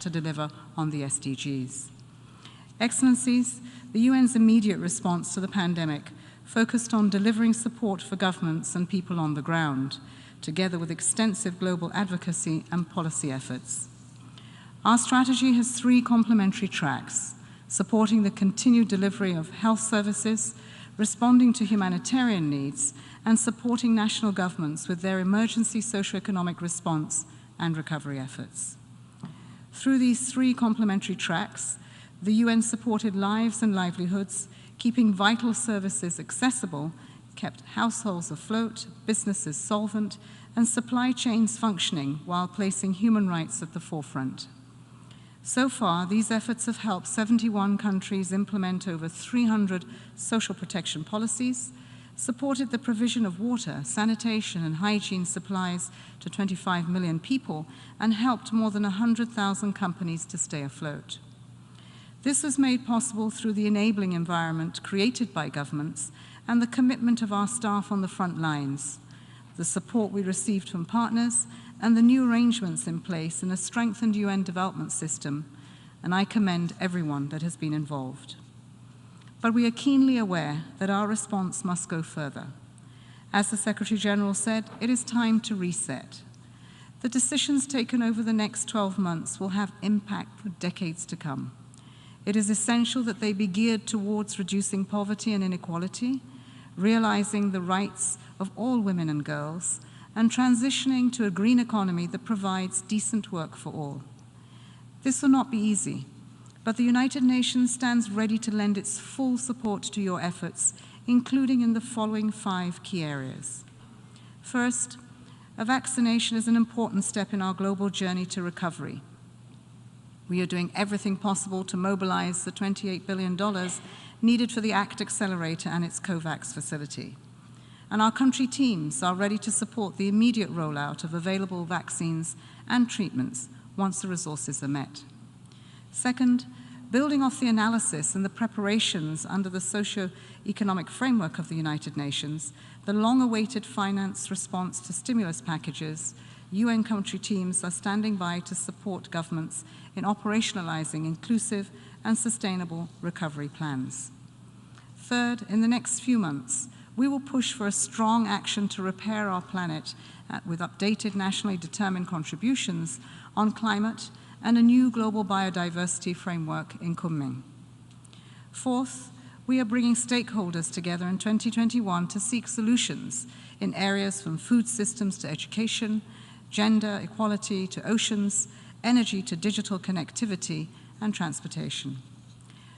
to deliver on the SDGs. Excellencies, the UN's immediate response to the pandemic focused on delivering support for governments and people on the ground, together with extensive global advocacy and policy efforts. Our strategy has three complementary tracks: supporting the continued delivery of health services, responding to humanitarian needs, and supporting national governments with their emergency socio-economic response and recovery efforts. Through these three complementary tracks, the UN supported lives and livelihoods, keeping vital services accessible, kept households afloat, businesses solvent, and supply chains functioning while placing human rights at the forefront. So far, these efforts have helped 71 countries implement over 300 social protection policies, supported the provision of water, sanitation, and hygiene supplies to 25 million people, and helped more than 100,000 companies to stay afloat. This was made possible through the enabling environment created by governments and the commitment of our staff on the front lines, the support we received from partners, and the new arrangements in place in a strengthened UN development system, and I commend everyone that has been involved. But we are keenly aware that our response must go further. As the Secretary General said, it is time to reset. The decisions taken over the next 12 months will have impact for decades to come. It is essential that they be geared towards reducing poverty and inequality, realizing the rights of all women and girls, and transitioning to a green economy that provides decent work for all. This will not be easy, but the United Nations stands ready to lend its full support to your efforts, including in the following 5 key areas. First, a vaccination is an important step in our global journey to recovery. We are doing everything possible to mobilize the $28 billion needed for the ACT Accelerator and its COVAX facility. And our country teams are ready to support the immediate rollout of available vaccines and treatments once the resources are met. Second, building off the analysis and the preparations under the socio-economic framework of the United Nations, the long-awaited finance response to stimulus packages, UN country teams are standing by to support governments in operationalizing inclusive and sustainable recovery plans. Third, in the next few months, we will push for a strong action to repair our planet with updated nationally determined contributions on climate and a new global biodiversity framework in Kunming. Fourth, we are bringing stakeholders together in 2021 to seek solutions in areas from food systems to education, gender equality to oceans, energy to digital connectivity, and transportation.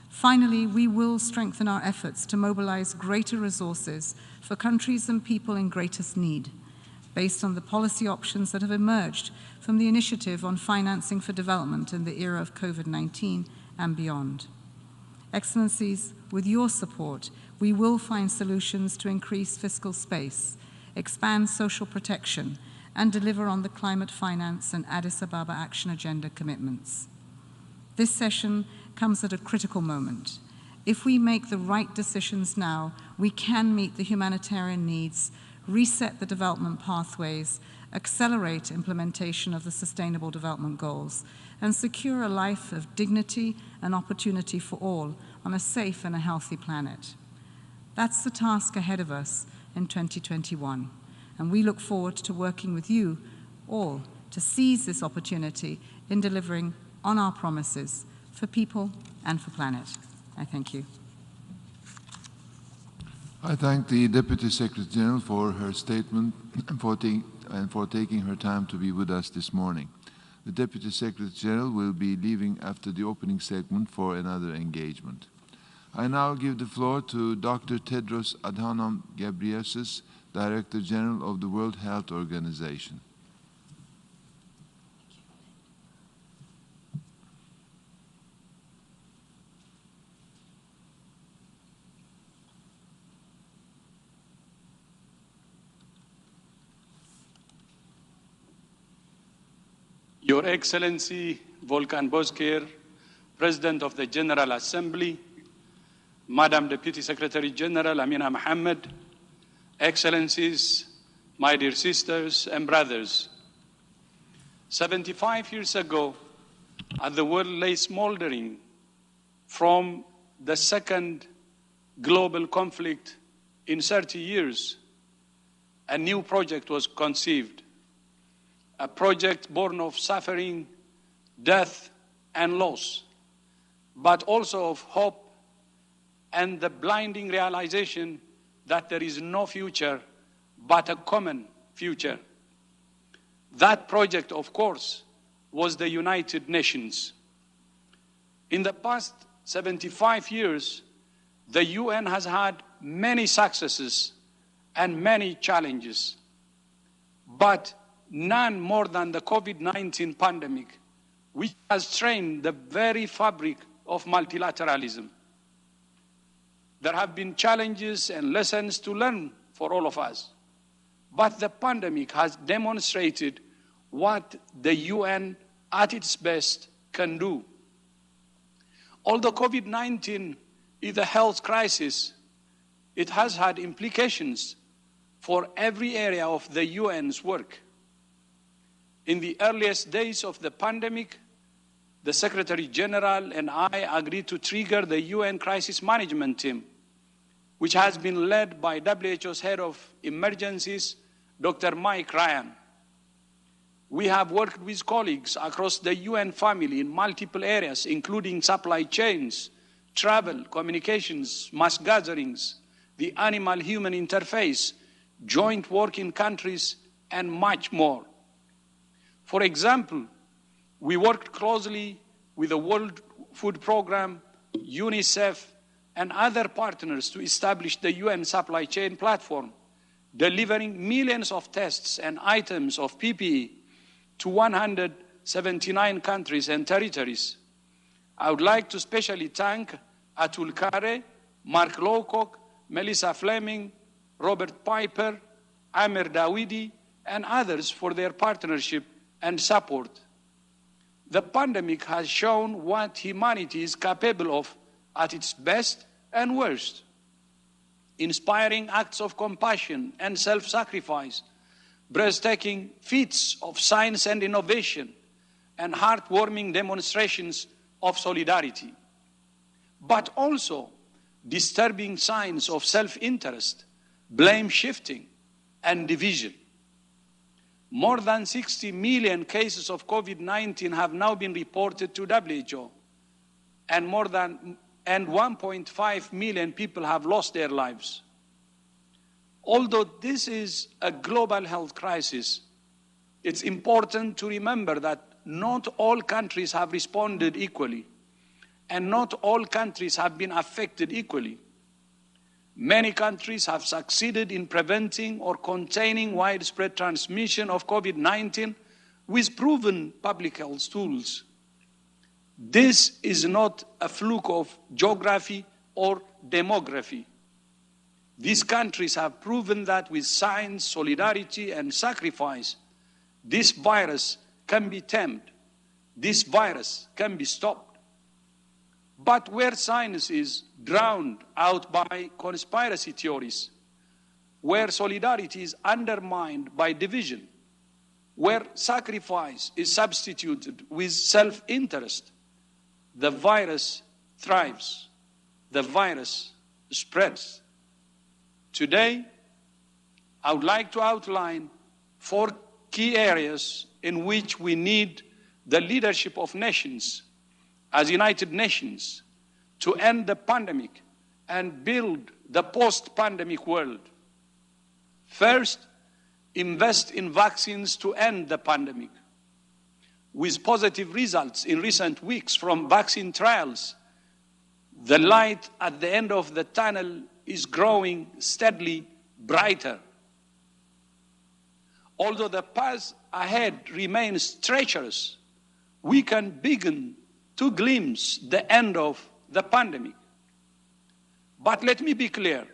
Finally, we will strengthen our efforts to mobilize greater resources for countries and people in greatest need, based on the policy options that have emerged from the Initiative on Financing for Development in the era of COVID-19 and beyond. Excellencies, with your support, we will find solutions to increase fiscal space, expand social protection, and deliver on the climate finance and Addis Ababa Action Agenda commitments. This session comes at a critical moment. If we make the right decisions now, we can meet the humanitarian needs, reset the development pathways, accelerate implementation of the Sustainable Development Goals, and secure a life of dignity and opportunity for all on a safe and a healthy planet. That's the task ahead of us in 2021, and we look forward to working with you all to seize this opportunity in delivering on our promises for people and for planet. I thank you. I thank the Deputy Secretary General for her statement and for taking her time to be with us this morning. The Deputy Secretary General will be leaving after the opening segment for another engagement. I now give the floor to Dr. Tedros Adhanom Ghebreyesus, Director General of the World Health Organization. Your Excellency Volkan Bozkır, President of the General Assembly, Madam Deputy Secretary General Amina Mohammed, Excellencies, my dear sisters and brothers, 75 years ago, as the world lay smoldering from the second global conflict in 30 years, a new project was conceived, a project born of suffering, death, and loss, but also of hope and the blinding realization that there is no future but a common future. That project, of course, was the United Nations. In the past 75 years, the UN has had many successes and many challenges, but none more than the COVID-19 pandemic, which has strained the very fabric of multilateralism. There have been challenges and lessons to learn for all of us, but the pandemic has demonstrated what the UN at its best can do. Although COVID-19 is a health crisis, it has had implications for every area of the UN's work. In the earliest days of the pandemic, the Secretary General and I agreed to trigger the UN Crisis Management Team, which has been led by WHO's Head of Emergencies, Dr. Mike Ryan. We have worked with colleagues across the UN family in multiple areas, including supply chains, travel, communications, mass gatherings, the animal-human interface, joint work in countries, and much more. For example, we worked closely with the World Food Programme, UNICEF, and other partners to establish the UN supply chain platform, delivering millions of tests and items of PPE to 179 countries and territories. I would like to especially thank Atul Khare, Mark Lowcock, Melissa Fleming, Robert Piper, Amer Dawidi, and others for their partnership and support. The pandemic has shown what humanity is capable of at its best and worst. Inspiring acts of compassion and self-sacrifice, breathtaking feats of science and innovation, and heartwarming demonstrations of solidarity. But also disturbing signs of self-interest, blame shifting, and division. More than 60 million cases of COVID-19 have now been reported to WHO, and 1.5 million people have lost their lives. Although this is a global health crisis, it's important to remember that not all countries have responded equally, and not all countries have been affected equally. Many countries have succeeded in preventing or containing widespread transmission of COVID-19 with proven public health tools. This is not a fluke of geography or demography. These countries have proven that with science, solidarity, and sacrifice, this virus can be tamed, this virus can be stopped. But where science is drowned out by conspiracy theories, where solidarity is undermined by division, where sacrifice is substituted with self-interest, the virus thrives, the virus spreads. Today, I would like to outline 4 key areas in which we need the leadership of nations, as United Nations, to end the pandemic and build the post-pandemic world. First, invest in vaccines to end the pandemic. With positive results in recent weeks from vaccine trials, the light at the end of the tunnel is growing steadily brighter. Although the path ahead remains treacherous, we can begin to glimpse the end of the pandemic. But let me be clear,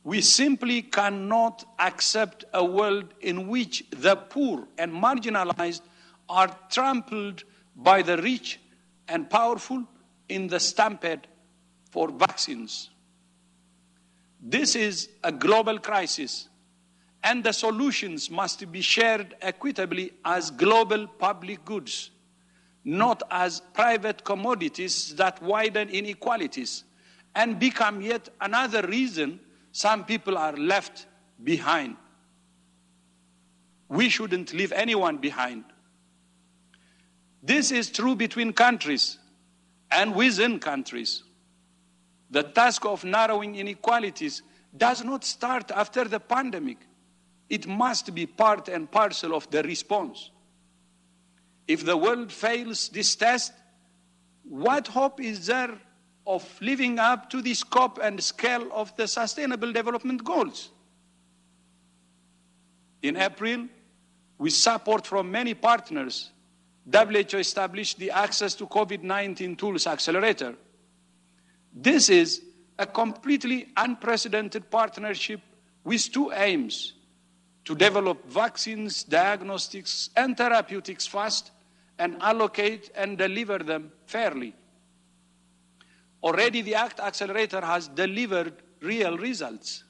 we simply cannot accept a world in which the poor and marginalized are trampled by the rich and powerful in the stampede for vaccines. This is a global crisis, and the solutions must be shared equitably as global public goods. not as private commodities that widen inequalities and become yet another reason some people are left behind. We shouldn't leave anyone behind. This is true between countries and within countries. The task of narrowing inequalities does not start after the pandemic. It must be part and parcel of the response. If the world fails this test, what hope is there of living up to the scope and scale of the Sustainable Development Goals? In April, with support from many partners, WHO established the Access to COVID-19 Tools Accelerator. This is a completely unprecedented partnership with two aims: to develop vaccines, diagnostics, and therapeutics fast, and allocate and deliver them fairly. Already the ACT Accelerator has delivered real results.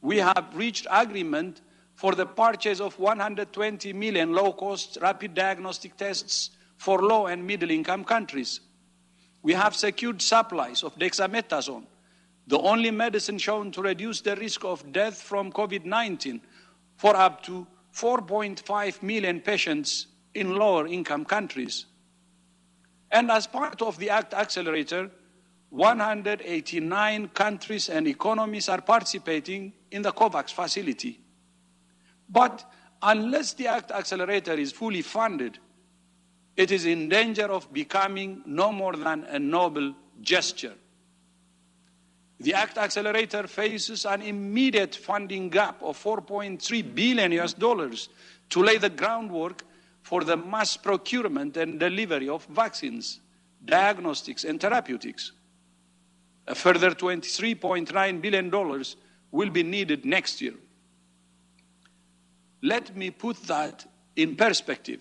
We have reached agreement for the purchase of 120 million low-cost rapid diagnostic tests for low and middle-income countries. We have secured supplies of dexamethasone, the only medicine shown to reduce the risk of death from COVID-19, for up to 4.5 million patients in lower-income countries. And as part of the ACT Accelerator, 189 countries and economies are participating in the COVAX facility. But unless the ACT Accelerator is fully funded, it is in danger of becoming no more than a noble gesture. The ACT Accelerator faces an immediate funding gap of $4.3 billion to lay the groundwork for the mass procurement and delivery of vaccines, diagnostics, and therapeutics. A further $23.9 billion will be needed next year. Let me put that in perspective.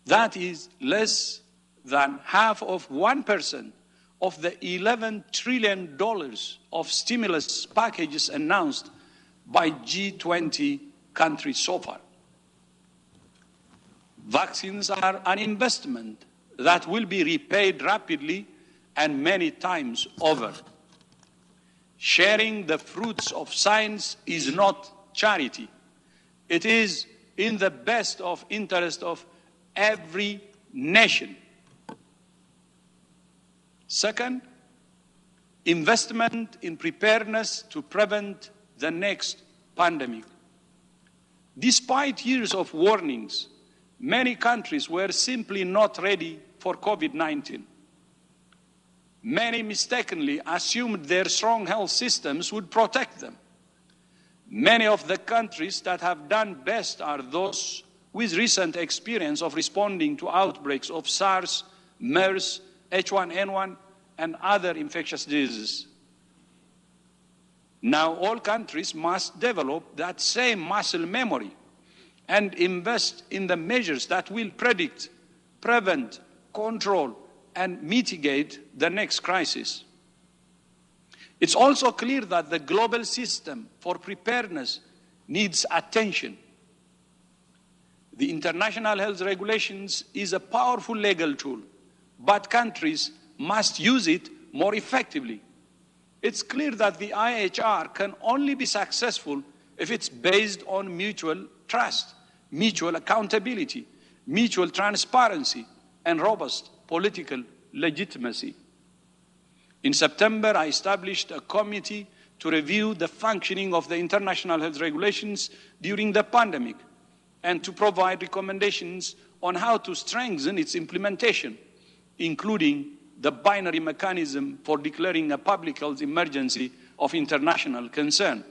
That is less than half of 1% of the $11 trillion of stimulus packages announced by G20 countries so far. Vaccines are an investment that will be repaid rapidly and many times over. Sharing the fruits of science is not charity. It is in the best of interest of every nation. Second, investment in preparedness to prevent the next pandemic. Despite years of warnings, many countries were simply not ready for COVID-19. Many mistakenly assumed their strong health systems would protect them. Many of the countries that have done best are those with recent experience of responding to outbreaks of SARS, MERS, H1N1, and other infectious diseases. Now all countries must develop that same muscle memory and invest in the measures that will predict, prevent, control, and mitigate the next crisis. It's also clear that the global system for preparedness needs attention. The international health regulations is a powerful legal tool, but countries must use it more effectively. It's clear that the IHR can only be successful if it's based on mutual trust, mutual accountability, mutual transparency, and robust political legitimacy. In September, I established a committee to review the functioning of the international health regulations during the pandemic and to provide recommendations on how to strengthen its implementation, including the binary mechanism for declaring a public health emergency of international concern.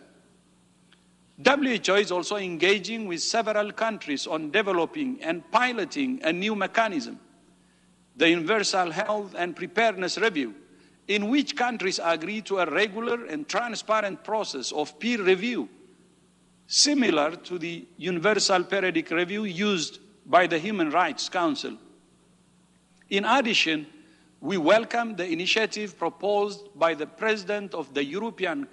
WHO is also engaging with several countries on developing and piloting a new mechanism, the Universal Health and Preparedness Review, in which countries agree to a regular and transparent process of peer review, similar to the Universal Periodic Review used by the Human Rights Council. In addition, we welcome the initiative proposed by the President of the European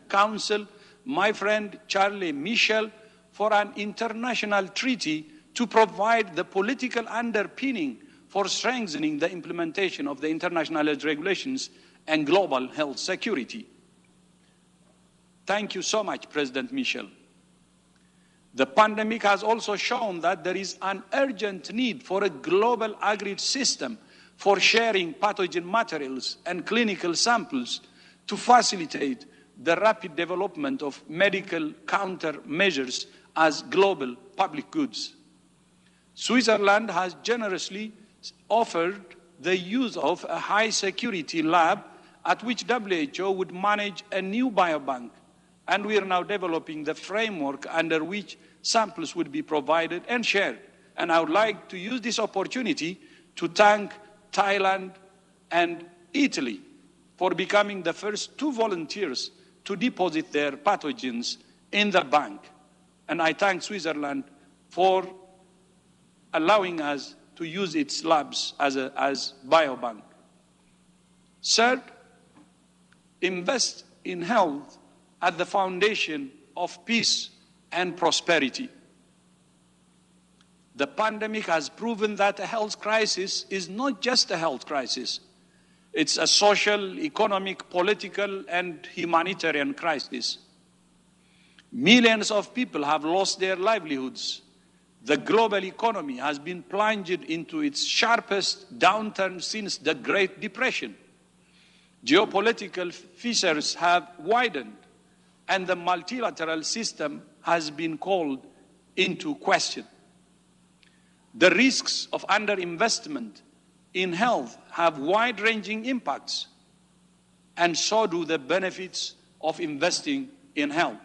Council, my friend Charles Michel, for an international treaty to provide the political underpinning for strengthening the implementation of the international health regulations and global health security. Thank you so much, President Michel. The pandemic has also shown that there is an urgent need for a global agreed system for sharing pathogen materials and clinical samples to facilitate the rapid development of medical countermeasures as global public goods. Switzerland has generously offered the use of a high-security lab at which WHO would manage a new biobank, and we are now developing the framework under which samples would be provided and shared. And I would like to use this opportunity to thank Thailand and Italy for becoming the first 2 volunteers to deposit their pathogens in the bank. And I thank Switzerland for allowing us to use its labs as biobank. Third, invest in health at the foundation of peace and prosperity. The pandemic has proven that a health crisis is not just a health crisis. It's a social, economic, political, and humanitarian crisis. Millions of people have lost their livelihoods. The global economy has been plunged into its sharpest downturn since the Great Depression. Geopolitical fissures have widened, and the multilateral system has been called into question. The risks of underinvestment in health have wide-ranging impacts, and so do the benefits of investing in health.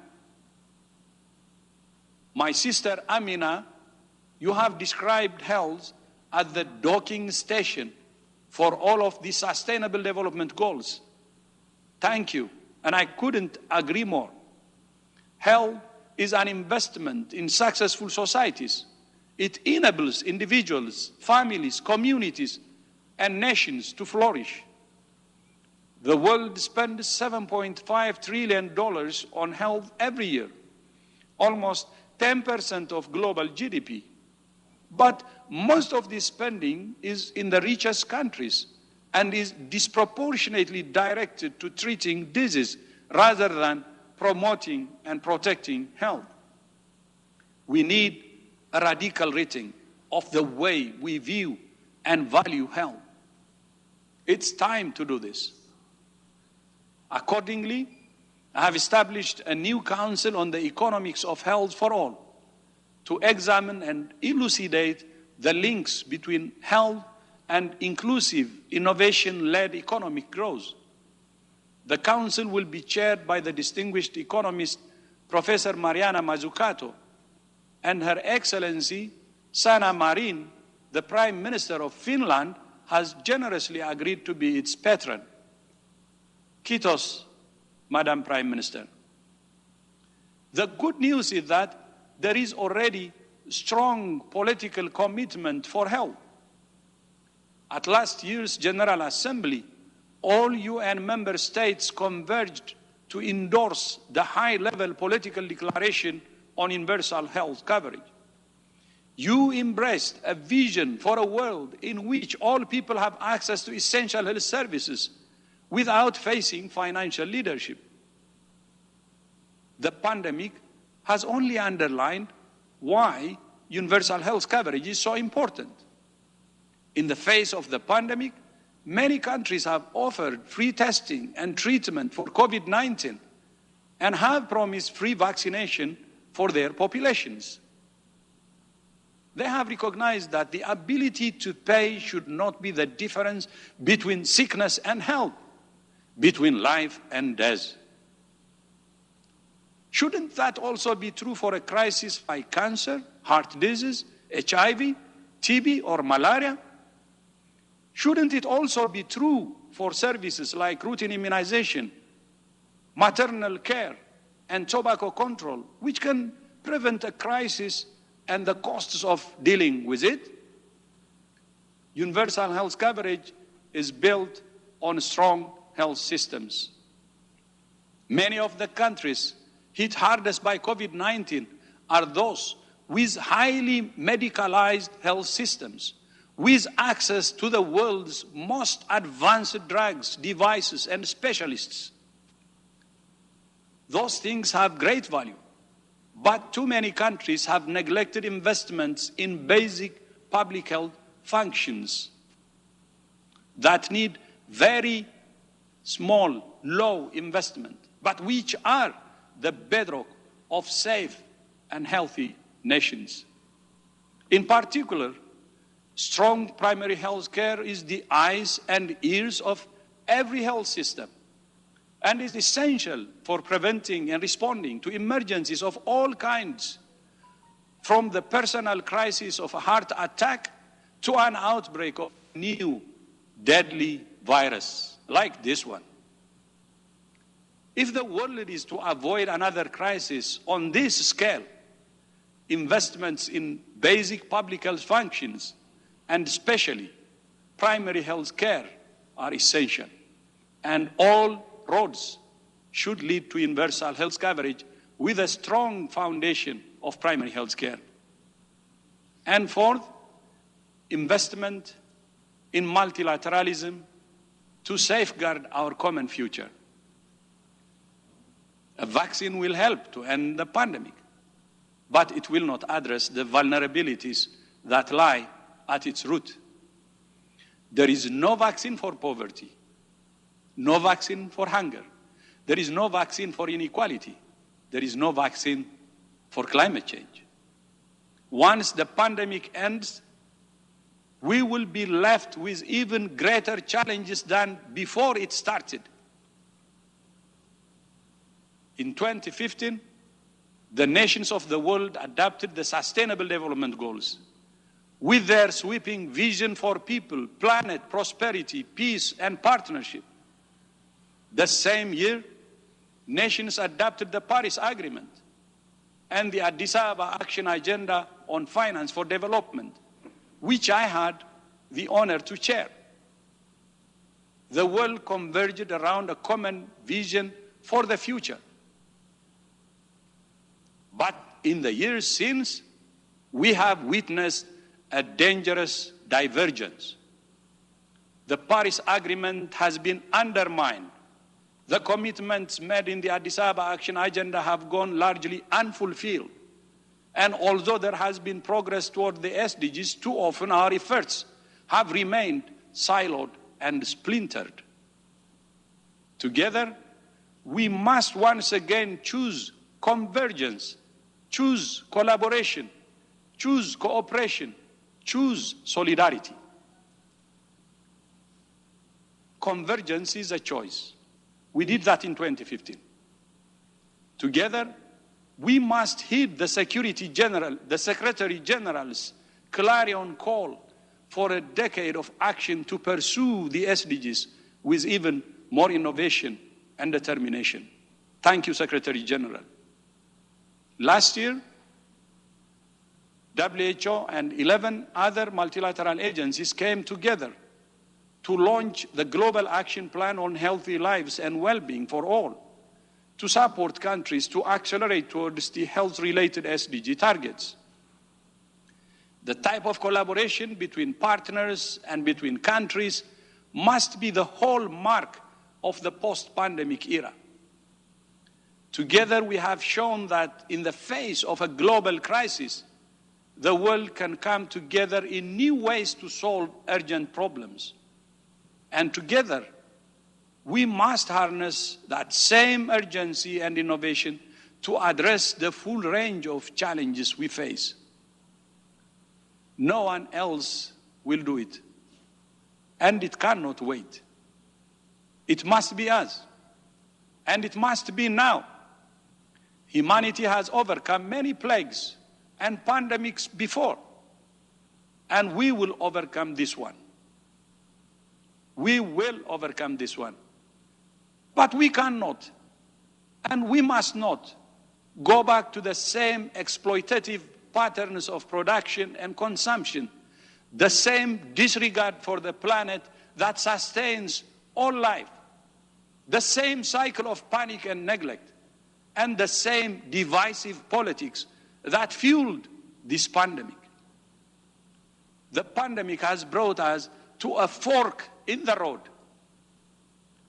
My sister Amina, you have described health as the docking station for all of the Sustainable Development Goals. Thank you, and I couldn't agree more. Health is an investment in successful societies. It enables individuals, families, communities, and nations to flourish. The world spends $7.5 trillion on health every year, almost 10% of global GDP. But most of this spending is in the richest countries and is disproportionately directed to treating disease rather than promoting and protecting health. We need a radical rethink of the way we view and value health. It's time to do this. Accordingly, I have established a new council on the economics of health for all to examine and elucidate the links between health and inclusive, innovation-led economic growth. The council will be chaired by the distinguished economist Professor Mariana Mazzucato, and Her Excellency Sanna Marin, the Prime Minister of Finland, has generously agreed to be its patron. Kiitos, Madam Prime Minister. The good news is that there is already strong political commitment for health. At last year's General Assembly, all UN member states converged to endorse the high-level political declaration on universal health coverage. You embraced a vision for a world in which all people have access to essential health services without facing financial leadership. The pandemic has only underlined why universal health coverage is so important. In the face of the pandemic, many countries have offered free testing and treatment for COVID-19 and have promised free vaccination for their populations. They have recognized that the ability to pay should not be the difference between sickness and health, between life and death. Shouldn't that also be true for a crisis like cancer, heart disease, HIV, TB, or malaria? Shouldn't it also be true for services like routine immunization, maternal care, and tobacco control, which can prevent a crisis and the costs of dealing with it? Universal health coverage is built on strong health systems. Many of the countries hit hardest by COVID-19 are those with highly medicalized health systems, with access to the world's most advanced drugs, devices, and specialists. Those things have great value, but too many countries have neglected investments in basic public health functions that need very small, low investment, but which are the bedrock of safe and healthy nations. In particular, strong primary health care is the eyes and ears of every health system and is essential for preventing and responding to emergencies of all kinds, from the personal crisis of a heart attack to an outbreak of new deadly virus like this one. If the world is to avoid another crisis on this scale, investments in basic public health functions, and especially primary health care, are essential. And all roads should lead to universal health coverage with a strong foundation of primary health care. And fourth, investment in multilateralism to safeguard our common future. A vaccine will help to end the pandemic, but it will not address the vulnerabilities that lie at its root. There is no vaccine for poverty, no vaccine for hunger. There is no vaccine for inequality. There is no vaccine for climate change. Once the pandemic ends, we will be left with even greater challenges than before it started. In 2015, the nations of the world adopted the Sustainable Development Goals with their sweeping vision for people, planet, prosperity, peace, and partnership. The same year, nations adopted the Paris Agreement and the Addis Ababa Action Agenda on Finance for Development, which I had the honor to chair. The world converged around a common vision for the future. But in the years since, we have witnessed a dangerous divergence. The Paris Agreement has been undermined. The commitments made in the Addis Ababa Action Agenda have gone largely unfulfilled. And although there has been progress toward the SDGs, too often our efforts have remained siloed and splintered. Together, we must once again choose convergence, choose collaboration, choose cooperation, choose solidarity. Convergence is a choice. We did that in 2015. Together, we must heed the Secretary General's clarion call for a decade of action to pursue the SDGs with even more innovation and determination. Thank you, Secretary General. Last year, WHO and 11 other multilateral agencies came together to launch the Global Action Plan on Healthy Lives and Well-being for All, to support countries to accelerate towards the health-related SDG targets. The type of collaboration between partners and between countries must be the hallmark of the post-pandemic era. Together, we have shown that in the face of a global crisis, the world can come together in new ways to solve urgent problems. And together, we must harness that same urgency and innovation to address the full range of challenges we face. No one else will do it, and it cannot wait. It must be us, and it must be now. Humanity has overcome many plagues and pandemics before, and we will overcome this one. We will overcome this one. But we cannot, and we must not, go back to the same exploitative patterns of production and consumption, the same disregard for the planet that sustains all life, the same cycle of panic and neglect, and the same divisive politics that fueled this pandemic. the pandemic has brought us to a fork in the road.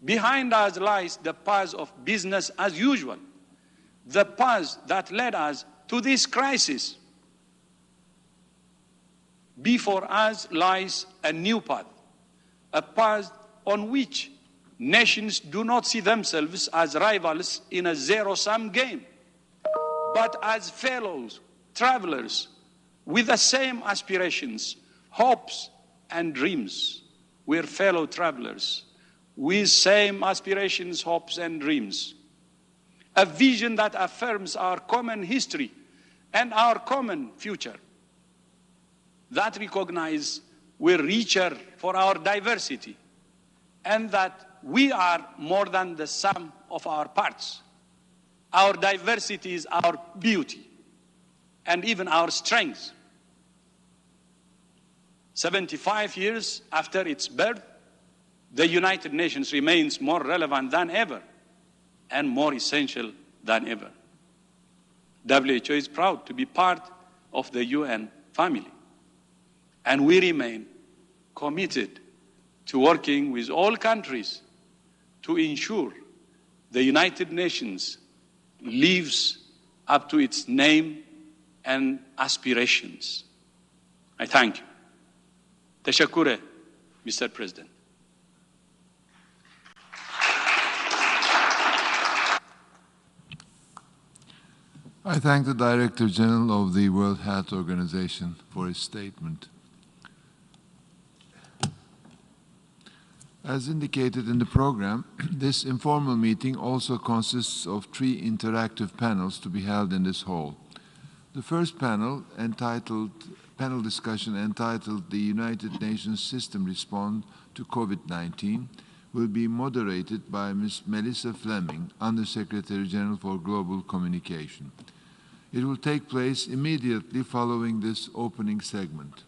Behind us lies the path of business as usual, the path that led us to this crisis. Before us lies a new path, a path on which nations do not see themselves as rivals in a zero-sum game, but as fellows, travelers with the same aspirations, hopes, and dreams. We're fellow travelers with same aspirations, hopes, and dreams. A vision that affirms our common history and our common future, that recognize we're richer for our diversity, and that we are more than the sum of our parts. Our diversity is our beauty and even our strength. 75 years after its birth, the United Nations remains more relevant than ever and more essential than ever. WHO is proud to be part of the UN family, and we remain committed to working with all countries to ensure the United Nations lives up to its name and aspirations. I thank you. Tashakure, Mr. President. I thank the Director General of the World Health Organization for his statement. As indicated in the program, this informal meeting also consists of 3 interactive panels to be held in this hall. The first panel discussion entitled The United Nations System Response to COVID-19 will be moderated by Ms. Melissa Fleming, Under-Secretary General for Global Communication. It will take place immediately following this opening segment.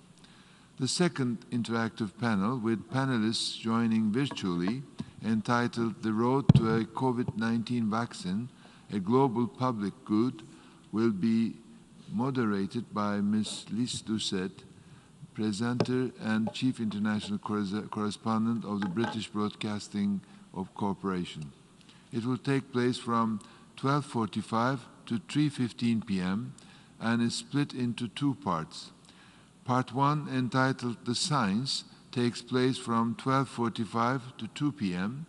The second interactive panel, with panelists joining virtually, entitled The Road to a COVID-19 Vaccine, a Global Public Good, will be moderated by Ms. Lise Doucet, presenter and Chief International Correspondent of the British Broadcasting Corporation. It will take place from 12:45 to 3:15 p.m. and is split into 2 parts. Part 1, entitled The Science, takes place from 12:45 to 2 p.m.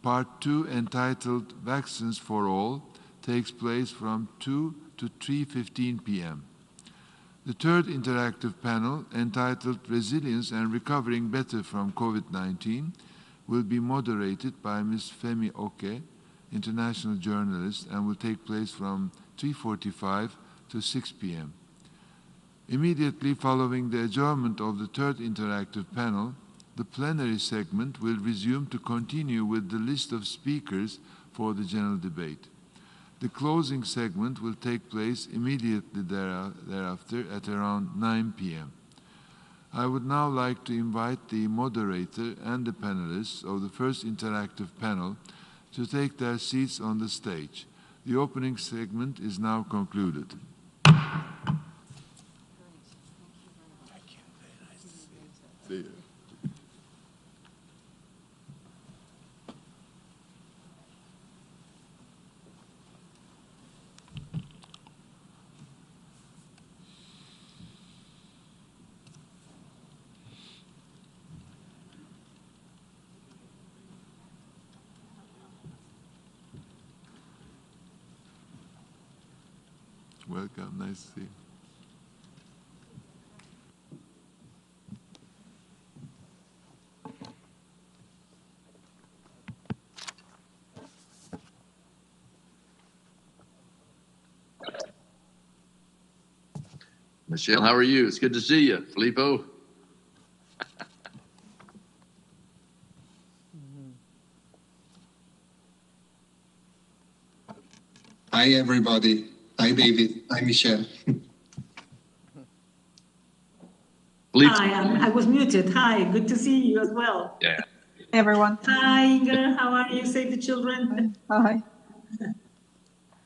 Part 2, entitled Vaccines for All, takes place from 2 to 3:15 p.m. The third interactive panel, entitled Resilience and Recovering Better from COVID-19, will be moderated by Ms. Femi Oke, international journalist, and will take place from 3:45 to 6 p.m. Immediately following the adjournment of the third interactive panel, the plenary segment will resume to continue with the list of speakers for the general debate. The closing segment will take place immediately thereafter at around 9 p.m. I would now like to invite the moderator and the panelists of the first interactive panel to take their seats on the stage. The opening segment is now concluded. See you. Welcome, nice to see you. Michelle, how are you? It's good to see you. Filippo? Hi, everybody. Hi, David. Hi, Michelle. Hi, I was muted. Hi, good to see you as well. Yeah. Everyone. Hi, Inger. How are you? Save the children. Hi.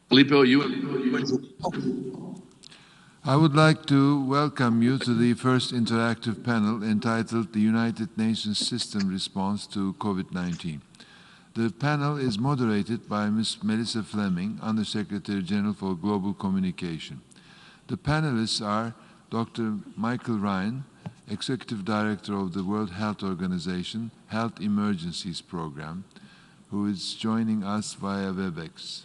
Filippo, you I would like to welcome you to the first interactive panel entitled The United Nations System Response to COVID-19. The panel is moderated by Ms. Melissa Fleming, Undersecretary General for Global Communication. The panelists are Dr. Michael Ryan, Executive Director of the World Health Organization Health Emergencies Program, who is joining us via WebEx.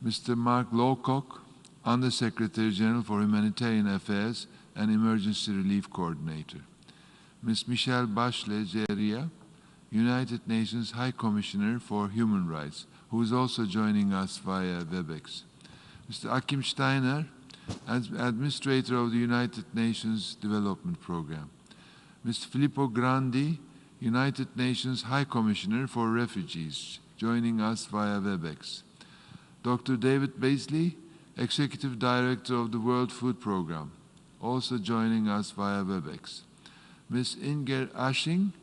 Mr. Mark Lowcock, Undersecretary General for Humanitarian Affairs and Emergency Relief Coordinator. Ms. Michelle Bachelet-Jeria, United Nations High Commissioner for Human Rights, who is also joining us via WebEx. Mr. Akim Steiner, Administrator of the United Nations Development Program. Mr. Filippo Grandi, United Nations High Commissioner for Refugees, joining us via WebEx. Dr. David Beasley, Executive Director of the World Food Programme, also joining us via WebEx. Ms. Inger Ashing,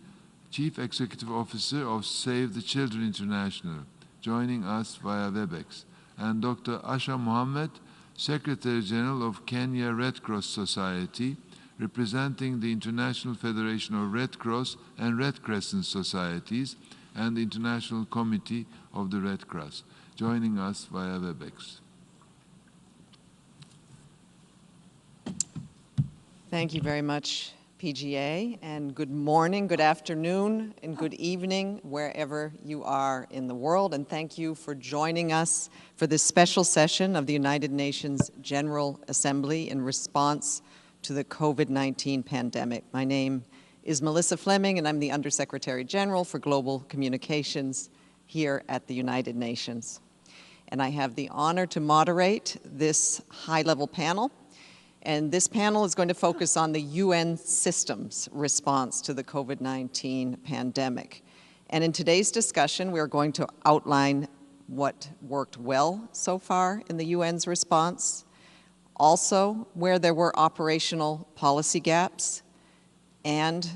Chief Executive Officer of Save the Children International, joining us via WebEx. And Dr. Asha Mohammed, Secretary General of Kenya Red Cross Society, representing the International Federation of Red Cross and Red Crescent Societies and the International Committee of the Red Cross, joining us via WebEx. Thank you very much, PGA, and good morning, good afternoon, and good evening, wherever you are in the world. And thank you for joining us for this special session of the United Nations General Assembly in response to the COVID-19 pandemic. My name is Melissa Fleming, and I'm the Undersecretary General for Global Communications here at the United Nations. And I have the honor to moderate this high-level panel. And this panel is going to focus on the UN system's response to the COVID-19 pandemic. And in today's discussion, we're going to outline what worked well so far in the UN's response, also where there were operational policy gaps, and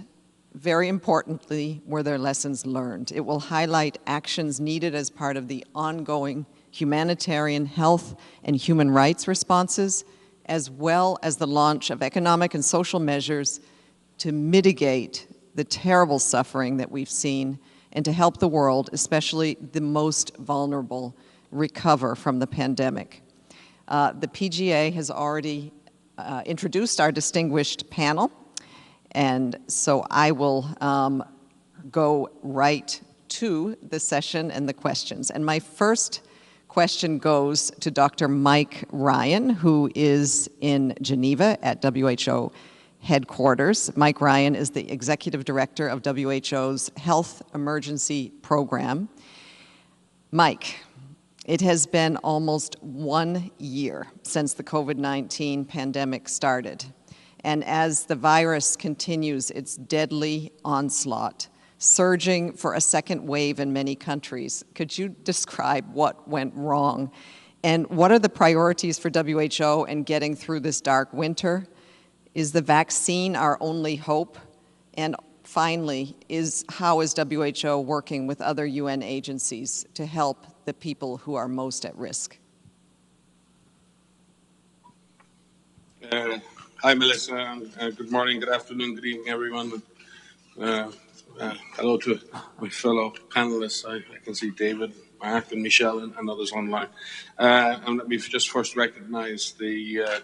very importantly, were there lessons learned. It will highlight actions needed as part of the ongoing humanitarian, health, and human rights responses, as well as the launch of economic and social measures to mitigate the terrible suffering that we've seen and to help the world, especially the most vulnerable, recover from the pandemic. The PGA has already introduced our distinguished panel, and so I will go right to the session and the questions. And my first question goes to Dr. Mike Ryan, who is in Geneva at WHO headquarters. Mike Ryan is the Executive Director of WHO's Health Emergency Program. Mike, it has been almost 1 year since the COVID-19 pandemic started. And as the virus continues its deadly onslaught, surging for a second wave in many countries, could you describe what went wrong? And what are the priorities for WHO in getting through this dark winter? Is the vaccine our only hope? And finally, how is WHO working with other UN agencies to help the people who are most at risk? Hi, Melissa. Good morning, good afternoon, good evening, everyone. Hello to my fellow panelists. I can see David, Mark, and Michelle, and others online. And let me just first recognize the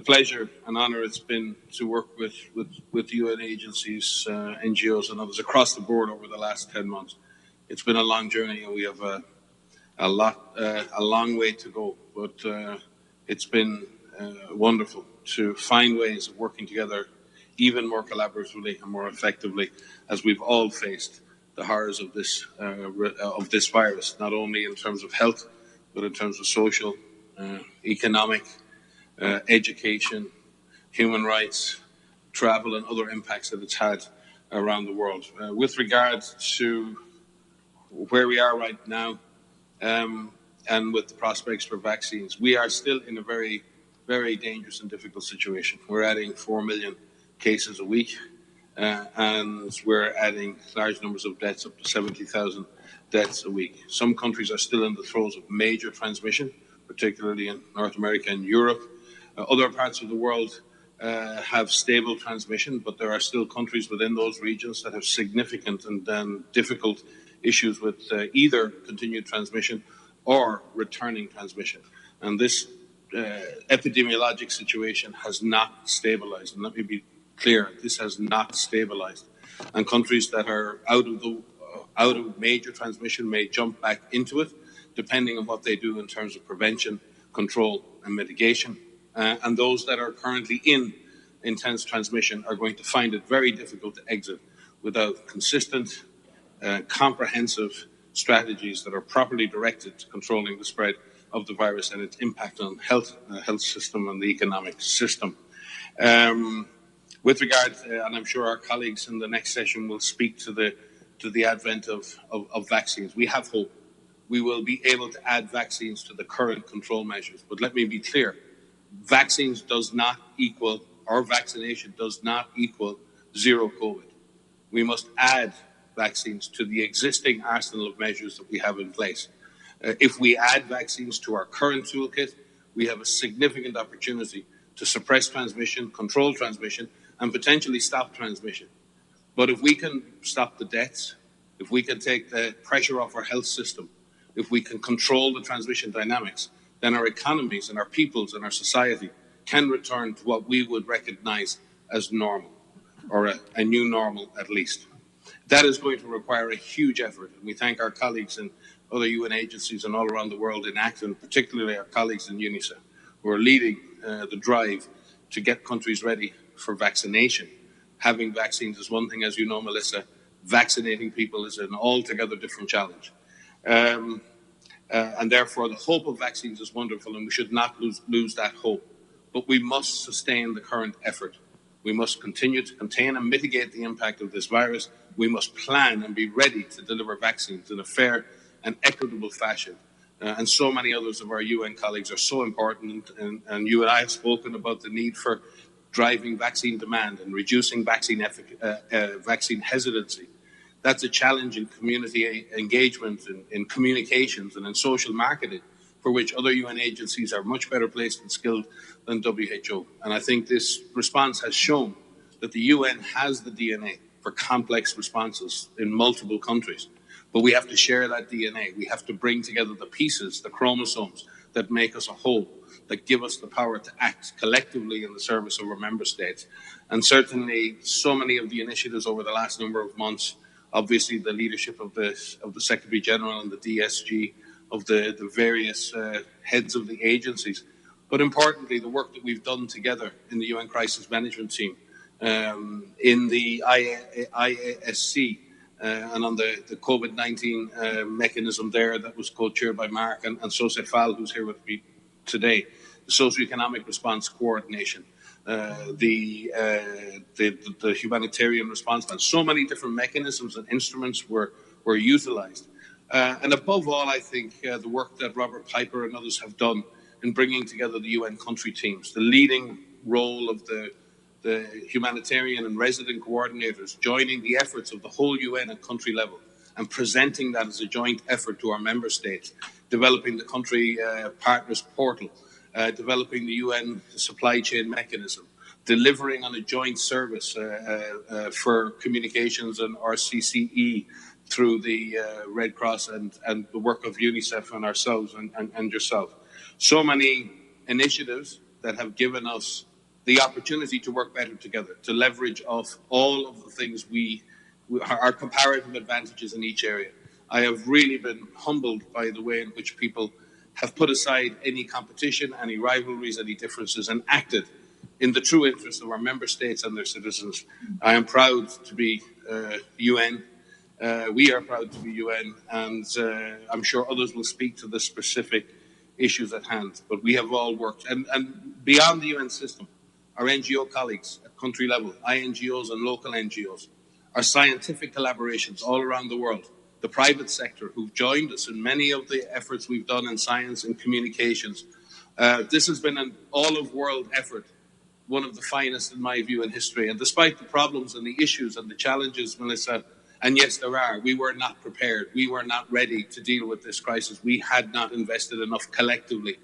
pleasure and honor it's been to work with UN agencies, NGOs, and others across the board over the last 10 months. It's been a long journey, and we have a long way to go. But it's been wonderful to find ways of working together even more collaboratively and more effectively as we've all faced the horrors of this virus, not only in terms of health, but in terms of social, economic, education, human rights, travel, and other impacts that it's had around the world. With regard to where we are right now, and with the prospects for vaccines, we are still in a very, very dangerous and difficult situation. We're adding 4 million cases a week, and we're adding large numbers of deaths, up to 70,000 deaths a week. Some countries are still in the throes of major transmission, particularly in North America and Europe, Other parts of the world have stable transmission, but there are still countries within those regions that have significant and difficult issues with either continued transmission or returning transmission. And this epidemiologic situation has not stabilized. And let me be clear, this has not stabilized. And countries that are out of major transmission may jump back into it, depending on what they do in terms of prevention, control, and mitigation. And those that are currently in intense transmission are going to find it very difficult to exit without consistent, comprehensive strategies that are properly directed to controlling the spread of the virus and its impact on health system and the economic system. With regard, and I'm sure our colleagues in the next session will speak to the advent of vaccines. We have hope. We will be able to add vaccines to the current control measures. But let me be clear, vaccines does not equal, or vaccination does not equal zero COVID. We must add vaccines to the existing arsenal of measures that we have in place. If we add vaccines to our current toolkit, we have a significant opportunity to suppress transmission, control transmission, and potentially stop transmission. But if we can stop the deaths, if we can take the pressure off our health system, if we can control the transmission dynamics, then our economies and our peoples and our society can return to what we would recognize as normal, or a new normal at least. That is going to require a huge effort, and we thank our colleagues in other UN agencies and all around the world in action, particularly our colleagues in UNICEF, who are leading the drive to get countries ready for vaccination. Having vaccines is one thing, as you know, Melissa. Vaccinating people is an altogether different challenge. And therefore, the hope of vaccines is wonderful, and we should not lose that hope. But we must sustain the current effort. We must continue to contain and mitigate the impact of this virus. We must plan and be ready to deliver vaccines in a fair and equitable fashion. And so many others of our UN colleagues are so important. And you and I have spoken about the need for driving vaccine demand and reducing vaccine hesitancy. That's a challenge in community engagement, in communications, and in social marketing, for which other UN agencies are much better placed and skilled than WHO. And I think this response has shown that the UN has the DNA for complex responses in multiple countries. But we have to share that DNA. We have to bring together the pieces, the chromosomes that make us a whole, that give us the power to act collectively in the service of our member states. And certainly so many of the initiatives over the last number of months, obviously the leadership of the Secretary General and the DSG, of the various heads of the agencies, but importantly the work that we've done together in the UN Crisis Management Team, in the IASC, and on the COVID-19 mechanism there that was co-chaired by Mark and Sosé Fall, who's here with me today, the socioeconomic response coordination, the humanitarian response plan. So many different mechanisms and instruments were utilized. And above all, I think the work that Robert Piper and others have done in bringing together the UN country teams, the leading role of the humanitarian and resident coordinators, joining the efforts of the whole UN at country level and presenting that as a joint effort to our member states, developing the country partners portal, developing the UN supply chain mechanism, delivering on a joint service for communications and RCCE through the Red Cross and the work of UNICEF and ourselves and yourself. So many initiatives that have given us the opportunity to work better together, to leverage off all of the things our comparative advantages in each area. I have really been humbled by the way in which people have put aside any competition, any rivalries, any differences, and acted in the true interest of our member states and their citizens. I am proud to be UN. We are proud to be UN, and I'm sure others will speak to the specific issues at hand. But we have all worked, and beyond the UN system, our NGO colleagues at country level, INGOs and local NGOs, our scientific collaborations all around the world, the private sector who've joined us in many of the efforts we've done in science and communications. This has been an all-of-world effort, one of the finest in my view in history. And despite the problems and the issues and the challenges, Melissa, and yes, there are, we were not prepared. We were not ready to deal with this crisis. We had not invested enough collectively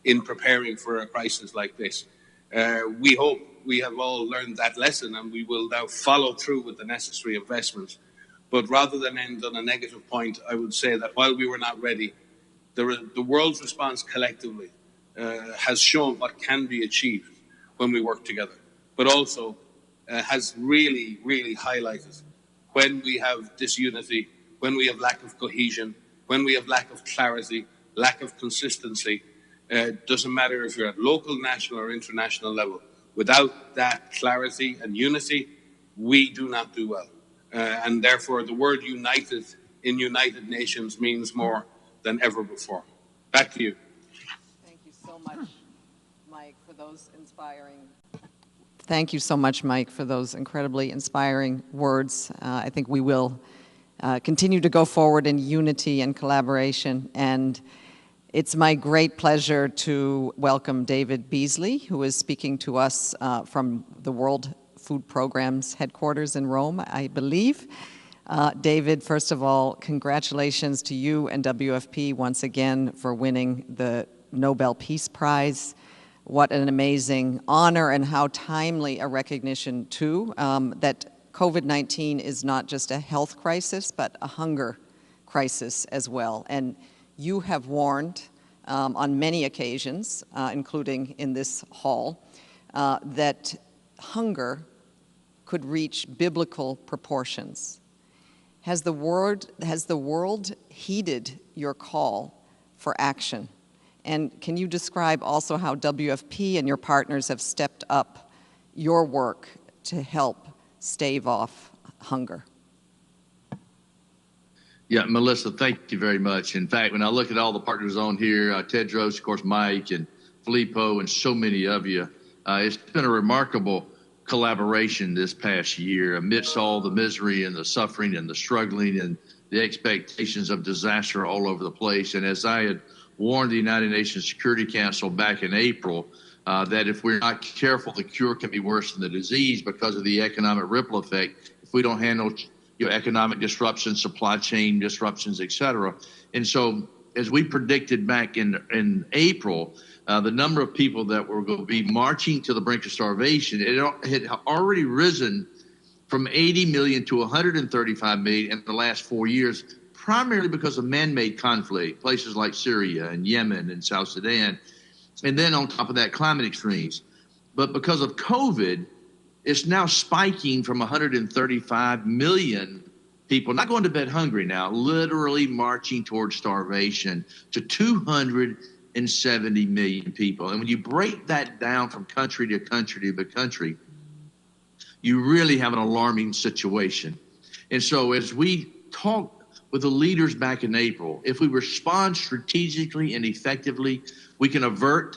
in preparing for a crisis like this. We hope we have all learned that lesson, and we will now follow through with the necessary investments. But rather than end on a negative point, I would say that while we were not ready, the world's response collectively has shown what can be achieved when we work together, but also has really, really highlighted when we have disunity, when we have lack of cohesion, when we have lack of clarity, lack of consistency. Doesn't matter if you're at local, national, or international level. Without that clarity and unity, we do not do well. And therefore, the word united in United Nations means more than ever before. Back to you. Thank you so much, Mike, for those inspiring. Thank you so much, Mike, for those incredibly inspiring words. I think we will continue to go forward in unity and collaboration. And it's my great pleasure to welcome David Beasley, who is speaking to us from the World Food Program's headquarters in Rome, I believe. David, first of all, congratulations to you and WFP once again for winning the Nobel Peace Prize. What an amazing honor, and how timely a recognition, too, that COVID-19 is not just a health crisis, but a hunger crisis as well. And you have warned on many occasions, including in this hall, that hunger could reach biblical proportions. Has the world heeded your call for action? And can you describe also how WFP and your partners have stepped up your work to help stave off hunger? Yeah, Melissa, thank you very much. In fact, when I look at all the partners on here, Tedros, of course, Mike and Filippo, and so many of you, it's been a remarkable collaboration this past year amidst all the misery and the suffering and the struggling and the expectations of disaster all over the place. And as I had warned the United Nations Security Council back in April, that if we're not careful, the cure can be worse than the disease because of the economic ripple effect if we don't handle economic disruptions, supply chain disruptions, et cetera. And so as we predicted back in April, the number of people that were going to be marching to the brink of starvation, it had already risen from 80 million to 135 million in the last 4 years, primarily because of man-made conflict, places like Syria and Yemen and South Sudan. And then on top of that, climate extremes. But because of COVID, it's now spiking from 135 million people, not going to bed hungry now, literally marching towards starvation, to 270 million people. And when you break that down from country to country to country, you really have an alarming situation. And so as we talk with the leaders back in April, if we respond strategically and effectively, we can avert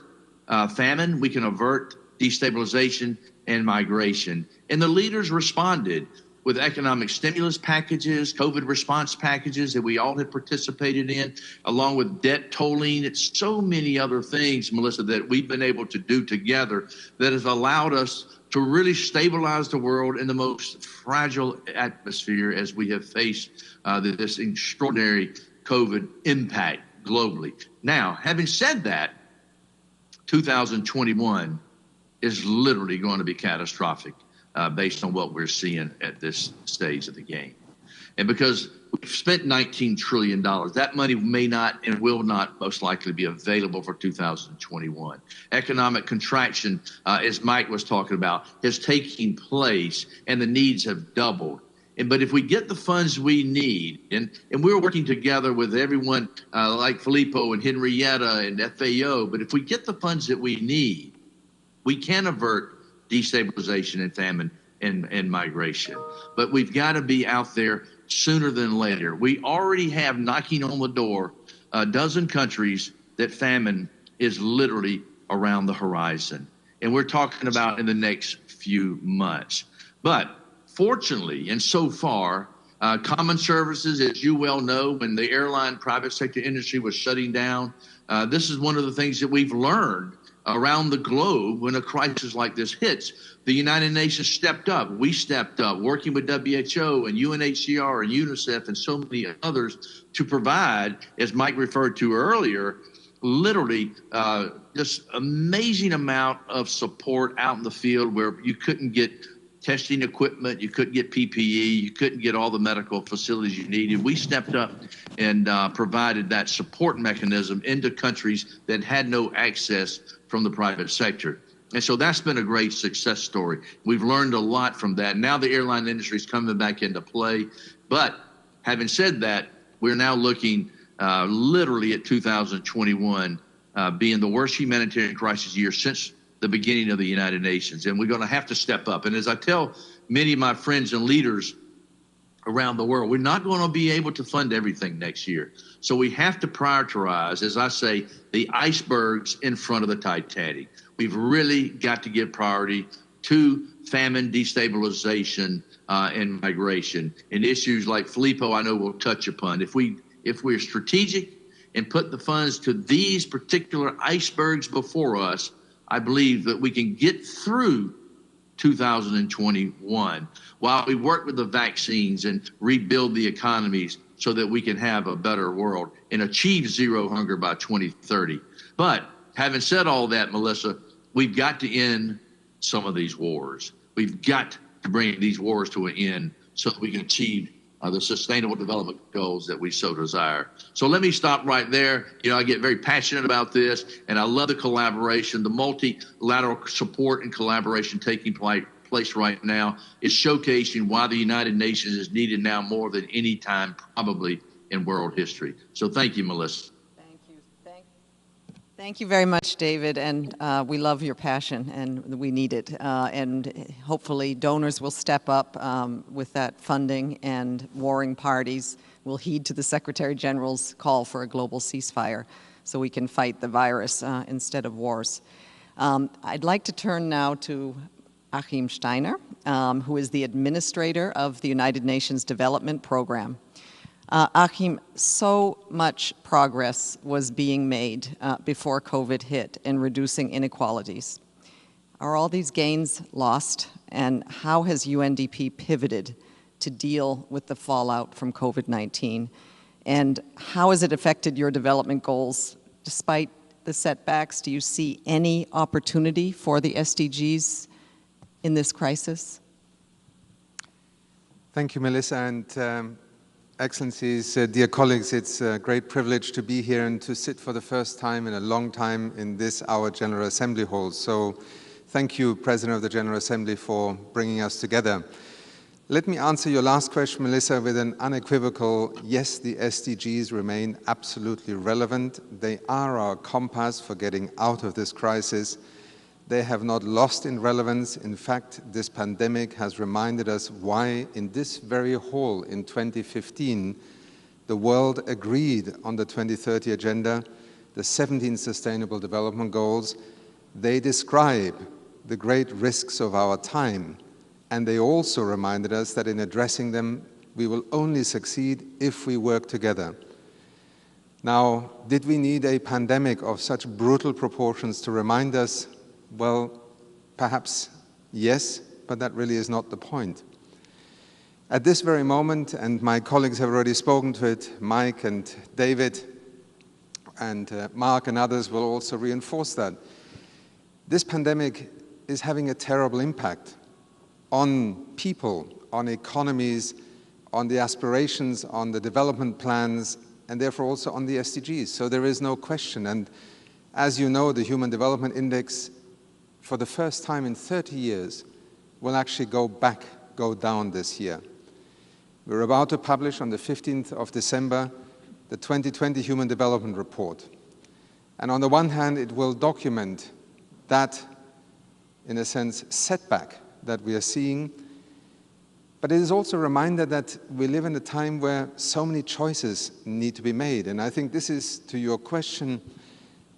famine, we can avert destabilization and migration. And the leaders responded with economic stimulus packages, COVID response packages that we all had participated in, along with debt tolling. It's so many other things, Melissa, that we've been able to do together that has allowed us to really stabilize the world in the most fragile atmosphere as we have faced this extraordinary COVID impact globally. Now, having said that, 2021 is literally going to be catastrophic based on what we're seeing at this stage of the game. And because we've spent $19 trillion, that money may not and will not most likely be available for 2021. Economic contraction, as Mike was talking about, is taking place and the needs have doubled. But if we get the funds we need, and we're working together with everyone like Filippo and Henrietta and FAO, but if we get the funds that we need, we can avert destabilization and famine and migration. But we've got to be out there sooner than later. We already have knocking on the door a dozen countries that famine is literally around the horizon. And we're talking about in the next few months. But fortunately, and so far, common services, as you well know, when the airline private sector industry was shutting down, this is one of the things that we've learned around the globe when a crisis like this hits. The United Nations stepped up. We stepped up, working with WHO and UNHCR and UNICEF and so many others to provide, as Mike referred to earlier, literally just amazing amount of support out in the field where you couldn't get testing equipment, you couldn't get PPE, you couldn't get all the medical facilities you needed. We stepped up and provided that support mechanism into countries that had no access from the private sector. And so that's been a great success story. We've learned a lot from that. Now the airline industry is coming back into play. But having said that, we're now looking literally at 2021 being the worst humanitarian crisis year since the beginning of the United Nations. And we're going to have to step up. And as I tell many of my friends and leaders around the world, we're not going to be able to fund everything next year. So we have to prioritize, as I say, the icebergs in front of the Titanic. We've really got to give priority to famine, destabilization, and migration, and issues like Filippo I know will touch upon. If we're strategic and put the funds to these particular icebergs before us, I believe that we can get through 2021 while we work with the vaccines and rebuild the economies so that we can have a better world and achieve zero hunger by 2030. But having said all that, Melissa, we've got to end some of these wars. We've got to bring these wars to an end so that we can achieve the sustainable development goals that we so desire. So let me stop right there. You know, I get very passionate about this, and I love the collaboration, the multilateral support and collaboration taking place right now is showcasing why the United Nations is needed now more than any time probably in world history. So thank you, Melissa. Thank you very much, David, and we love your passion, and we need it. And hopefully donors will step up with that funding, and warring parties will heed to the Secretary General's call for a global ceasefire so we can fight the virus instead of wars. I'd like to turn now to Achim Steiner, who is the administrator of the United Nations Development Program. Achim, so much progress was being made before COVID hit in reducing inequalities. Are all these gains lost? And how has UNDP pivoted to deal with the fallout from COVID-19? And how has it affected your development goals despite the setbacks? Do you see any opportunity for the SDGs in this crisis? Thank you, Melissa, and Excellencies, dear colleagues, it's a great privilege to be here and to sit for the first time in a long time in this, our General Assembly hall. So thank you, President of the General Assembly, for bringing us together. Let me answer your last question, Melissa, with an unequivocal yes, the SDGs remain absolutely relevant. They are our compass for getting out of this crisis. They have not lost in relevance. In fact, this pandemic has reminded us why in this very hall in 2015, the world agreed on the 2030 Agenda, the 17 Sustainable Development Goals. They describe the great risks of our time, and they also reminded us that in addressing them, we will only succeed if we work together. Now, did we need a pandemic of such brutal proportions to remind us? Well, perhaps yes, but that really is not the point. At this very moment, and my colleagues have already spoken to it, Mike and David and Mark and others will also reinforce that. This pandemic is having a terrible impact on people, on economies, on the aspirations, on the development plans, and therefore also on the SDGs. So there is no question. And as you know, the Human Development Index, for the first time in 30 years, will actually go down this year. We're about to publish on the 15th of December the 2020 Human Development Report. And on the one hand, it will document that, in a sense, setback that we are seeing. But it is also a reminder that we live in a time where so many choices need to be made. And I think this is, to your question,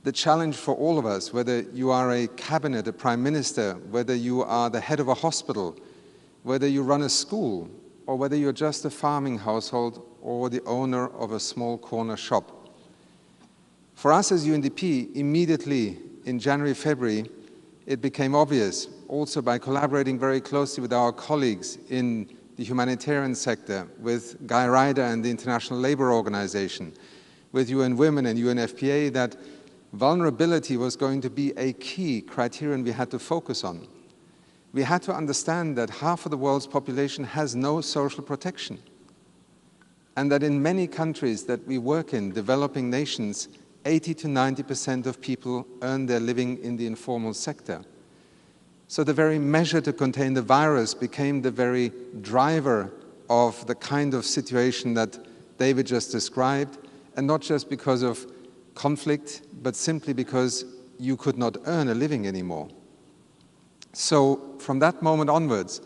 the challenge for all of us, whether you are a cabinet, a prime minister, whether you are the head of a hospital, whether you run a school, or whether you're just a farming household or the owner of a small corner shop. For us as UNDP, immediately in January, February, it became obvious, also by collaborating very closely with our colleagues in the humanitarian sector, with Guy Ryder and the International Labour Organization, with UN Women and UNFPA, that vulnerability was going to be a key criterion we had to focus on. We had to understand that half of the world's population has no social protection, and that in many countries that we work in, developing nations, 80 to 90% of people earn their living in the informal sector. So the very measure to contain the virus became the very driver of the kind of situation that David just described, and not just because of conflict, but simply because you could not earn a living anymore. So from that moment onwards,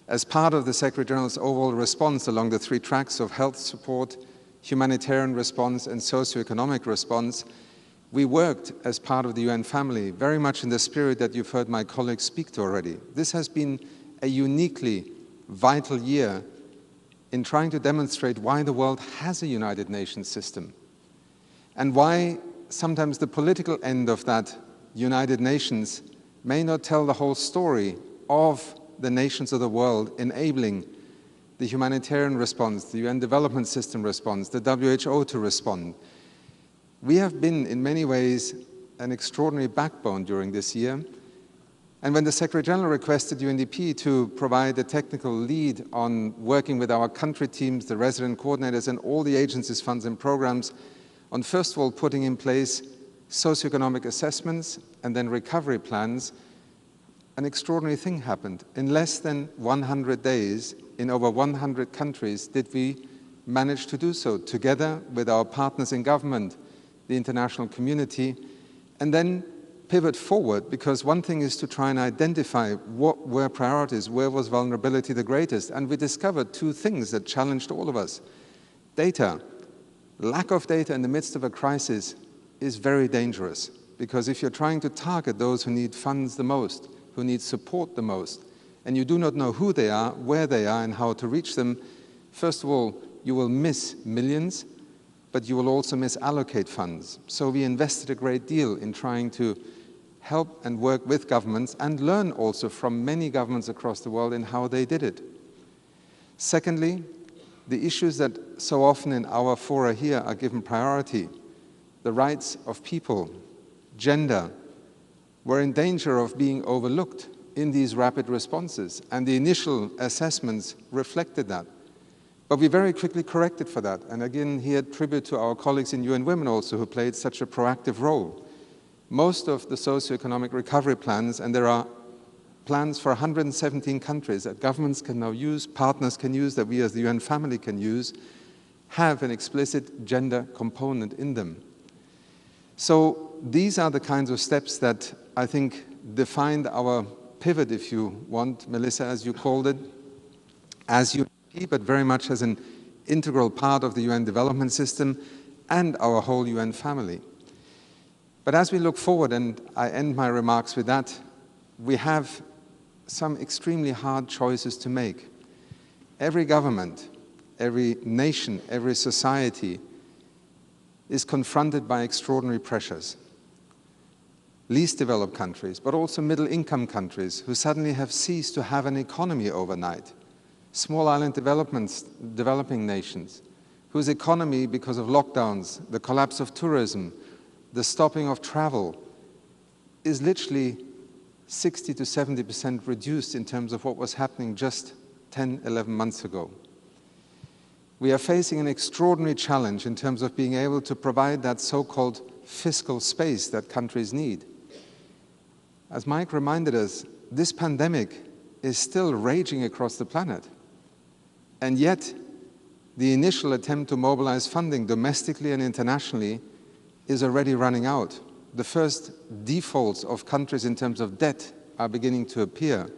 as part of the Secretary General's overall response along the three tracks of health support, humanitarian response, and socioeconomic response, we worked as part of the UN family, very much in the spirit that you've heard my colleagues speak to already. This has been a uniquely vital year in trying to demonstrate why the world has a United Nations system, and why sometimes the political end of that United Nations may not tell the whole story of the nations of the world enabling the humanitarian response, the UN development system response, the WHO to respond. We have been, in many ways, an extraordinary backbone during this year. And when the Secretary General requested UNDP to provide a technical lead on working with our country teams, the resident coordinators, and all the agencies, funds, and programs, on first of all putting in place socioeconomic assessments and then recovery plans, an extraordinary thing happened. In less than 100 days, in over 100 countries, did we manage to do so, together with our partners in government, the international community, and then pivot forward, because one thing is to try and identify what were priorities, where was vulnerability the greatest, and we discovered two things that challenged all of us. Data. Lack of data in the midst of a crisis is very dangerous, because if you're trying to target those who need funds the most, who need support the most, and you do not know who they are, where they are, and how to reach them, first of all, you will miss millions, but you will also misallocate funds. So we invested a great deal in trying to help and work with governments and learn also from many governments across the world in how they did it. Secondly, the issues that so often in our fora here are given priority, the rights of people, gender, were in danger of being overlooked in these rapid responses, and the initial assessments reflected that. But we very quickly corrected for that, and again here tribute to our colleagues in UN Women also, who played such a proactive role. Most of the socioeconomic recovery plans, and there are plans for 117 countries that governments can now use, partners can use, that we as the UN family can use, have an explicit gender component in them. So these are the kinds of steps that I think defined our pivot, if you want, Melissa, as you called it, as UNDP, but very much as an integral part of the UN development system and our whole UN family. But as we look forward, and I end my remarks with that, we have some extremely hard choices to make. Every government, every nation, every society is confronted by extraordinary pressures. Least developed countries, but also middle-income countries who suddenly have ceased to have an economy overnight. Small island developing nations whose economy, because of lockdowns, the collapse of tourism, the stopping of travel, is literally 60 to 70% reduced in terms of what was happening just 10, 11 months ago. We are facing an extraordinary challenge in terms of being able to provide that so-called fiscal space that countries need. As Mike reminded us, this pandemic is still raging across the planet. And yet, the initial attempt to mobilize funding domestically and internationally is already running out. The first defaults of countries in terms of debt are beginning to appear.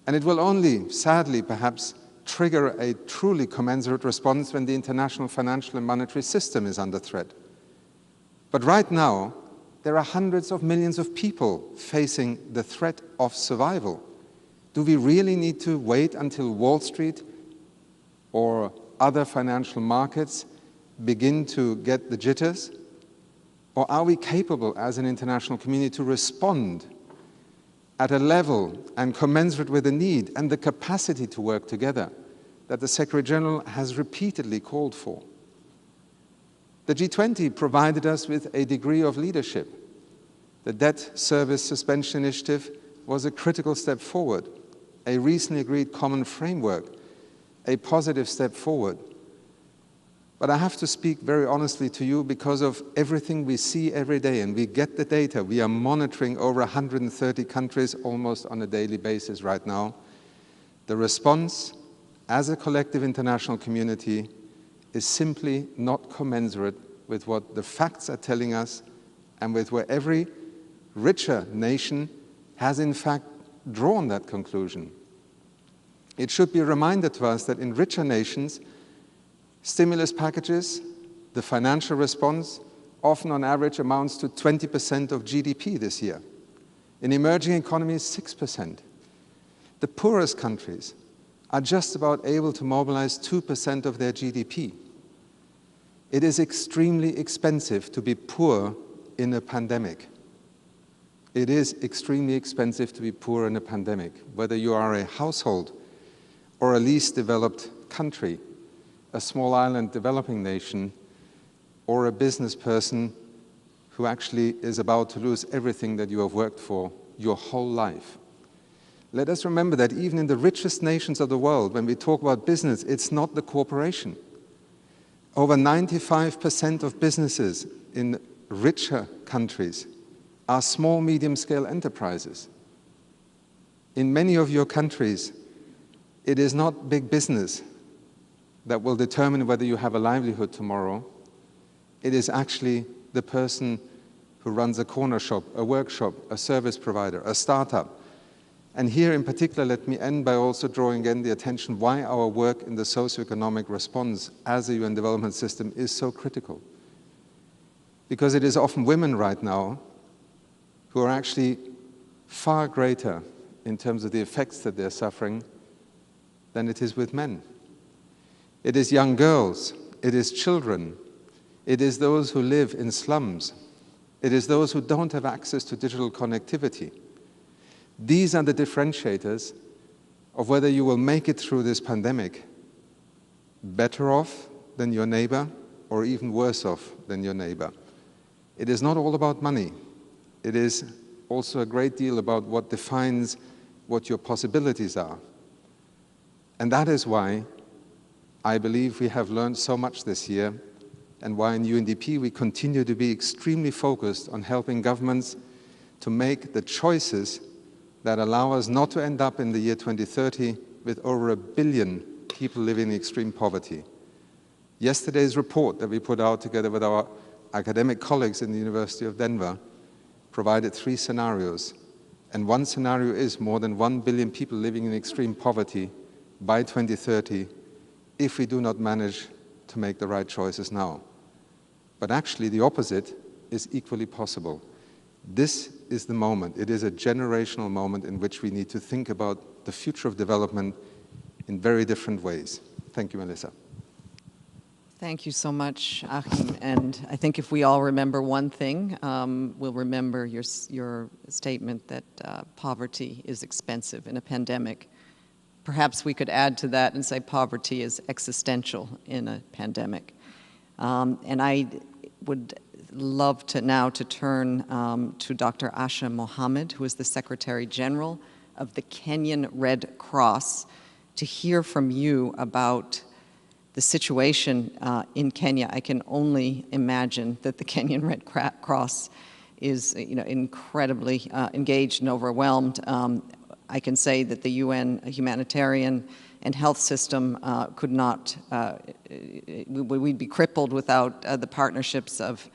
And it will only, sadly perhaps, trigger a truly commensurate response when the international financial and monetary system is under threat. But right now, there are hundreds of millions of people facing the threat of survival. Do we really need to wait until Wall Street or other financial markets begin to get the jitters? Or are we capable as an international community to respond at a level and commensurate with the need and the capacity to work together that the Secretary General has repeatedly called for? The G20 provided us with a degree of leadership. The debt service suspension initiative was a critical step forward, a recently agreed common framework, a positive step forward. But I have to speak very honestly to you because of everything we see every day, and we get the data. We are monitoring over 130 countries almost on a daily basis right now. The response as a collective international community is simply not commensurate with what the facts are telling us and with where every richer nation has in fact drawn that conclusion. It should be a reminder to us that in richer nations, stimulus packages, the financial response, often on average amounts to 20% of GDP this year. In emerging economies, 6%. The poorest countries are just about able to mobilize 2% of their GDP. It is extremely expensive to be poor in a pandemic. It is extremely expensive to be poor in a pandemic, whether you are a household or a least developed country, a small island developing nation, or a business person who actually is about to lose everything that you have worked for your whole life. Let us remember that even in the richest nations of the world, when we talk about business, it's not the corporation. Over 95% of businesses in richer countries are small, medium-scale enterprises. In many of your countries, it is not big business that will determine whether you have a livelihood tomorrow. It is actually the person who runs a corner shop, a workshop, a service provider, a startup. And here in particular, let me end by also drawing again the attention why our work in the socioeconomic response as a UN development system is so critical. Because it is often women right now who are actually far greater in terms of the effects that they're suffering than it is with men. It is young girls, it is children, it is those who live in slums, it is those who don't have access to digital connectivity. These are the differentiators of whether you will make it through this pandemic better off than your neighbor or even worse off than your neighbor. It is not all about money. It is also a great deal about what defines what your possibilities are. And that is why I believe we have learned so much this year, and why in UNDP we continue to be extremely focused on helping governments to make the choices that allow us not to end up in the year 2030 with over 1 billion people living in extreme poverty. Yesterday's report that we put out together with our academic colleagues in the University of Denver provided 3 scenarios. And one scenario is more than 1 billion people living in extreme poverty by 2030 if we do not manage to make the right choices now. But actually the opposite is equally possible. This is the moment. It is a generational moment in which we need to think about the future of development in very different ways. Thank you, Melissa. Thank you so much, Achim. And I think if we all remember one thing, we'll remember your statement that poverty is expensive in a pandemic. Perhaps we could add to that and say poverty is existential in a pandemic. And I would love to now turn to Dr. Asha Mohammed, who is the Secretary General of the Kenyan Red Cross, to hear from you about the situation in Kenya. I can only imagine that the Kenyan Red Cross is incredibly engaged and overwhelmed. I can say that the UN humanitarian and health system could not, we'd be crippled without the partnerships of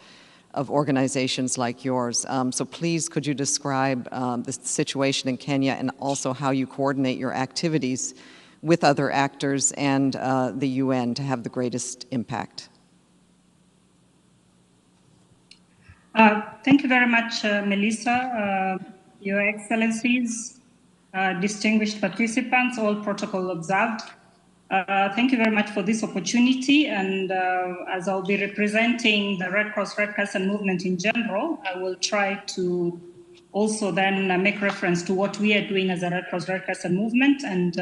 organizations like yours. So please, could you describe the situation in Kenya and also how you coordinate your activities with other actors and the UN to have the greatest impact? Thank you very much, Melissa, Your Excellencies, distinguished participants, all protocol observed. Thank you very much for this opportunity, and as I'll be representing the Red Cross, Red Crescent movement in general, I will try to also then make reference to what we are doing as a Red Cross, Red Crescent movement, and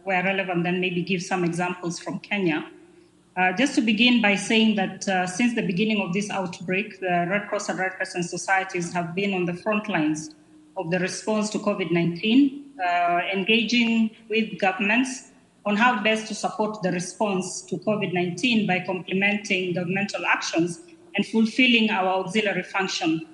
where relevant then maybe give some examples from Kenya. Just to begin by saying that since the beginning of this outbreak, the Red Cross and Red Crescent societies have been on the front lines of the response to COVID-19, engaging with governments on how best to support the response to COVID-19 by complementing governmental actions and fulfilling our auxiliary function.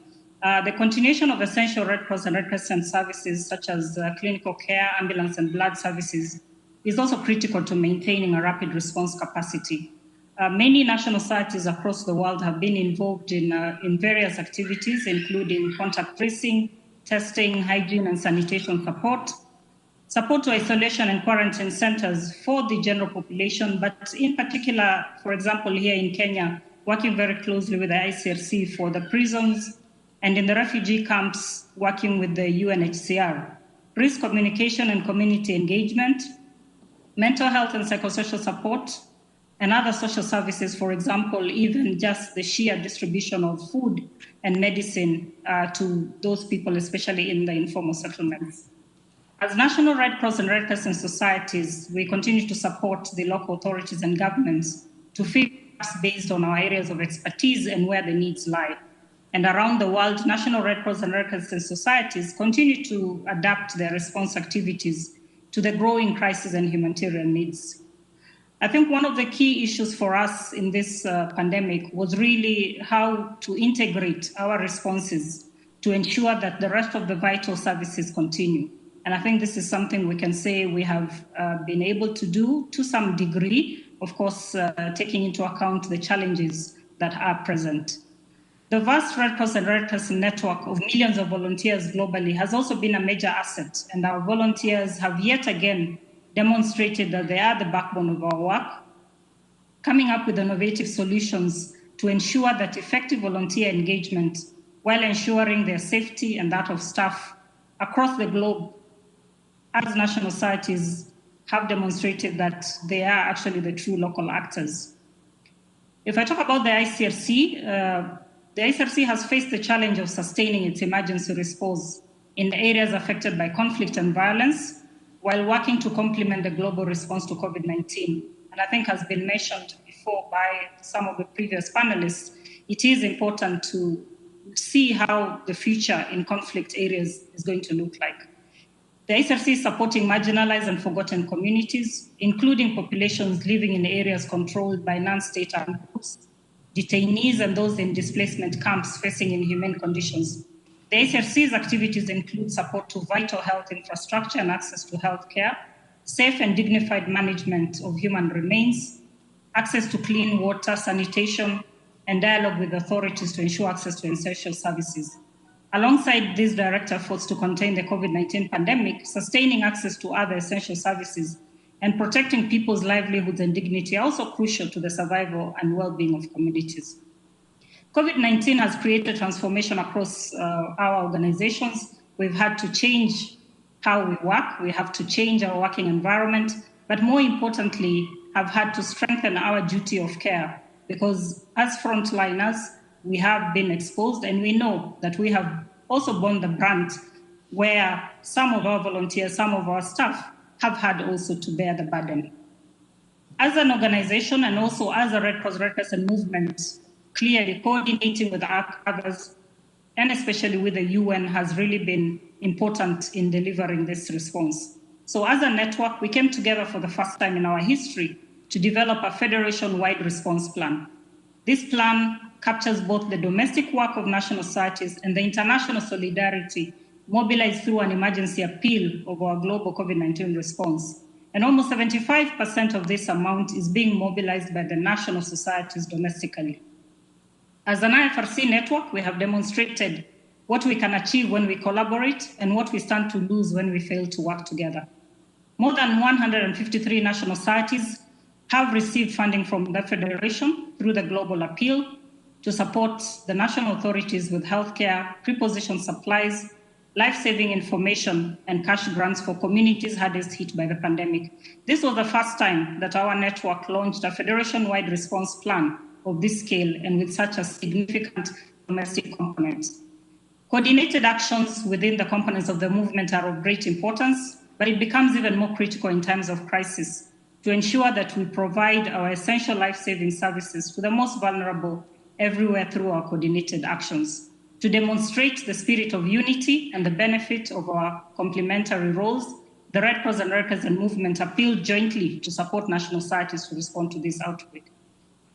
The continuation of essential Red Cross and Red Crescent services such as clinical care, ambulance and blood services is also critical to maintaining a rapid response capacity. Many national societies across the world have been involved in various activities, including contact tracing, testing, hygiene and sanitation support to isolation and quarantine centers for the general population, but in particular, for example, here in Kenya, working very closely with the ICRC for the prisons, and in the refugee camps, working with the UNHCR. Risk communication and community engagement, mental health and psychosocial support, and other social services, for example, even just the sheer distribution of food and medicine to those people, especially in the informal settlements. As National Red Cross and Red Crescent societies, we continue to support the local authorities and governments to fill gaps based on our areas of expertise and where the needs lie. And around the world, National Red Cross and Red Crescent societies continue to adapt their response activities to the growing crisis and humanitarian needs. I think one of the key issues for us in this pandemic was really how to integrate our responses to ensure that the rest of the vital services continue. And I think this is something we can say we have been able to do to some degree, of course, taking into account the challenges that are present. The vast Red Cross and Red Crescent network of millions of volunteers globally has also been a major asset, and our volunteers have yet again demonstrated that they are the backbone of our work, coming up with innovative solutions to ensure that effective volunteer engagement while ensuring their safety and that of staff across the globe, as national societies have demonstrated that they are actually the true local actors. If I talk about the ICRC has faced the challenge of sustaining its emergency response in the areas affected by conflict and violence, while working to complement the global response to COVID-19. And I think has been mentioned before by some of the previous panelists, it is important to see how the future in conflict areas is going to look like. The ICRC is supporting marginalized and forgotten communities, including populations living in areas controlled by non-state armed groups, detainees and those in displacement camps facing inhumane conditions. The ICRC's activities include support to vital health infrastructure and access to health care, safe and dignified management of human remains, access to clean water, sanitation, and dialogue with authorities to ensure access to essential services. Alongside these direct efforts to contain the COVID-19 pandemic, sustaining access to other essential services and protecting people's livelihoods and dignity are also crucial to the survival and well-being of communities. COVID-19 has created transformation across our organizations. We've had to change how we work. We have to change our working environment, but more importantly, have had to strengthen our duty of care because as frontliners, we have been exposed and we know that we have also borne the brunt where some of our volunteers, some of our staff have had also to bear the burden. As an organization and also as a Red Cross Red Crescent movement, clearly coordinating with others and especially with the UN has really been important in delivering this response. So as a network, we came together for the first time in our history to develop a federation-wide response plan. This plan captures both the domestic work of national societies and the international solidarity mobilized through an emergency appeal of our global COVID-19 response. And almost 75% of this amount is being mobilized by the national societies domestically. As an IFRC network, we have demonstrated what we can achieve when we collaborate and what we stand to lose when we fail to work together. More than 153 national societies have received funding from the Federation through the Global Appeal to support the national authorities with healthcare, preposition supplies, life-saving information, and cash grants for communities hardest hit by the pandemic. This was the first time that our network launched a federation-wide response plan of this scale and with such a significant domestic component. Coordinated actions within the components of the movement are of great importance, but it becomes even more critical in times of crisis. to ensure that we provide our essential life-saving services to the most vulnerable everywhere through our coordinated actions. To demonstrate the spirit of unity and the benefit of our complementary roles, the Red Cross and Red Crescent movement appealed jointly to support national societies to respond to this outbreak.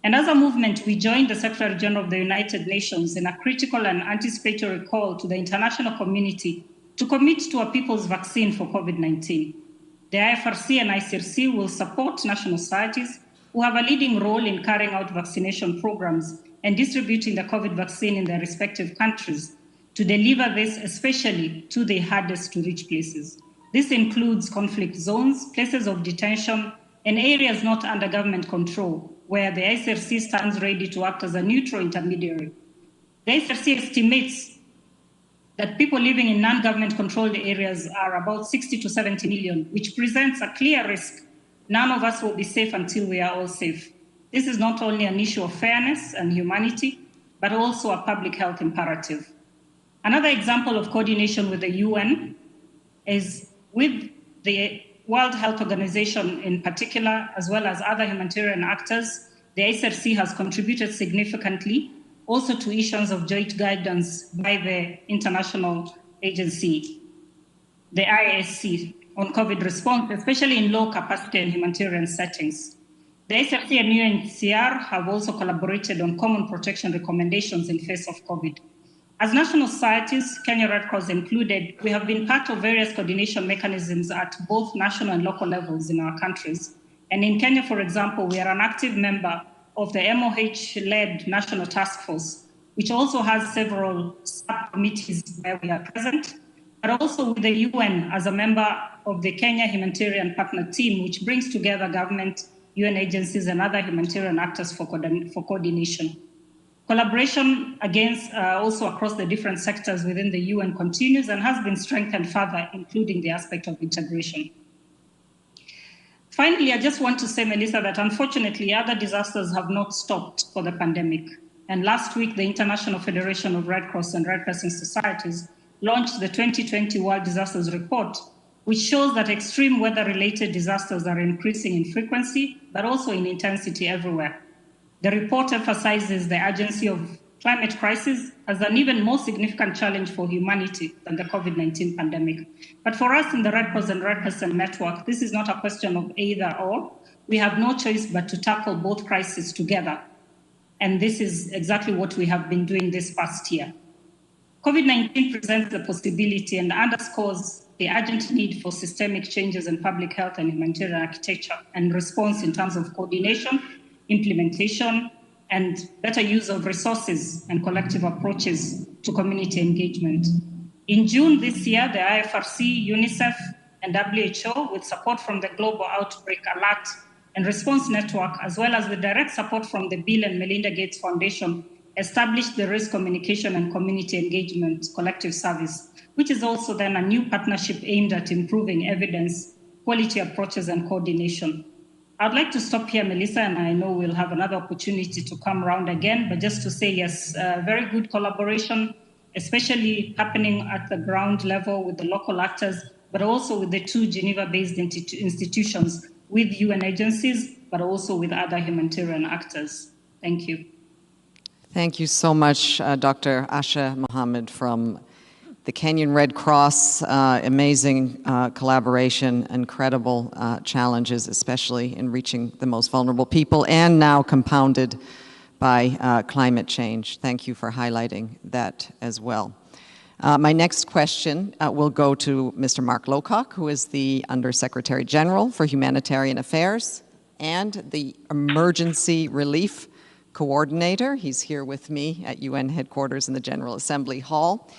And as a movement, we joined the Secretary General of the United Nations in a critical and anticipatory call to the international community to commit to a people's vaccine for COVID-19. The IFRC and ICRC will support national societies who have a leading role in carrying out vaccination programs and distributing the COVID vaccine in their respective countries to deliver this especially to the hardest to reach places. This includes conflict zones, places of detention, and areas not under government control, where the ICRC stands ready to act as a neutral intermediary. The ICRC estimates that people living in non-government controlled areas are about 60 to 70 million, which presents a clear risk. None of us will be safe until we are all safe. This is not only an issue of fairness and humanity, but also a public health imperative. Another example of coordination with the UN is with the World Health Organization in particular, as well as other humanitarian actors. The ICRC has contributed significantly also to issuance of joint guidance by the international agency, the ISC, on COVID response, especially in low capacity and humanitarian settings. The ICRC and UNHCR have also collaborated on common protection recommendations in face of COVID. As national societies, Kenya Red Cross included, we have been part of various coordination mechanisms at both national and local levels in our countries. And in Kenya, for example, we are an active member of the MOH-led National Task Force, which also has several subcommittees where we are present, but also with the UN as a member of the Kenya Humanitarian Partner Team, which brings together government, UN agencies, and other humanitarian actors for coordination. Collaboration also across the different sectors within the UN continues and has been strengthened further, including the aspect of integration. Finally, I just want to say, Melissa, that unfortunately other disasters have not stopped for the pandemic. And last week, the International Federation of Red Cross and Red Crescent Societies launched the 2020 World Disasters Report, which shows that extreme weather-related disasters are increasing in frequency, but also in intensity everywhere. The report emphasizes the urgency of climate crisis as an even more significant challenge for humanity than the COVID-19 pandemic. But for us in the Red Cross and Red Crescent Network, this is not a question of either or. We have no choice but to tackle both crises together. And this is exactly what we have been doing this past year. COVID-19 presents the possibility and underscores the urgent need for systemic changes in public health and humanitarian architecture and response in terms of coordination, implementation, and better use of resources and collective approaches to community engagement. In June this year, the IFRC, UNICEF, and WHO, with support from the Global Outbreak Alert and Response Network, as well as with direct support from the Bill and Melinda Gates Foundation, established the Risk Communication and Community Engagement Collective Service, which is also then a new partnership aimed at improving evidence, quality approaches, and coordination. I'd like to stop here, Melissa, and I know we'll have another opportunity to come around again, but just to say, yes, very good collaboration, especially happening at the ground level with the local actors, but also with the two Geneva-based institutions, with UN agencies, but also with other humanitarian actors. Thank you. Thank you so much, Dr. Asha Mohammed from the Kenyan Red Cross. Amazing collaboration, incredible challenges, especially in reaching the most vulnerable people, and now compounded by climate change. Thank you for highlighting that as well. My next question will go to Mr. Mark Lowcock, who is the Undersecretary General for Humanitarian Affairs and the Emergency Relief Coordinator. He's here with me at UN headquarters in the General Assembly Hall.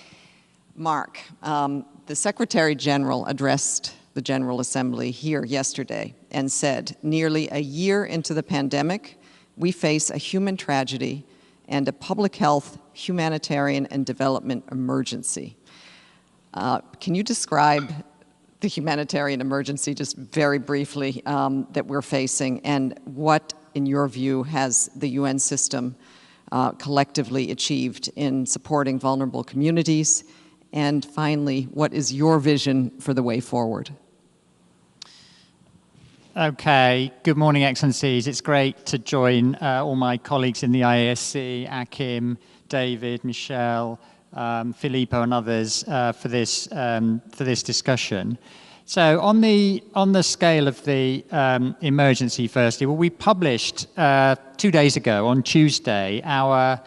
Mark, the Secretary General addressed the General Assembly here yesterday and said, nearly a year into the pandemic, we face a human tragedy and a public health, humanitarian, and development emergency. Can you describe the humanitarian emergency just very briefly that we're facing, and what, in your view, has the UN system collectively achieved in supporting vulnerable communities? And finally, what is your vision for the way forward? Okay, good morning, Excellencies. It's great to join all my colleagues in the IASC, Akim, David, Michelle, Filippo and others for this discussion. So on the scale of the emergency, firstly, well, we published 2 days ago on Tuesday our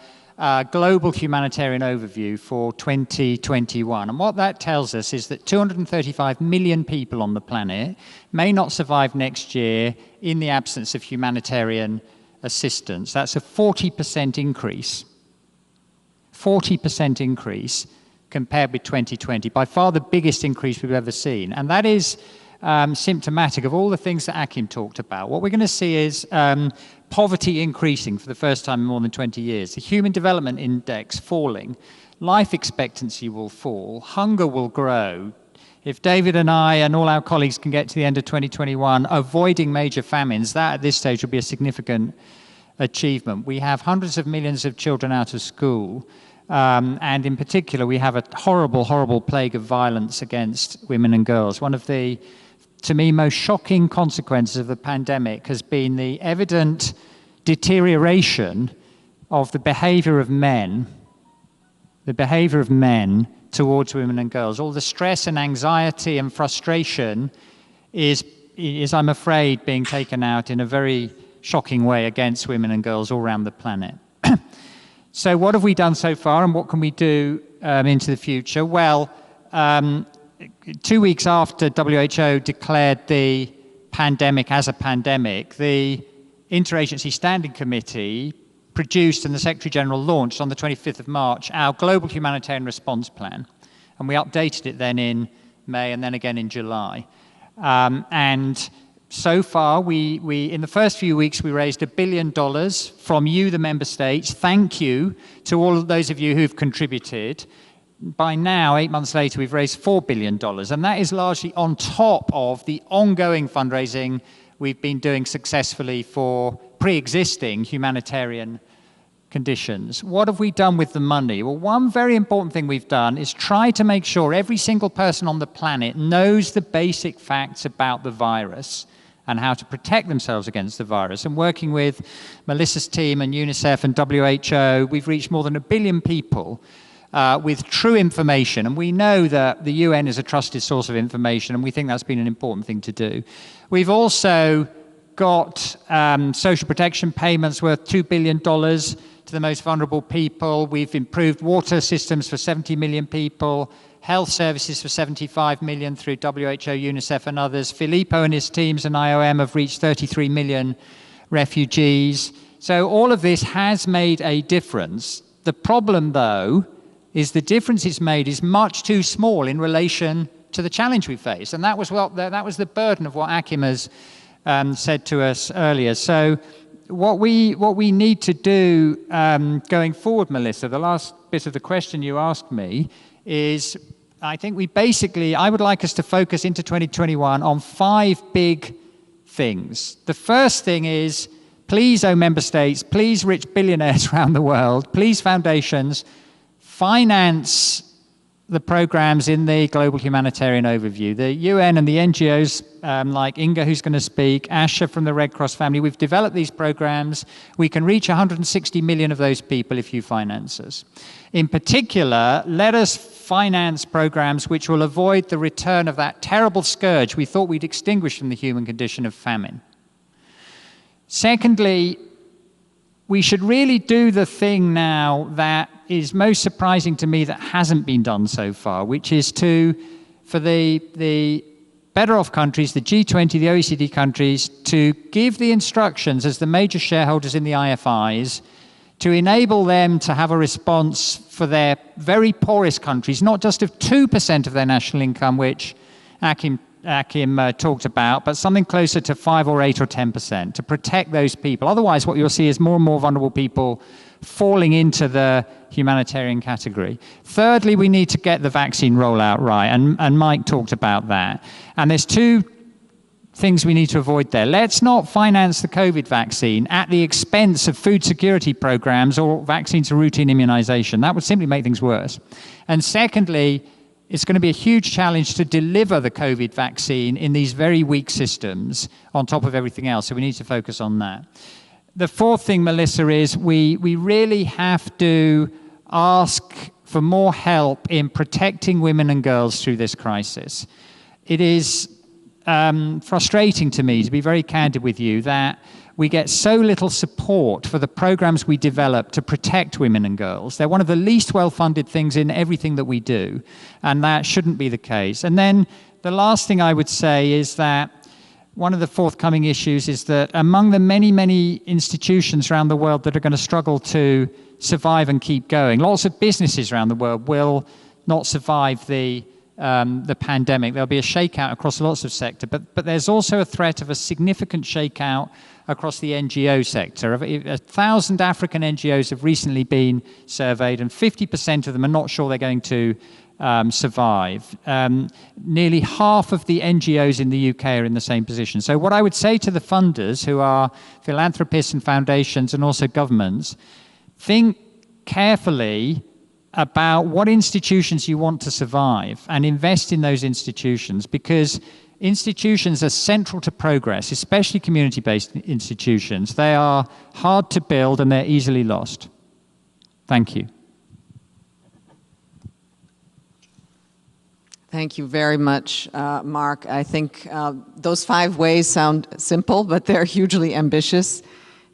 global humanitarian overview for 2021. And what that tells us is that 235 million people on the planet may not survive next year in the absence of humanitarian assistance. That's a 40% increase. 40% increase compared with 2020, by far the biggest increase we've ever seen. And that is symptomatic of all the things that Akim talked about. What we're going to see is poverty increasing for the first time in more than 20 years, the Human Development Index falling, life expectancy will fall, hunger will grow. If David and I and all our colleagues can get to the end of 2021 avoiding major famines, that at this stage will be a significant achievement. We have hundreds of millions of children out of school. And in particular, we have a horrible, horrible plague of violence against women and girls. One of the, to me, most shocking consequences of the pandemic has been the evident deterioration of the behavior of men towards women and girls. All the stress and anxiety and frustration is I'm afraid, being taken out in a very shocking way against women and girls all around the planet. So what have we done so far, and what can we do into the future? Well, 2 weeks after WHO declared the pandemic as a pandemic, the Interagency Standing Committee produced and the Secretary-General launched on the 25th of March our Global Humanitarian Response Plan. And we updated it then in May and then again in July. And so far, we in the first few weeks, we raised $1 billion from you, the member states. Thank you to all of those of you who've contributed. By now, 8 months later, we've raised $4 billion. And that is largely on top of the ongoing fundraising we've been doing successfully for pre-existing humanitarian conditions. What have we done with the money? Well, one very important thing we've done is try to make sure every single person on the planet knows the basic facts about the virus and how to protect themselves against the virus. And working with Melissa's team and UNICEF and WHO, we've reached more than 1 billion people with true information. And we know that the UN is a trusted source of information, and we think that's been an important thing to do. We've also got social protection payments worth $2 billion to the most vulnerable people. We've improved water systems for 70 million people, health services for 75 million through WHO, UNICEF and others. Filippo and his teams and IOM have reached 33 million refugees. So all of this has made a difference. The problem, though, is the difference it's made is much too small in relation to the challenge we face. And that was the burden of what Akim has said to us earlier. So what we need to do going forward, Melissa, the last bit of the question you asked me, is I think I would like us to focus into 2021 on 5 big things. The first thing is, please, member states, please, rich billionaires around the world, please, foundations, finance the programs in the Global Humanitarian Overview. The UN and the NGOs, like Inga, who's going to speak, Asha from the Red Cross family, we've developed these programs. We can reach 160 million of those people if you finance us. In particular, let us finance programs which will avoid the return of that terrible scourge we thought we'd extinguished from the human condition of famine. Secondly, we should really do the thing now that is most surprising to me that hasn't been done so far, which is for the better off countries, the G20, the OECD countries, to give the instructions as the major shareholders in the IFIs to enable them to have a response for their very poorest countries, not just of 2% of their national income, which Akim talked about, but something closer to 5 or 8 or 10% to protect those people. Otherwise, what you'll see is more and more vulnerable people falling into the humanitarian category. Thirdly, we need to get the vaccine rollout right, and Mike talked about that. And there's 2 things we need to avoid there. Let's not finance the COVID vaccine at the expense of food security programs or vaccines for routine immunization. That would simply make things worse. And secondly, it's going to be a huge challenge to deliver the COVID vaccine in these very weak systems on top of everything else. So we need to focus on that. The fourth thing, Melissa, is we really have to ask for more help in protecting women and girls through this crisis. It is frustrating to me, to be very candid with you, that we get so little support for the programs we develop to protect women and girls. They're one of the least well-funded things in everything that we do, and that shouldn't be the case. And then the last thing I would say is that one of the forthcoming issues is that among the many, many institutions around the world that are going to struggle to survive and keep going, lots of businesses around the world will not survive the pandemic. There'll be a shakeout across lots of sectors, but there's also a threat of a significant shakeout across the NGO sector. 1,000 African NGOs have recently been surveyed, and 50% of them are not sure they're going to survive. Nearly half of the NGOs in the UK are in the same position. So what I would say to the funders, who are philanthropists and foundations and also governments, think carefully about what institutions you want to survive and invest in those institutions, because institutions are central to progress, especially community-based institutions. They are hard to build and they're easily lost. Thank you. Thank you very much, Mark. I think those 5 ways sound simple, but they're hugely ambitious,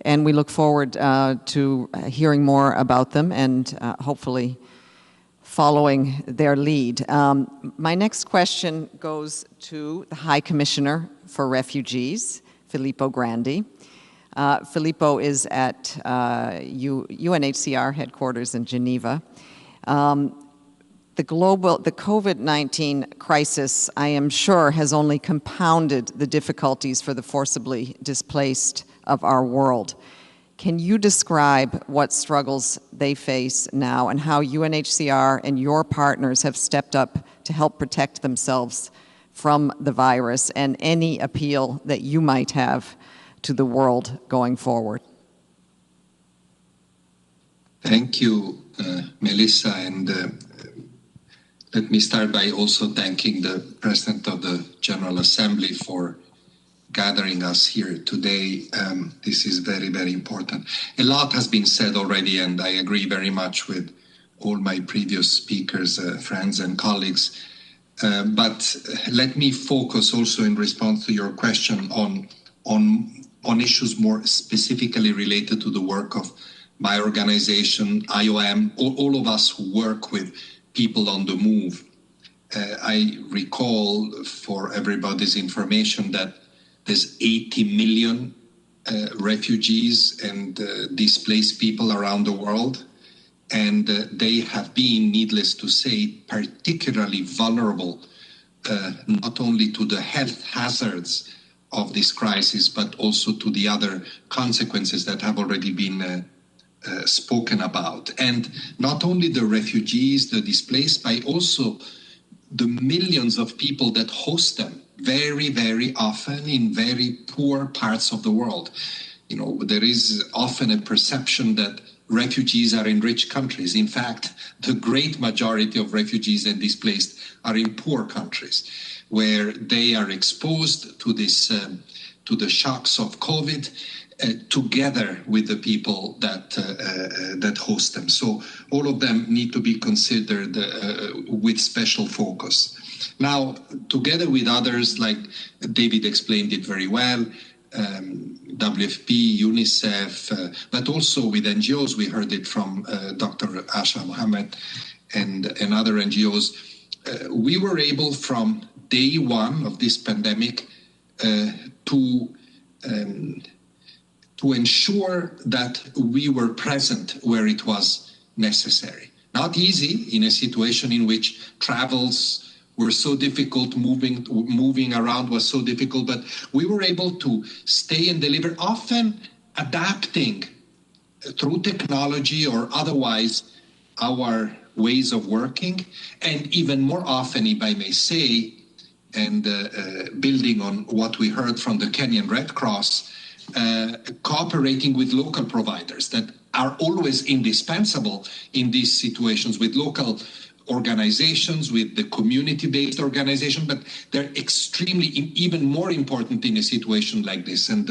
and we look forward to hearing more about them and hopefully following their lead. My next question goes to the High Commissioner for Refugees, Filippo Grandi. Filippo is at UNHCR headquarters in Geneva. The COVID-19 crisis, I am sure, has only compounded the difficulties for the forcibly displaced of our world. Can you describe what struggles they face now and how UNHCR and your partners have stepped up to help protect themselves from the virus, and any appeal that you might have to the world going forward? Thank you, Melissa, and let me start by also thanking the President of the General Assembly for gathering us here today. This is very, very important. A lot has been said already, and I agree very much with all my previous speakers, friends and colleagues. But let me focus also in response to your question on issues more specifically related to the work of my organization, IOM, all of us who work with people on the move. I recall, for everybody's information, that there's 80 million refugees and displaced people around the world, and they have been, needless to say, particularly vulnerable, not only to the health hazards of this crisis, but also to the other consequences that have already been spoken about. And not only the refugees, the displaced, but also the millions of people that host them, very, very often in very poor parts of the world. You know, there is often a perception that refugees are in rich countries. In fact, the great majority of refugees and displaced are in poor countries, where they are exposed to this, to the shocks of COVID, together with the people that host them. So all of them need to be considered with special focus. Now, together with others, like David explained it very well, WFP, UNICEF, but also with NGOs, we heard it from Dr. Asha Mohammed and other NGOs, we were able from day one of this pandemic to ensure that we were present where it was necessary. Not easy in a situation in which travels were so difficult, moving around was so difficult, but we were able to stay and deliver, often adapting through technology or otherwise our ways of working, and even more often, if I may say, and building on what we heard from the Kenyan Red Cross, cooperating with local providers that are always indispensable in these situations, with local organizations, with the community-based organization, but they're extremely, even more important in a situation like this. And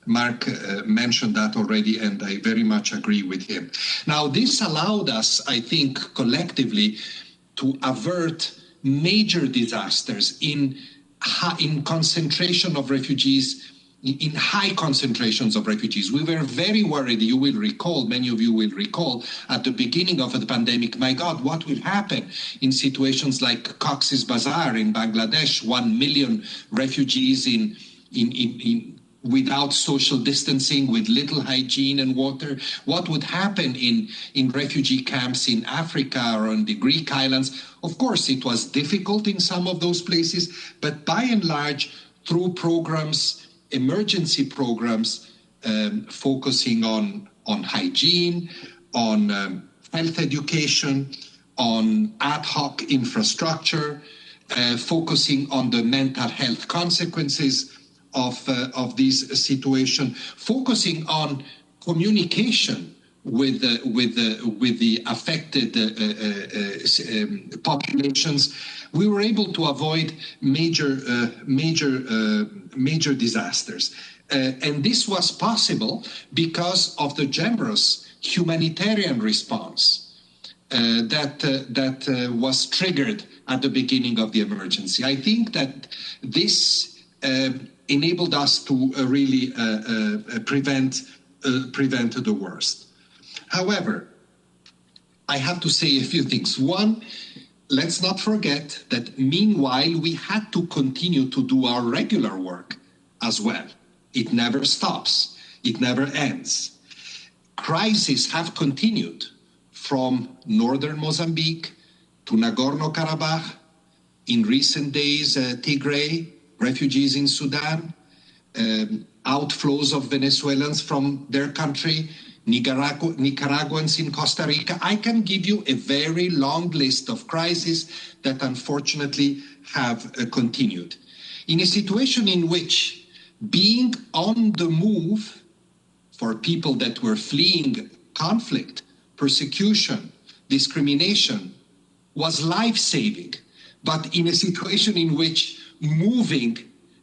Mark mentioned that already, and I very much agree with him. Now, this allowed us, I think, collectively to avert major disasters in concentration of refugees, in high concentrations of refugees. We were very worried, you will recall, many of you will recall, at the beginning of the pandemic, my God, what will happen in situations like Cox's Bazar in Bangladesh, 1 million refugees without social distancing, with little hygiene and water? What would happen in refugee camps in Africa or on the Greek islands? Of course, it was difficult in some of those places, but by and large, through programs, emergency programs, focusing on hygiene, on health education, on ad hoc infrastructure, focusing on the mental health consequences of this situation, focusing on communication with the affected populations, we were able to avoid major disasters. And this was possible because of the generous humanitarian response that was triggered at the beginning of the emergency. I think that this enabled us to really prevent the worst. However, I have to say a few things. One, let's not forget that meanwhile we had to continue to do our regular work as well. It never stops. It never ends. Crises have continued from northern Mozambique to Nagorno-Karabakh, in recent days Tigray, refugees in Sudan, outflows of Venezuelans from their country, Nicaraguans in Costa Rica. I can give you a very long list of crises that unfortunately have continued. In a situation in which being on the move for people that were fleeing conflict, persecution, discrimination was life-saving, but in a situation in which moving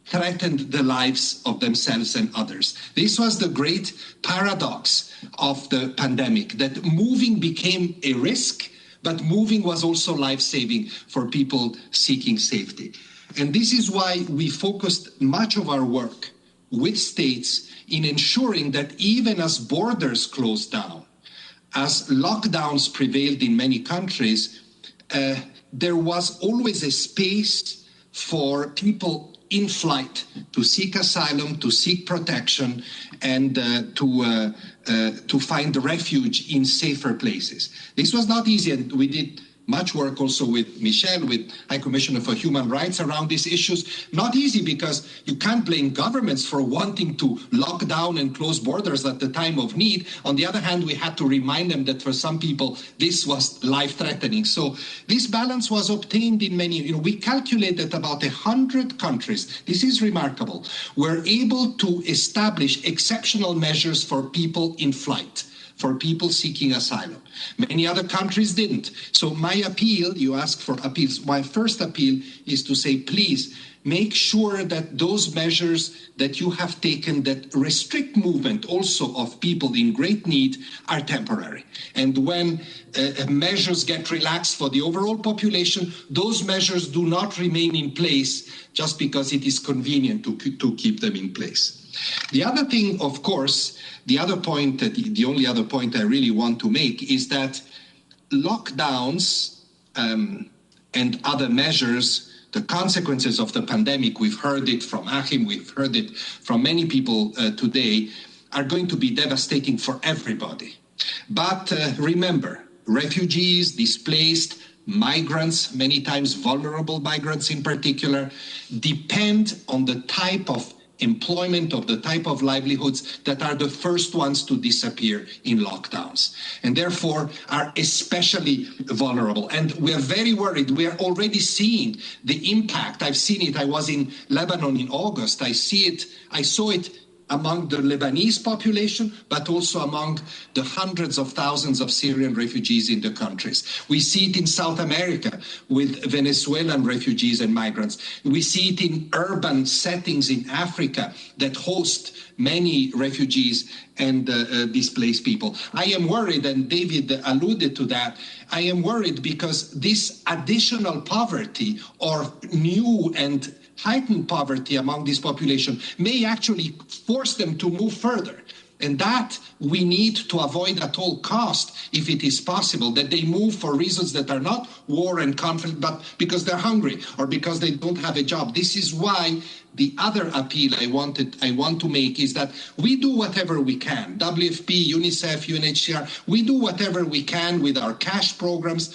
threatened the lives of themselves and others. This was the great paradox of the pandemic, that moving became a risk, but moving was also life-saving for people seeking safety. And this is why we focused much of our work with states in ensuring that even as borders closed down, as lockdowns prevailed in many countries, there was always a space for people in flight to seek asylum, to seek protection, and to find refuge in safer places. This was not easy, and we did much work also with Michelle, with High Commissioner for Human Rights around these issues. Not easy because you can't blame governments for wanting to lock down and close borders at the time of need. On the other hand, we had to remind them that for some people, this was life-threatening. So this balance was obtained in many, we calculate that about 100 countries, this is remarkable, were able to establish exceptional measures for people in flight, for people seeking asylum. Many other countries didn't. So my appeal, you ask for appeals, my first appeal is to say, please, make sure that those measures that you have taken that restrict movement also of people in great need are temporary. And when measures get relaxed for the overall population, those measures do not remain in place just because it is convenient to keep them in place. The other thing, of course, the only other point I really want to make is that lockdowns and other measures, the consequences of the pandemic, we've heard it from Achim, we've heard it from many people today, are going to be devastating for everybody. But remember, refugees, displaced, migrants, many times vulnerable migrants in particular, depend on the type of employment, of the type of livelihoods that are the first ones to disappear in lockdowns, and therefore are especially vulnerable. And we are very worried. We are already seeing the impact. I've seen it. I was in Lebanon in August. I saw it among the Lebanese population, but also among the hundreds of thousands of Syrian refugees in the countries. We see it in South America with Venezuelan refugees and migrants. We see it in urban settings in Africa that host many refugees and displaced people. I am worried, and David alluded to that, I am worried because this additional poverty or new and heightened poverty among this population may actually force them to move further. And that we need to avoid at all cost, if it is possible, that they move for reasons that are not war and conflict, but because they're hungry or because they don't have a job. This is why the other appeal I want to make is that we do whatever we can. WFP, UNICEF, UNHCR, we do whatever we can with our cash programs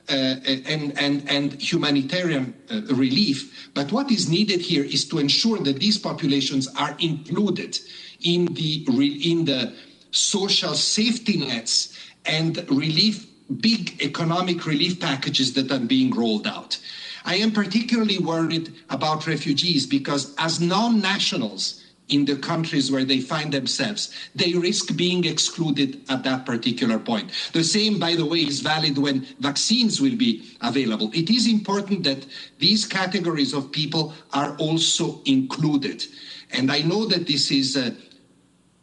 and humanitarian relief. But what is needed here is to ensure that these populations are included in the social safety nets and relief, big economic relief packages that are being rolled out. I am particularly worried about refugees because as non-nationals in the countries where they find themselves, they risk being excluded at that particular point. The same, by the way, is valid when vaccines will be available. It is important that these categories of people are also included. And I know that this is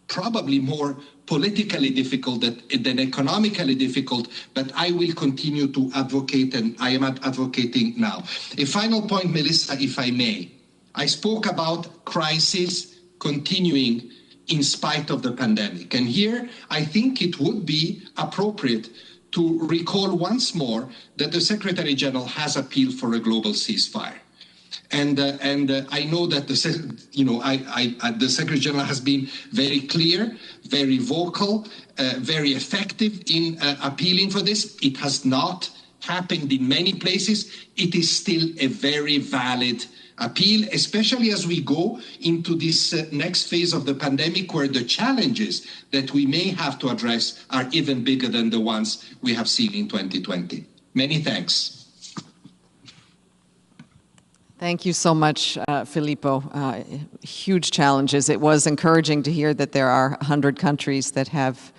probably more politically difficult than economically difficult, but I will continue to advocate, and I am advocating now. A final point, Melissa, if I may. I spoke about crisis continuing in spite of the pandemic. And here, I think it would be appropriate to recall once more that the Secretary General has appealed for a global ceasefire. And I know that the Secretary General has been very clear, very vocal, very effective in appealing for this. It has not happened in many places. It is still a very valid appeal, especially as we go into this next phase of the pandemic, where the challenges that we may have to address are even bigger than the ones we have seen in 2020. Many thanks. Thank you so much, Filippo. Huge challenges. It was encouraging to hear that there are 100 countries that have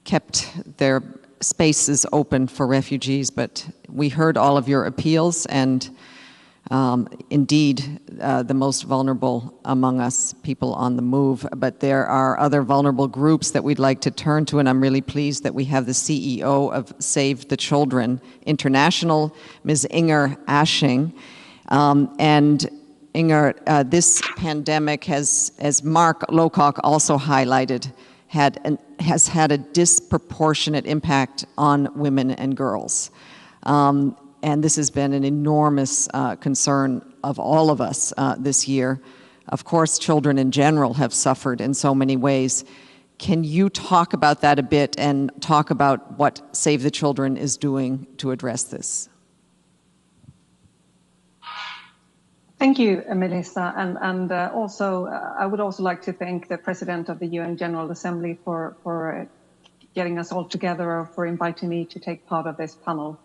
kept their spaces open for refugees, but we heard all of your appeals, and indeed, the most vulnerable among us, people on the move. But there are other vulnerable groups that we'd like to turn to, and I'm really pleased that we have the CEO of Save the Children International, Ms. Inger Ashing. And Inger, this pandemic has, as Mark Lowcock also highlighted, has had a disproportionate impact on women and girls. And this has been an enormous concern of all of us this year. Of course, children in general have suffered in so many ways. Can you talk about that a bit and talk about what Save the Children is doing to address this? Thank you, Melissa. And also, I would also like to thank the President of the UN General Assembly for getting us all together, or for inviting me to take part of this panel.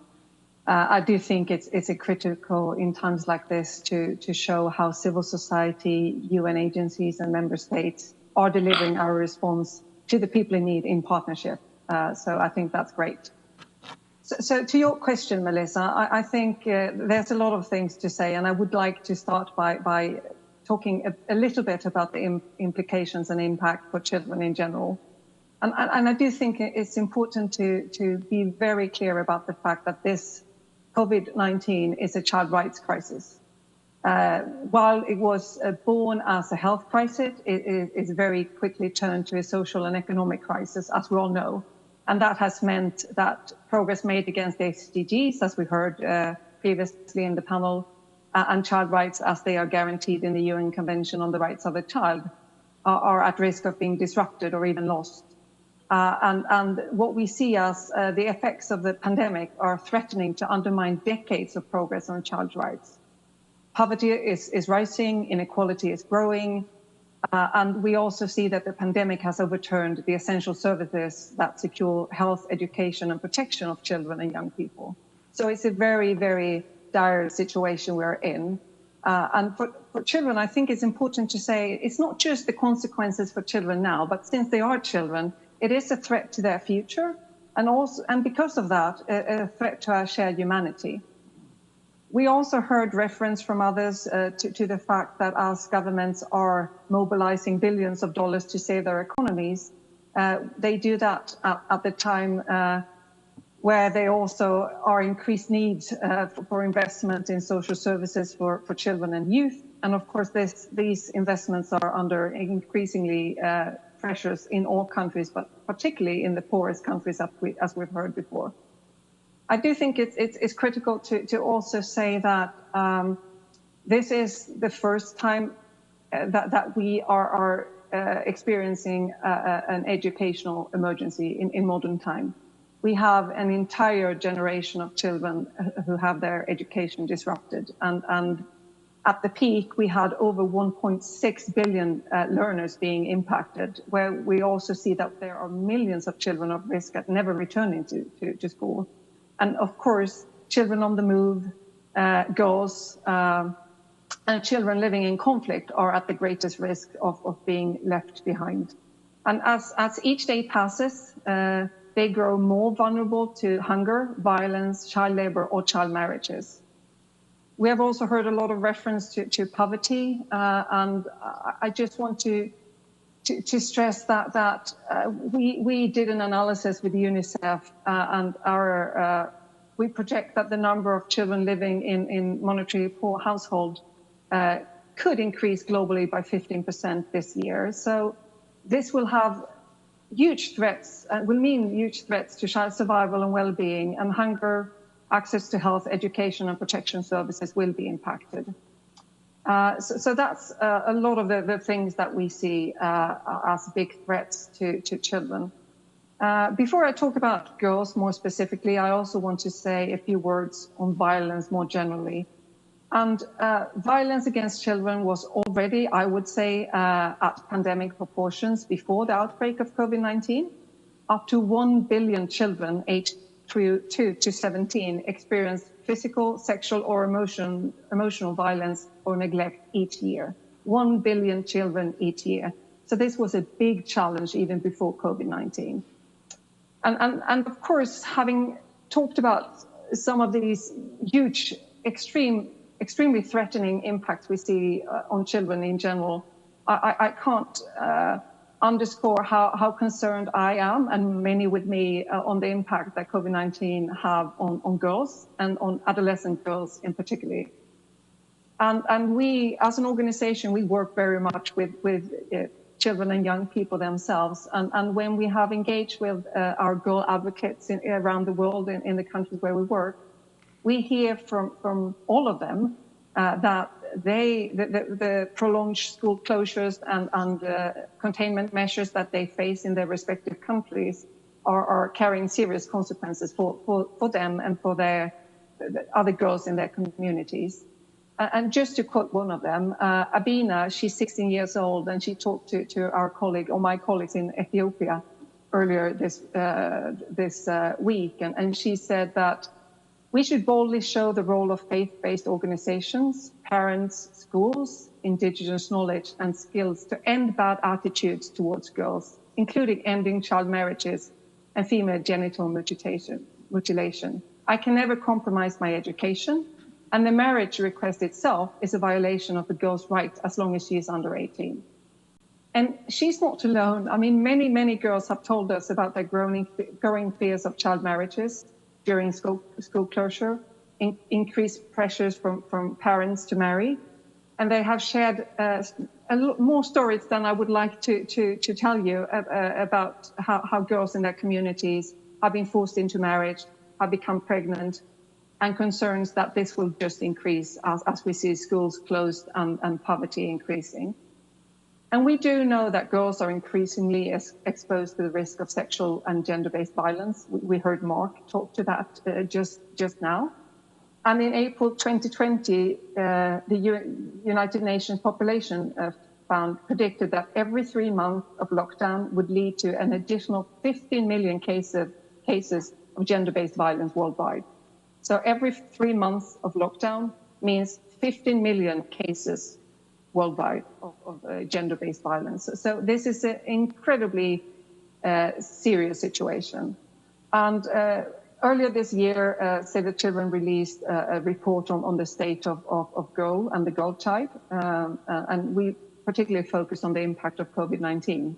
I do think it's a critical in times like this to show how civil society, UN agencies and member states are delivering our response to the people in need in partnership. So I think that's great. So to your question, Melissa, I think there's a lot of things to say, and I would like to start by talking a little bit about the implications and impact for children in general. And I do think it's important to be very clear about the fact that this COVID-19 is a child rights crisis. While it was born as a health crisis, it is very quickly turned to a social and economic crisis, as we all know. And that has meant that progress made against the SDGs, as we heard previously in the panel, and child rights as they are guaranteed in the UN Convention on the Rights of the Child are at risk of being disrupted or even lost. And what we see as the effects of the pandemic are threatening to undermine decades of progress on child rights. Poverty is rising, inequality is growing, and we also see that the pandemic has overturned the essential services that secure health, education, and protection of children and young people. So it's a very, very dire situation we're in. And for children, I think it's important to say it's not just the consequences for children now, but since they are children, it is a threat to their future, and because of that, a threat to our shared humanity. We also heard reference from others to the fact that as governments are mobilizing billions of dollars to save their economies, they do that at the time where they also are increased needs for investment in social services for children and youth. And of course, these investments are under increasingly pressures in all countries, but particularly in the poorest countries, as we've heard before. I do think it's critical to also say that this is the first time that we are experiencing an educational emergency in modern time. We have an entire generation of children who have their education disrupted. And at the peak, we had over 1.6 billion learners being impacted, where we also see that there are millions of children at risk at never returning to school. And of course, children on the move, girls, and children living in conflict are at the greatest risk of being left behind. And as each day passes, they grow more vulnerable to hunger, violence, child labor, or child marriages. We have also heard a lot of reference to poverty, and I just want to stress that we did an analysis with UNICEF, and we project that the number of children living in monetarily poor households could increase globally by 15% this year. So this will have huge threats, will mean huge threats to child survival and well-being, and hunger, access to health, education, and protection services will be impacted. So that's a lot of the things that we see as big threats to children. Before I talk about girls more specifically, I also want to say a few words on violence more generally. And violence against children was already, I would say, at pandemic proportions before the outbreak of COVID-19. Up to 1 billion children aged 2 to 17 experienced physical, sexual, or emotional violence or neglect each year. 1 billion children each year. So this was a big challenge even before COVID-19. And of course, having talked about some of these huge, extremely threatening impacts we see on children in general, I can't underscore how concerned I am, and many with me, on the impact that COVID-19 have on girls and on adolescent girls in particular. And we, as an organization, we work very much with children and young people themselves. And when we have engaged with our girl advocates around the world in the countries where we work, we hear from all of them that the prolonged school closures and containment measures that they face in their respective countries are carrying serious consequences for them and for the other girls in their communities. And just to quote one of them, Abina, she's 16 years old, and she talked to our colleague, or my colleagues in Ethiopia earlier this week, and she said that we should boldly show the role of faith-based organizations, parents, schools, indigenous knowledge and skills to end bad attitudes towards girls, including ending child marriages and female genital mutilation. I can never compromise my education, and the marriage request itself is a violation of the girl's right as long as she is under 18. And she's not alone. I mean, many girls have told us about their growing fears of child marriages during school closure, increased pressures from parents to marry. And they have shared a lot more stories than I would like to tell you about how girls in their communities have been forced into marriage, have become pregnant, and concerns that this will just increase as we see schools closed and poverty increasing. And we do know that girls are increasingly exposed to the risk of sexual and gender-based violence. We heard Mark talk to that just now. And in April 2020, the United Nations Population Fund predicted that every 3 months of lockdown would lead to an additional 15 million cases of gender-based violence worldwide. So every 3 months of lockdown means 15 million cases worldwide of gender-based violence. So this is an incredibly serious situation. And earlier this year, Save the Children released a report on the state of girl and the girl child, and we particularly focused on the impact of COVID-19.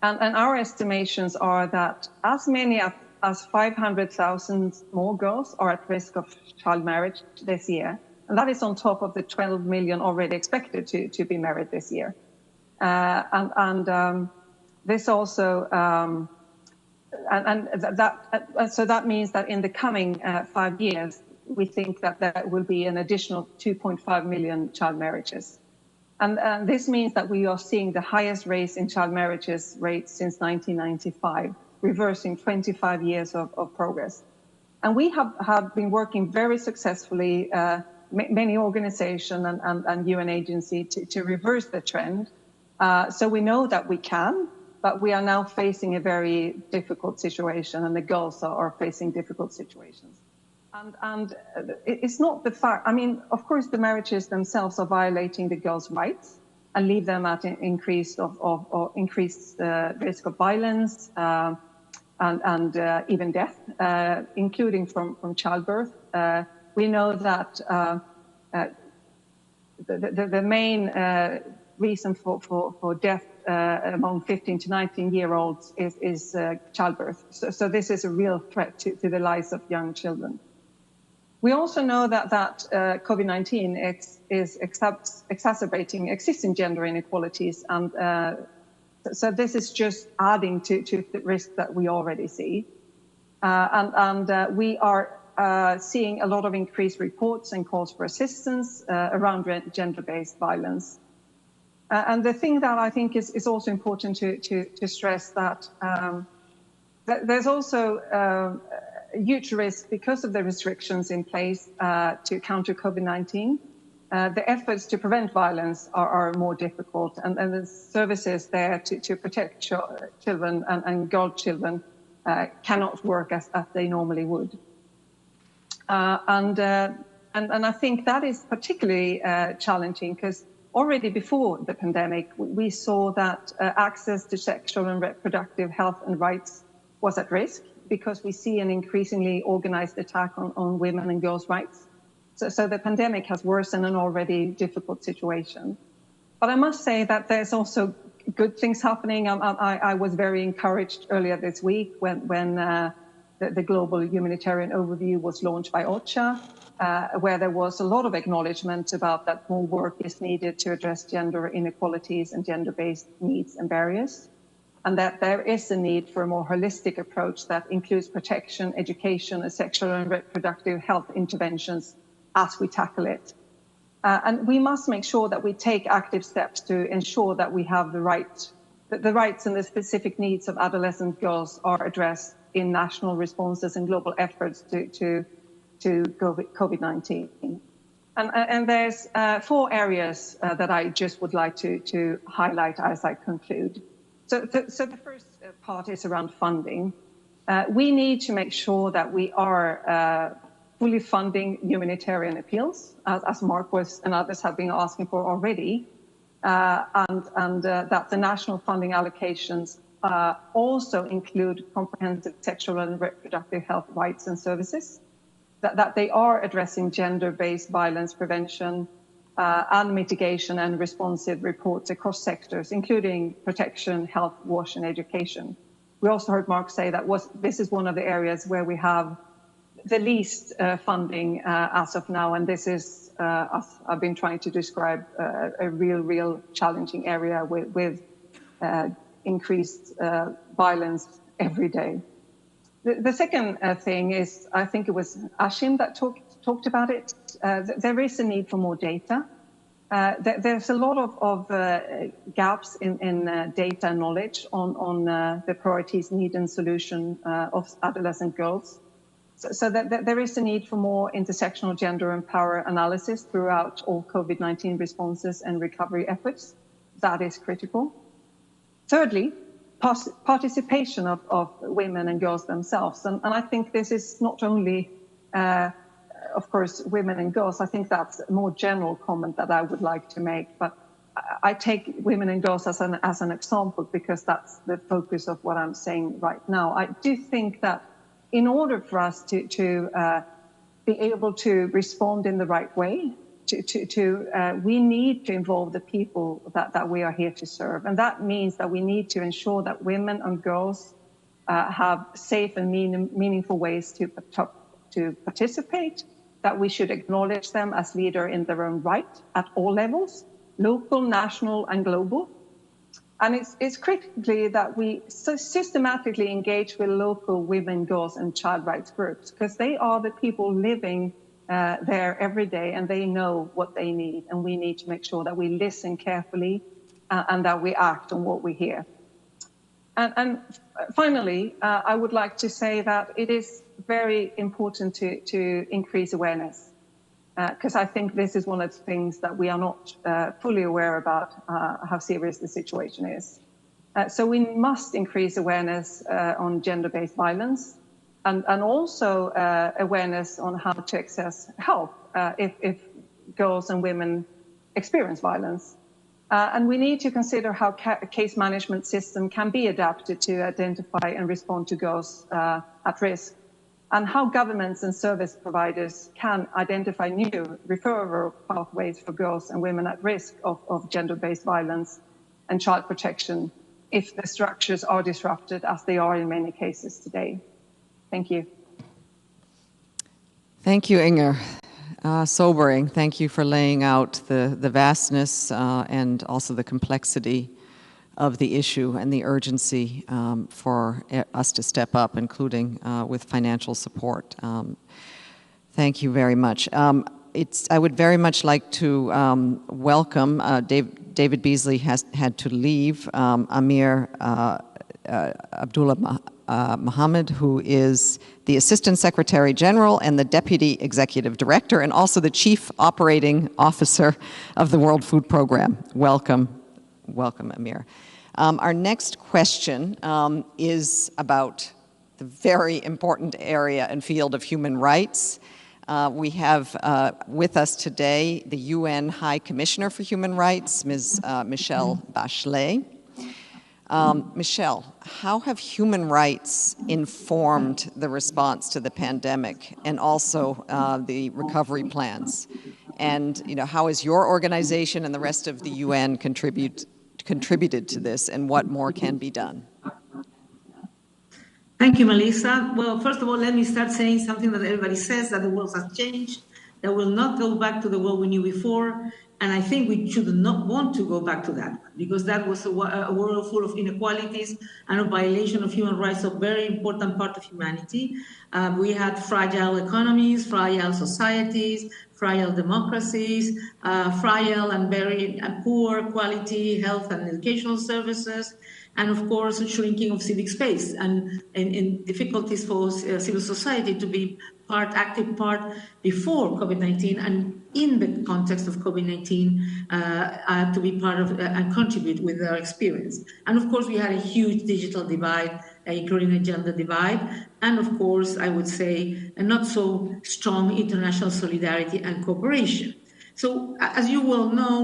And our estimations are that as many as 500,000 more girls are at risk of child marriage this year. And that is on top of the 12 million already expected to be married this year. This also, so that means that in the coming 5 years, we think that there will be an additional 2.5 million child marriages. And this means that we are seeing the highest raise in child marriages rate since 1995, reversing 25 years of progress. And we have been working very successfully, many organizations and UN agencies to reverse the trend. So we know that we can, but we are now facing a very difficult situation, and the girls are facing difficult situations. And it's not the fact, I mean, of course, the marriages themselves are violating the girls' rights and leave them at an increased risk of violence and even death, including from childbirth. We know that the main reason for death among 15 to 19-year-olds is childbirth. So this is a real threat to the lives of young children. We also know that COVID-19 is exacerbating existing gender inequalities, and so this is just adding to the risk that we already see. We are seeing a lot of increased reports and calls for assistance around gender-based violence. And the thing that I think is also important to stress that there's also a huge risk because of the restrictions in place to counter COVID-19. The efforts to prevent violence are more difficult, and the services there to protect children and girl children cannot work as they normally would. And I think that is particularly challenging because already before the pandemic, we saw that access to sexual and reproductive health and rights was at risk because we see an increasingly organized attack on women and girls' rights. So the pandemic has worsened an already difficult situation. But I must say that there's also good things happening. I was very encouraged earlier this week when the Global Humanitarian Overview was launched by OCHA, where there was a lot of acknowledgement about that more work is needed to address gender inequalities and gender-based needs and barriers, and that there is a need for a more holistic approach that includes protection, education, and sexual and reproductive health interventions as we tackle it. And we must make sure that we take active steps to ensure that we have the rights and the specific needs of adolescent girls are addressed in national responses and global efforts to COVID-19. And there's 4 areas that I just would like to highlight as I conclude. So the first part is around funding. We need to make sure that we are fully funding humanitarian appeals, as Mark and others have been asking for already, and that the national funding allocations also include comprehensive sexual and reproductive health rights and services, that they are addressing gender-based violence prevention and mitigation and responsive reports across sectors, including protection, health, wash, and education. We also heard Mark say that this is one of the areas where we have the least funding as of now, and this is, as I've been trying to describe, a real challenging area with increased violence every day. The second thing is, I think it was Ashim that talked about it. There is a need for more data. There's a lot of gaps in data knowledge on the priorities, need, and solution of adolescent girls. So that there is a need for more intersectional gender and power analysis throughout all COVID-19 responses and recovery efforts. That is critical. Thirdly, participation of women and girls themselves. And I think this is not only of course, women and girls, I think that's a more general comment that I would like to make. But I take women and girls as an example because that's the focus of what I'm saying right now. I do think that in order for us to be able to respond in the right way, we need to involve the people that we are here to serve. And that means that we need to ensure that women and girls have safe and meaningful ways to participate, that we should acknowledge them as leaders in their own right at all levels, local, national, and global. And it's critically that we systematically engage with local women, girls, and child rights groups, because they are the people living there every day, and they know what they need. And we need to make sure that we listen carefully and that we act on what we hear. And finally, I would like to say that it is very important to increase awareness, because I think this is one of the things that we are not fully aware about, how serious the situation is. So we must increase awareness on gender-based violence and also awareness on how to access help if girls and women experience violence. And we need to consider how case management system can be adapted to identify and respond to girls at risk, and how governments and service providers can identify new referral pathways for girls and women at risk of gender-based violence and child protection if the structures are disrupted, as they are in many cases today. Thank you. Thank you, Inger. Sobering. Thank you for laying out the vastness and also the complexity of the issue and the urgency for us to step up, including with financial support. Thank you very much. I would very much like to welcome, David Beasley had to leave, Amir Abdullah Mohammed, who is the Assistant Secretary General and the Deputy Executive Director, and also the Chief Operating Officer of the World Food Program. Welcome, welcome, Amir. Our next question is about the very important area and field of human rights. We have with us today the UN High Commissioner for Human Rights, Ms. Michelle Bachelet. Michelle, how have human rights informed the response to the pandemic and also the recovery plans? And how has your organization and the rest of the UN contributed to this, and what more can be done? Thank you, Melissa. Well, first of all, let me start saying something that everybody says, that the world has changed, that we'll not go back to the world we knew before. And I think we should not want to go back to that, because that was a world full of inequalities and a violation of human rights, a very important part of humanity. We had fragile economies, fragile societies, fragile democracies, fragile and very poor quality health and educational services, and of course, shrinking of civic space and difficulties for civil society to be active part before COVID-19 and in the context of COVID-19 to be part of and contribute with their experience. And of course, we had a huge digital divide, including a gender divide, and of course, I would say, a not so strong international solidarity and cooperation. So, as you will know,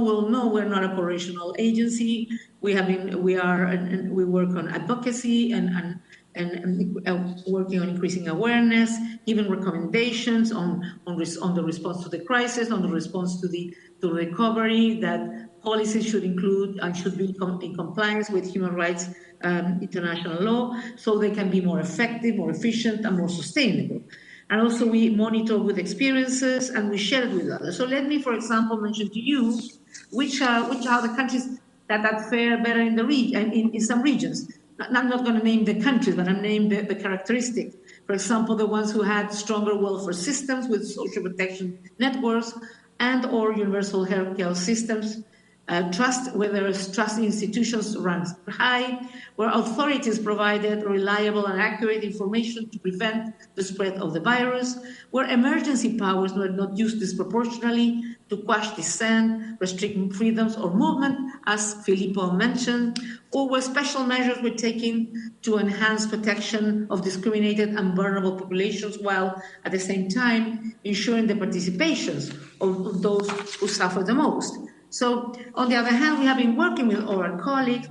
we're not a operational agency. We work on advocacy and working on increasing awareness, giving recommendations on the response to the crisis, on the response to the recovery, that policies should include and should be in compliance with human rights international law, so they can be more effective, more efficient, and more sustainable. And also we monitor with experiences and we share it with others. So let me, for example, mention to you which are the countries that fare better in the region, in some regions. I'm not going to name the countries, but I'm naming the characteristics. For example, the ones who had stronger welfare systems with social protection networks and or universal healthcare systems, trust, where there is trust in institutions runs high, where authorities provided reliable and accurate information to prevent the spread of the virus, where emergency powers were not used disproportionately to quash dissent, restricting freedoms or movement, as Filippo mentioned, or where special measures were taken to enhance protection of discriminated and vulnerable populations, while at the same time ensuring the participations of those who suffer the most. So, on the other hand, we have been working with all our colleagues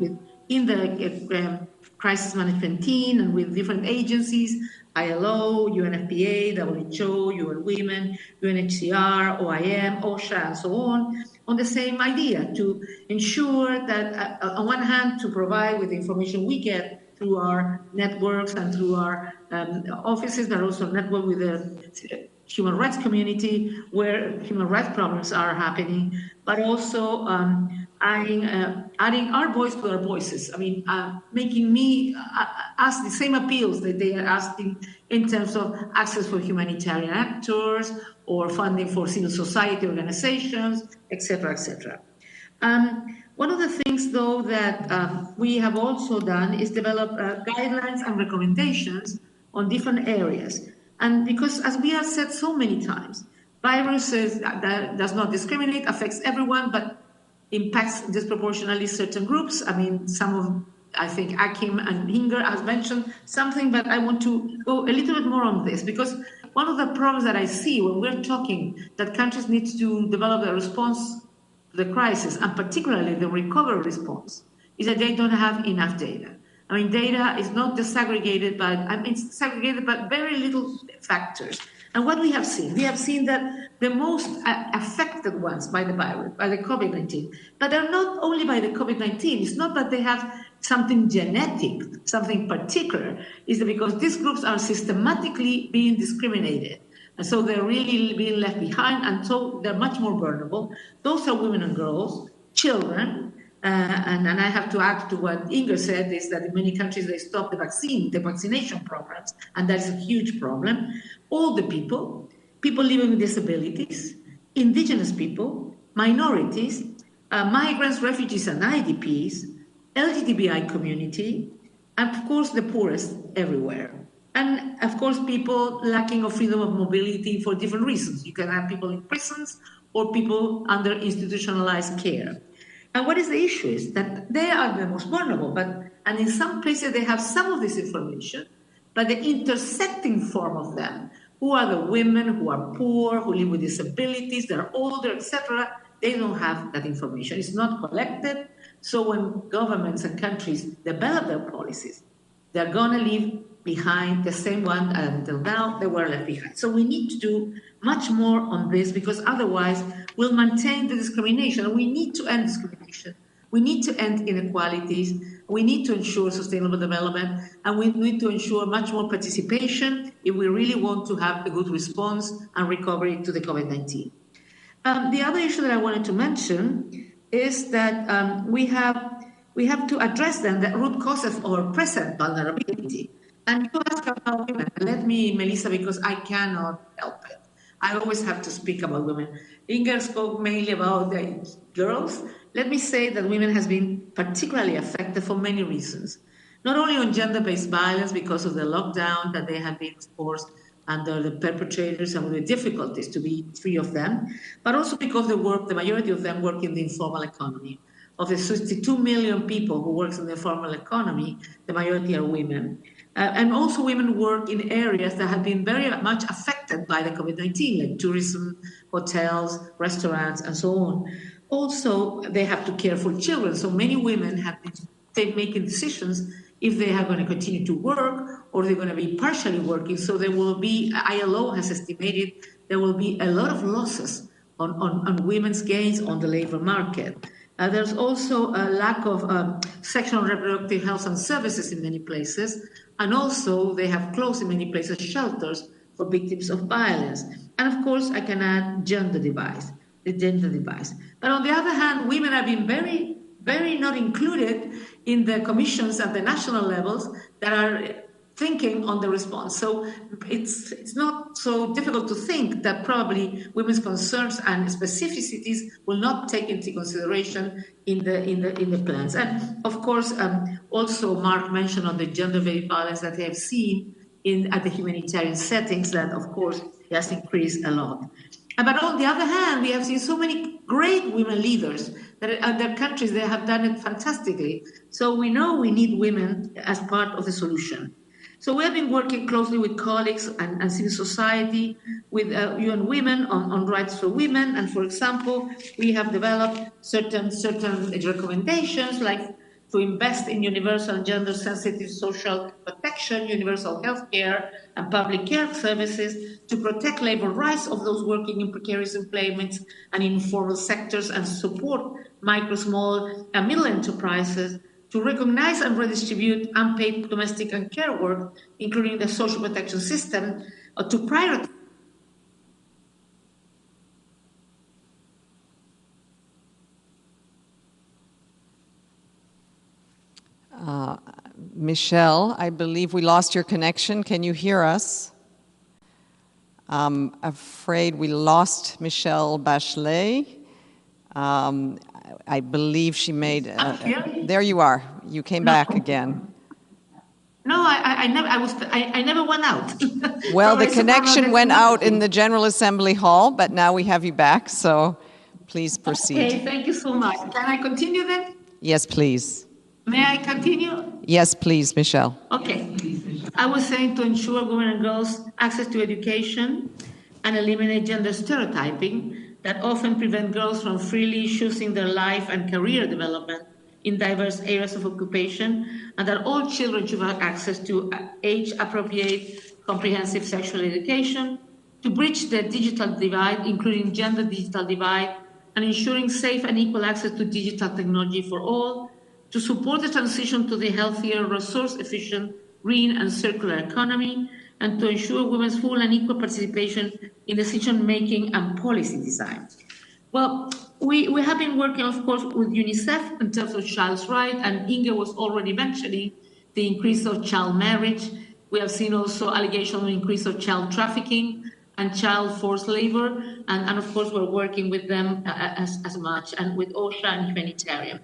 in the crisis management team and with different agencies, ILO, UNFPA, WHO, UN Women, UNHCR, OIM, OSHA, and so on the same idea, to ensure that, on one hand, to provide with the information we get through our networks and through our offices, but also network with the human rights community where human rights problems are happening, but also adding our voice to their voices. I mean, making me ask the same appeals that they are asking in terms of access for humanitarian actors or funding for civil society organizations, etc., etc. One of the things, though, that we have also done is develop guidelines and recommendations on different areas. And because, as we have said so many times, viruses that does not discriminate, affects everyone, but impacts disproportionately certain groups. I mean, I think Akim and Inger has mentioned something, but I want to go a little bit more on this, because one of the problems that I see when we're talking that countries need to develop a response to the crisis, and particularly the recovery response, is that they don't have enough data. I mean, data is not disaggregated, but it's segregated by very little factors. And what we have seen that the most affected ones by the virus, by the COVID-19, but they're not only by the COVID-19. It's not that they have something genetic, something particular. It's because these groups are systematically being discriminated. And so they're really being left behind, and so they're much more vulnerable. Those are women and girls, children, and I have to add to what Inger said, is that in many countries they stopped the vaccination programs, and that's a huge problem. Older people, people living with disabilities, indigenous people, minorities, migrants, refugees, and IDPs, LGBTI community, and of course the poorest everywhere. And of course, people lacking of freedom of mobility for different reasons. You can have people in prisons or people under institutionalized care. And what is the issue is that they are the most vulnerable, and in some places they have some of this information, but the intersecting form of them, who are the women who are poor, who live with disabilities, they're older, etc., they don't have that information. It's not collected. So when governments and countries develop their policies, they're going to leave behind the same one until now they were left behind. So we need to do much more on this, because otherwise we'll maintain the discrimination. We need to end discrimination. We need to end inequalities. We need to ensure sustainable development, and we need to ensure much more participation if we really want to have a good response and recovery to the COVID-19. The other issue that I wanted to mention is that we have to address then the root causes of our present vulnerability. And you ask about women. Let me, Melissa, because I cannot help it. I always have to speak about women. Inger spoke mainly about the girls. Let me say that women has been particularly affected for many reasons. Not only on gender-based violence because of the lockdown that they have been, of course, under the perpetrators and with the difficulties to be free of them, but also because they work, the majority of them work in the informal economy. Of the 62 million people who work in the informal economy, the majority are women. And also women work in areas that have been very much affected by the COVID-19, like tourism, hotels, restaurants, and so on. Also, they have to care for children. So many women have been making decisions if they are going to continue to work or they're going to be partially working. So there will be, ILO has estimated, there will be a lot of losses on women's gains on the labor market. There's also a lack of sexual and reproductive health and services in many places. And also they have closed in many places shelters for victims of violence. And of course, I can add the gender device. But on the other hand, women have been very, very not included in the commissions at the national levels that are thinking on the response. So it's not so difficult to think that probably women's concerns and specificities will not take into consideration in the plans. And of course, also Mark mentioned on the gender-based violence that they have seen at the humanitarian settings that of course has increased a lot. But on the other hand, we have seen so many great women leaders that in their countries, they have done it fantastically. So we know we need women as part of the solution. So we have been working closely with colleagues and civil society, with UN Women on rights for women. And for example, we have developed certain recommendations, like to invest in universal and gender-sensitive social protection, universal health care, and public care services, to protect labor rights of those working in precarious employments and informal sectors, and support micro, small, and middle enterprises, to recognize and redistribute unpaid domestic and care work, including the social protection system, to prioritize. Michelle, I believe we lost your connection. Can you hear us? I'm afraid we lost Michelle Bachelet. I believe she made. There you are. You came back again. No, I never went out. Well, the connection went out in the General Assembly Hall, but now we have you back, so please proceed. Okay, thank you so much. Can I continue then? Yes, please. May I continue? Yes, please, Michelle. Okay. I was saying to ensure women and girls access to education and eliminate gender stereotyping that often prevent girls from freely choosing their life and career development in diverse areas of occupation, and that all children should have access to age-appropriate, comprehensive sexual education, to bridge the digital divide, including gender digital divide, and ensuring safe and equal access to digital technology for all, to support the transition to the healthier, resource-efficient, green and circular economy, and to ensure women's full and equal participation in decision-making and policy design. Well, we have been working, of course, with UNICEF in terms of child's rights, and Inge was already mentioning the increase of child marriage. We have seen also allegations of increase of child trafficking and child forced labor, and of course, we're working with them as much, and with OSHA and humanitarian.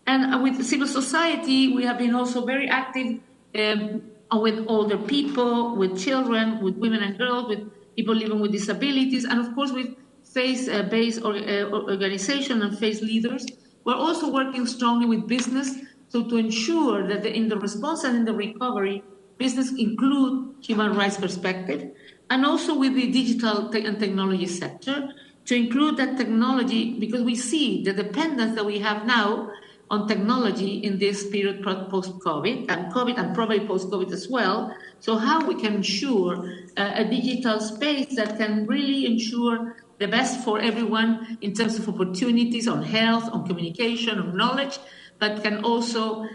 And with civil society, we have been also very active with older people, with children, with women and girls, with people living with disabilities, and of course with faith-based organization and faith leaders. We're also working strongly with business, so to ensure that in the response and in the recovery, business include human rights perspective, and also with the digital and technology sector, to include that technology, because we see the dependence that we have now on technology in this period post-COVID, and probably post-COVID as well. So how we can ensure a digital space that can really ensure the best for everyone in terms of opportunities on health, on communication, on knowledge, but can also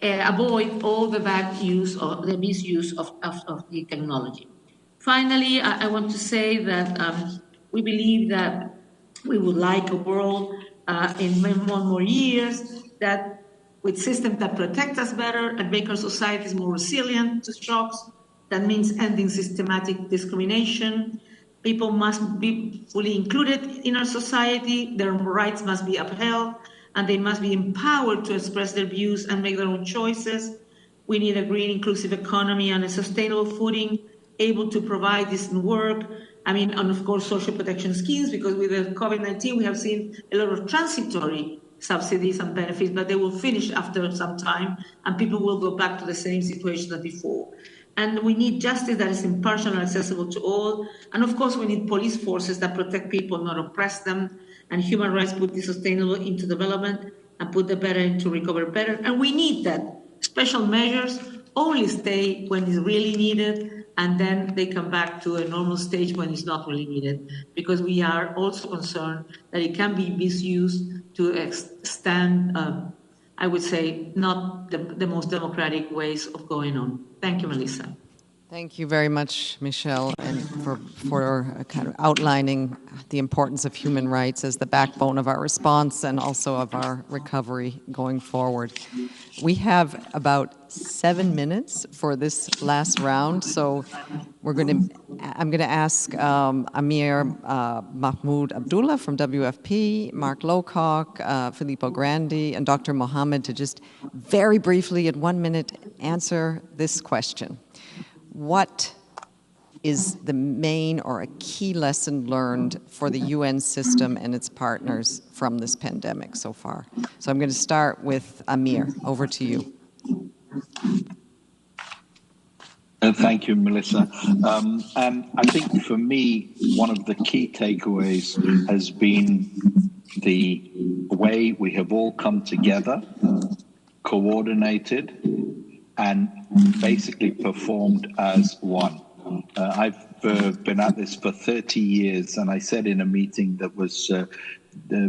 avoid all the bad use or the misuse of the technology. Finally, I want to say that we believe that we would like a world in more years, that with systems that protect us better and make our societies more resilient to shocks. That means ending systematic discrimination. People must be fully included in our society. Their rights must be upheld, and they must be empowered to express their views and make their own choices. We need a green, inclusive economy on a sustainable footing, able to provide decent work. And of course, social protection schemes, because with the COVID-19, we have seen a lot of transitory subsidies and benefits, but they will finish after some time, and people will go back to the same situation as before. And we need justice that is impartial and accessible to all. And of course, we need police forces that protect people, not oppress them. And human rights put the sustainable into development and put the better into recover better. And we need that. Special measures only stay when it's really needed, and then they come back to a normal stage when it's not really needed, because we are also concerned that it can be misused to extend, I would say, not the most democratic ways of going on. Thank you, Melissa. Thank you very much, Michelle, and for kind of outlining the importance of human rights as the backbone of our response and also of our recovery going forward. We have about 7 minutes for this last round, so I'm going to ask Amir Mahmoud Abdullah from WFP, Mark Lowcock, Filippo Grandi, and Dr. Mohammed to just very briefly in 1 minute answer this question. What is the main or a key lesson learned for the UN system and its partners from this pandemic so far? So I'm going to start with Amir. Over to you. Thank you, Melissa. And I think for me, one of the key takeaways has been the way we have all come together, coordinated, and basically performed as one. I've been at this for 30 years, and I said in a meeting that was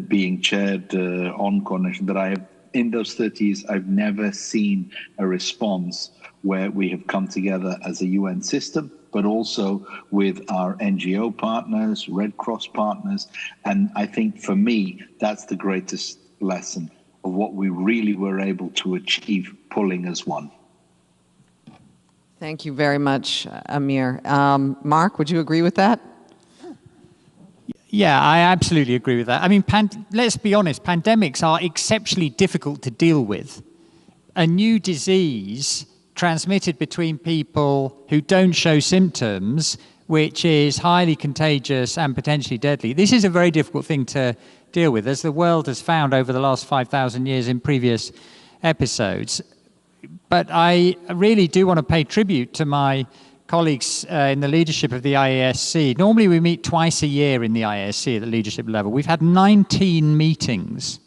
being chaired on coordination that in those 30 years, I've never seen a response where we have come together as a UN system, but also with our NGO partners, Red Cross partners. And I think for me, that's the greatest lesson of what we really were able to achieve pulling as one. Thank you very much, Amir. Mark, would you agree with that? Yeah, I absolutely agree with that. I mean, let's be honest, pandemics are exceptionally difficult to deal with. A new disease transmitted between people who don't show symptoms, which is highly contagious and potentially deadly. This is a very difficult thing to deal with, as the world has found over the last 5,000 years in previous episodes. But I really do want to pay tribute to my colleagues in the leadership of the IASC. Normally we meet twice a year in the IASC at the leadership level. We've had 19 meetings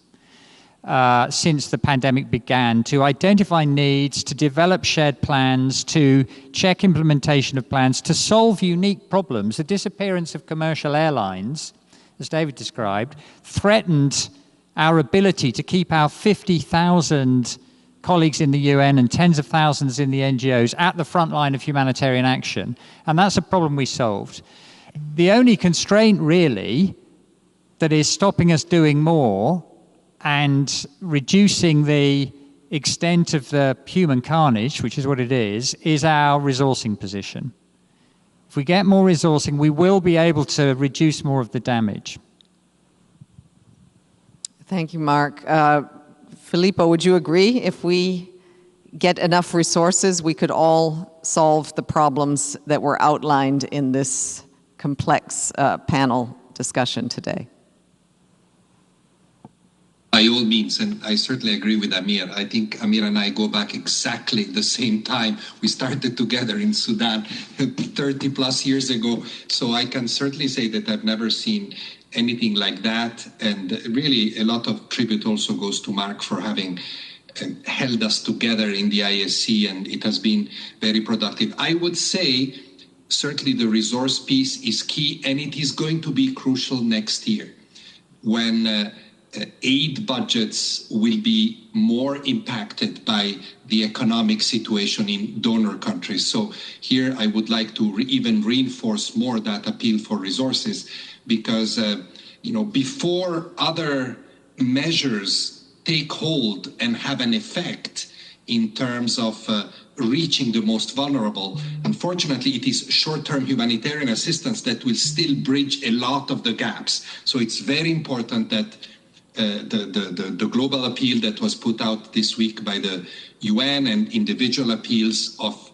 since the pandemic began to identify needs, to develop shared plans, to check implementation of plans, to solve unique problems. The disappearance of commercial airlines, as David described, threatened our ability to keep our 50,000 colleagues in the UN and tens of thousands in the NGOs at the front line of humanitarian action. And that's a problem we solved. The only constraint really that is stopping us doing more and reducing the extent of the human carnage, which is what it is our resourcing position. If we get more resourcing, we will be able to reduce more of the damage. Thank you, Mark. Filippo, would you agree if we get enough resources, we could all solve the problems that were outlined in this complex panel discussion today? By all means, and I certainly agree with Amir. I think Amir and I go back exactly the same time. We started together in Sudan 30 plus years ago. So I can certainly say that I've never seen anything like that. And really a lot of tribute also goes to Mark for having held us together in the ISC, and it has been very productive. I would say certainly the resource piece is key, and it is going to be crucial next year when aid budgets will be more impacted by the economic situation in donor countries. So here I would like to even reinforce more that appeal for resources, because before other measures take hold and have an effect in terms of reaching the most vulnerable, unfortunately it is short-term humanitarian assistance that will still bridge a lot of the gaps. So it's very important that the global appeal that was put out this week by the UN and individual appeals of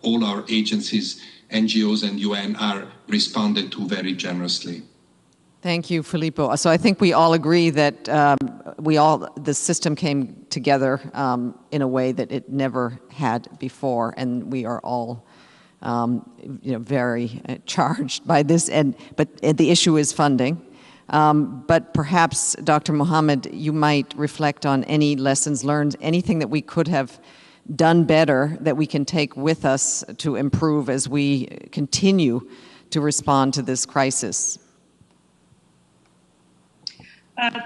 all our agencies, NGOs and UN are responded to very generously. Thank you, Filippo. So I think we all agree that the system came together in a way that it never had before, and we are all very charged by this. But the issue is funding. But perhaps, Dr. Mohammed, you might reflect on any lessons learned, anything that we could have done better that we can take with us to improve as we continue to respond to this crisis.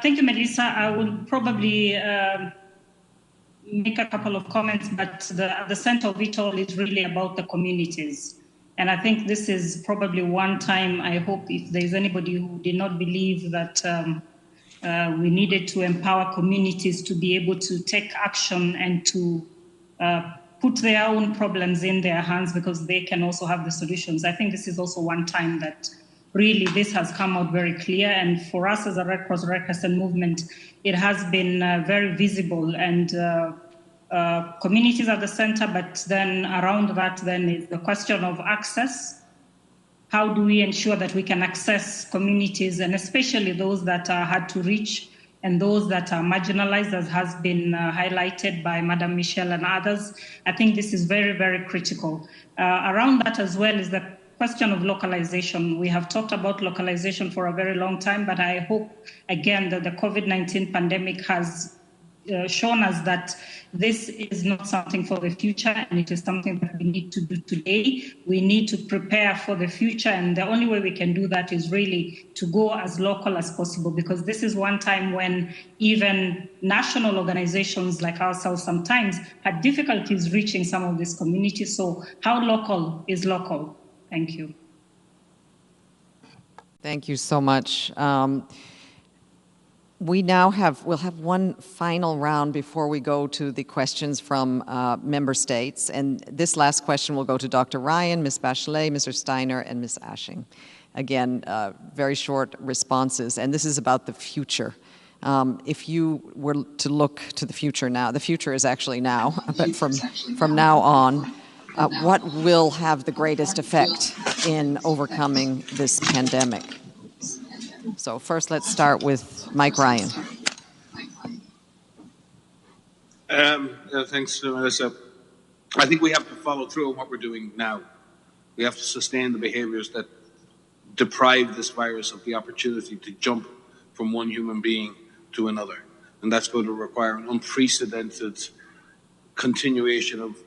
Thank you, Melissa. I would probably make a couple of comments, but at the center of it all is really about the communities. And I think this is probably one time, I hope, if there's anybody who did not believe that we needed to empower communities to be able to take action and to put their own problems in their hands because they can also have the solutions. I think this is also one time that really this has come out very clear. And for us as a Red Cross Red Crescent movement, it has been very visible, and communities at the center, but then around that then is the question of access. How do we ensure that we can access communities, and especially those that are hard to reach and those that are marginalized, as has been highlighted by Madam Michelle and others? I think this is very, very critical. Around that as well is the question of localization. We have talked about localization for a very long time, but I hope, again, that the COVID-19 pandemic has shown us that this is not something for the future, and it is something that we need to do today. We need to prepare for the future, and the only way we can do that is really to go as local as possible, because this is one time when even national organizations like ourselves sometimes had difficulties reaching some of these communities. So how local is local? Thank you. Thank you so much. We'll have one final round before we go to the questions from member states. And this last question will go to Dr. Ryan, Ms. Bachelet, Mr. Steiner, and Ms. Ashing. Again, very short responses. And this is about the future. If you were to look to the future now, the future is actually now, but from now on, what will have the greatest effect in overcoming this pandemic? So first, let's start with Mike Ryan. Thanks, Melissa. I think we have to follow through on what we're doing now. We have to sustain the behaviors that deprive this virus of the opportunity to jump from one human being to another. And that's going to require an unprecedented continuation of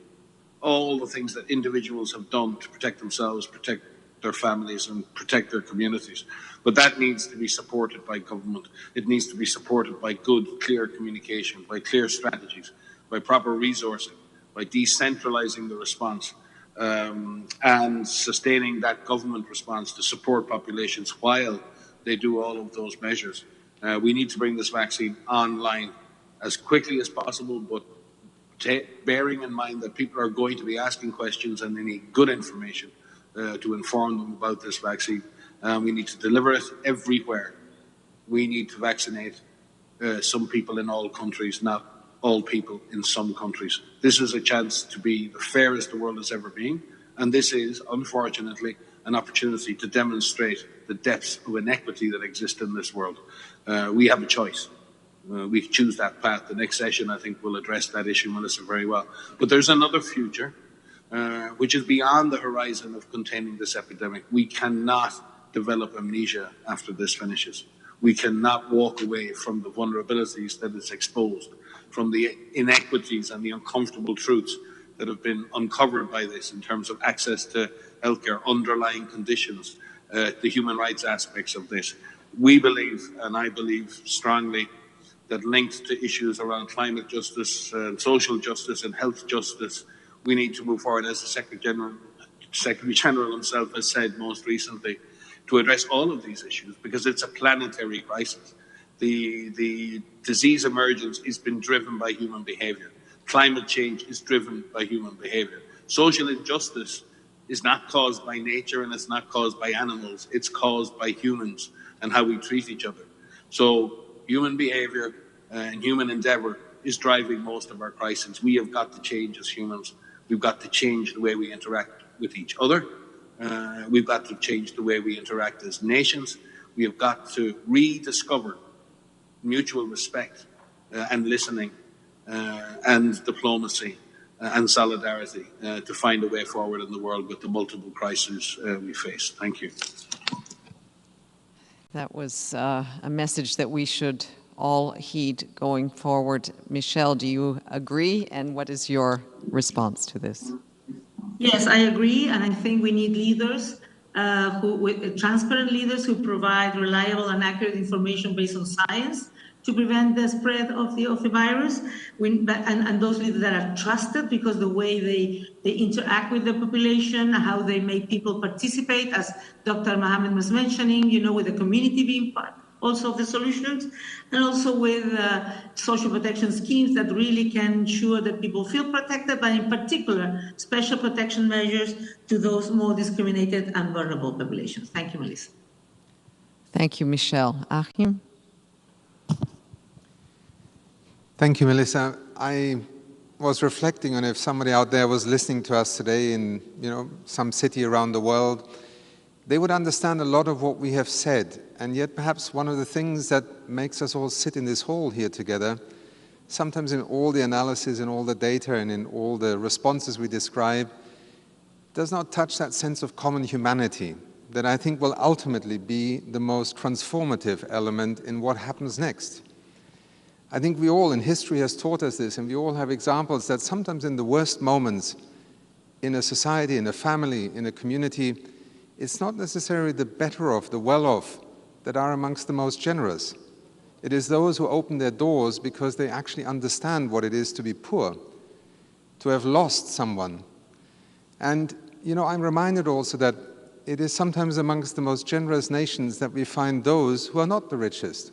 all the things that individuals have done to protect themselves, protect their families, and protect their communities. But that needs to be supported by government. It needs to be supported by good, clear communication, by clear strategies, by proper resourcing, by decentralizing the response, and sustaining that government response to support populations while they do all of those measures. We need to bring this vaccine online as quickly as possible, but bearing in mind that people are going to be asking questions and they need good information to inform them about this vaccine. We need to deliver it everywhere. We need to vaccinate some people in all countries, not all people in some countries. This is a chance to be the fairest the world has ever been, and this is, unfortunately, an opportunity to demonstrate the depths of inequity that exist in this world. We have a choice. We choose that path. The next session, I think, will address that issue, Melissa, very well. But there's another future, which is beyond the horizon of containing this epidemic. We cannot develop amnesia after this finishes. We cannot walk away from the vulnerabilities that is exposed, from the inequities and the uncomfortable truths that have been uncovered by this in terms of access to healthcare, underlying conditions, the human rights aspects of this. We believe, and I believe strongly, that linked to issues around climate justice, social justice and health justice, we need to move forward, as the Secretary General himself has said most recently, to address all of these issues, because it's a planetary crisis. The disease emergence has been driven by human behavior. Climate change is driven by human behavior. Social injustice is not caused by nature and it's not caused by animals. It's caused by humans and how we treat each other. So human behavior and human endeavor is driving most of our crises. We have got to change as humans. We've got to change the way we interact with each other. We've got to change the way we interact as nations. We have got to rediscover mutual respect and listening and diplomacy and solidarity to find a way forward in the world with the multiple crises we face. Thank you. That was a message that we should all heed going forward. Michelle, do you agree? And what is your response to this? Yes, I agree, and I think we need leaders, transparent leaders who provide reliable and accurate information based on science to prevent the spread of the virus, and those leaders that are trusted because the way they interact with the population, how they make people participate, as Dr. Mohammed was mentioning, with the community being part also of the solutions, and also with social protection schemes that really can ensure that people feel protected, but in particular, special protection measures to those more discriminated and vulnerable populations. Thank you, Melissa. Thank you, Michelle. Achim? Thank you, Melissa. I was reflecting on if somebody out there was listening to us today in some city around the world, they would understand a lot of what we have said. And yet perhaps one of the things that makes us all sit in this hall here together, sometimes in all the analysis and all the data and in all the responses we describe, does not touch that sense of common humanity that I think will ultimately be the most transformative element in what happens next. I think we all, in history has taught us this, and we all have examples that sometimes in the worst moments in a society, in a family, in a community, it's not necessarily the better off, the well-off, that are amongst the most generous. It is those who open their doors because they actually understand what it is to be poor, to have lost someone. And, I'm reminded also that it is sometimes amongst the most generous nations that we find those who are not the richest.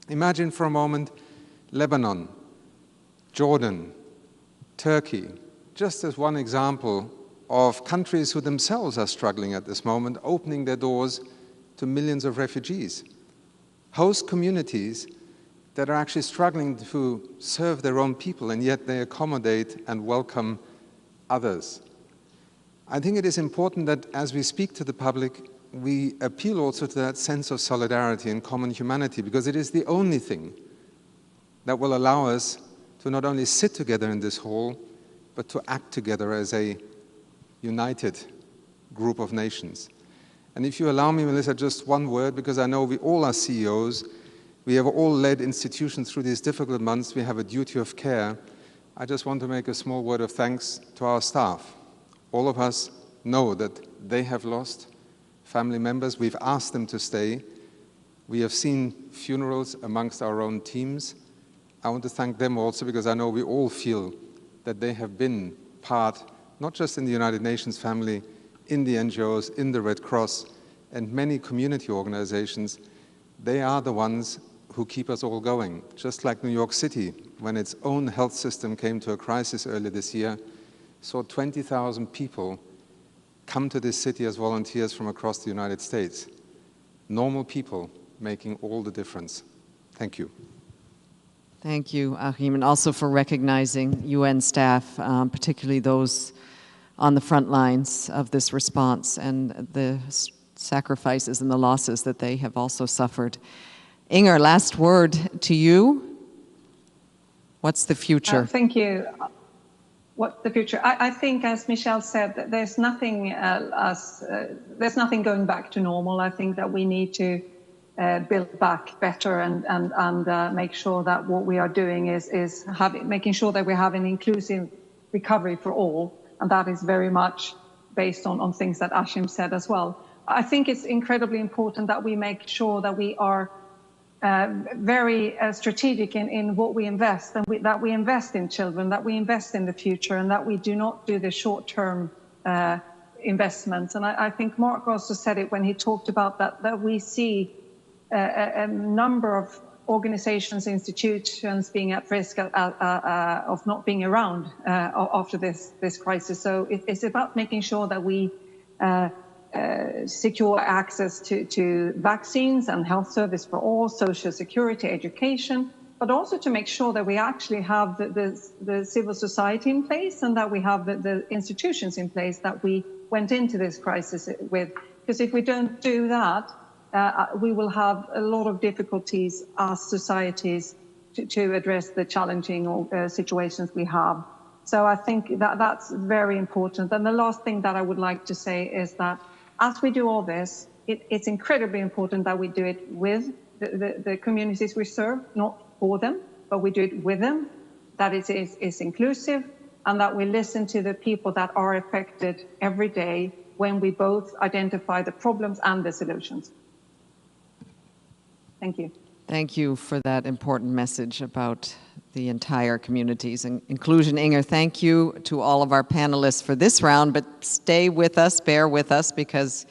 Imagine for a moment Lebanon, Jordan, Turkey, just as one example of countries who themselves are struggling at this moment, opening their doors to millions of refugees. Host communities that are actually struggling to serve their own people, and yet they accommodate and welcome others. I think it is important that as we speak to the public, we appeal also to that sense of solidarity and common humanity, because it is the only thing that will allow us to not only sit together in this hall, but to act together as a united group of nations. And if you allow me, Melissa, just one word, because I know we all are CEOs, we have all led institutions through these difficult months, we have a duty of care. I just want to make a small word of thanks to our staff. All of us know that they have lost family members. We've asked them to stay. We have seen funerals amongst our own teams. I want to thank them also because I know we all feel that they have been part, not just in the United Nations family, in the NGOs, in the Red Cross, and many community organizations. They are the ones who keep us all going. Just like New York City, when its own health system came to a crisis earlier this year, saw 20,000 people come to this city as volunteers from across the United States. Normal people making all the difference. Thank you. Thank you, Achim, and also for recognizing UN staff, particularly those on the front lines of this response and the sacrifices and the losses that they have also suffered. Inger, last word to you. What's the future? Thank you. What's the future? I think, as Michelle said, that there's nothing going back to normal. I think that we need to build back better and make sure that what we are doing is making sure that we have an inclusive recovery for all. And that is very much based on things that Ashim said as well. I think it's incredibly important that we make sure that we are very strategic in what we invest, and that we invest in children, that we invest in the future, and that we do not do the short-term investments. And I think Mark also said it when he talked about that we see a number of organizations, institutions being at risk of not being around after this crisis. So it's about making sure that we secure access to vaccines and health service for all, social security, education, but also to make sure that we actually have the civil society in place and that we have the institutions in place that we went into this crisis with. Because if we don't do that, we will have a lot of difficulties as societies to address the challenging situations we have. So I think that's very important. And the last thing that I would like to say is that as we do all this, it's incredibly important that we do it with the communities we serve, not for them, but we do it with them, that it is inclusive, and that we listen to the people that are affected every day when we both identify the problems and the solutions. Thank you. Thank you for that important message about the entire community's inclusion. Inger, thank you to all of our panelists for this round, but stay with us, bear with us, because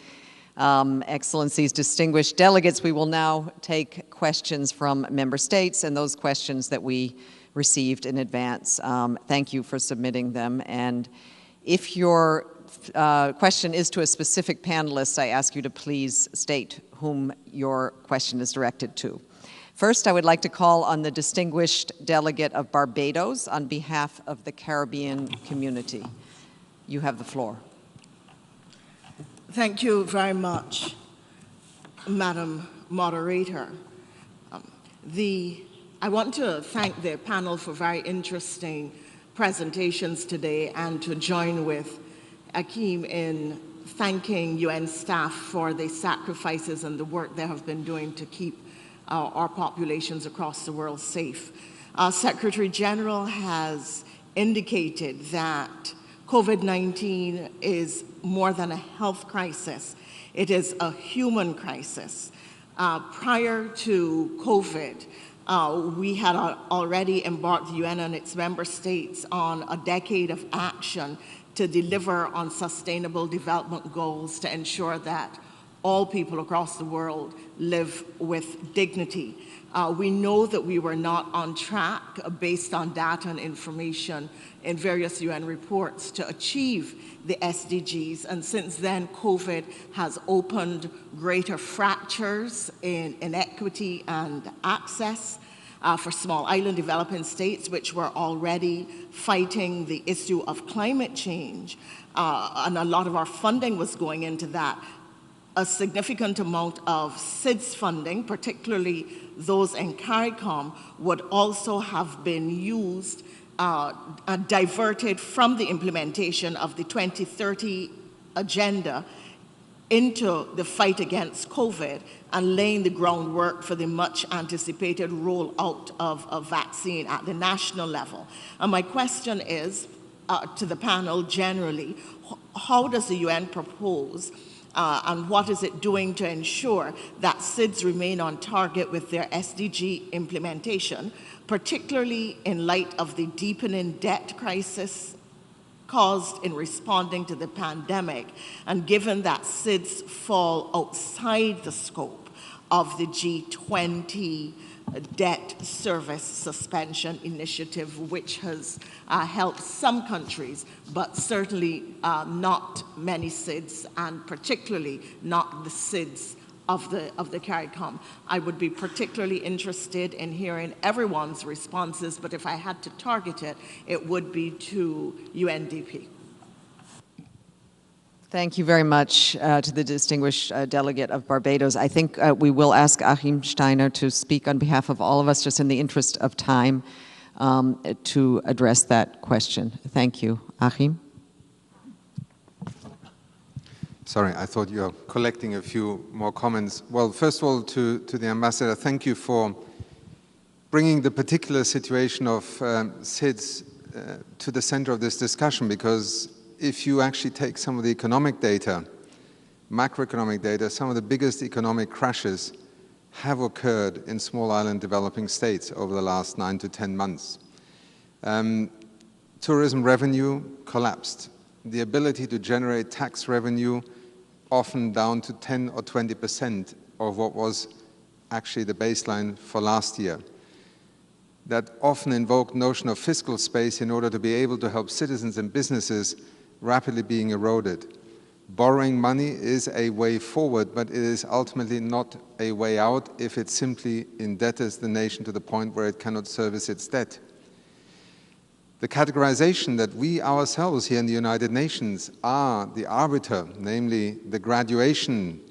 Excellencies, distinguished delegates, we will now take questions from member states and those questions that we received in advance. Thank you for submitting them. And if your question is to a specific panelist, I ask you to please state whom your question is directed to. First, I would like to call on the distinguished delegate of Barbados on behalf of the Caribbean community. You have the floor. Thank you very much, Madam Moderator. I want to thank the panel for very interesting presentations today and to join with Akeem in thanking UN staff for the sacrifices and the work they have been doing to keep our populations across the world safe. Our Secretary General has indicated that COVID-19 is more than a health crisis. It is a human crisis. Prior to COVID, we had already embarked the UN and its member states on a decade of action to deliver on sustainable development goals to ensure that all people across the world live with dignity. We know that we were not on track based on data and information in various UN reports to achieve the SDGs, and since then COVID has opened greater fractures in inequity and access for small island developing states, which were already fighting the issue of climate change, and a lot of our funding was going into that. A significant amount of SIDS funding, particularly those in CARICOM, would also have been used, diverted from the implementation of the 2030 agenda into the fight against COVID and laying the groundwork for the much anticipated rollout of a vaccine at the national level. And my question is to the panel generally, how does the UN propose and what is it doing to ensure that SIDS remain on target with their SDG implementation, particularly in light of the deepening debt crisis caused in responding to the pandemic, and given that SIDS fall outside the scope of the G20 debt service suspension initiative, which has helped some countries, but certainly not many SIDS, and particularly not the SIDS of the CARICOM. I would be particularly interested in hearing everyone's responses, but if I had to target it, it would be to UNDP. Thank you very much to the distinguished delegate of Barbados. I think we will ask Achim Steiner to speak on behalf of all of us, just in the interest of time, to address that question. Thank you. Achim? Sorry, I thought you were collecting a few more comments. Well, first of all, to the ambassador, thank you for bringing the particular situation of SIDS to the center of this discussion, because if you actually take some of the economic data, macroeconomic data, some of the biggest economic crashes have occurred in small island developing states over the last 9 to 10 months. Tourism revenue collapsed. The ability to generate tax revenue often down to 10 or 20% of what was actually the baseline for last year. That often invoked notion of fiscal space in order to be able to help citizens and businesses rapidly being eroded. Borrowing money is a way forward, but it is ultimately not a way out if it simply indebts the nation to the point where it cannot service its debt. The categorization that we ourselves here in the United Nations are the arbiter, namely the graduation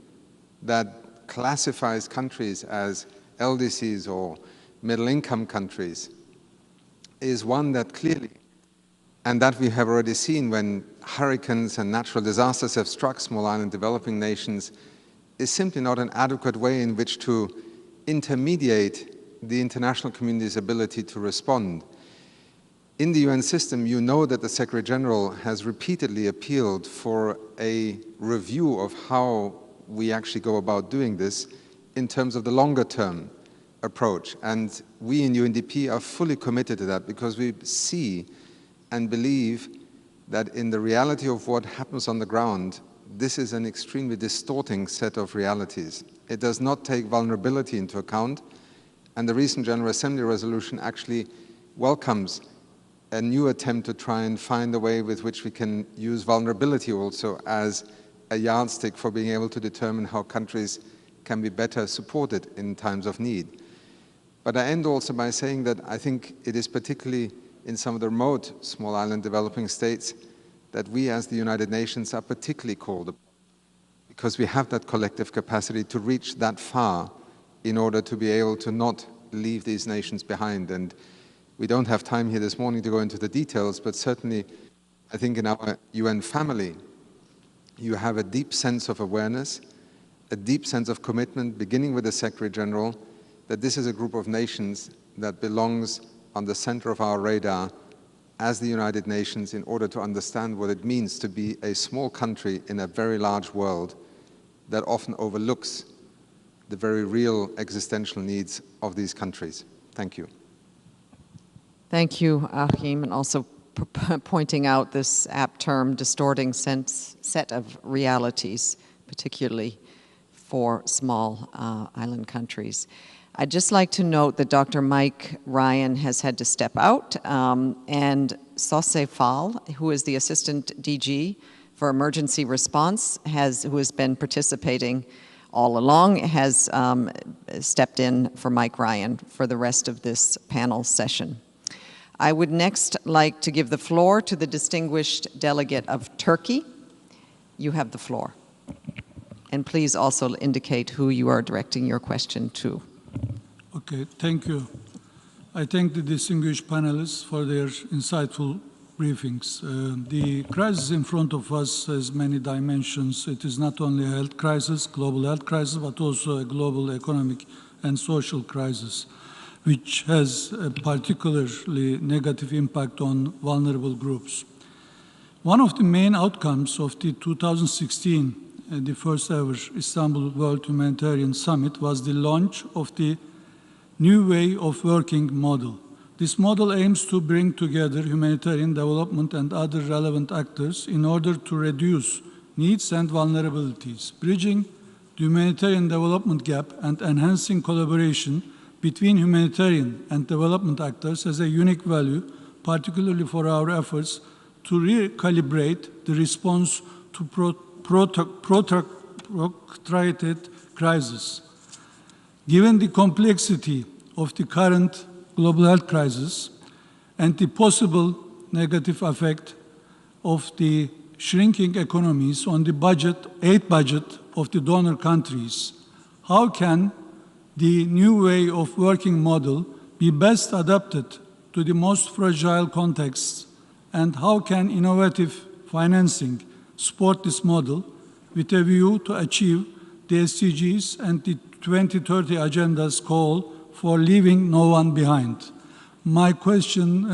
that classifies countries as LDCs or middle-income countries, is one that clearly, and that we have already seen when hurricanes and natural disasters have struck small island developing nations, is simply not an adequate way in which to intermediate the international community's ability to respond. In the UN system, you know that the Secretary General has repeatedly appealed for a review of how we actually go about doing this in terms of the longer term, approach. And we in UNDP are fully committed to that because we see and believe that in the reality of what happens on the ground, this is an extremely distorting set of realities. It does not take vulnerability into account, and the recent General Assembly resolution actually welcomes a new attempt to try and find a way with which we can use vulnerability also as a yardstick for being able to determine how countries can be better supported in times of need. But I end also by saying that I think it is particularly in some of the remote small island developing states that we as the United Nations are particularly called upon, because we have that collective capacity to reach that far in order to be able to not leave these nations behind. And we don't have time here this morning to go into the details, but certainly I think in our UN family, you have a deep sense of awareness, a deep sense of commitment, beginning with the Secretary General, that this is a group of nations that belongs on the center of our radar as the United Nations in order to understand what it means to be a small country in a very large world that often overlooks the very real existential needs of these countries. Thank you. Thank you, Achim, and also pointing out this apt term, distorting set of realities, particularly for small island countries. I'd just like to note that Dr. Mike Ryan has had to step out, and Sose Fall, who is the Assistant DG for Emergency Response, who has been participating all along, has stepped in for Mike Ryan for the rest of this panel session. I would next like to give the floor to the distinguished delegate of Turkey. You have the floor. And please also indicate who you are directing your question to. Okay, thank you. I thank the distinguished panelists for their insightful briefings. The crisis in front of us has many dimensions. It is not only a health crisis, global health crisis, but also a global economic and social crisis, which has a particularly negative impact on vulnerable groups. One of the main outcomes of the 2016, the first ever Istanbul World Humanitarian Summit, was the launch of the new way of working model. This model aims to bring together humanitarian development and other relevant actors in order to reduce needs and vulnerabilities, bridging the humanitarian development gap and enhancing collaboration between humanitarian and development actors has a unique value, particularly for our efforts to recalibrate the response to protracted crisis. Given the complexity of the current global health crisis and the possible negative effect of the shrinking economies on the aid budget of the donor countries, how can the new way of working model be best adapted to the most fragile contexts, and how can innovative financing support this model with a view to achieve the SDGs and the 2030 agenda's call for leaving no one behind? My question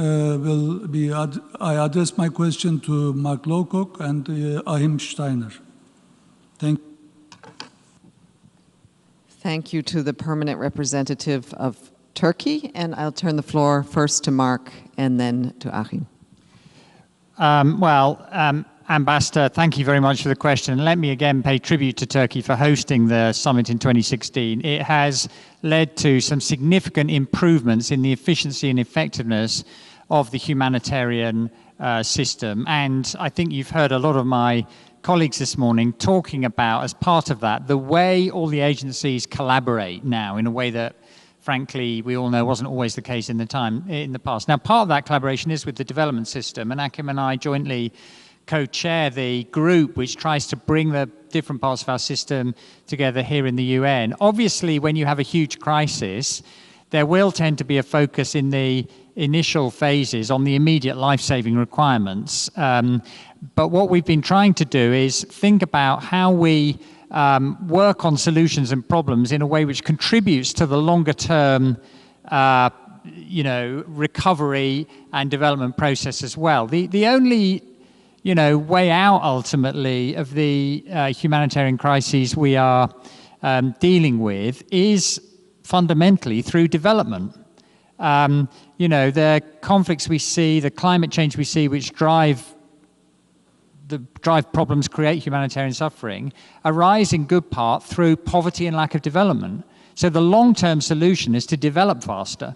will be, I address my question to Mark Lowcock and Achim Steiner. Thank you. Thank you to the permanent representative of Turkey, and I'll turn the floor first to Mark and then to Achim. Ambassador, thank you very much for the question. Let me again pay tribute to Turkey for hosting the summit in 2016. It has led to some significant improvements in the efficiency and effectiveness of the humanitarian system. And I think you've heard a lot of my colleagues this morning talking about, as part of that, the way all the agencies collaborate now in a way that, frankly, we all know wasn't always the case in the past. Now, part of that collaboration is with the development system, and Achim and I jointly co-chair the group which tries to bring the different parts of our system together here in the UN. Obviously, when you have a huge crisis, there will tend to be a focus in the initial phases on the immediate life-saving requirements. But what we've been trying to do is think about how we work on solutions and problems in a way which contributes to the longer-term recovery and development process as well. The only way out ultimately of the humanitarian crises we are dealing with is fundamentally through development. The conflicts we see, the climate change we see, which drive problems, create humanitarian suffering, arise in good part through poverty and lack of development. So the long-term solution is to develop faster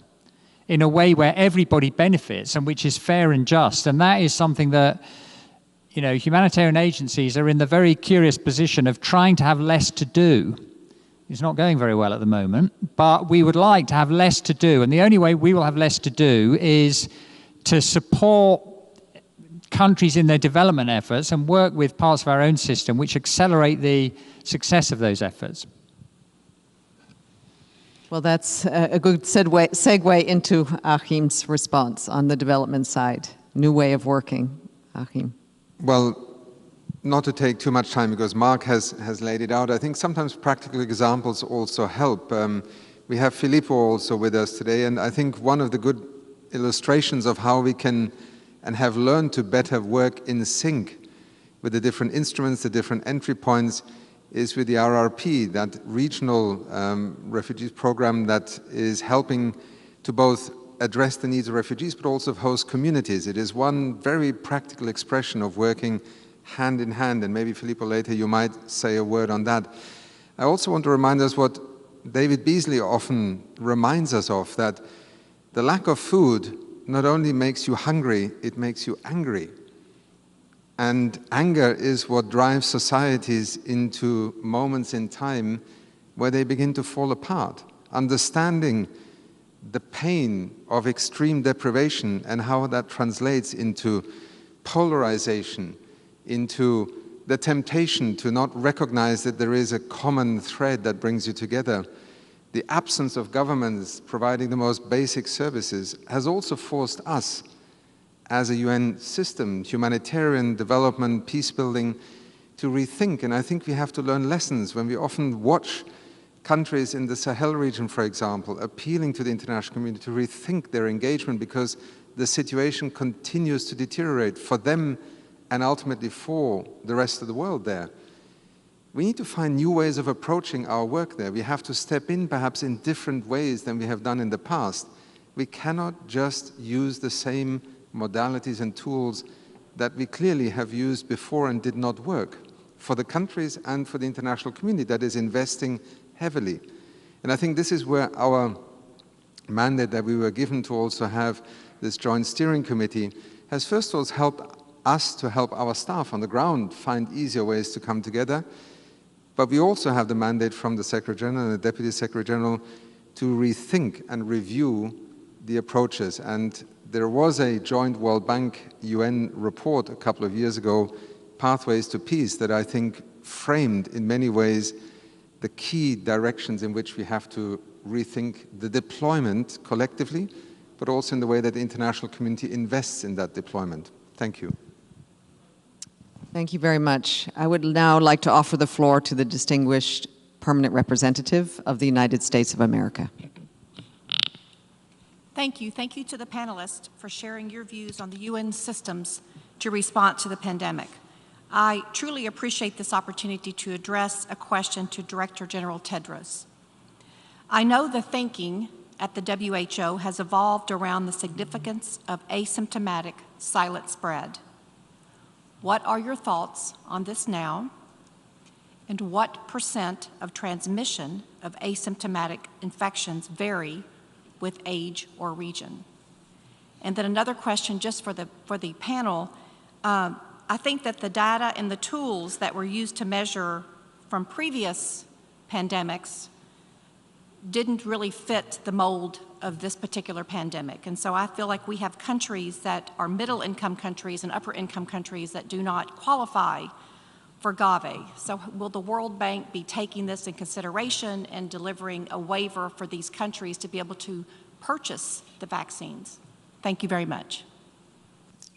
in a way where everybody benefits and which is fair and just. And that is something that, humanitarian agencies are in the very curious position of trying to have less to do. It's not going very well at the moment, but we would like to have less to do. And the only way we will have less to do is to support countries in their development efforts and work with parts of our own system which accelerate the success of those efforts. Well, that's a good segue into Achim's response on the development side. New way of working, Achim. Well, not to take too much time because Mark has laid it out. I think sometimes practical examples also help. We have Filippo also with us today, and I think one of the good illustrations of how we can and have learned to better work in sync with the different instruments, the different entry points, is with the RRP, that regional refugees program that is helping to both address the needs of refugees but also of host communities. It is one very practical expression of working hand in hand, and maybe Filippo later you might say a word on that. I also want to remind us what David Beasley often reminds us of, that the lack of food not only makes you hungry, it makes you angry. And anger is what drives societies into moments in time where they begin to fall apart. Understanding the pain of extreme deprivation and how that translates into polarization, into the temptation to not recognize that there is a common thread that brings you together. The absence of governments providing the most basic services has also forced us as a UN system, humanitarian development, peace building, to rethink. And I think we have to learn lessons when we often watch countries in the Sahel region, for example, appealing to the international community to rethink their engagement because the situation continues to deteriorate for them and ultimately for the rest of the world there. We need to find new ways of approaching our work there. We have to step in perhaps in different ways than we have done in the past. We cannot just use the same modalities and tools that we clearly have used before and did not work for the countries and for the international community that is investing heavily. And I think this is where our mandate that we were given to also have this joint steering committee has first of all helped us to help our staff on the ground find easier ways to come together. But we also have the mandate from the Secretary General and the Deputy Secretary General to rethink and review the approaches. And there was a joint World Bank UN report a couple of years ago, Pathways to Peace, that I think framed in many ways the key directions in which we have to rethink the deployment collectively, but also in the way that the international community invests in that deployment. Thank you. Thank you very much. I would now like to offer the floor to the distinguished permanent representative of the United States of America. Thank you. Thank you to the panelists for sharing your views on the UN systems to respond to the pandemic. I truly appreciate this opportunity to address a question to Director General Tedros. I know the thinking at the WHO has evolved around the significance of asymptomatic silent spread. What are your thoughts on this now? And what % of transmission of asymptomatic infections vary with age or region? And then another question just for the panel. I think that the data and the tools that were used to measure from previous pandemics didn't really fit the mold of this particular pandemic. And so I feel like we have countries that are middle-income countries and upper-income countries that do not qualify for GAVE. So will the World Bank be taking this in consideration and delivering a waiver for these countries to be able to purchase the vaccines? Thank you very much.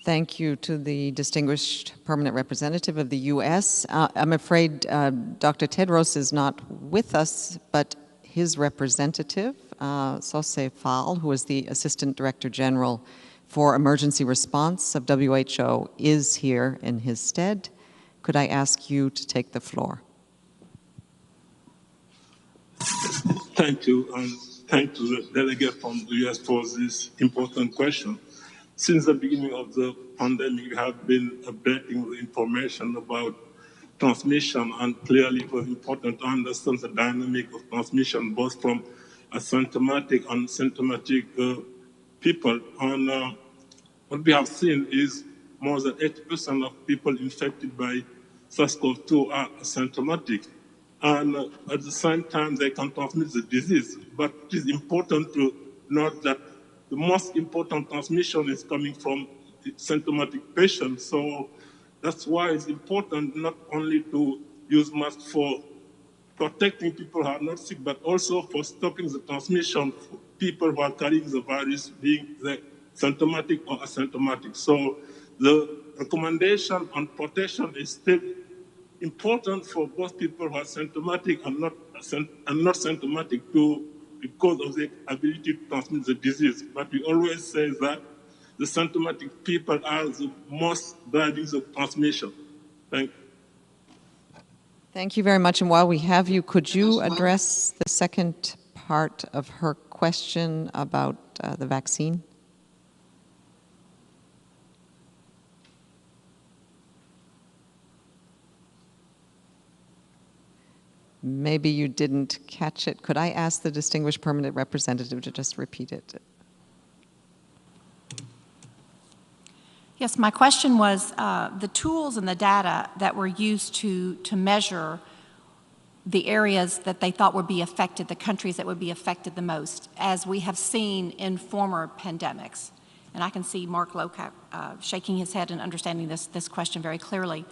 Thank you to the distinguished permanent representative of the U.S. I'm afraid Dr. Tedros is not with us, but his representative, Sose Fall, who is the Assistant Director General for Emergency Response of WHO, is here in his stead. Could I ask you to take the floor? Thank you, and thank to the delegate from the US for this important question. Since the beginning of the pandemic, we have been updating the information about transmission, and clearly it was important to understand the dynamic of transmission, both from asymptomatic and symptomatic people. And what we have seen is more than 80% of people infected by SARS-CoV-2 are asymptomatic. And at the same time, they can transmit the disease. But it is important to note that the most important transmission is coming from symptomatic patients. So that's why it's important not only to use masks for protecting people who are not sick, but also for stopping the transmission for people who are carrying the virus, being the symptomatic or asymptomatic. So the recommendation on protection is still important for both people who are symptomatic and not symptomatic because of the ability to transmit the disease. But we always say that the symptomatic people are the most driving the transmission. Thank you. Thank you very much. And while we have you, could you address the second part of her question about the vaccine? Maybe you didn't catch it. Could I ask the distinguished permanent representative to just repeat it? Yes, my question was the tools and the data that were used to measure the areas that they thought would be affected, the countries that would be affected the most, as we have seen in former pandemics. And I can see Mark Lowcock shaking his head and understanding this question very clearly.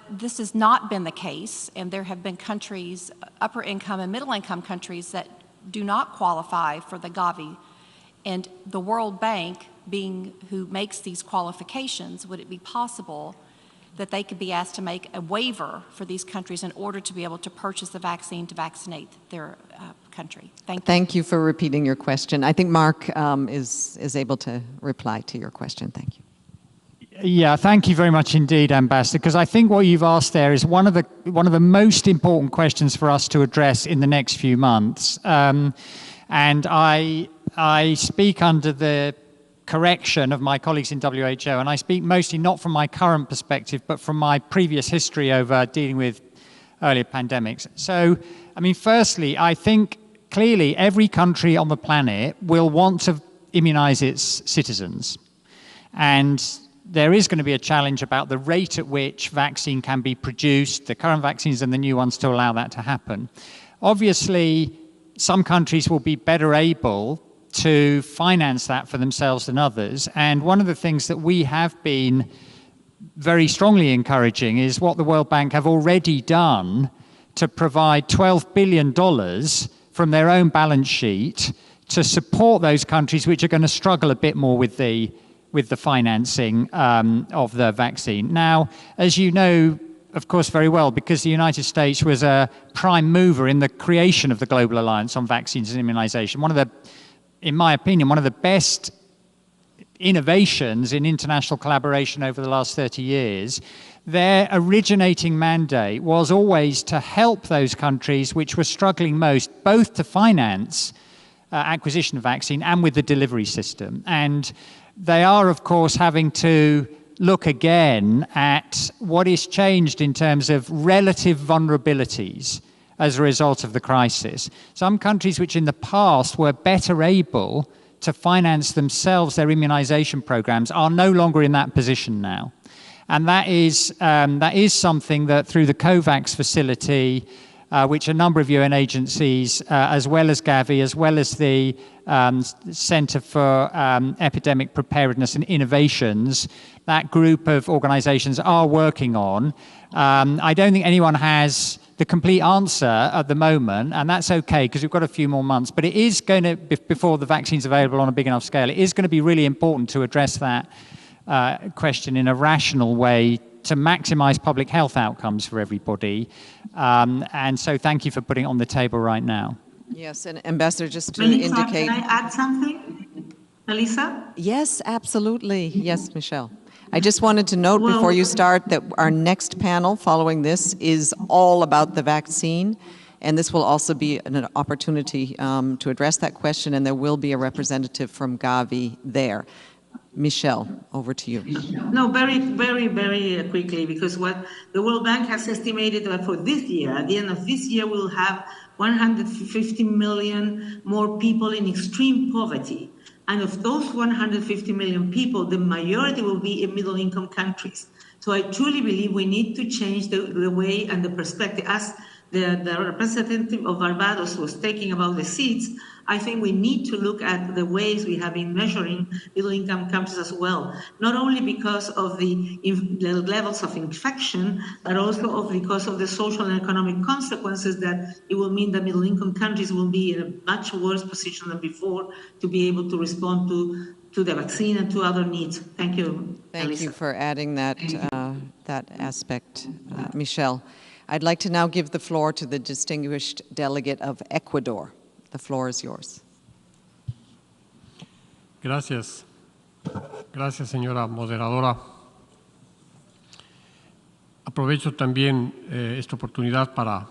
This has not been the case, and there have been countries, upper income and middle income countries, that do not qualify for the Gavi. And the World Bank, being who makes these qualifications, would it be possible that they could be asked to make a waiver for these countries in order to be able to purchase the vaccine to vaccinate their country? Thank you. Thank you for repeating your question. I think Mark is able to reply to your question. Thank you. Yeah, thank you very much indeed, Ambassador, because I think what you've asked there is one of the most important questions for us to address in the next few months. And I speak under the correction of my colleagues in WHO, and I speak mostly not from my current perspective, but from my previous history over dealing with earlier pandemics. So, I mean, firstly, I think clearly every country on the planet will want to immunize its citizens. And there is going to be a challenge about the rate at which vaccine can be produced, the current vaccines and the new ones, to allow that to happen. Obviously, some countries will be better able to finance that for themselves than others. And one of the things that we have been very strongly encouraging is what the World Bank have already done to provide $12 billion from their own balance sheet to support those countries which are going to struggle a bit more with the financing of the vaccine. Now, as you know, of course, very well, because the United States was a prime mover in the creation of the Global Alliance on Vaccines and Immunization. In my opinion, one of the best innovations in international collaboration over the last 30 years. Their originating mandate was always to help those countries which were struggling most, both to finance acquisition of vaccine and with the delivery system. And they are, of course, having to look again at what is changed in terms of relative vulnerabilities as a result of the crisis. Some countries which in the past were better able to finance themselves their immunization programs are no longer in that position now. And that is something that through the COVAX facility, which a number of UN agencies, as well as Gavi, as well as the Center for Epidemic Preparedness and Innovations, that group of organizations are working on. I don't think anyone has the complete answer at the moment, and that's okay because we've got a few more months, but it is going to, before the vaccine's available on a big enough scale, it is going to be really important to address that question in a rational way to maximize public health outcomes for everybody. And so thank you for putting it on the table right now. Yes, and Ambassador, just to Melissa, indicate... Can I add something? Melissa? Yes, absolutely. Yes, Michelle. I just wanted to note before you start that our next panel following this is all about the vaccine. And this will also be an opportunity to address that question, and there will be a representative from Gavi there. Michelle, over to you. No, very quickly, because what the World Bank has estimated that for this year, at the end of this year, we'll have 150 million more people in extreme poverty. And of those 150 million people, the majority will be in middle-income countries. So I truly believe we need to change the way and the perspective. As the representative of Barbados was talking about the seats, I think we need to look at the ways we have been measuring middle-income countries as well, not only because of the levels of infection, but also because of the social and economic consequences that it will mean that middle-income countries will be in a much worse position than before to be able to respond to the vaccine and to other needs. Thank you, Thank Elisa. you for adding that, that aspect, Michelle. I'd like to now give the floor to the distinguished delegate of Ecuador. The floor is yours. Gracias. Gracias, señora moderadora. Aprovecho también esta oportunidad para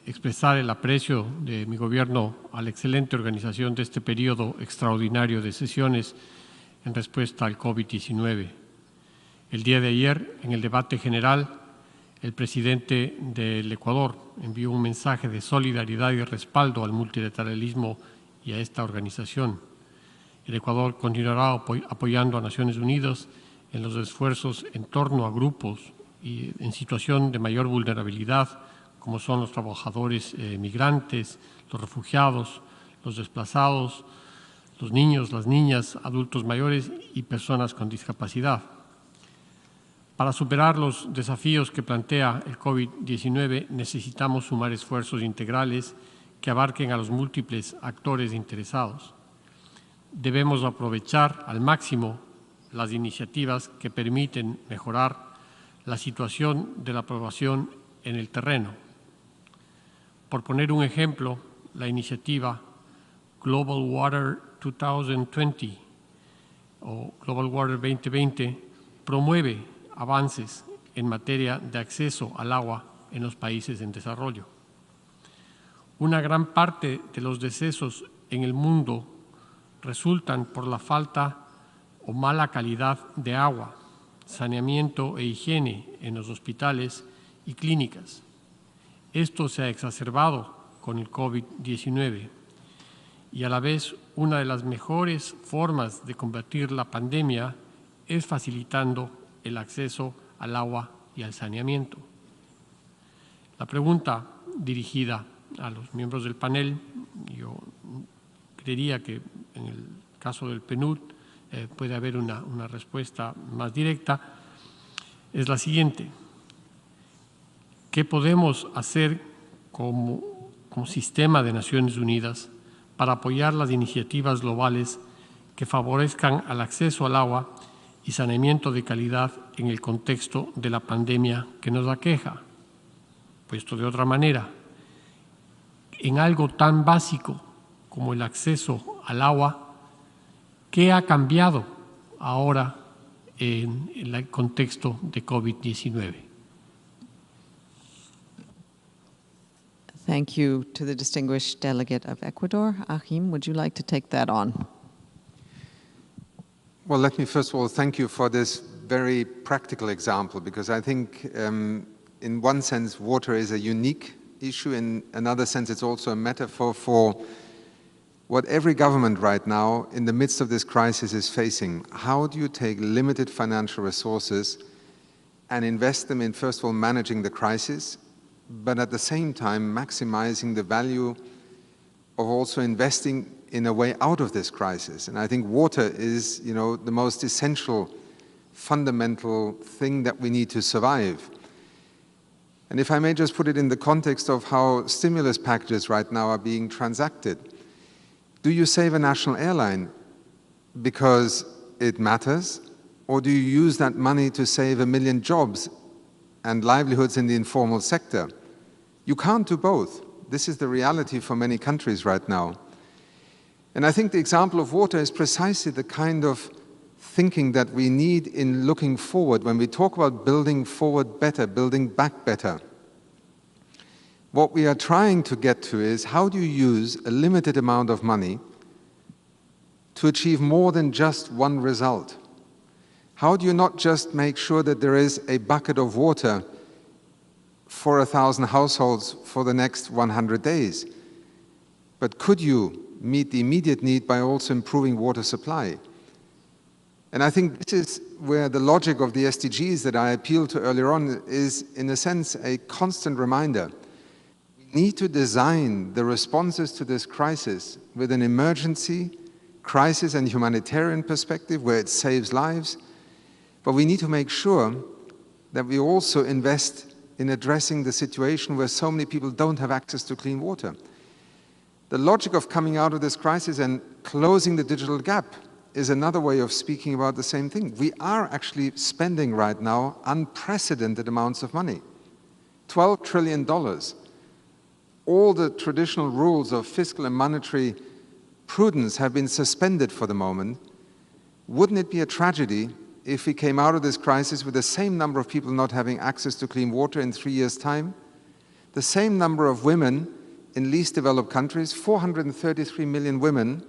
expresar el aprecio de mi gobierno a la excelente organización de este periodo extraordinario de sesiones en respuesta al COVID-19. El día de ayer, en el debate general, el presidente del Ecuador envió un mensaje de solidaridad y respaldo al multilateralismo y a esta organización. El Ecuador continuará apoyando a Naciones Unidas en los esfuerzos en torno a grupos y en situación de mayor vulnerabilidad, como son los trabajadores migrantes, los refugiados, los desplazados, los niños, las niñas, adultos mayores y personas con discapacidad. Para superar los desafíos que plantea el COVID-19, necesitamos sumar esfuerzos integrales que abarquen a los múltiples actores interesados. Debemos aprovechar al máximo las iniciativas que permiten mejorar la situación de la población en el terreno. Por poner un ejemplo, la iniciativa Global Water 2020 o Global Water 2020 promueve avances en materia de acceso al agua en los países en desarrollo. Una gran parte de los decesos en el mundo resultan por la falta o mala calidad de agua, saneamiento e higiene en los hospitales y clínicas. Esto se ha exacerbado con el COVID-19 y a la vez una de las mejores formas de combatir la pandemia es facilitando el acceso al agua y al saneamiento. La pregunta dirigida a los miembros del panel, yo creería que en el caso del PNUD puede haber una respuesta más directa, es la siguiente. ¿Qué podemos hacer como sistema de Naciones Unidas para apoyar las iniciativas globales que favorezcan al acceso al agua y saneamiento de calidad en el contexto de la pandemia que nos aqueja? Puesto de otra manera, en algo tan básico como el acceso al agua, ¿qué ha cambiado ahora en el contexto de COVID-19? Thank you to the distinguished delegate of Ecuador. Achim, would you like to take that on? Well, let me first of all thank you for this very practical example, because I think in one sense water is a unique issue, in another sense it's also a metaphor for what every government right now in the midst of this crisis is facing. How do you take limited financial resources and invest them in, first of all, managing the crisis, but at the same time maximizing the value of also investing in a way out of this crisis? And I think water is, the most essential, fundamental thing that we need to survive. And if I may just put it in the context of how stimulus packages right now are being transacted, do you save a national airline because it matters, or do you use that money to save 1 million jobs and livelihoods in the informal sector? You can't do both. This is the reality for many countries right now. And I think the example of water is precisely the kind of thinking that we need in looking forward when we talk about building forward better, building back better. What we are trying to get to is how do you use a limited amount of money to achieve more than just one result? How do you not just make sure that there is a bucket of water for 1,000 households for the next 100 days? But could you meet the immediate need by also improving water supply? And I think this is where the logic of the SDGs that I appealed to earlier on is, in a sense, a constant reminder. We need to design the responses to this crisis with an emergency, crisis and humanitarian perspective where it saves lives, but we need to make sure that we also invest in addressing the situation where so many people don't have access to clean water. The logic of coming out of this crisis and closing the digital gap is another way of speaking about the same thing. We are actually spending right now unprecedented amounts of money. $12 trillion. All the traditional rules of fiscal and monetary prudence have been suspended for the moment. Wouldn't it be a tragedy if we came out of this crisis with the same number of people not having access to clean water in 3 years' time? The same number of women in least developed countries, 433 million women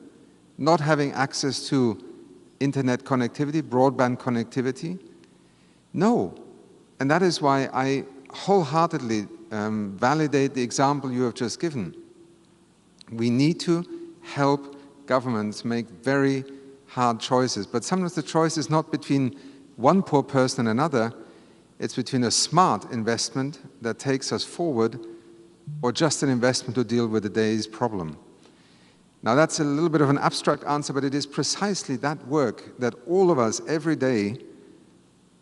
not having access to internet connectivity, broadband connectivity? No. And that is why I wholeheartedly validate the example you have just given. We need to help governments make very hard choices. But sometimes the choice is not between one poor person and another. It's between a smart investment that takes us forward or just an investment to deal with the day's problem. Now that's a little bit of an abstract answer, but it is precisely that work that all of us every day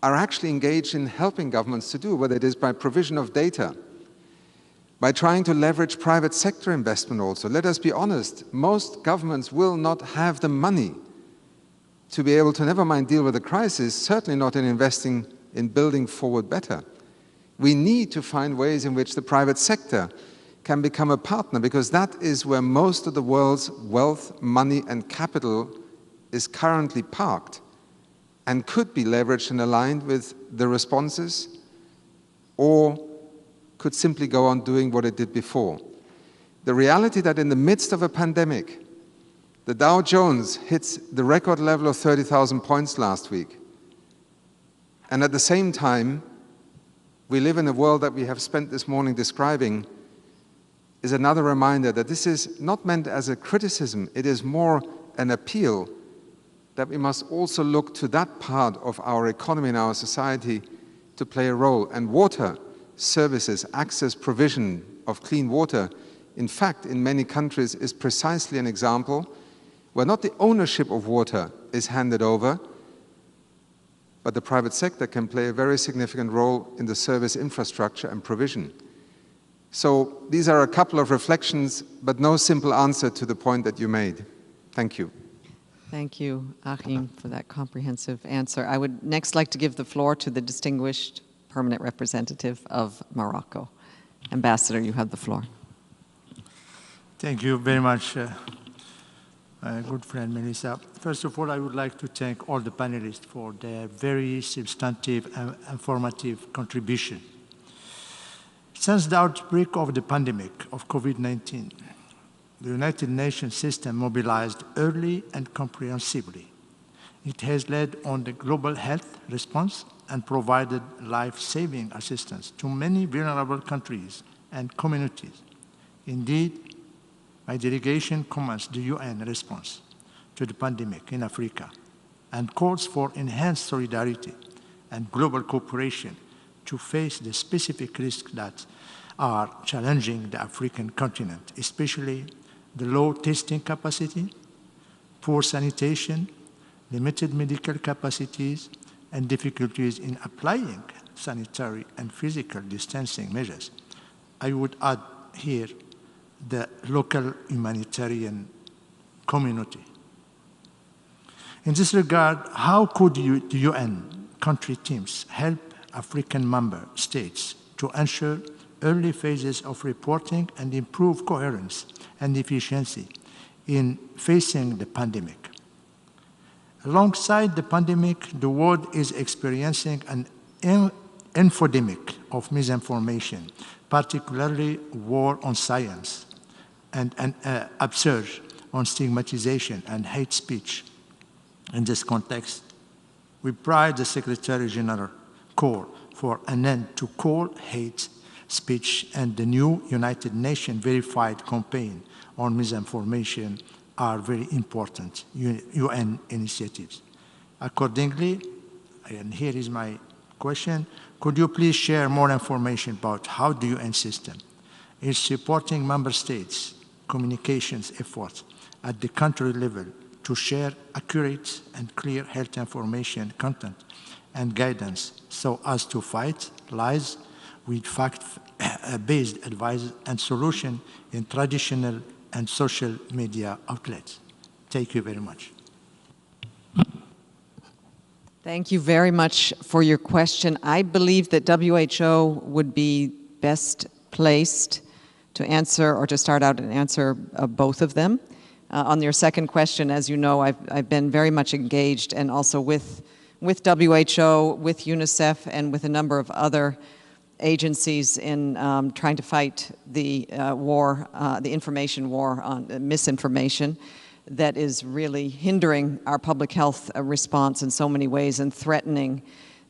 are actually engaged in helping governments to do, whether it is by provision of data, by trying to leverage private sector investment also. Let us be honest, most governments will not have the money to be able to, never mind deal with the crisis, certainly not in investing in building forward better. We need to find ways in which the private sector can become a partner, because that is where most of the world's wealth, money, and capital is currently parked and could be leveraged and aligned with the responses, or could simply go on doing what it did before. The reality that in the midst of a pandemic, the Dow Jones hits the record level of 30,000 points last week, and at the same time, we live in a world that we have spent this morning describing, is another reminder that this is not meant as a criticism, it is more an appeal that we must also look to that part of our economy and our society to play a role. And water services, access, provision of clean water, in fact, in many countries is precisely an example where not the ownership of water is handed over, but the private sector can play a very significant role in the service infrastructure and provision. So these are a couple of reflections, but no simple answer to the point that you made. Thank you. Thank you, Achim, for that comprehensive answer. I would next like to give the floor to the distinguished permanent representative of Morocco. Ambassador, you have the floor. Thank you very much, my good friend Melissa. First of all, I would like to thank all the panelists for their very substantive and informative contribution. Since the outbreak of the pandemic of COVID-19, the United Nations system mobilized early and comprehensively. It has led on the global health response and provided life-saving assistance to many vulnerable countries and communities. Indeed, my delegation commends the UN response to the pandemic in Africa and calls for enhanced solidarity and global cooperation to face the specific risks that are challenging the African continent, especially the low testing capacity, poor sanitation, limited medical capacities, and difficulties in applying sanitary and physical distancing measures. I would add here the local humanitarian community. In this regard, how could the UN country teams help African member states to ensure early phases of reporting and improve coherence and efficiency in facing the pandemic? Alongside the pandemic, the world is experiencing an infodemic of misinformation, particularly war on science, and an upsurge on stigmatization and hate speech. In this context, we pride the Secretary General call for an end to all hate speech and the new United Nations verified campaign on misinformation are very important UN initiatives. Accordingly, and here is my question, could you please share more information about how the UN system is supporting member states' communications efforts at the country level to share accurate and clear health information content and guidance so as to fight lies with fact-based advice and solution in traditional and social media outlets? Thank you very much. Thank you very much for your question. I believe that WHO would be best placed to answer or to start out and answer both of them. On your second question, as you know, I've been very much engaged and also with WHO, with UNICEF, and with a number of other agencies in trying to fight the war, the information war on misinformation that is really hindering our public health response in so many ways and threatening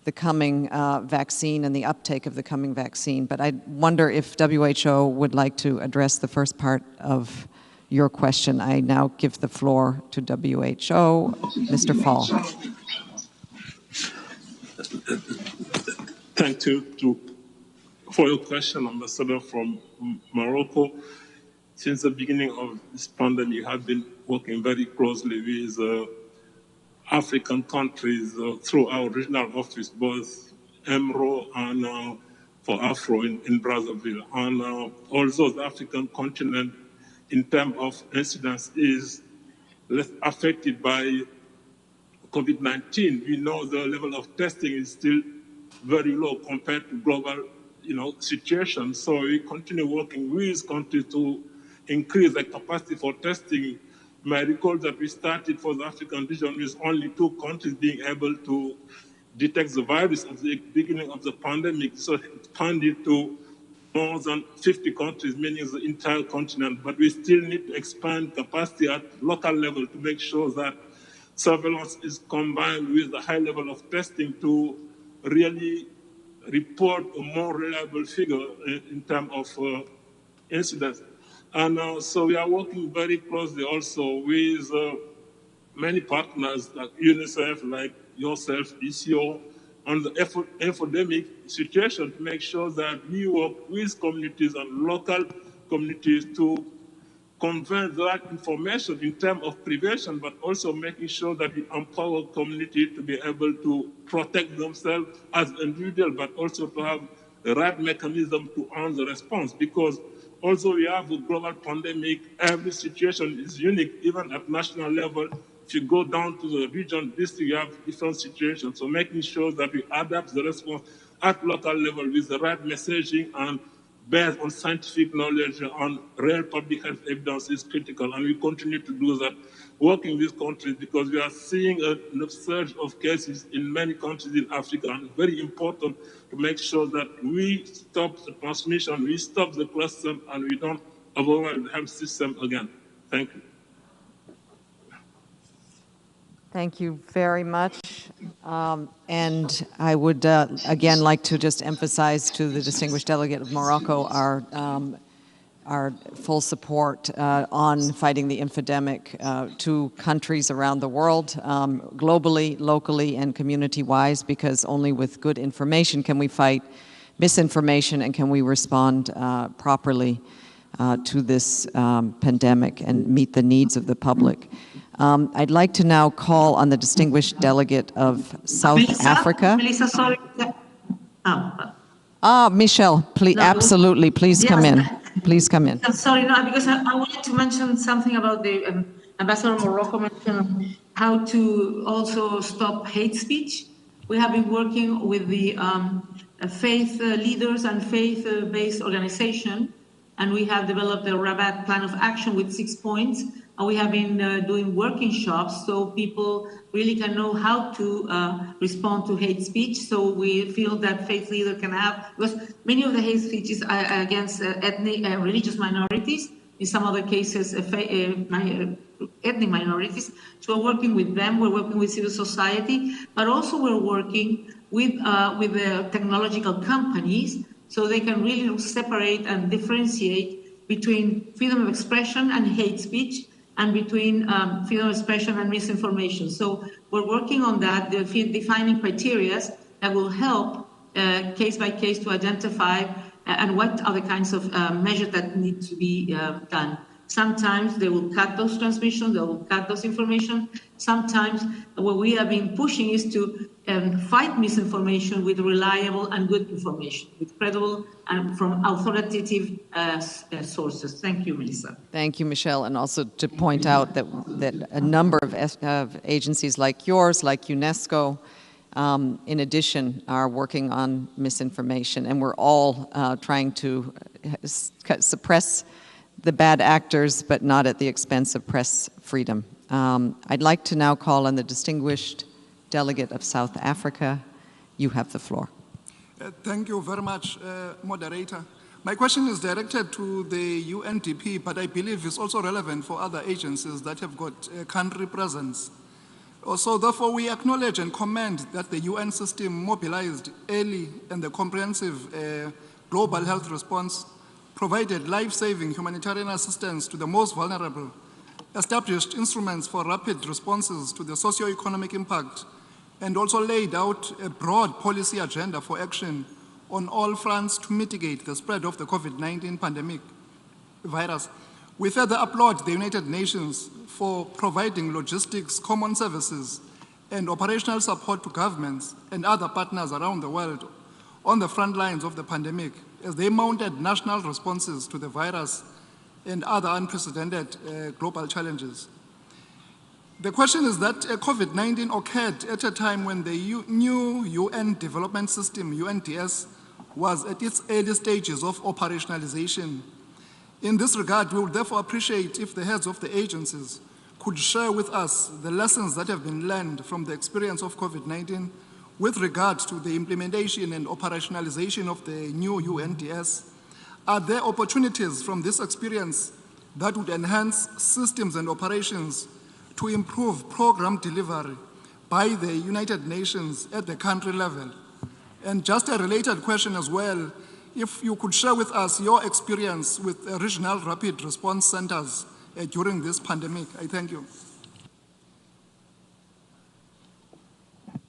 the coming vaccine and the uptake of the coming vaccine. But I wonder if WHO would like to address the first part of your question. I now give the floor to WHO. Mr. Fall. Thank you for your question, Ambassador from Morocco. Since the beginning of this pandemic, you have been working very closely with African countries through our regional office, both EMRO and for Afro in Brazzaville. And also the African continent, in terms of incidence, is less affected by COVID-19. We know the level of testing is still very low compared to global situation. So we continue working with countries to increase the capacity for testing. You may recall that we started for the African region with only 2 countries being able to detect the virus at the beginning of the pandemic. So it expanded to more than 50 countries, meaning the entire continent. But we still need to expand capacity at local level to make sure that surveillance is combined with the high level of testing to really report a more reliable figure in terms of incidence. And so we are working very closely also with many partners like UNICEF, like yourself, ECO, on the infodemic situation to make sure that we work with communities and local communities to convey the right information in terms of prevention, but also making sure that we empower community to be able to protect themselves as individuals, but also to have the right mechanism to earn the response. Because although we have a global pandemic, every situation is unique, even at national level. If you go down to the region, district, you have different situations. So making sure that we adapt the response at local level with the right messaging and based on scientific knowledge and real public health evidence is critical. And we continue to do that, working with countries, because we are seeing an upsurge of cases in many countries in Africa. And it's very important to make sure that we stop the transmission, we stop the cluster, and we don't overwhelm the health system again. Thank you. Thank you very much. And I would again like to just emphasize to the distinguished delegate of Morocco our full support on fighting the infodemic to countries around the world, globally, locally, and community-wise, because only with good information can we fight misinformation and can we respond properly to this pandemic and meet the needs of the public. I'd like to now call on the distinguished delegate of South Africa. Melissa, sorry. Michelle, please, absolutely, please yes. Come in. Please come in. Sorry, no, because I wanted to mention something about the Ambassador of Morocco mentioned how to also stop hate speech. We have been working with the faith leaders and faith-based organization And we have developed a Rabat plan of action with 6 points. And we have been doing working shops so people really can know how to respond to hate speech. So we feel that faith leader can have, because many of the hate speeches are against ethnic religious minorities, in some other cases ethnic minorities. So we're working with them, we're working with civil society, but also we're working with the technological companies so they can really separate and differentiate between freedom of expression and hate speech, and between freedom of expression and misinformation. So we're working on that, defining criteria that will help case by case to identify and what are the kinds of measures that need to be done. Sometimes they will cut those transmissions, they will cut those information. Sometimes what we have been pushing is to fight misinformation with reliable and good information, with credible and from authoritative sources. Thank you, Melissa. Thank you, Michelle. And also to point out that a number of agencies like yours, like UNESCO, in addition, are working on misinformation, and we're all trying to suppress the bad actors, but not at the expense of press freedom. I'd like to now call on the distinguished delegate of South Africa. You have the floor. Thank you very much, moderator. My question is directed to the UNDP, but I believe it's also relevant for other agencies that have got country presence. So therefore, we acknowledge and commend that the UN system mobilized early and the comprehensive global health response, provided life-saving humanitarian assistance to the most vulnerable, established instruments for rapid responses to the socio-economic impact, and also laid out a broad policy agenda for action on all fronts to mitigate the spread of the COVID-19 pandemic virus. We further applaud the United Nations for providing logistics, common services, and operational support to governments and other partners around the world on the front lines of the pandemic as they mounted national responses to the virus and other unprecedented global challenges. The question is that COVID-19 occurred at a time when the new UN development system, UNDS, was at its early stages of operationalization. In this regard, we would therefore appreciate if the heads of the agencies could share with us the lessons that have been learned from the experience of COVID-19 with regard to the implementation and operationalization of the new UNDS. Are there opportunities from this experience that would enhance systems and operations to improve program delivery by the United Nations at the country level? And just a related question as well, if you could share with us your experience with regional rapid response centers during this pandemic. I thank you.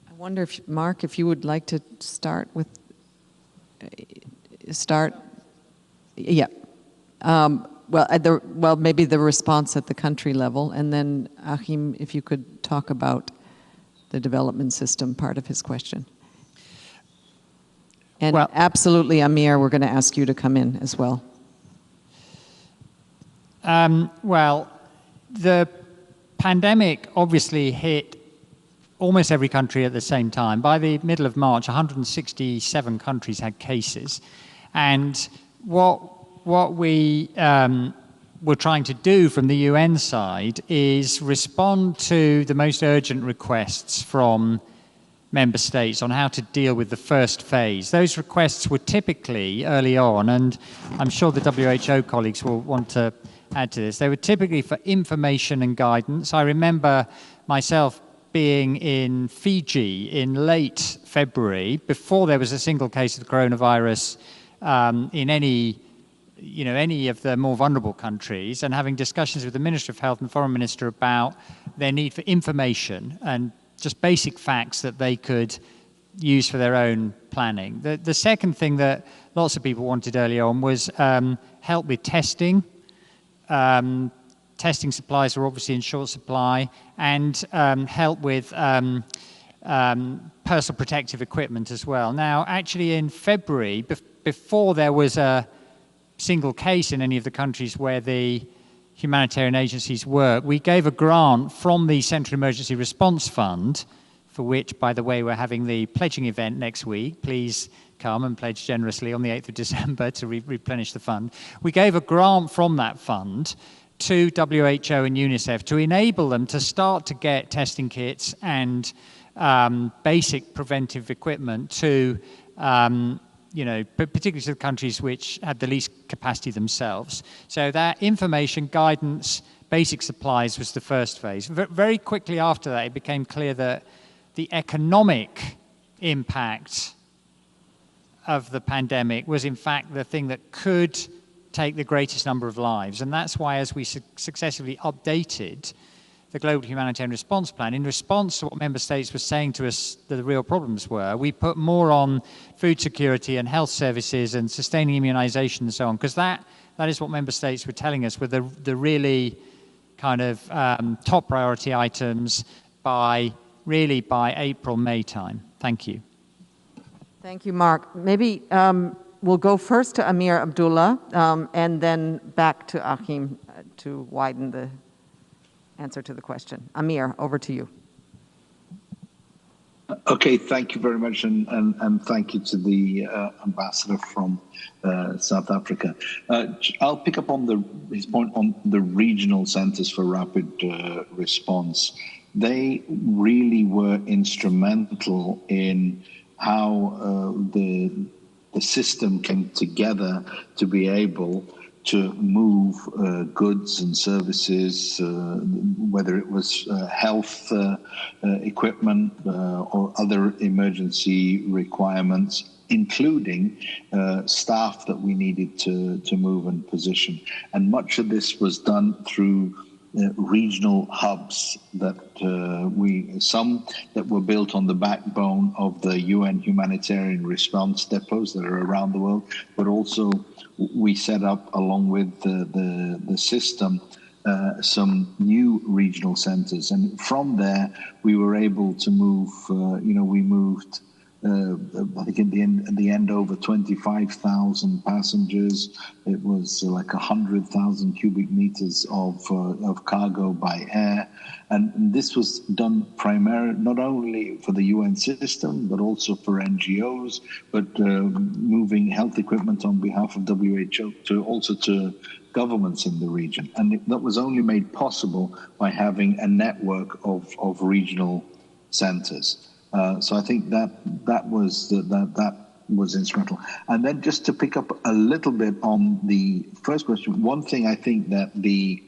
I wonder if, Mark, if you would like to start with, yeah. Well, maybe the response at the country level, and then Achim, if you could talk about the development system part of his question. And well, absolutely, Amir, we're going to ask you to come in as well. Well, the pandemic obviously hit almost every country at the same time. By the middle of March, 167 countries had cases. And what we were trying to do from the UN side is respond to the most urgent requests from member states on how to deal with the first phase. Those requests were typically early on, and I'm sure the WHO colleagues will want to add to this, they were typically for information and guidance. I remember myself being in Fiji in late February, before there was a single case of the coronavirus in any of the more vulnerable countries, and having discussions with the Minister of Health and Foreign Minister about their need for information and just basic facts that they could use for their own planning. The second thing that lots of people wanted early on was help with testing. Testing supplies were obviously in short supply, and help with personal protective equipment as well. Now, actually in February, before there was a single case in any of the countries where the humanitarian agencies work, we gave a grant from the Central Emergency Response Fund for which, by the way, we're having the pledging event next week. Please come and pledge generously on the 8th of December to replenish the fund. We gave a grant from that fund to WHO and UNICEF to enable them to start to get testing kits and basic preventive equipment to, you know, particularly to the countries which had the least capacity themselves. So that information, guidance, basic supplies was the first phase. Very quickly after that, it became clear that the economic impact of the pandemic was in fact the thing that could take the greatest number of lives. And that's why, as we successively updated the Global Humanitarian Response Plan, in response to what member states were saying to us that the real problems were, we put more on food security and health services and sustaining immunization and so on, because that is what member states were telling us were the really kind of top priority items by April, May time. Thank you. Thank you, Mark. Maybe we'll go first to Amir Abdullah and then back to Achim to widen the answer to the question. Amir, over to you. Okay, thank you very much, and thank you to the ambassador from South Africa. I'll pick up on his point on the regional centers for rapid response. They really were instrumental in how the system came together to be able to move goods and services, whether it was health equipment or other emergency requirements, including staff that we needed to move and position. And much of this was done through regional hubs that some that were built on the backbone of the UN humanitarian response depots that are around the world, but also we set up, along with the system, some new regional centers. And from there, we were able to move, we moved, I think at the end over 25,000 passengers. It was like 100,000 cubic meters of cargo by air. And this was done primarily not only for the UN system, but also for NGOs, but moving health equipment on behalf of WHO to governments in the region. And that was only made possible by having a network of regional centers. So I think that was instrumental. And then just to pick up a little bit on the first question, one thing I think that the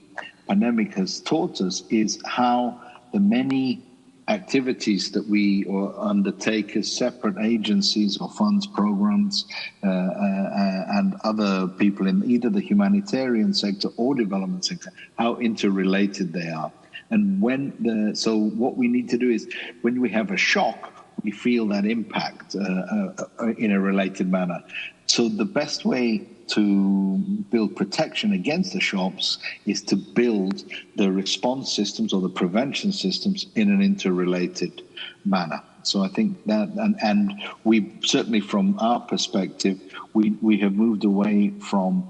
pandemic has taught us is how the many activities that we undertake as separate agencies or funds, programs, and other people in either the humanitarian sector or development sector, how interrelated they are. And so what we need to do is, when we have a shock, we feel that impact in a related manner. So the best way to build protection against the shocks is to build the response systems or the prevention systems in an interrelated manner. So I think that, and we certainly from our perspective, we have moved away from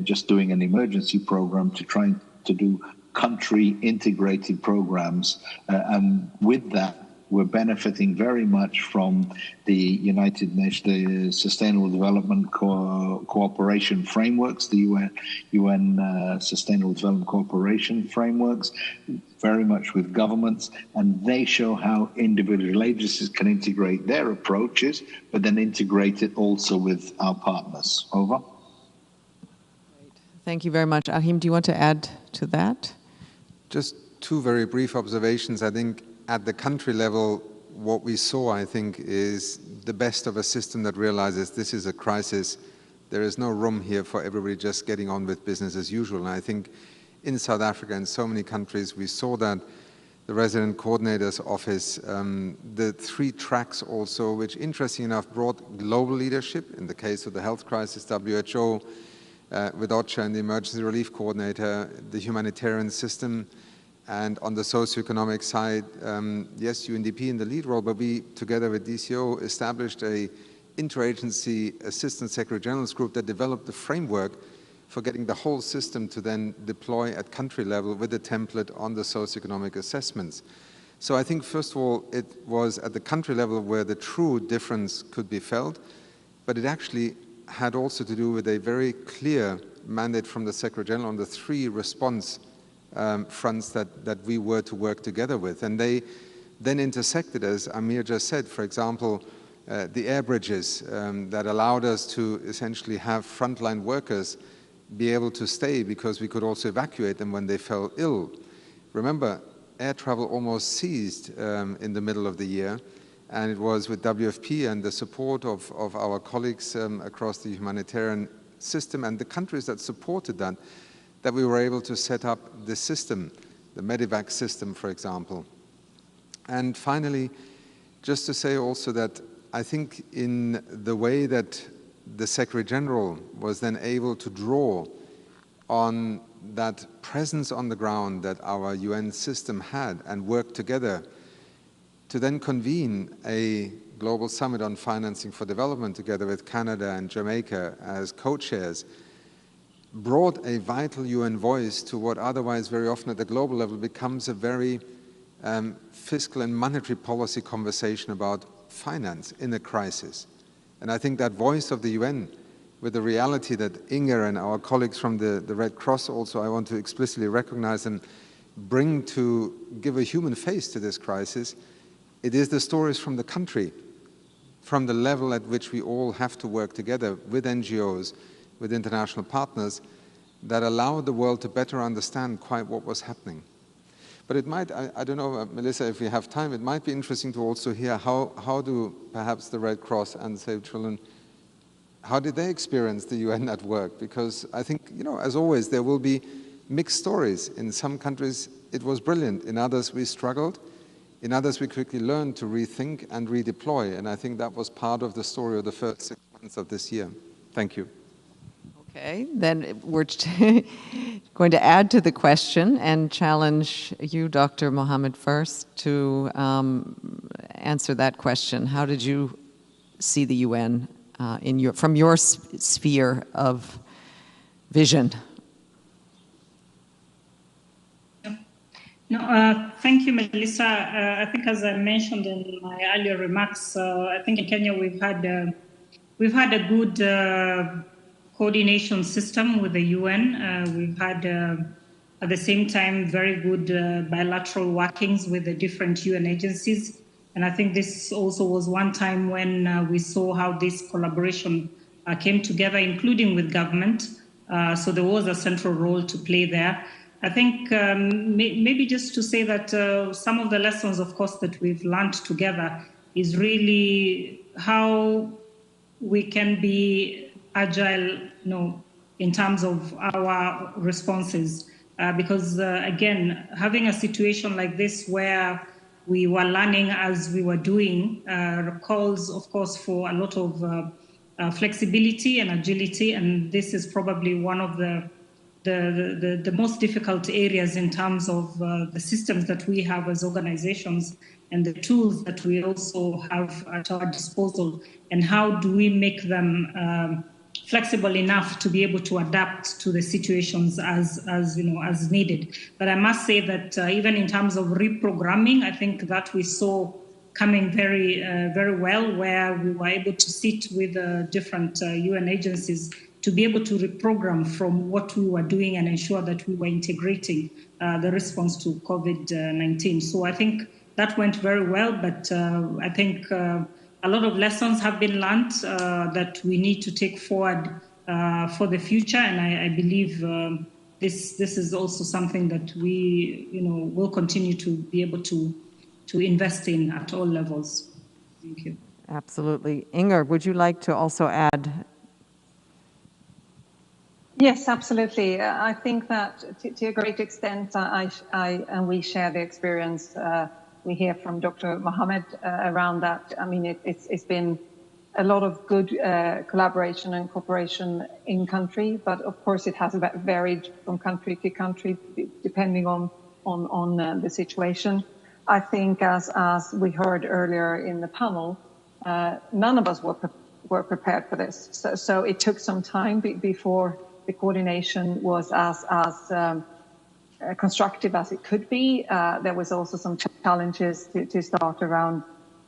just doing an emergency program to trying to do country integrated programs, and with that we're benefiting very much from the United Nations, the Sustainable Development Cooperation frameworks, the UN Sustainable Development Cooperation frameworks, very much with governments, and they show how individual agencies can integrate their approaches, but then integrate it also with our partners. Over. Thank you very much. Achim, do you want to add to that? Just two very brief observations. I think at the country level, what we saw, I think, is the best of a system that realizes this is a crisis. There is no room here for everybody just getting on with business as usual. And I think in South Africa and so many countries, we saw that the resident coordinator's office, the 3 tracks also, which interesting enough brought global leadership. In the case of the health crisis, WHO, with OCHA and the emergency relief coordinator, the humanitarian system, and on the socioeconomic side, yes, UNDP in the lead role, but we, together with DCO, established a interagency assistant secretary general's group that developed the framework for getting the whole system to then deploy at country level with a template on the socioeconomic assessments. So I think, first of all, it was at the country level where the true difference could be felt, but it actually had also to do with a very clear mandate from the Secretary General on the three response fronts that we were to work together with. And they then intersected, as Amir just said, for example, the air bridges that allowed us to essentially have frontline workers be able to stay because we could also evacuate them when they fell ill. Remember, air travel almost ceased in the middle of the year, and it was with WFP and the support of our colleagues across the humanitarian system and the countries that supported that we were able to set up this system, the Medivac system, for example. And finally, just to say also that I think in the way that the Secretary General was then able to draw on that presence on the ground that our UN system had and work together to then convene a global summit on financing for development together with Canada and Jamaica as co-chairs, brought a vital UN voice to what otherwise very often at the global level becomes a very fiscal and monetary policy conversation about finance in a crisis. And I think that voice of the UN, with the reality that Inger and our colleagues from the Red Cross also, I want to explicitly recognize and bring to give a human face to this crisis, it is the stories from the country, from the level at which we all have to work together with NGOs, with international partners, that allow the world to better understand quite what was happening. But it might, I don't know, Melissa, if we have time, it might be interesting to also hear how do perhaps the Red Cross and Save Children, how did they experience the UN at work? Because I think, you know, as always, there will be mixed stories. In some countries, it was brilliant. In others, we struggled. In others, we quickly learned to rethink and redeploy. And I think that was part of the story of the first 6 months of this year. Thank you. Okay, then we're going to add to the question and challenge you, Dr. Mohammed, first to answer that question. How did you see the UN from your sphere of vision? No, thank you, Melissa. I think, as I mentioned in my earlier remarks, I think in Kenya we've had a good coordination system with the UN. We've had, at the same time, very good bilateral workings with the different UN agencies. And I think this also was one time when we saw how this collaboration came together, including with government. So there was a central role to play there. I think maybe just to say that some of the lessons, of course, that we've learned together is really how we can be agile, in terms of our responses. Because again, having a situation like this where we were learning as we were doing calls, of course, for a lot of flexibility and agility. And this is probably one of the most difficult areas in terms of the systems that we have as organizations and the tools that we also have at our disposal, and how do we make them flexible enough to be able to adapt to the situations as needed. But I must say that even in terms of reprogramming, I think that we saw coming very, very well, where we were able to sit with different UN agencies to be able to reprogram from what we were doing and ensure that we were integrating the response to COVID-19. So I think that went very well, but I think a lot of lessons have been learned that we need to take forward for the future, and I believe this is also something that we will continue to be able to invest in at all levels. Thank you. Absolutely. Inger, would you like to also add? Yes, absolutely. I think that to a great extent, and we share the experience we hear from Dr. Mohammed around that. I mean, it's been a lot of good collaboration and cooperation in country, but of course it has varied from country to country depending on the situation. I think as we heard earlier in the panel, none of us were prepared for this. So it took some time before the coordination was as constructive as it could be. There was also some challenges to start around,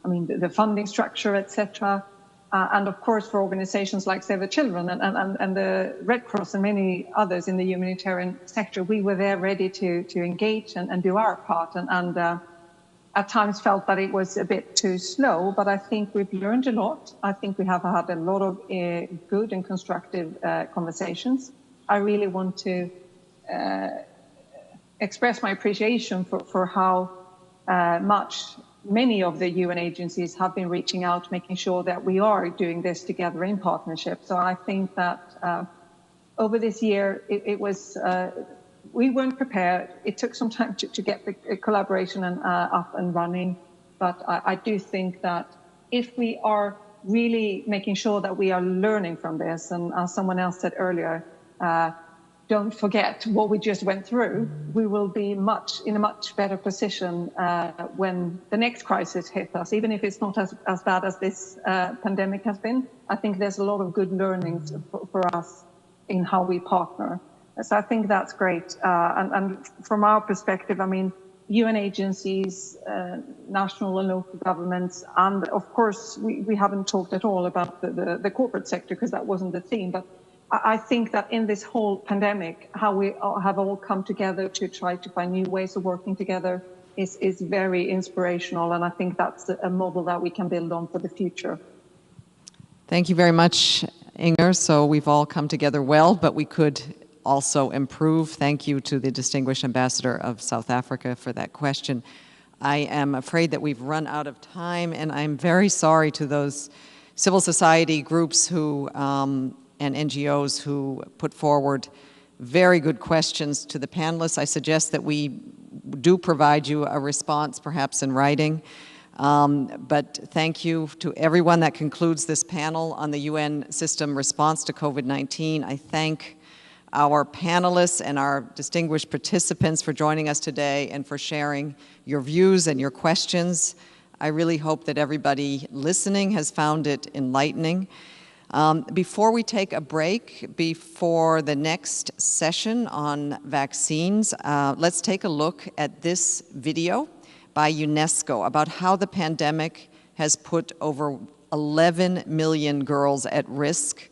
I mean, the funding structure, etc. And of course, for organizations like Save the Children and the Red Cross and many others in the humanitarian sector, we were there ready to engage and do our part. And at times felt that it was a bit too slow, but I think we've learned a lot. I think we have had a lot of good and constructive conversations. I really want to express my appreciation for how much many of the UN agencies have been reaching out, making sure that we are doing this together in partnership. So I think that over this year, it was, we weren't prepared. It took some time to get the collaboration up and running. But I do think that if we are really making sure that we are learning from this, and as someone else said earlier, don't forget what we just went through, we will be in a much better position when the next crisis hits us, even if it's not as bad as this pandemic has been. I think there's a lot of good learnings for us in how we partner. So I think that's great. And from our perspective, I mean, UN agencies, national and local governments, and of course, we haven't talked at all about the corporate sector because that wasn't the theme, but I think that in this whole pandemic, how we have all come together to try to find new ways of working together is very inspirational. And I think that's a model that we can build on for the future. Thank you very much, Inger. So we've all come together well, but we could also improve. Thank you to the distinguished ambassador of South Africa for that question. I am afraid that we've run out of time, and I'm very sorry to those civil society groups who and NGOs who put forward very good questions to the panelists. I suggest that we do provide you a response, perhaps in writing. But thank you to everyone. That concludes this panel on the UN system response to COVID-19. I thank our panelists and our distinguished participants for joining us today and for sharing your views and your questions. I really hope that everybody listening has found it enlightening. Before we take a break, before the next session on vaccines, let's take a look at this video by UNESCO about how the pandemic has put over 11 million girls at risk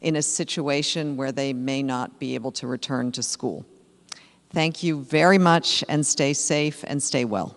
in a situation where they may not be able to return to school. Thank you very much, and stay safe and stay well.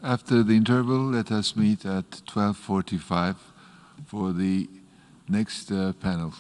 After the interval, let us meet at 12:45 for the next panel.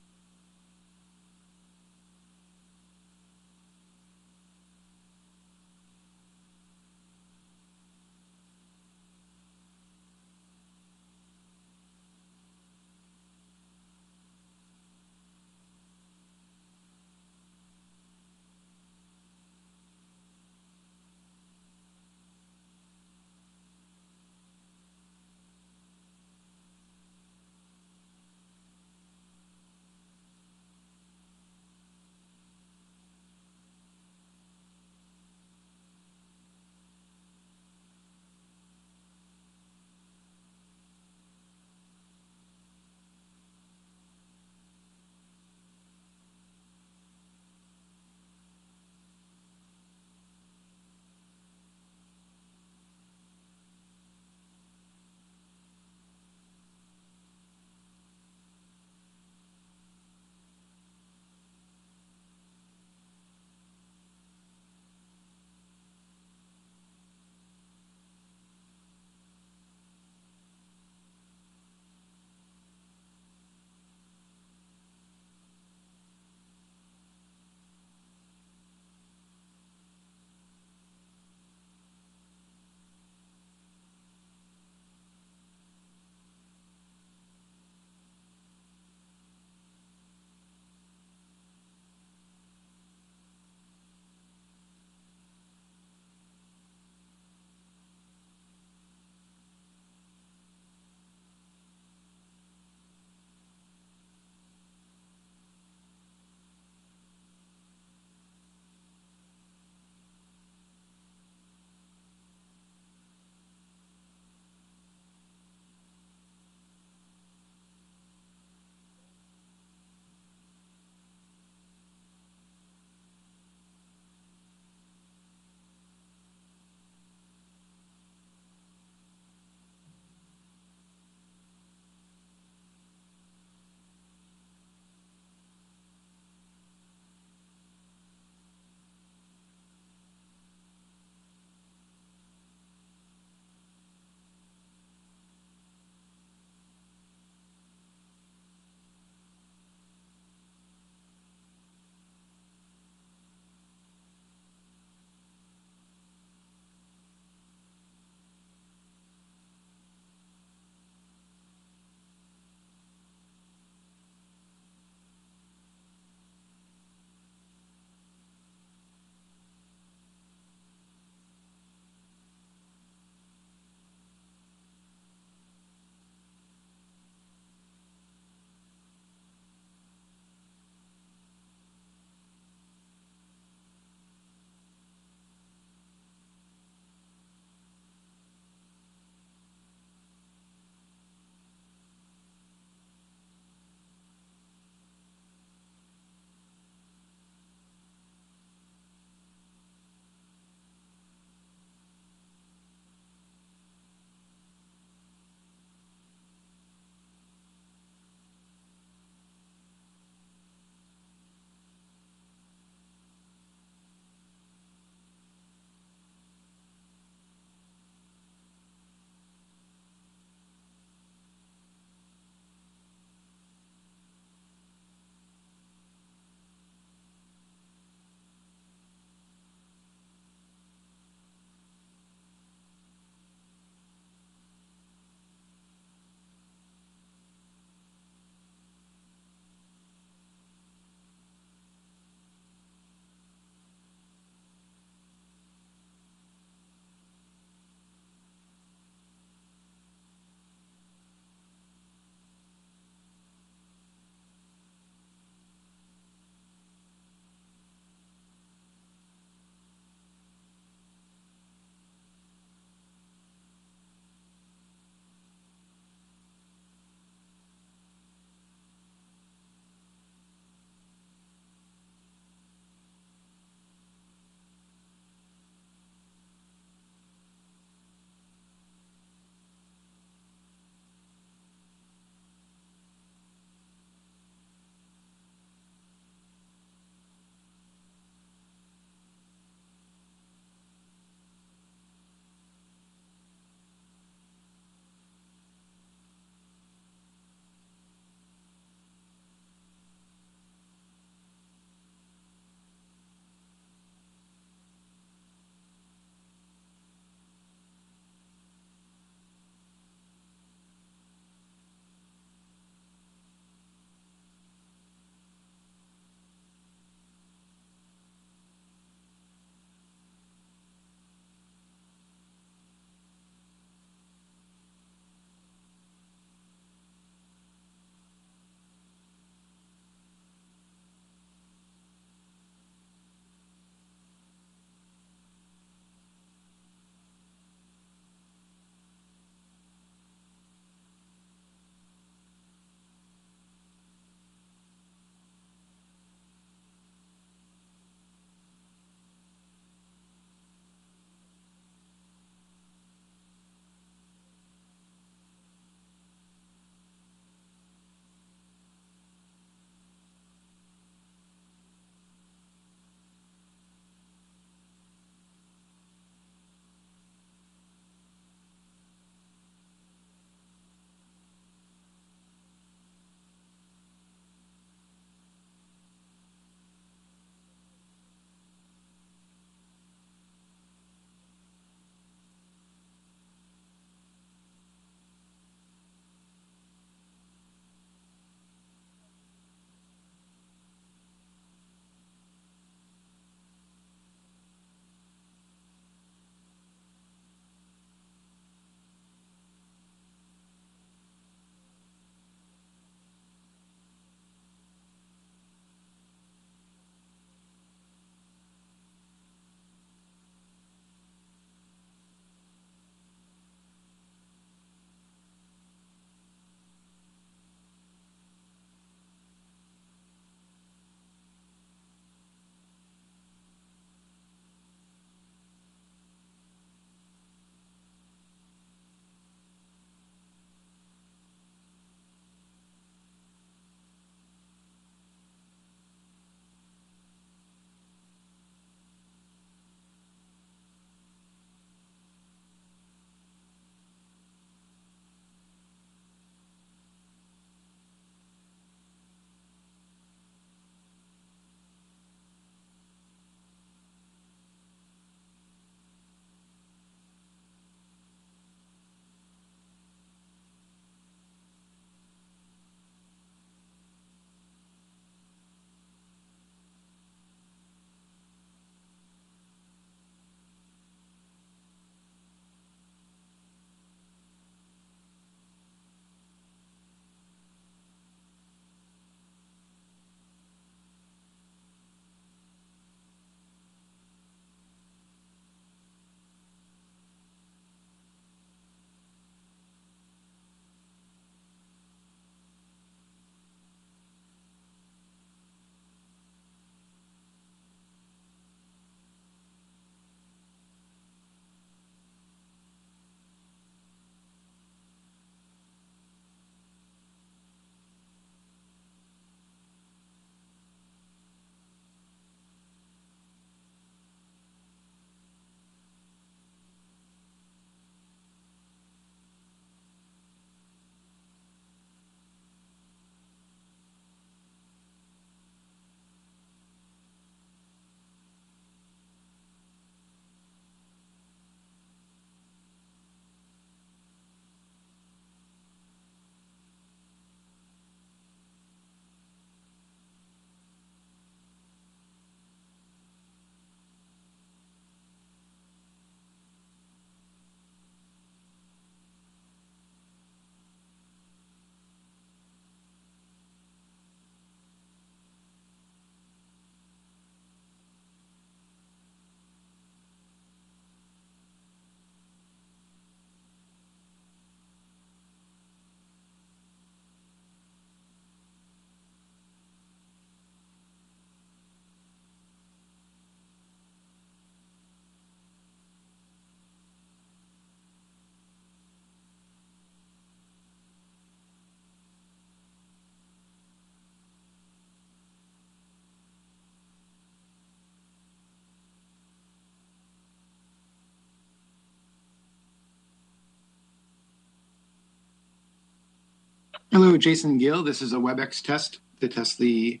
Hello, Jason Gill. This is a WebEx test to test the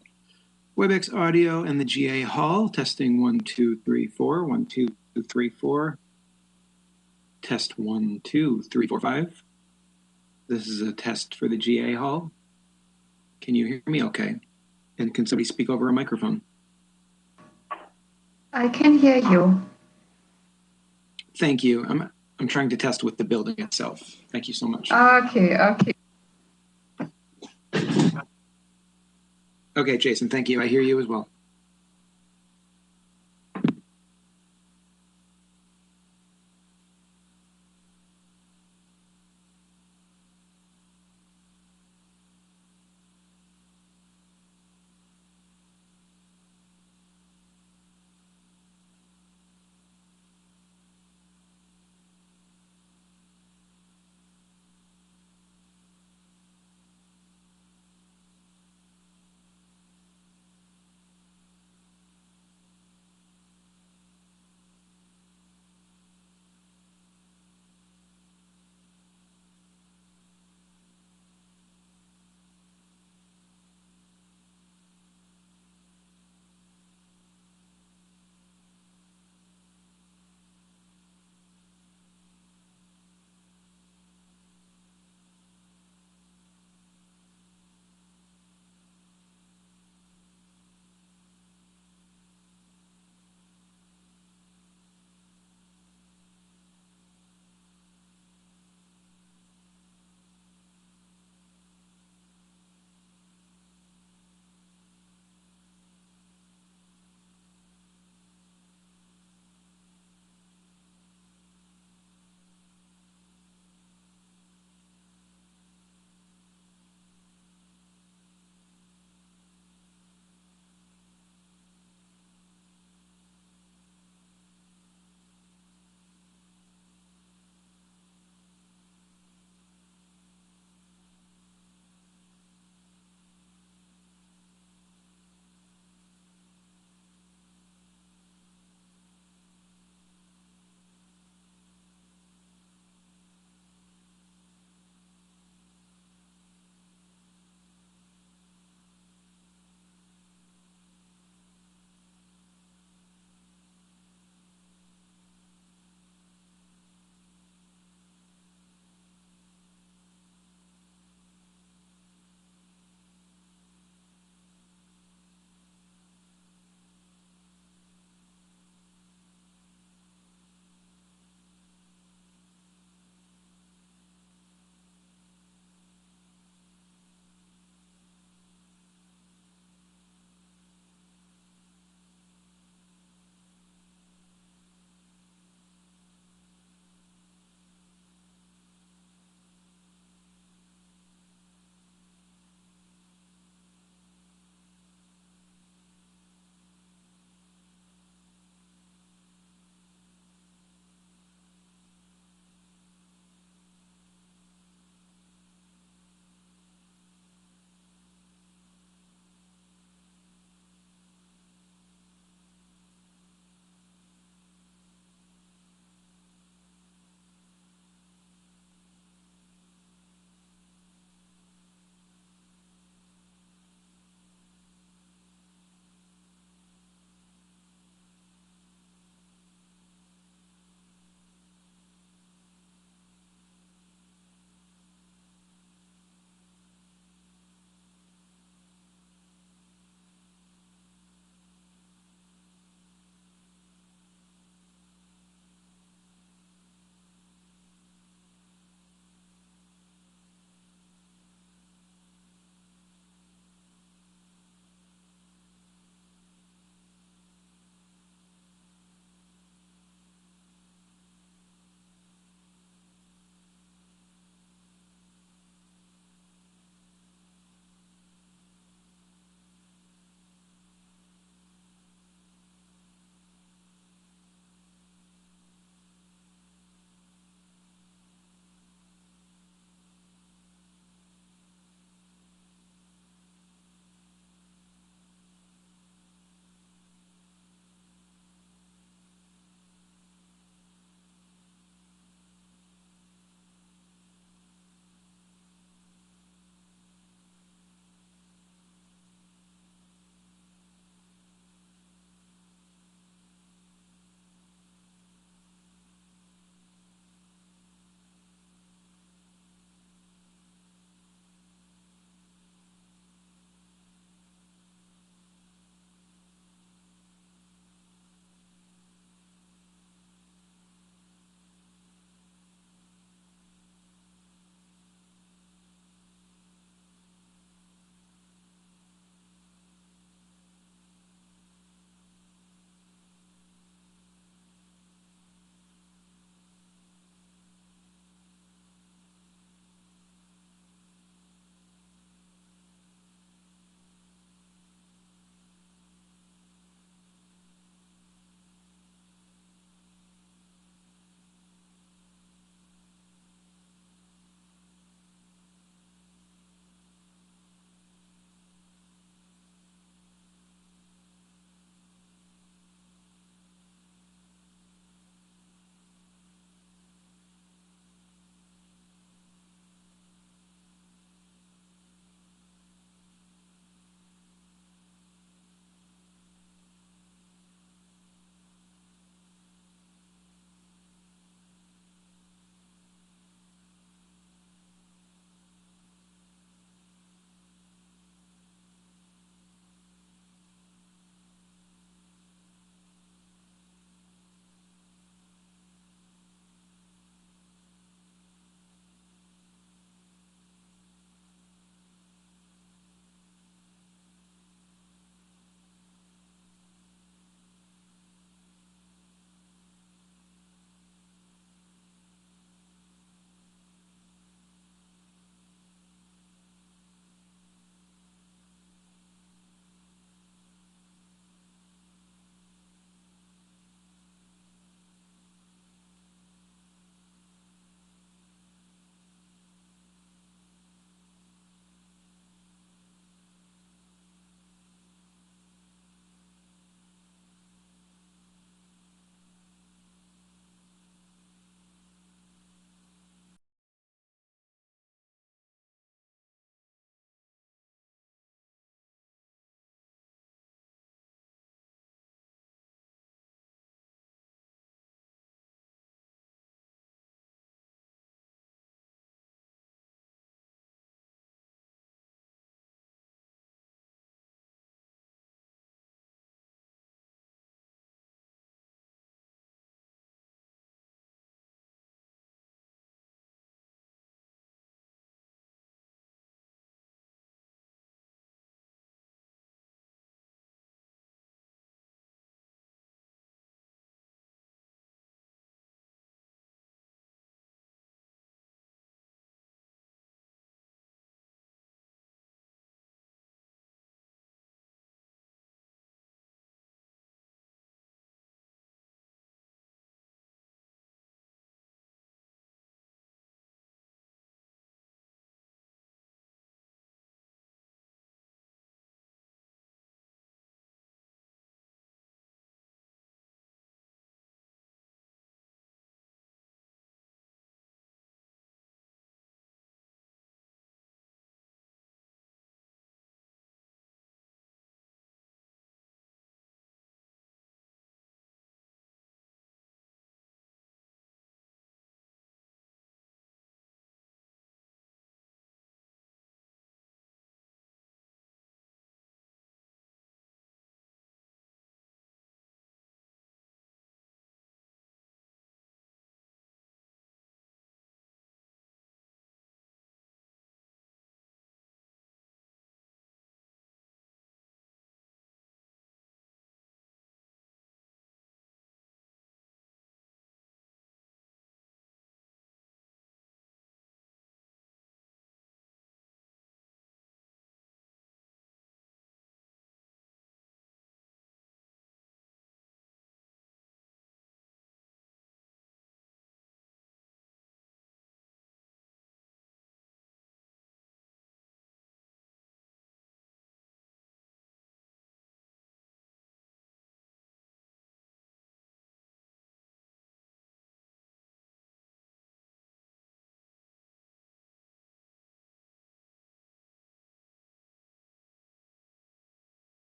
WebEx audio and the GA hall. Testing 1, 2, 3, 4. 1, 2, 3, 4. Test 1, 2, 3, 4, 5. This is a test for the GA hall. Can you hear me okay? And can somebody speak over a microphone? I can hear you. Thank you. I'm trying to test with the building itself. Thank you so much. Okay, okay. Okay, Jason, thank you. I hear you as well.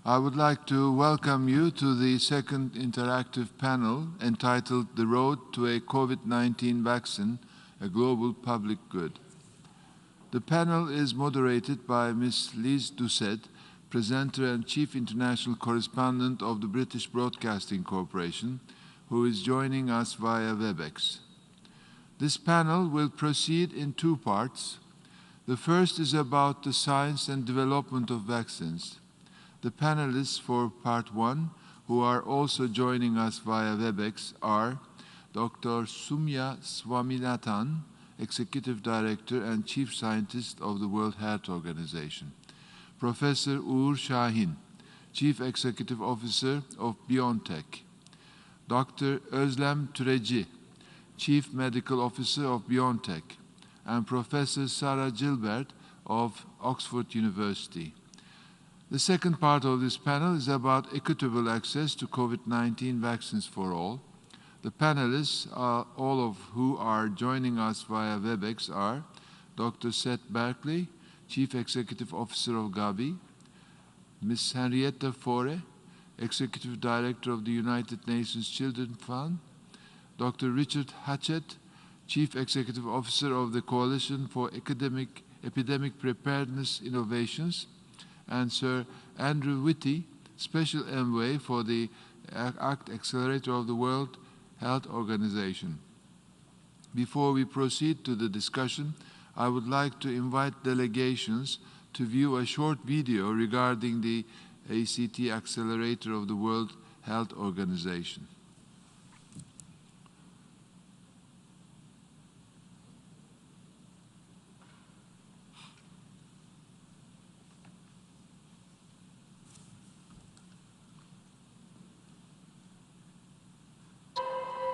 I would like to welcome you to the second interactive panel entitled The Road to a COVID-19 Vaccine, a Global Public Good. The panel is moderated by Ms. Lise Doucet, presenter and chief international correspondent of the British Broadcasting Corporation, who is joining us via WebEx. This panel will proceed in two parts. The first is about the science and development of vaccines. The panelists for part one, who are also joining us via WebEx, are Dr. Soumya Swaminathan, Executive Director and Chief Scientist of the World Health Organization, Professor Uğur Şahin, Chief Executive Officer of BioNTech, Dr. Özlem Türeci, Chief Medical Officer of BioNTech, and Professor Sarah Gilbert of Oxford University. The second part of this panel is about equitable access to COVID-19 vaccines for all. The panelists, all of who are joining us via WebEx, are Dr. Seth Berkley, Chief Executive Officer of Gavi, Ms. Henrietta Fore, Executive Director of the United Nations Children's Fund, Dr. Richard Hatchett, Chief Executive Officer of the Coalition for Epidemic Preparedness Innovations, and Sir Andrew Whitty, Special Envoy for the ACT Accelerator of the World Health Organization. Before we proceed to the discussion, I would like to invite delegations to view a short video regarding the ACT Accelerator of the World Health Organization.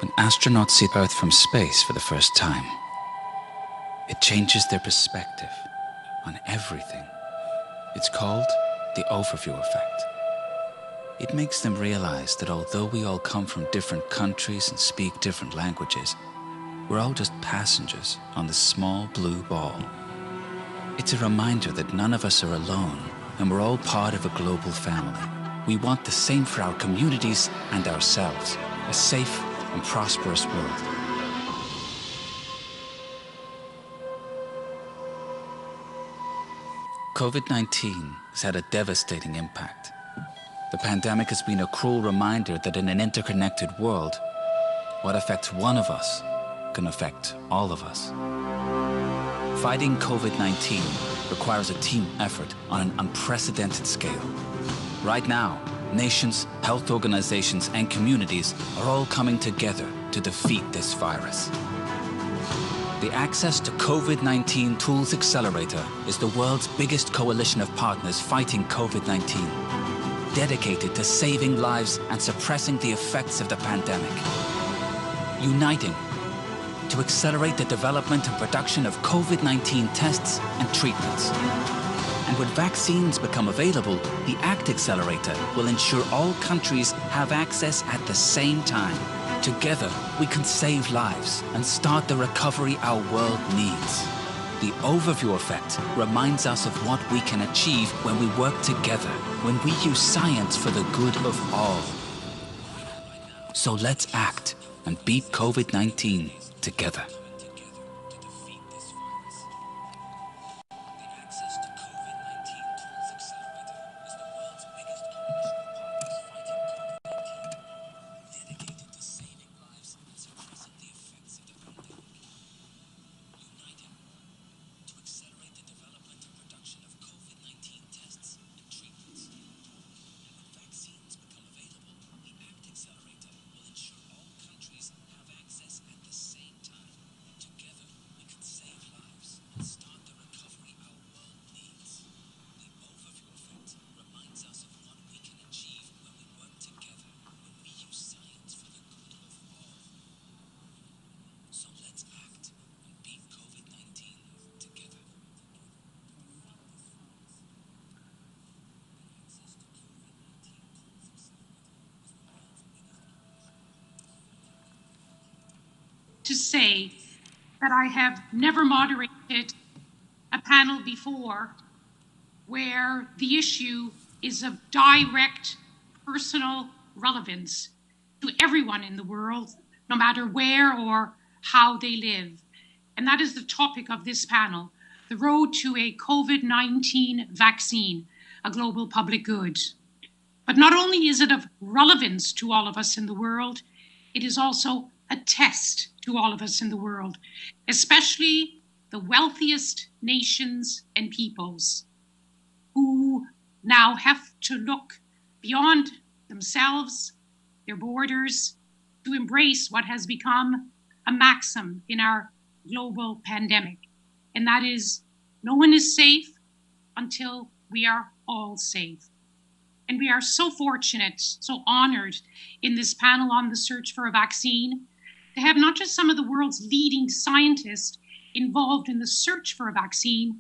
When astronauts see Earth from space for the first time, it changes their perspective on everything. It's called the overview effect. It makes them realize that although we all come from different countries and speak different languages, we're all just passengers on this small blue ball. It's a reminder that none of us are alone, and we're all part of a global family. We want the same for our communities and ourselves, a safe and prosperous world. COVID-19 has had a devastating impact. The pandemic has been a cruel reminder that in an interconnected world, what affects one of us can affect all of us. Fighting COVID-19 requires a team effort on an unprecedented scale. Right now, nations, health organizations, and communities are all coming together to defeat this virus. The Access to COVID-19 Tools Accelerator is the world's biggest coalition of partners fighting COVID-19, dedicated to saving lives and suppressing the effects of the pandemic. Uniting to accelerate the development and production of COVID-19 tests and treatments. And when vaccines become available, the ACT Accelerator will ensure all countries have access at the same time. Together, we can save lives and start the recovery our world needs. The overview effect reminds us of what we can achieve when we work together, when we use science for the good of all. So let's act and beat COVID-19 together. To say that I have never moderated a panel before where the issue is of direct personal relevance to everyone in the world, no matter where or how they live. And that is the topic of this panel, the road to a COVID-19 vaccine, a global public good. But not only is it of relevance to all of us in the world, it is also a test to all of us in the world, especially the wealthiest nations and peoples who now have to look beyond themselves, their borders, to embrace what has become a maxim in our global pandemic. And that is, no one is safe until we are all safe. And we are so fortunate, so honored in this panel on the search for a vaccine to have not just some of the world's leading scientists involved in the search for a vaccine,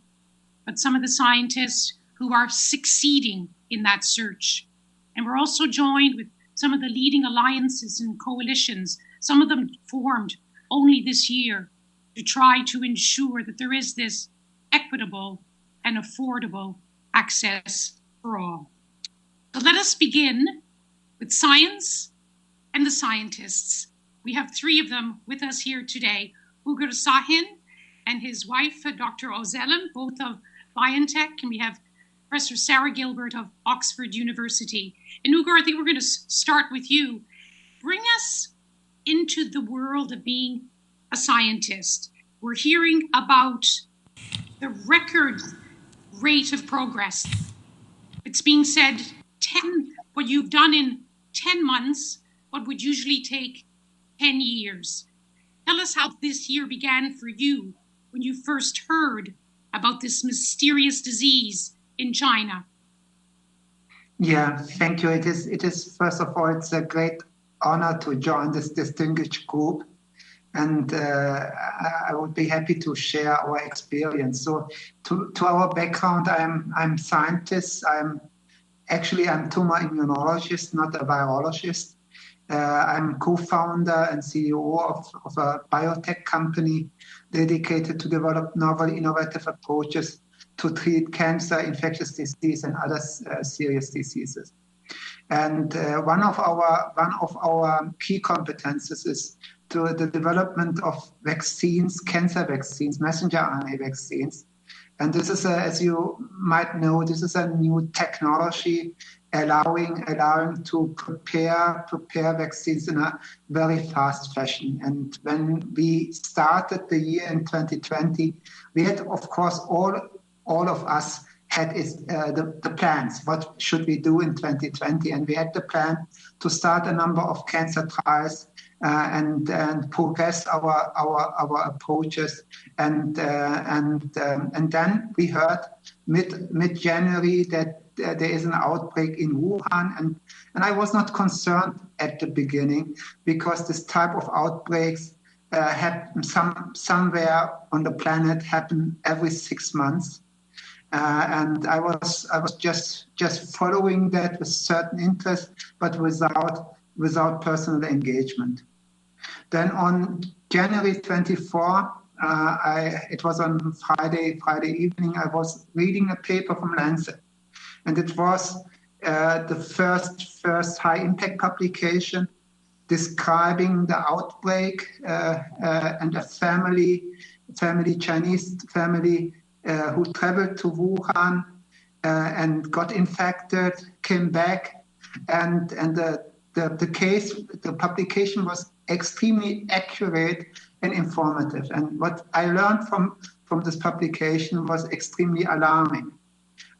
but some of the scientists who are succeeding in that search. And we're also joined with some of the leading alliances and coalitions, some of them formed only this year, to try to ensure that there is this equitable and affordable access for all. So let us begin with science and the scientists. We have three of them with us here today, Ugur Sahin and his wife, Dr. Ozelem, both of BioNTech, and we have Professor Sarah Gilbert of Oxford University. And Ugur, I think we're going to start with you. Bring us into the world of being a scientist. We're hearing about the record rate of progress. It's being said what you've done in 10 months, what would usually take 10 years. Tell us how this year began for you when you first heard about this mysterious disease in China. Yeah, thank you. It is first of all, it's a great honor to join this distinguished group. And I would be happy to share our experience. So to our background, I'm scientist. I'm tumor immunologist, not a virologist. I'm co-founder and CEO of a biotech company dedicated to develop novel, innovative approaches to treat cancer, infectious disease, and other serious diseases. And one of our key competences is to the development of vaccines, cancer vaccines, messenger RNA vaccines. And this is, as you might know, this is a new technology allowing to prepare vaccines in a very fast fashion. And when we started the year in 2020, we had, of course, all of us had the plans. What should we do in 2020? And we had the plan to start a number of cancer trials and progress our approaches. And then we heard mid-January that there is an outbreak in Wuhan, and I was not concerned at the beginning because this type of outbreaks happen somewhere on the planet happen every 6 months. And I was just following that with certain interest, but without personal engagement. Then on January 24, it was on Friday evening, I was reading a paper from Lancet, and it was the first high impact publication describing the outbreak and a Chinese family who traveled to Wuhan and got infected, came back, and the publication was extremely accurate and informative. And what I learned from this publication was extremely alarming.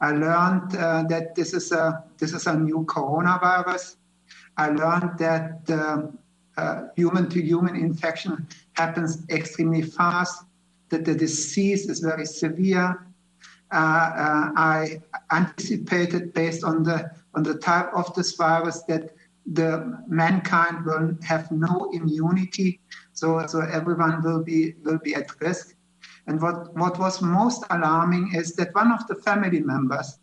I learned that this is a new coronavirus. I learned that human-to-human infection happens extremely fast, that the disease is very severe. I anticipated, based on the type of this virus, that the mankind will have no immunity, so everyone will be at risk. And what was most alarming is that one of the family members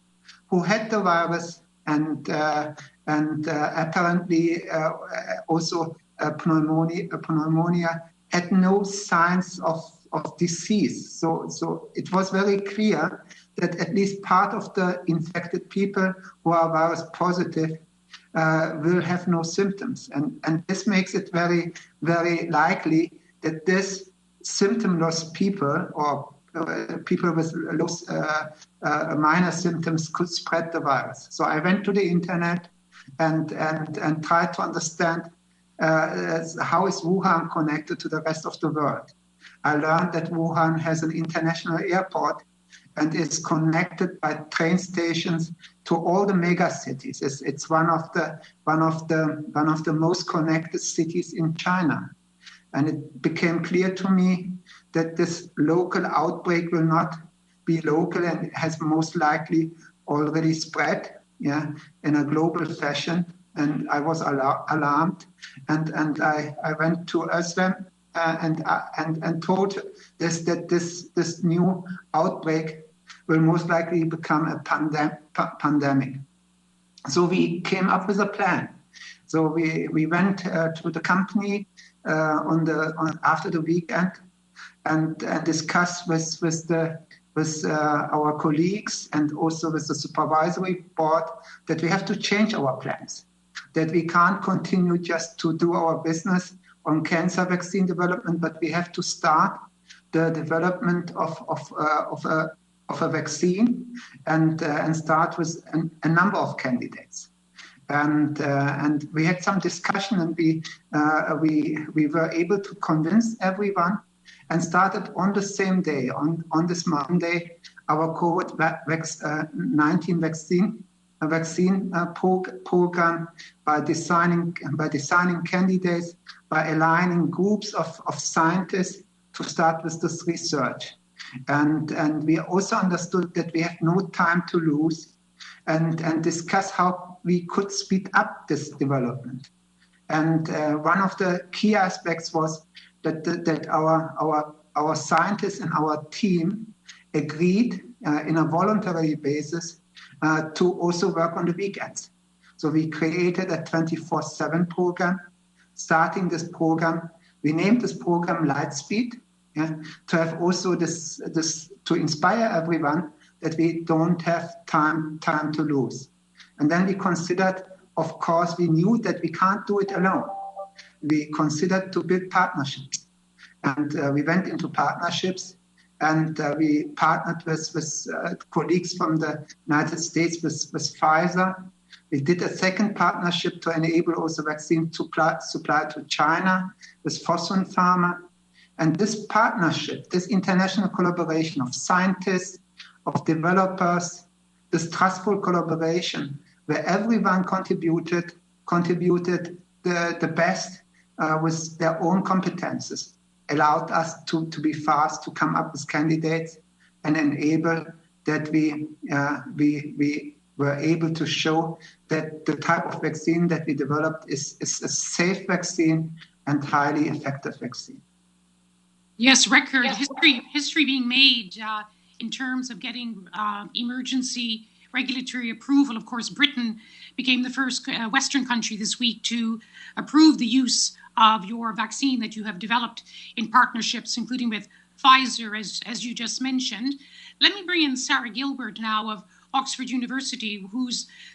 who had the virus and apparently also pneumonia had no signs of disease. So it was very clear that at least part of the infected people who are virus positive will have no symptoms. And this makes it very, very likely that this symptomless people or people with minor symptoms could spread the virus. So I went to the internet and tried to understand how is Wuhan connected to the rest of the world. I learned that Wuhan has an international airport and is connected by train stations to all the mega cities. It's one of the most connected cities in China. And it became clear to me that this local outbreak will not be local and has most likely already spread, in a global fashion. And I was alarmed, and I went to Özlem and told that this new outbreak will most likely become a pandemic. So we came up with a plan. So we went to the company after the weekend and discussed with our colleagues and also with the supervisory board that we have to change our plans, that we can't continue just to do our business on cancer vaccine development, but we have to start the development of a vaccine and start with a number of candidates. And we had some discussion, and we were able to convince everyone and started on the same day, on this Monday, our COVID-19 vaccine program by designing candidates, by aligning groups of scientists to start with this research. And we also understood that we have no time to lose and discuss how we could speed up this development. And one of the key aspects was that our scientists and our team agreed in a voluntary basis to also work on the weekends. So we created a 24/7 program. Starting this program, we named this program Lightspeed, to have also this to inspire everyone that we don't have time to lose. And then we considered, of course, we knew that we can't do it alone. We considered to build partnerships. And we went into partnerships, and we partnered with colleagues from the United States, with Pfizer. We did a second partnership to enable also vaccine supply to China with Fosun Pharma. And this partnership, this international collaboration of scientists, of developers, this trustful collaboration where everyone contributed the best with their own competences, allowed us to be fast, to come up with candidates, and enable that we were able to show that the type of vaccine that we developed is a safe vaccine and highly effective vaccine. Yes, record history being made in terms of getting emergency regulatory approval. Of course, Britain became the first Western country this week to approve the use of your vaccine that you have developed in partnerships, including with Pfizer, as you just mentioned. Let me bring in Sarah Gilbert now of Oxford University,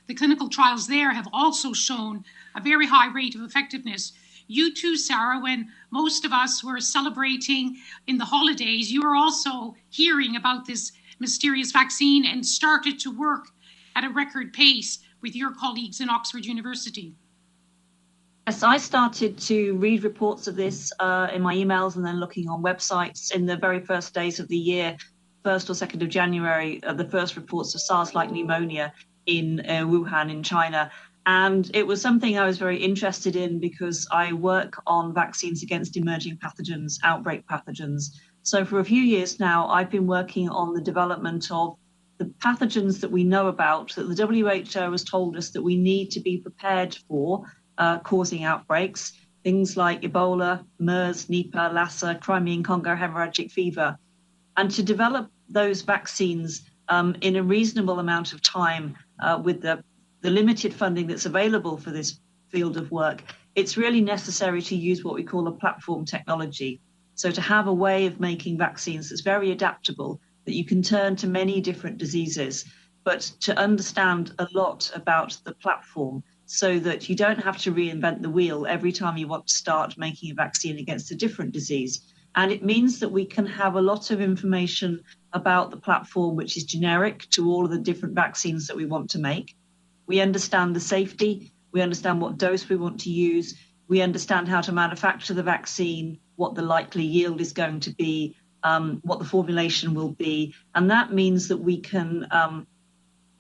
the clinical trials there have also shown a very high rate of effectiveness. You too, Sarah, when most of us were celebrating in the holidays, you were also hearing about this mysterious vaccine and started to work at a record pace with your colleagues in Oxford University. Yes, I started to read reports of this in my emails and then looking on websites in the very first days of the year, 1st or 2nd of January, the first reports of SARS-like pneumonia in Wuhan in China. And it was something I was very interested in because I work on vaccines against emerging pathogens, outbreak pathogens. So for a few years now, I've been working on the development of the pathogens that we know about, that the WHO has told us that we need to be prepared for causing outbreaks, things like Ebola, MERS, Nipah, Lassa, Crimean Congo hemorrhagic fever, and to develop those vaccines in a reasonable amount of time with the limited funding that's available for this field of work, it's really necessary to use what we call a platform technology. So to have a way of making vaccines that's very adaptable that you can turn to many different diseases, but to understand a lot about the platform so that you don't have to reinvent the wheel every time you want to start making a vaccine against a different disease. And it means that we can have a lot of information about the platform, which is generic to all of the different vaccines that we want to make. We understand the safety, we understand what dose we want to use, we understand how to manufacture the vaccine, what the likely yield is going to be, what the formulation will be. And that means that we can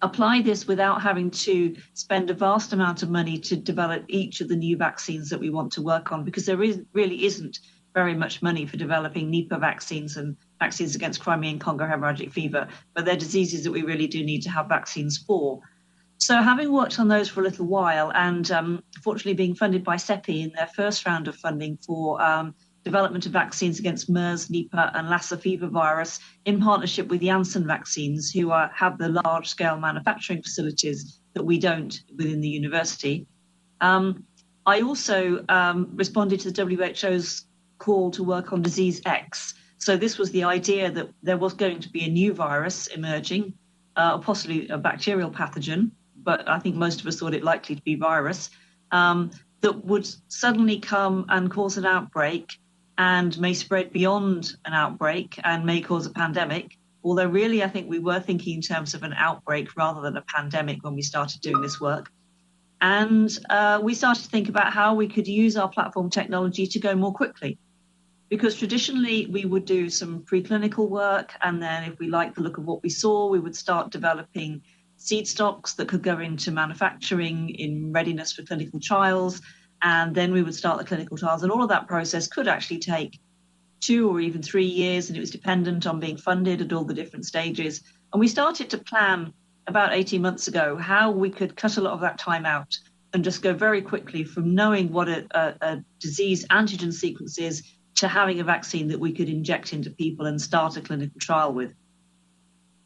apply this without having to spend a vast amount of money to develop each of the new vaccines that we want to work on, because there really isn't very much money for developing Nipah vaccines and vaccines against Crimean Congo hemorrhagic fever, but they're diseases that we really do need to have vaccines for. So having worked on those for a little while and fortunately being funded by CEPI in their first round of funding for development of vaccines against MERS, Nipah and Lassa fever virus in partnership with Janssen Vaccines, who have the large-scale manufacturing facilities that we don't within the university. I also responded to the WHO's call to work on disease X. So this was the idea that there was going to be a new virus emerging, possibly a bacterial pathogen, but I think most of us thought it likely to be virus, that would suddenly come and cause an outbreak and may spread beyond an outbreak and may cause a pandemic. Although really, I think we were thinking in terms of an outbreak rather than a pandemic when we started doing this work. And we started to think about how we could use our platform technology to go more quickly. Because traditionally we would do some preclinical work, and then if we liked the look of what we saw, we would start developing seed stocks that could go into manufacturing in readiness for clinical trials, and then we would start the clinical trials. And all of that process could actually take 2 or even 3 years, and it was dependent on being funded at all the different stages. And we started to plan about 18 months ago how we could cut a lot of that time out and just go very quickly from knowing what a disease antigen sequence is to having a vaccine that we could inject into people and start a clinical trial with.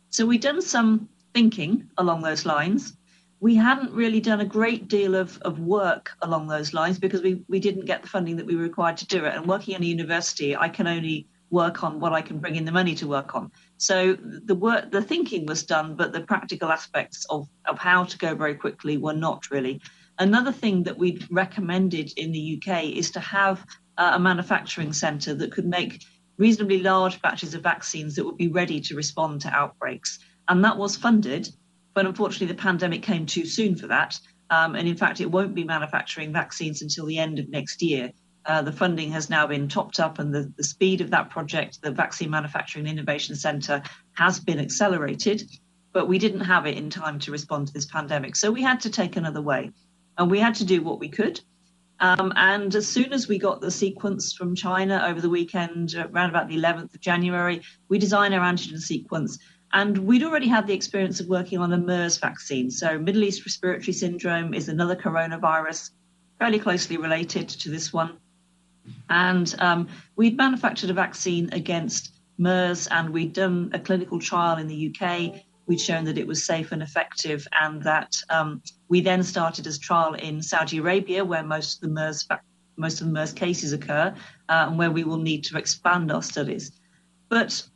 So we've done some thinking along those lines. We hadn't really done a great deal of work along those lines because we didn't get the funding that we were required to do it. And working in a university, I can only work on what I can bring in the money to work on. So the thinking was done, but the practical aspects of how to go very quickly were not really. Another thing that we recommended in the UK is to have a manufacturing centre that could make reasonably large batches of vaccines that would be ready to respond to outbreaks. And that was funded, but unfortunately the pandemic came too soon for that. And in fact, it won't be manufacturing vaccines until the end of next year. The funding has now been topped up, and the speed of that project, the Vaccine Manufacturing Innovation Centre, has been accelerated, but we didn't have it in time to respond to this pandemic. So we had to take another way, and we had to do what we could. And as soon as we got the sequence from China over the weekend, around about the 11th of January, we designed our antigen sequence. And we'd already had the experience of working on a MERS vaccine. So Middle East Respiratory Syndrome is another coronavirus, fairly closely related to this one. And we'd manufactured a vaccine against MERS, and we'd done a clinical trial in the UK. We'd shown that it was safe and effective, and that we then started as trial in Saudi Arabia, where most of the MERS cases occur, and where we will need to expand our studies. But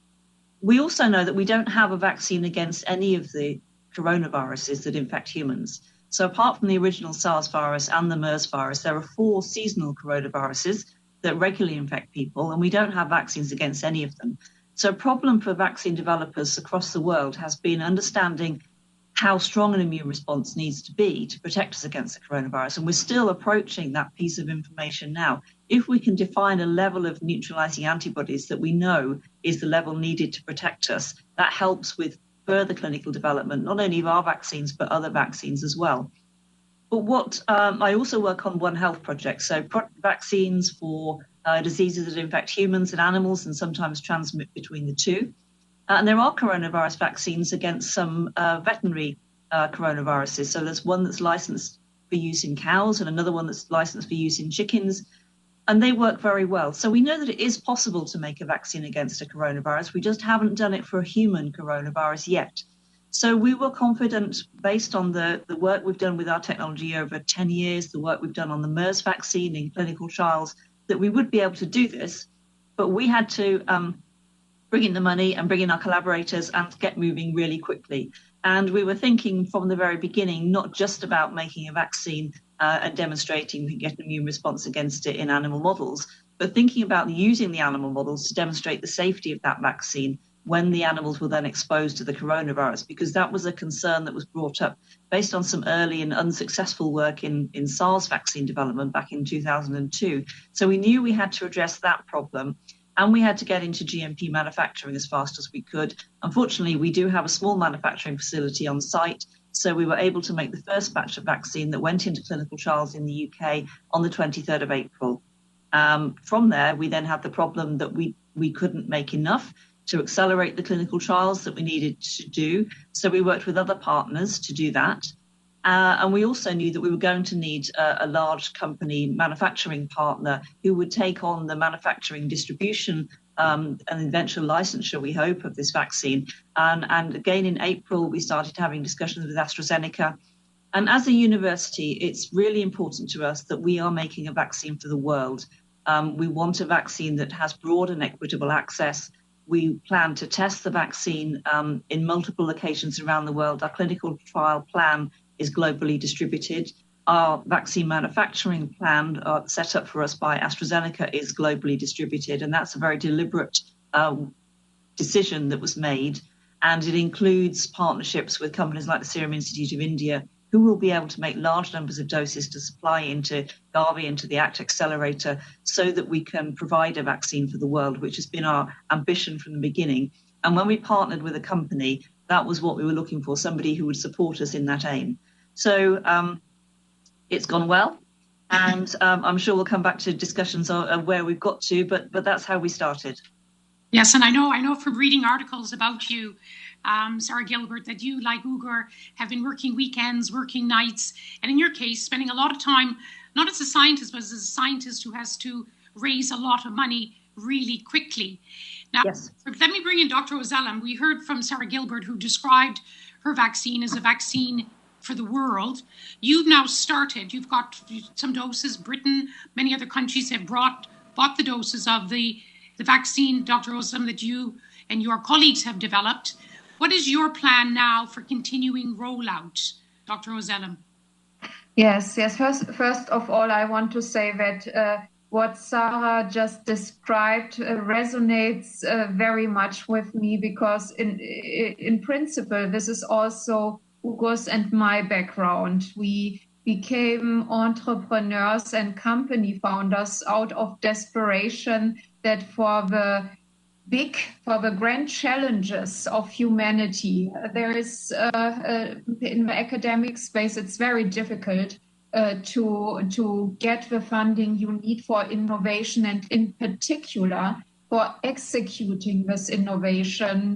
we also know that we don't have a vaccine against any of the coronaviruses that infect humans. So apart from the original SARS virus and the MERS virus, there are 4 seasonal coronaviruses that regularly infect people, and we don't have vaccines against any of them. So a problem for vaccine developers across the world has been understanding how strong an immune response needs to be to protect us against the coronavirus. And we're still approaching that piece of information now. If we can define a level of neutralizing antibodies that we know is the level needed to protect us, that helps with further clinical development, not only of our vaccines, but other vaccines as well. But what I also work on One Health project, so vaccines for diseases that infect humans and animals and sometimes transmit between the two. And there are coronavirus vaccines against some veterinary coronaviruses. So there's one that's licensed for use in cows and another one that's licensed for use in chickens. And they work very well. So we know that it is possible to make a vaccine against a coronavirus. We just haven't done it for a human coronavirus yet. So we were confident, based on the work we've done with our technology over 10 years, the work we've done on the MERS vaccine in clinical trials, that we would be able to do this. But we had to bring in the money and bring in our collaborators and get moving really quickly. And we were thinking from the very beginning, not just about making a vaccine and demonstrating we can get an immune response against it in animal models, but thinking about using the animal models to demonstrate the safety of that vaccine when the animals were then exposed to the coronavirus, because that was a concern that was brought up based on some early and unsuccessful work in SARS vaccine development back in 2002. So we knew we had to address that problem, and we had to get into GMP manufacturing as fast as we could. Unfortunately, we do have a small manufacturing facility on site, so we were able to make the first batch of vaccine that went into clinical trials in the UK on the 23rd of April. From there, we then had the problem that we couldn't make enough to accelerate the clinical trials that we needed to do. So we worked with other partners to do that. And we also knew that we were going to need a large company manufacturing partner who would take on the manufacturing, distribution, and eventual licensure, we hope, of this vaccine. And again, in April, we started having discussions with AstraZeneca. And as a university, it's really important to us that we are making a vaccine for the world. We want a vaccine that has broad and equitable access. We plan to test the vaccine in multiple locations around the world. Our clinical trial plan is globally distributed. Our vaccine manufacturing plan set up for us by AstraZeneca is globally distributed, and that's a very deliberate decision that was made. And it includes partnerships with companies like the Serum Institute of India, who will be able to make large numbers of doses to supply into Gavi, into the ACT Accelerator, so that we can provide a vaccine for the world, which has been our ambition from the beginning. And when we partnered with a company, that was what we were looking for, somebody who would support us in that aim. So it's gone well, and I'm sure we'll come back to discussions of where we've got to, but that's how we started. Yes, and I know from reading articles about you, Sarah Gilbert, that you, like Ugur, have been working weekends, working nights, and in your case, spending a lot of time, not as a scientist, but as a scientist who has to raise a lot of money really quickly. Now, yes. Let me bring in Dr. Ozelem. We heard from Sarah Gilbert, who described her vaccine as a vaccine for the world. You've now started, you've got some doses. Britain, many other countries have bought the doses of the vaccine, Dr. Ozelem, that you and your colleagues have developed. What is your plan now for continuing rollout, Dr. Ozelem? Yes. First of all, I want to say that what Sarah just described resonates very much with me, because in principle, this is also Ugur's and my background. We became entrepreneurs and company founders out of desperation that for the grand challenges of humanity, there is in the academic space, it's very difficult to get the funding you need for innovation, and in particular for executing this innovation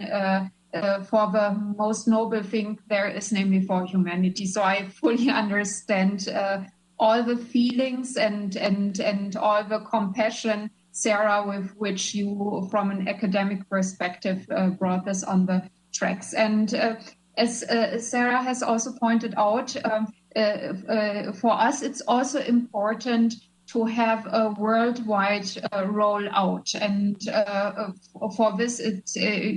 for the most noble thing there is, namely for humanity. So I fully understand all the feelings and all the compassion, Sarah, with which you, from an academic perspective, brought this on the tracks. And as Sarah has also pointed out, for us, it's also important to have a worldwide rollout. And for this,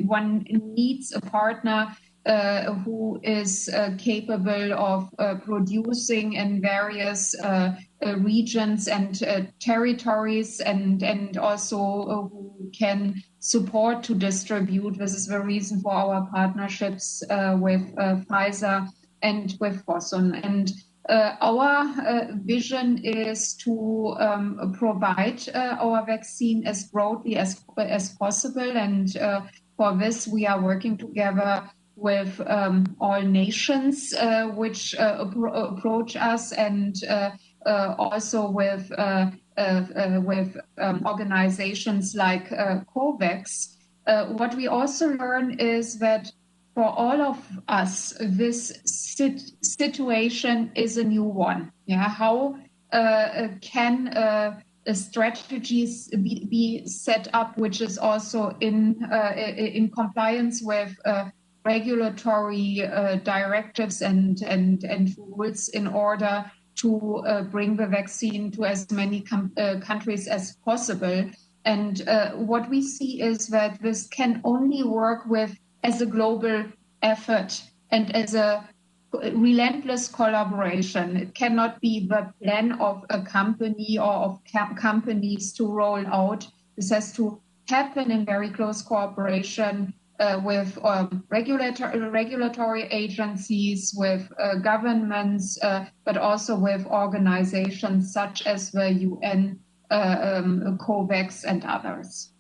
one needs a partner who is capable of producing in various regions and territories, and also who can support to distribute. This is the reason for our partnerships with Pfizer and with Fosun. And our vision is to provide our vaccine as broadly as possible. And for this, we are working together with all nations which approach us, and also with organizations like COVAX. What we also learn is that for all of us, this situation is a new one. Yeah, how can strategies be set up, which is also in compliance with regulatory directives and rules, in order to bring the vaccine to as many countries as possible? And what we see is that this can only work as a global effort and as a relentless collaboration. It cannot be the plan of a company or of companies to roll out. This has to happen in very close cooperation with regulatory agencies, with governments, but also with organizations such as the UN, COVAX, and others.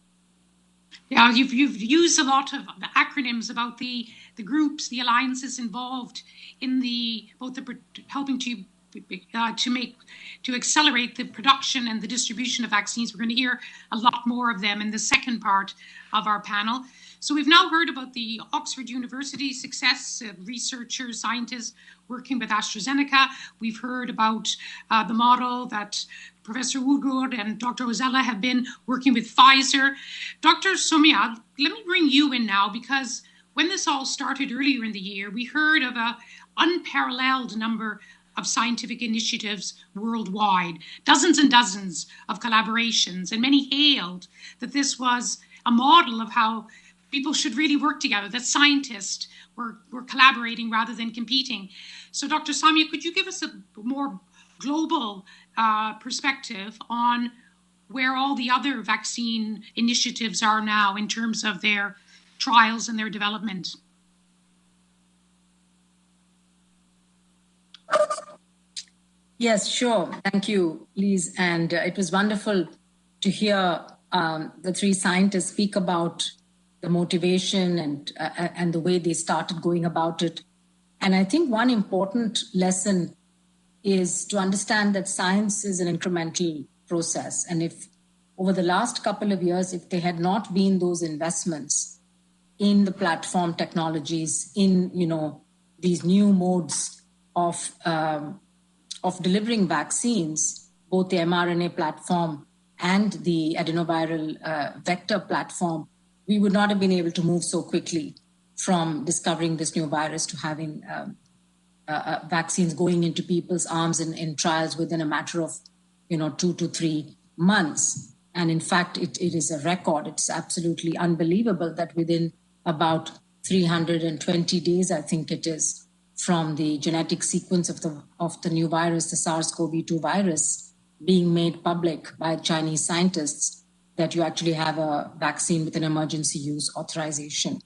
Yeah, you've used a lot of the acronyms about the groups, the alliances involved in helping to accelerate the production and the distribution of vaccines. We're going to hear a lot more of them in the second part of our panel. So we've now heard about the Oxford University success, researchers, scientists working with AstraZeneca. We've heard about the model that Professor Uyghur and Dr. Ozella have been working with Pfizer. Dr. Soumya, let me bring you in now, because when this all started earlier in the year, we heard of an unparalleled number of scientific initiatives worldwide, dozens and dozens of collaborations, and many hailed that this was a model of how people should really work together, that scientists were collaborating rather than competing. So Dr. Soumya, could you give us a more global perspective on where all the other vaccine initiatives are now in terms of their trials and their development? Yes, sure. Thank you, Liz. And it was wonderful to hear the three scientists speak about the motivation and the way they started going about it. And I think one important lesson is to understand that science is an incremental process. And if over the last couple of years, if there had not been those investments in the platform technologies, in these new modes of delivering vaccines, both the mRNA platform and the adenoviral vector platform, we would not have been able to move so quickly from discovering this new virus to having vaccines going into people's arms in trials within a matter of 2 to 3 months. And in fact, it is a record. It's absolutely unbelievable that within about 320 days, I think it is, from the genetic sequence of the new virus, the SARS-CoV-2 virus, being made public by Chinese scientists, that you actually have a vaccine with an emergency use authorization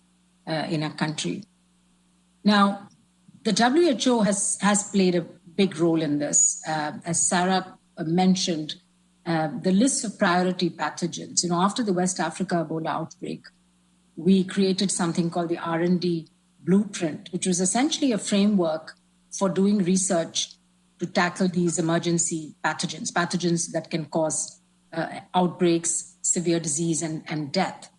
in a country. Now, the WHO has played a big role in this. As Sarah mentioned, the list of priority pathogens. After the West Africa Ebola outbreak, we created something called the R&D blueprint, which was essentially a framework for doing research to tackle these emergency pathogens that can cause outbreaks, severe disease, and death.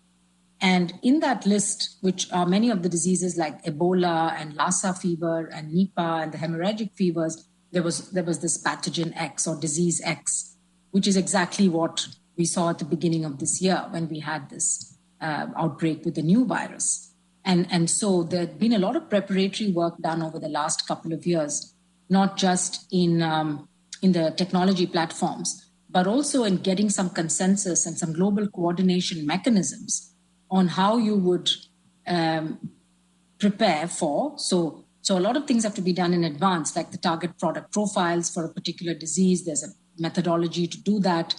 And in that list, which are many of the diseases like Ebola and Lassa fever and Nipah and the hemorrhagic fevers, there was this pathogen X or disease X, which is exactly what we saw at the beginning of this year when we had this outbreak with the new virus. And so there had been a lot of preparatory work done over the last couple of years, not just in the technology platforms, but also in getting some consensus and some global coordination mechanisms on how you would prepare for. So a lot of things have to be done in advance, like the target product profiles for a particular disease. There's a methodology to do that.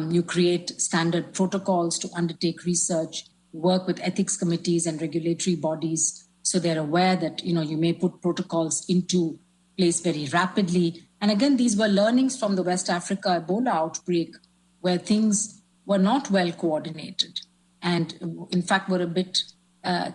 You create standard protocols to undertake research, work with ethics committees and regulatory bodies so they're aware that you may put protocols into place very rapidly. And again, these were learnings from the West Africa Ebola outbreak, where things were not well coordinated and in fact were a bit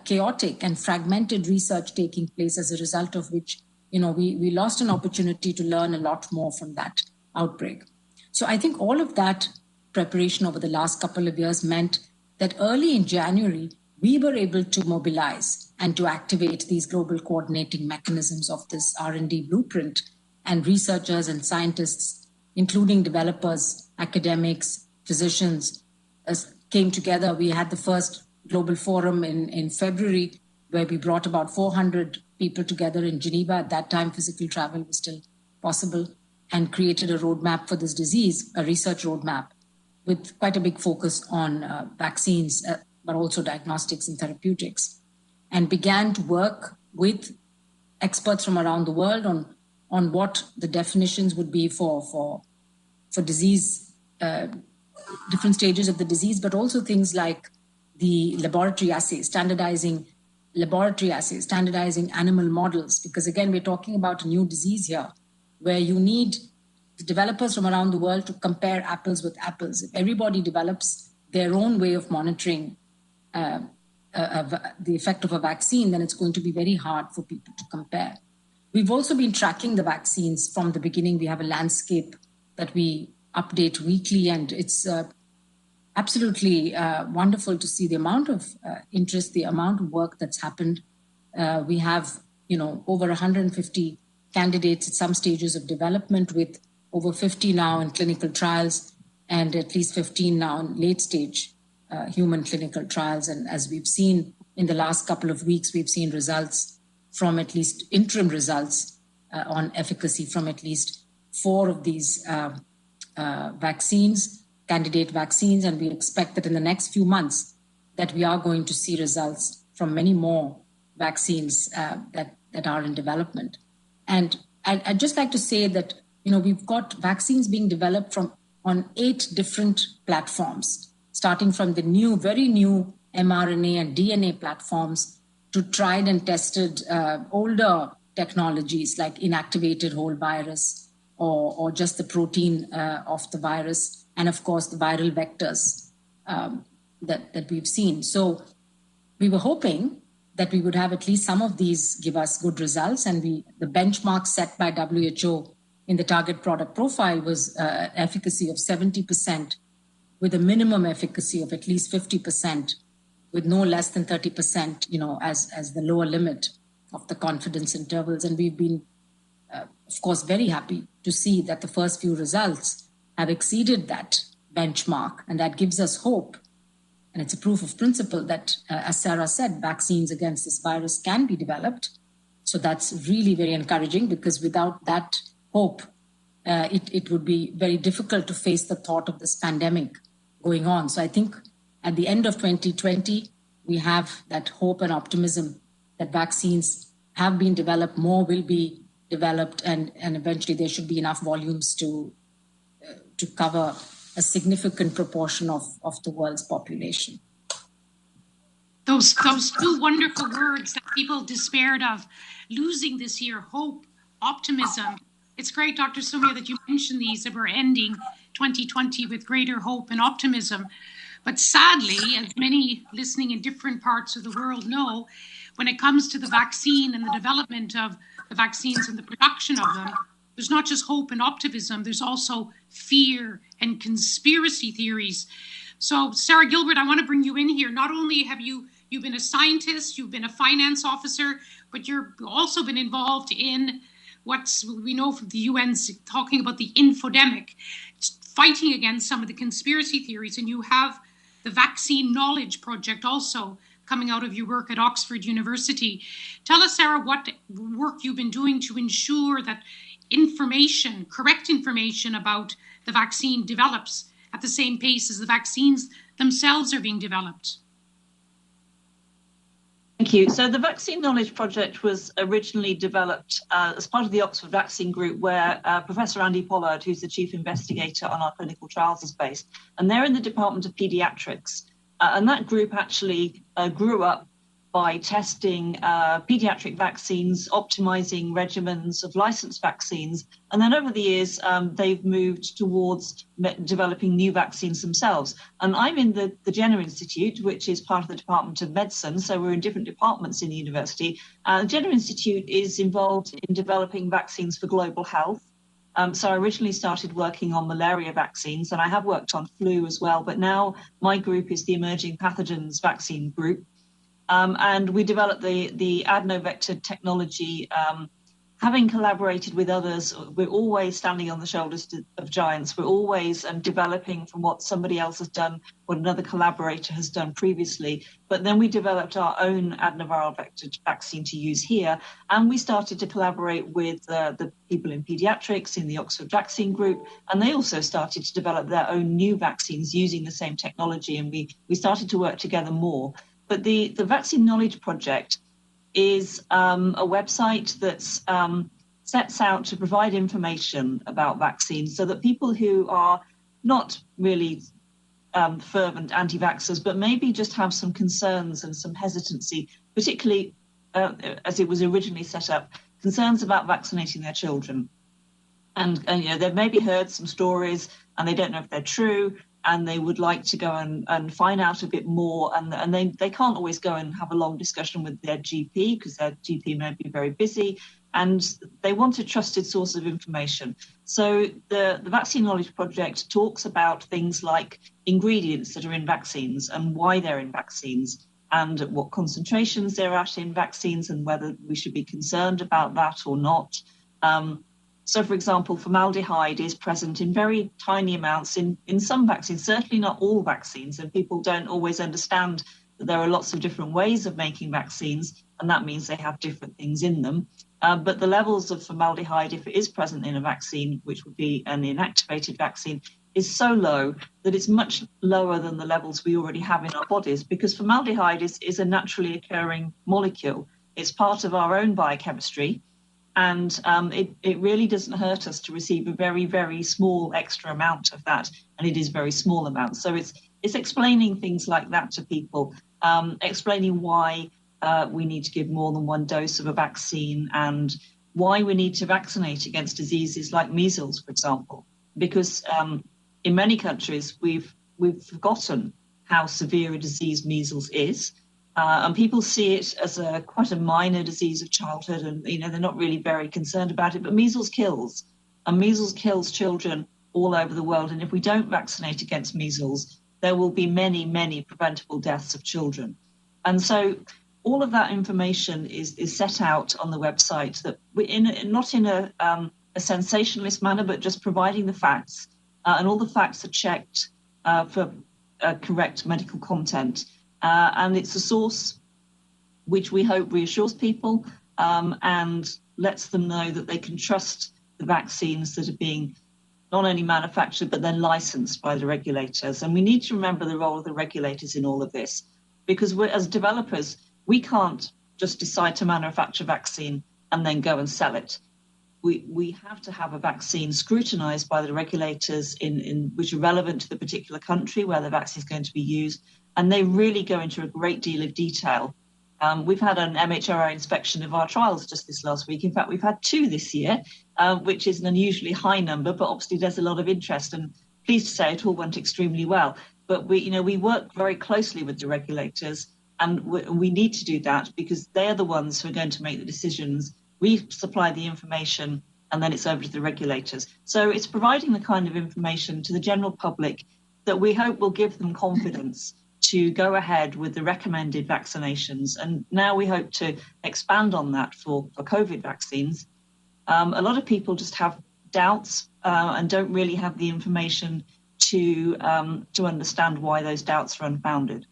chaotic and fragmented research taking place, as a result of which we lost an opportunity to learn a lot more from that outbreak. So I think all of that preparation over the last couple of years meant that early in January, we were able to mobilize and to activate these global coordinating mechanisms of this R&D blueprint, and researchers and scientists, including developers, academics, physicians, came together. We had the first global forum in February, where we brought about 400 people together in Geneva. At that time, physical travel was still possible, and created a roadmap for this disease, a research roadmap. with quite a big focus on vaccines, but also diagnostics and therapeutics, and began to work with experts from around the world on what the definitions would be for disease, different stages of the disease, but also things like the laboratory assays, standardizing laboratory assays, standardizing animal models, because again, we're talking about a new disease here where you need the developers from around the world to compare apples with apples. If everybody develops their own way of monitoring the effect of a vaccine, then it's going to be very hard for people to compare. We've also been tracking the vaccines from the beginning. We have a landscape that we update weekly, and it's absolutely wonderful to see the amount of interest, the amount of work that's happened. We have, over 150 candidates at some stages of development, with over 50 now in clinical trials and at least 15 now in late stage human clinical trials. And as we've seen in the last couple of weeks, we've seen results from at least interim results on efficacy from at least 4 of these vaccines, candidate vaccines, and we expect that in the next few months that we are going to see results from many more vaccines that are in development. And I'd just like to say that, we've got vaccines being developed on 8 different platforms, starting from the very new mRNA and DNA platforms to tried and tested older technologies like inactivated whole virus or just the protein of the virus, and of course the viral vectors that we've seen. So we were hoping that we would have at least some of these give us good results, and the benchmark set by WHO in the target product profile was efficacy of 70% with a minimum efficacy of at least 50%, with no less than 30%, as the lower limit of the confidence intervals. And we've been, of course, very happy to see that the first few results have exceeded that benchmark, and that gives us hope. And it's a proof of principle that, as Sarah said, vaccines against this virus can be developed. So that's really very encouraging, because without that hope, it would be very difficult to face the thought of this pandemic going on. So I think at the end of 2020, we have that hope and optimism that vaccines have been developed, more will be developed, and eventually there should be enough volumes to cover a significant proportion of the world's population. Those 2 wonderful words that people despaired of losing this year: hope, optimism. It's great, Dr. Soumya, that you mentioned these, that we're ending 2020 with greater hope and optimism. But sadly, as many listening in different parts of the world know, when it comes to the vaccine and the development of the vaccines and the production of them, there's not just hope and optimism, there's also fear and conspiracy theories. So, Sarah Gilbert, I want to bring you in here. Not only have you've been a scientist, you've been a finance officer, but you've also been involved in what we know from the UN's talking about the infodemic, fighting against some of the conspiracy theories. And you have the Vaccine Knowledge Project also coming out of your work at Oxford University. Tell us, Sarah, what work you've been doing to ensure that correct information about the vaccine develops at the same pace as the vaccines themselves are being developed. Thank you. So the Vaccine Knowledge Project was originally developed as part of the Oxford Vaccine Group, where Professor Andy Pollard, who's the chief investigator on our clinical trials, is based. And they're in the Department of Pediatrics. And that group actually grew up by testing pediatric vaccines, optimizing regimens of licensed vaccines. And then over the years, they've moved towards developing new vaccines themselves. And I'm in the Jenner Institute, which is part of the Department of Medicine. So we're in different departments in the university. The Jenner Institute is involved in developing vaccines for global health. So I originally started working on malaria vaccines, and I have worked on flu as well. But now my group is the Emerging Pathogens Vaccine Group. And we developed the adenovector technology having collaborated with others, we're always standing on the shoulders of giants. We're always developing from what somebody else has done, what another collaborator has done previously. But then we developed our own adenoviral vector vaccine to use here. And we started to collaborate with the people in pediatrics in the Oxford Vaccine Group. And they also started to develop their own new vaccines using the same technology. And we started to work together more. But the Vaccine Knowledge Project is a website that's sets out to provide information about vaccines so that people who are not really fervent anti-vaxxers, but maybe just have some concerns and some hesitancy, particularly as it was originally set up, concerns about vaccinating their children. And you know, they've maybe heard some stories and they don't know if they're true, and they would like to go and find out a bit more, and they can't always go and have a long discussion with their GP because their GP may be very busy, and they want a trusted source of information. So the Vaccine Knowledge Project talks about things like ingredients that are in vaccines and why they're in vaccines, and what concentrations they're at in vaccines, and whether we should be concerned about that or not. So, for example, formaldehyde is present in very tiny amounts in some vaccines, certainly not all vaccines, and people don't always understand that there are lots of different ways of making vaccines, and that means they have different things in them. But the levels of formaldehyde, if it is present in a vaccine, which would be an inactivated vaccine, is so low that it's much lower than the levels we already have in our bodies, because formaldehyde is a naturally occurring molecule. It's part of our own biochemistry. And it really doesn't hurt us to receive a very, very small extra amount of that. And it is very small amounts. So it's explaining things like that to people, explaining why we need to give more than one dose of a vaccine, and why we need to vaccinate against diseases like measles, for example. Because in many countries, we've forgotten how severe a disease measles is. And people see it as quite a minor disease of childhood, and you know, they're not really very concerned about it. But measles kills, and measles kills children all over the world. And if we don't vaccinate against measles, there will be many, many preventable deaths of children. And so all of that information is set out on the website, that not in a sensationalist manner, but just providing the facts, and all the facts are checked for correct medical content. And it's a source which we hope reassures people and lets them know that they can trust the vaccines that are being not only manufactured, but then licensed by the regulators. And we need to remember the role of the regulators in all of this, because as developers, we can't just decide to manufacture a vaccine and then go and sell it. We have to have a vaccine scrutinized by the regulators in which are relevant to the particular country where the vaccine is going to be used. And they really go into a great deal of detail. We've had an MHRA inspection of our trials just this last week. In fact, we've had 2 this year, which is an unusually high number, but obviously there's a lot of interest, and pleased to say it all went extremely well. But we work very closely with the regulators, and we need to do that because they are the ones who are going to make the decisions. We supply the information, and then it's over to the regulators. So it's providing the kind of information to the general public that we hope will give them confidence to go ahead with the recommended vaccinations. And now we hope to expand on that for COVID vaccines. A lot of people just have doubts and don't really have the information to understand why those doubts are unfounded.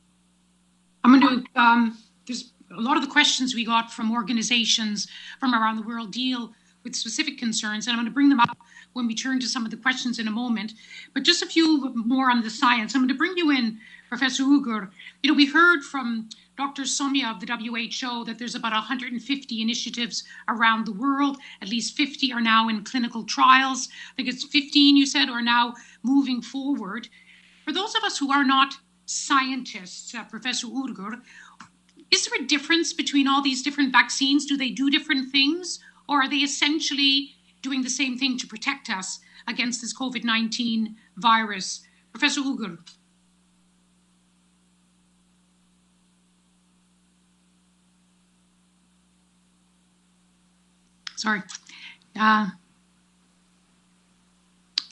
I'm going to, there's a lot of the questions we got from organizations from around the world deal with specific concerns, and I'm going to bring them up when we turn to some of the questions in a moment. But just a few more on the science. I'm going to bring you in, Professor Ugur. We heard from Dr. Somya of the WHO that there's about 150 initiatives around the world. At least 50 are now in clinical trials. I think it's 15, you said, are now moving forward. For those of us who are not scientists, Professor Ugur, is there a difference between all these different vaccines? Do they do different things? Or are they essentially doing the same thing to protect us against this COVID-19 virus? Professor Ugur. Sorry. I'm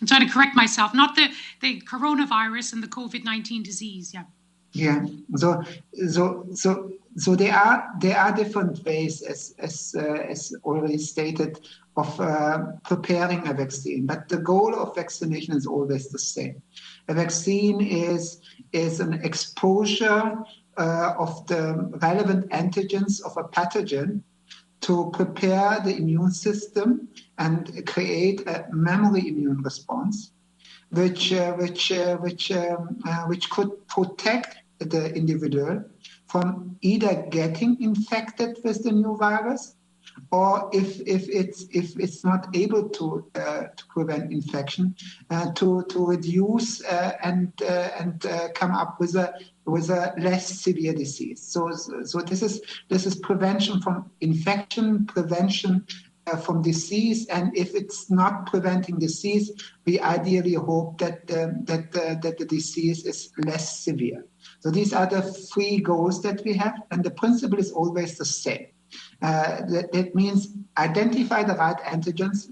trying to correct myself. Not the coronavirus and the COVID-19 disease, yeah. Yeah. So there are different ways, as already stated, of preparing a vaccine. But the goal of vaccination is always the same. A vaccine is an exposure of the relevant antigens of a pathogen to prepare the immune system and create a memory immune response, which could protect the individual from either getting infected with the new virus, or if it's not able to prevent infection, to reduce and come up with a less severe disease. So this is prevention from infection, prevention from disease, and if it's not preventing disease, we ideally hope that the disease is less severe. So these are the three goals that we have, and the principle is always the same. That means identify the right antigens,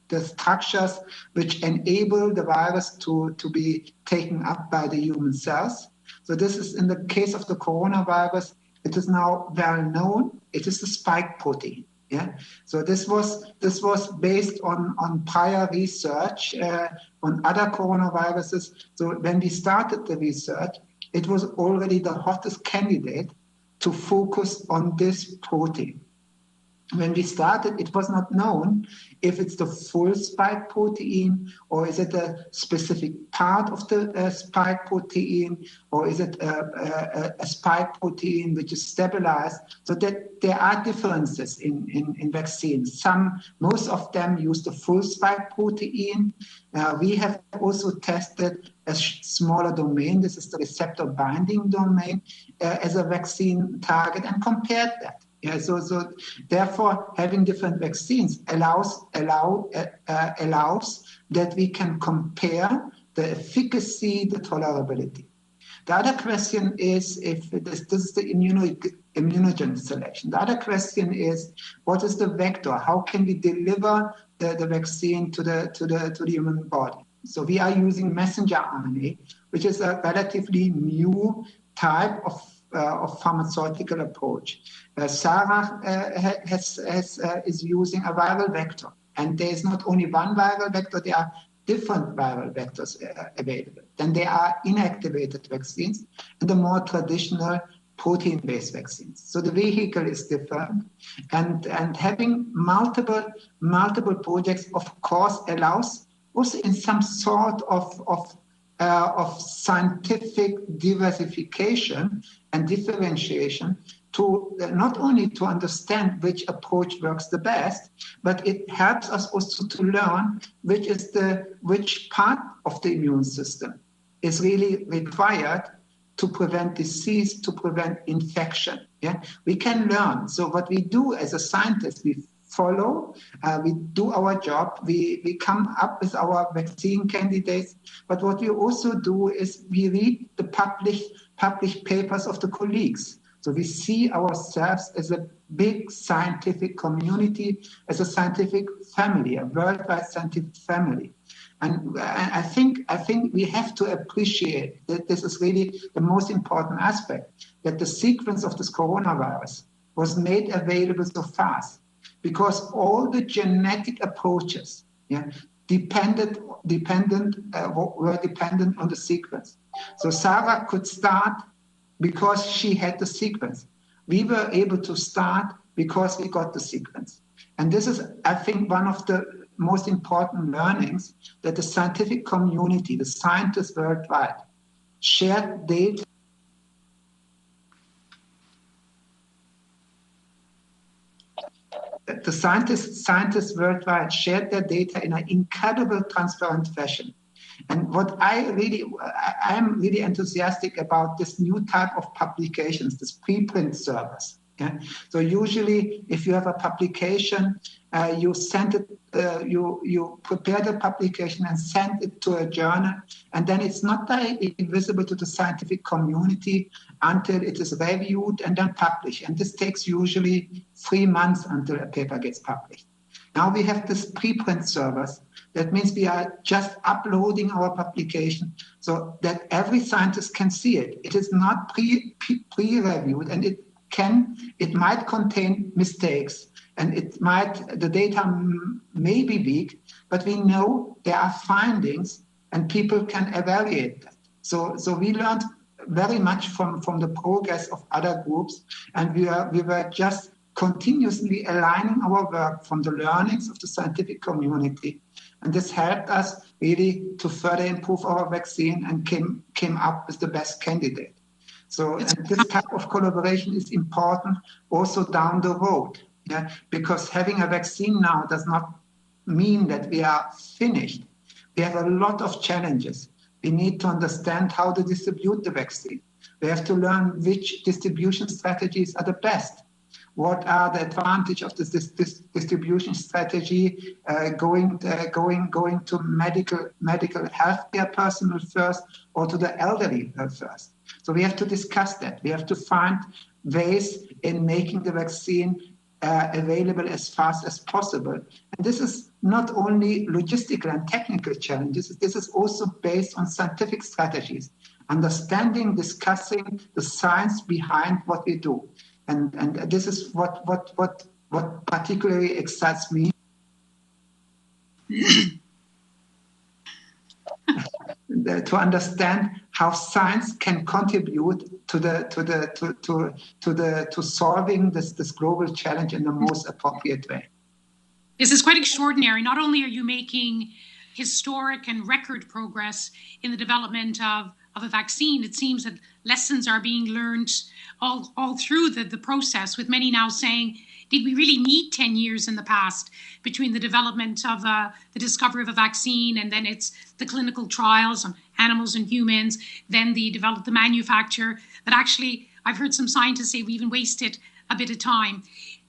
the structures which enable the virus to be taken up by the human cells. So this is, in the case of the coronavirus, it is now well known. It is the spike protein. Yeah. So this was based on prior research on other coronaviruses. So when we started the research, it was already the hottest candidate to focus on this protein. When we started, it was not known if it's the full spike protein, or is it a specific part of the spike protein, or is it a spike protein which is stabilized. So that there are differences in vaccines. Most of them use the full spike protein. We have also tested a smaller domain. This is the receptor binding domain as a vaccine target, and compared that. Yeah, so therefore, having different vaccines allows that we can compare the efficacy, the tolerability. The other question is, if this is the immunogen selection. The other question is, what is the vector? How can we deliver the vaccine to the human body? So we are using messenger RNA, which is a relatively new type of pharmaceutical approach. Sarah is using a viral vector, and there is not only one viral vector, there are different viral vectors available. Then there are inactivated vaccines and the more traditional protein-based vaccines. So the vehicle is different, and having multiple projects, of course, allows also in some sort of scientific diversification and differentiation to not only to understand which approach works the best, but it helps us also to learn which part of the immune system is really required to prevent disease, to prevent infection. Yeah, we can learn. So what we do as a scientist, we follow, we do our job, we come up with our vaccine candidates, but what we also do is we read the published papers of the colleagues. So we see ourselves as a big scientific community, as a scientific family, a worldwide scientific family. And I think we have to appreciate that this is really the most important aspect, that the sequence of this coronavirus was made available so fast, because all the genetic approaches were dependent on the sequence. So Sarah could start because she had the sequence. We were able to start because we got the sequence. And this is, I think, one of the most important learnings, that the scientific community, the scientists worldwide, shared data. The scientists worldwide shared their data in an incredible, transparent fashion. And what I am really enthusiastic about this new type of publications, this preprint service. Yeah? So usually, if you have a publication, you send it, you prepare the publication and send it to a journal, and then it's not directly visible to the scientific community until it is reviewed and then published. And this takes usually 3 months until a paper gets published. Now we have this preprint service, That means we are just uploading our publication so that every scientist can see it. It is not pre-reviewed, and it might contain mistakes, and the data may be weak, but we know there are findings and people can evaluate that. So we learned very much from the progress of other groups, and we were just continuously aligning our work from the learnings of the scientific community. And this helped us really to further improve our vaccine and came up with the best candidate. So and this type of collaboration is important also down the road, because having a vaccine now does not mean that we are finished. We have a lot of challenges. We need to understand how to distribute the vaccine. We have to learn which distribution strategies are the best. What are the advantages of this distribution strategy going to medical healthcare personnel first or to the elderly first? So we have to discuss that. We have to find ways in making the vaccine available as fast as possible. And this is not only logistical and technical challenges, this is also based on scientific strategies, understanding, discussing the science behind what we do. And this is what particularly excites me. To understand how science can contribute to solving this global challenge in the most appropriate way. This is quite extraordinary. Not only are you making historic and record progress in the development of a vaccine, it seems that lessons are being learned all through the process, with many now saying, did we really need 10 years in the past between the development of the discovery of a vaccine and then it's the clinical trials on animals and humans, then the manufacture, that actually I've heard some scientists say we even wasted a bit of time.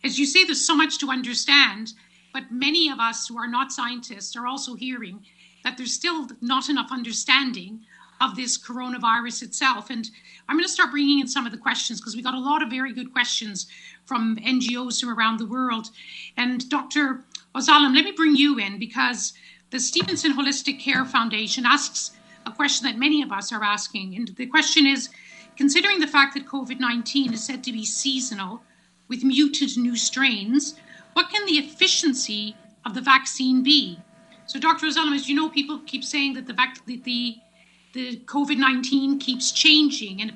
As you say, there's so much to understand, but many of us who are not scientists are also hearing that there's still not enough understanding of this coronavirus itself. And I'm going to start bringing in some of the questions because we got a lot of very good questions from NGOs from around the world. And Dr. Ozalam, let me bring you in because the Stevenson Holistic Care Foundation asks a question that many of us are asking. And the question is, considering the fact that COVID-19 is said to be seasonal with mutant new strains, what can the efficiency of the vaccine be? So Dr. Ozalam, as you know, people keep saying that the COVID-19 keeps changing and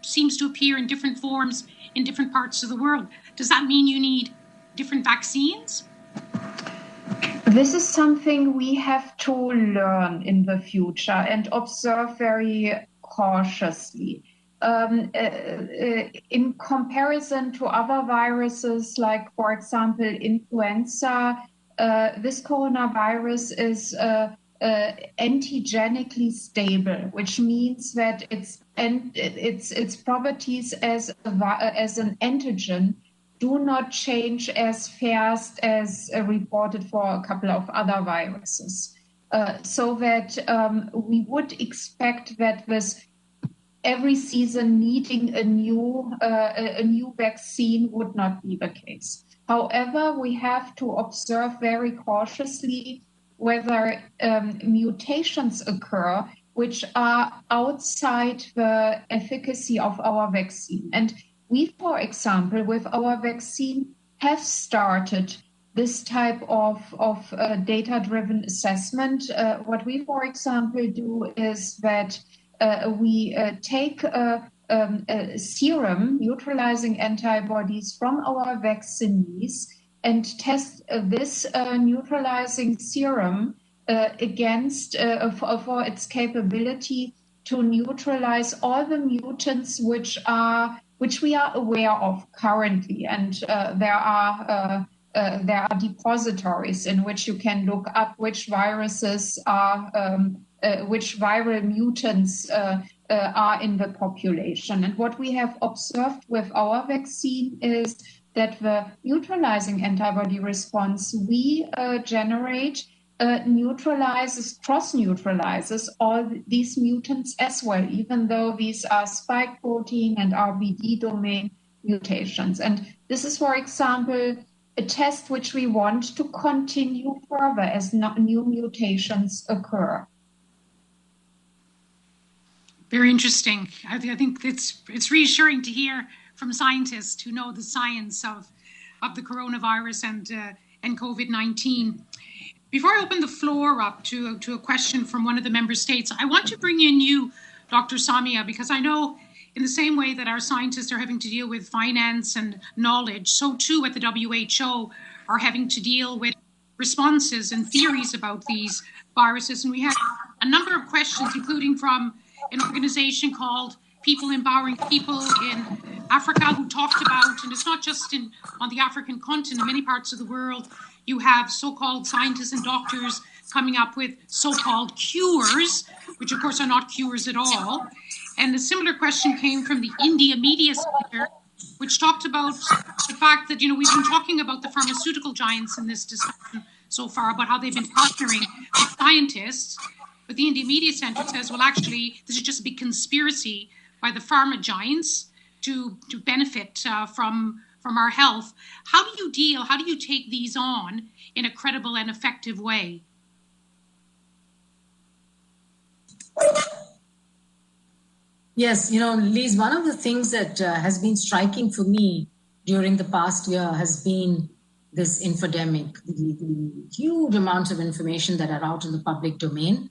seems to appear in different forms in different parts of the world. Does that mean you need different vaccines? This is something we have to learn in the future and observe very cautiously. In comparison to other viruses, like, for example, influenza, this coronavirus is antigenically stable, which means that its properties as an antigen do not change as fast as reported for a couple of other viruses. So that we would expect that this every season needing a new vaccine would not be the case. However, we have to observe very cautiously whether mutations occur which are outside the efficacy of our vaccine. And we, for example, with our vaccine have started this type of data-driven assessment. What we, for example, do is that we take a serum neutralizing antibodies from our vaccinees and test this neutralizing serum against for its capability to neutralize all the mutants which we are aware of currently, and there are depositories in which you can look up which viruses are which viral mutants are in the population. And what we have observed with our vaccine is that the neutralizing antibody response we generate cross-neutralizes all these mutants as well, even though these are spike protein and RBD domain mutations. And this is, for example, a test which we want to continue further as new mutations occur. Very interesting. I think it's reassuring to hear from scientists who know the science of the coronavirus and COVID-19. Before I open the floor up to a question from one of the member states, I want to bring in you, Dr. Samia, because I know in the same way that our scientists are having to deal with finance and knowledge, so too at the WHO are having to deal with responses and theories about these viruses. And we have a number of questions, including from an organization called People Empowering People in Africa, who talked about, and it's not just on the African continent, in many parts of the world, you have so-called scientists and doctors coming up with so-called cures, which of course are not cures at all. And a similar question came from the India Media Center, which talked about the fact that, we've been talking about the pharmaceutical giants in this discussion so far, about how they've been partnering with scientists. But the India Media Center says, well, actually, this is just a big conspiracy by the pharma giants to benefit from our health. How do you take these on in a credible and effective way? Yes, Liz, one of the things that has been striking for me during the past year has been this infodemic, the huge amounts of information that are out in the public domain.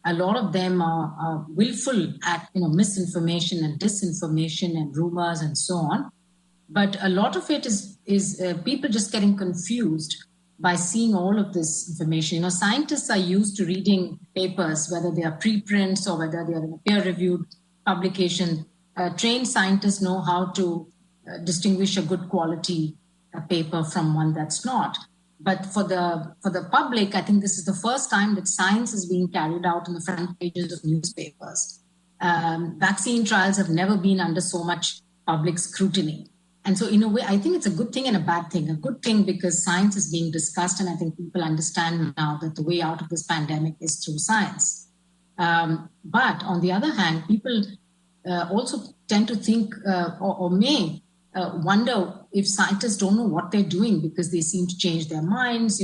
A lot of them are willful at misinformation and disinformation and rumors and so on. But a lot of it is people just getting confused by seeing all of this information. Scientists are used to reading papers, whether they are preprints or whether they are in a peer-reviewed publication. Trained scientists know how to distinguish a good quality paper from one that's not. But for the public, I think this is the first time that science is being carried out in the front pages of newspapers. Vaccine trials have never been under so much public scrutiny. And so in a way, I think it's a good thing and a bad thing. A good thing because science is being discussed, and I think people understand now that the way out of this pandemic is through science. But on the other hand, people also tend to think or may wonder if scientists don't know what they're doing because they seem to change their minds.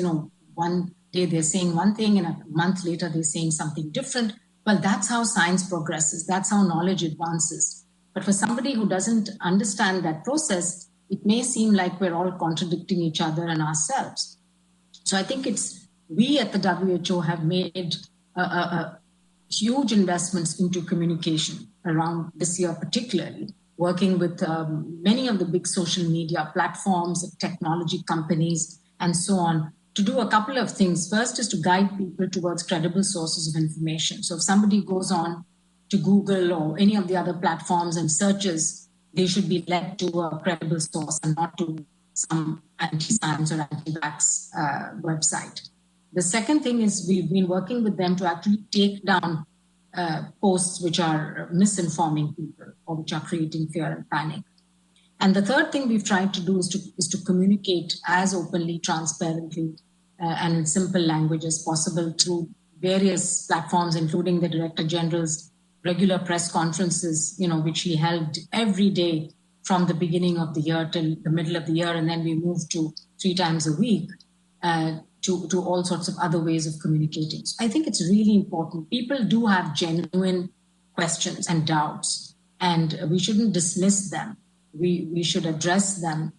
One day they're saying one thing and a month later they're saying something different. Well, that's how science progresses. That's how knowledge advances. But for somebody who doesn't understand that process, it may seem like we're all contradicting each other and ourselves. So I think we at the WHO have made huge investments into communication around this year particularly, working with many of the big social media platforms, technology companies, and so on, to do a couple of things. First is to guide people towards credible sources of information. So if somebody goes on to Google or any of the other platforms and searches, they should be led to a credible source and not to some anti-science or anti-vax website. The second thing is we've been working with them to actually take down posts which are misinforming people or which are creating fear and panic. And the third thing we've tried to do is to communicate as openly, transparently, and in simple language as possible through various platforms, including the Director General's regular press conferences, which he held every day from the beginning of the year till the middle of the year, and then we moved to 3 times a week. To all sorts of other ways of communicating. So I think it's really important. People do have genuine questions and doubts, and we shouldn't dismiss them. We should address them,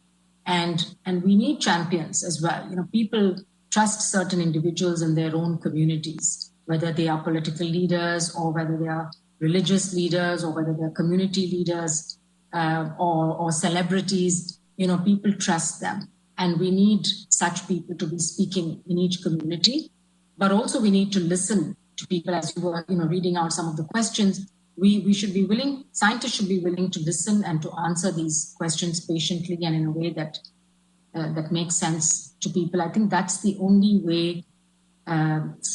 and we need champions as well. People trust certain individuals in their own communities, whether they are political leaders or whether they are religious leaders or whether they're community leaders or celebrities. People trust them. And we need such people to be speaking in each community, but also we need to listen to people. As you were, reading out some of the questions, we should be willing, scientists should be willing to listen and to answer these questions patiently and in a way that makes sense to people. I think that's the only way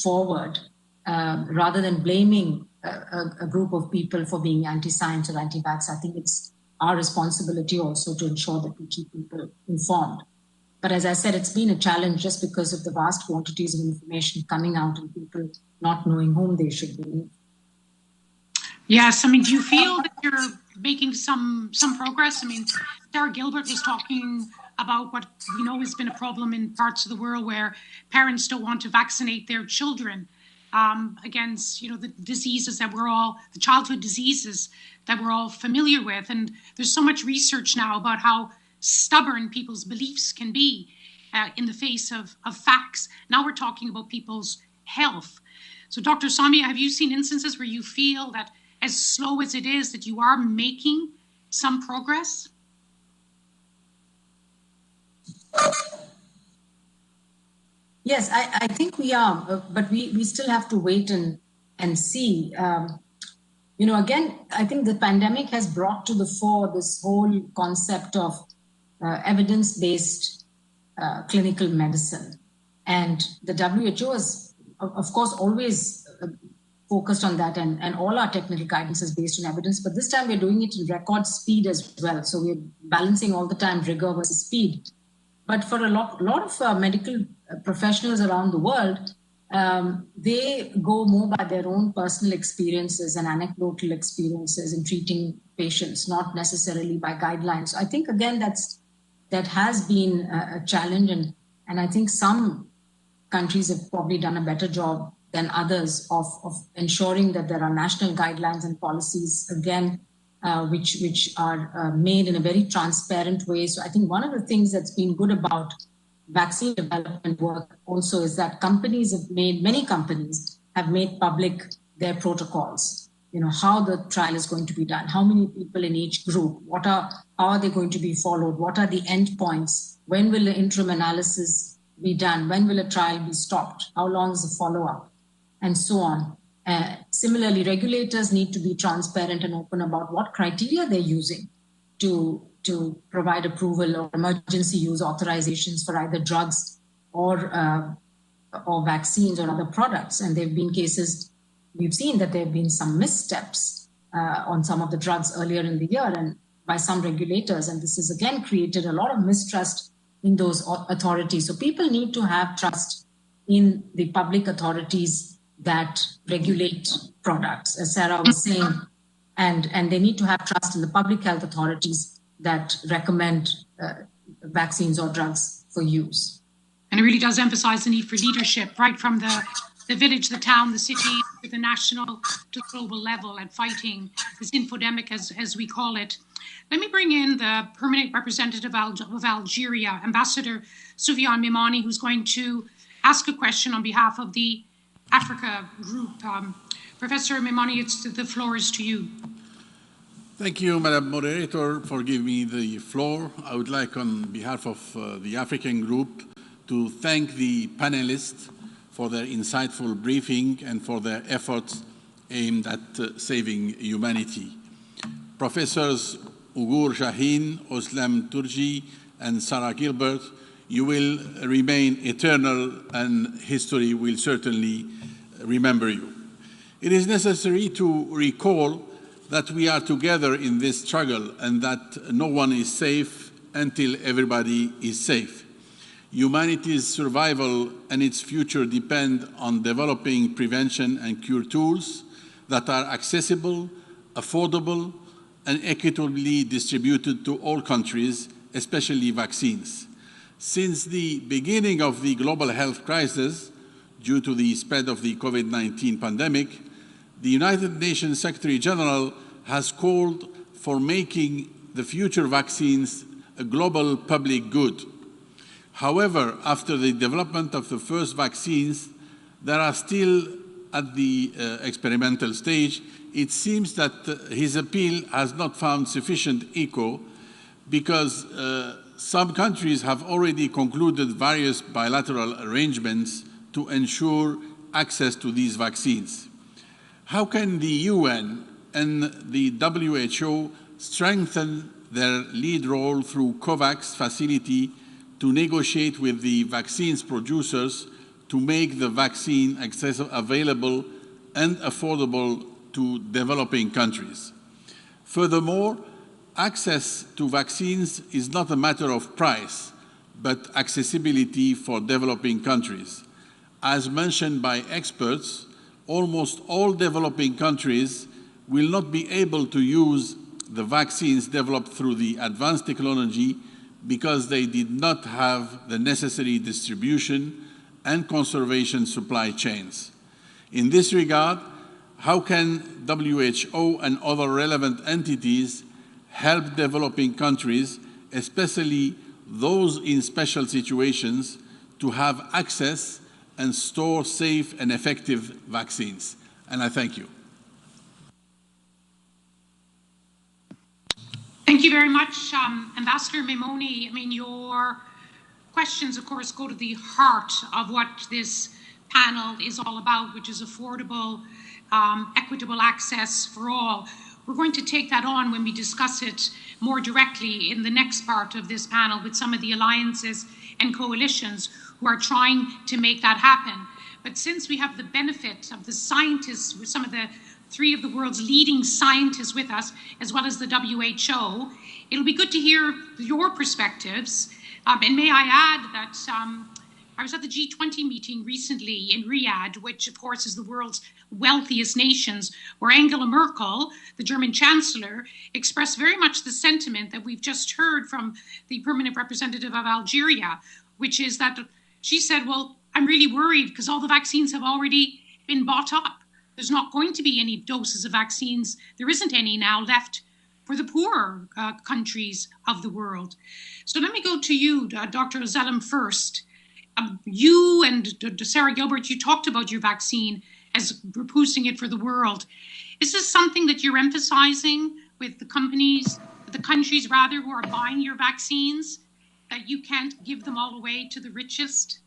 forward, rather than blaming a group of people for being anti-science or anti-vax. I think it's our responsibility also to ensure that we keep people informed. But as I said, it's been a challenge just because of the vast quantities of information coming out and people not knowing whom they should believe. Yes, do you feel that you're making some progress? Sarah Gilbert was talking about what we know has been a problem in parts of the world where parents don't want to vaccinate their children against, the diseases that the childhood diseases that we're all familiar with. And there's so much research now about how stubborn people's beliefs can be in the face of facts. Now we're talking about people's health. So Dr. Samia, have you seen instances where you feel that as slow as it is, that you are making some progress? Yes, I think we are, but we still have to wait and see. Again, I think the pandemic has brought to the fore this whole concept of evidence-based clinical medicine. And the WHO has, of course, always focused on that, and all our technical guidance is based on evidence, but this time we're doing it in record speed as well. So we're balancing all the time rigor versus speed. But for a lot of medical professionals around the world, they go more by their own personal experiences and anecdotal experiences in treating patients, not necessarily by guidelines. So I think, again, that has been a challenge, and I think some countries have probably done a better job than others of ensuring that there are national guidelines and policies, again, which are made in a very transparent way. So I think one of the things that's been good about vaccine development work also is that many companies have made public their protocols, how the trial is going to be done, how many people in each group, how are they going to be followed, what are the endpoints, when will the interim analysis be done, when will a trial be stopped, how long is the follow-up, and so on. Similarly, regulators need to be transparent and open about what criteria they're using to provide approval or emergency use authorizations for either drugs or vaccines or other products. And there have been cases, we've seen that there have been some missteps on some of the drugs earlier in the year and by some regulators. And this has again created a lot of mistrust in those authorities. So people need to have trust in the public authorities that regulate products, as Sarah was saying, and they need to have trust in the public health authorities that recommend vaccines or drugs for use. And it really does emphasize the need for leadership, right from the village, the town, the city, to the national to the global level, and fighting this infodemic, as we call it. Let me bring in the permanent representative of Algeria, Ambassador Soufiane Mimani, who's going to ask a question on behalf of the Africa group. Professor Mimani, the floor is to you. Thank you, Madam Moderator, for giving me the floor. I would like, on behalf of the African group, to thank the panelists for their insightful briefing and for their efforts aimed at saving humanity. Professors Ugur Shaheen, Oslam Turji, and Sarah Gilbert, you will remain eternal, and history will certainly remember you. It is necessary to recall that we are together in this struggle and that no one is safe until everybody is safe. Humanity's survival and its future depend on developing prevention and cure tools that are accessible, affordable, and equitably distributed to all countries, especially vaccines. Since the beginning of the global health crisis, due to the spread of the COVID-19 pandemic, the United Nations Secretary General has called for making the future vaccines a global public good. However, after the development of the first vaccines, there are still at the experimental stage. It seems that his appeal has not found sufficient echo because some countries have already concluded various bilateral arrangements to ensure access to these vaccines. How can the UN and the WHO strengthen their lead role through COVAX facility to negotiate with the vaccines producers to make the vaccine available and affordable to developing countries? Furthermore, access to vaccines is not a matter of price, but accessibility for developing countries. As mentioned by experts, almost all developing countries will not be able to use the vaccines developed through the advanced technology because they did not have the necessary distribution and conservation supply chains. In this regard, how can WHO and other relevant entities help developing countries, especially those in special situations, to have access and store safe and effective vaccines? And I thank you. Thank you very much, Ambassador Maimoni. I mean, your questions, of course, go to the heart of what this panel is all about, which is affordable, equitable access for all. We're going to take that on when we discuss it more directly in the next part of this panel with some of the alliances and coalitions who are trying to make that happen. But since we have the benefit of the scientists, with some of the three of the world's leading scientists with us, as well as the WHO, it'll be good to hear your perspectives. And may I add that I was at the G20 meeting recently in Riyadh, which of course is the world's wealthiest nations, where Angela Merkel, the German Chancellor, expressed very much the sentiment that we've just heard from the permanent representative of Algeria, which is that she said, well, I'm really worried because all the vaccines have already been bought up. There's not going to be any doses of vaccines. There isn't any now left for the poorer countries of the world. So let me go to you, Dr. Ozelem, first. You and Sarah Gilbert, you talked about your vaccine as we're boosting it for the world. Is this something that you're emphasizing with the companies, the countries rather, who are buying your vaccines, that you can't give them all away to the richest?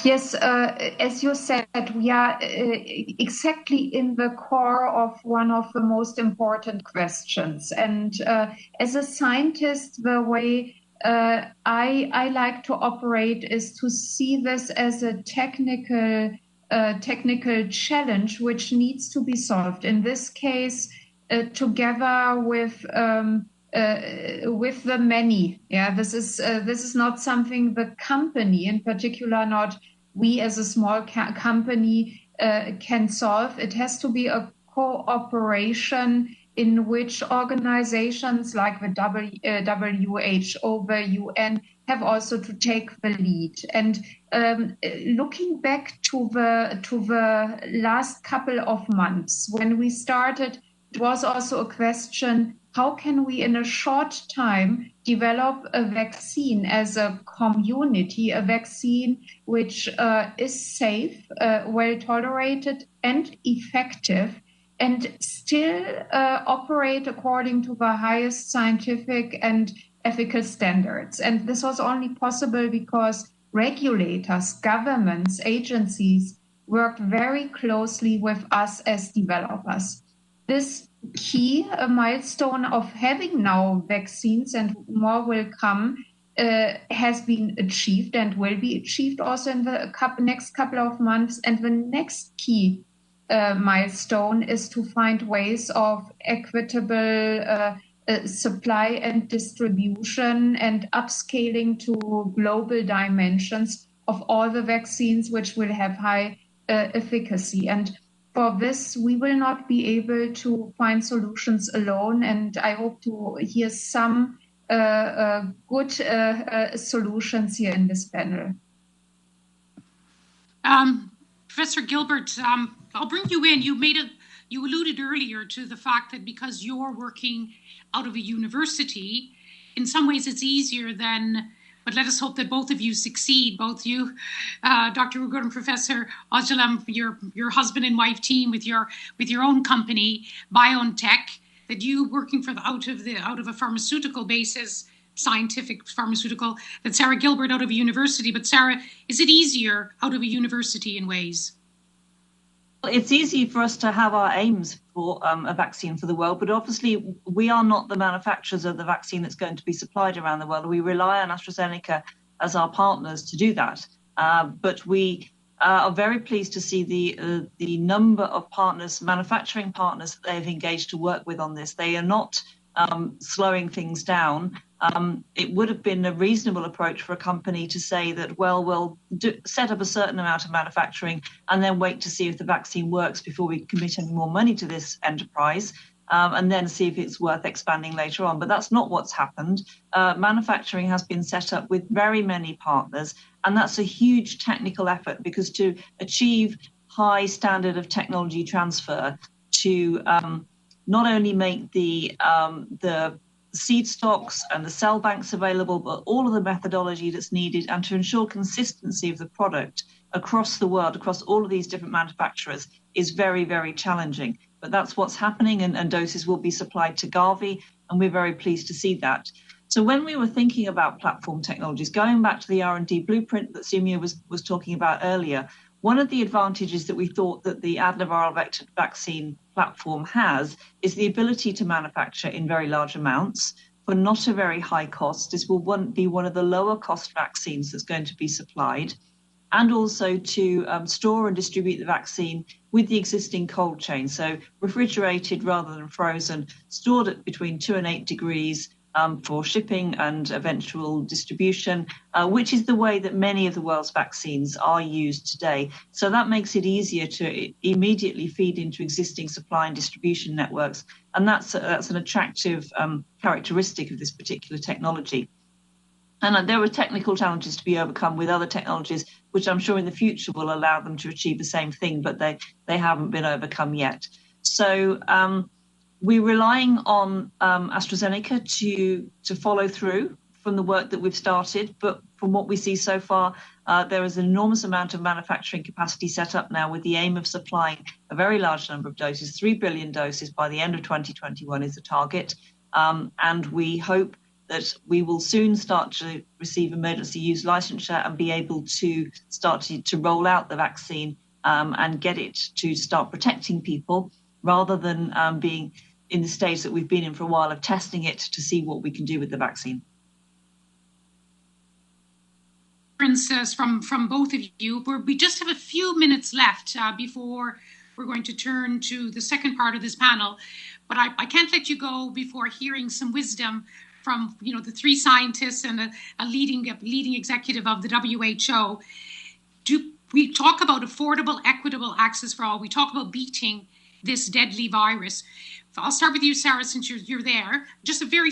Yes, as you said, we are exactly in the core of one of the most important questions. And as a scientist, the way I like to operate is to see this as a technical challenge which needs to be solved. In this case, together with the many. Yeah, this is not something the company, in particular, not we as a small company can solve. It has to be a cooperation in which organizations like the WHO, the UN, have also to take the lead. And looking back to the last couple of months, when we started, it was also a question: how can we, in a short time, develop a vaccine as a community, a vaccine which is safe, well tolerated, and effective, and still operate according to the highest scientific and ethical standards? And this was only possible because regulators, governments, agencies worked very closely with us as developers. This key milestone of having now vaccines, and more will come, has been achieved and will be achieved also in the next couple of months. And the next key milestone is to find ways of equitable supply and distribution and upscaling to global dimensions of all the vaccines which will have high efficacy. And for this, we will not be able to find solutions alone, and I hope to hear some good solutions here in this panel. Professor Gilbert, I'll bring you in. You alluded earlier to the fact that because you're working out of a university, in some ways it's easier than. But let us hope that both of you succeed, both you, Dr. Ugur and Professor Ozelem, your husband and wife team with your own company, BioNTech, that you working out of a pharmaceutical basis, scientific pharmaceutical, that Sarah Gilbert out of a university. But Sarah, is it easier out of a university in ways? It's easy for us to have our aims for a vaccine for the world, but obviously we are not the manufacturers of the vaccine that's going to be supplied around the world. We rely on AstraZeneca as our partners to do that. But we are very pleased to see the number of partners, manufacturing partners, that they've engaged to work with on this. They are not slowing things down. It would have been a reasonable approach for a company to say that, well, we'll set up a certain amount of manufacturing and then wait to see if the vaccine works before we commit any more money to this enterprise. and then see if it's worth expanding later on. But that's not what's happened. Manufacturing has been set up with very many partners, and that's a huge technical effort, because to achieve high standard of technology transfer, to not only make the seed stocks and the cell banks available, but all of the methodology that's needed, and to ensure consistency of the product across the world, across all of these different manufacturers, is very, very challenging. But that's what's happening, and doses will be supplied to Gavi, and we're very pleased to see that. So when we were thinking about platform technologies, going back to the R&D blueprint that Soumya was talking about earlier, one of the advantages that we thought that the adenoviral vector vaccine platform has is the ability to manufacture in very large amounts for not a very high cost. This will be one of the lower cost vaccines that's going to be supplied, and also to store and distribute the vaccine with the existing cold chain. So refrigerated rather than frozen, stored at between 2 and 8 degrees, for shipping and eventual distribution, which is the way that many of the world's vaccines are used today. So that makes it easier to immediately feed into existing supply and distribution networks. And that's an attractive characteristic of this particular technology. And there are technical challenges to be overcome with other technologies, which I'm sure in the future will allow them to achieve the same thing, but they haven't been overcome yet. So we're relying on AstraZeneca to follow through from the work that we've started. But from what we see so far, there is an enormous amount of manufacturing capacity set up now with the aim of supplying a very large number of doses. 3 billion doses by the end of 2021 is the target. And we hope that we will soon start to receive emergency use licensure and be able to start to roll out the vaccine and get it to start protecting people, rather than being in the stage that we've been in for a while of testing it to see what we can do with the vaccine. From both of you, we just have a few minutes left before we're going to turn to the second part of this panel, but I can't let you go before hearing some wisdom from the three scientists and a leading executive of the WHO. We talk about affordable, equitable access for all. We talk about beating this deadly virus. I'll start with you, Sarah, since you're there. Just a very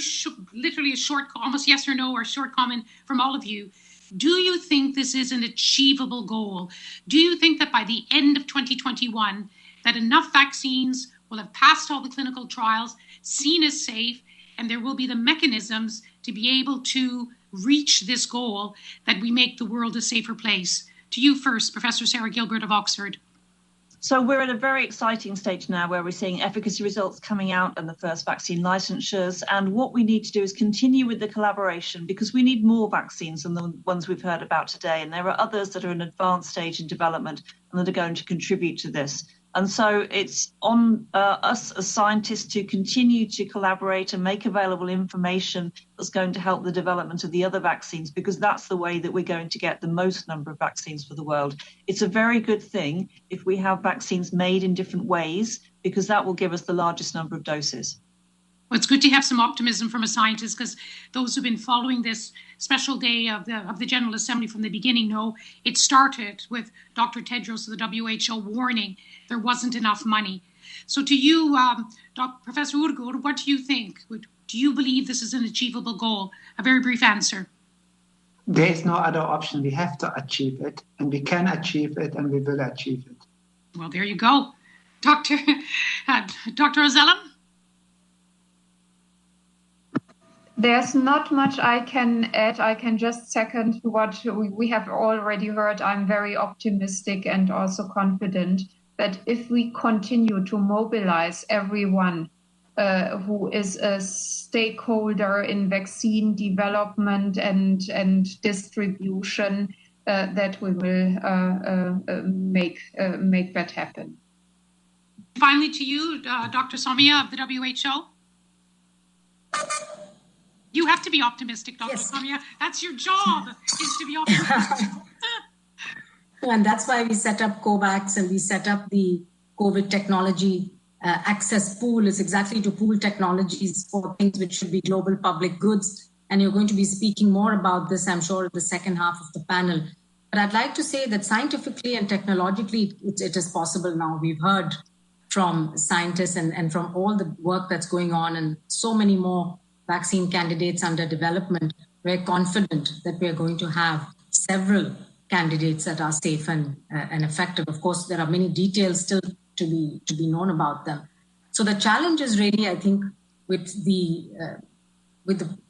literally a short, almost yes or no, or short comment from all of you. Do you think this is an achievable goal? Do you think that by the end of 2021, that enough vaccines will have passed all the clinical trials, seen as safe, and there will be the mechanisms to be able to reach this goal, that we make the world a safer place? To you first, Professor Sarah Gilbert of Oxford. So we're at a very exciting stage now where we're seeing efficacy results coming out and the first vaccine licensures. And what we need to do is continue with the collaboration, because we need more vaccines than the ones we've heard about today. And there are others that are in advanced stage in development and that are going to contribute to this. And so it's on us as scientists to continue to collaborate and make available information that's going to help the development of the other vaccines, because that's the way that we're going to get the most number of vaccines for the world. It's a very good thing if we have vaccines made in different ways, because that will give us the largest number of doses. Well, it's good to have some optimism from a scientist, because those who've been following this special day of the General Assembly from the beginning know it started with Dr. Tedros of the WHO warning there wasn't enough money. So to you, Professor Urgur, what do you think? Do you believe this is an achievable goal? A very brief answer. There is no other option. We have to achieve it, and we can achieve it, and we will achieve it. Well, there you go. Dr. Ozellam? There's not much I can add. I can just second what we have already heard. I'm very optimistic and also confident that if we continue to mobilize everyone who is a stakeholder in vaccine development and distribution, that we will make that happen. Finally, to you, Dr. Soumya of the WHO. You have to be optimistic, Dr. Soumya. That's your job, is to be optimistic. And that's why we set up COVAX and we set up the COVID technology access pool, is exactly to pool technologies for things which should be global public goods. And you're going to be speaking more about this, I'm sure, in the second half of the panel. But I'd like to say that scientifically and technologically, it is possible now. We've heard from scientists and from all the work that's going on and so many more vaccine candidates under development, we're confident that we're going to have several candidates that are safe and effective. Of course, there are many details still to be known about them. So the challenge is really, I think, with the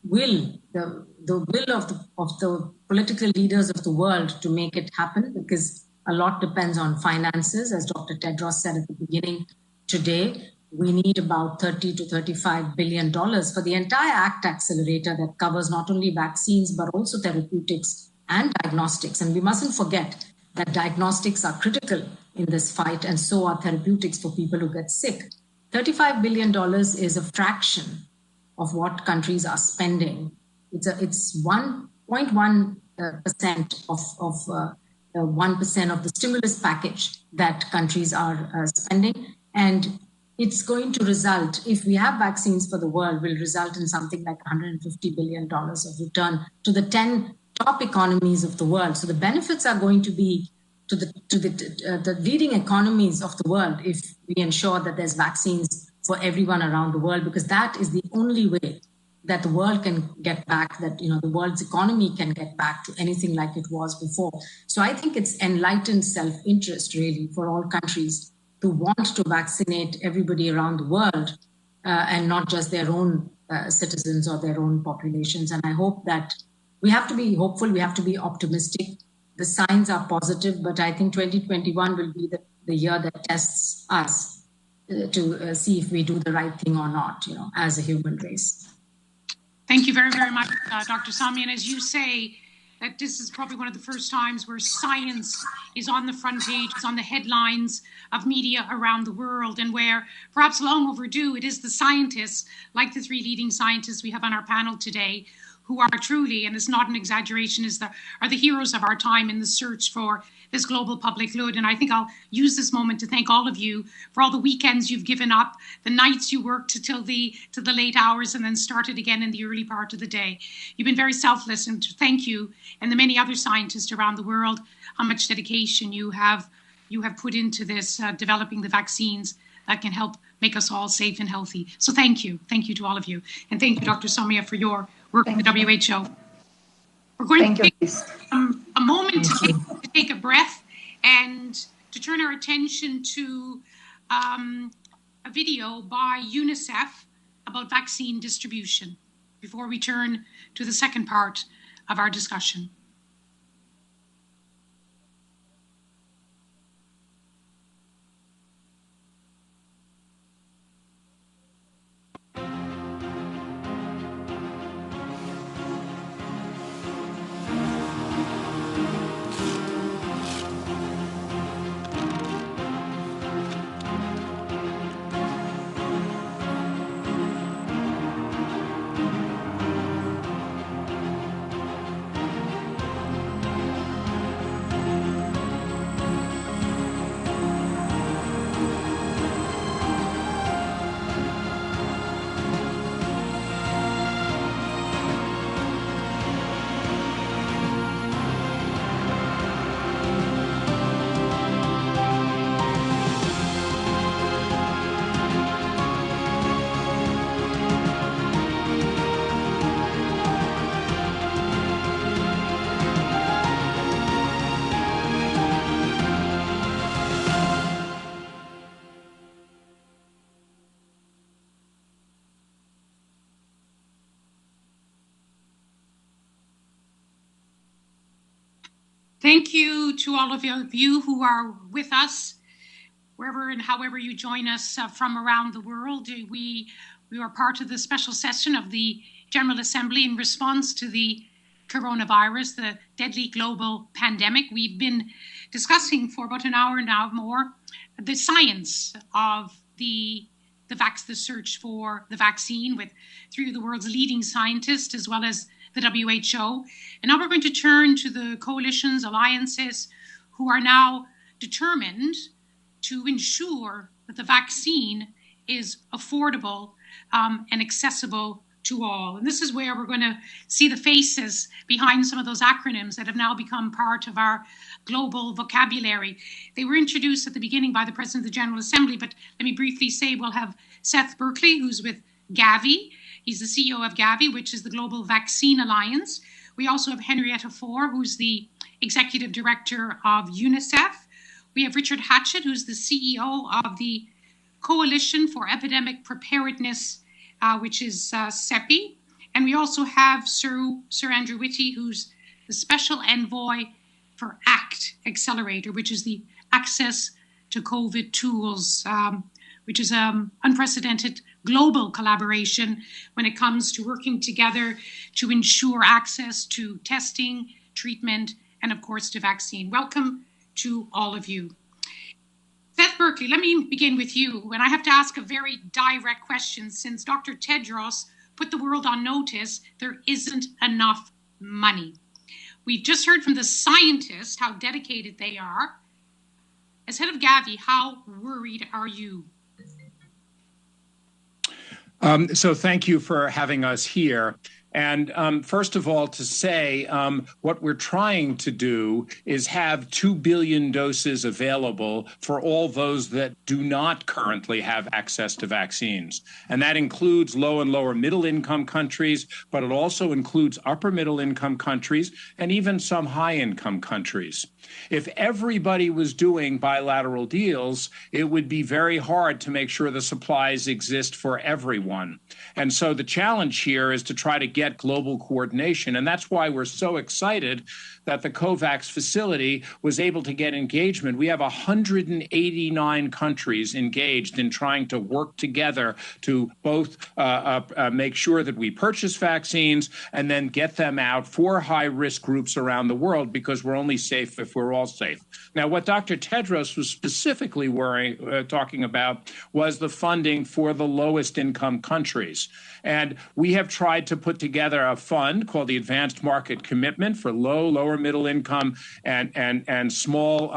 will of the political leaders of the world to make it happen, because a lot depends on finances. As Dr. Tedros said at the beginning today, we need about $30 to $35 billion for the entire ACT accelerator that covers not only vaccines, but also therapeutics and diagnostics. And we mustn't forget that diagnostics are critical in this fight, and so are therapeutics for people who get sick. $35 billion is a fraction of what countries are spending. It's 1.1% of 1% of the stimulus package that countries are spending. And it's going to result, if we have vaccines for the world, will result in something like $150 billion of return to the 10 top economies of the world. So the benefits are going to be to the leading economies of the world if we ensure that there's vaccines for everyone around the world, because that is the only way that the world can get back, that the world's economy can get back to anything like it was before. So I think it's enlightened self-interest really for all countries to want to vaccinate everybody around the world and not just their own citizens or their own populations. And I hope that we have to be hopeful, we have to be optimistic. The signs are positive, but I think 2021 will be the year that tests us to see if we do the right thing or not, as a human race. Thank you very, very much, Dr. Sami. And as you say, that this is probably one of the first times where science is on the front page, it's on the headlines of media around the world, and where perhaps long overdue, it is the scientists, like the three leading scientists we have on our panel today, who are truly, and it's not an exaggeration, are the heroes of our time in the search for this global public good. And I think I'll use this moment to thank all of you for all the weekends you've given up, the nights you worked till the late hours and then started again in the early part of the day. You've been very selfless, and to thank you and the many other scientists around the world, how much dedication you have put into this, developing the vaccines that can help make us all safe and healthy. So thank you to all of you. And thank you, Dr. Somia, for your work with the WHO. We're going to take a moment to take a breath and to turn our attention to a video by UNICEF about vaccine distribution before we turn to the second part of our discussion. Thank you to all of you who are with us, wherever and however you join us from around the world. We are part of the special session of the General Assembly in response to the coronavirus, the deadly global pandemic. We've been discussing for about an hour now more the science of the search for the vaccine with three of the world's leading scientists, as well as the WHO. And now we're going to turn to the coalitions, alliances, who are now determined to ensure that the vaccine is affordable and accessible to all. And this is where we're going to see the faces behind some of those acronyms that have now become part of our global vocabulary. They were introduced at the beginning by the President of the General Assembly, but let me briefly say we'll have Seth Berkley, who's with Gavi. He's the CEO of Gavi, which is the Global Vaccine Alliance. We also have Henrietta Fore, who's the Executive Director of UNICEF. We have Richard Hatchett, who's the CEO of the Coalition for Epidemic Preparedness, which is CEPI. And we also have Sir Andrew Whitty, who's the Special Envoy for ACT Accelerator, which is the Access to COVID Tools, which is unprecedented global collaboration when it comes to working together to ensure access to testing, treatment, and of course to vaccine. Welcome to all of you. Seth Berkley, let me begin with you. And I have to ask a very direct question. Since Dr. Tedros put the world on notice, there isn't enough money. We've just heard from the scientists how dedicated they are. As head of Gavi, how worried are you? So thank you for having us here. And first of all, to say what we're trying to do is have 2 billion doses available for all those that do not currently have access to vaccines. And that includes low and lower middle income countries, but it also includes upper middle income countries and even some high income countries. If everybody was doing bilateral deals, it would be very hard to make sure the supplies exist for everyone. And so the challenge here is to try to get global coordination. And that's why we're so excited that the COVAX facility was able to get engagement. We have 189 countries engaged in trying to work together to both make sure that we purchase vaccines and then get them out for high-risk groups around the world, because we're only safe if we're all safe. Now, what Dr. Tedros was specifically talking about was the funding for the lowest income countries. And we have tried to put together a fund called the Advanced Market Commitment for lower middle income and small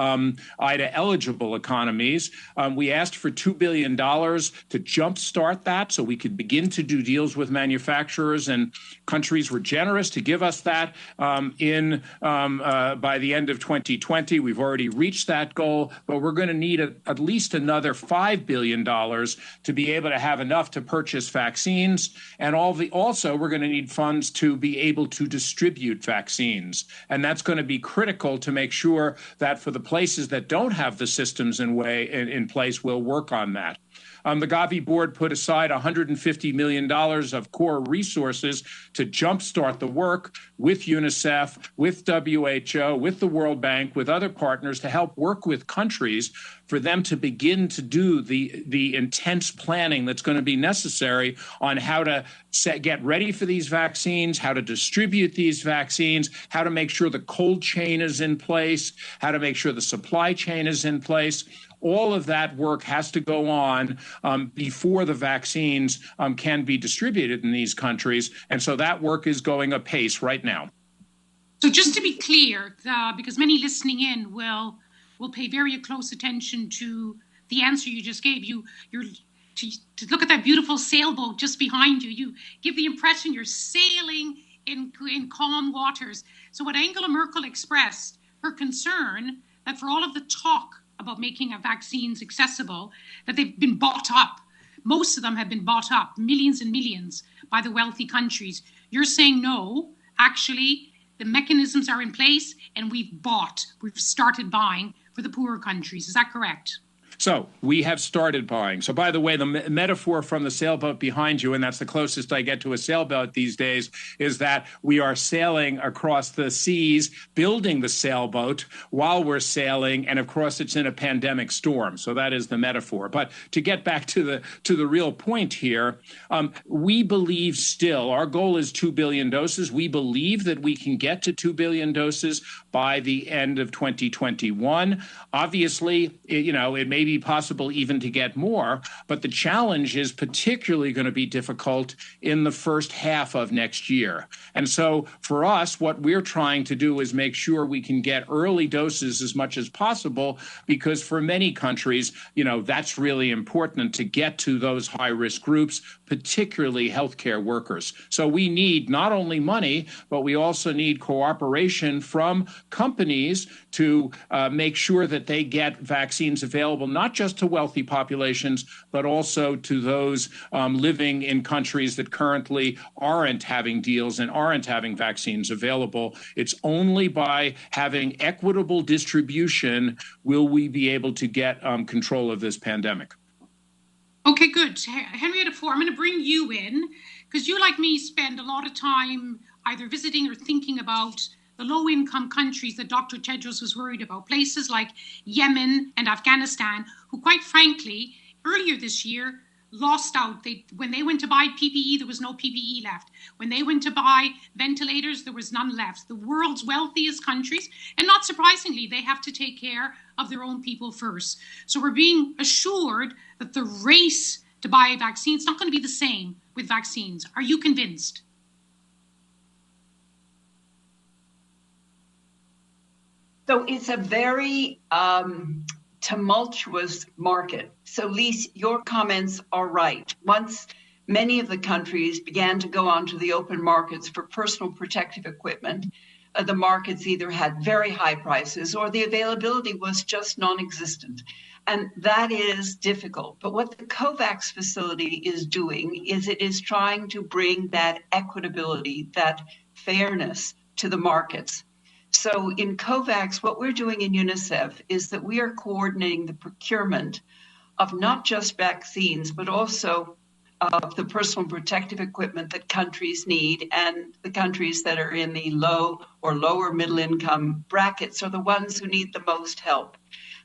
IDA eligible economies. We asked for $2 billion to jumpstart that so we could begin to do deals with manufacturers, and countries were generous to give us that by the end of 2020. We've already reached that goal, but we're going to need at least another $5 billion to be able to have enough to purchase vaccines. And also, we're going to need funds to be able to distribute vaccines. And that's going to be critical to make sure that for the places that don't have the systems in place, we'll work on that. The Gavi board put aside $150 million of core resources to jumpstart the work with UNICEF, with WHO, with the World Bank, with other partners to help work with countries for them to begin to do the intense planning that's going to be necessary on how to get ready for these vaccines, how to distribute these vaccines, how to make sure the cold chain is in place, how to make sure the supply chain is in place. All of that work has to go on before the vaccines can be distributed in these countries. And so that work is going apace right now. So just to be clear, because many listening in will pay very close attention to the answer you just gave. To look at that beautiful sailboat just behind you, you give the impression you're sailing in calm waters. So what Angela Merkel expressed, her concern that for all of the talk about making vaccines accessible, that they've been bought up. Most of them have been bought up, millions and millions, by the wealthy countries. You're saying no, actually, the mechanisms are in place and we've started buying for the poorer countries. Is that correct? So we have started buying. So by the way, the metaphor from the sailboat behind you, and that's the closest I get to a sailboat these days, is that we are sailing across the seas, building the sailboat while we're sailing, and of course it's in a pandemic storm. So that is the metaphor. But to get back to the real point here, we believe still, our goal is 2 billion doses. We believe that we can get to 2 billion doses by the end of 2021. Obviously, it may be be possible even to get more, but the challenge is particularly going to be difficult in the first half of next year. And so for us, what we're trying to do is make sure we can get early doses as much as possible, because for many countries, that's really important to get to those high-risk groups, particularly healthcare workers. So we need not only money, but we also need cooperation from companies to make sure that they get vaccines available, not just to wealthy populations, but also to those living in countries that currently aren't having deals and aren't having vaccines available. It's only by having equitable distribution will we be able to get control of this pandemic. Okay, good. Henrietta Fore, I'm going to bring you in, because you, like me, spend a lot of time either visiting or thinking about the low-income countries that Dr. Tedros was worried about, places like Yemen and Afghanistan, who, quite frankly, earlier this year lost out. When they went to buy PPE, there was no PPE left. When they went to buy ventilators, there was none left. The world's wealthiest countries, and not surprisingly, they have to take care of their own people first. So we're being assured that the race to buy vaccines is not going to be the same with vaccines. Are you convinced? So it's a very tumultuous market. So Lise, your comments are right. Once many of the countries began to go onto the open markets for personal protective equipment, the markets either had very high prices or the availability was just non-existent. And that is difficult. But what the COVAX facility is doing is it is trying to bring that equitability, that fairness to the markets. So in COVAX, what we're doing in UNICEF is that we are coordinating the procurement of not just vaccines, but also of the personal protective equipment that countries need, and the countries that are in the low or lower middle income brackets are the ones who need the most help.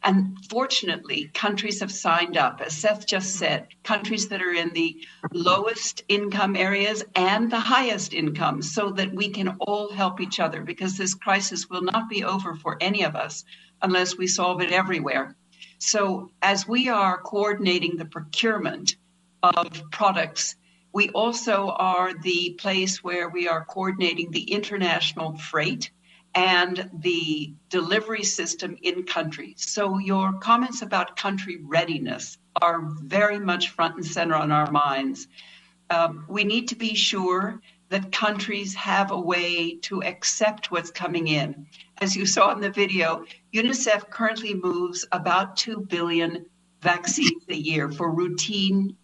And fortunately, countries have signed up, as Seth just said, countries that are in the lowest income areas and the highest income, so that we can all help each other, because this crisis will not be over for any of us unless we solve it everywhere. So as we are coordinating the procurement of products, we also are the place where we are coordinating the international freight and the delivery system in country. So your comments about country readiness are very much front and center on our minds. We need to be sure that countries have a way to accept what's coming in. As you saw in the video, UNICEF currently moves about 2 billion vaccines a year for routine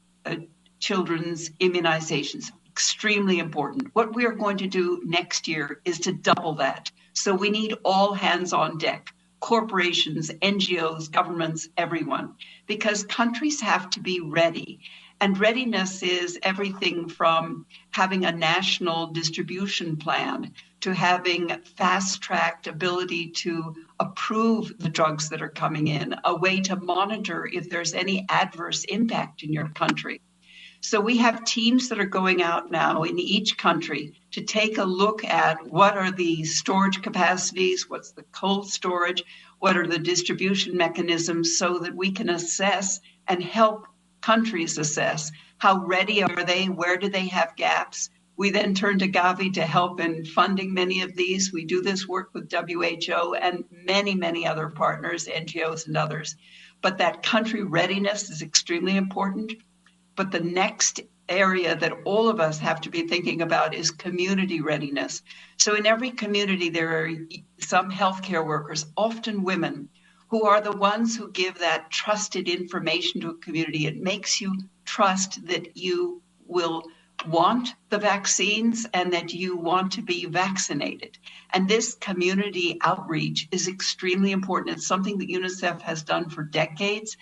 children's immunizations. Extremely important. What we are going to do next year is to double that. So we need all hands on deck, corporations, NGOs, governments, everyone, because countries have to be ready. And readiness is everything from having a national distribution plan to having fast-tracked ability to approve the drugs that are coming in, a way to monitor if there's any adverse impact in your country. So we have teams that are going out now in each country to take a look at what are the storage capacities, what's the cold storage, what are the distribution mechanisms, so that we can assess and help countries assess how ready are they, where do they have gaps. We then turn to Gavi to help in funding many of these. We do this work with WHO and many, many other partners, NGOs and others. But that country readiness is extremely important. But the next area that all of us have to be thinking about is community readiness. So in every community, there are some healthcare workers, often women, who are the ones who give that trusted information to a community. It makes you trust that you will want the vaccines and that you want to be vaccinated. And this community outreach is extremely important. It's something that UNICEF has done for decades.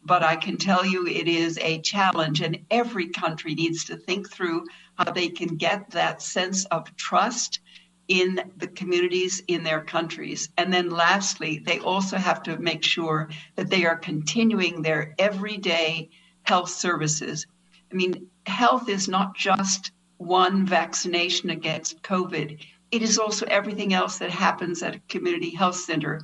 But I can tell you it is a challenge, and every country needs to think through how they can get that sense of trust in the communities in their countries. And then lastly, they also have to make sure that they are continuing their everyday health services. I mean, health is not just one vaccination against COVID. It is also everything else that happens at a community health center.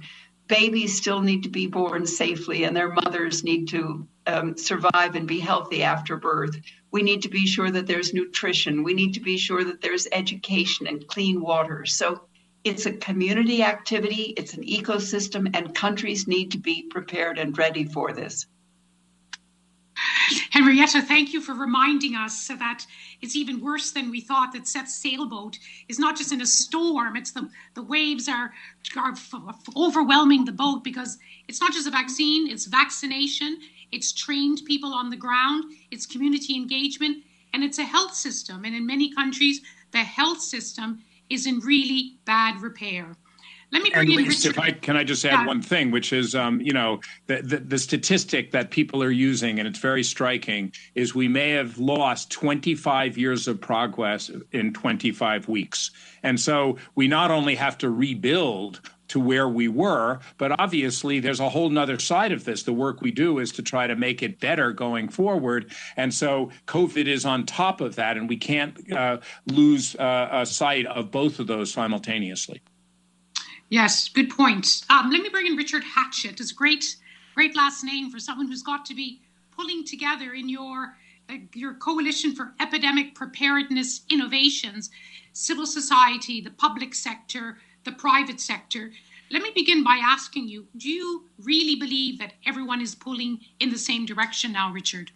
babies still need to be born safely and their mothers need to survive and be healthy after birth. We need to be sure that there's nutrition. We need to be sure that there's education and clean water. So it's a community activity, it's an ecosystem, and countries need to be prepared and ready for this. Henrietta, thank you for reminding us that it's even worse than we thought, that Seth's sailboat is not just in a storm, it's the waves are overwhelming the boat, because it's not just a vaccine, it's vaccination, it's trained people on the ground, it's community engagement, and it's a health system. And in many countries, the health system is in really bad repair. Let me bring in Richard. Can I just add one thing, which is, the statistic that people are using, and it's very striking, is we may have lost 25 years of progress in 25 weeks. And so we not only have to rebuild to where we were, but obviously there's a whole nother side of this. The work we do is to try to make it better going forward. And so COVID is on top of that, and we can't lose sight of both of those simultaneously. Yes, good point. Let me bring in Richard Hatchett. It's a great last name for someone who's got to be pulling together in your Coalition for Epidemic Preparedness Innovations, civil society, the public sector, the private sector. Let me begin by asking you, do you really believe that everyone is pulling in the same direction now, Richard?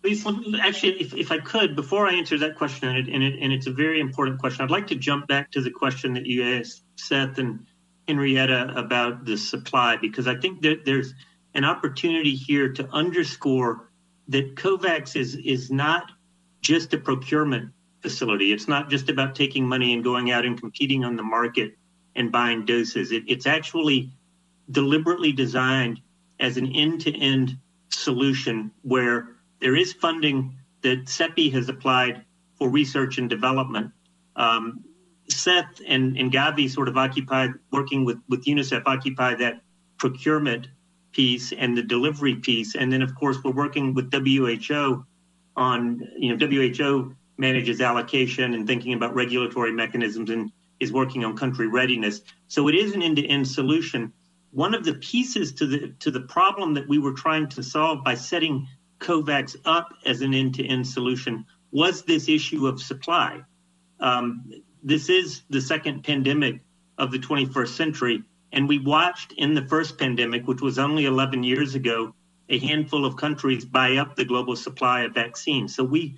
Please, actually, if I could, before I answer that question, and it's a very important question, I'd like to jump back to the question that you asked Seth and Henrietta about the supply, because I think that there's an opportunity here to underscore that COVAX is not just a procurement facility. It's not just about taking money and going out and competing on the market and buying doses. It's actually deliberately designed as an end-to-end solution where there is funding that CEPI has applied for research and development. Seth and Gavi sort of working with UNICEF, occupy that procurement piece and the delivery piece. And then, of course, we're working with WHO on, WHO manages allocation and thinking about regulatory mechanisms and is working on country readiness. So it is an end-to-end solution. One of the pieces to the problem that we were trying to solve by setting COVAX up as an end-to-end solution was this issue of supply. This is the second pandemic of the 21st century, and we watched in the first pandemic, which was only 11 years ago, a handful of countries buy up the global supply of vaccines. So we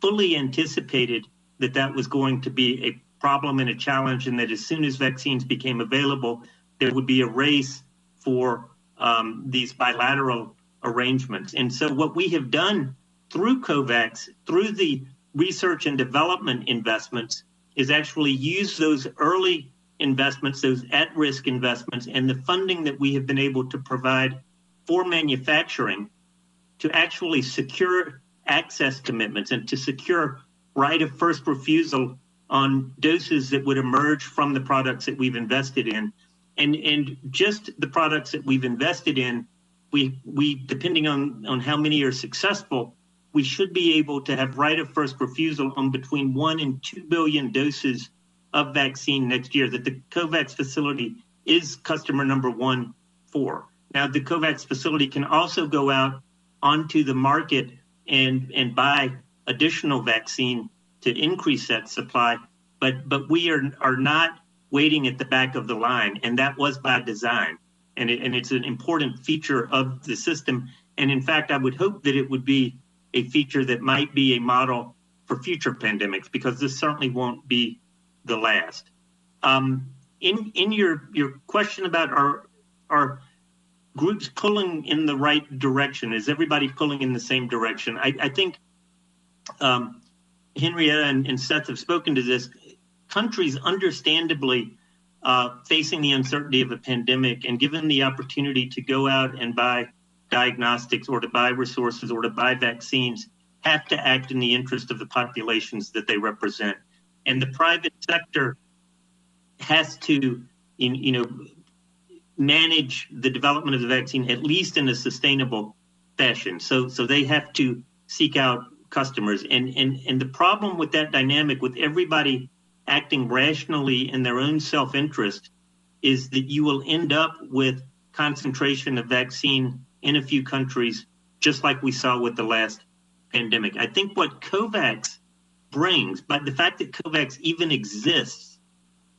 fully anticipated that that was going to be a problem and a challenge, and that as soon as vaccines became available, there would be a race for these bilateral arrangements. And so what we have done through COVAX, through the research and development investments, is actually use those early investments, those at-risk investments, and the funding that we have been able to provide for manufacturing to actually secure access commitments and to secure right of first refusal on doses that would emerge from the products that we've invested in. And just the products that we've invested in, we depending on how many are successful, we should be able to have right of first refusal on between 1 and 2 billion doses of vaccine next year that the COVAX facility is customer number 1 for. Now, the COVAX facility can also go out onto the market and buy additional vaccine to increase that supply, but we are not waiting at the back of the line, and that was by design. And it's an important feature of the system. And in fact, I would hope that it would be a feature that might be a model for future pandemics, because this certainly won't be the last. In your question about our groups pulling in the right direction, is everybody pulling in the same direction? I think Henrietta and Seth have spoken to this. Countries understandably facing the uncertainty of a pandemic and given the opportunity to go out and buy diagnostics or to buy resources or to buy vaccines have to act in the interest of the populations that they represent. And the private sector has to, manage the development of the vaccine, at least in a sustainable fashion. So they have to seek out customers. And the problem with that dynamic, with everybody acting rationally in their own self-interest is that you will end up with concentration of vaccine in a few countries, just like we saw with the last pandemic. I think what COVAX brings, but the fact that COVAX even exists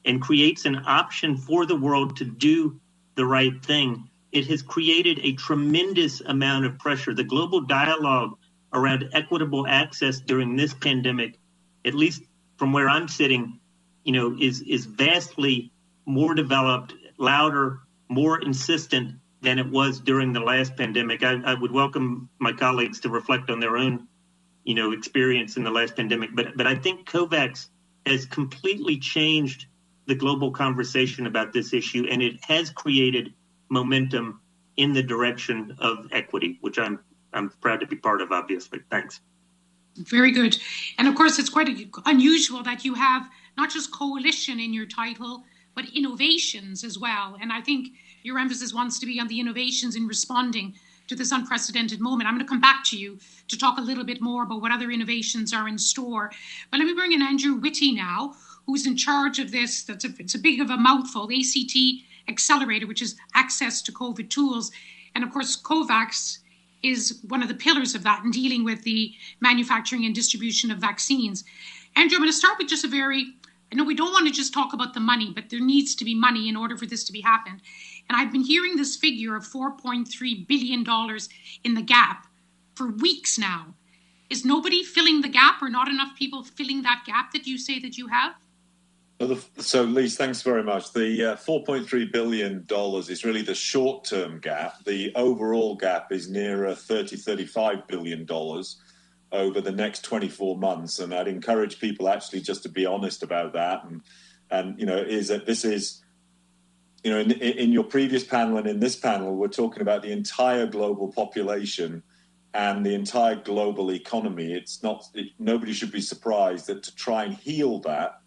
and creates an option for the world to do the right thing, it has created a tremendous amount of pressure. The global dialogue around equitable access during this pandemic, at least from where I'm sitting, is vastly more developed, louder, more insistent than it was during the last pandemic. I would welcome my colleagues to reflect on their own, experience in the last pandemic. But I think COVAX has completely changed the global conversation about this issue, and it has created momentum in the direction of equity, which I'm proud to be part of, obviously. Thanks. Very good. And of course, it's quite unusual that you have not just coalition in your title, but innovations as well. And I think your emphasis wants to be on the innovations in responding to this unprecedented moment. I'm going to come back to you to talk a little bit more about what other innovations are in store. But let me bring in Andrew Whitty now, who's in charge of this. It's a big of a mouthful, ACT Accelerator, which is access to COVID tools. And of course, COVAX is one of the pillars of that in dealing with the manufacturing and distribution of vaccines. Andrew, I'm going to start with just I know we don't want to just talk about the money, but there needs to be money in order for this to be happened. And I've been hearing this figure of $4.3 billion in the gap for weeks now. Is nobody filling the gap, or not enough people filling that gap that you say that you have? So, Lise, thanks very much. The $4.3 billion is really the short-term gap. The overall gap is nearer $35 billion over the next 24 months. And I'd encourage people actually just to be honest about that. And is that this is, in your previous panel and in this panel, we're talking about the entire global population and the entire global economy. Nobody should be surprised that to try and heal that,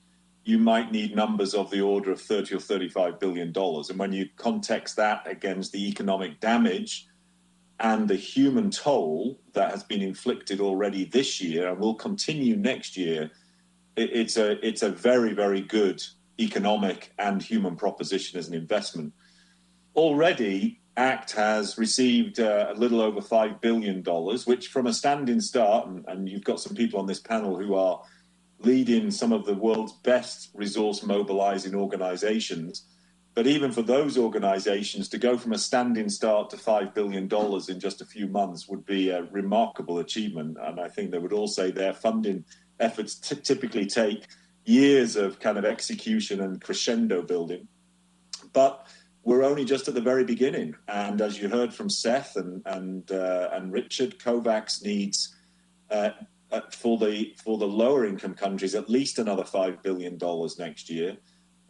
you might need numbers of the order of $30 or $35 billion. And when you context that against the economic damage and the human toll that has been inflicted already this year and will continue next year, it's a very, very good economic and human proposition as an investment. Already, ACT has received a little over $5 billion, which from a standing start, and you've got some people on this panel who are leading some of the world's best resource mobilizing organizations. But even for those organizations to go from a standing start to $5 billion in just a few months would be a remarkable achievement. And I think they would all say their funding efforts typically take years of kind of execution and crescendo building. But we're only just at the very beginning. And as you heard from Seth and Richard, COVAX needs for the lower income countries at least another $5 billion next year.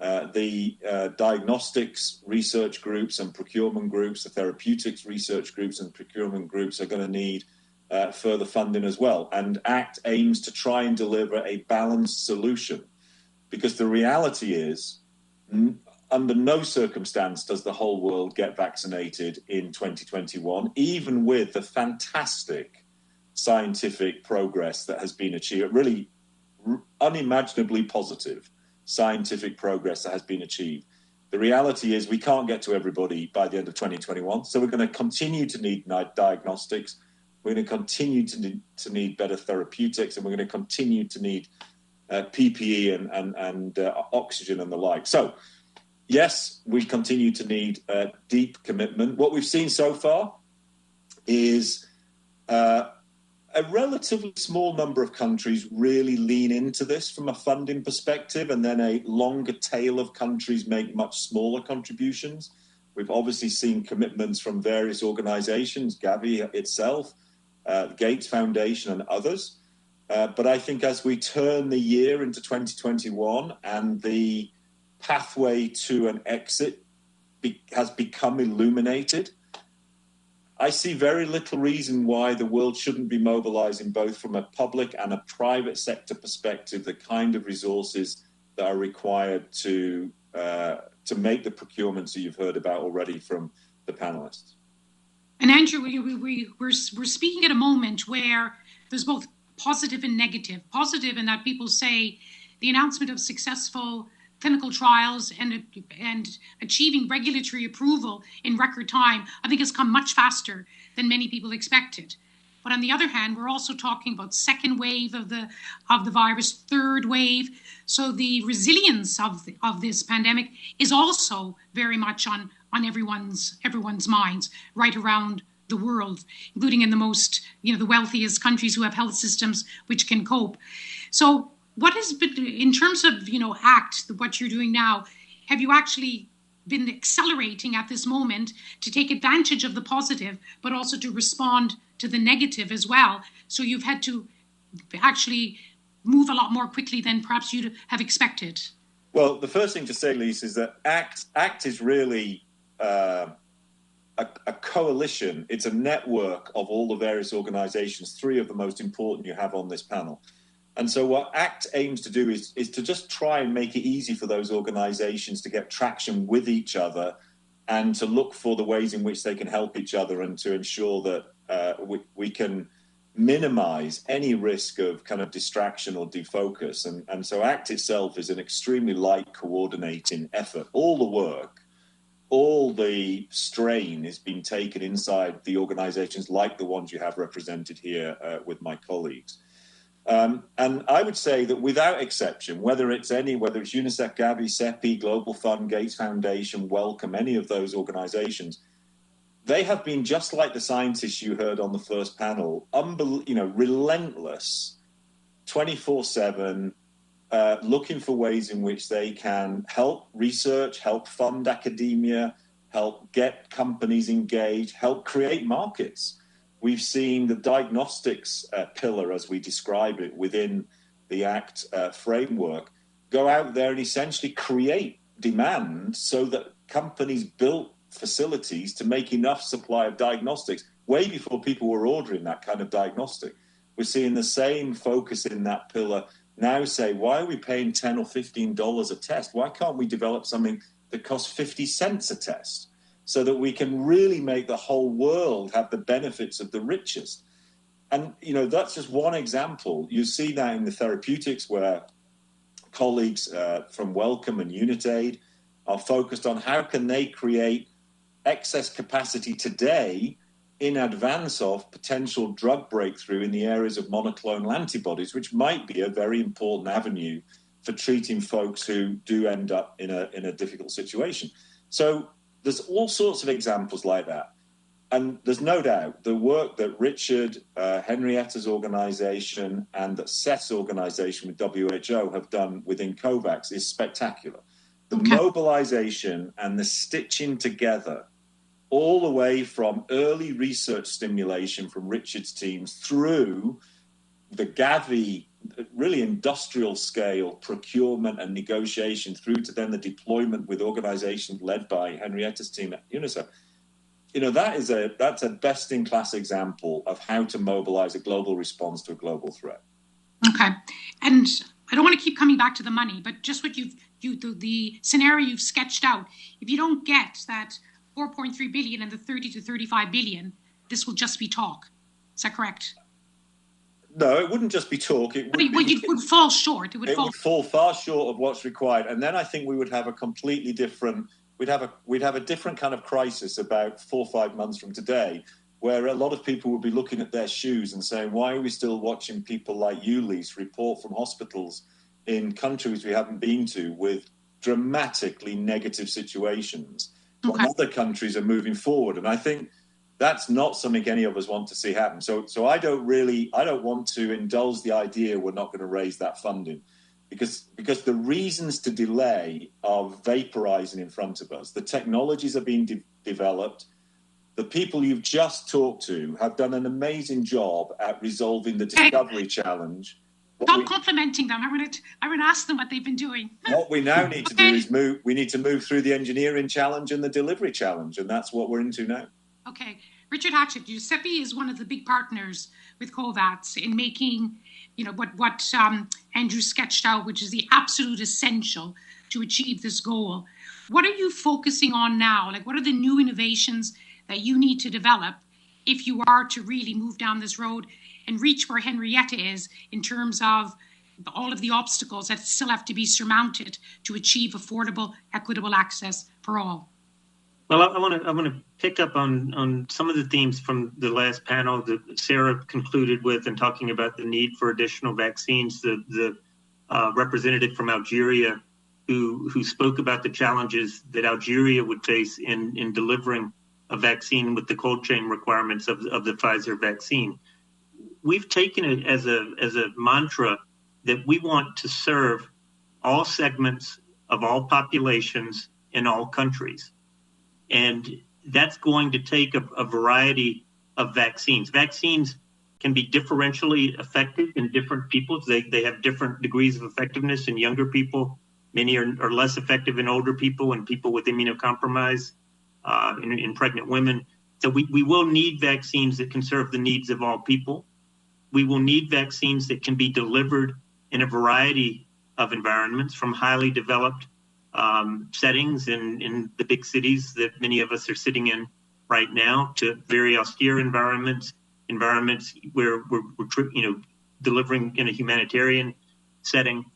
The diagnostics research groups and procurement groups, the therapeutics research groups and procurement groups are going to need further funding as well. And ACT aims to try and deliver a balanced solution, because the reality is under no circumstance does the whole world get vaccinated in 2021, even with the fantastic scientific progress that has been achieved, really unimaginably positive scientific progress that has been achieved. The reality is we can't get to everybody by the end of 2021. So we're going to continue to need diagnostics. We're going to continue to need better therapeutics, and we're going to continue to need PPE and oxygen and the like. So yes, we continue to need deep commitment. What we've seen so far is a relatively small number of countries really lean into this from a funding perspective, and then a longer tail of countries make much smaller contributions. We've obviously seen commitments from various organizations, Gavi itself, the Gates Foundation and others. But I think as we turn the year into 2021 and the pathway to an exit has become illuminated, I see very little reason why the world shouldn't be mobilizing, both from a public and a private sector perspective, the kind of resources that are required to make the procurements that you've heard about already from the panelists. And Andrew, we're speaking at a moment where there's both positive and negative. Positive in that people say the announcement of successful clinical trials and achieving regulatory approval in record time, I think has come much faster than many people expected. But on the other hand, we're also talking about second wave of the virus, third wave. So the resilience of this pandemic is also very much on everyone's minds right around the world, including in the most, the wealthiest countries who have health systems which can cope. So what has been, in terms of, ACT, what you're doing now, have you actually been accelerating at this moment to take advantage of the positive, but also to respond to the negative as well? So you've had to actually move a lot more quickly than perhaps you'd have expected. Well, the first thing to say, Lisa, is that ACT is really a coalition. It's a network of all the various organizations, three of the most important you have on this panel. And so what ACT aims to do is to just try and make it easy for those organizations to get traction with each other and to look for the ways in which they can help each other and to ensure that we can minimize any risk of kind of distraction or defocus. And so ACT itself is an extremely light coordinating effort. All the work, all the strain is being taken inside the organizations like the ones you have represented here with my colleagues. And I would say that without exception, whether it's UNICEF, Gavi, CEPI, Global Fund, Gates Foundation, Wellcome, any of those organizations, they have been just like the scientists you heard on the first panel, relentless, 24/7, looking for ways in which they can help research, help fund academia, help get companies engaged, help create markets. We've seen the diagnostics pillar, as we describe it within the ACT framework, go out there and essentially create demand so that companies built facilities to make enough supply of diagnostics way before people were ordering that kind of diagnostic. We're seeing the same focus in that pillar now. Say, why are we paying $10 or $15 a test? Why can't we develop something that costs 50 cents a test so that we can really make the whole world have the benefits of the richest? And, that's just one example. You see that in the therapeutics where colleagues from Wellcome and Unitaid are focused on how can they create excess capacity today in advance of potential drug breakthrough in the areas of monoclonal antibodies, which might be a very important avenue for treating folks who do end up in a difficult situation. So there's all sorts of examples like that. And there's no doubt the work that Richard, Henrietta's organization, and that Seth's organization with WHO have done within COVAX is spectacular. The mobilization and the stitching together, all the way from early research stimulation from Richard's teams through the Gavi, really industrial scale procurement and negotiation, through to then the deployment with organizations led by Henrietta's team at UNICEF. That's a best-in-class example of how to mobilize a global response to a global threat. Okay. And I don't want to keep coming back to the money, but just what the scenario you've sketched out, if you don't get that 4.3 billion and the 30 to 35 billion, this will just be talk. Is that correct? No, it wouldn't just be talk. It would fall short. It would fall far short of what's required. And then I think we would have a completely different, we'd have a different kind of crisis about 4 or 5 months from today, where a lot of people would be looking at their shoes and saying, why are we still watching people like you, Lise, report from hospitals in countries we haven't been to with dramatically negative situations? When other countries are moving forward. And I think that's not something any of us want to see happen. So I don't want to indulge the idea we're not going to raise that funding, because the reasons to delay are vaporizing in front of us. The technologies are being developed. The people you've just talked to have done an amazing job at resolving the discovery challenge. Stop complimenting them. I'm going to ask them what they've been doing. What we now need to do is move through the engineering challenge and the delivery challenge, and that's what we're into now. Okay. Richard Hatchett, CEPI is one of the big partners with COVAX in making, what Andrew sketched out, which is the absolute essential to achieve this goal. What are you focusing on now? Like, what are the new innovations that you need to develop if you are to really move down this road and reach where Henrietta is in terms of all of the obstacles that still have to be surmounted to achieve affordable, equitable access for all. Well, I want to pick up on some of the themes from the last panel that Sarah concluded with, and talking about the need for additional vaccines. The representative from Algeria who spoke about the challenges that Algeria would face in delivering a vaccine with the cold chain requirements of the Pfizer vaccine. We've taken it as a mantra that we want to serve all segments of all populations in all countries. And that's going to take a variety of vaccines. Vaccines can be differentially effective in different people. They have different degrees of effectiveness in younger people. Many are less effective in older people and people with immunocompromise, in pregnant women. So we will need vaccines that can serve the needs of all people. We will need vaccines that can be delivered in a variety of environments, from highly developed settings in the big cities that many of us are sitting in right now, to very austere environments where we're delivering in a humanitarian setting.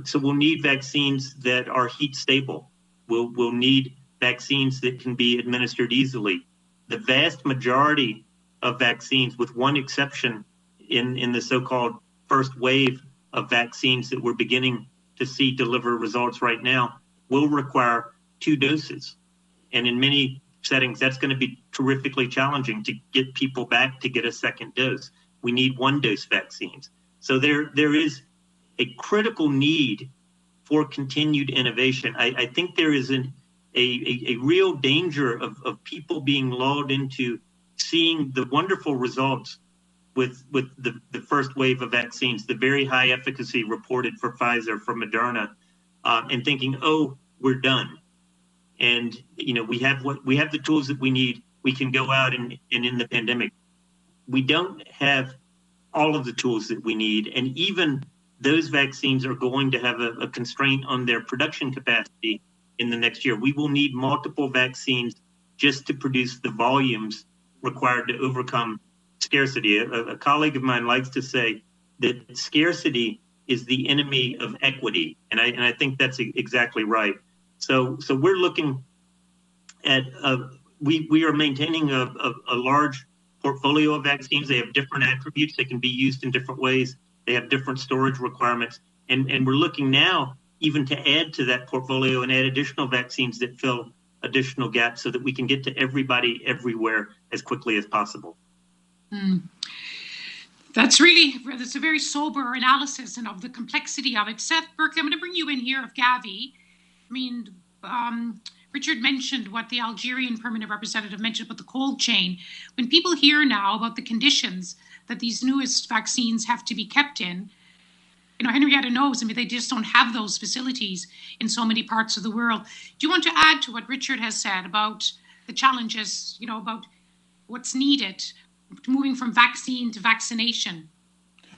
So we'll need vaccines that are heat stable. We'll need vaccines that can be administered easily. The vast majority of vaccines, with one exception in the so-called first wave of vaccines that we're beginning to see deliver results right now, will require 2 doses. And in many settings, that's going to be terrifically challenging to get people back to get a second dose. We need 1-dose vaccines. So there is a critical need for continued innovation. I think there is a real danger of people being lulled into seeing the wonderful results with the first wave of vaccines, the very high efficacy reported for Pfizer, for Moderna, and thinking, oh, we're done. And we have the tools that we need. We can go out and in the pandemic. We don't have all of the tools that we need, and even those vaccines are going to have a constraint on their production capacity in the next year. We will need multiple vaccines just to produce the volumes required to overcome scarcity. A colleague of mine likes to say that scarcity is the enemy of equity, and I think that's exactly right. So we're looking at we are maintaining a large portfolio of vaccines. They have different attributes. They can be used in different ways. They have different storage requirements, and we're looking now even to add to that portfolio and add additional vaccines that fill additional gaps so that we can get to everybody everywhere as quickly as possible. That's a very sober analysis and of the complexity of it. Seth Berkley, I'm going to bring you in here of Gavi. I mean, Richard mentioned what the Algerian permanent representative mentioned about the cold chain. When people hear now about the conditions that these newest vaccines have to be kept in, Henrietta knows, they just don't have those facilities in so many parts of the world. Do you want to add to what Richard has said about the challenges, about what's needed, moving from vaccine to vaccination?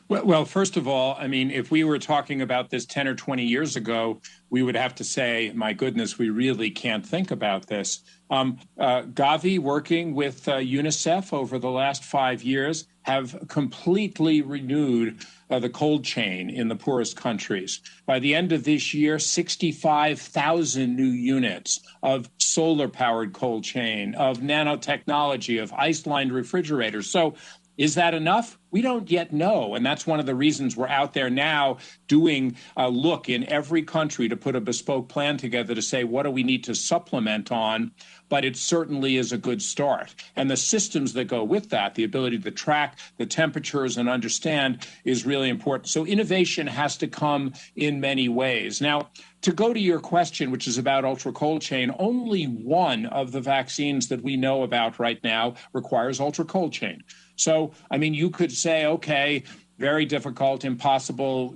Well, first of all, if we were talking about this 10 or 20 years ago, we would have to say, my goodness, we really can't think about this. Gavi, working with UNICEF over the last 5 years, have completely renewed the cold chain in the poorest countries. By the end of this year, 65,000 new units of solar-powered cold chain, of nanotechnology, of ice-lined refrigerators. So is that enough? We don't yet know. And that's one of the reasons we're out there now doing a look in every country to put a bespoke plan together to say, what do we need to supplement on? But it certainly is a good start. And the systems that go with that, the ability to track the temperatures and understand, is really important. So innovation has to come in many ways. Now, to go to your question, which is about ultra cold chain, only one of the vaccines that we know about right now requires ultra cold chain. So, you could say, okay, very difficult, impossible,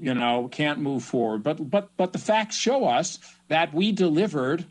can't move forward. But the facts show us that we delivered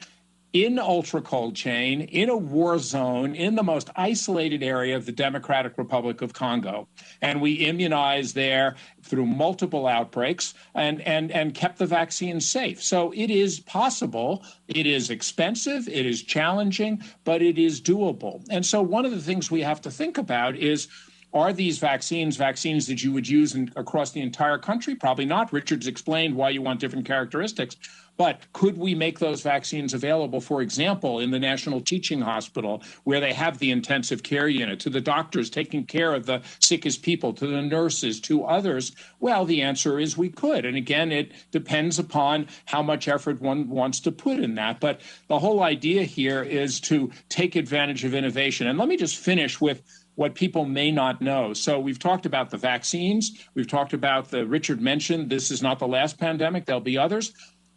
in ultra cold chain, in a war zone, in the most isolated area of the Democratic Republic of Congo. And we immunized there through multiple outbreaks and kept the vaccine safe. So it is possible. It is expensive. It is challenging, but it is doable. And so one of the things we have to think about is, Are these vaccines that you would use across the entire country? Probably not. Richard's explained why you want different characteristics. But could we make those vaccines available, for example, in the National Teaching Hospital, where they have the intensive care unit, to the doctors taking care of the sickest people, to the nurses, to others? Well, the answer is we could. And again, it depends upon how much effort one wants to put in that. But the whole idea here is to take advantage of innovation. And let me just finish with what people may not know. So we've talked about the vaccines. We've talked about Richard mentioned, this is not the last pandemic. There'll be others.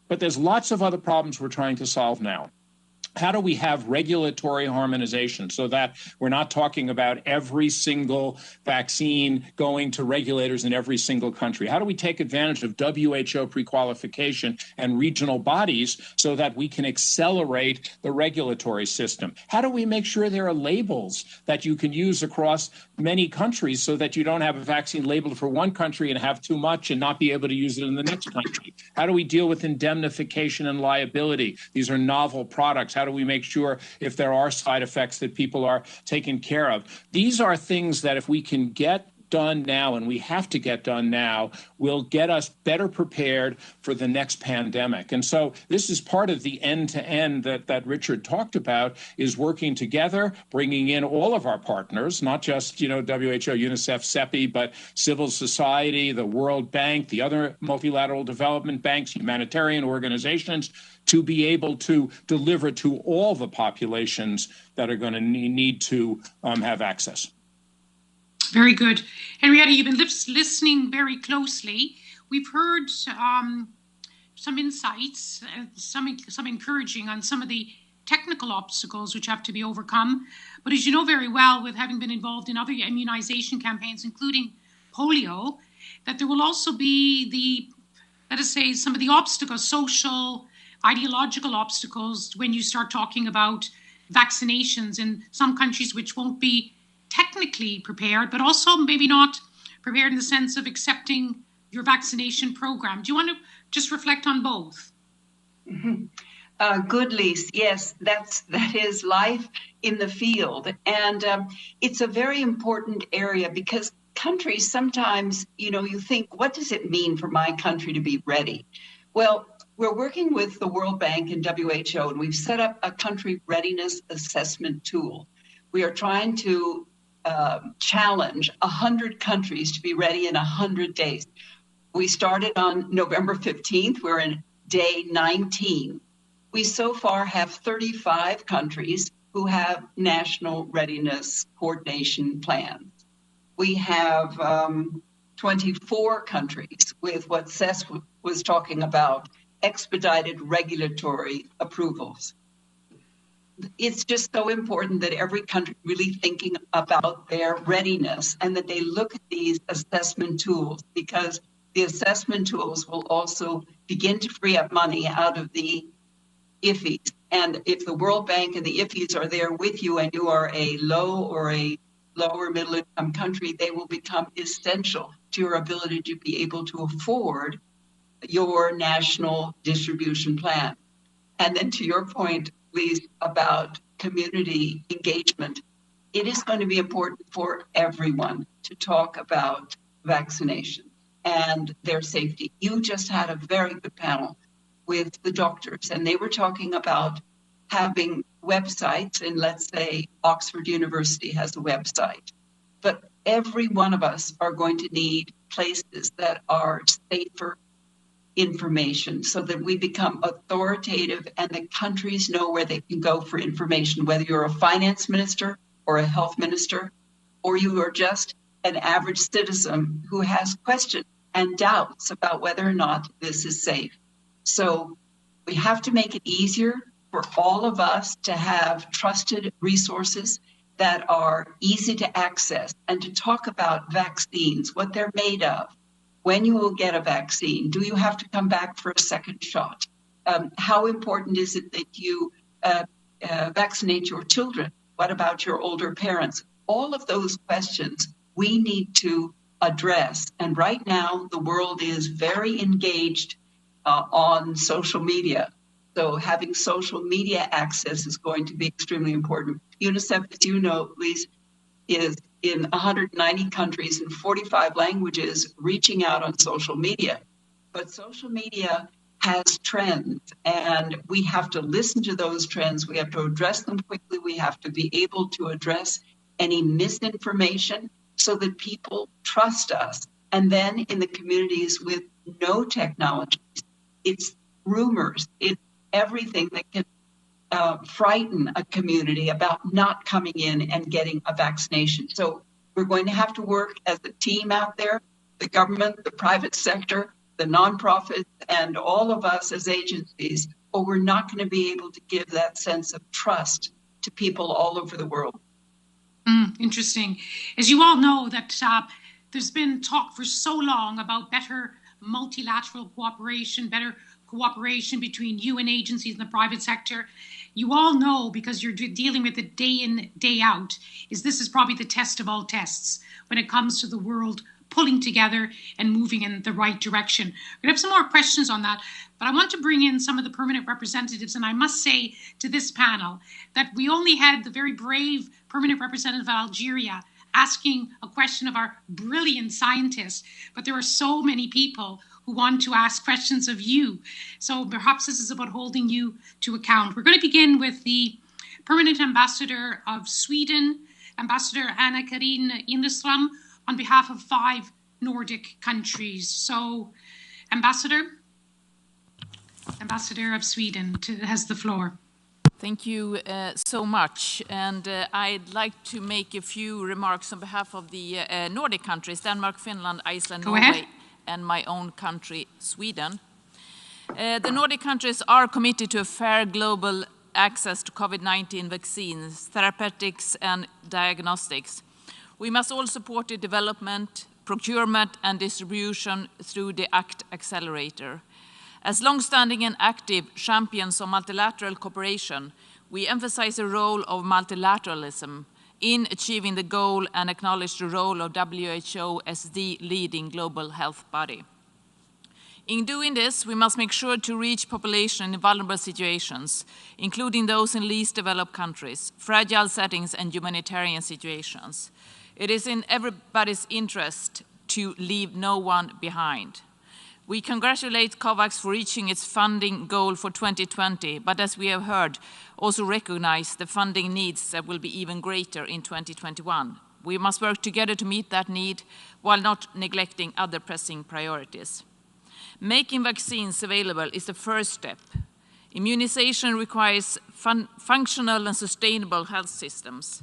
But there's lots of other problems we're trying to solve now. How do we have regulatory harmonization so that we're not talking about every single vaccine going to regulators in every single country? How do we take advantage of WHO pre-qualification and regional bodies so that we can accelerate the regulatory system? How do we make sure there are labels that you can use across many countries so that you don't have a vaccine labeled for one country and have too much and not be able to use it in the next country? How do we deal with indemnification and liability? These are novel products. How do we make sure if there are side effects that people are taken care of? These are things that if we can get done now, and we have to get done now, will get us better prepared for the next pandemic. And so this is part of the end-to-end that Richard talked about, is working together, bringing in all of our partners, not just WHO, UNICEF, CEPI, but civil society, the World Bank, the other multilateral development banks, humanitarian organizations, to be able to deliver to all the populations that are going to need to have access. Very good. Henrietta, you've been listening very closely. We've heard some insights, some encouraging on some of the technical obstacles which have to be overcome. But as you know very well, with having been involved in other immunization campaigns, including polio, that there will also be let us say, some of the obstacles, social, ideological obstacles, when you start talking about vaccinations in some countries which won't be technically prepared, but also maybe not prepared in the sense of accepting your vaccination program. Do you want to just reflect on both? Good, Lise. Yes, that is life in the field. And it's a very important area because countries sometimes, you think, what does it mean for my country to be ready? Well, we're working with the World Bank and WHO, and we've set up a country readiness assessment tool. We are trying to challenge 100 countries to be ready in 100 days. We started on November 15th. We're in day 19. We so far have 35 countries who have national readiness coordination plans. We have 24 countries with what Seth was talking about, expedited regulatory approvals. It's just so important that every country really thinking about their readiness and that they look at these assessment tools, because the assessment tools will also begin to free up money out of the IFIs. And if the World Bank and the IFIs are there with you and you are a low or a lower middle income country, they will become essential to your ability to be able to afford your national distribution plan. And then to your point, Lise, about community engagement, it is going to be important for everyone to talk about vaccination and their safety. You just had a very good panel with the doctors, and they were talking about having websites, and let's say Oxford University has a website, but every one of us are going to need places that are safer information so that we become authoritative and the countries know where they can go for information, whether you're a finance minister or a health minister, or you are just an average citizen who has questions and doubts about whether or not this is safe. So we have to make it easier for all of us to have trusted resources that are easy to access and to talk about vaccines, what they're made of, when you will get a vaccine, do you have to come back for a second shot? How important is it that you vaccinate your children? What about your older parents? All of those questions we need to address. And right now, the world is very engaged on social media. So having social media access is going to be extremely important. UNICEF, as you know, Lise, is in 190 countries in 45 languages reaching out on social media. But social media has trends, and we have to listen to those trends. We have to address them quickly. We have to be able to address any misinformation so that people trust us. And then in the communities with no technologies, it's rumors, it's everything that can frighten a community about not coming in and getting a vaccination. So we're going to have to work as a team out there, the government, the private sector, the nonprofits, and all of us as agencies, or we're not going to be able to give that sense of trust to people all over the world. Interesting. As you all know, that there's been talk for so long about better multilateral cooperation, better cooperation between UN agencies and the private sector. You all know, because you're dealing with it day in, day out, this is probably the test of all tests when it comes to the world pulling together and moving in the right direction. We're going to have some more questions on that, but I want to bring in some of the permanent representatives. And I must say to this panel that we only had the very brave permanent representative of Algeria asking a question of our brilliant scientists, but there are so many people who want to ask questions of you. So perhaps this is about holding you to account. We're going to begin with the permanent ambassador of Sweden, Ambassador Anna-Karin Inderström, on behalf of 5 Nordic countries. So, Ambassador of Sweden has the floor. Thank you so much. And I'd like to make a few remarks on behalf of the Nordic countries, Denmark, Finland, Iceland, Norway, and my own country, Sweden. The Nordic countries are committed to a fair global access to COVID-19 vaccines, therapeutics, and diagnostics. We must all support the development, procurement, and distribution through the ACT Accelerator. As long-standing and active champions of multilateral cooperation, we emphasize the role of multilateralism in achieving the goal and acknowledge the role of WHO as the leading global health body. In doing this, we must make sure to reach population in vulnerable situations, including those in least developed countries, fragile settings, and humanitarian situations. It is in everybody's interest to leave no one behind. We congratulate COVAX for reaching its funding goal for 2020, but as we have heard, also recognize the funding needs that will be even greater in 2021. We must work together to meet that need while not neglecting other pressing priorities. Making vaccines available is the first step. Immunization requires functional and sustainable health systems.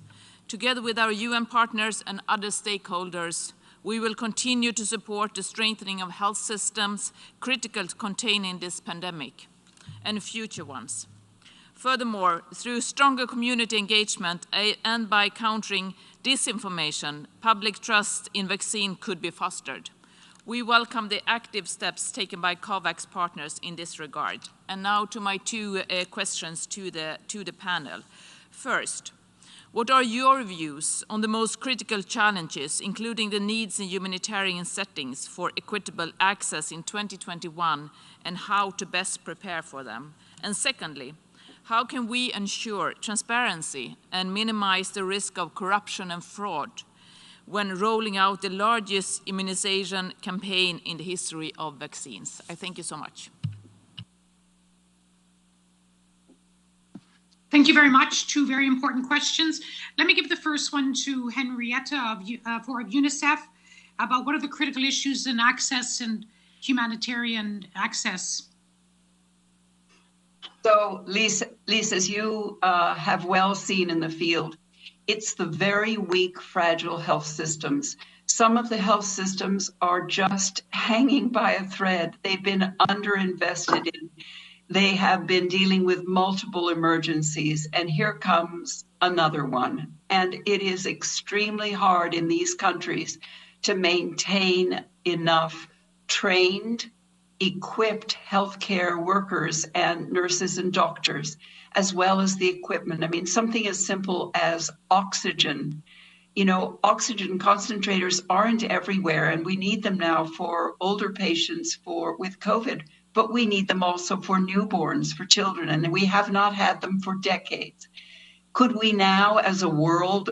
Together with our UN partners and other stakeholders, we will continue to support the strengthening of health systems critical to containing this pandemic and future ones. Furthermore, through stronger community engagement and by countering disinformation, public trust in vaccine could be fostered. We welcome the active steps taken by COVAX partners in this regard. And now to my 2 questions to the panel. First, what are your views on the most critical challenges, including the needs in humanitarian settings for equitable access in 2021 and how to best prepare for them? And secondly, how can we ensure transparency and minimize the risk of corruption and fraud when rolling out the largest immunization campaign in the history of vaccines? I thank you so much. Thank you very much. 2 very important questions. Let me give the first one to Henrietta for UNICEF about what are the critical issues in access and humanitarian access. So, Lisa, as you have well seen in the field, it's the very weak, fragile health systems. Some of the health systems are just hanging by a thread. They've been underinvested in. They have been dealing with multiple emergencies, and here comes another one. And it is extremely hard in these countries to maintain enough trained, equipped healthcare workers and nurses and doctors, as well as the equipment. I mean, something as simple as oxygen. You know, oxygen concentrators aren't everywhere, and we need them now for older patients with COVID. But we need them also for newborns, for children, and we have not had them for decades. Could we now, as a world,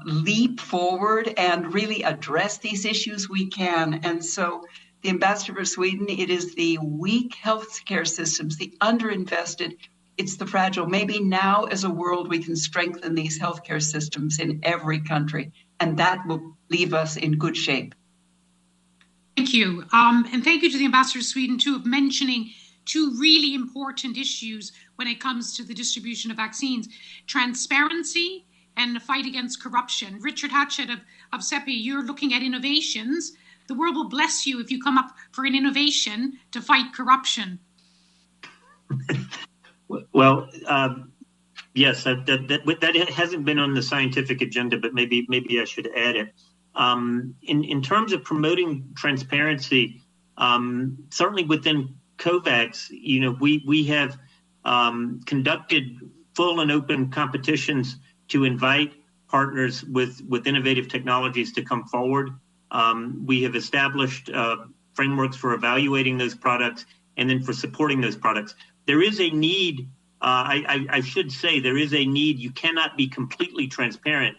leap forward and really address these issues, we can. And so the ambassador for Sweden, it is the weak healthcare systems, the underinvested, it's the fragile. Maybe now as a world, we can strengthen these healthcare systems in every country, and that will leave us in good shape. Thank you. And thank you to the ambassador of Sweden, too, of mentioning two really important issues when it comes to the distribution of vaccines: transparency and the fight against corruption. Richard Hatchett of CEPI, you're looking at innovations. The world will bless you if you come up for an innovation to fight corruption. Well, yes, that hasn't been on the scientific agenda, but maybe I should add it. In terms of promoting transparency, certainly within COVAX, we have conducted full and open competitions to invite partners with innovative technologies to come forward. We have established frameworks for evaluating those products and then for supporting those products. There is a need, I should say, there is a need. You cannot be completely transparent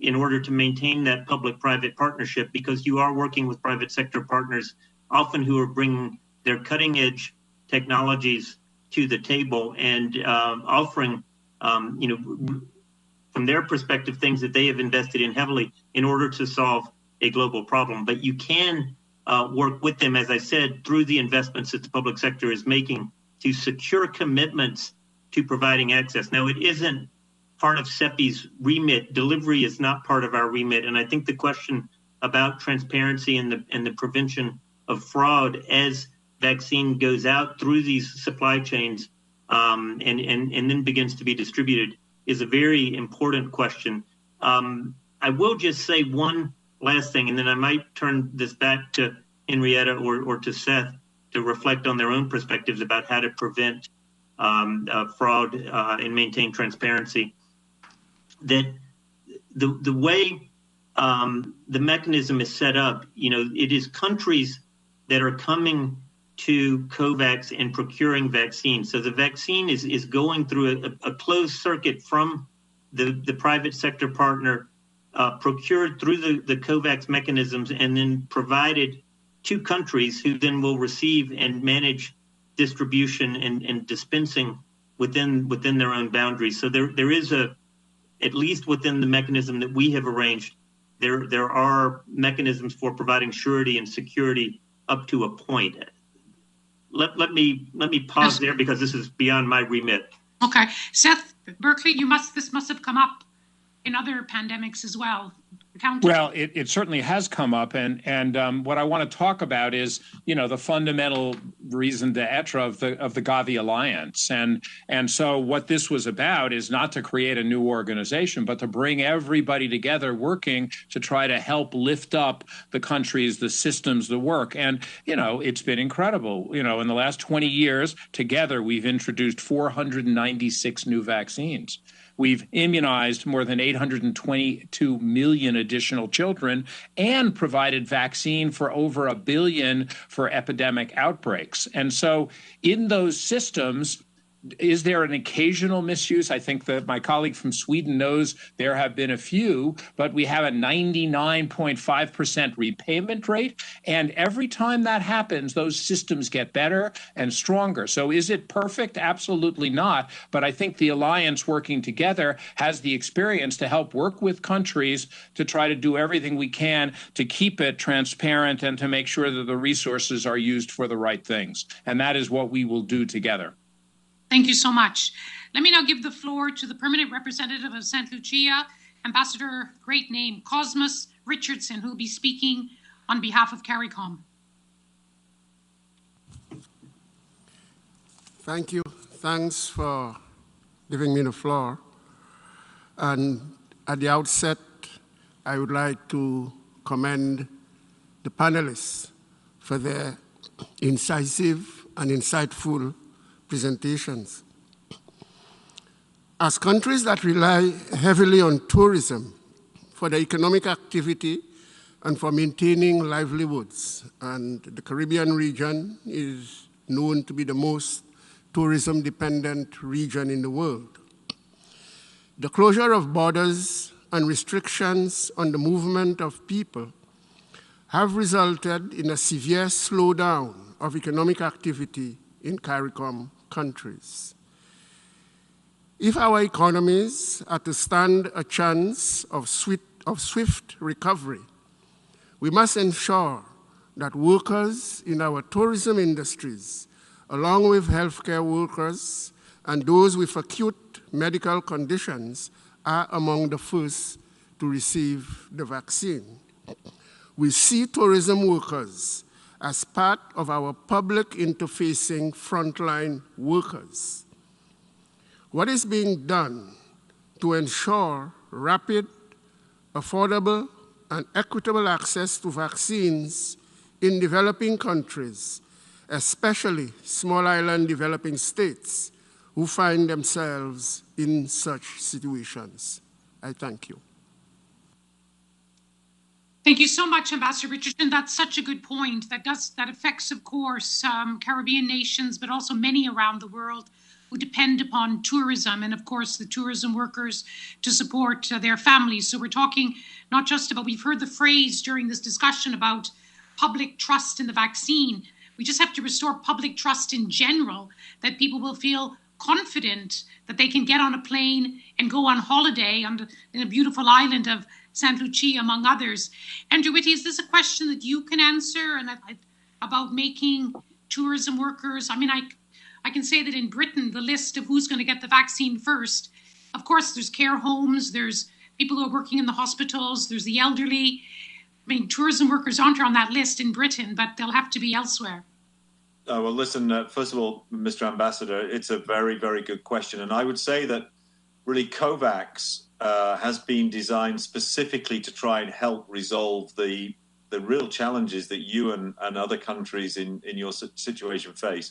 in order to maintain that public-private partnership, because you are working with private sector partners, often who are bringing their cutting-edge technologies to the table and offering, from their perspective, things that they have invested in heavily in order to solve a global problem. But you can work with them, as I said, through the investments that the public sector is making to secure commitments to providing access. Now, it isn't part of CEPI's remit. Delivery is not part of our remit. And I think the question about transparency and the prevention of fraud as vaccine goes out through these supply chains and then begins to be distributed is a very important question. I will just say one last thing, and then I might turn this back to Henrietta or to Seth to reflect on their own perspectives about how to prevent fraud and maintain transparency. That the way the mechanism is set up, it is countries that are coming to COVAX and procuring vaccines. So the vaccine is going through a closed circuit from the private sector partner, procured through the COVAX mechanisms, and then provided to countries who then will receive and manage distribution and dispensing within their own boundaries. So there is at least within the mechanism that we have arranged, there are mechanisms for providing surety and security up to a point. Let me pause there because this is beyond my remit. Okay, Seth Berkley, this must have come up in other pandemics as well. Well, it certainly has come up, and what I want to talk about is, the fundamental reason d'etre of the Gavi Alliance, and so what this was about is not to create a new organization, but to bring everybody together, working to try to help lift up the countries, the systems, the work, and it's been incredible. In the last 20 years, together we've introduced 496 new vaccines. We've immunized more than 822 million additional children and provided vaccine for over 1 billion for epidemic outbreaks. And so in those systems, is there an occasional misuse? I think that my colleague from Sweden knows there have been a few, but we have a 99.5% repayment rate. And every time that happens, those systems get better and stronger. So is it perfect? Absolutely not. But I think the alliance working together has the experience to help work with countries to try to do everything we can to keep it transparent and to make sure that the resources are used for the right things. And that is what we will do together. Thank you so much. Let me now give the floor to the permanent representative of St. Lucia, Ambassador, great name, Cosmas Richardson, who will be speaking on behalf of CARICOM. Thank you. Thanks for giving me the floor. And at the outset, I would like to commend the panelists for their incisive and insightful presentations. As countries that rely heavily on tourism for their economic activity and for maintaining livelihoods, and the Caribbean region is known to be the most tourism-dependent region in the world. The closure of borders and restrictions on the movement of people have resulted in a severe slowdown of economic activity in CARICOM countries. If our economies are to stand a chance of swift recovery, we must ensure that workers in our tourism industries, along with healthcare workers and those with acute medical conditions, are among the first to receive the vaccine. We see tourism workers as part of our public interfacing frontline workers. What is being done to ensure rapid, affordable, and equitable access to vaccines in developing countries, especially small island developing states who find themselves in such situations? I thank you. Thank you so much, Ambassador Richardson. That's such a good point. That affects, of course, Caribbean nations, but also many around the world who depend upon tourism and, of course, the tourism workers to support their families. So we're talking not just about, we've heard the phrase during this discussion about public trust in the vaccine. We just have to restore public trust in general, that people will feel confident that they can get on a plane and go on holiday in a beautiful island of St. Lucia, among others. Andrew Whitty, is this a question that you can answer and about making tourism workers? I mean, I can say that in Britain, the list of who's going to get the vaccine first, of course, there's care homes, there's people who are working in the hospitals, there's the elderly. I mean, tourism workers aren't on that list in Britain, but they'll have to be elsewhere. Well, listen, first of all, Mr. Ambassador, it's a very, very good question. And I would say that really COVAX has been designed specifically to try and help resolve the real challenges that you and other countries in your situation face.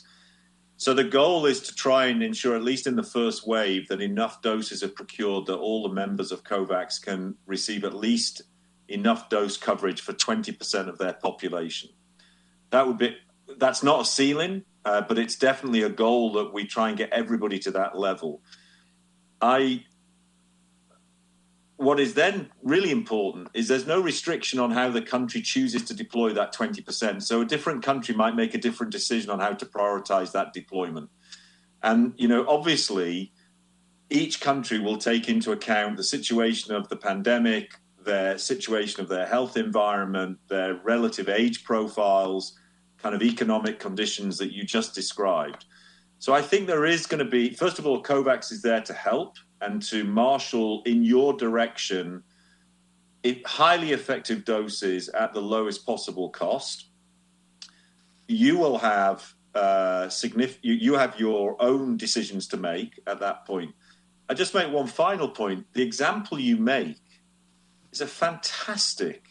So the goal is to try and ensure, at least in the first wave, that enough doses are procured that all the members of COVAX can receive at least enough dose coverage for 20% of their population. That's not a ceiling, but it's definitely a goal that we try and get everybody to that level. What is then really important is there's no restriction on how the country chooses to deploy that 20%. So a different country might make a different decision on how to prioritize that deployment. And, obviously, each country will take into account the situation of the pandemic, their situation of their health environment, their relative age profiles, kind of economic conditions that you just described. So I think there is going to be, first of all, COVAX is there to help and to marshal in your direction highly effective doses at the lowest possible cost. You will have you have your own decisions to make at that point. I just make one final point. The example you make is a fantastic.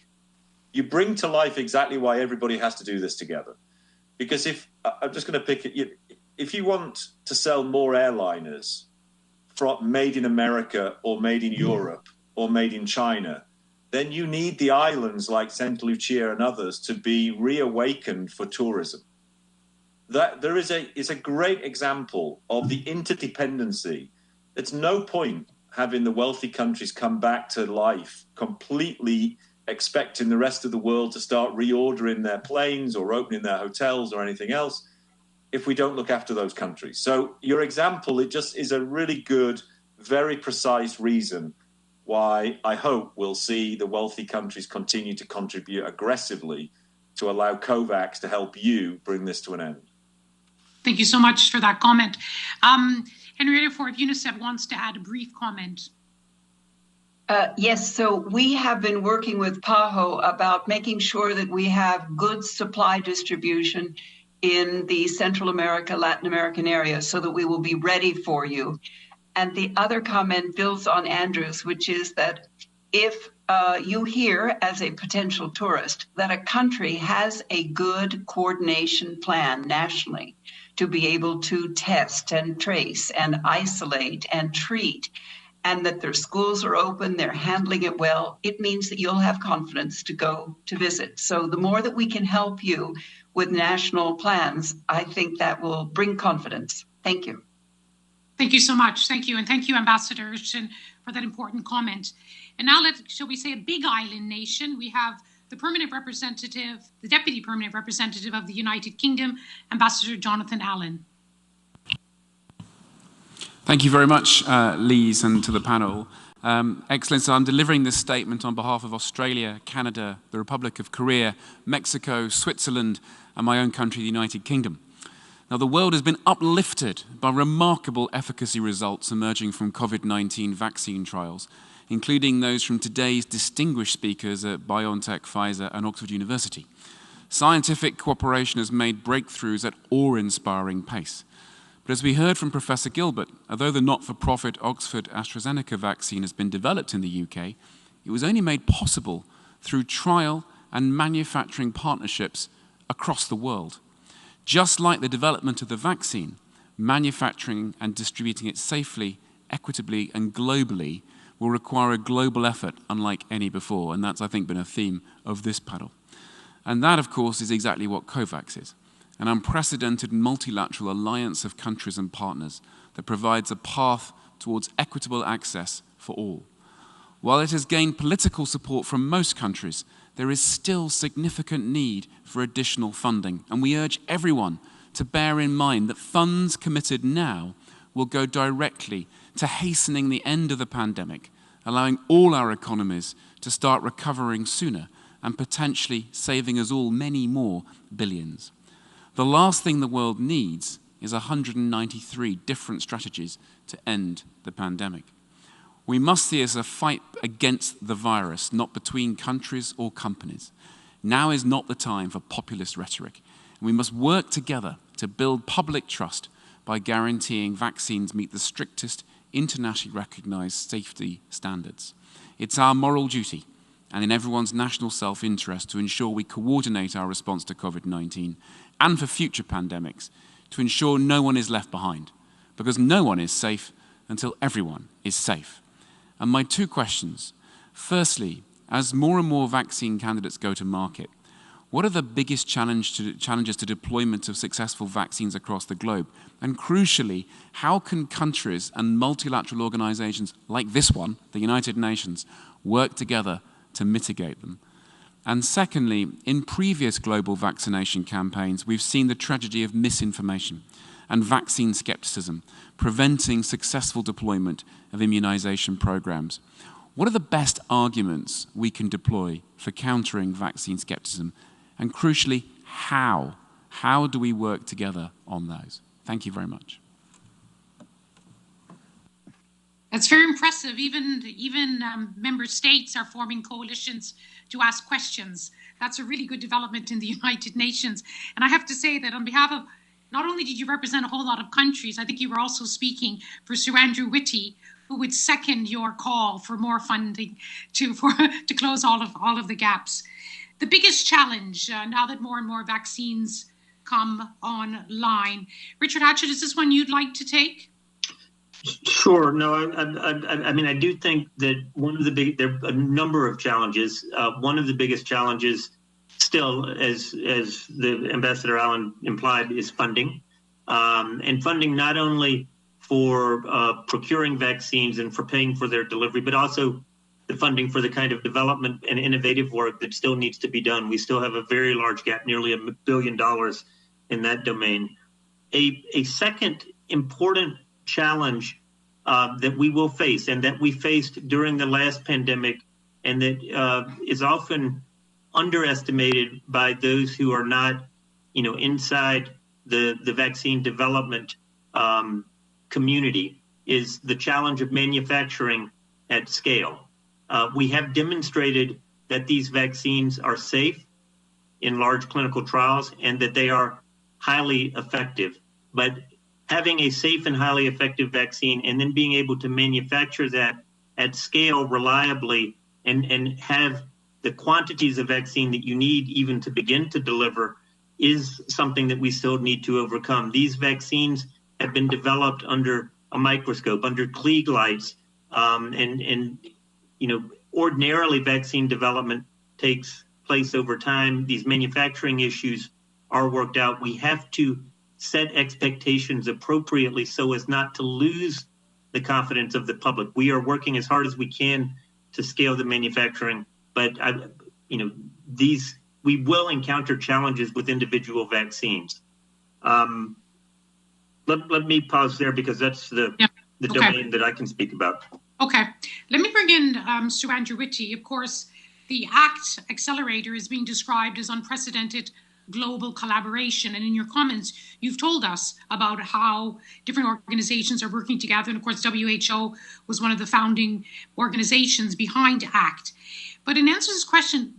You bring to life exactly why everybody has to do this together. Because I'm just going to pick it, if you want to sell more airliners made in America or made in Europe or made in China, then you need the islands like St. Lucia and others to be reawakened for tourism. It's a great example of the interdependency. It's no point having the wealthy countries come back to life completely expecting the rest of the world to start reordering their planes or opening their hotels or anything else if we don't look after those countries. So your example, it just is a really good, very precise reason why I hope we'll see the wealthy countries continue to contribute aggressively to allow COVAX to help you bring this to an end. Thank you so much for that comment. Henrietta Ford of UNICEF wants to add a brief comment. Yes, so we have been working with PAHO about making sure that we have good supply distribution in the Central America, Latin American area so that we will be ready for you. And the other comment builds on Andrew's, which is that if you hear as a potential tourist that a country has a good coordination plan nationally to be able to test and trace and isolate and treat, and that their schools are open, they're handling it well, it means that you'll have confidence to go to visit. So the more that we can help you with national plans, I think that will bring confidence. Thank you. Thank you so much. Thank you. And thank you, Ambassador Richardson, for that important comment. And now shall we say, a big island nation. We have the permanent representative, the deputy permanent representative of the United Kingdom, Ambassador Jonathan Allen. Thank you very much, Lise, and to the panel. Excellency, I'm delivering this statement on behalf of Australia, Canada, the Republic of Korea, Mexico, Switzerland, and my own country, the United Kingdom. Now, the world has been uplifted by remarkable efficacy results emerging from COVID-19 vaccine trials, including those from today's distinguished speakers at BioNTech, Pfizer, and Oxford University. Scientific cooperation has made breakthroughs at awe-inspiring pace. But as we heard from Professor Gilbert, although the not-for-profit Oxford AstraZeneca vaccine has been developed in the UK, it was only made possible through trial and manufacturing partnerships across the world. Just like the development of the vaccine, manufacturing and distributing it safely, equitably, and globally will require a global effort unlike any before, and that's, I think, been a theme of this panel. And that, of course, is exactly what COVAX is, an unprecedented multilateral alliance of countries and partners that provides a path towards equitable access for all. While it has gained political support from most countries, there is still significant need for additional funding, and we urge everyone to bear in mind that funds committed now will go directly to hastening the end of the pandemic, allowing all our economies to start recovering sooner and potentially saving us all many more billions. The last thing the world needs is 193 different strategies to end the pandemic. We must see it as a fight against the virus, not between countries or companies. Now is not the time for populist rhetoric. We must work together to build public trust by guaranteeing vaccines meet the strictest internationally recognized safety standards. It's our moral duty and in everyone's national self-interest to ensure we coordinate our response to COVID-19 and for future pandemics to ensure no one is left behind, because no one is safe until everyone is safe. And my two questions. Firstly, as more and more vaccine candidates go to market, what are the biggest challenges to deployment of successful vaccines across the globe? And crucially, how can countries and multilateral organizations like this one, the United Nations, work together to mitigate them? And secondly, in previous global vaccination campaigns, we've seen the tragedy of misinformation and vaccine skepticism, preventing successful deployment of immunization programs. What are the best arguments we can deploy for countering vaccine skepticism? And crucially, how? How do we work together on those? Thank you very much. That's very impressive. Even member states are forming coalitions to ask questions. That's a really good development in the United Nations. And I have to say that on behalf of, not only did you represent a whole lot of countries, I think you were also speaking for Sir Andrew Whitty, who would second your call for more funding to close all of the gaps. The biggest challenge now that more and more vaccines come online. Richard Hatchett, is this one you'd like to take? Sure. No, I mean, I do think that there are a number of challenges. One of the biggest challenges still, as the Ambassador Allen implied, is funding. And funding not only for procuring vaccines and for paying for their delivery, but also the funding for the kind of development and innovative work that still needs to be done. We still have a very large gap, nearly $1 billion in that domain. A second important challenge that we will face, and that we faced during the last pandemic, and that is often underestimated by those who are not, inside the vaccine development community, is the challenge of manufacturing at scale. We have demonstrated that these vaccines are safe in large clinical trials and that they are highly effective. But having a safe and highly effective vaccine and then being able to manufacture that at scale reliably and have the quantities of vaccine that you need even to begin to deliver is something that we still need to overcome. These vaccines have been developed under a microscope, under Klieg lights, ordinarily vaccine development takes place over time. These manufacturing issues are worked out. We have to set expectations appropriately so as not to lose the confidence of the public. We are working as hard as we can to scale the manufacturing, but we will encounter challenges with individual vaccines. Let me pause there because that's the domain that I can speak about. Okay, let me bring in Sir Andrew Whitty. Of course, the ACT Accelerator is being described as unprecedented global collaboration. And in your comments, you've told us about how different organizations are working together. And of course, WHO was one of the founding organizations behind ACT. But in answer to this question,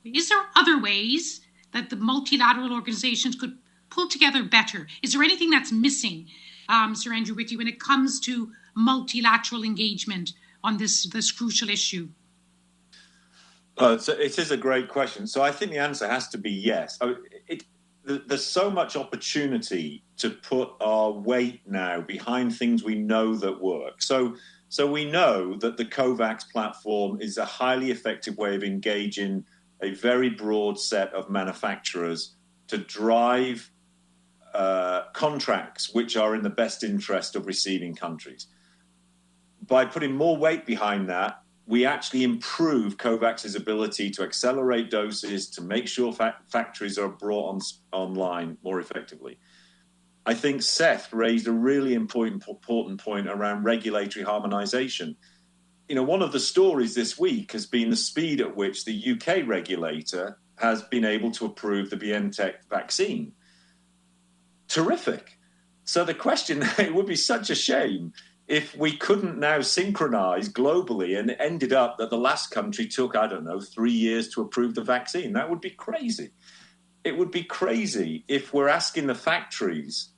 is there other ways that the multilateral organizations could pull together better? Is there anything that's missing, Sir Andrew Whitty, when it comes to multilateral engagement on this crucial issue? So it is a great question. So I think the answer has to be yes. There's so much opportunity to put our weight now behind things we know that work. So we know that the COVAX platform is a highly effective way of engaging a very broad set of manufacturers to drive contracts which are in the best interest of receiving countries. By putting more weight behind that, we actually improve COVAX's ability to accelerate doses, to make sure factories are brought online more effectively. I think Seth raised a really important point around regulatory harmonization. One of the stories this week has been the speed at which the UK regulator has been able to approve the BioNTech vaccine. Terrific. So the question, it would be such a shame if we couldn't now synchronize globally and it ended up that the last country took, 3 years to approve the vaccine. That would be crazy. It would be crazy if we're asking the factories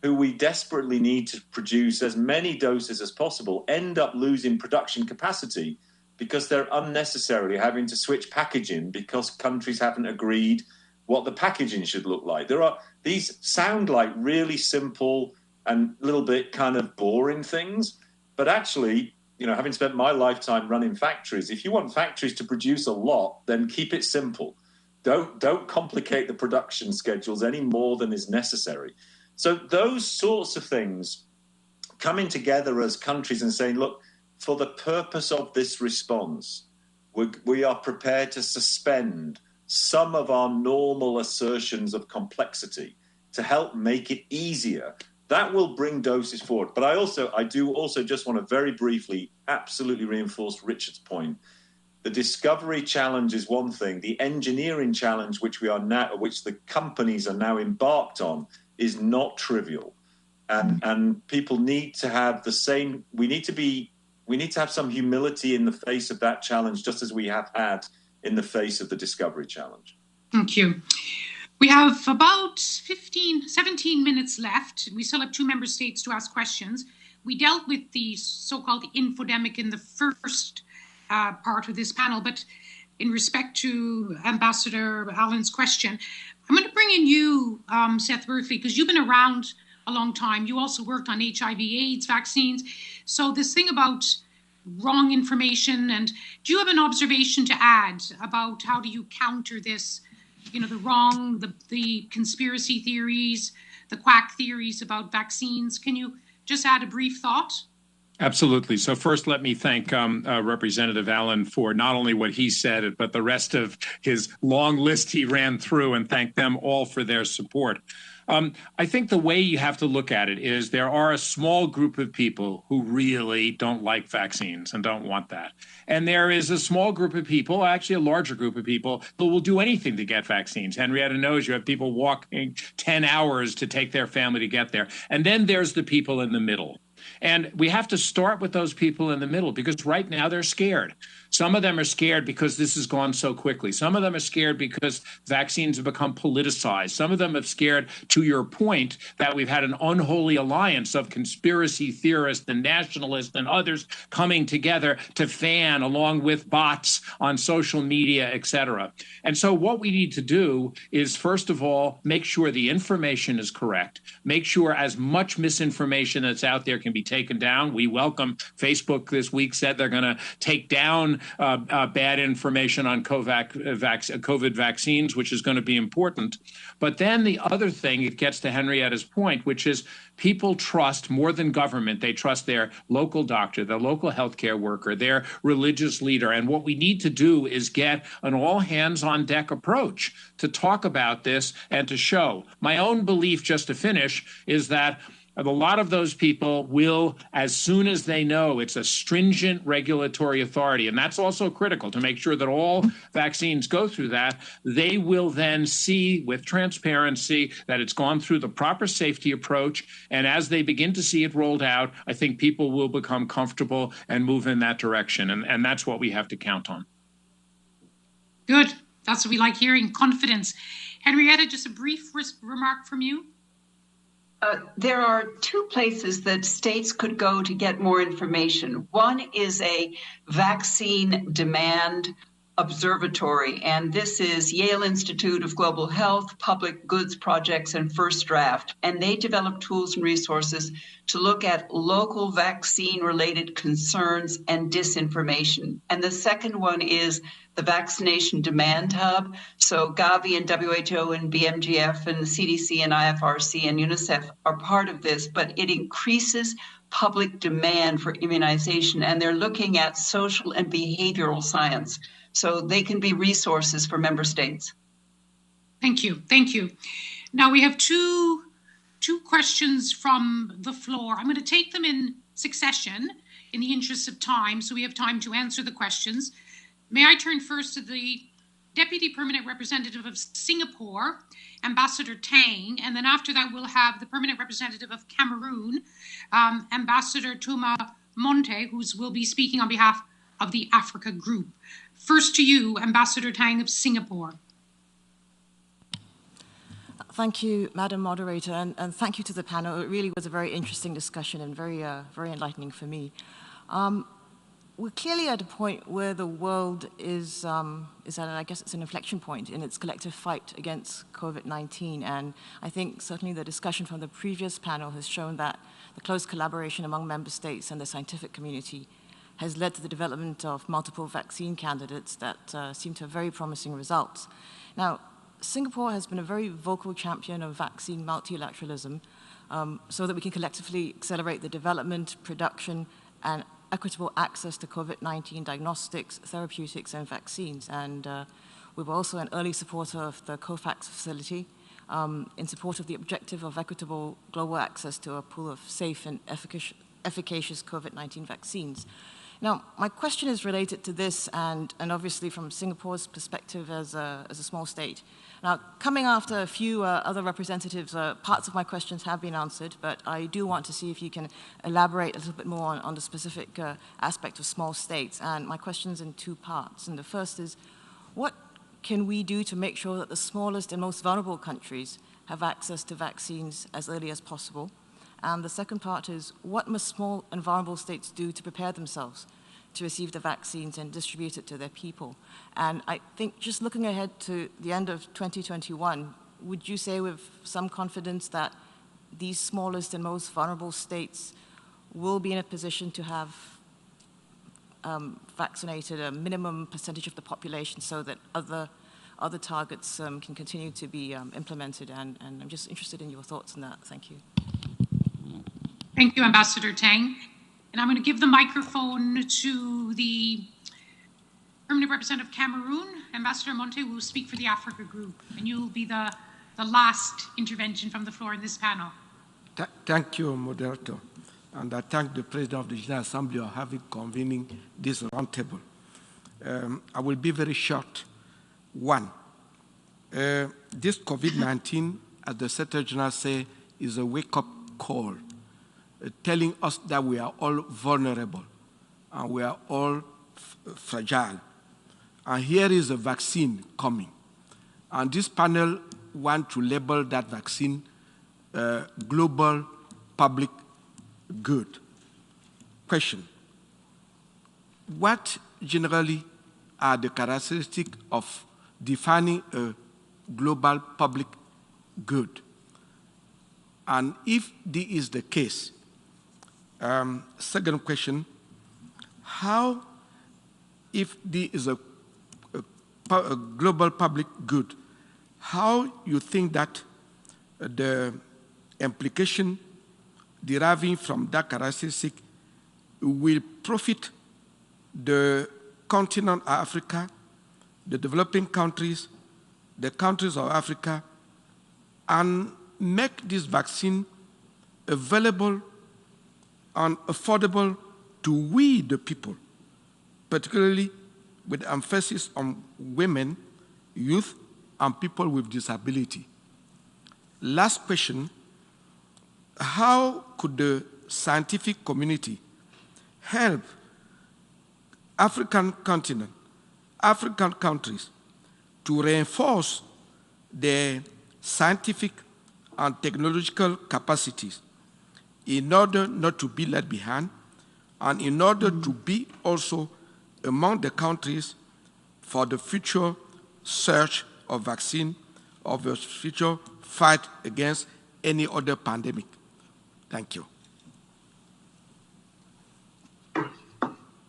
who we desperately need to produce as many doses as possible end up losing production capacity because they're unnecessarily having to switch packaging because countries haven't agreed what the packaging should look like. These sound like really simple and a little bit kind of boring things. But actually, having spent my lifetime running factories, if you want factories to produce a lot, then keep it simple. Don't complicate the production schedules any more than is necessary. So those sorts of things coming together as countries and saying, look, for the purpose of this response, we are prepared to suspend some of our normal assertions of complexity to help make it easier. That will bring doses forward. But I do also just want to very briefly absolutely reinforce Richard's point. The discovery challenge is one thing. The engineering challenge, which the companies are now embarked on, is not trivial. And people need to have the same. We need to have some humility in the face of that challenge, just as we have had in the face of the discovery challenge. Thank you. We have about 17 minutes left. We still have 2 member states to ask questions. We dealt with the so-called infodemic in the first part of this panel, but in respect to Ambassador Allen's question, I'm going to bring in you, Seth Murphy, because you've been around a long time. You also worked on HIV/AIDS vaccines. So this thing about wrong information, and do you have an observation to add about how do you counter this? The conspiracy theories, the quack theories about vaccines. Can you just add a brief thought? Absolutely. So first, let me thank Representative Allen for not only what he said, but the rest of his long list he ran through, and thank them all for their support. I think the way you have to look at it is there are a small group of people who really don't like vaccines and don't want that. And there is a small group of people, actually a larger group of people, who will do anything to get vaccines. Henrietta knows you have people walking 10 hours to take their family to get there. And then there's the people in the middle. And we have to start with those people in the middle because right now they're scared. Some of them are scared because this has gone so quickly. Some of them are scared because vaccines have become politicized. Some of them are scared, to your point, that we've had an unholy alliance of conspiracy theorists and nationalists and others coming together to fan along with bots on social media, et cetera. And so what we need to do is, first of all, make sure the information is correct. Make sure as much misinformation that's out there can be taken down. We welcome Facebook this week said they're going to take down bad information on COVID vaccines, which is going to be important. But then the other thing, it gets to Henrietta's point, which is people trust more than government. They trust their local doctor, their local healthcare worker, their religious leader. And what we need to do is get an all hands on deck approach to talk about this and to show. My own belief, just to finish, is that a lot of those people will, as soon as they know it's a stringent regulatory authority, and that's also critical to make sure that all vaccines go through that, they will then see with transparency that it's gone through the proper safety approach. And as they begin to see it rolled out, I think people will become comfortable and move in that direction. And that's what we have to count on. Good. That's what we like hearing, confidence. Henrietta, just a brief remark from you. There are two places that states could go to get more information. One is a vaccine demand observatory, and this is Yale Institute of Global Health, Public Goods Projects, and First Draft. And they develop tools and resources to look at local vaccine-related concerns and disinformation. And the second one is the Vaccination Demand Hub. So Gavi and WHO and BMGF and the CDC and IFRC and UNICEF are part of this, but it increases public demand for immunization, and they're looking at social and behavioral science. So they can be resources for member states. Thank you. Thank you. Now we have two questions from the floor. I'm going to take them in succession in the interest of time, so we have time to answer the questions. May I turn first to the Deputy Permanent Representative of Singapore, Ambassador Tang, and then after that we'll have the Permanent Representative of Cameroon, Ambassador Thomas Monte, who will be speaking on behalf of the Africa Group. First to you, Ambassador Tang of Singapore. Thank you, Madam Moderator, and thank you to the panel. It really was a very interesting discussion and very enlightening for me. We're clearly at a point where the world is at, I guess it's an inflection point in its collective fight against COVID-19. And I think certainly the discussion from the previous panel has shown that the close collaboration among member states and the scientific community has led to the development of multiple vaccine candidates that seem to have very promising results. Now, Singapore has been a very vocal champion of vaccine multilateralism so that we can collectively accelerate the development, production, and equitable access to COVID-19 diagnostics, therapeutics, and vaccines. And we were also an early supporter of the COVAX facility in support of the objective of equitable global access to a pool of safe and efficacious COVID-19 vaccines. Now, my question is related to this and obviously from Singapore's perspective as a small state. Now, coming after a few other representatives, parts of my questions have been answered, but I do want to see if you can elaborate a little bit more on the specific aspect of small states. And my question's in two parts. And the first is, what can we do to make sure that the smallest and most vulnerable countries have access to vaccines as early as possible? And the second part is, what must small and vulnerable states do to prepare themselves to receive the vaccines and distribute it to their people? And I think just looking ahead to the end of 2021, would you say with some confidence that these smallest and most vulnerable states will be in a position to have vaccinated a minimum percentage of the population so that other targets can continue to be implemented? And I'm just interested in your thoughts on that. Thank you. Thank you, Ambassador Tang. And I'm going to give the microphone to the Permanent Representative of Cameroon, Ambassador Monte, who will speak for the Africa Group. And you will be the last intervention from the floor in this panel. Thank you, Moderator. And I thank the President of the General Assembly for convening this roundtable. I will be very short. One, this COVID-19, as the Secretary General said, is a wake-up call, telling us that we are all vulnerable and we are all fragile. And here is a vaccine coming. And this panel wants to label that vaccine global public good. Question: what generally are the characteristics of defining a global public good? And if this is the case, second question, how if this is a global public good, how you think that the implication deriving from that characteristic will profit the continent of Africa, the developing countries, the countries of Africa, and make this vaccine available and affordable to we, the people, particularly with emphasis on women, youth, and people with disability. Last question, how could the scientific community help African continent, African countries to reinforce their scientific and technological capacities in order not to be left behind and in order to be also among the countries for the future search of vaccine, of the future fight against any other pandemic? Thank you.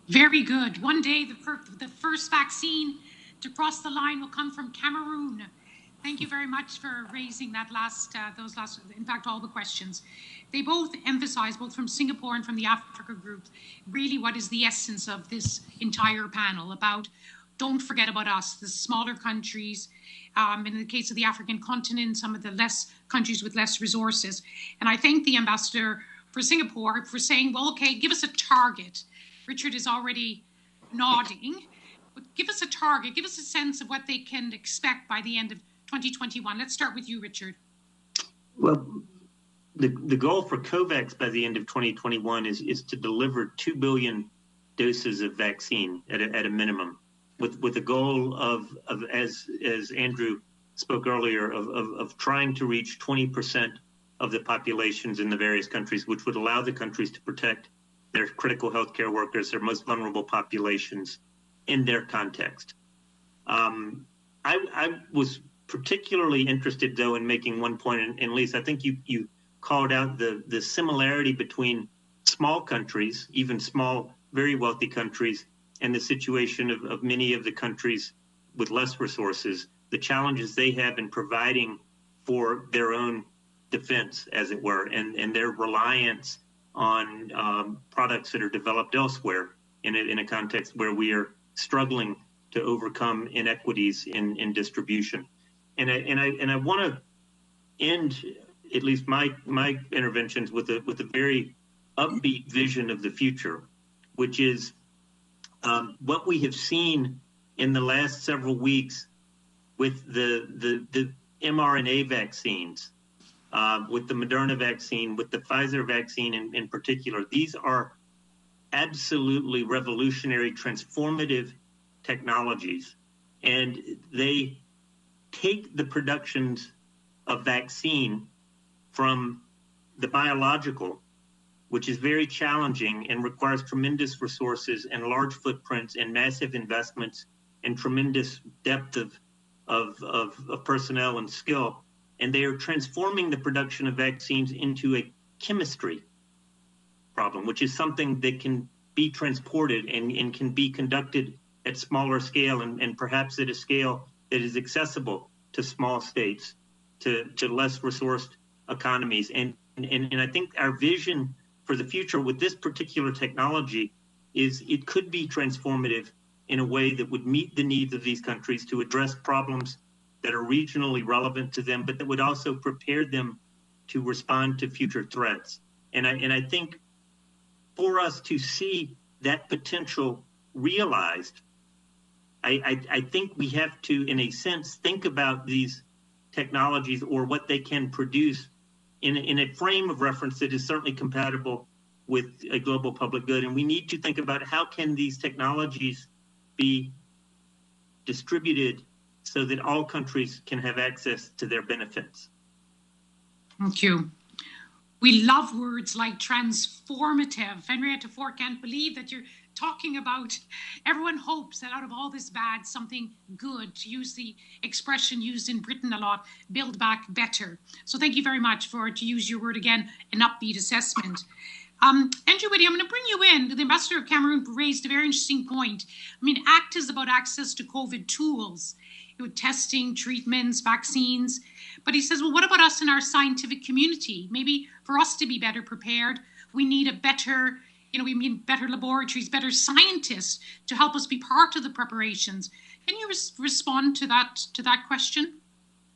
Very good. One day, the first vaccine to cross the line will come from Cameroon. Thank you very much for raising that those last, in fact, all the questions. They both emphasize, both from Singapore and from the Africa group, really what is the essence of this entire panel about don't forget about us, the smaller countries, in the case of the African continent, some of the countries with less resources. And I thank the ambassador for Singapore for saying, well, okay, give us a target. Richard is already nodding, but give us a target, give us a sense of what they can expect by the end of 2021. Let's start with you, Richard. Well, the goal for COVAX by the end of 2021 is to deliver 2 billion doses of vaccine at a minimum, with a goal of as Andrew spoke earlier, of trying to reach 20% of the populations in the various countries, which would allow the countries to protect their critical healthcare workers, their most vulnerable populations in their context. I was particularly interested, though, in making one point, and Lisa, I think you called out the similarity between small countries, even small, very wealthy countries, and the situation of many of the countries with less resources, the challenges they have in providing for their own defense, as it were, and their reliance on products that are developed elsewhere in a context where we are struggling to overcome inequities in distribution. And I want to end at least my interventions with a very upbeat vision of the future, which is what we have seen in the last several weeks with the mRNA vaccines, with the Moderna vaccine, with the Pfizer vaccine in particular. These are absolutely revolutionary, transformative technologies, and they take the productions of vaccine from the biological, which is very challenging and requires tremendous resources and large footprints and massive investments and tremendous depth of personnel and skill. And they are transforming the production of vaccines into a chemistry problem, which is something that can be transported and can be conducted at smaller scale and perhaps at a scale that is accessible to small states, to less resourced economies. And I think our vision for the future with this particular technology is it could be transformative in a way that would meet the needs of these countries to address problems that are regionally relevant to them, but that would also prepare them to respond to future threats. And I think for us to see that potential realized, I think we have to, in a sense, think about these technologies or what they can produce in a frame of reference that is certainly compatible with a global public good. And we need to think about how can these technologies be distributed so that all countries can have access to their benefits. Thank you. We love words like transformative. Henrietta Ford can't believe that you're talking about, everyone hopes that out of all this bad, something good, to use the expression used in Britain a lot, build back better. So thank you very much to use your word again, an upbeat assessment. Andrew Whitty, I'm going to bring you in. The ambassador of Cameroon raised a very interesting point. I mean, ACT is about access to COVID tools, testing, treatments, vaccines. But he says, well, what about us in our scientific community? Maybe for us to be better prepared, we need a better, we need better laboratories, better scientists to help us be part of the preparations. Can you respond to that question?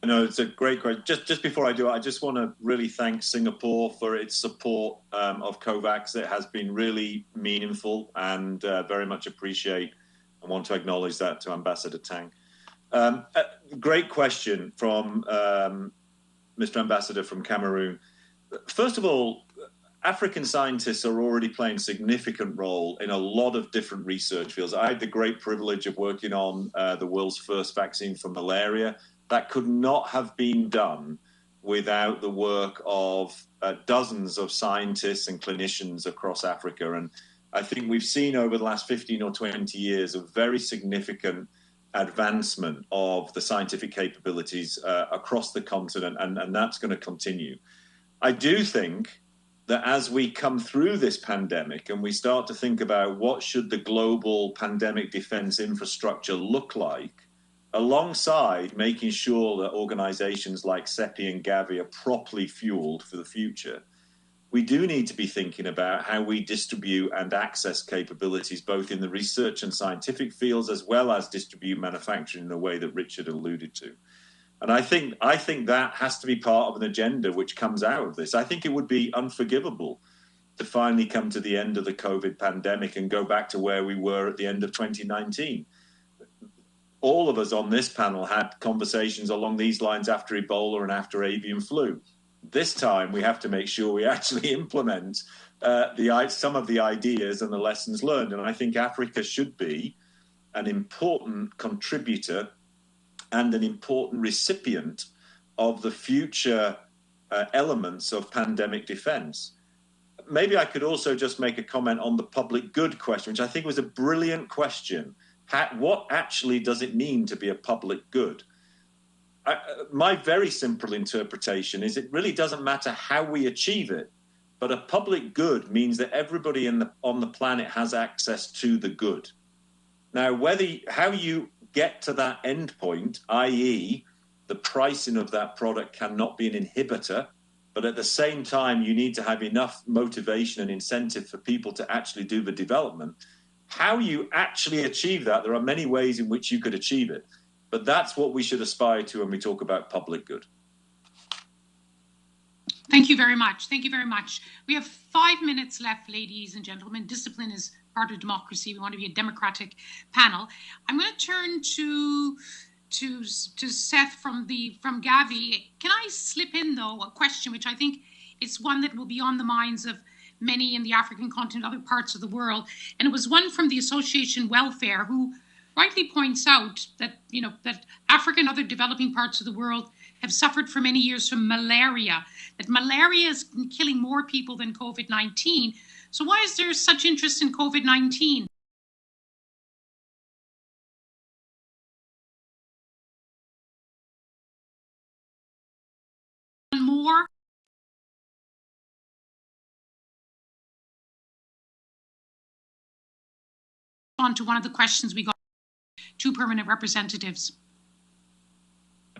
No, it's a great question. Just before I do it, I just want to really thank Singapore for its support of COVAX. It has been really meaningful and very much appreciate and want to acknowledge that to Ambassador Tang. Great question from Mr. Ambassador from Cameroon. First of all, African scientists are already playing a significant role in a lot of different research fields. I had the great privilege of working on the world's first vaccine for malaria. That could not have been done without the work of dozens of scientists and clinicians across Africa. And I think we've seen over the last 15 or 20 years a very significant advancement of the scientific capabilities across the continent, and that's going to continue. I do think that as we come through this pandemic and we start to think about what should the global pandemic defense infrastructure look like, alongside making sure that organizations like CEPI and Gavi are properly fueled for the future, we do need to be thinking about how we distribute and access capabilities, both in the research and scientific fields, as well as distribute manufacturing in the way that Richard alluded to. And I think that has to be part of an agenda which comes out of this. I think it would be unforgivable to finally come to the end of the COVID pandemic and go back to where we were at the end of 2019. All of us on this panel had conversations along these lines after Ebola and after avian flu. This time, we have to make sure we actually implement some of the ideas and the lessons learned. And I think Africa should be an important contributor and an important recipient of the future elements of pandemic defense. Maybe I could also just make a comment on the public good question, which I think was a brilliant question. What actually does it mean to be a public good? My very simple interpretation is it really doesn't matter how we achieve it, but a public good means that everybody on the planet has access to the good. Now, how you get to that end point, i.e. the pricing of that product cannot be an inhibitor, but at the same time, you need to have enough motivation and incentive for people to actually do the development. How you actually achieve that, there are many ways in which you could achieve it, but that's what we should aspire to when we talk about public good. Thank you very much. Thank you very much. We have 5 minutes left, ladies and gentlemen. Discipline is part of democracy. We want to be a democratic panel. I'm going to turn to Seth from Gavi. Can I slip in, though, a question which I think is one that will be on the minds of many in the African continent, other parts of the world. And it was one from the Association Welfare, who rightly points out that, that Africa and other developing parts of the world have suffered for many years from malaria, that malaria is killing more people than COVID-19. So why is there such interest in COVID-19? More? On to one of the questions we got, 2 permanent representatives.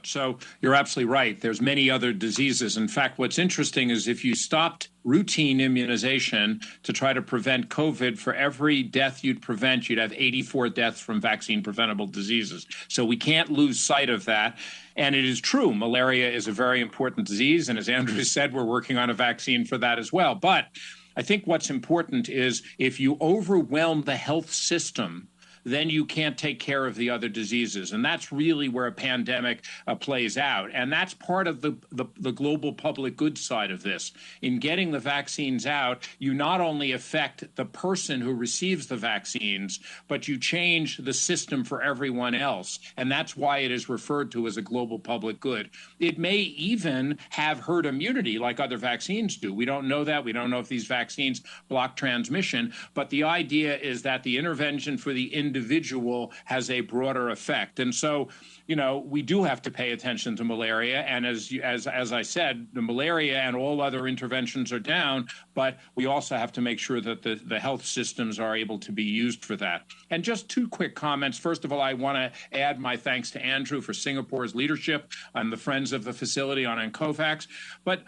So you're absolutely right. There's many other diseases. In fact, what's interesting is if you stopped routine immunization to try to prevent COVID, for every death you'd prevent, you'd have 84 deaths from vaccine preventable diseases. So we can't lose sight of that. And it is true, malaria is a very important disease. And as Andrew said, we're working on a vaccine for that as well. But I think what's important is if you overwhelm the health system, then you can't take care of the other diseases. And that's really where a pandemic plays out. And that's part of the global public good side of this. In getting the vaccines out, you not only affect the person who receives the vaccines, but you change the system for everyone else. And that's why it is referred to as a global public good. It may even have herd immunity like other vaccines do. We don't know that. We don't know if these vaccines block transmission. But the idea is that the intervention for the individual has a broader effect. And so, you know, we do have to pay attention to malaria. And as I said, the malaria and all other interventions are down, but we also have to make sure that the health systems are able to be used for that. And just two quick comments. First of all, I want to add my thanks to Andrew for Singapore's leadership and the Friends of the Facility on COVAX. But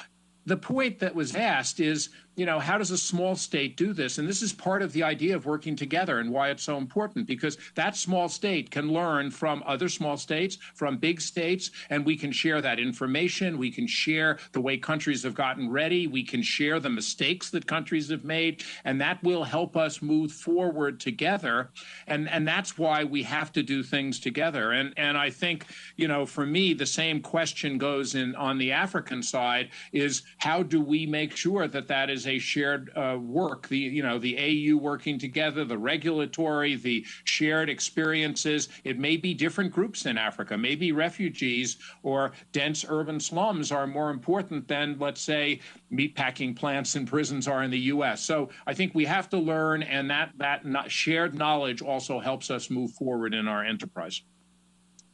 the point that was asked is, you know, how does a small state do this? And this is part of the idea of working together and why it's so important, because that small state can learn from other small states, from big states, and we can share that information. We can share the way countries have gotten ready. We can share the mistakes that countries have made, and that will help us move forward together. And that's why we have to do things together. And I think, you know, for me, the same question goes on the African side is, how do we make sure that that is a shared work, the AU working together, the regulatory, the shared experiences. It may be different groups in Africa. Maybe refugees or dense urban slums are more important than, let's say, meatpacking plants and prisons are in the U.S. So I think we have to learn, and that shared knowledge also helps us move forward in our enterprise.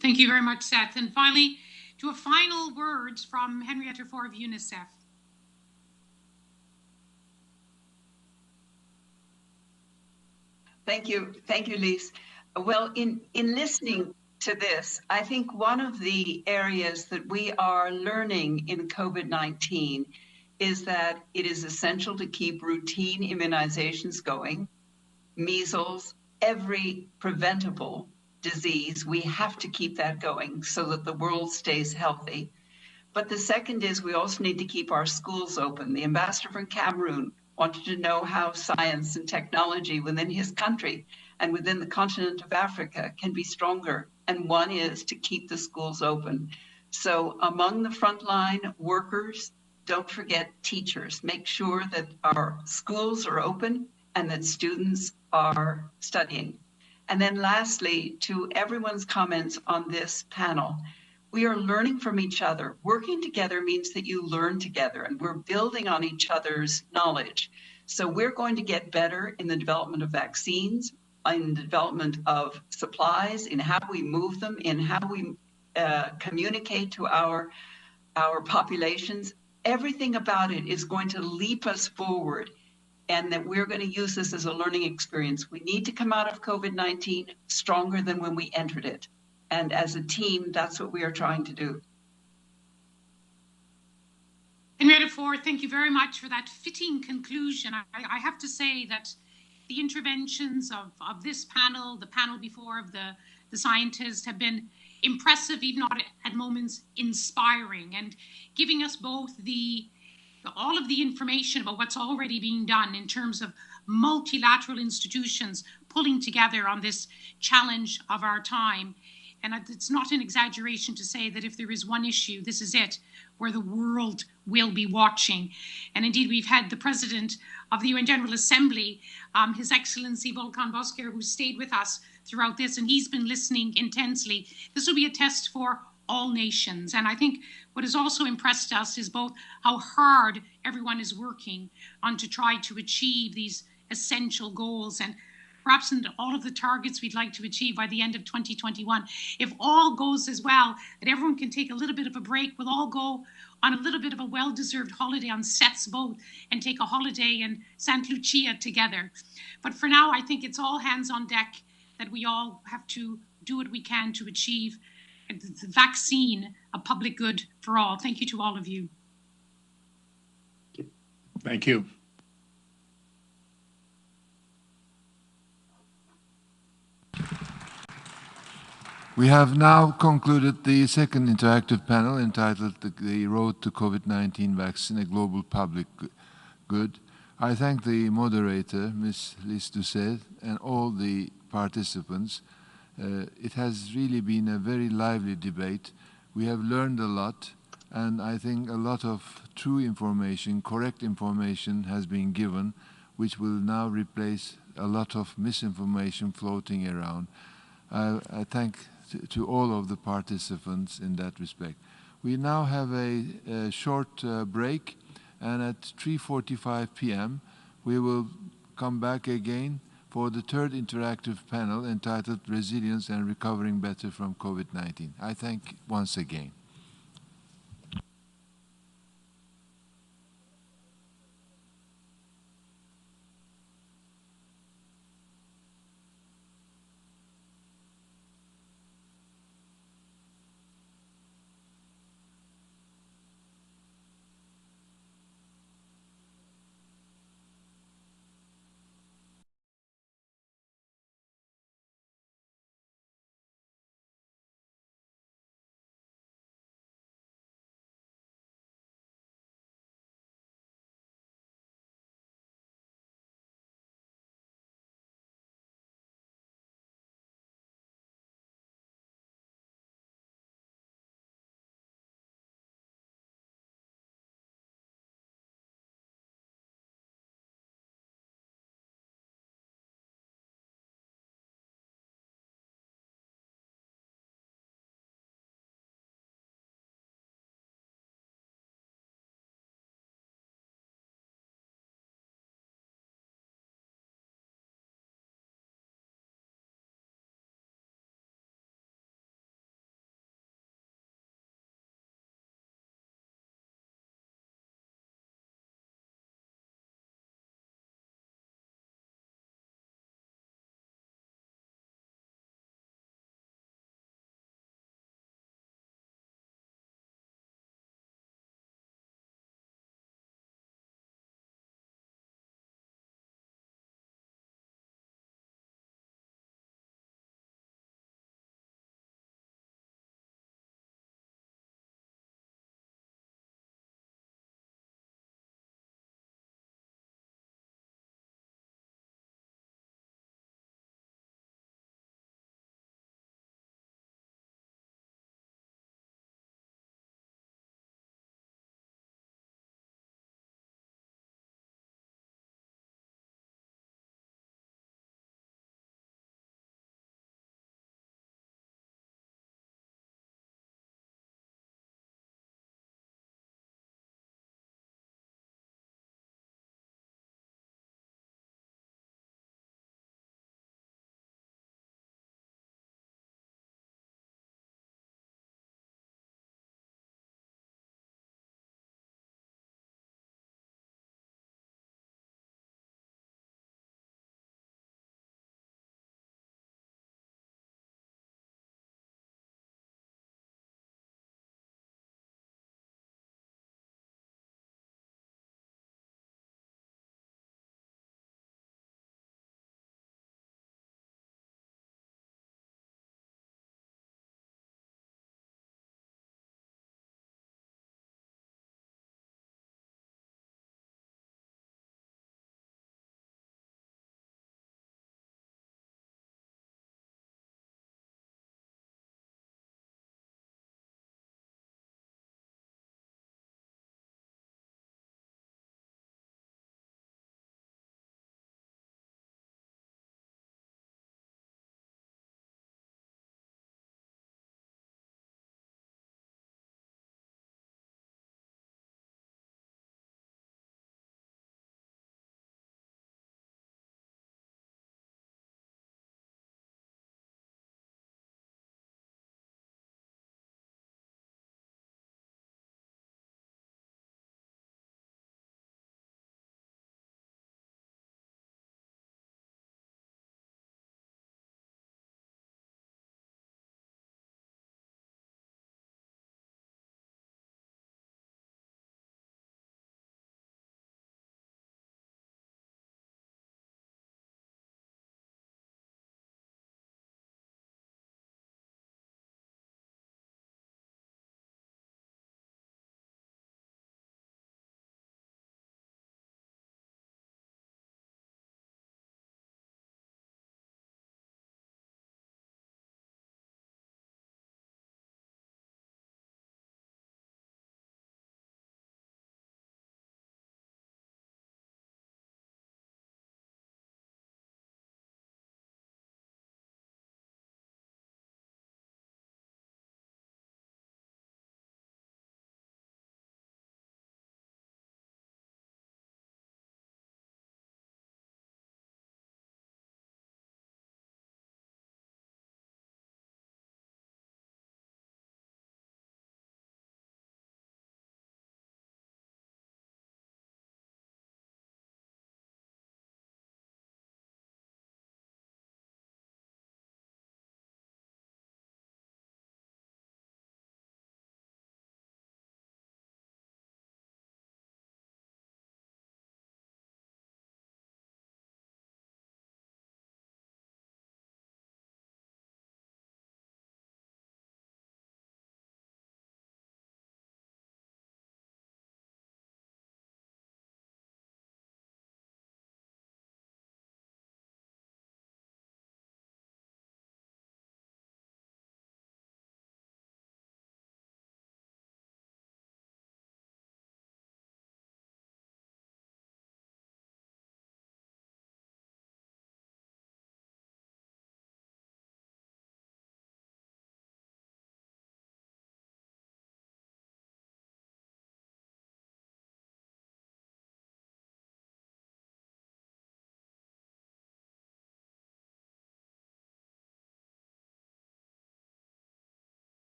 Thank you very much, Seth. And finally, to a final words from Henrietta Fore of UNICEF. Thank you, Lise. Well, in listening to this, I think one of the areas that we are learning in COVID-19 is that it is essential to keep routine immunizations going. Measles, every preventable disease, we have to keep that going so that the world stays healthy. But the second is we also need to keep our schools open. The ambassador from Cameroon wanted to know how science and technology within his country and within the continent of Africa can be stronger. And one is to keep the schools open. So among the frontline workers, don't forget teachers. Make sure that our schools are open and that students are studying. And then lastly, to everyone's comments on this panel, we are learning from each other. Working together means that you learn together, and we're building on each other's knowledge. So we're going to get better in the development of vaccines, in the development of supplies, in how we move them, in how we communicate to our populations. Everything about it is going to leap us forward, and that we're going to use this as a learning experience. We need to come out of COVID-19 stronger than when we entered it. And as a team, that's what we are trying to do. Henrietta Fore, thank you very much for that fitting conclusion. I have to say that the interventions of this panel, the panel before of the scientists, have been impressive, even at moments inspiring, and giving us both all of the information about what's already being done in terms of multilateral institutions pulling together on this challenge of our time. And it's not an exaggeration to say that if there is one issue, this is it, where the world will be watching. And indeed, we've had the President of the UN General Assembly, His Excellency Volkan Bozkır, who stayed with us throughout this, and he's been listening intensely. This will be a test for all nations. And I think what has also impressed us is both how hard everyone is working on to try to achieve these essential goals, and perhaps in all of the targets we'd like to achieve by the end of 2021. If all goes as well, that everyone can take a little bit of a break, we'll all go on a little bit of a well-deserved holiday on Seth's boat and take a holiday in St. Lucia together. But for now, I think it's all hands on deck, that we all have to do what we can to achieve the vaccine, a public good for all. Thank you to all of you. Thank you. We have now concluded the second interactive panel entitled The Road to COVID-19 Vaccine, a Global Public Good. I thank the moderator, Ms. Lise Doucet, and all the participants. It has really been a very lively debate. We have learned a lot, and I think a lot of true information, correct information has been given, which will now replace a lot of misinformation floating around. I thank to all of the participants in that respect. We now have a short break, and at 3:45 p.m. we will come back again for for the third interactive panel entitled Resilience and Recovering Better from COVID-19. I thank once again.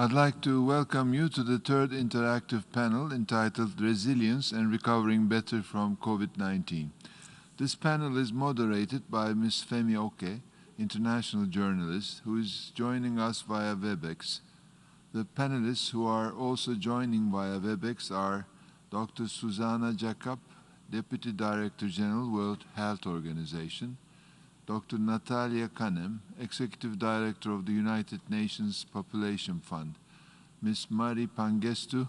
I'd like to welcome you to the third interactive panel entitled Resilience and Recovering Better from COVID-19. This panel is moderated by Ms. Femi Oke, international journalist, who is joining us via WebEx. The panelists who are also joining via WebEx are Dr. Susanna Jacob, Deputy Director General, World Health Organization, Dr. Natalia Kanem, Executive Director of the United Nations Population Fund, Ms. Mari Pangestu,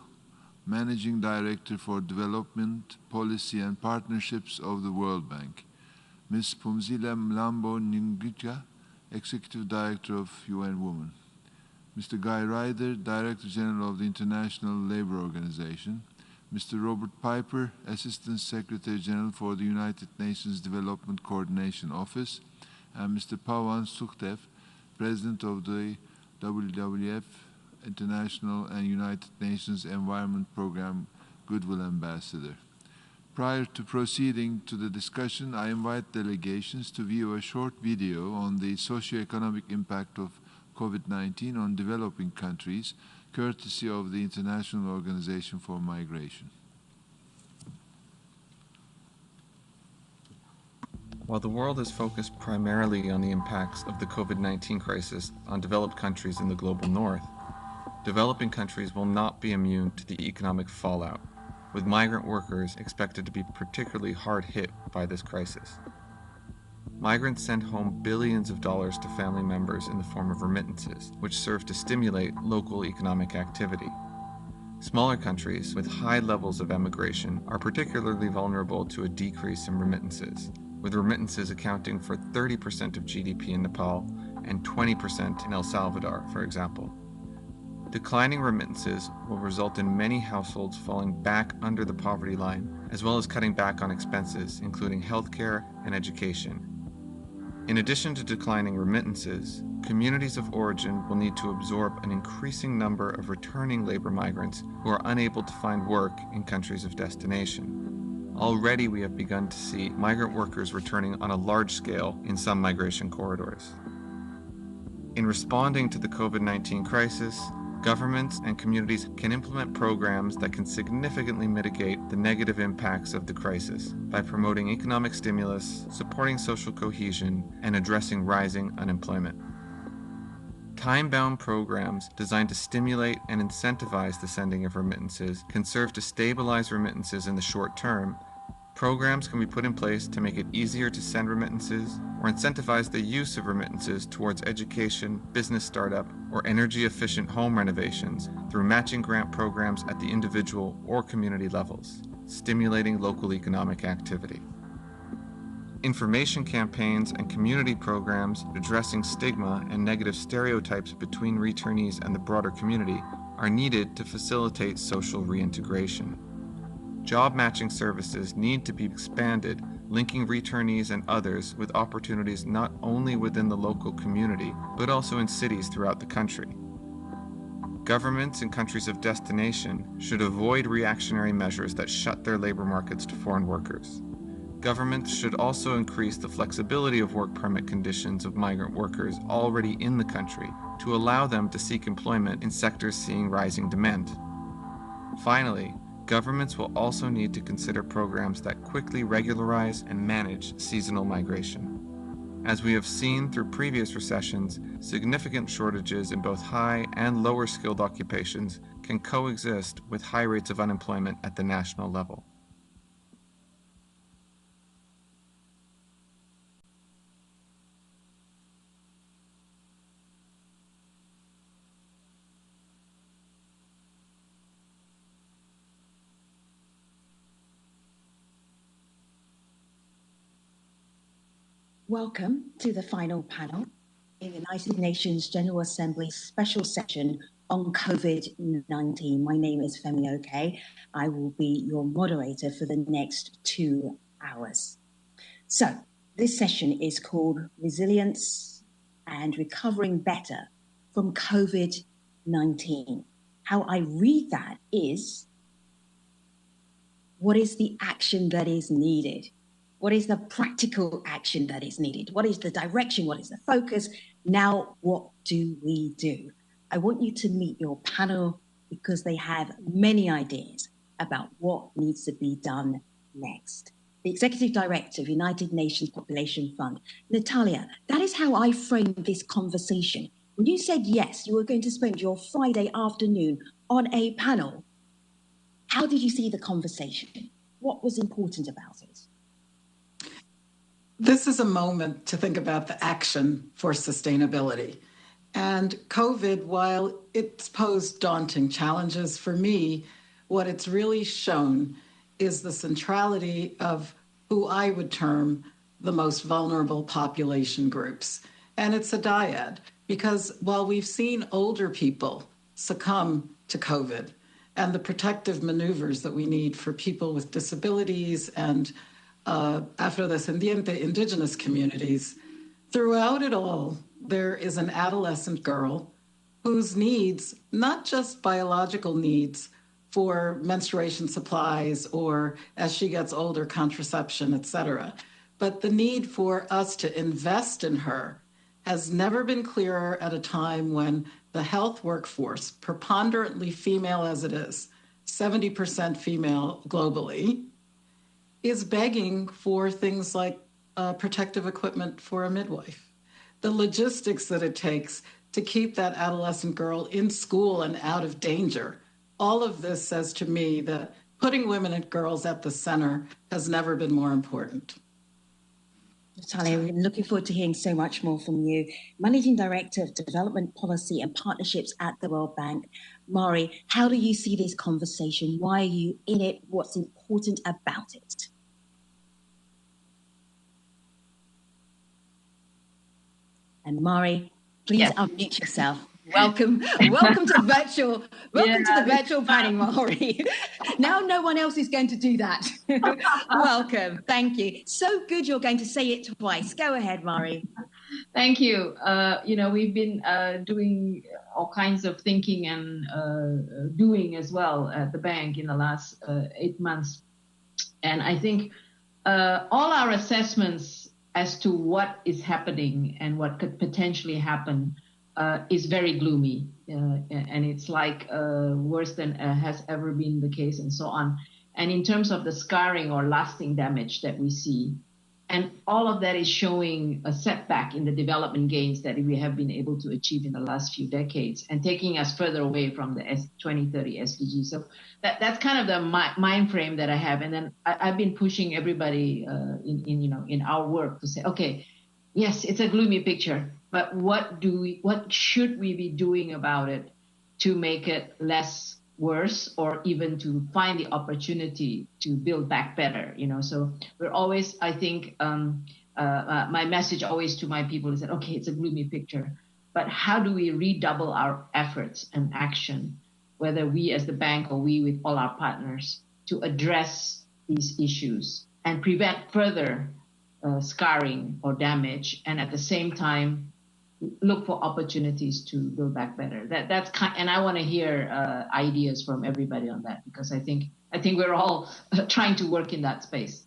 Managing Director for Development, Policy and Partnerships of the World Bank, Ms. Pumzile Mlambo Nguka, Executive Director of UN Women, Mr. Guy Ryder, Director General of the International Labour Organization, Mr. Robert Piper, Assistant Secretary General for the United Nations Development Coordination Office, and Mr. Pawan Sukhdev, President of the WWF International and United Nations Environment Programme Goodwill Ambassador. Prior to proceeding to the discussion, I invite delegations to view a short video on the socio-economic impact of COVID-19 on developing countries, courtesy of the International Organization for Migration. While the world is focused primarily on the impacts of the COVID-19 crisis on developed countries in the global north, developing countries will not be immune to the economic fallout, with migrant workers expected to be particularly hard hit by this crisis. Migrants send home billions of dollars to family members in the form of remittances, which serve to stimulate local economic activity. Smaller countries with high levels of emigration are particularly vulnerable to a decrease in remittances, with remittances accounting for 30% of GDP in Nepal and 20% in El Salvador, for example. Declining remittances will result in many households falling back under the poverty line, as well as cutting back on expenses, including healthcare and education. In addition to declining remittances, communities of origin will need to absorb an increasing number of returning labor migrants who are unable to find work in countries of destination. Already we have begun to see migrant workers returning on a large scale in some migration corridors. In responding to the COVID-19 crisis, governments and communities can implement programs that can significantly mitigate the negative impacts of the crisis by promoting economic stimulus, supporting social cohesion, and addressing rising unemployment. Time-bound programs designed to stimulate and incentivize the sending of remittances can serve to stabilize remittances in the short term. Programs can be put in place to make it easier to send remittances or incentivize the use of remittances towards education, business startup, or energy-efficient home renovations through matching grant programs at the individual or community levels, stimulating local economic activity. Information campaigns and community programs addressing stigma and negative stereotypes between returnees and the broader community are needed to facilitate social reintegration. Job matching services need to be expanded, linking returnees and others with opportunities not only within the local community, but also in cities throughout the country. Governments in countries of destination should avoid reactionary measures that shut their labor markets to foreign workers. Governments should also increase the flexibility of work permit conditions of migrant workers already in the country to allow them to seek employment in sectors seeing rising demand. Finally, governments will also need to consider programs that quickly regularize and manage seasonal migration. As we have seen through previous recessions, significant shortages in both high and lower skilled occupations can coexist with high rates of unemployment at the national level. Welcome to the final panel in the United Nations General Assembly special session on COVID-19. My name is Femi Oke. I will be your moderator for the next 2 hours. So this session is called Resilience and Recovering Better from COVID-19. How I read that is, what is the action that is needed? What is the practical action that is needed? What is the direction? What is the focus? Now, what do we do? I want you to meet your panel because they have many ideas about what needs to be done next. The Executive Director of United Nations Population Fund, Natalia, that is how I framed this conversation. When you said yes, you were going to spend your Friday afternoon on a panel, how did you see the conversation? What was important about it? This is a moment to think about the action for sustainability. And COVID, while it's posed daunting challenges for me, what it's really shown is the centrality of who I would term the most vulnerable population groups. And it's a dyad, because while we've seen older people succumb to COVID and the protective maneuvers that we need for people with disabilities and afrodescendiente indigenous communities, throughout it all, there is an adolescent girl whose needs, not just biological needs for menstruation supplies or as she gets older, contraception, et cetera, but the need for us to invest in her has never been clearer at a time when the health workforce, preponderantly female as it is, 70% female globally, is begging for things like protective equipment for a midwife. The logistics that it takes to keep that adolescent girl in school and out of danger. All of this says to me that putting women and girls at the center has never been more important. Natalia, we're looking forward to hearing so much more from you. Managing Director of Development Policy and Partnerships at the World Bank. Mari, how do you see this conversation? Why are you in it? What's important about it? And Mari, please unmute yourself. Welcome to the virtual panel, Mari. Now no one else is going to do that. Welcome, thank you. So good you're going to say it twice. Go ahead, Mari. Thank you. We've been doing all kinds of thinking and doing as well at the bank in the last 8 months. And I think all our assessments as to what is happening and what could potentially happen is very gloomy, and it's like worse than has ever been the case and so on. And in terms of the scarring or lasting damage that we see, and all of that is showing a setback in the development gains that we have been able to achieve in the last few decades and taking us further away from the 2030 SDG. So that's kind of the mind frame that I have. And then I've been pushing everybody in our work to say, okay, yes, it's a gloomy picture, but what should we be doing about it to make it less worse, or even to find the opportunity to build back better? So we're always, I think, my message always to my people is that, okay, it's a gloomy picture, but how do we redouble our efforts and action, whether we as the bank or we with all our partners, to address these issues and prevent further scarring or damage, and at the same time look for opportunities to build back better. And I want to hear ideas from everybody on that, because I think we're all trying to work in that space.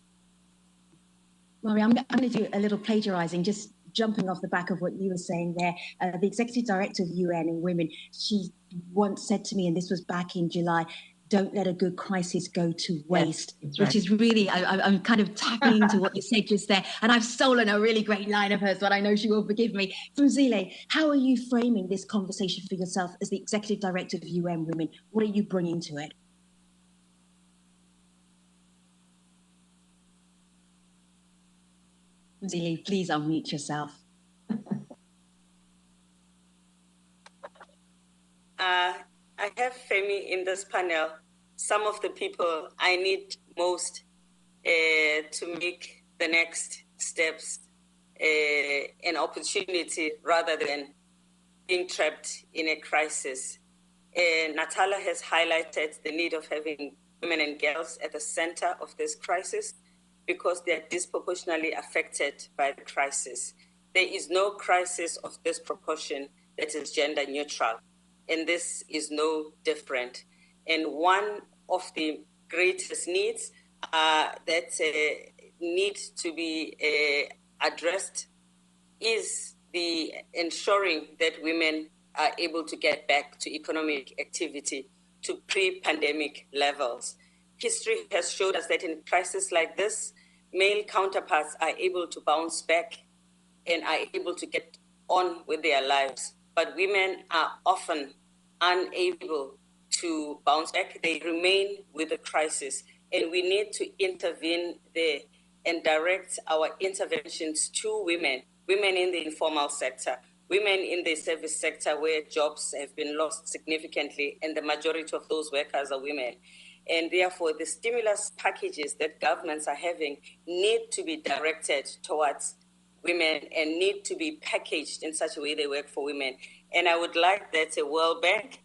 Mari, I'm going to do a little plagiarizing, just jumping off the back of what you were saying there. The Executive Director of UN and Women, she once said to me, and this was back in July, don't let a good crisis go to waste, yes, which is really, I'm kind of tapping into what you said just there. And I've stolen a really great line of hers, but I know she will forgive me. Fuzile, how are you framing this conversation for yourself as the Executive Director of UN Women? What are you bringing to it? Fuzile, please unmute yourself. I have Femi in this panel, some of the people I need most to make the next steps an opportunity rather than being trapped in a crisis. Natalia has highlighted the need of having women and girls at the center of this crisis because they are disproportionately affected by the crisis. There is no crisis of this proportion that is gender neutral, and this is no different. And one of the greatest needs that need to be addressed is the ensuring that women are able to get back to economic activity to pre-pandemic levels. History has showed us that in crises like this, male counterparts are able to bounce back and are able to get on with their lives. But women are often unable to bounce back. They remain with the crisis, and we need to intervene there and direct our interventions to women in the informal sector, women in the service sector where jobs have been lost significantly, and the majority of those workers are women. And therefore, the stimulus packages that governments are having need to be directed towards women and need to be packaged in such a way they work for women. And I would like that the World Bank,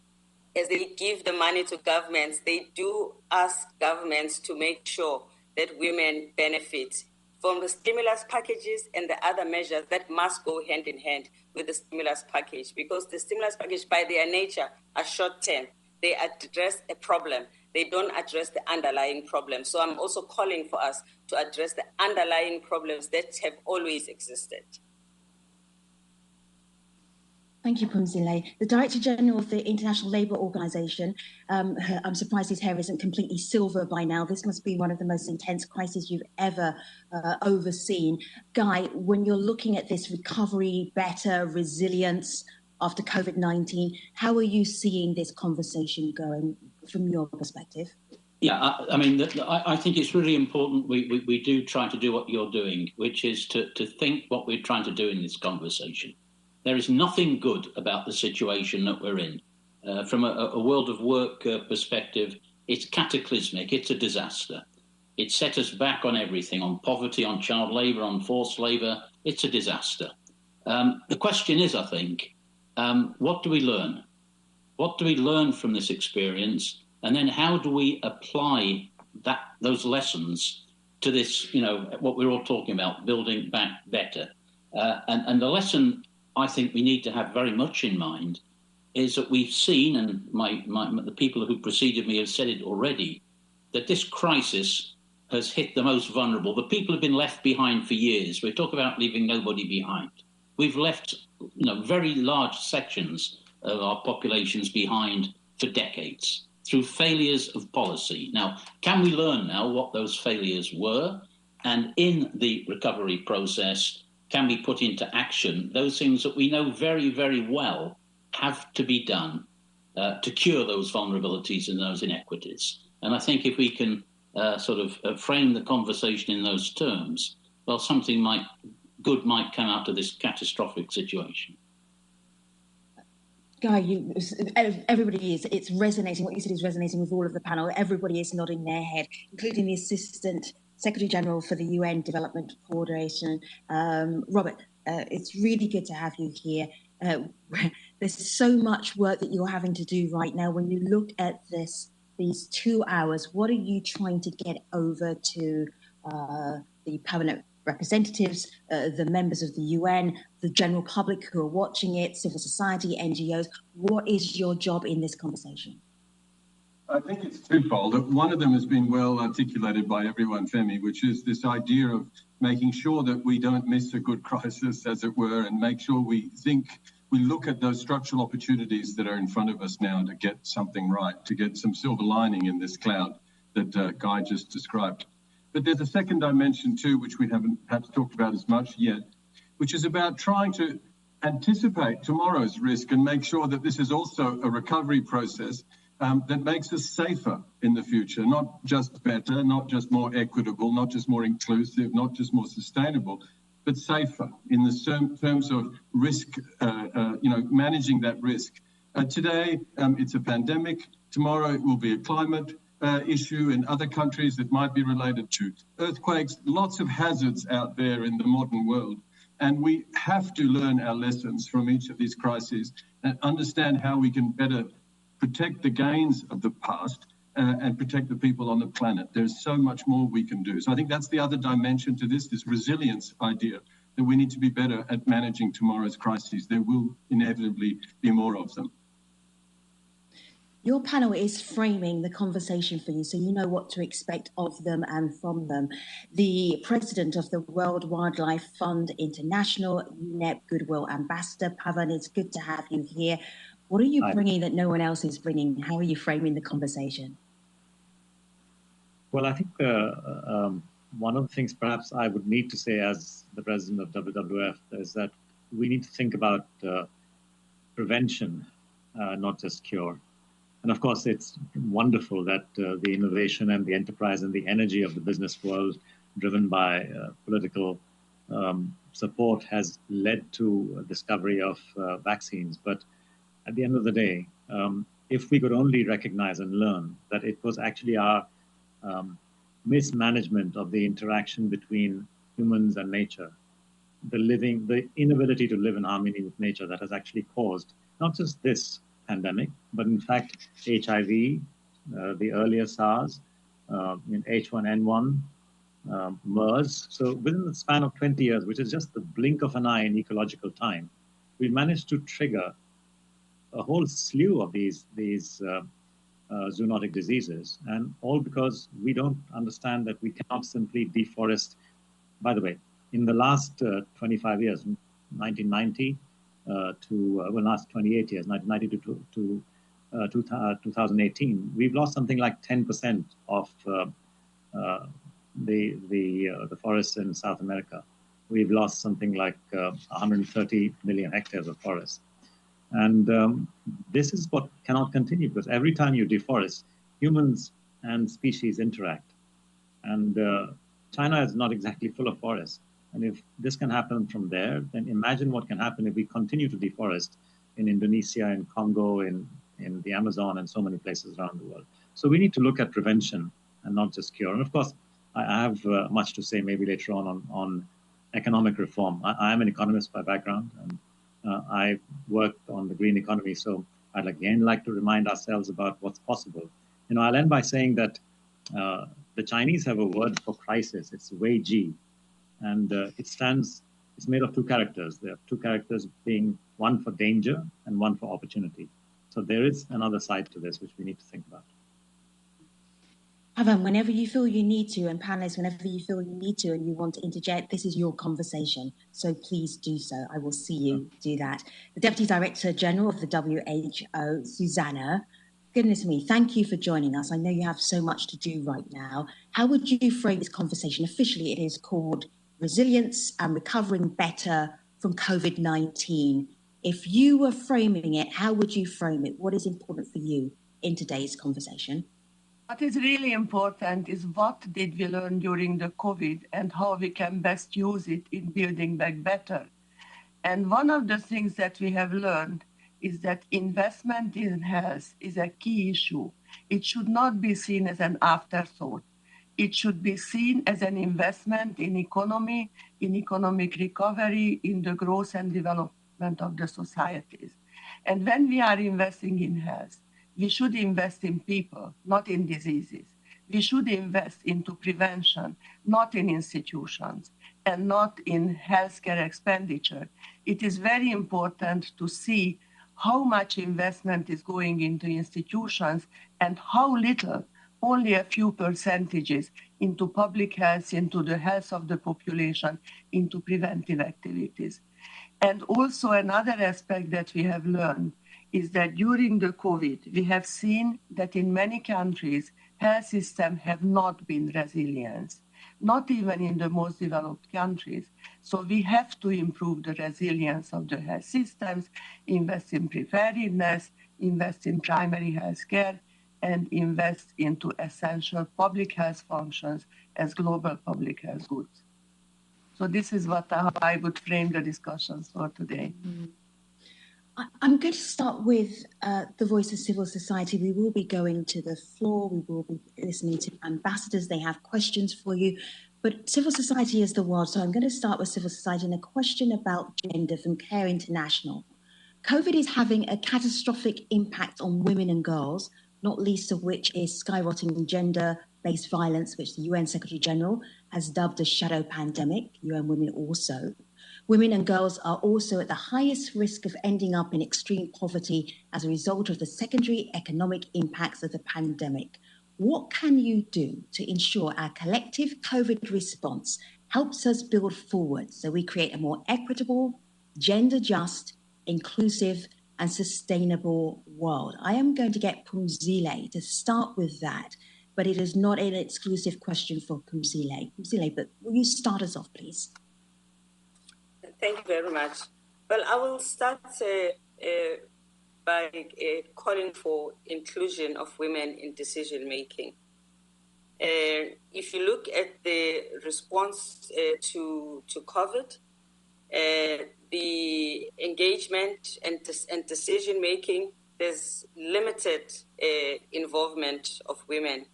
as they give the money to governments, they do ask governments to make sure that women benefit from the stimulus packages and the other measures that must go hand in hand with the stimulus package, because the stimulus package by their nature are short-term. They address a problem. They don't address the underlying problem. So I'm also calling for us to address the underlying problems that have always existed. Thank you, Phumzile. The Director General of the International Labour Organization, I'm surprised his hair isn't completely silver by now. This must be one of the most intense crises you've ever overseen. Guy, when you're looking at this recovery, better, resilience after COVID-19, how are you seeing this conversation going from your perspective? Yeah, I mean, I think it's really important we do try to do what you're doing, which is to think what we're trying to do in this conversation. There is nothing good about the situation that we're in. From a world of work perspective, it's cataclysmic, it's a disaster. It set us back on everything, on poverty, on child labour, on forced labour. It's a disaster. The question is, I think, what do we learn? What do we learn from this experience? And then how do we apply those lessons to this, what we're all talking about, building back better? And the lesson I think we need to have very much in mind is that we've seen, and the people who preceded me have said it already, that this crisis has hit the most vulnerable. The people have been left behind for years. We talk about leaving nobody behind. We've left very large sections of our populations behind for decades through failures of policy. Now, can we learn now what those failures were? And in the recovery process, can we put into action those things that we know very, very well have to be done to cure those vulnerabilities and those inequities? And I think if we can frame the conversation in those terms, well, something good might come out of this catastrophic situation. Guy, everybody it's resonating. What you said is resonating with all of the panel. Everybody is nodding their head, including the Assistant Secretary General for the UN Development Coordination. Robert, it's really good to have you here. There's so much work that you're having to do right now. When you look at these 2 hours, what are you trying to get over to the permanent representatives, the members of the UN, the general public who are watching it, civil society, NGOs? What is your job in this conversation? I think it's twofold. One of them has been well articulated by everyone, Femi, which is this idea of making sure that we don't miss a good crisis, as it were, and make sure we look at those structural opportunities that are in front of us now to get something right, to get some silver lining in this cloud that Guy just described. But there's a second dimension too, which we haven't perhaps talked about as much yet, which is about trying to anticipate tomorrow's risk and make sure that this is also a recovery process that makes us safer in the future, not just better, not just more equitable, not just more inclusive, not just more sustainable, but safer in the terms of risk, managing that risk. Today, it's a pandemic. Tomorrow, it will be a climate issue in other countries that might be related to earthquakes, lots of hazards out there in the modern world. And we have to learn our lessons from each of these crises and understand how we can better protect the gains of the past and protect the people on the planet. There's so much more we can do. So I think that's the other dimension to this resilience idea, that we need to be better at managing tomorrow's crises. There will inevitably be more of them. Your panel is framing the conversation for you, so you know what to expect of them and from them. The president of the World Wildlife Fund International, UNEP Goodwill Ambassador, Pavan, it's good to have you here. What are you bringing that no one else is bringing? How are you framing the conversation? Well, I think one of the things perhaps I would need to say as the president of WWF is that we need to think about prevention, not just cure. And of course, it's wonderful that the innovation and the enterprise and the energy of the business world, driven by political support, has led to a discovery of vaccines. But at the end of the day, if we could only recognize and learn that it was actually our mismanagement of the interaction between humans and nature, the inability to live in harmony with nature that has actually caused not just this pandemic, but in fact, HIV, the earlier SARS, H1N1, MERS. So within the span of 20 years, which is just the blink of an eye in ecological time, we managed to trigger a whole slew of these zoonotic diseases, and all because we don't understand that we cannot simply deforest. By the way, in the last 25 years, 1990 last 28 years, 1990 to 2018, we've lost something like 10% of the forests in South America. We've lost something like 130 million hectares of forest. And this is what cannot continue, because every time you deforest, humans and species interact. And China is not exactly full of forests. And if this can happen from there, then imagine what can happen if we continue to deforest in Indonesia, in Congo, in the Amazon, and so many places around the world. So we need to look at prevention and not just cure. And of course, I have much to say maybe later on economic reform. I am an economist by background, and I worked on the green economy. So I'd again like to remind ourselves about what's possible. I'll end by saying that the Chinese have a word for crisis. It's Wei Ji. And it's made of two characters. There are two characters, being one for danger and one for opportunity. So there is another side to this which we need to think about. Pavan, whenever you feel you need to, and panelists, whenever you feel you need to and you want to interject, this is your conversation. So please do so. I will see you do that. The Deputy Director General of the WHO, Susanna, goodness me, thank you for joining us. I know you have so much to do right now. How would you frame this conversation? Officially, it is called Resilience and Recovering Better from COVID-19. If you were framing it, how would you frame it? What is important for you in today's conversation? What is really important is what did we learn during the COVID and how we can best use it in building back better. And one of the things that we have learned is that investment in health is a key issue. It should not be seen as an afterthought. It should be seen as an investment in economy, in economic recovery, in the growth and development of the societies. And when we are investing in health, we should invest in people, not in diseases. We should invest into prevention, not in institutions, and not in healthcare expenditure. It is very important to see how much investment is going into institutions and how little, only a few percentages, into public health, into the health of the population, into preventive activities. And also another aspect that we have learned is that during the COVID, we have seen that in many countries, health systems have not been resilient, not even in the most developed countries. So we have to improve the resilience of the health systems, invest in preparedness, invest in primary health care, and invest into essential public health functions as global public health goods. So this is how I would frame the discussions for today. I'm going to start with the voice of civil society. We will be going to the floor. We will be listening to ambassadors. They have questions for you. But civil society is the world. So I'm going to start with civil society and a question about gender from Care International. COVID is having a catastrophic impact on women and girls, not least of which is skyrocketing gender-based violence, which the UN Secretary General has dubbed a shadow pandemic, UN Women also. Women and girls are also at the highest risk of ending up in extreme poverty as a result of the secondary economic impacts of the pandemic. What can you do to ensure our collective COVID response helps us build forward so we create a more equitable, gender-just, inclusive, and sustainable world? I am going to get Phumzile to start with that, but it is not an exclusive question for Phumzile. Phumzile, but will you start us off, please? Thank you very much. Well, I will start by calling for inclusion of women in decision-making. If you look at the response to COVID, the engagement and decision-making, there's limited involvement of women,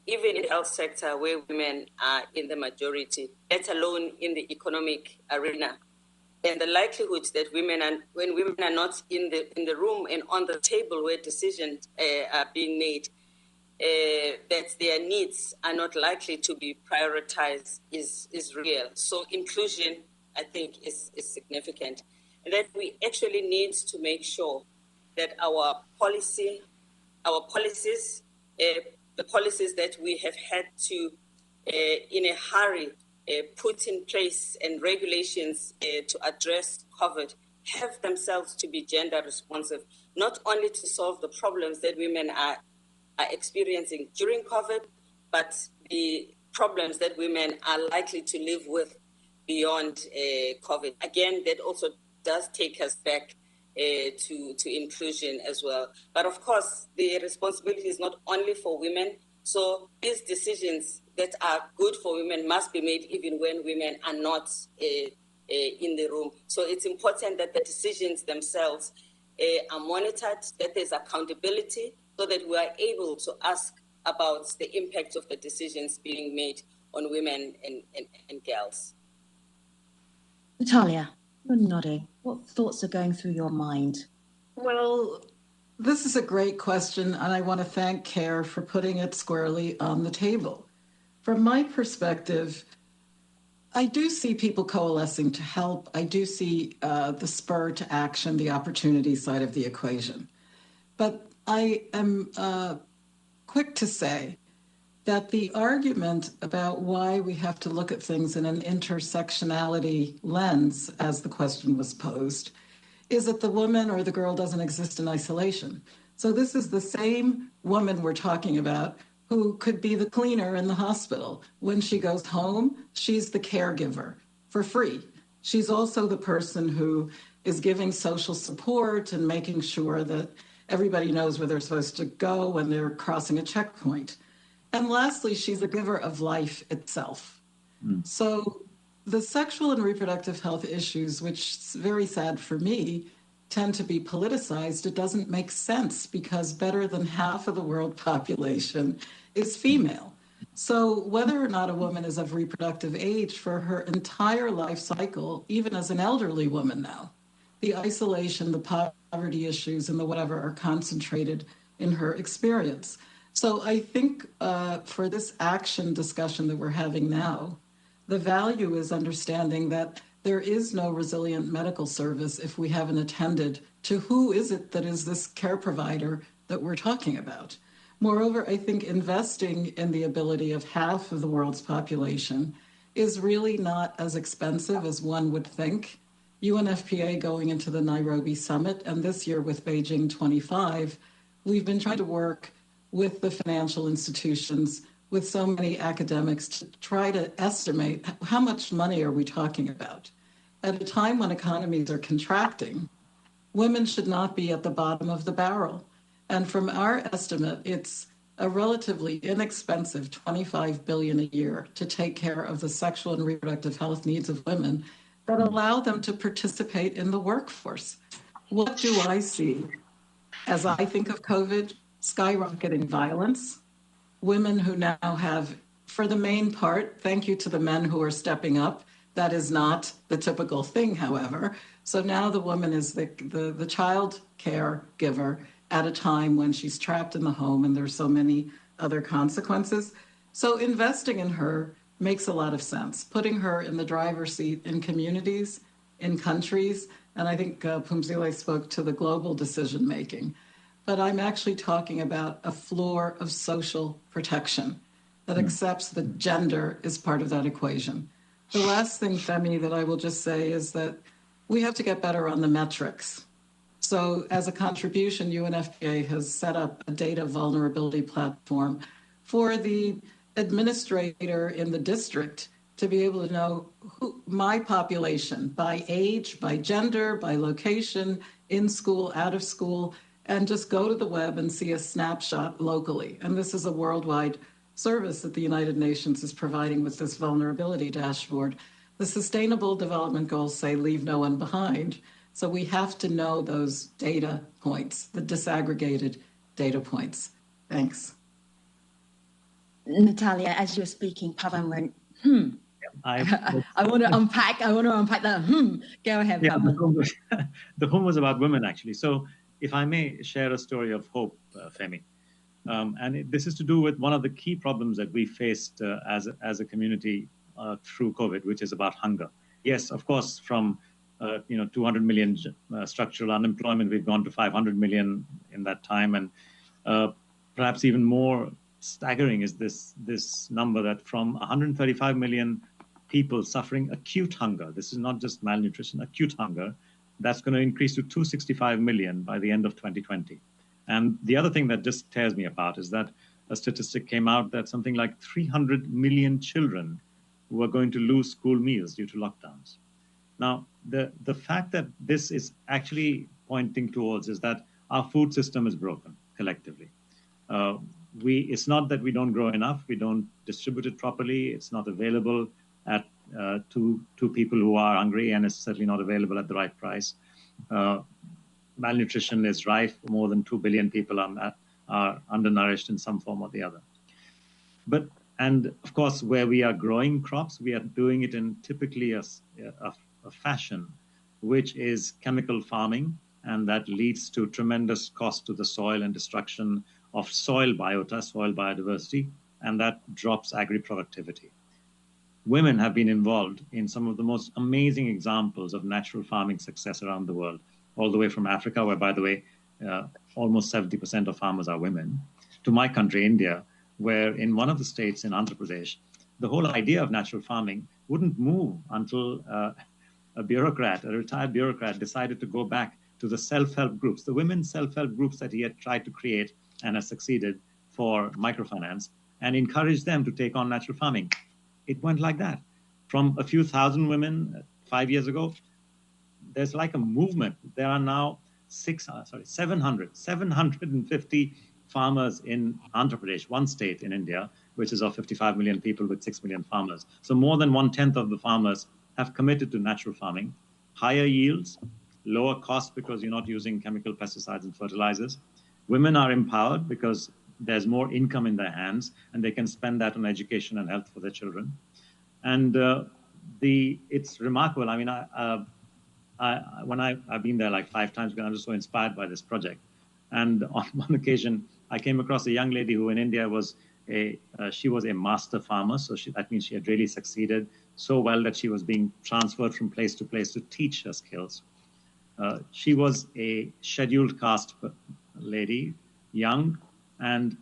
even in the health sector where women are in the majority, let alone in the economic arena. And the likelihood that when women are not in the room and on the table where decisions are being made, that their needs are not likely to be prioritized is real. So inclusion, I think, is significant. And that we actually need to make sure that our policies, the policies that we have had to, in a hurry, put in place and regulations to address COVID have themselves to be gender responsive, not only to solve the problems that women are experiencing during COVID, but the problems that women are likely to live with beyond COVID. Again, that also does take us back to inclusion as well. But of course, the responsibility is not only for women. So these decisions that are good for women must be made even when women are not in the room. So it's important that the decisions themselves are monitored, that there's accountability, so that we are able to ask about the impact of the decisions being made on women and girls. Natalia, you're nodding. What thoughts are going through your mind? Well, this is a great question, and I want to thank CARE for putting it squarely on the table. From my perspective, I do see people coalescing to help. I do see the spur to action, the opportunity side of the equation. But I am quick to say that the argument about why we have to look at things in an intersectionality lens, as the question was posed, is that the woman or the girl doesn't exist in isolation. So this is the same woman we're talking about who could be the cleaner in the hospital. When she goes home, she's the caregiver for free. She's also the person who is giving social support and making sure that everybody knows where they're supposed to go when they're crossing a checkpoint. And lastly, she's a giver of life itself. So the sexual and reproductive health issues, which is very sad for me, tend to be politicized. It doesn't make sense because better than half of the world population is female. So whether or not a woman is of reproductive age for her entire life cycle, even as an elderly woman now, the isolation, the poverty issues, and the whatever are concentrated in her experience. So I think for this action discussion that we're having now, the value is understanding that there is no resilient medical service if we haven't attended to who is it that is this care provider that we're talking about. Moreover, I think investing in the ability of half of the world's population is really not as expensive as one would think. UNFPA going into the Nairobi summit, and this year with Beijing 25, we've been trying to work with the financial institutions, with so many academics to try to estimate how much money are we talking about. At a time when economies are contracting, women should not be at the bottom of the barrel. And from our estimate, it's a relatively inexpensive $25 billion a year to take care of the sexual and reproductive health needs of women that allow them to participate in the workforce. What do I see as I think of COVID? Skyrocketing violence, women who now have, for the main part, thank you to the men who are stepping up. That is not the typical thing, however. So now the woman is the child care giver at a time when she's trapped in the home and there's so many other consequences. So investing in her makes a lot of sense. Putting her in the driver's seat in communities in countries. And I think Phumzile spoke to the global decision making. But I'm actually talking about a floor of social protection that accepts that gender is part of that equation. The last thing, Femi, that I will just say is that we have to get better on the metrics. So as a contribution, UNFPA has set up a data vulnerability platform for the administrator in the district to be able to know my population by age, by gender, by location, in school, out of school, and just go to the web and see a snapshot locally. And this is a worldwide service that the United Nations is providing with this vulnerability dashboard. The Sustainable Development Goals say leave no one behind. So we have to know those data points, the disaggregated data points. Thanks. Natalia, as you're speaking, Pavan went, I want to unpack that. Go ahead, Pavan. The home was about women, actually. So if I may share a story of hope, Femi. This is to do with one of the key problems that we faced as a community through COVID, which is about hunger. Yes, of course, from 200 million structural unemployment, we've gone to 500 million in that time. And perhaps even more staggering is this number that from 135 million people suffering acute hunger, this is not just malnutrition, acute hunger, that's going to increase to 265 million by the end of 2020. And the other thing that just tears me apart is that a statistic came out that something like 300 million children were going to lose school meals due to lockdowns. Now, the fact that this is actually pointing towards is that our food system is broken collectively. It's not that we don't grow enough, we don't distribute it properly, it's not available to people who are hungry, and it's certainly not available at the right price. Malnutrition is rife. More than 2 billion people are undernourished in some form or the other. And of course, where we are growing crops, we are doing it in typically a fashion, which is chemical farming, and that leads to tremendous cost to the soil and destruction of soil biota, soil biodiversity, and that drops agri-productivity. Women have been involved in some of the most amazing examples of natural farming success around the world, all the way from Africa, where, by the way, almost 70% of farmers are women, to my country, India, where in one of the states in Andhra Pradesh, the whole idea of natural farming wouldn't move until a retired bureaucrat, decided to go back to the self-help groups, the women's self-help groups that he had tried to create and has succeeded for microfinance, and encourage them to take on natural farming. It went like that. From a few thousand women 5 years ago, there's like a movement. There are now 750 farmers in Andhra Pradesh, one state in India, which is of 55 million people with 6 million farmers. So more than 1/10 of the farmers have committed to natural farming, higher yields, lower cost because you're not using chemical pesticides and fertilizers. Women are empowered because there's more income in their hands and they can spend that on education and health for their children. And it's remarkable. I mean, I've been there like 5 times because I'm just so inspired by this project. And on one occasion, I came across a young lady who in India was she was a master farmer. So that means she had really succeeded so well that she was being transferred from place to place to teach her skills. She was a scheduled caste lady, young and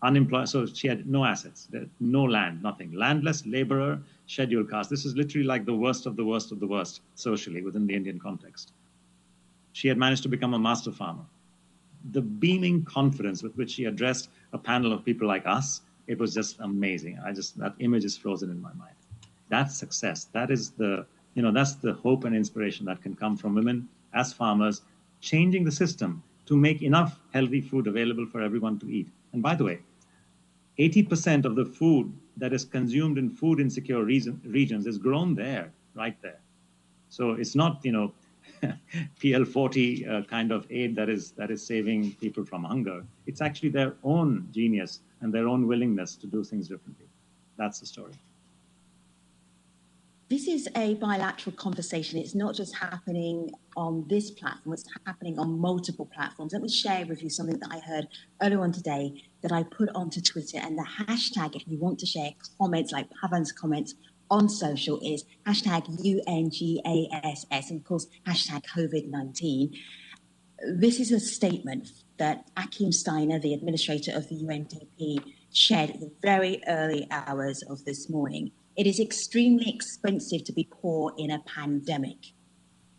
unemployed. So she had no assets, no land, nothing. Landless, laborer, scheduled caste. This is literally like the worst of the worst of the worst socially within the Indian context. She had managed to become a master farmer. The beaming confidence with which she addressed a panel of people like us, it was just amazing. That image is frozen in my mind. That's success. That is that's the hope and inspiration that can come from women as farmers, changing the system to make enough healthy food available for everyone to eat. And by the way, 80% of the food that is consumed in food insecure regions is grown there, right there. So it's not, PL40 kind of aid that is saving people from hunger. It's actually their own genius and their own willingness to do things differently. That's the story. This is a bilateral conversation. It's not just happening on this platform, it's happening on multiple platforms. Let me share with you something that I heard earlier on today that I put onto Twitter, and the hashtag, if you want to share comments like Pavan's comments on social is hashtag UNGASS and of course hashtag COVID-19. This is a statement that Achim Steiner, the administrator of the UNDP, shared at the very early hours of this morning. It is extremely expensive to be poor in a pandemic.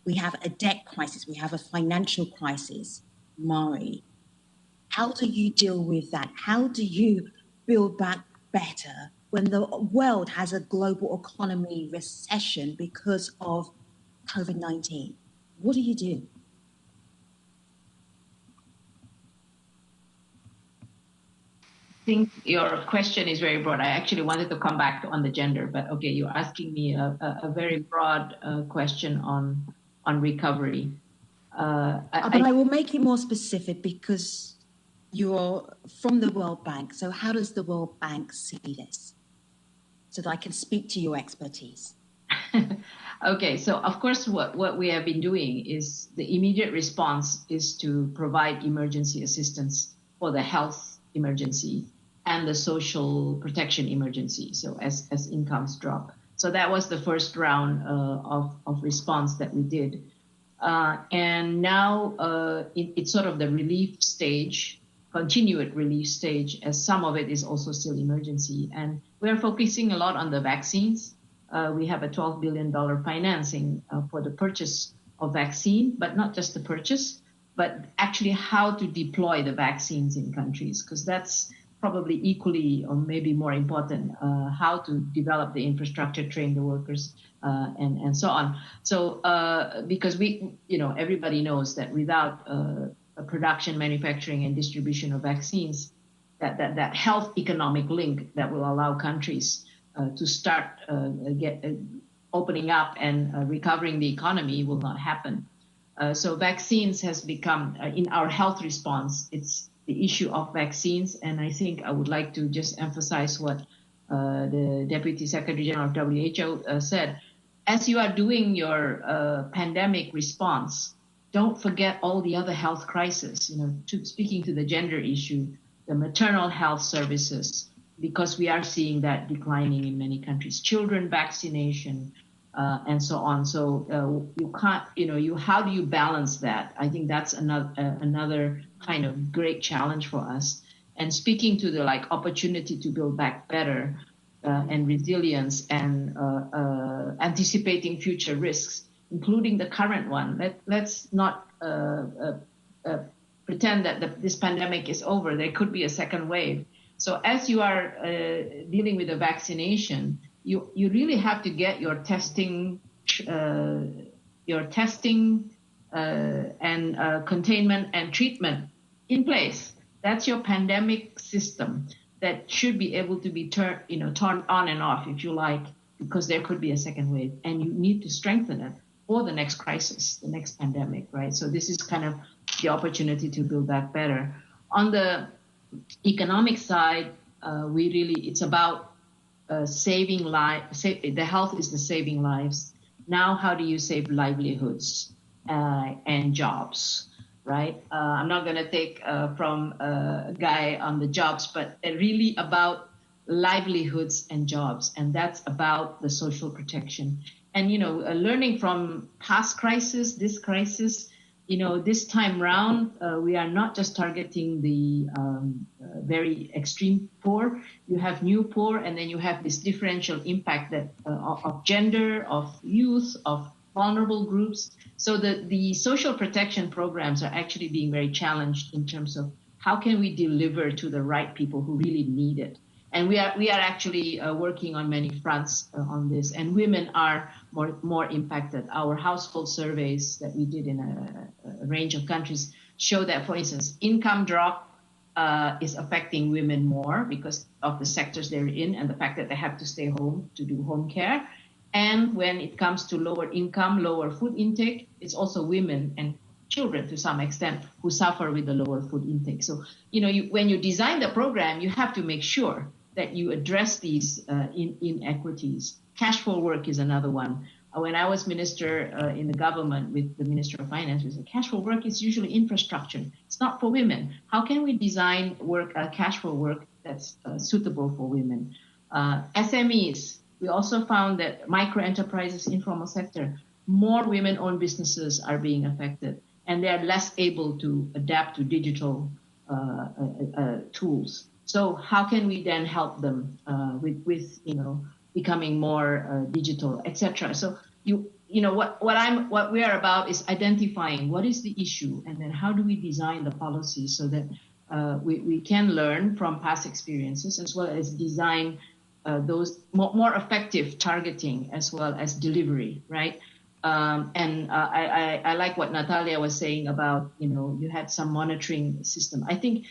We have a debt crisis, we have a financial crisis. Mari, how do you deal with that? How do you build back better when the world has a global economy recession because of COVID-19? What do you do? I think your question is very broad. I actually wanted to come back on the gender, but okay, you're asking me a very broad question on recovery. But I will make it more specific because you're from the World Bank. So how does the World Bank see this? So that I can speak to your expertise. Okay, so of course what we have been doing is the immediate response is to provide emergency assistance for the health emergency and the social protection emergency, so as incomes drop. So that was the first round of response that we did. And now it's sort of the relief stage, continued relief stage, as some of it is also still emergency. And we're focusing a lot on the vaccines. We have a $12 billion financing for the purchase of vaccine, but not just the purchase, but actually how to deploy the vaccines in countries, because that's probably equally or maybe more important, how to develop the infrastructure, train the workers, and so on. So because everybody knows that without a production, manufacturing, and distribution of vaccines, that health economic link that will allow countries to start opening up and recovering the economy will not happen. So vaccines has become, in our health response, it's the issue of vaccines. And I think I would like to just emphasize what the Deputy Secretary General of WHO said. As you are doing your pandemic response, don't forget all the other health crises, speaking to the gender issue, the maternal health services, because we are seeing that declining in many countries, children vaccination, and so on. So you can't, how do you balance that? I think that's another kind of great challenge for us. And speaking to the opportunity to build back better and resilience and anticipating future risks, including the current one. Let's not pretend that this pandemic is over. There could be a second wave. So as you are dealing with the vaccination, you really have to get your testing and containment and treatment in place. That's your pandemic system that should be able to be turned on and off, if you like, because there could be a second wave, and you need to strengthen it for the next crisis, the next pandemic, right? So this is kind of the opportunity to build that better. On the economic side, it's about saving lives. The health is the saving lives. Now, how do you save livelihoods and jobs, right? I'm not going to take from a guy on the jobs, but really about livelihoods and jobs, and that's about the social protection. And learning from past crisis, this crisis, this time round, we are not just targeting the very extreme poor. You have new poor, and then you have this differential impact that of gender, of youth, of vulnerable groups. So the social protection programs are actually being very challenged in terms of how can we deliver to the right people who really need it. And we are actually working on many fronts on this, and women are more impacted. Our household surveys that we did in a range of countries show that, for instance, income drop is affecting women more because of the sectors they're in and the fact that they have to stay home to do home care. And when it comes to lower income, lower food intake, it's also women and children to some extent who suffer with the lower food intake. So, when you design the program, you have to make sure that you address these inequities. Cash for work is another one. When I was minister in the government with the Minister of Finance, we said cash for work is usually infrastructure. It's not for women. How can we design cash for work that's suitable for women? SMEs, We also found that micro enterprises, informal sector, more women-owned businesses are being affected, and they are less able to adapt to digital tools. So how can we then help them with becoming more digital, etc. So what we are about is identifying what is the issue, and then how do we design the policy so that we can learn from past experiences, as well as design those more effective targeting as well as delivery, right? I like what Natalia was saying about, you had some monitoring system. I think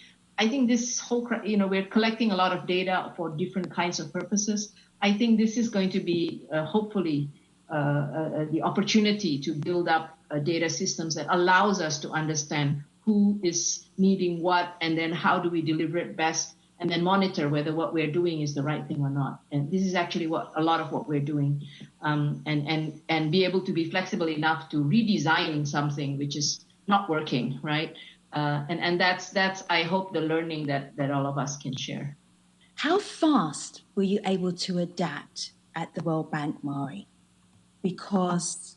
this whole, we're collecting a lot of data for different kinds of purposes. I think this is going to be hopefully the opportunity to build up data systems that allows us to understand who is needing what, and then how do we deliver it best, and then monitor whether what we're doing is the right thing or not. And this is actually a lot of what we're doing, and be able to be flexible enough to redesign something which is not working, right? And that's I hope the learning that all of us can share. How fast were you able to adapt at the World Bank, Mari? Because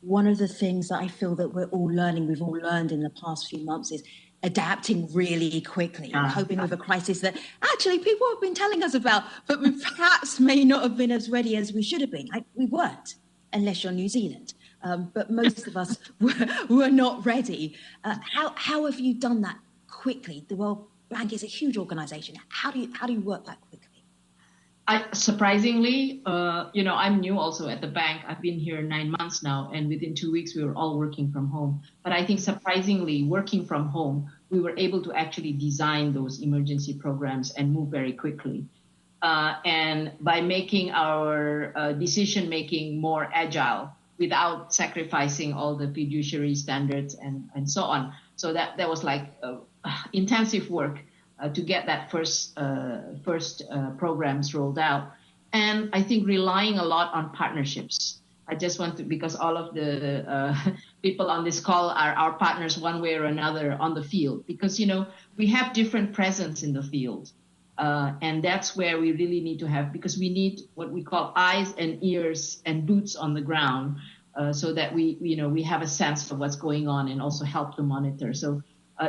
one of the things that I feel that we've all learned in the past few months is adapting really quickly, coping with a crisis that actually people have been telling us about, but we perhaps may not have been as ready as we should have been. We weren't, unless you're New Zealand. But most of us were not ready. How have you done that quickly? The World Bank is a huge organization. How do you work that quickly? Surprisingly, I'm new also at the bank. I've been here 9 months now, and within 2 weeks we were all working from home. But I think surprisingly, working from home, we were able to actually design those emergency programs and move very quickly. And by making our decision-making more agile without sacrificing all the fiduciary standards and so on. So that was like intensive work to get that first programs rolled out. And I think relying a lot on partnerships. I just want to, because all of the people on this call are our partners one way or another on the field, because, we have different presence in the field. And that's where we really need to have, because we need what we call eyes and ears and boots on the ground, so that we have a sense of what's going on and also help to monitor. So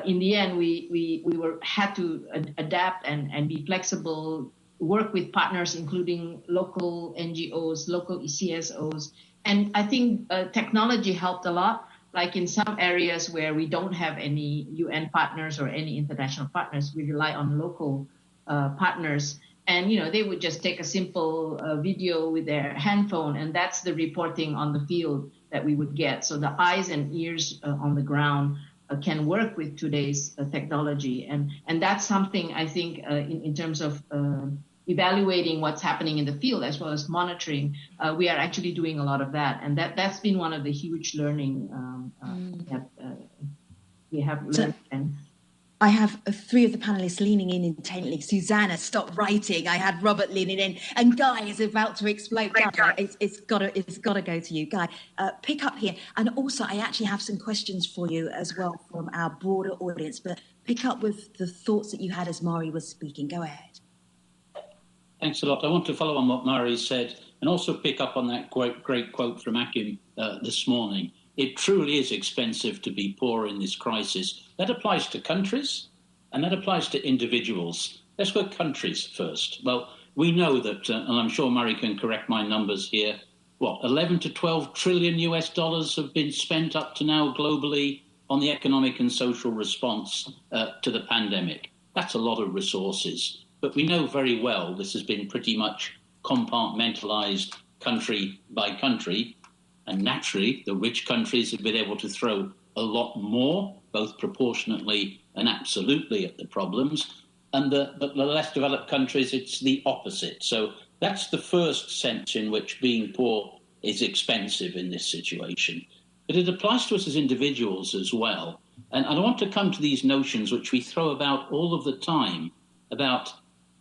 in the end, we had to adapt and be flexible, work with partners, including local NGOs, local CSOs. And I think technology helped a lot. Like in some areas where we don't have any UN partners or any international partners, we rely on local partners. And, they would just take a simple video with their handphone, and that's the reporting on the field that we would get. So the eyes and ears on the ground can work with today's technology. And that's something I think in terms of evaluating what's happening in the field as well as monitoring, we are actually doing a lot of that. And that's been one of the huge learning that we have learned. I have 3 of the panelists leaning in intently. Susanna, stop writing. I had Robert leaning in, and Guy is about to explode. Guy, it's got to go to you, Guy. Pick up here, and also I actually have some questions for you as well from our broader audience. But pick up with the thoughts that you had as Mari was speaking. Go ahead. Thanks a lot. I want to follow on what Mari said, and also pick up on that great quote from Akim this morning. It truly is expensive to be poor in this crisis. That applies to countries and that applies to individuals. Let's go countries first. Well, we know that, and I'm sure Murray can correct my numbers here, 11 to 12 trillion US dollars have been spent up to now globally on the economic and social response to the pandemic. That's a lot of resources. But we know very well this has been pretty much compartmentalized country by country. And naturally, the rich countries have been able to throw a lot more, both proportionately and absolutely, at the problems. And the less developed countries, it's the opposite. So that's the first sense in which being poor is expensive in this situation. But it applies to us as individuals as well. And I want to come to these notions which we throw about all of the time about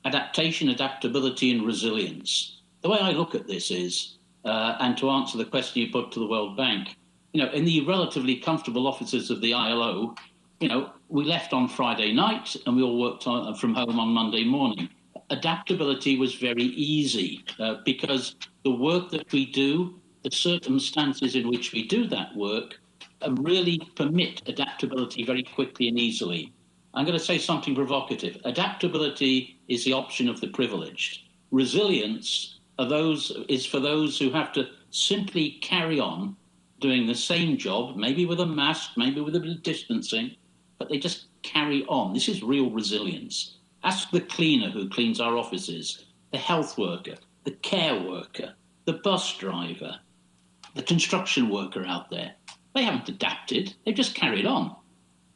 adaptation, adaptability, and resilience. The way I look at this is, and to answer the question you put to the World Bank, in the relatively comfortable offices of the ILO, we left on Friday night and we all worked from home on Monday morning. adaptability was very easy because the work that we do, the circumstances in which we do that work, really permit adaptability very quickly and easily. I'm going to say something provocative. Adaptability is the option of the privileged. Resilience is for those who have to simply carry on doing the same job, maybe with a mask, maybe with a bit of distancing, but they just carry on. This is real resilience. Ask the cleaner who cleans our offices, the health worker, the care worker, the bus driver, the construction worker out there. They haven't adapted, they've just carried on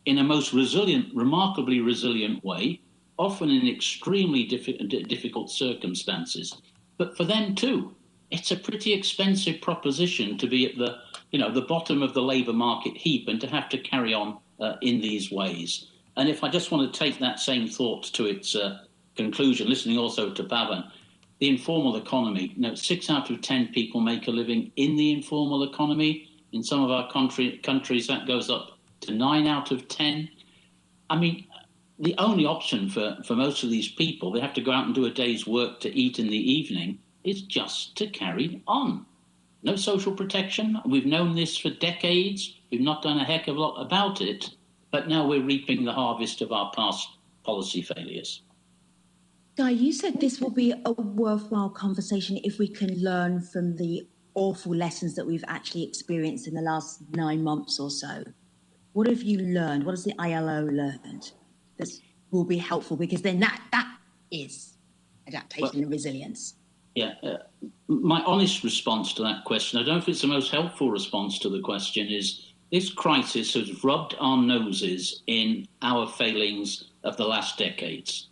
in a most resilient, remarkably resilient way, often in extremely difficult circumstances. But for them too, it's a pretty expensive proposition to be at the bottom of the labour market heap and to have to carry on in these ways. And if I just want to take that same thought to its conclusion, listening also to Pavan, the informal economy, 6 out of 10 people make a living in the informal economy. In some of our countries, that goes up to 9 out of 10. I mean, the only option for most of these people, they have to go out and do a day's work to eat in the evening, is just to carry on. No social protection. We've known this for decades. We've not done a heck of a lot about it, but now we're reaping the harvest of our past policy failures. Guy, you said this will be a worthwhile conversation if we can learn from the awful lessons that we've actually experienced in the last 9 months or so. What have you learned? What has the ILO learned that will be helpful? Because then that is adaptation and resilience. Yeah, my honest response to that question, I don't know if it's the most helpful response to the question, is this crisis has rubbed our noses in our failings of the last decades.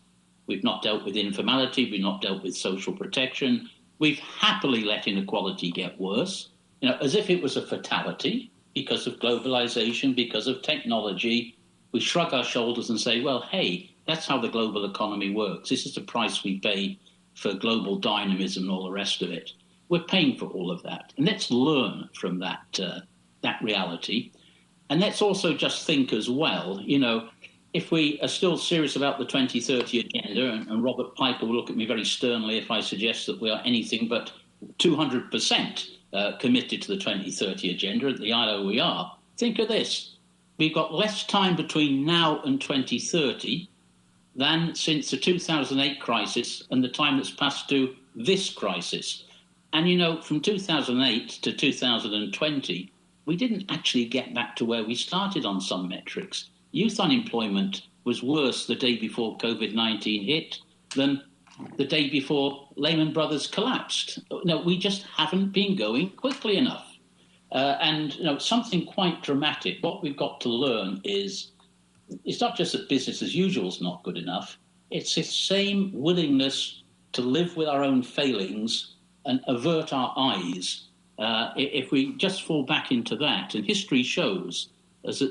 We've not dealt with informality, we've not dealt with social protection, we've happily let inequality get worse, as if it was a fatality because of globalization, because of technology. We shrug our shoulders and say, well, hey, that's how the global economy works. This is the price we pay for global dynamism and all the rest of it. We're paying for all of that. And let's learn from that reality. And let's also just think as well, if we are still serious about the 2030 agenda, and Robert Piper will look at me very sternly if I suggest that we are anything but 200% committed to the 2030 agenda, at the ILO we are, think of this. We've got less time between now and 2030 than since the 2008 crisis and the time that's passed to this crisis. And, from 2008 to 2020, we didn't actually get back to where we started on some metrics. Youth unemployment was worse the day before COVID-19 hit than the day before Lehman Brothers collapsed. No, we just haven't been going quickly enough. And something quite dramatic. What we've got to learn is it's not just that business as usual is not good enough. It's this same willingness to live with our own failings and avert our eyes. If we just fall back into that, and history shows as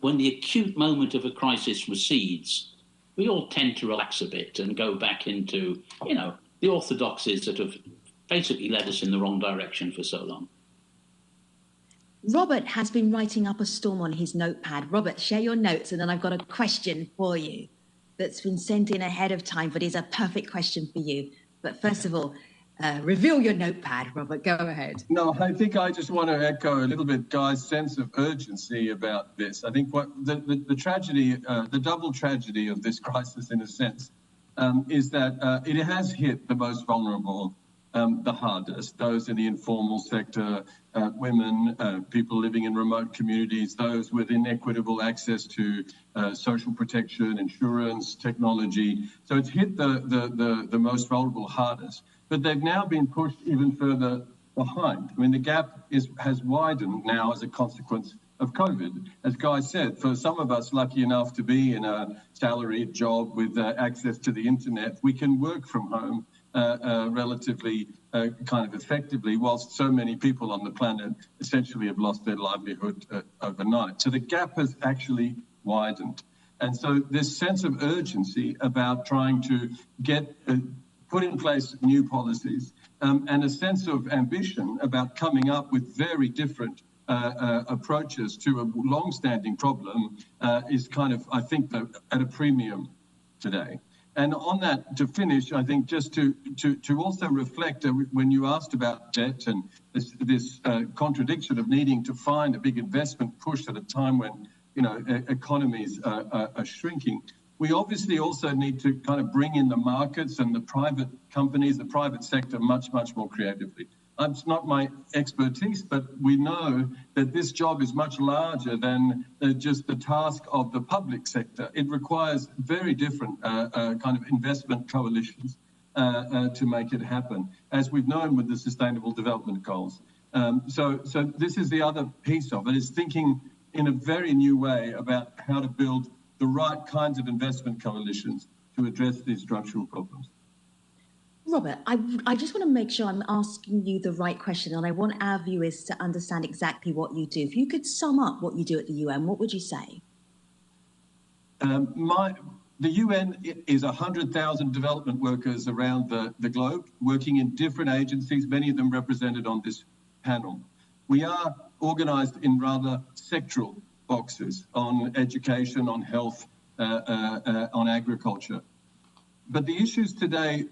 when the acute moment of a crisis recedes, we all tend to relax a bit and go back into the orthodoxies that have basically led us in the wrong direction for so long. Robert has been writing up a storm on his notepad. Robert, share your notes, and then I've got a question for you that's been sent in ahead of time, but is a perfect question for you. But first of all, reveal your notepad, Robert. Go ahead. No, I think I just want to echo a little bit Guy's sense of urgency about this. I think what the tragedy, the double tragedy of this crisis, in a sense, is that it has hit the most vulnerable the hardest, those in the informal sector, women, people living in remote communities, those with inequitable access to social protection, insurance, technology. So it's hit the most vulnerable hardest. But they've now been pushed even further behind. I mean, the gap has widened now as a consequence of COVID. As Guy said, for some of us lucky enough to be in a salaried job with access to the internet, we can work from home relatively kind of effectively, whilst so many people on the planet essentially have lost their livelihood overnight. So the gap has actually widened. And so this sense of urgency about trying to get put in place new policies and a sense of ambition about coming up with very different approaches to a long-standing problem is kind of, I think, at a premium today. And on that, to finish, I think just to also reflect when you asked about debt and this contradiction of needing to find a big investment push at a time when, you know, economies are shrinking. We obviously also need to kind of bring in the markets and the private companies, the private sector much, much more creatively. It's not my expertise, but we know that this job is much larger than just the task of the public sector. It requires very different kind of investment coalitions to make it happen, as we've known with the Sustainable Development Goals. So this is the other piece of it, is thinking in a very new way about how to build the right kinds of investment coalitions to address these structural problems. Robert, I just want to make sure I'm asking you the right question, and I want our viewers to understand exactly what you do. If you could sum up what you do at the UN, what would you say? The UN is 100,000 development workers around the globe, working in different agencies, many of them represented on this panel. We are organized in rather sectoral boxes on education, on health, on agriculture. But the issues today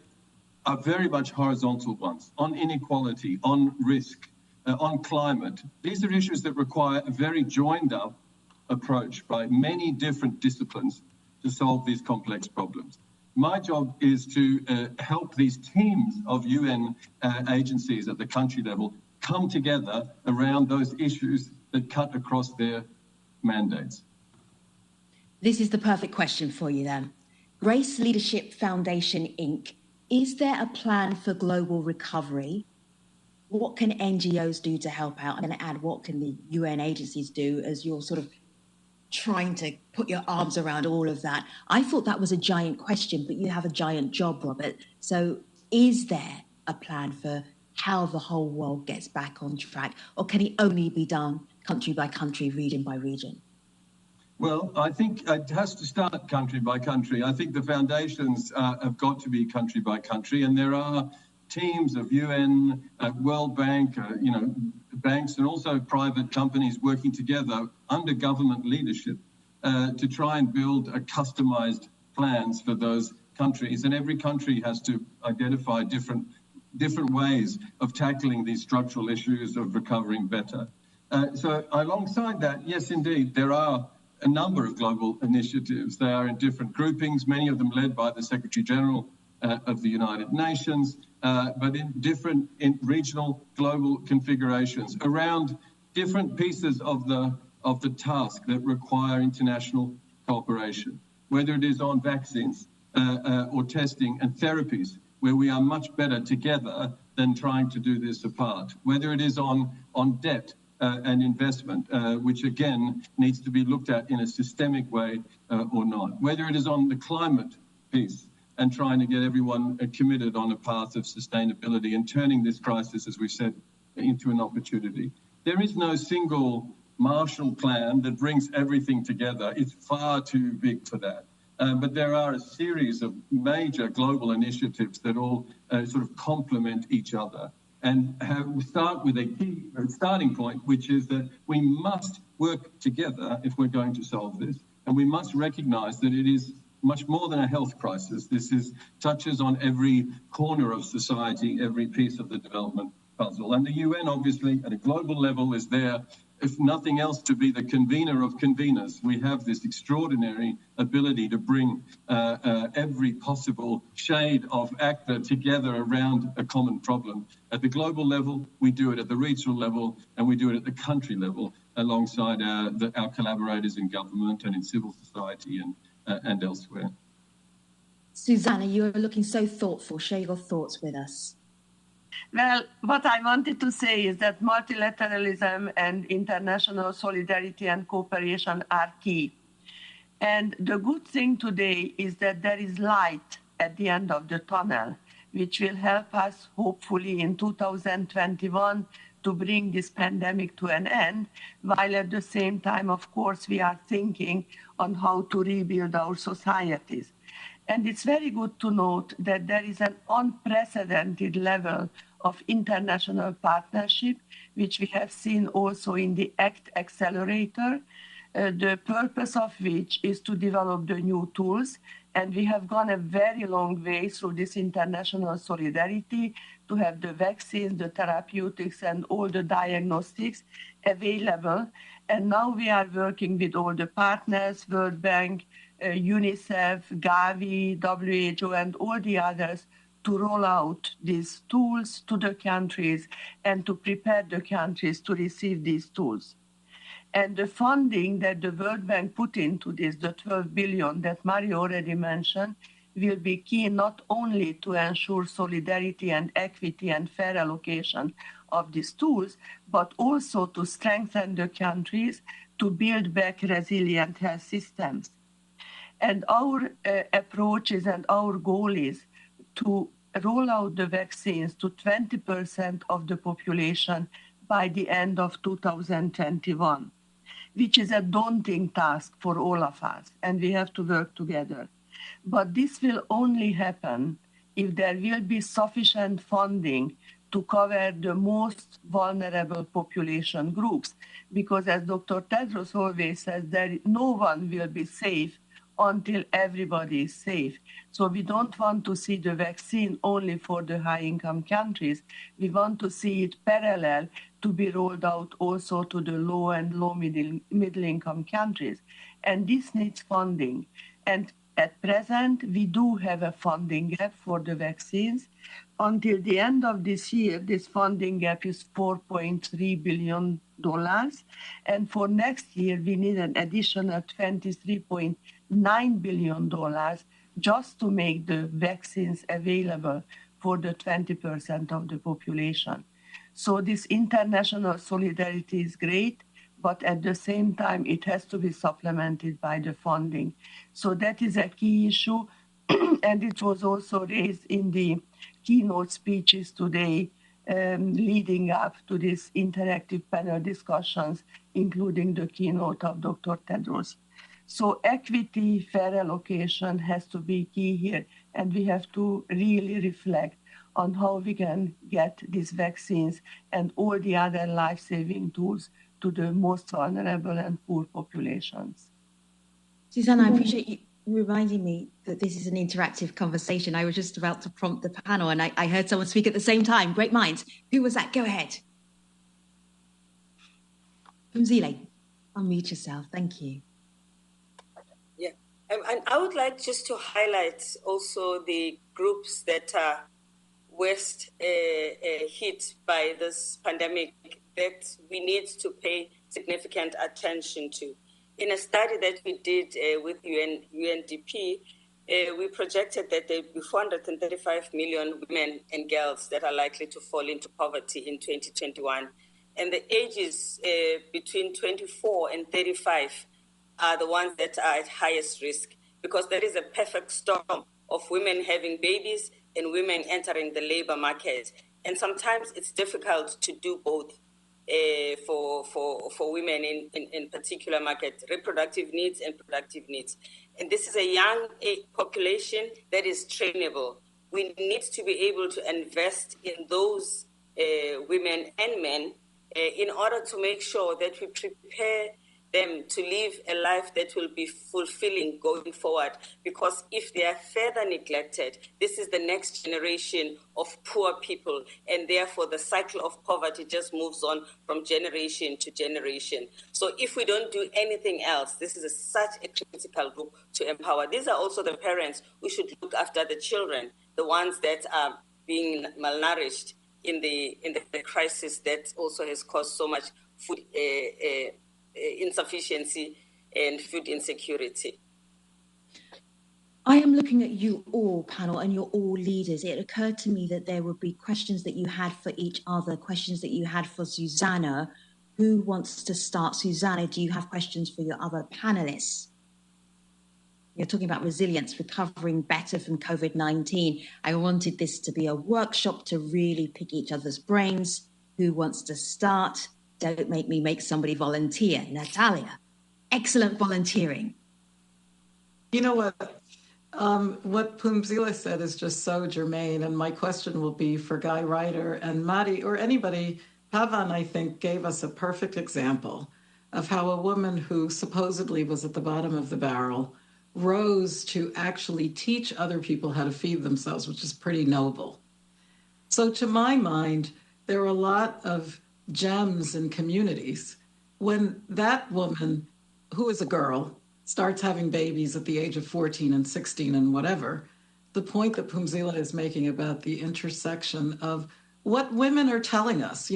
are very much horizontal ones, on inequality, on risk, on climate. These are issues that require a very joined up approach by many different disciplines to solve these complex problems. My job is to help these teams of UN agencies at the country level come together around those issues that cut across their mandates. This is the perfect question for you then. Grace Leadership Foundation, Inc. Is there a plan for global recovery? What can NGOs do to help out? I'm going to add, what can the UN agencies do as you're sort of trying to put your arms around all of that? I thought that was a giant question, but you have a giant job, Robert. So is there a plan for how the whole world gets back on track? Or can it only be done country by country, region by region? Well, I think it has to start country by country. I think the foundations have got to be country by country, and there are teams of UN, World Bank, banks, and also private companies working together under government leadership to try and build customized plans for those countries. And every country has to identify different ways of tackling these structural issues of recovering better. So alongside that, yes, indeed, there are a number of global initiatives. They are in different groupings, many of them led by the Secretary General of the United Nations, but in regional global configurations around different pieces of the task that require international cooperation, whether it is on vaccines or testing and therapies, where we are much better together than trying to do this apart, whether it is on debt and investment, which again needs to be looked at in a systemic way or not, whether it is on the climate piece and trying to get everyone committed on a path of sustainability and turning this crisis, as we said, into an opportunity. There is no single Marshall Plan that brings everything together. It's far too big for that. But there are a series of major global initiatives that all sort of complement each other. And we start with a key starting point, which is that we must work together if we're going to solve this. And we must recognize that it is much more than a health crisis. This touches on every corner of society, every piece of the development puzzle. And the UN, obviously, at a global level is there, if nothing else, to be the convener of conveners. We have this extraordinary ability to bring every possible shade of actor together around a common problem. At the global level, we do it at the regional level, and we do it at the country level, alongside our collaborators in government and in civil society and elsewhere. Susanna, you're looking so thoughtful. Share your thoughts with us. Well, what I wanted to say is that multilateralism and international solidarity and cooperation are key. And the good thing today is that there is light at the end of the tunnel, which will help us, hopefully, in 2021 to bring this pandemic to an end, while at the same time, of course, we are thinking on how to rebuild our societies. And it's very good to note that there is an unprecedented level of international partnership, which we have seen also in the ACT Accelerator, the purpose of which is to develop the new tools. And we have gone a very long way through this international solidarity to have the vaccines, the therapeutics, and all the diagnostics available. And now we are working with all the partners, World Bank, UNICEF, Gavi, WHO, and all the others to roll out these tools to the countries and to prepare the countries to receive these tools. And the funding that the World Bank put into this, the 12 billion that Mario already mentioned, will be key not only to ensure solidarity and equity and fair allocation of these tools, but also to strengthen the countries to build back resilient health systems. And our approaches and our goal is to roll out the vaccines to 20% of the population by the end of 2021, which is a daunting task for all of us, and we have to work together. But this will only happen if there will be sufficient funding to cover the most vulnerable population groups, because as Dr. Tedros always says, no one will be safe until everybody is safe. So we don't want to see the vaccine only for the high-income countries. We want to see it parallel to be rolled out also to the low and low middle-income countries. And this needs funding. And at present, we do have a funding gap for the vaccines. Until the end of this year, this funding gap is $4.3 billion. And for next year, we need an additional $23.9 billion just to make the vaccines available for the 20% of the population. So this international solidarity is great, but at the same time, it has to be supplemented by the funding. So that is a key issue. And it was also raised in the keynote speeches today, leading up to these interactive panel discussions, including the keynote of Dr. Tedros. So equity, fair allocation has to be key here, and we have to really reflect on how we can get these vaccines and all the other life-saving tools to the most vulnerable and poor populations. Susanna, I appreciate you reminding me that this is an interactive conversation. I was just about to prompt the panel and I heard someone speak at the same time. Great minds. Who was that? Go ahead. Phumzile, unmute yourself. Thank you. Yeah, and I would like just to highlight also the groups that are worst hit by this pandemic that we need to pay significant attention to. In a study that we did with UNDP, we projected that there will be 435 million women and girls that are likely to fall into poverty in 2021. And the ages between 24 and 35 are the ones that are at highest risk, because there is a perfect storm of women having babies and women entering the labor market. And sometimes it's difficult to do both. For women in particular market, reproductive needs and productive needs. And this is a young population that is trainable. We need to be able to invest in those women and men in order to make sure that we prepare them to live a life that will be fulfilling going forward. Because if they are further neglected, this is the next generation of poor people, and therefore the cycle of poverty just moves on from generation to generation. So if we don't do anything else, this is such a critical group to empower. These are also the parents who should look after the children, the ones that are being malnourished in the crisis that also has caused so much food insufficiency and food insecurity. I am looking at you all, panel, and you're all leaders. It occurred to me that there would be questions that you had for each other, questions that you had for Susanna. Who wants to start? Susanna, do you have questions for your other panelists? You're talking about resilience, recovering better from COVID-19. I wanted this to be a workshop to really pick each other's brains. Who wants to start? Don't make me make somebody volunteer. Natalia, excellent volunteering. You know what Phumzile said is just so germane, and my question will be for Guy Ryder and Madi or anybody. Pavan, I think, gave us a perfect example of how a woman who supposedly was at the bottom of the barrel rose to actually teach other people how to feed themselves, which is pretty noble. So to my mind, there are a lot of gems in communities. When that woman, who is a girl, starts having babies at the age of 14 and 16 and whatever, the point that Phumzile is making about the intersection of what women are telling us,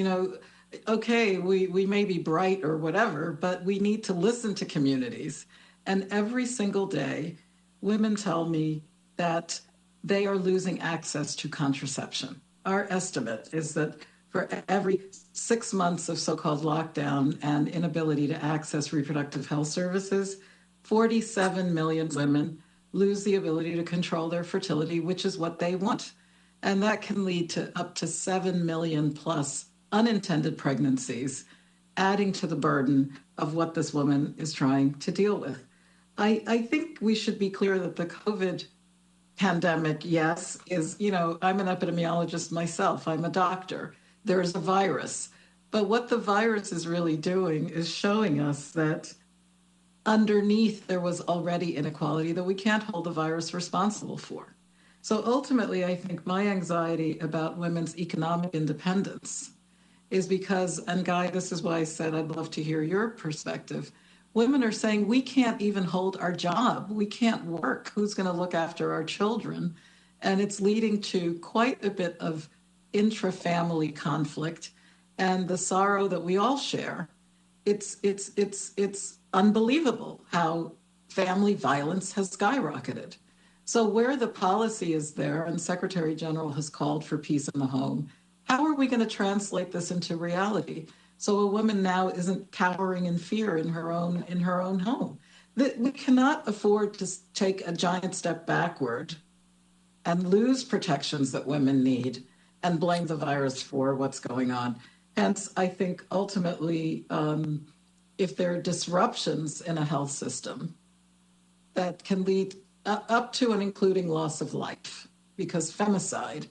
okay, we may be bright or whatever, but we need to listen to communities. And every single day, women tell me that they are losing access to contraception. Our estimate is that for every 6 months of so-called lockdown and inability to access reproductive health services, 47 million women lose the ability to control their fertility, which is what they want. And that can lead to up to 7 million plus unintended pregnancies, adding to the burden of what this woman is trying to deal with. I think we should be clear that the COVID pandemic, yes, is, I'm an epidemiologist myself, I'm a doctor. There is a virus. But what the virus is really doing is showing us that underneath there was already inequality that we can't hold the virus responsible for. So ultimately, I think my anxiety about women's economic independence is because, and Guy, this is why I said I'd love to hear your perspective. Women are saying we can't even hold our job. We can't work. Who's going to look after our children? And it's leading to quite a bit of intra-family conflict and the sorrow that we all share. It's unbelievable how family violence has skyrocketed. So where the policy is there, and Secretary General has called for peace in the home, how are we going to translate this into reality? So a woman now isn't cowering in fear in her own home. We cannot afford to take a giant step backward and lose protections that women need and blame the virus for what's going on. Hence, I think ultimately, if there are disruptions in a health system that can lead up to and including loss of life, because femicide,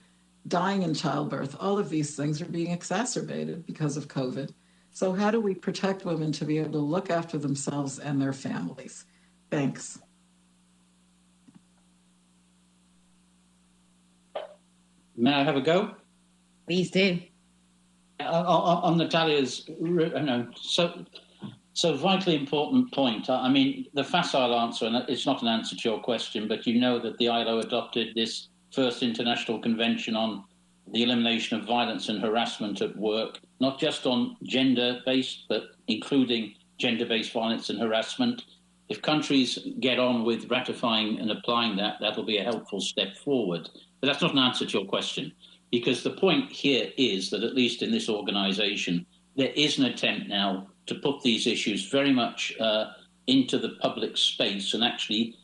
dying in childbirth, all of these things are being exacerbated because of COVID. So how do we protect women to be able to look after themselves and their families? Thanks. May I have a go? Please do. On Natalia's so vitally important point. I mean, the facile answer, and it's not an answer to your question, but you know that the ILO adopted this first international convention on the elimination of violence and harassment at work, not just on gender-based, but including gender-based violence and harassment. If countries get on with ratifying and applying that, that'll be a helpful step forward. But that's not an answer to your question, because the point here is that at least in this organization, there is an attempt now to put these issues very much into the public space and actually,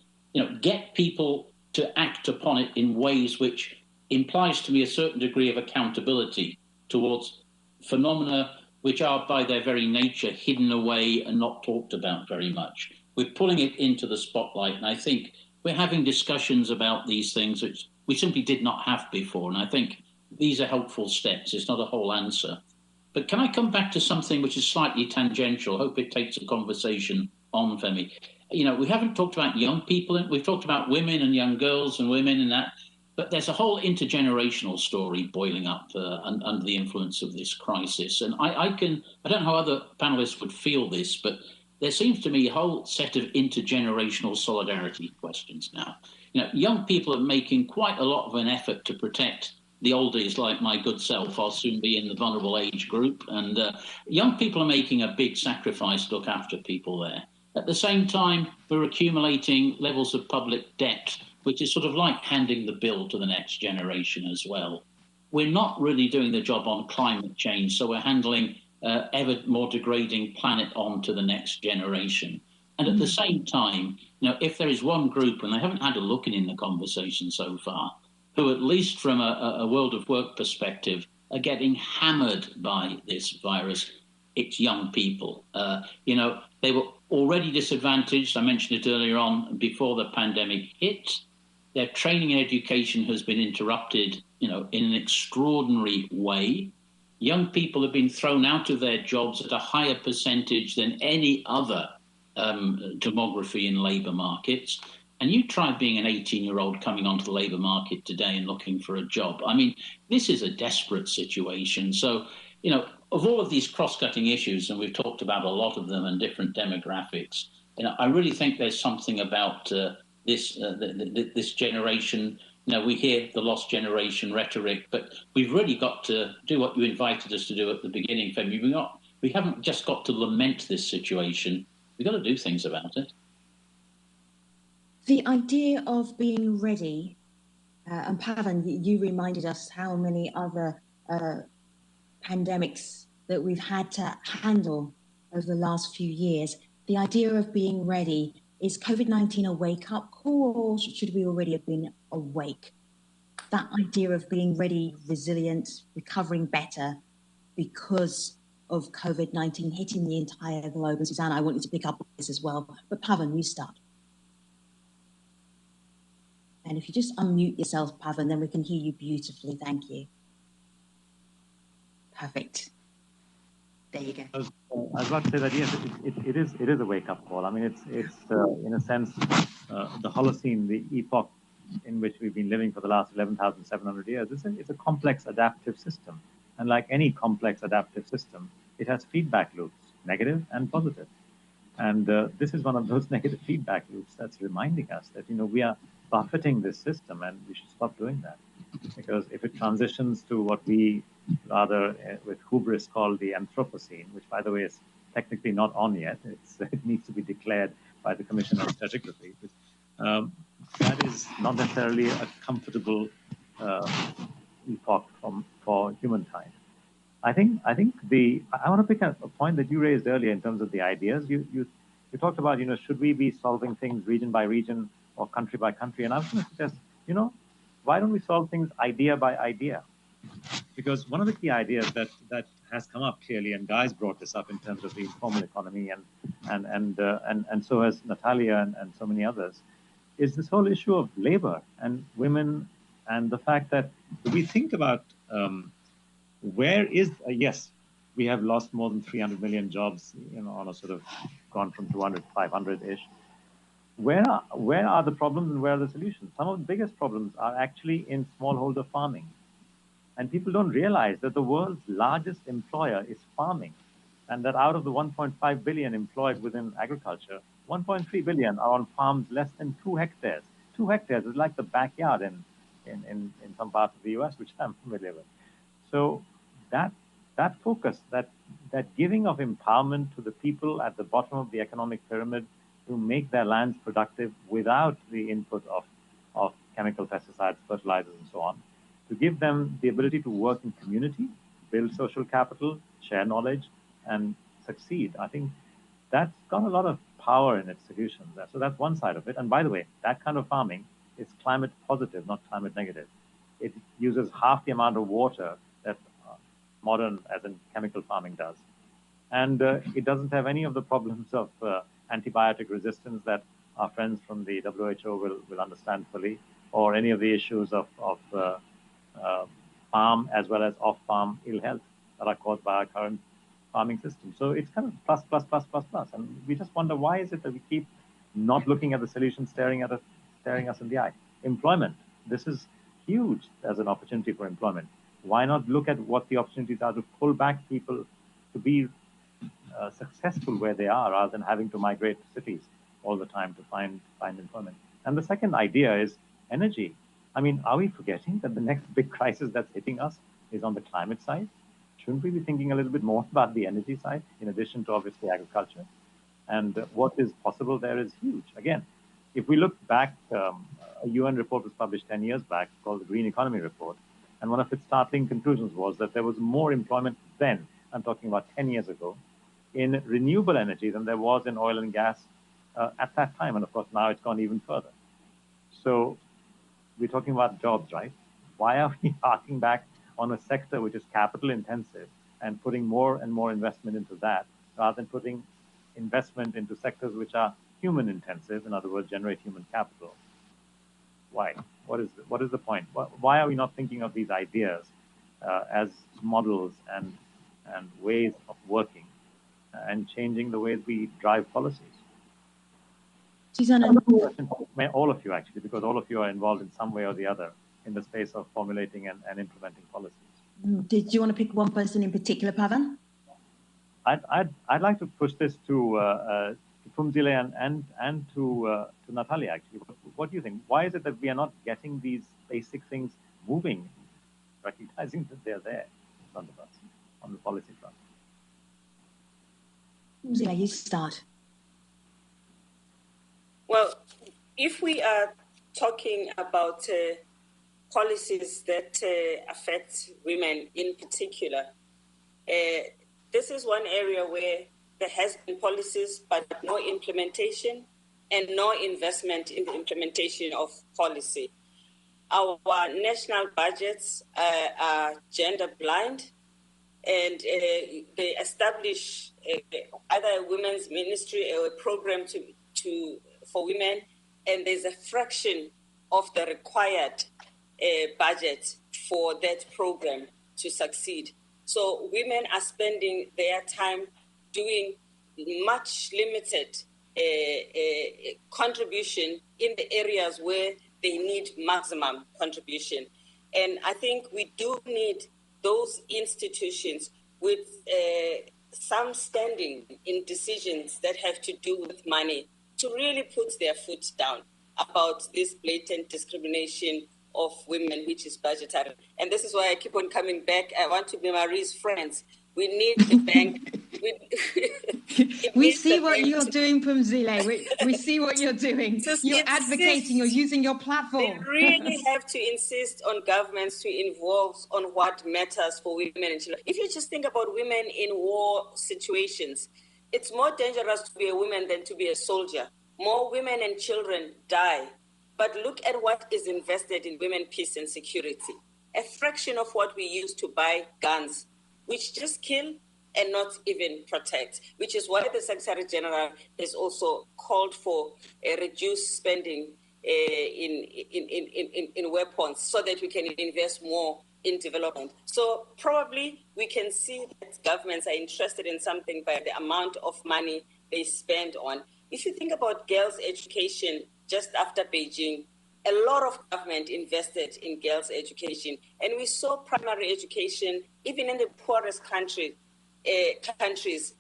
get people to act upon it in ways which implies to me a certain degree of accountability towards phenomena which are by their very nature hidden away and not talked about very much. We're pulling it into the spotlight, and I think we're having discussions about these things which we simply did not have before, and I think these are helpful steps. It's not a whole answer. But can I come back to something which is slightly tangential? I hope it takes a conversation on, Femi. We haven't talked about young people. We've talked about women and young girls and women and that. But there's a whole intergenerational story boiling up under the influence of this crisis. And I don't know how other panelists would feel this, but there seems to me a whole set of intergenerational solidarity questions now. Young people are making quite a lot of an effort to protect the oldies like my good self. I'll soon be in the vulnerable age group. And young people are making a big sacrifice to look after people there. At the same time, we're accumulating levels of public debt, which is sort of like handing the bill to the next generation as well. We're not really doing the job on climate change, so we're handling ever more degrading planet on to the next generation. And at the same time, if there is one group, and they haven't had a look in the conversation so far, who at least from a world of work perspective are getting hammered by this virus, it's young people. They were already disadvantaged. I mentioned it earlier on before the pandemic hit. Their training and education has been interrupted, in an extraordinary way. Young people have been thrown out of their jobs at a higher percentage than any other demography in labour markets. And you try being an 18-year-old coming onto the labour market today and looking for a job. I mean, this is a desperate situation. So, you know, of all of these cross-cutting issues, and we've talked about a lot of them and different demographics, you know, I really think there's something about this generation. You know, we hear the lost generation rhetoric, but we've really got to do what you invited us to do at the beginning, Femi. We haven't just got to lament this situation. We've got to do things about it. The idea of being ready, and Pavan, you reminded us how many other pandemics that we've had to handle over the last few years. The idea of being ready, is COVID-19 a wake-up call, or should we already have been awake? That idea of being ready, resilient, recovering better because of COVID-19 hitting the entire globe. And Susanna, I want you to pick up on this as well. But Pavan, you start. And if you just unmute yourself, Pavan, then we can hear you beautifully. Thank you. Perfect. There you go. I was about to say that yes, it is a wake-up call. I mean, it's in a sense the Holocene, the epoch in which we've been living for the last 11,700 years. It's a complex adaptive system, and like any complex adaptive system, it has feedback loops, negative and positive. And this is one of those negative feedback loops that's reminding us that, you know, we are buffeting this system, and we should stop doing that. Because if it transitions to what we rather with hubris call the Anthropocene, which by the way is technically not on yet, it needs to be declared by the Commission on Stratigraphy. That is not necessarily a comfortable epoch for humankind. I want to pick up a point that you raised earlier in terms of the ideas. You talked about, you know, should we be solving things region by region or country by country? And I was going to suggest, you know, why don't we solve things idea by idea? Because one of the key ideas that has come up clearly, and Guy's brought this up in terms of the informal economy, and so has Natalia and so many others, is this whole issue of labor and women, and the fact that we think about where is yes, we have lost more than 300 million jobs, you know, on a sort of gone from 200 to 500-ish. Where are the problems and where are the solutions? Some of the biggest problems are actually in smallholder farming. And people don't realize that the world's largest employer is farming, and that out of the 1.5 billion employed within agriculture, 1.3 billion are on farms less than 2 hectares. 2 hectares is like the backyard in some parts of the US, which I'm familiar with. So that focus, that giving of empowerment to the people at the bottom of the economic pyramid to make their lands productive without the input of chemical pesticides, fertilizers, and so on, to give them the ability to work in community, build social capital, share knowledge, and succeed. I think that's got a lot of power in its solutions. So that's one side of it. And by the way, that kind of farming is climate positive, not climate negative. It uses half the amount of water that modern, as in chemical farming, does. And it doesn't have any of the problems of antibiotic resistance that our friends from the WHO will understand fully, or any of the issues of farm as well as off-farm ill health that are caused by our current farming system. So it's kind of plus, plus, plus, plus, plus. And we just wonder, why is it that we keep not looking at the solution, staring us in the eye? Employment. This is huge as an opportunity for employment. Why not look at what the opportunities are to pull back people to be successful where they are, rather than having to migrate to cities all the time to find employment? And the second idea is energy. I mean, are we forgetting that the next big crisis that's hitting us is on the climate side? Shouldn't we be thinking a little bit more about the energy side, in addition to obviously agriculture? And what is possible there is huge. Again, if we look back, a UN report was published 10 years back called the Green Economy Report. And one of its startling conclusions was that there was more employment then, I'm talking about 10 years ago, in renewable energy than there was in oil and gas at that time. And of course, now it's gone even further. So we're talking about jobs, right? Why are we harking back on a sector which is capital intensive and putting more and more investment into that, rather than putting investment into sectors which are human intensive, in other words, generate human capital? Why? What is the point? Why are we not thinking of these ideas as models and ways of working and changing the ways we drive policies. Susanna. All of you, actually, because all of you are involved in some way or the other in the space of formulating and implementing policies. Did you want to pick one person in particular, Pavan? I'd like to push this to Phumzile and to Natalia, actually. What do you think? Why is it that we are not getting these basic things moving, recognizing that they're there in front of us on the policy front? Phumzile, you start. Well, if we are talking about policies that affect women in particular, this is one area where there has been policies but no implementation and no investment in the implementation of policy. Our national budgets are gender blind, and they establish either a women's ministry or a program for women, and there's a fraction of the required budget for that program to succeed. So women are spending their time doing much limited contribution in the areas where they need maximum contribution. And I think we do need those institutions with some standing in decisions that have to do with money to really put their foot down about this blatant discrimination of women, which is budgetary. And this is why I keep on coming back. I want to be Marie's friends. We need the bank. We see what you're doing, Phumzile. We see what you're doing. You're advocating, you're using your platform. They really have to insist on governments to involve on what matters for women and children. If you just think about women in war situations, it's more dangerous to be a woman than to be a soldier. More women and children die. But look at what is invested in women, peace and security. A fraction of what we use to buy guns, which just kill and not even protect, which is why the Secretary General has also called for a reduced spending in weapons so that we can invest more in development. So probably we can see that governments are interested in something by the amount of money they spend on. If you think about girls' education just after Beijing, a lot of government invested in girls' education. And we saw primary education, even in the poorest countries,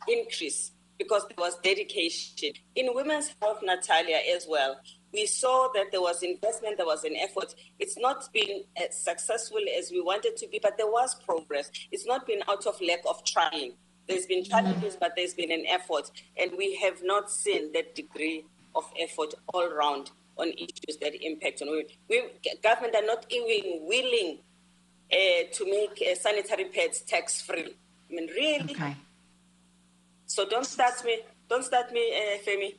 increase because there was dedication. In women's health, Natalia, as well, we saw that there was investment, there was an effort. It's not been as successful as we wanted to be, but there was progress. It's not been out of lack of trying. There's been challenges, but there's been an effort. And we have not seen that degree of effort all around on issues that impact on women. Government are not even willing to make sanitary pads tax-free. I mean, really? Okay. So don't start me, Femi.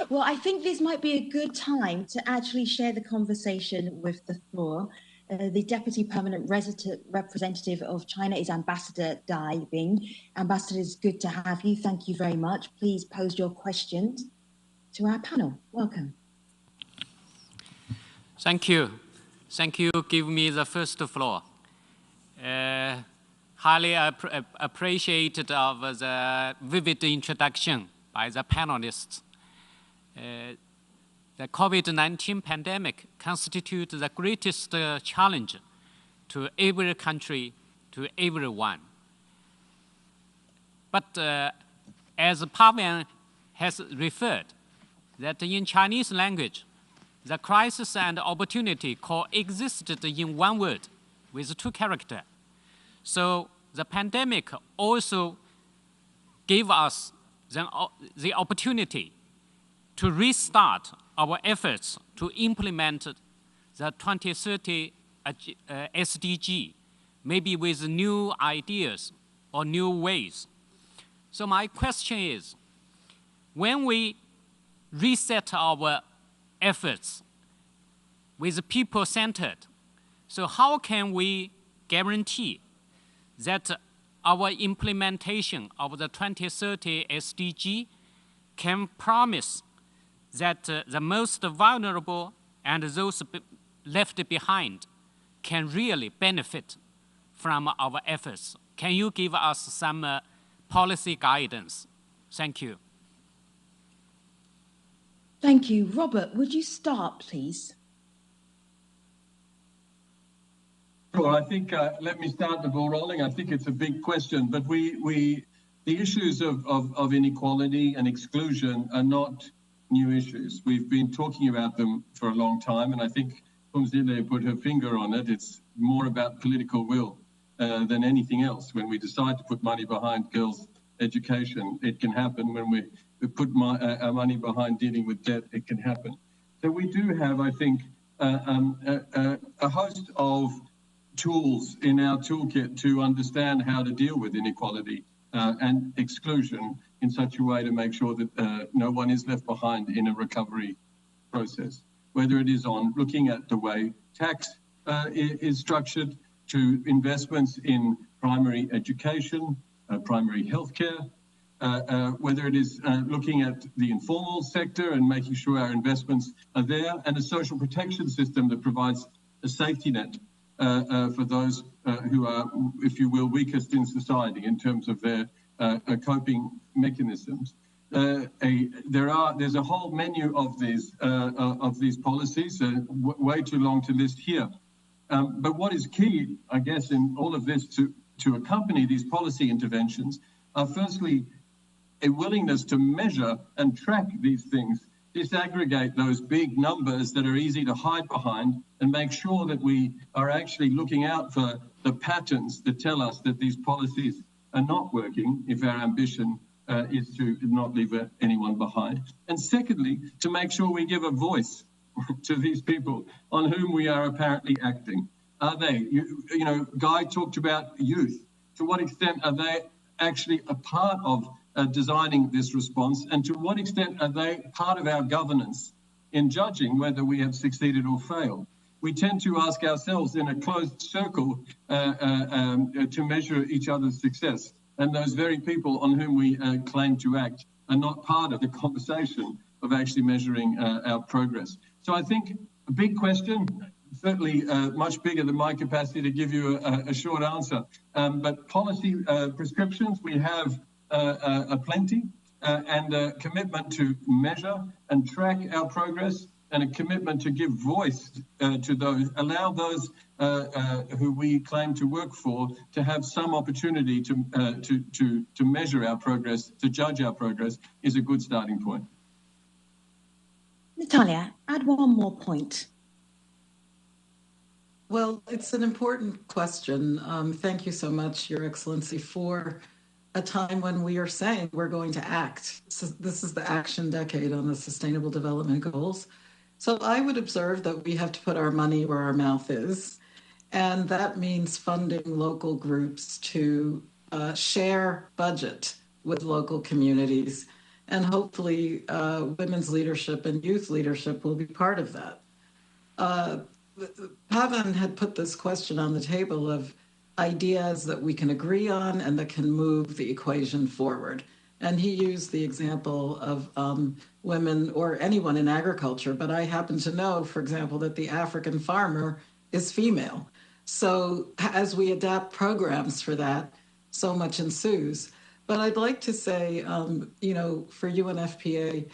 Well, I think this might be a good time to actually share the conversation with the floor. The Deputy Permanent Representative of China is Ambassador Dai Bing. Ambassador, it's good to have you. Thank you very much. Please pose your questions to our panel. Welcome. Thank you. Thank you. Give me the first floor. Highly appreciated of the vivid introduction by the panelists. The COVID-19 pandemic constitutes the greatest challenge to every country, to everyone. But as Pavan has referred, that in Chinese language, the crisis and opportunity coexisted in one word with two characters. So the pandemic also gave us the opportunity to restart our efforts to implement the 2030 SDG, maybe with new ideas or new ways. So my question is, when we reset our efforts with people-centered, so how can we guarantee that our implementation of the 2030 SDG can promise that the most vulnerable and those left behind can really benefit from our efforts? Can you give us some policy guidance? Thank you. Thank you. Robert, would you start, please? Sure. I think, let me start the ball rolling. I think it's a big question, but the issues of inequality and exclusion are not new issues. We've been talking about them for a long time, and I think Phumzile put her finger on it. It's more about political will than anything else. When we decide to put money behind girls' education, it can happen. When we put our money behind dealing with debt, it can happen. So we do have, I think, a host of tools in our toolkit to understand how to deal with inequality and exclusion in such a way to make sure that no one is left behind in a recovery process, whether it is on looking at the way tax is structured, to investments in primary education, primary healthcare, whether it is looking at the informal sector and making sure our investments are there, and a social protection system that provides a safety net for those who are, if you will, weakest in society in terms of their coping mechanisms. There's a whole menu of these policies, way too long to list here. But what is key, I guess, in all of this to accompany these policy interventions are firstly a willingness to measure and track these things, disaggregate those big numbers that are easy to hide behind, and make sure that we are actually looking out for the patterns that tell us that these policies are not working if our ambition is to not leave anyone behind. And secondly, to make sure we give a voice to these people on whom we are apparently acting. Are they, you know, Guy talked about youth. To what extent are they actually a part of designing this response, and to what extent are they part of our governance in judging whether we have succeeded or failed? We tend to ask ourselves in a closed circle to measure each other's success, and those very people on whom we claim to act are not part of the conversation of actually measuring our progress. So I think a big question, certainly much bigger than my capacity to give you a short answer, but policy prescriptions we have plenty, and a commitment to measure and track our progress, and a commitment to give voice to those, allow those who we claim to work for to have some opportunity to measure our progress, to judge our progress, is a good starting point. Natalia, add one more point. Well, it's an important question. Thank you so much, Your Excellency, for a time when we are saying we're going to act. So this is the action decade on the Sustainable Development Goals. So I would observe that we have to put our money where our mouth is. And that means funding local groups to share budget with local communities. And hopefully women's leadership and youth leadership will be part of that. Pavan had put this question on the table of ideas that we can agree on and that can move the equation forward. And he used the example of women or anyone in agriculture, but I happen to know, for example, that the African farmer is female. So as we adapt programs for that, so much ensues. But I'd like to say, you know, for UNFPA,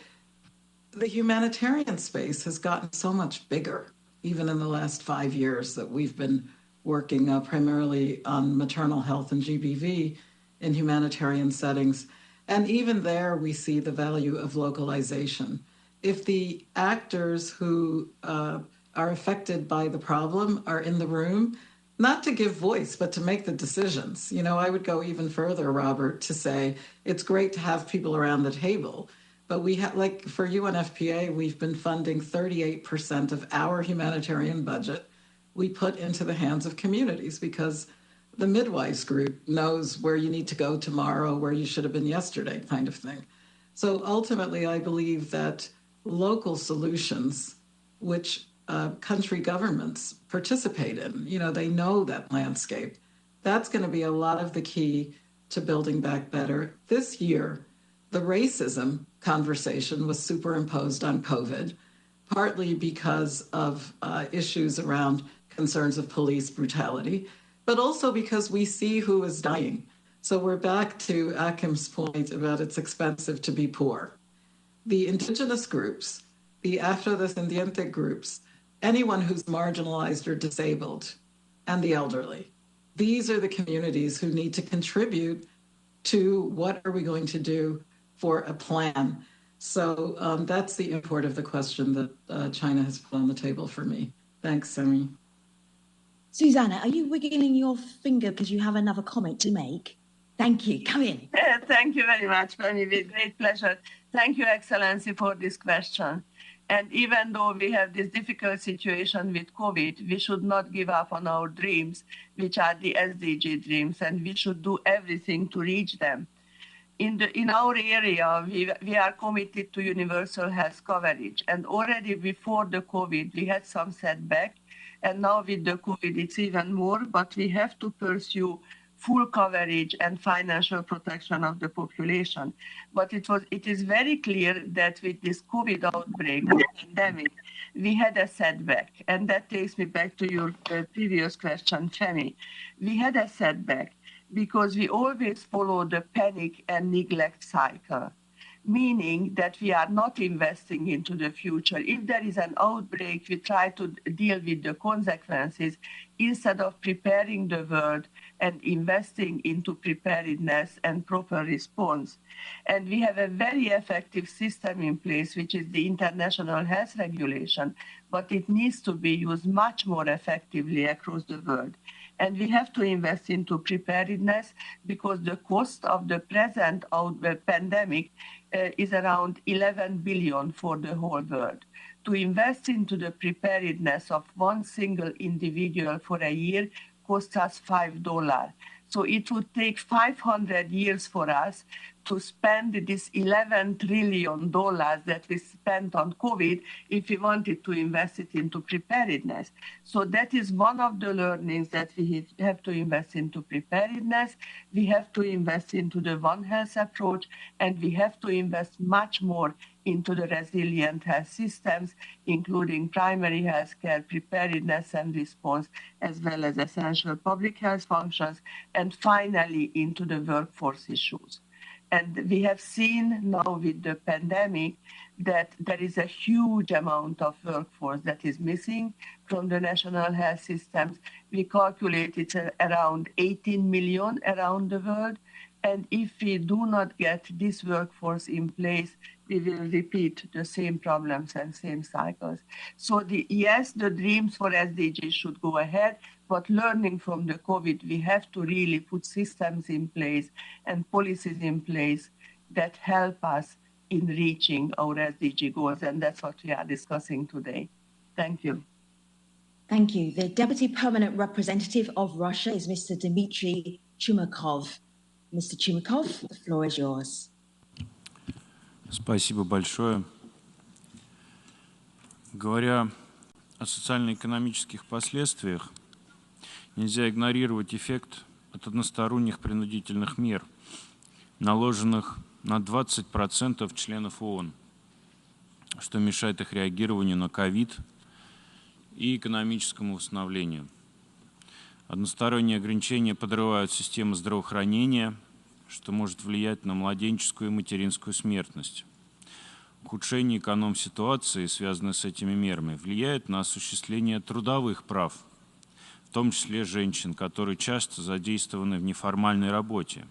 the humanitarian space has gotten so much bigger, even in the last 5 years that we've been working primarily on maternal health and GBV in humanitarian settings. And even there, we see the value of localization. If the actors who are affected by the problem are in the room, not to give voice, but to make the decisions. You know, I would go even further, Robert, to say it's great to have people around the table, but we have, like for UNFPA, we've been funding 38% of our humanitarian budget we put into the hands of communities, because the midwives group knows where you need to go tomorrow, where you should have been yesterday, kind of thing. So ultimately, I believe that local solutions, which country governments participate in, you know, they know that landscape. That's going to be a lot of the key to building back better. This year, the racism conversation was superimposed on COVID, partly because of issues around concerns of police brutality, but also because we see who is dying. So we're back to Akim's point about it's expensive to be poor. The indigenous groups, the afrodescendiente groups, anyone who's marginalized or disabled, and the elderly. These are the communities who need to contribute to what are we going to do for a plan. So that's the import of the question that China has put on the table for me. Thanks, Semi. Susanna, are you wiggling your finger because you have another comment to make? Thank you. Come in. Thank you very much, Femi. With great pleasure. Thank you, Excellency, for this question. And even though we have this difficult situation with COVID, we should not give up on our dreams, which are the SDG dreams, and we should do everything to reach them. In our area, we are committed to universal health coverage. And already before the COVID, we had some setback. And now with the COVID, it's even more, but we have to pursue full coverage and financial protection of the population. But it is very clear that with this COVID outbreak, the pandemic, we had a setback. And that takes me back to your previous question, Femi. We had a setback because we always follow the panic and neglect cycle, meaning that we are not investing into the future. If there is an outbreak, we try to deal with the consequences instead of preparing the world and investing into preparedness and proper response. And we have a very effective system in place, which is the international health regulation, but it needs to be used much more effectively across the world. And we have to invest into preparedness because the cost of the present pandemic is around 11 billion for the whole world. To invest into the preparedness of one single individual for a year costs us $5. So it would take 500 years for us to spend this $11 trillion that we spent on COVID if we wanted to invest it into preparedness. So that is one of the learnings that we have to invest into preparedness. We have to invest into the One Health approach, and we have to invest much more into the resilient health systems, including primary health care, preparedness and response, as well as essential public health functions, and finally into the workforce issues. And we have seen now with the pandemic that there is a huge amount of workforce that is missing from the national health systems. We calculate it's around 18 million around the world. And if we do not get this workforce in place, we will repeat the same problems and same cycles. So yes, the dreams for SDGs should go ahead, but learning from the COVID, we have to really put systems in place and policies in place that help us in reaching our SDG goals. And that's what we are discussing today. Thank you. Thank you. The Deputy Permanent Representative of Russia is Mr. Dmitry Chumakov. Mr. Chumakov, the floor is yours. Спасибо большое. Говоря о социально-экономических последствиях, нельзя игнорировать эффект от односторонних принудительных мер, наложенных на 20% членов ООН, что мешает их реагированию на ковид и экономическому восстановлению. Односторонние ограничения подрывают систему здравоохранения, что может влиять на младенческую и материнскую смертность. Ухудшение эконом-ситуации, связанное с этими мерами, влияет на осуществление трудовых прав, в том числе женщин, которые часто задействованы в неформальной работе.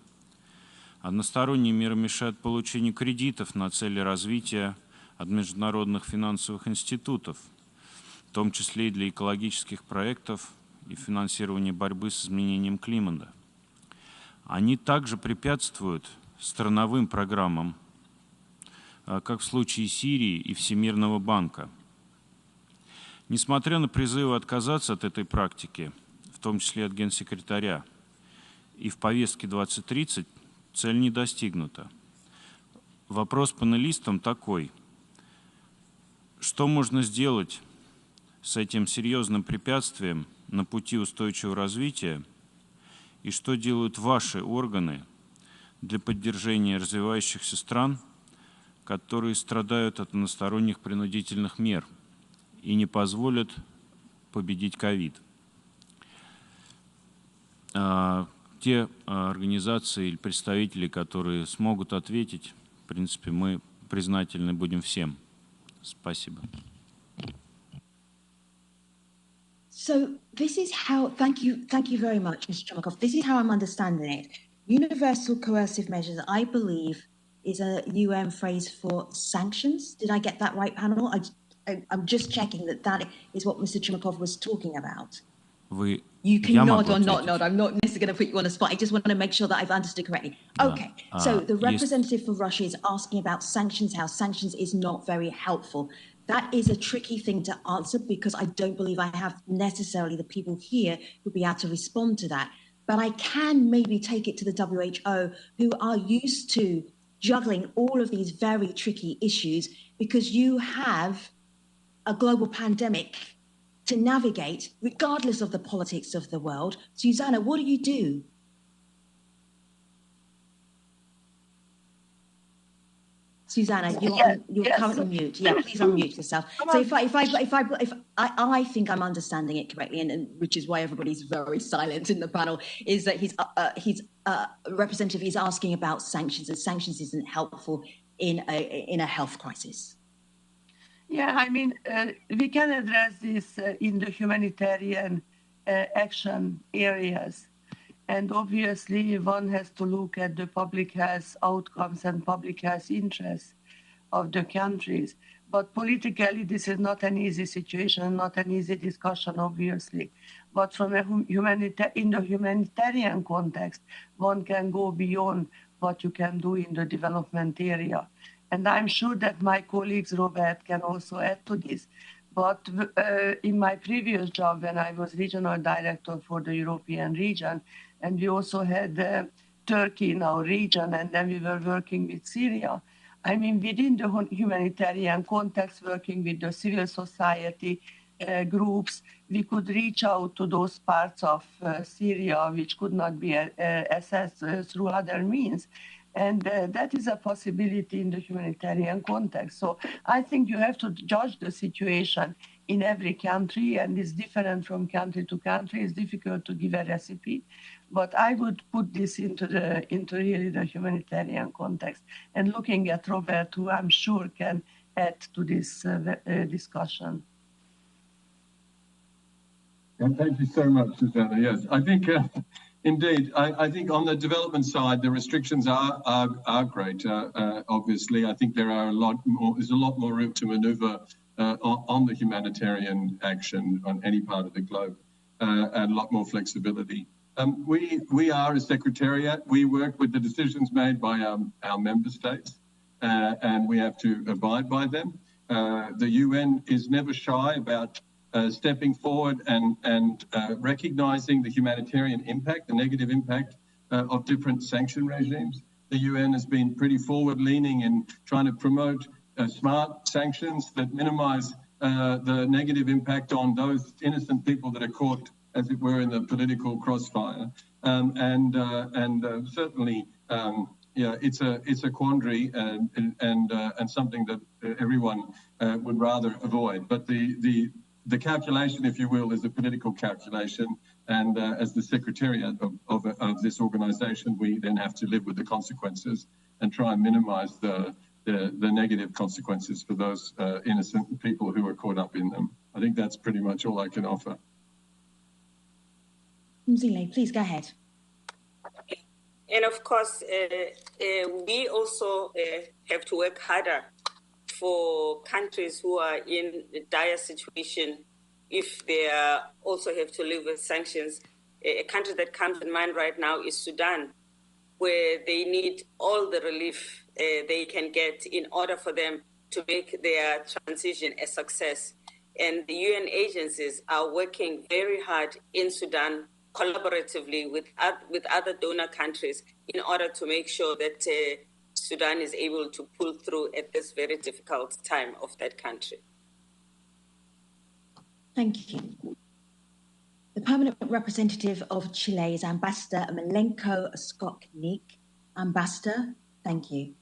Односторонние меры мешают получению кредитов на цели развития от международных финансовых институтов, в том числе и для экологических проектов и финансирования борьбы с изменением климата. Они также препятствуют страновым программам, как в случае Сирии и Всемирного банка. Несмотря на призывы отказаться от этой практики, в том числе от Генсекретаря, и в повестке 2030 цель не достигнута. Вопрос панелистам такой. Что можно сделать с этим серьезным препятствием на пути устойчивого развития, и что делают ваши органы для поддержания развивающихся стран, которые страдают от односторонних принудительных мер и не позволят победить ковид? те организации или представители, которые смогут ответить, в принципе, мы признательны будем всем. Спасибо. So this is how, thank you very much, Mr. Chomikov. This is how I'm understanding it. Universal coercive measures, I believe, is a UN phrase for sanctions. Did I get that right, panel? I'm just checking that is what Mr. Chomikov was talking about. You can nod or not nod. I'm not necessarily going to put you on the spot. I just want to make sure that I've understood correctly. Okay, so the representative for Russia is asking about sanctions, how sanctions is not very helpful. That is a tricky thing to answer because I don't believe I have necessarily the people here who'll be able to respond to that. But I can maybe take it to the WHO, who are used to juggling all of these very tricky issues because you have a global pandemic to navigate regardless of the politics of the world. Susanna, what do you do? Susanna, you're currently mute. Yeah, please unmute yourself. So if I think I'm understanding it correctly, and which is why everybody's very silent in the panel, is that his representative is asking about sanctions, and sanctions isn't helpful in a health crisis. Yeah, I mean, we can address this in the humanitarian action areas. And obviously, one has to look at the public health outcomes and public health interests of the countries. But politically, this is not an easy situation, not an easy discussion, obviously. But from in the humanitarian context, one can go beyond what you can do in the development area. And I'm sure that my colleagues, Robert, can also add to this. But in my previous job, when I was regional director for the European region, and we also had Turkey in our region, and then we were working with Syria. I mean, within the humanitarian context, working with the civil society groups, we could reach out to those parts of Syria which could not be assessed through other means. And that is a possibility in the humanitarian context. So I think you have to judge the situation in every country, and it's different from country to country. It's difficult to give a recipe, but I would put this into really the humanitarian context. And looking at Robert, who I'm sure can add to this discussion. Thank you so much, Susanna. Yes, I think indeed, I think on the development side, the restrictions are great. Obviously, I think there's a lot more room to maneuver on the humanitarian action on any part of the globe, and a lot more flexibility. We are a secretariat. We work with the decisions made by our member states, and we have to abide by them. The UN is never shy about stepping forward and recognizing the humanitarian impact, the negative impact of different sanction regimes. The UN has been pretty forward-leaning in trying to promote smart sanctions that minimize the negative impact on those innocent people that are caught, as it were, in the political crossfire. Certainly, it's a quandary and something that everyone would rather avoid. But the calculation, if you will, is a political calculation, and as the secretariat of this organization, we then have to live with the consequences and try and minimize the negative consequences for those innocent people who are caught up in them. I think that's pretty much all I can offer. Mzile, please go ahead. And of course, we also have to work harder for countries who are in a dire situation if they also have to live with sanctions. A country that comes in mind right now is Sudan, where they need all the relief they can get in order for them to make their transition a success. And the UN agencies are working very hard in Sudan collaboratively with other donor countries in order to make sure that Sudan is able to pull through at this very difficult time of that country. Thank you. The permanent representative of Chile is Ambassador Milenko Skoknik. Ambassador, thank you.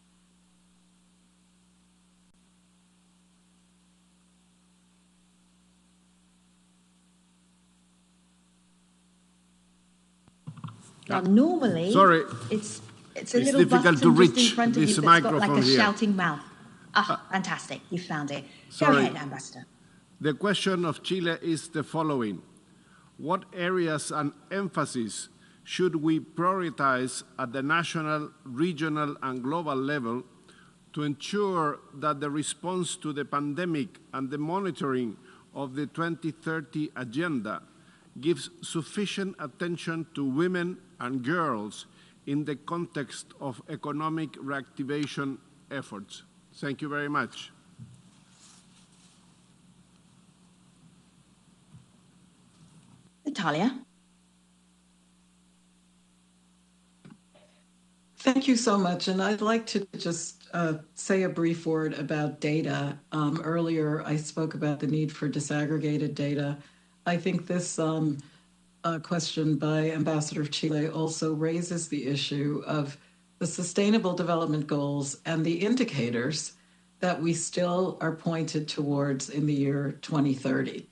Now, normally, sorry, it's a it's little difficult to button just in reach front of you this that's got like microphone a here. shouting mouth. Ah, fantastic. You found it. Go Sorry. ahead, Ambassador. The question of Chile is the following. What areas and emphasis should we prioritize at the national, regional, and global level to ensure that the response to the pandemic and the monitoring of the 2030 agenda gives sufficient attention to women and girls in the context of economic reactivation efforts? Thank you very much. Natalia. Thank you so much. And I'd like to just say a brief word about data. Earlier, I spoke about the need for disaggregated data. I think this question by Ambassador of Chile also raises the issue of the Sustainable Development Goals and the indicators that we still are pointed towards in the year 2030.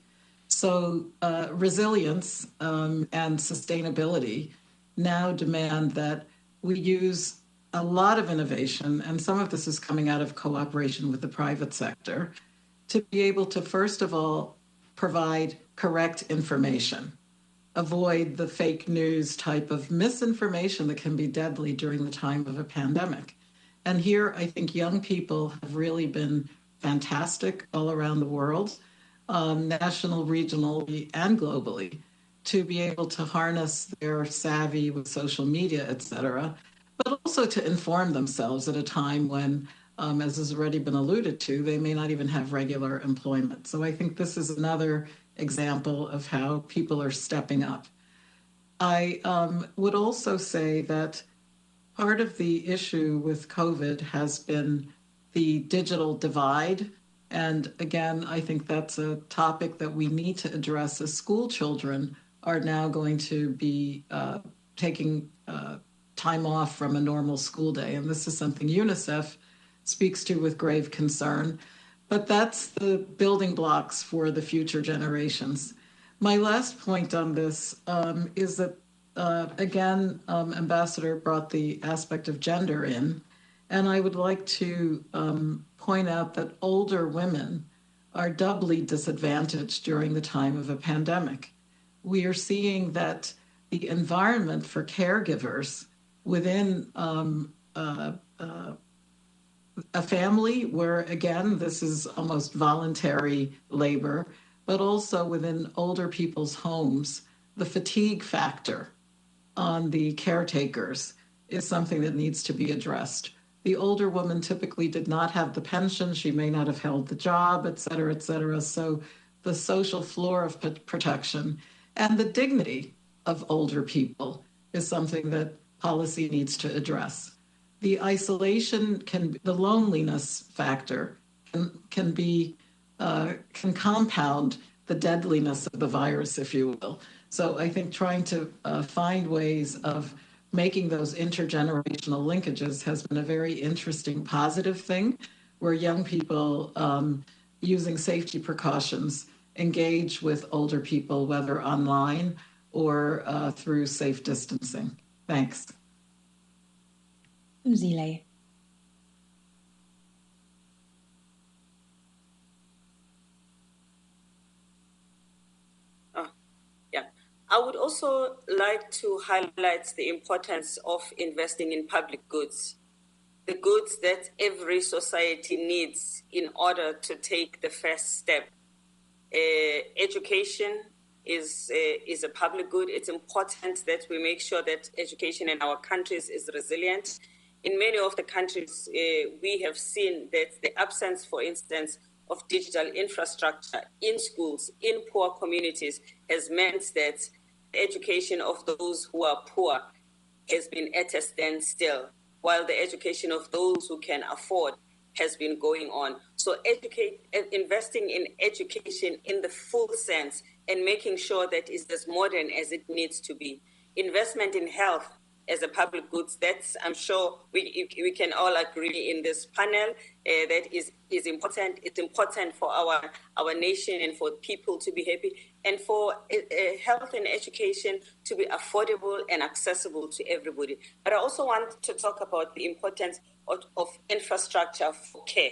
So resilience and sustainability now demand that we use a lot of innovation, and some of this is coming out of cooperation with the private sector, to be able to, first of all, provide correct information, avoid the fake news type of misinformation that can be deadly during the time of a pandemic. And here, I think young people have really been fantastic all around the world, national, regionally, and globally, to be able to harness their savvy with social media, et cetera, but also to inform themselves at a time when, as has already been alluded to, they may not even have regular employment. So I think this is another example of how people are stepping up. I would also say that part of the issue with COVID has been the digital divide. And again, I think that's a topic that we need to address as school children are now going to be taking time off from a normal school day. And this is something UNICEF speaks to with grave concern. But that's the building blocks for the future generations. My last point on this is that, again, Ambassador brought the aspect of gender in. And I would like to point out that older women are doubly disadvantaged during the time of a pandemic. We are seeing that the environment for caregivers within a family where, again, this is almost voluntary labor, but also within older people's homes, the fatigue factor on the caretakers is something that needs to be addressed. The older woman typically did not have the pension, she may not have held the job, et cetera, et cetera. So the social floor of protection and the dignity of older people is something that policy needs to address. The isolation the loneliness factor can compound the deadliness of the virus, if you will. So I think trying to find ways of making those intergenerational linkages has been a very interesting, positive thing, where young people using safety precautions engage with older people, whether online or through safe distancing. Thanks. Uzile. I would also like to highlight the importance of investing in public goods, the goods that every society needs in order to take the first step. Education is a public good. It's important that we make sure that education in our countries is resilient. In many of the countries, we have seen that the absence, for instance, of digital infrastructure in schools, in poor communities, has meant that the education of those who are poor has been at a standstill, while the education of those who can afford has been going on. So investing in education in the full sense and making sure that it's as modern as it needs to be. Investment in health as a public goods. That's, I'm sure we can all agree in this panel that is important. It's important for our nation and for people to be happy, and for health and education to be affordable and accessible to everybody. But I also want to talk about the importance of infrastructure for care.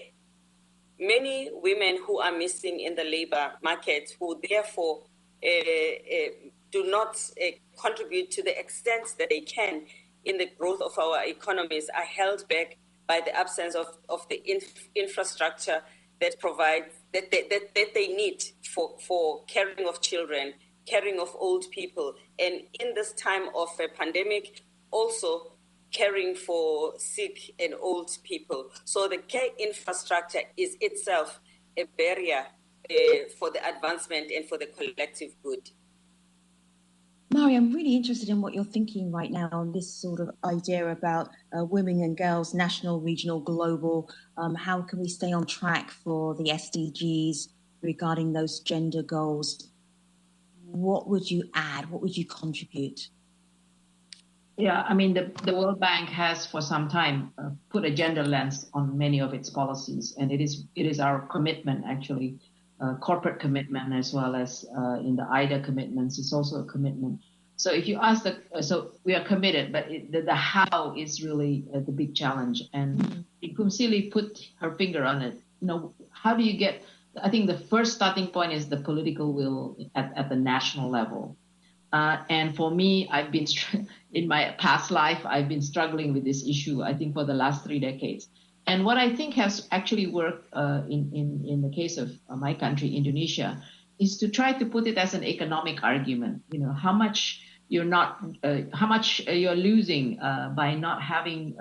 Many women who are missing in the labor market, who therefore do not contribute to the extent that they can in the growth of our economies, are held back by the absence of the infrastructure that provides that they need for caring of children, caring of old people, and in this time of a pandemic, also caring for sick and old people. So the care infrastructure is itself a barrier for the advancement and for the collective good. Mari, I'm really interested in what you're thinking right now on this sort of idea about women and girls, national, regional, global. How can we stay on track for the SDGs regarding those gender goals? What would you add? What would you contribute? Yeah, I mean, the World Bank has for some time put a gender lens on many of its policies, and it is our commitment, actually, corporate commitment, as well as in the IDA commitments. It's also a commitment. So if you ask so we are committed, but the how is really the big challenge. And Kumsili put her finger on it. You know, how do you get? I think the first starting point is the political will at the national level. And for me, I've been in my past life, I've been struggling with this issue, I think, for the last 3 decades. And what I think has actually worked in the case of my country, Indonesia, is to try to put it as an economic argument. You know, how much you're losing by not having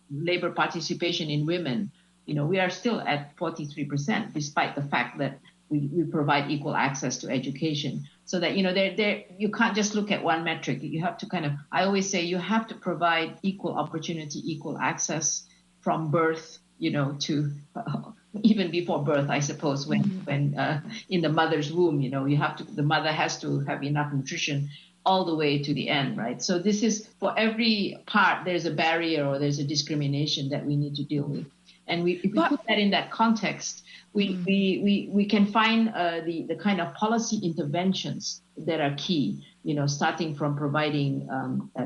labor participation in women. You know, we are still at 43%, despite the fact that we provide equal access to education. So that, you know, you can't just look at one metric. You have to kind of, I always say, you have to provide equal opportunity, equal access from birth, you know, to even before birth, I suppose, when in the mother's womb, you know, the mother has to have enough nutrition all the way to the end, right? So this is, for every part, there's a barrier or there's a discrimination that we need to deal with. And if we put that in that context, we can find the kind of policy interventions that are key, you know, starting from providing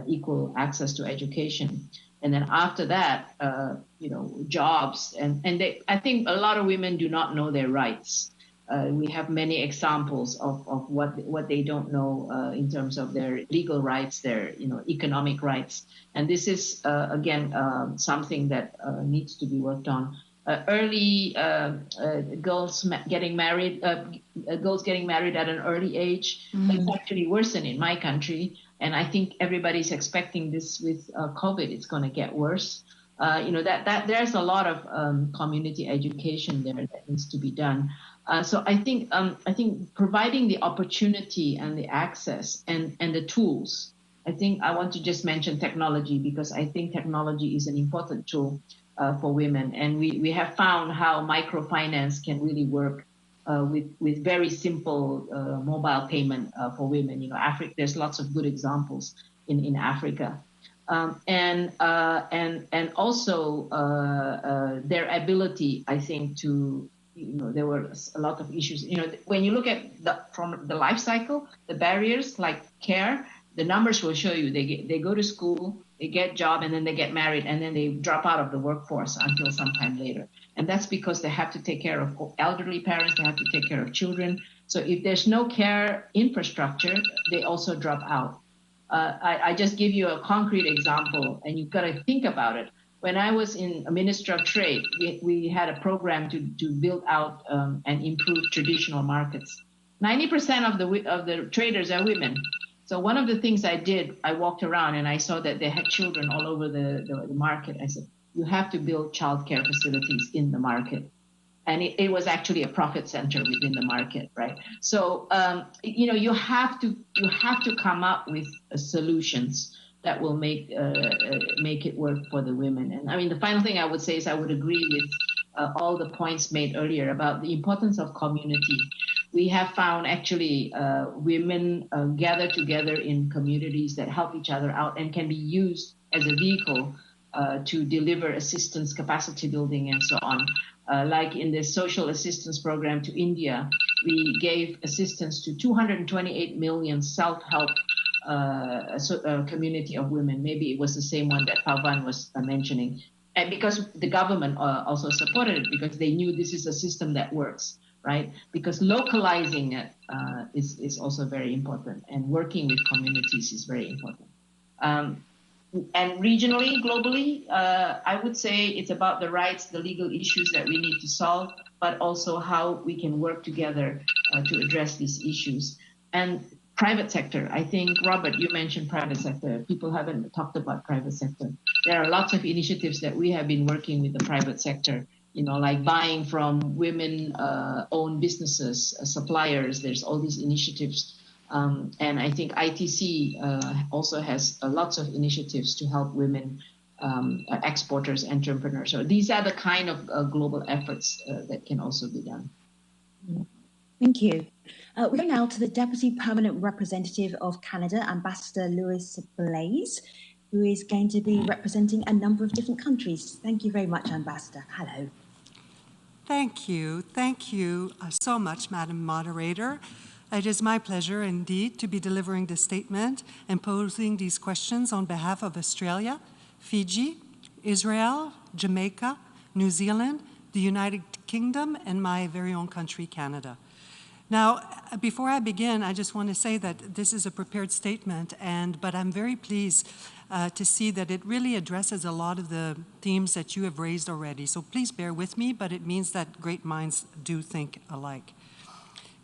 equal access to education. And then after that, you know, jobs. And I think a lot of women do not know their rights. We have many examples of what they don't know in terms of their legal rights, their, you know, economic rights. And this is, again, something that needs to be worked on. Early girls getting married at an early age, it's actually worsened in my country. And I think everybody's expecting this with COVID. It's going to get worse. You know, that there's a lot of community education there that needs to be done. So I think providing the opportunity and the access and the tools. I think I want to just mention technology, because I think technology is an important tool for women. And we have found how microfinance can really work with very simple mobile payment for women. You know, there's lots of good examples in Africa. And also their ability, I think, to, you know, there were a lot of issues. You know, when you look at from the life cycle, the barriers like care, the numbers will show you they go to school, they get job, and then they get married, and then they drop out of the workforce until sometime later. And that's because they have to take care of elderly parents, they have to take care of children. So if there's no care infrastructure, they also drop out. I just give you a concrete example, and you've got to think about it. When I was in a Minister of Trade, we had a program to build out and improve traditional markets. 90% of the traders are women. So one of the things I did, I walked around and I saw that they had children all over the market. I said, you have to build childcare facilities in the market. And it was actually a profit center within the market, right? So, you know, you have to come up with solutions that will make it work for the women. And I mean, the final thing I would say is I would agree with all the points made earlier about the importance of community. we have found actually women gather together in communities that help each other out and can be used as a vehicle to deliver assistance, capacity building, and so on. Like in the social assistance program to India, we gave assistance to 228 million self-help community of women. Maybe it was the same one that Pavan was mentioning. And because the government also supported it, because they knew this is a system that works, right? Because localizing it is also very important, and working with communities is very important. And regionally, globally, I would say it's about the rights, the legal issues that we need to solve, but also how we can work together to address these issues. And private sector, I think, Robert, you mentioned private sector. People haven't talked about private sector. There are lots of initiatives that we have been working with the private sector, you know, like buying from women-owned businesses, suppliers. There's all these initiatives. And I think ITC also has lots of initiatives to help women exporters, entrepreneurs. So these are the kind of global efforts that can also be done. Thank you. We go now to the Deputy Permanent Representative of Canada, Ambassador Louis Blaise, who is going to be representing a number of different countries. Thank you very much, Ambassador. Hello. Thank you. Thank you so much, Madam Moderator. It is my pleasure indeed to be delivering this statement and posing these questions on behalf of Australia, Fiji, Israel, Jamaica, New Zealand, the United Kingdom, and my very own country, Canada. Now, before I begin, I just want to say that this is a prepared statement, but I'm very pleased to see that it really addresses a lot of the themes that you have raised already. So please bear with me, but it means that great minds do think alike.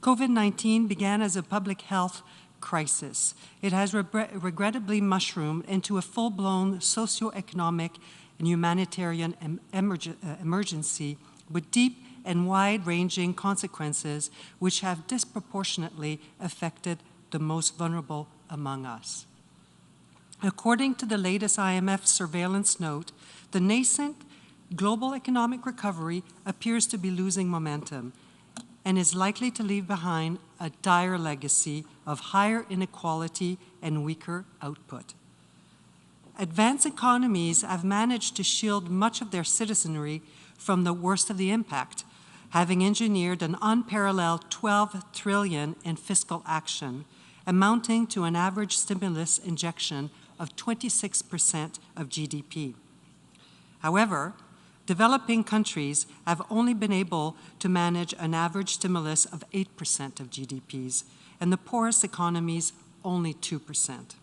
COVID-19 began as a public health crisis. It has regrettably mushroomed into a full-blown socioeconomic and humanitarian emergency with deep and wide-ranging consequences which have disproportionately affected the most vulnerable among us. According to the latest IMF surveillance note, the nascent global economic recovery appears to be losing momentum and is likely to leave behind a dire legacy of higher inequality and weaker output. Advanced economies have managed to shield much of their citizenry from the worst of the impact, having engineered an unparalleled $12 trillion in fiscal action, amounting to an average stimulus injection of 26% of GDP. However, developing countries have only been able to manage an average stimulus of 8% of GDPs, and the poorest economies only 2%.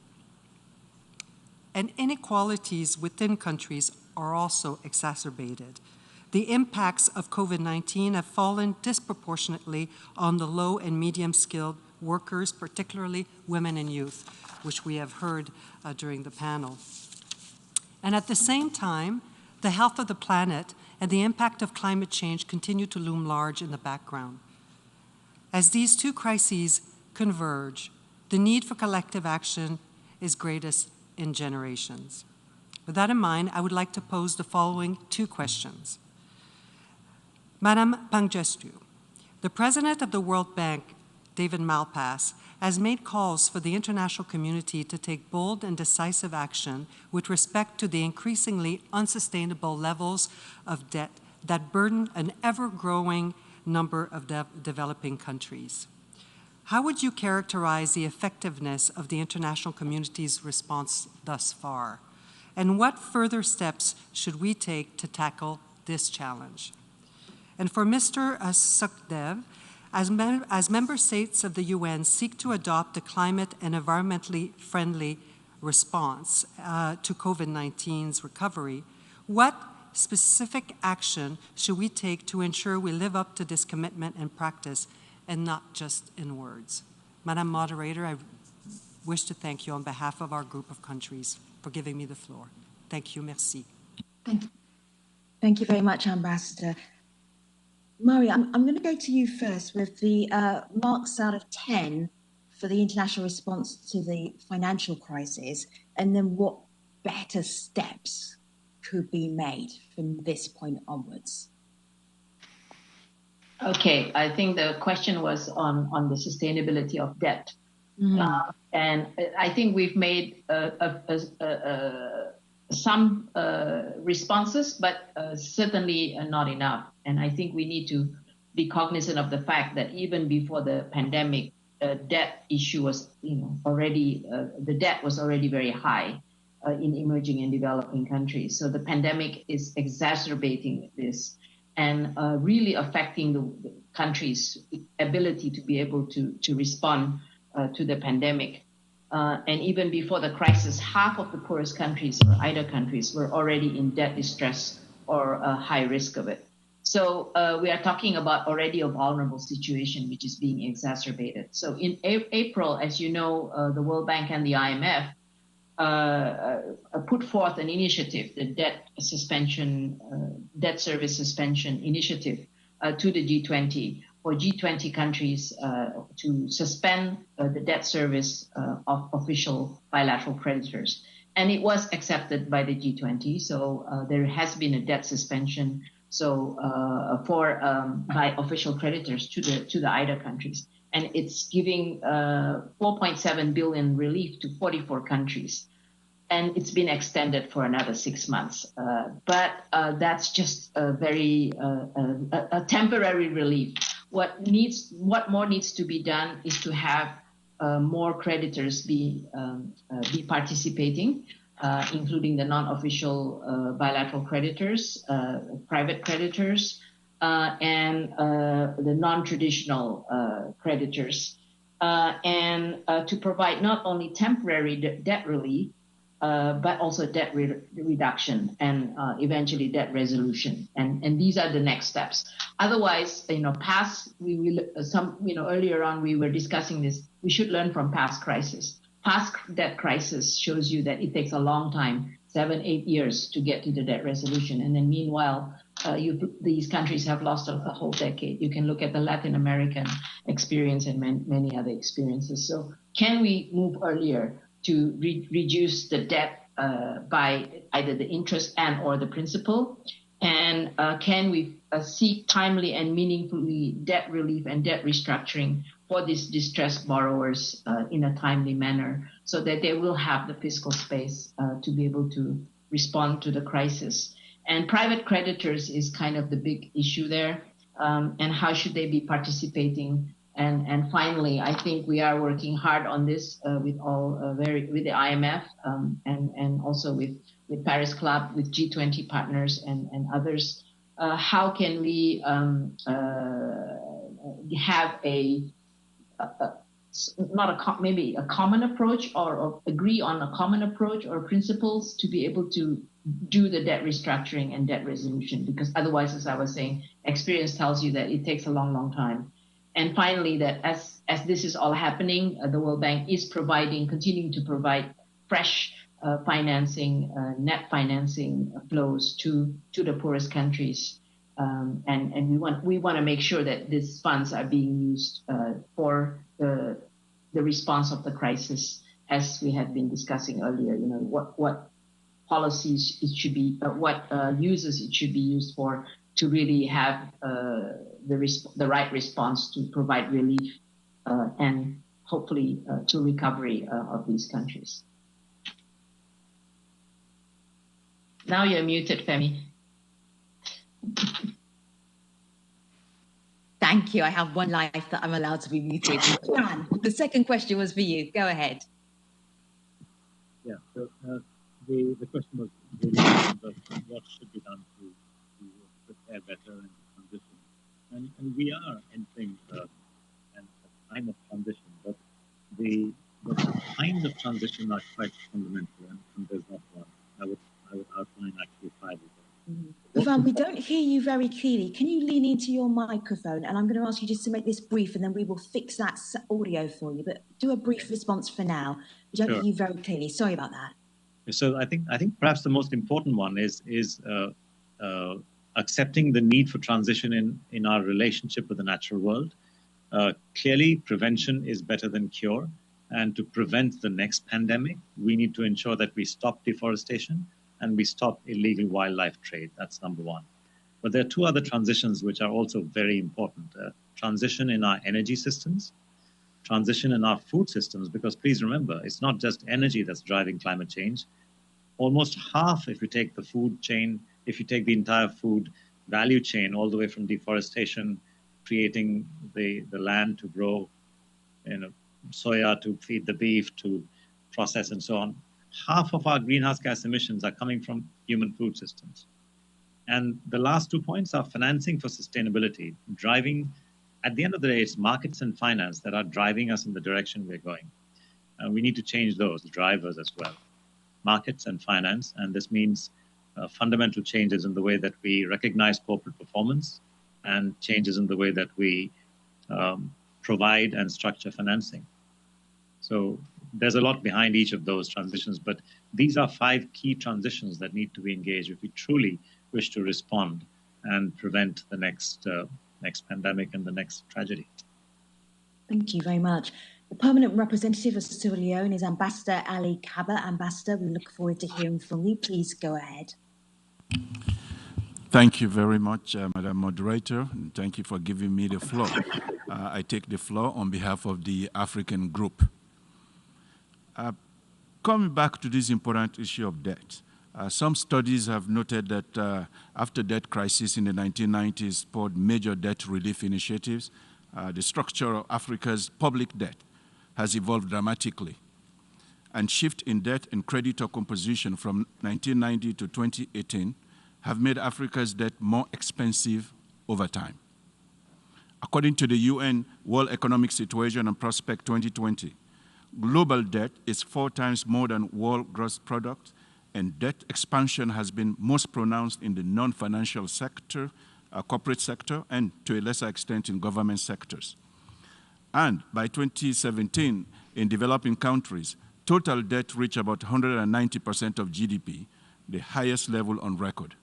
And inequalities within countries are also exacerbated. The impacts of COVID-19 have fallen disproportionately on the low and medium-skilled workers, particularly women and youth, which we have heard during the panel. And at the same time, the health of the planet and the impact of climate change continue to loom large in the background. As these two crises converge, the need for collective action is greatest in generations. With that in mind, I would like to pose the following two questions. Madam Panggestu, the President of the World Bank, David Malpass, has made calls for the international community to take bold and decisive action with respect to the increasingly unsustainable levels of debt that burden an ever-growing number of developing countries. How would you characterize the effectiveness of the international community's response thus far? And what further steps should we take to tackle this challenge? And for Mr. Sukhdev, as member states of the UN seek to adopt a climate and environmentally friendly response to COVID-19's recovery, what specific action should we take to ensure we live up to this commitment and practice and not just in words? Madam Moderator, I wish to thank you on behalf of our group of countries for giving me the floor. Thank you, merci. Thank you very much, Ambassador. Maria, I'm going to go to you first with the marks out of 10 for the international response to the financial crisis, and then what better steps could be made from this point onwards. Okay, I think the question was on the sustainability of debt. And I think we've made some responses, but certainly not enough. And I think we need to be cognizant of the fact that even before the pandemic, debt issue was, already, the debt was already very high in emerging and developing countries. So the pandemic is exacerbating this and really affecting the country's ability to be able to respond to the pandemic. And even before the crisis, half of the poorest countries or IDA countries were already in debt distress or a high risk of it. So we are talking about already a vulnerable situation which is being exacerbated. So in April, as you know, the World Bank and the IMF put forth an initiative, the debt service suspension initiative to the G20 for G20 countries to suspend the debt service of official bilateral creditors. And it was accepted by the G20. So there has been a debt suspension by official creditors to the IDA countries. And it's giving 4.7 billion relief to 44 countries. And it's been extended for another 6 months. But that's just a very temporary relief. What more needs to be done is to have more creditors be participating, including the non-official bilateral creditors, private creditors, and the non-traditional creditors, and to provide not only temporary debt relief, but also debt reduction and eventually debt resolution. And these are the next steps. Otherwise, earlier on we were discussing this, we should learn from past crisis. Past debt crisis shows you that it takes a long time, 7-8 years to get to the debt resolution. And then meanwhile, these countries have lost a whole decade. You can look at the Latin American experience and many other experiences. So can we move earlier to reduce the debt by either the interest and or the principal? And can we seek timely and meaningfully debt relief and debt restructuring for these distressed borrowers in a timely manner so that they will have the fiscal space to be able to respond to the crisis? And private creditors is kind of the big issue there. And how should they be participating? And finally, I think we are working hard on this with the IMF and also with Paris Club, with G20 partners and others. How can we have maybe a common approach or agree on a common approach or principles to be able to do the debt restructuring and debt resolution? Because otherwise, as I was saying, experience tells you that it takes a long, long time. And finally, that as this is all happening, the World Bank is continuing to provide fresh financing, net financing flows to the poorest countries. And we want to make sure that these funds are being used for the response of the crisis, as we had been discussing earlier. What policies it should be, what uses it should be used for to really have the right response to provide relief and hopefully to recovery of these countries. Now you're muted, Femi. Thank you. I have one life that I'm allowed to be muted. Jan, the second question was for you. Go ahead. Yeah. So the question was really what should be done to prepare better and transition. And we are entering a time of transition, but the kinds of transition are quite fundamental, and there's not one. I would outline actually 5 of them. Ivan, we don't hear you very clearly. Can you lean into your microphone? And I'm going to ask you just to make this brief, and then we will fix that audio for you. But do a brief response for now. We don't hear you very clearly. Sorry about that. So I think perhaps the most important one is accepting the need for transition in our relationship with the natural world. Clearly, prevention is better than cure. And to prevent the next pandemic, we need to ensure that we stop deforestation and we stop illegal wildlife trade. That's number one. But there are two other transitions which are also very important. Transition in our energy systems, transition in our food systems, because please remember, it's not just energy that's driving climate change. Almost half, if you take the food chain, if you take the entire food value chain, all the way from deforestation, creating the land to grow, soya to feed the beef, to process and so on, half of our greenhouse gas emissions are coming from human food systems. And the last 2 points are financing for sustainability, driving, at the end of the day, it's markets and finance that are driving us in the direction we're going. We need to change those drivers as well, markets and finance. And this means fundamental changes in the way that we recognize corporate performance and changes in the way that we provide and structure financing. So there's a lot behind each of those transitions, but these are 5 key transitions that need to be engaged if we truly wish to respond and prevent the next pandemic and the next tragedy. Thank you very much. The permanent representative of Sierra Leone is Ambassador Ali Kaba. Ambassador, we look forward to hearing from you. Please go ahead. Thank you very much, Madam Moderator, and thank you for giving me the floor. I take the floor on behalf of the African group. Coming back to this important issue of debt, some studies have noted that after debt crisis in the 1990s spurred major debt relief initiatives, the structure of Africa's public debt has evolved dramatically. And shift in debt and creditor composition from 1990 to 2018 have made Africa's debt more expensive over time. According to the UN World Economic Situation and Prospect 2020, global debt is 4 times more than world gross product, and debt expansion has been most pronounced in the non-financial sector, corporate sector, and to a lesser extent in government sectors. And by 2017, in developing countries, total debt reached about 190% of GDP, the highest level on record.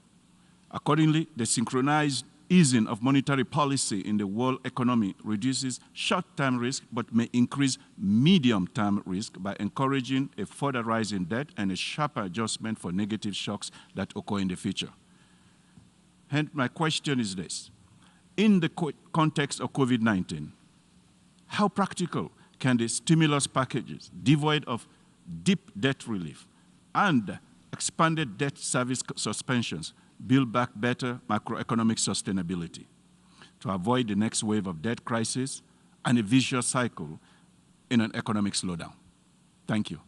Accordingly, the synchronized easing of monetary policy in the world economy reduces short-term risk, but may increase medium-term risk by encouraging a further rise in debt and a sharper adjustment for negative shocks that occur in the future. Hence, my question is this. In the context of COVID-19, how practical can the stimulus packages, devoid of deep debt relief and expanded debt service suspensions, build back better macroeconomic sustainability to avoid the next wave of debt crisis and a vicious cycle in an economic slowdown? Thank you.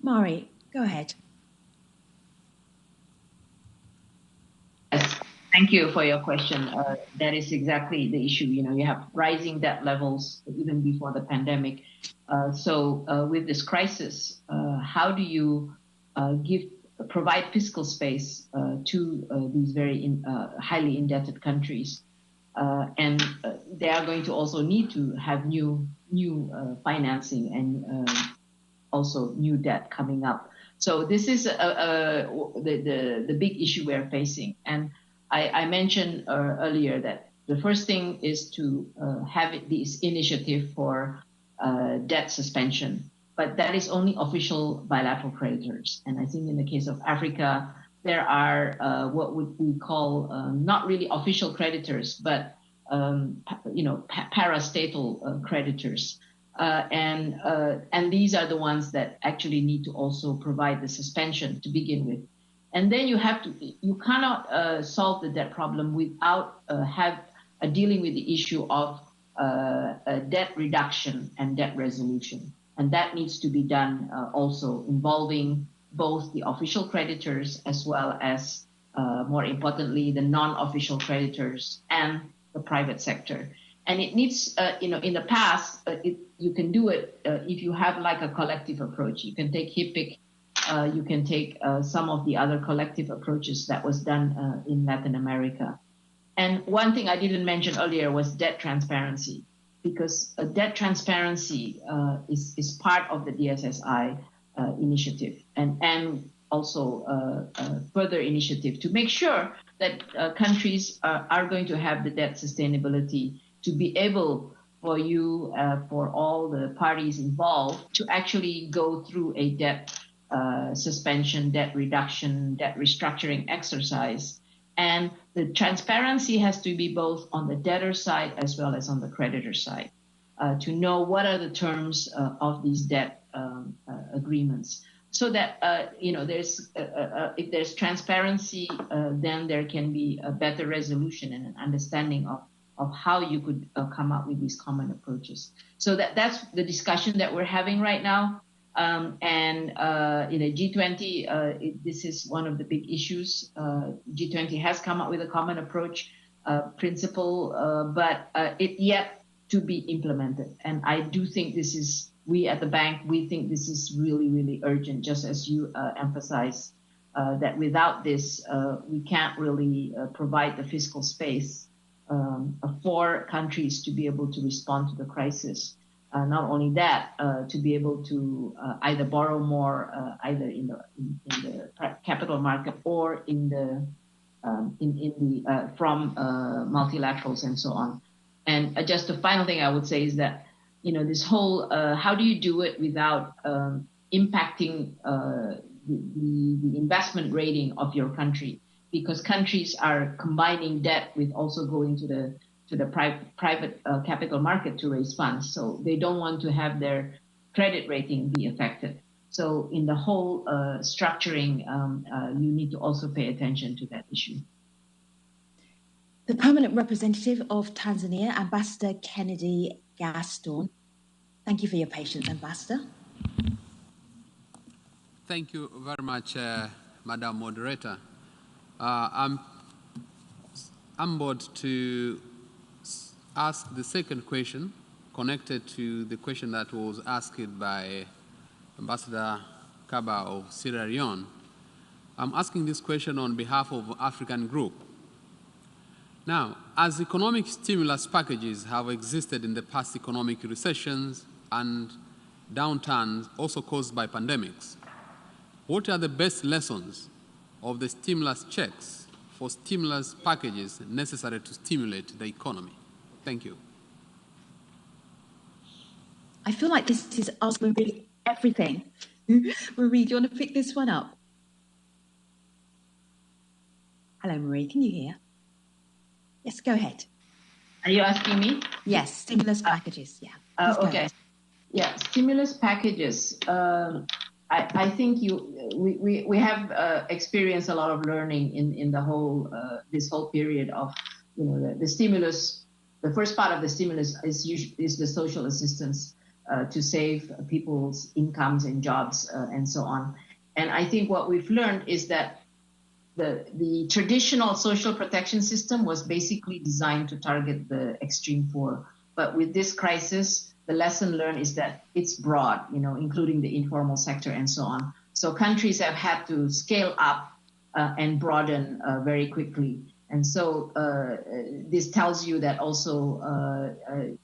Mari, go ahead. Yes, thank you for your question. That is exactly the issue. You have rising debt levels even before the pandemic. So with this crisis, how do you provide fiscal space to these very highly indebted countries, and they are going to also need to have new financing and also new debt coming up. So this is the big issue we're facing. And I mentioned earlier that the first thing is to have this initiative for debt suspension. But that is only official bilateral creditors. And I think in the case of Africa, there are what would we call not really official creditors, but parastatal creditors. And these are the ones that actually need to also provide the suspension to begin with. And then you cannot solve the debt problem without dealing with the issue of debt reduction and debt resolution. And that needs to be done also involving both the official creditors as well as, more importantly, the non-official creditors and the private sector. And it needs, in the past, you can do it if you have like a collective approach. You can take HIPIC, you can take some of the other collective approaches that was done in Latin America. And one thing I didn't mention earlier was debt transparency, because debt transparency is part of the DSSI initiative and also further initiative to make sure that countries are going to have the debt sustainability to be able for all the parties involved to actually go through a debt suspension, debt reduction, debt restructuring exercise. And the transparency has to be both on the debtor side as well as on the creditor side, to know what are the terms of these debt agreements. So that there's if there's transparency, then there can be a better resolution and an understanding of how you could come up with these common approaches. So that's the discussion that we're having right now. G20, this is one of the big issues. G20 has come up with a common approach principle, but it yet to be implemented. And I do think this is, we at the bank, we think this is really, really urgent, just as you emphasize that without this, we can't really provide the fiscal space for countries to be able to respond to the crisis. Not only that, to be able to either borrow more, either in the capital market or from multilaterals and so on. And just the final thing I would say is that, this whole how do you do it without impacting the investment rating of your country? Because countries are combining debt with also going to the private capital market to raise funds. So they don't want to have their credit rating be affected. So in the whole structuring, you need to also pay attention to that issue. The permanent representative of Tanzania, Ambassador Kennedy Gaston. Thank you for your patience, Ambassador. Thank you very much, Madam Moderator. I'm bored to ask the second question connected to the question that was asked by Ambassador Kaba of Sierra Leone. I'm asking this question on behalf of African Group. Now, as economic stimulus packages have existed in the past economic recessions and downturns also caused by pandemics, what are the best lessons of the stimulus checks for stimulus packages necessary to stimulate the economy? Thank you. I feel like this is asking really everything. Marie, do you want to pick this one up? Hello, Marie, can you hear? Yes, go ahead. Are you asking me? Yes, stimulus packages, yeah. Okay. Yeah, stimulus packages. I think we have experienced a lot of learning in the whole this whole period of the stimulus. The first part of the stimulus is the social assistance to save people's incomes and jobs and so on. And I think what we've learned is that the traditional social protection system was basically designed to target the extreme poor. But with this crisis, the lesson learned is that it's broad, including the informal sector and so on. So countries have had to scale up and broaden very quickly. And so this tells you that also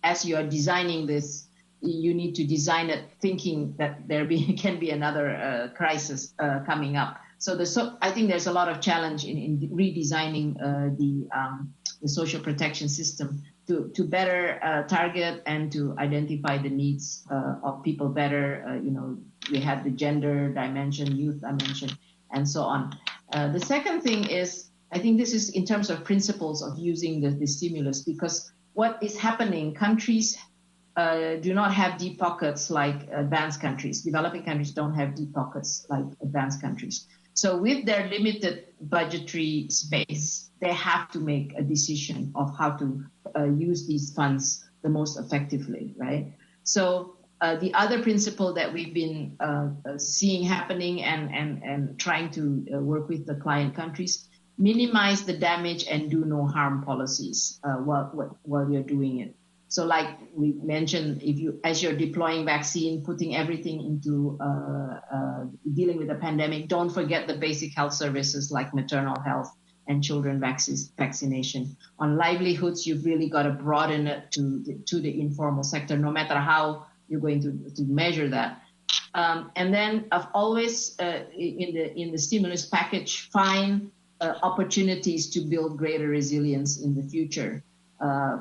as you are designing this, you need to design it thinking that there can be another crisis coming up. So I think there's a lot of challenge in redesigning the social protection system to better target and to identify the needs of people better. We had the gender dimension, youth dimension, and so on. The second thing is, I think this is in terms of principles of using the stimulus, because what is happening, countries do not have deep pockets like advanced countries. Developing countries don't have deep pockets like advanced countries. So with their limited budgetary space, they have to make a decision of how to use these funds the most effectively, right? So the other principle that we've been seeing happening and trying to work with the client countries, minimize the damage and do no harm policies while you're doing it. So like we mentioned, as you're deploying vaccine, putting everything into dealing with the pandemic, don't forget the basic health services like maternal health and children vaccination. On livelihoods, you've really got to broaden it to the informal sector, no matter how you're going to measure that. And then I've always, in the stimulus package, find opportunities to build greater resilience in the future.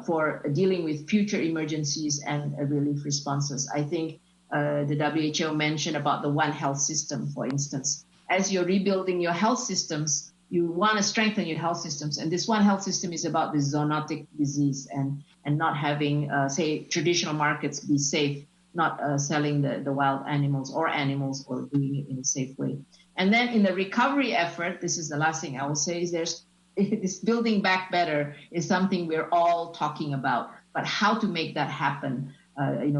For dealing with future emergencies and relief responses. I think the WHO mentioned about the One Health system, for instance. As you're rebuilding your health systems, you want to strengthen your health systems. And this One Health system is about the zoonotic disease and not having, say, traditional markets be safe, not selling the wild animals or doing it in a safe way. And then in the recovery effort, this is the last thing I will say, is this building back better is something we're all talking about, but how to make that happen,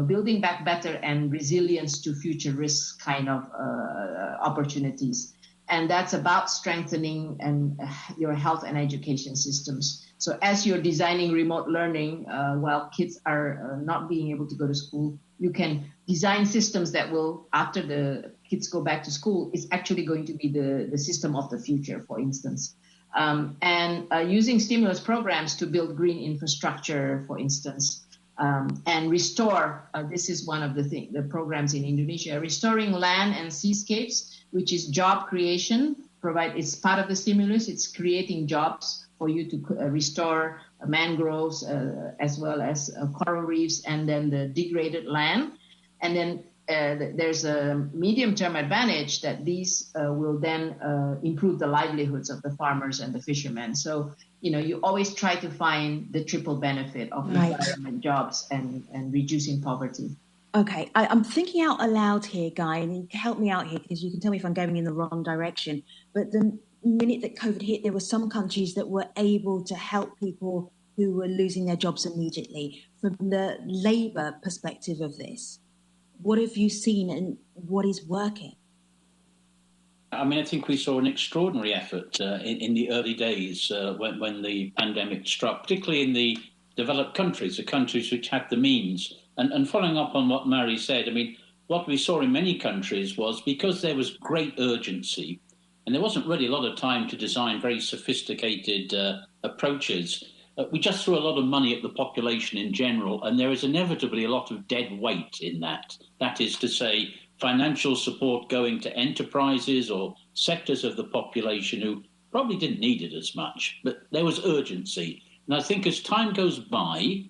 building back better and resilience to future risks kind of opportunities. And that's about strengthening your health and education systems. So as you're designing remote learning, while kids are not being able to go to school, you can design systems that will, after the kids go back to school, is actually going to be the system of the future, for instance. Using stimulus programs to build green infrastructure, for instance, and restore, this is one of the programs in Indonesia, restoring land and seascapes, which is job creation. It's part of the stimulus. It's creating jobs for you to restore mangroves as well as coral reefs and then the degraded land. And then there's a medium-term advantage that these will then improve the livelihoods of the farmers and the fishermen. So, you always try to find the triple benefit of environment, jobs, and reducing poverty. Okay, I'm thinking out aloud here, Guy, and you can help me out here because you can tell me if I'm going in the wrong direction. But the minute that COVID hit, there were some countries that were able to help people who were losing their jobs immediately. From the Labour perspective of this, what have you seen and what is working? I think we saw an extraordinary effort in the early days when the pandemic struck, particularly in the developed countries, the countries which had the means. And following up on what Mary said, what we saw in many countries was because there was great urgency and there wasn't really a lot of time to design very sophisticated approaches, we just threw a lot of money at the population in general, and there is inevitably a lot of dead weight in that. That is to say, financial support going to enterprises or sectors of the population who probably didn't need it as much, but there was urgency. And I think as time goes by,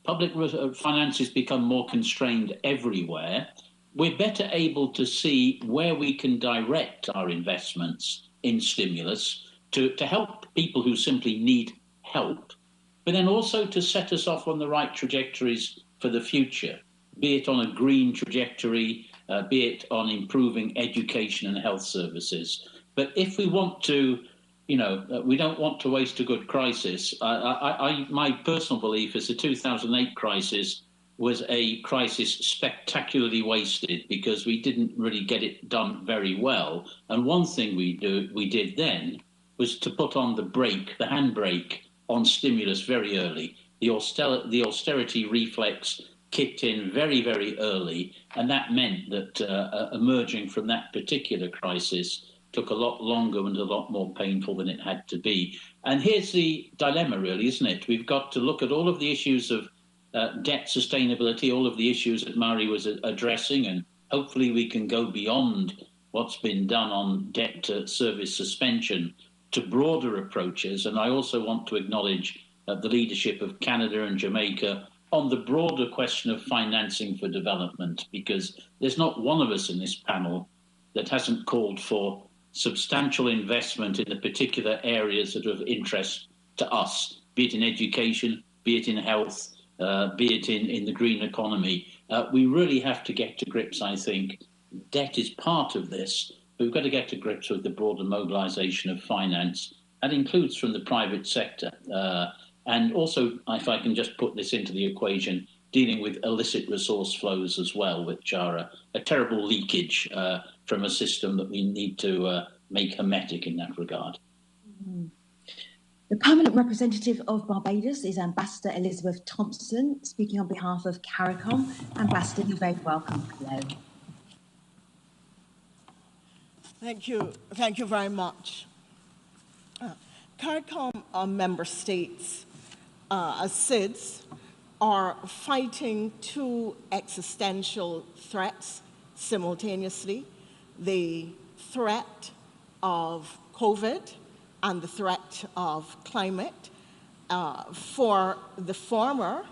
public finances become more constrained everywhere. We're better able to see where we can direct our investments in stimulus to help people who simply need help, but then also to set us off on the right trajectories for the future, be it on a green trajectory, be it on improving education and health services. But if we want to, we don't want to waste a good crisis. My personal belief is the 2008 crisis was a crisis spectacularly wasted because we didn't really get it done very well. And one thing we did then was to put on the handbrake on stimulus very early. The austerity reflex kicked in very, very early, and that meant that emerging from that particular crisis took a lot longer and a lot more painful than it had to be. And here's the dilemma, really, isn't it? We've got to look at all of the issues of debt sustainability, all of the issues that Mari was addressing, and hopefully we can go beyond what's been done on debt service suspension to broader approaches. And I also want to acknowledge the leadership of Canada and Jamaica on the broader question of financing for development, because there's not one of us in this panel that hasn't called for substantial investment in the particular areas that are of interest to us, be it in education, be it in health, be it in the green economy. We really have to get to grips, I think. Debt is part of this, but we've got to get to grips with the broader mobilization of finance. That includes from the private sector. And also, if I can just put this into the equation, dealing with illicit resource flows as well, which are a terrible leakage from a system that we need to make hermetic in that regard. The permanent representative of Barbados is Ambassador Elizabeth Thompson, speaking on behalf of CARICOM. Ambassador, you're very welcome. Hello. Thank you. Thank you very much. CARICOM member states, as SIDS, are fighting two existential threats simultaneously: the threat of COVID and the threat of climate. For the former,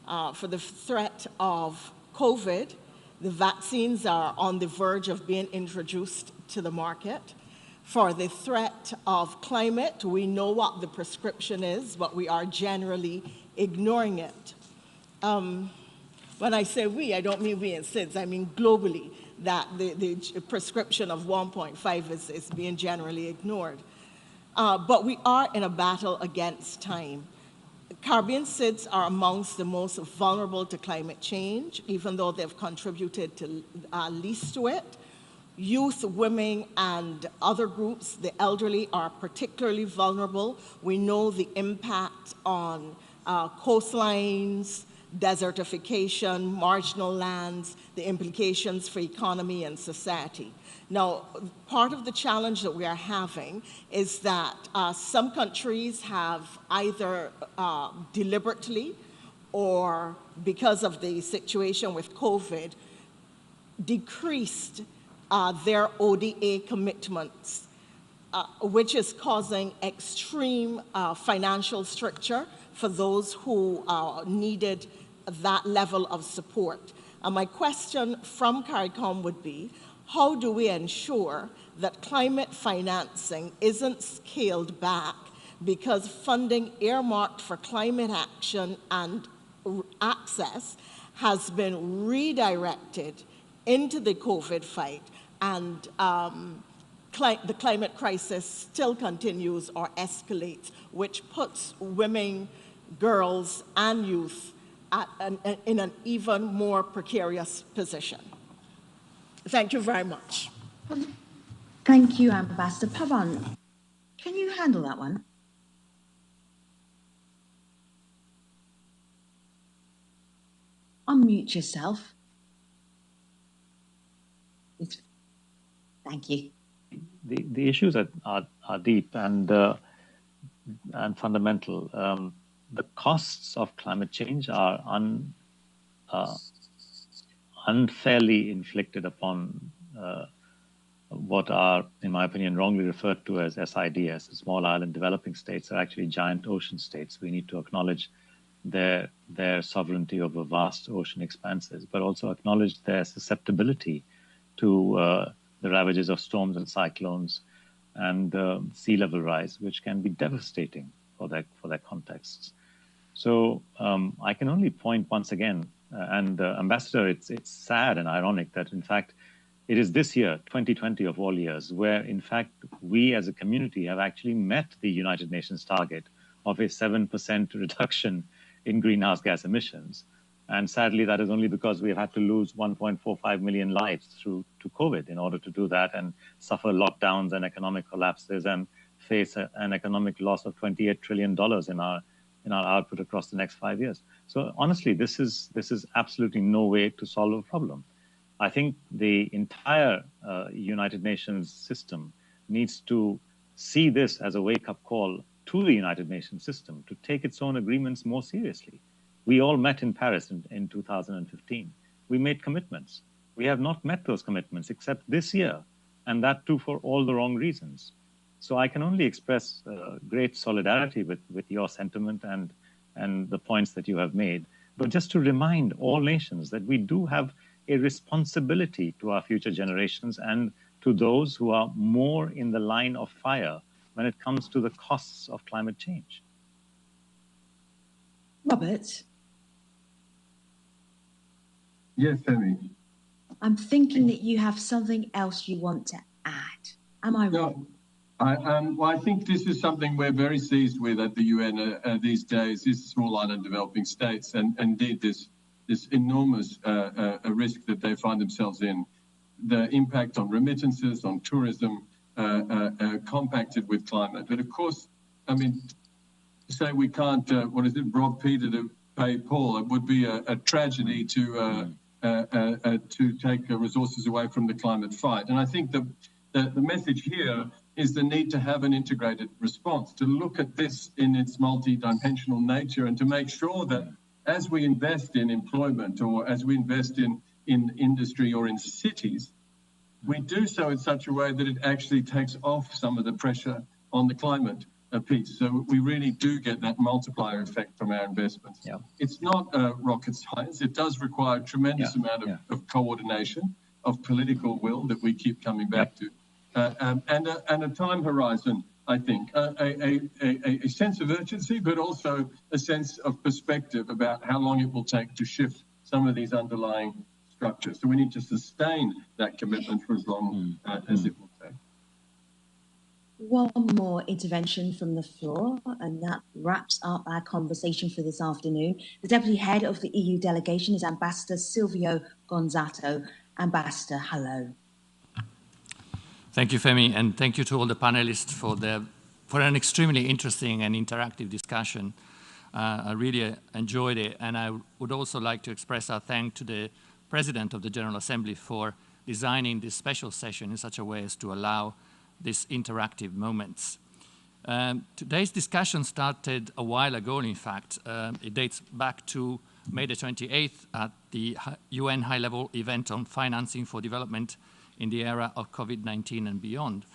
for the threat of COVID, The vaccines are on the verge of being introduced to the market. For the threat of climate, we know what the prescription is, but we are generally ignoring it. When I say we, I don't mean we in SIDS, I mean globally, that the prescription of 1.5 is being generally ignored. But we are in a battle against time. Caribbean SIDS are amongst the most vulnerable to climate change, even though they've contributed to least to it. Youth, women, and other groups, the elderly, are particularly vulnerable. We know the impact on coastlines, desertification, marginal lands, the implications for economy and society. Now, part of the challenge that we are having is that some countries have either deliberately or because of the situation with COVID, decreased their ODA commitments, which is causing extreme financial stricture for those who needed that level of support. And my question from CARICOM would be, how do we ensure that climate financing isn't scaled back because funding earmarked for climate action and access has been redirected into the COVID fight, and the climate crisis still continues or escalates, which puts women, girls, and youth in an even more precarious position? Thank you very much. Thank you, Ambassador. Pavan, can you handle that one? Unmute yourself. Thank you. The issues are deep and fundamental. The costs of climate change are unfairly inflicted upon what are, in my opinion, wrongly referred to as SIDS, small island developing states, are actually giant ocean states. We need to acknowledge their sovereignty over vast ocean expanses, but also acknowledge their susceptibility to the ravages of storms and cyclones and sea level rise, which can be devastating for their contexts. So I can only point once again, and Ambassador, it's sad and ironic that in fact it is this year, 2020 of all years, where in fact we as a community have actually met the United Nations target of a 7% reduction in greenhouse gas emissions. And sadly, that is only because we have had to lose 1.45 million lives to COVID in order to do that, and suffer lockdowns and economic collapses and face an economic loss of $28 trillion in our output across the next 5 years. So honestly, this is absolutely no way to solve a problem. I think the entire United Nations system needs to see this as a wake-up call to the United Nations system to take its own agreements more seriously. We all met in Paris in 2015. We made commitments. We have not met those commitments except this year, and that too for all the wrong reasons. So I can only express great solidarity with your sentiment and the points that you have made, but just to remind all nations that we do have a responsibility to our future generations and to those who are more in the line of fire when it comes to the costs of climate change. Robert? Yes, Femi. I'm thinking that you have something else you want to add. Am I wrong? Well, I think this is something we're very seized with at the UN these days, is small island developing states, and indeed this enormous risk that they find themselves in, the impact on remittances, on tourism, compacted with climate. But of course, I mean, to say we can't, rob Peter to pay Paul, it would be a tragedy to take resources away from the climate fight. And I think the message here is the need to have an integrated response, to look at this in its multi-dimensional nature and to make sure that as we invest in employment or as we invest in industry or in cities, we do so in such a way that it actually takes off some of the pressure on the climate. piece. So we really do get that multiplier effect from our investments. Yeah. It's not rocket science. It does require a tremendous amount of coordination, of political will that we keep coming back to, and a time horizon, I think, a sense of urgency, but also a sense of perspective about how long it will take to shift some of these underlying structures. So we need to sustain that commitment for as long as it will take. One more intervention from the floor, and that wraps up our conversation for this afternoon. The Deputy Head of the EU delegation is Ambassador Silvio Gonzato. Ambassador, hello. Thank you, Femi, and thank you to all the panelists for an extremely interesting and interactive discussion. I really enjoyed it, and I would also like to express our thanks to the President of the General Assembly for designing this special session in such a way as to allow these interactive moments. Today's discussion started a while ago, in fact. It dates back to May the 28th at the UN high-level event on financing for development in the era of COVID-19 and beyond.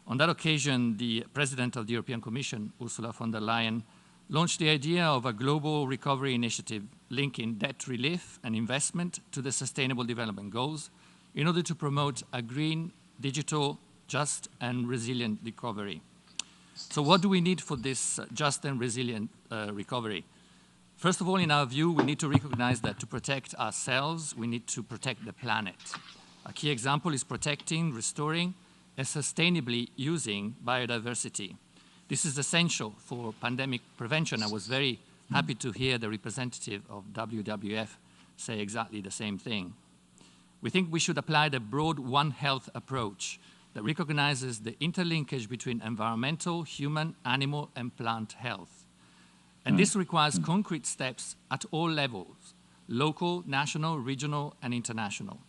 On that occasion, the President of the European Commission, Ursula von der Leyen, launched the idea of a global recovery initiative linking debt relief and investment to the Sustainable Development Goals in order to promote a green, digital, just and resilient recovery. So what do we need for this just and resilient recovery? First of all, in our view, we need to recognize that to protect ourselves, we need to protect the planet. A key example is protecting, restoring, and sustainably using biodiversity. This is essential for pandemic prevention. I was very happy to hear the representative of WWF say exactly the same thing. We think we should apply the broad One Health approach that recognizes the interlinkage between environmental, human, animal, and plant health. And this requires concrete steps at all levels, local, national, regional, and international,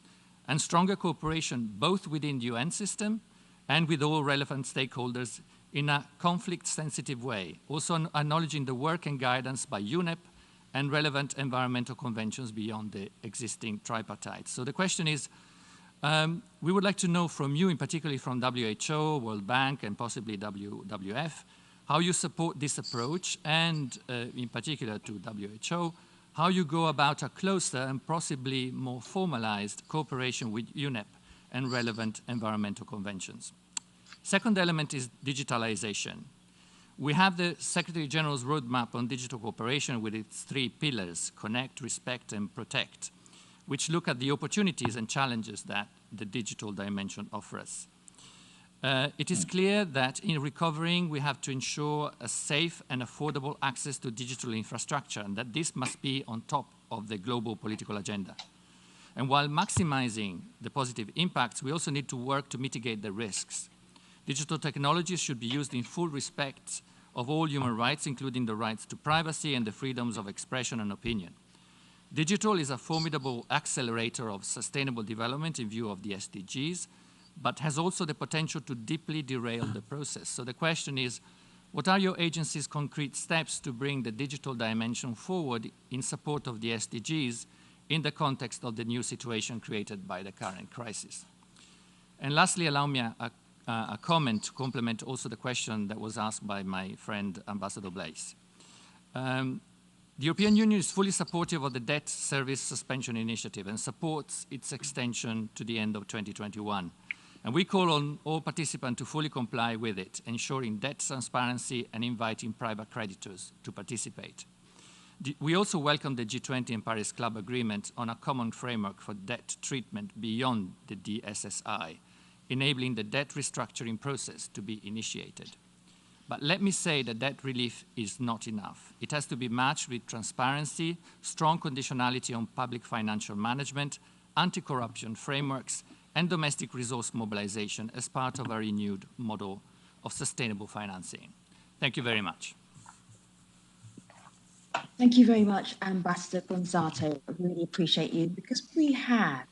and stronger cooperation both within the UN system and with all relevant stakeholders in a conflict-sensitive way, also acknowledging the work and guidance by UNEP and relevant environmental conventions beyond the existing tripartite. So the question is, we would like to know from you, in particularly from WHO, World Bank, and possibly WWF, how you support this approach, and in particular to WHO, how you go about a closer and possibly more formalized cooperation with UNEP and relevant environmental conventions. Second element is digitalization. We have the Secretary General's roadmap on digital cooperation with its 3 pillars, connect, respect, and protect, which look at the opportunities and challenges that the digital dimension offers. It is clear that in recovering, we have to ensure a safe and affordable access to digital infrastructure, and that this must be on top of the global political agenda. And while maximizing the positive impacts, we also need to work to mitigate the risks. Digital technologies should be used in full respect of all human rights, including the rights to privacy and the freedoms of expression and opinion. Digital is a formidable accelerator of sustainable development in view of the SDGs, but has also the potential to deeply derail the process. So the question is, what are your agency's concrete steps to bring the digital dimension forward in support of the SDGs in the context of the new situation created by the current crisis? And lastly, allow me a comment to complement also the question that was asked by my friend Ambassador Blaise. The European Union is fully supportive of the debt service suspension initiative and supports its extension to the end of 2021. And we call on all participants to fully comply with it, ensuring debt transparency and inviting private creditors to participate. We also welcome the G20 and Paris Club agreement on a common framework for debt treatment beyond the DSSI, enabling the debt restructuring process to be initiated. But let me say that debt relief is not enough. It has to be matched with transparency, strong conditionality on public financial management, anti-corruption frameworks, and domestic resource mobilization as part of a renewed model of sustainable financing. Thank you very much. Thank you very much, Ambassador Gonzato. I really appreciate you. Because we have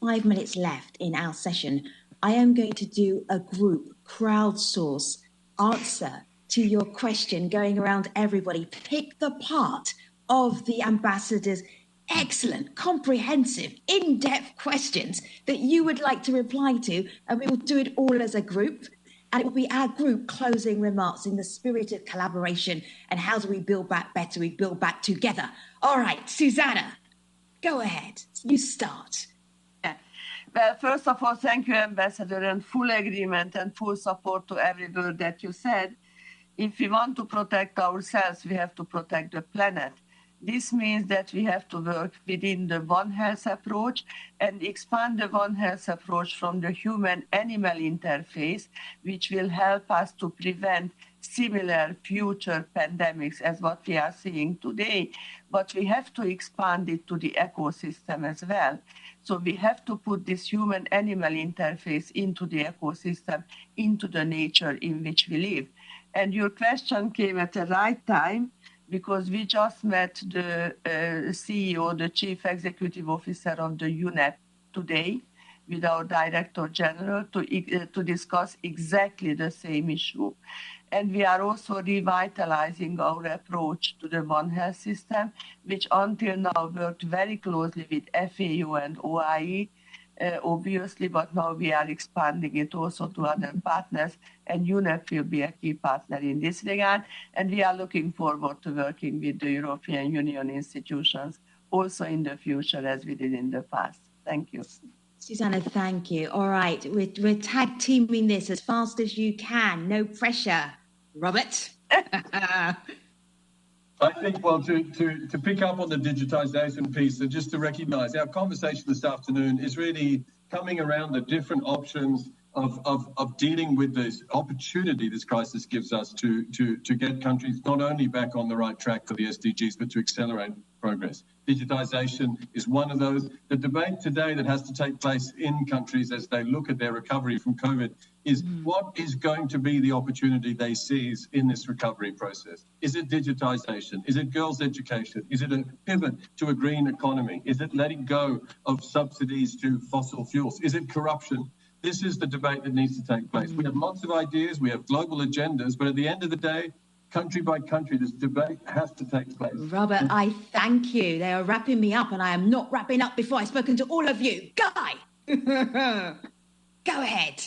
5 minutes left in our session, I am going to do a group crowdsource answer to your question, going around everybody. Pick the part of the ambassador's excellent, comprehensive, in-depth questions that you would like to reply to, and we will do it all as a group. And it will be our group closing remarks in the spirit of collaboration and how do we build back better, we build back together. All right, Susanna, go ahead, you start. Well, first of all, thank you, Ambassador, and full agreement and full support to every word that you said. If we want to protect ourselves, we have to protect the planet. This means that we have to work within the One Health approach and expand the One Health approach from the human-animal interface, which will help us to prevent similar future pandemics as what we are seeing today. But we have to expand it to the ecosystem as well. So we have to put this human-animal interface into the ecosystem, into the nature in which we live. And your question came at the right time, because we just met the CEO, the Chief Executive Officer of the UNEP today, with our Director General to discuss exactly the same issue. And we are also revitalizing our approach to the One Health system, which until now worked very closely with FAO and OIE, obviously, but now we are expanding it also to other partners, and UNEP will be a key partner in this regard. And we are looking forward to working with the European Union institutions also in the future as we did in the past. Thank you. Susanna, thank you. All right, we're tag teaming this as fast as you can. No pressure. Robert? I think, well, to pick up on the digitization piece, and just to recognize our conversation this afternoon is really coming around the different options of dealing with this opportunity this crisis gives us to get countries not only back on the right track for the SDGs, but to accelerate progress. Digitization is one of those. The debate today that has to take place in countries as they look at their recovery from COVID is what is going to be the opportunity they seize in this recovery process? Is it digitization? Is it girls' education? Is it a pivot to a green economy? Is it letting go of subsidies to fossil fuels? Is it corruption? This is the debate that needs to take place. We have lots of ideas, we have global agendas, but at the end of the day, country by country, this debate has to take place. Robert, I thank you. They are wrapping me up, and I am not wrapping up before I've spoken to all of you. Guy, go ahead.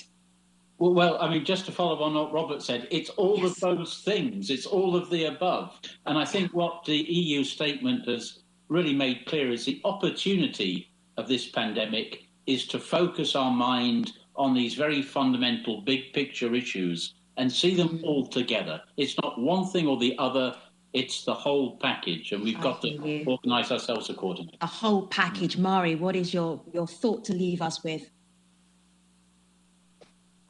Well, I mean, just to follow on what Robert said, it's all of those things. It's all of the above. And I think what the EU statement has really made clear is the opportunity of this pandemic is to focus our mind on these very fundamental big picture issues and see them all together. It's not one thing or the other, it's the whole package, and we've got to organise ourselves accordingly. A whole package. Mari, what is your thought to leave us with?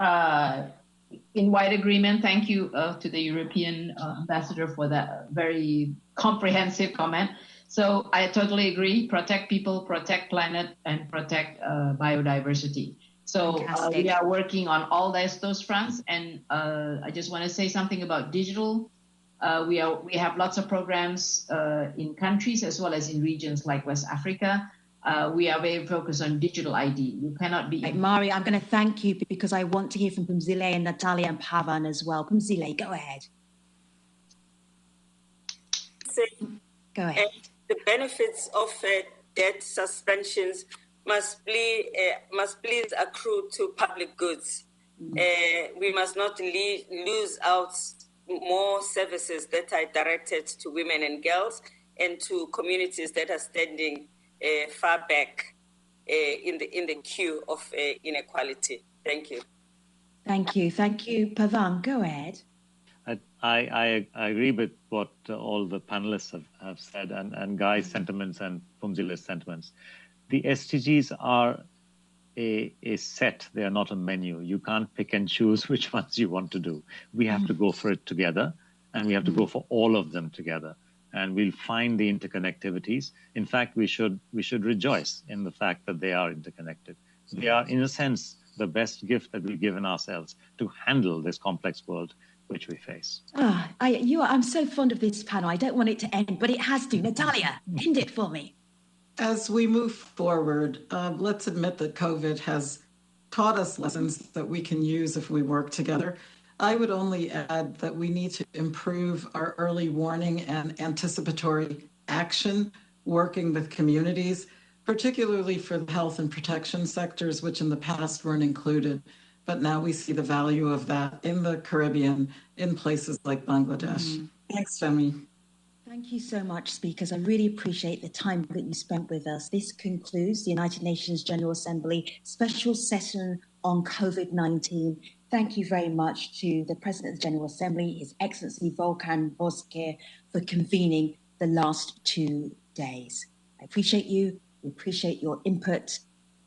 In wide agreement, thank you to the European ambassador for that very comprehensive comment. So I totally agree, protect people, protect planet, and protect biodiversity. So we are working on all those fronts, and I just want to say something about digital. We have lots of programs in countries as well as in regions like West Africa. We are very focused on digital ID. You cannot be... Mari, I'm going to thank you because I want to hear from Pumzile and Natalia and Pavan as well. Pumzile, go ahead. Go ahead. The benefits of debt suspensions must please accrue to public goods. We must not lose out more services that are directed to women and girls and to communities that are standing far back in the queue of inequality. Thank you. Thank you. Thank you. Pavan, go ahead. I agree with what all the panelists have said, and Guy's sentiments and Pumzile's sentiments. The SDGs are a set. They are not a menu. You can't pick and choose which ones you want to do. We have to go for it together, and we have to go for all of them together. And we'll find the interconnectivities. In fact, we should rejoice in the fact that they are interconnected. They are, in a sense, the best gift that we've given ourselves to handle this complex world which we face. I'm so fond of this panel. I don't want it to end, but it has to. Natalia, end it for me. As we move forward, let's admit that COVID has taught us lessons that we can use if we work together. I would only add that we need to improve our early warning and anticipatory action, working with communities, particularly for the health and protection sectors, which in the past weren't included. but now we see the value of that in the Caribbean, in places like Bangladesh. Thanks, Femi. Thank you so much, speakers. I really appreciate the time that you spent with us. This concludes the United Nations General Assembly special session on COVID-19. Thank you very much to the President of the General Assembly, His Excellency Volkan Bozkır, for convening the last 2 days. I appreciate you. We appreciate your input.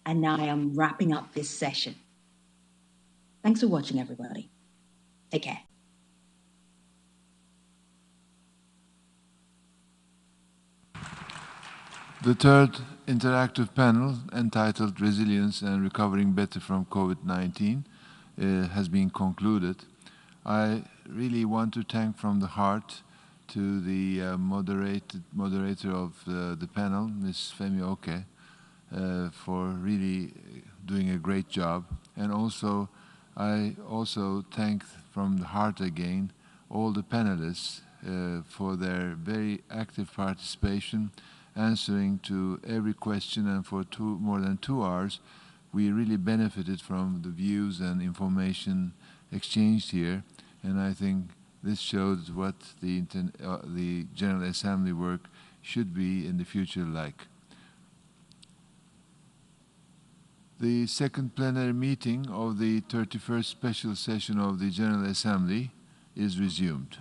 And now I am wrapping up this session. Thanks for watching, everybody. Take care. The third interactive panel, entitled Resilience and Recovering Better from COVID-19, has been concluded. I really want to thank from the heart to the moderator of the panel, Ms. Femi Oke, for really doing a great job. And also, I also thank from the heart again all the panelists for their very active participation, answering to every question, and for more than 2 hours, we really benefited from the views and information exchanged here. And I think this shows what the General Assembly work should be in the future like. The second plenary meeting of the 31st special session of the General Assembly is resumed.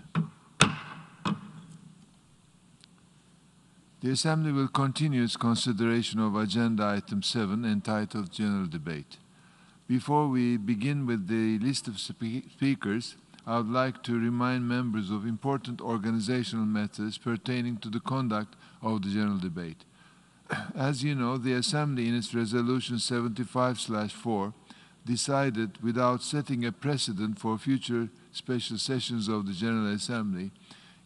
The Assembly will continue its consideration of Agenda Item 7, entitled General Debate. Before we begin with the list of speakers, I would like to remind members of important organizational matters pertaining to the conduct of the General Debate. As you know, the Assembly, in its Resolution 75/4, decided, without setting a precedent for future special sessions of the General Assembly,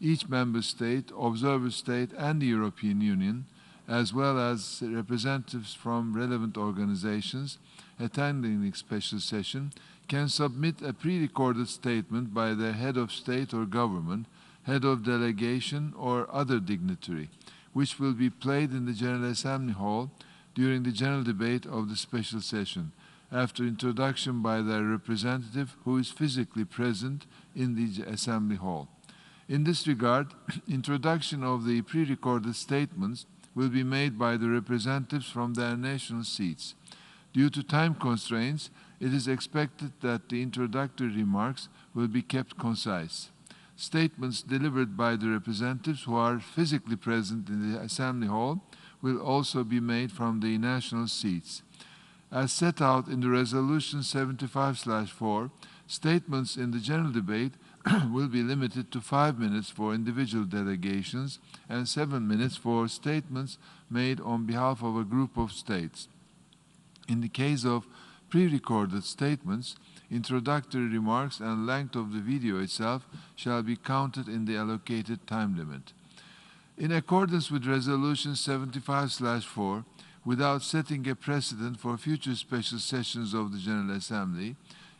each member state, observer state, and the European Union, as well as representatives from relevant organizations attending the special session, can submit a pre-recorded statement by their head of state or government, head of delegation, or other dignitary, which will be played in the General Assembly Hall during the general debate of the special session, after introduction by their representative who is physically present in the Assembly Hall. In this regard, introduction of the pre-recorded statements will be made by the representatives from their national seats. Due to time constraints, it is expected that the introductory remarks will be kept concise. Statements delivered by the representatives who are physically present in the Assembly Hall will also be made from the national seats. As set out in the Resolution 75/4, statements in the general debate will be limited to 5 minutes for individual delegations and 7 minutes for statements made on behalf of a group of states. In the case of pre-recorded statements, introductory remarks and length of the video itself shall be counted in the allocated time limit. In accordance with Resolution 75/4, without setting a precedent for future special sessions of the General Assembly,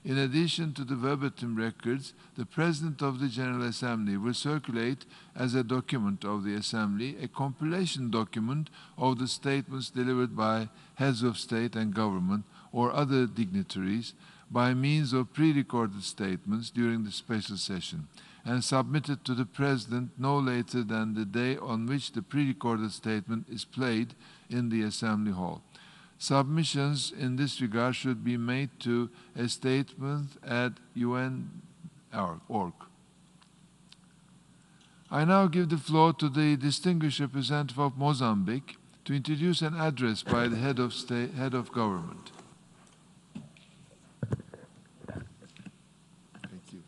in addition to the verbatim records, the President of the General Assembly will circulate as a document of the Assembly a compilation document of the statements delivered by heads of state and government or other dignitaries by means of pre-recorded statements during the special session, and submitted to the President no later than the day on which the pre-recorded statement is played in the Assembly Hall. Submissions in this regard should be made to a statement@un.org. I now give the floor to the distinguished representative of Mozambique to introduce an address by the head of government. Thank you.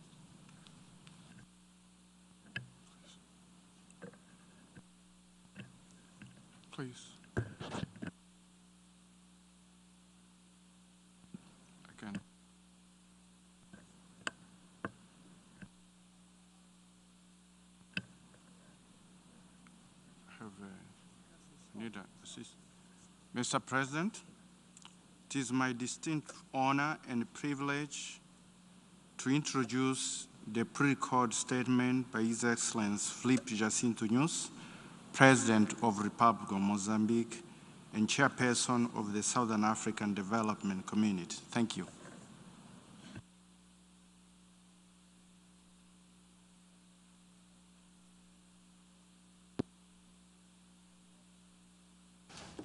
Please. Again. Need assist. Mr. President, it is my distinct honor and privilege to introduce the pre-recorded statement by His Excellency Filipe Jacinto Nunes, President of the Republic of Mozambique and Chairperson of the Southern African Development Community. Thank you.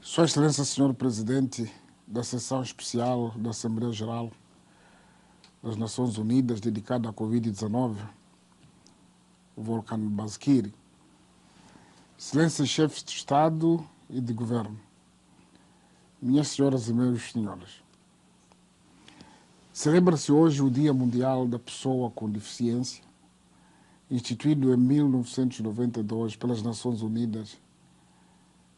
Sua Excelência, Senhor Presidente da Sessão Especial da Assembleia Geral das Nações Unidas dedicada à Covid-19, Volkan Bazkiri, Excelências Chefes de Estado e de Governo, minhas senhoras e meus senhores, celebra-se hoje o Dia Mundial da Pessoa com Deficiência, instituído em 1992 pelas Nações Unidas,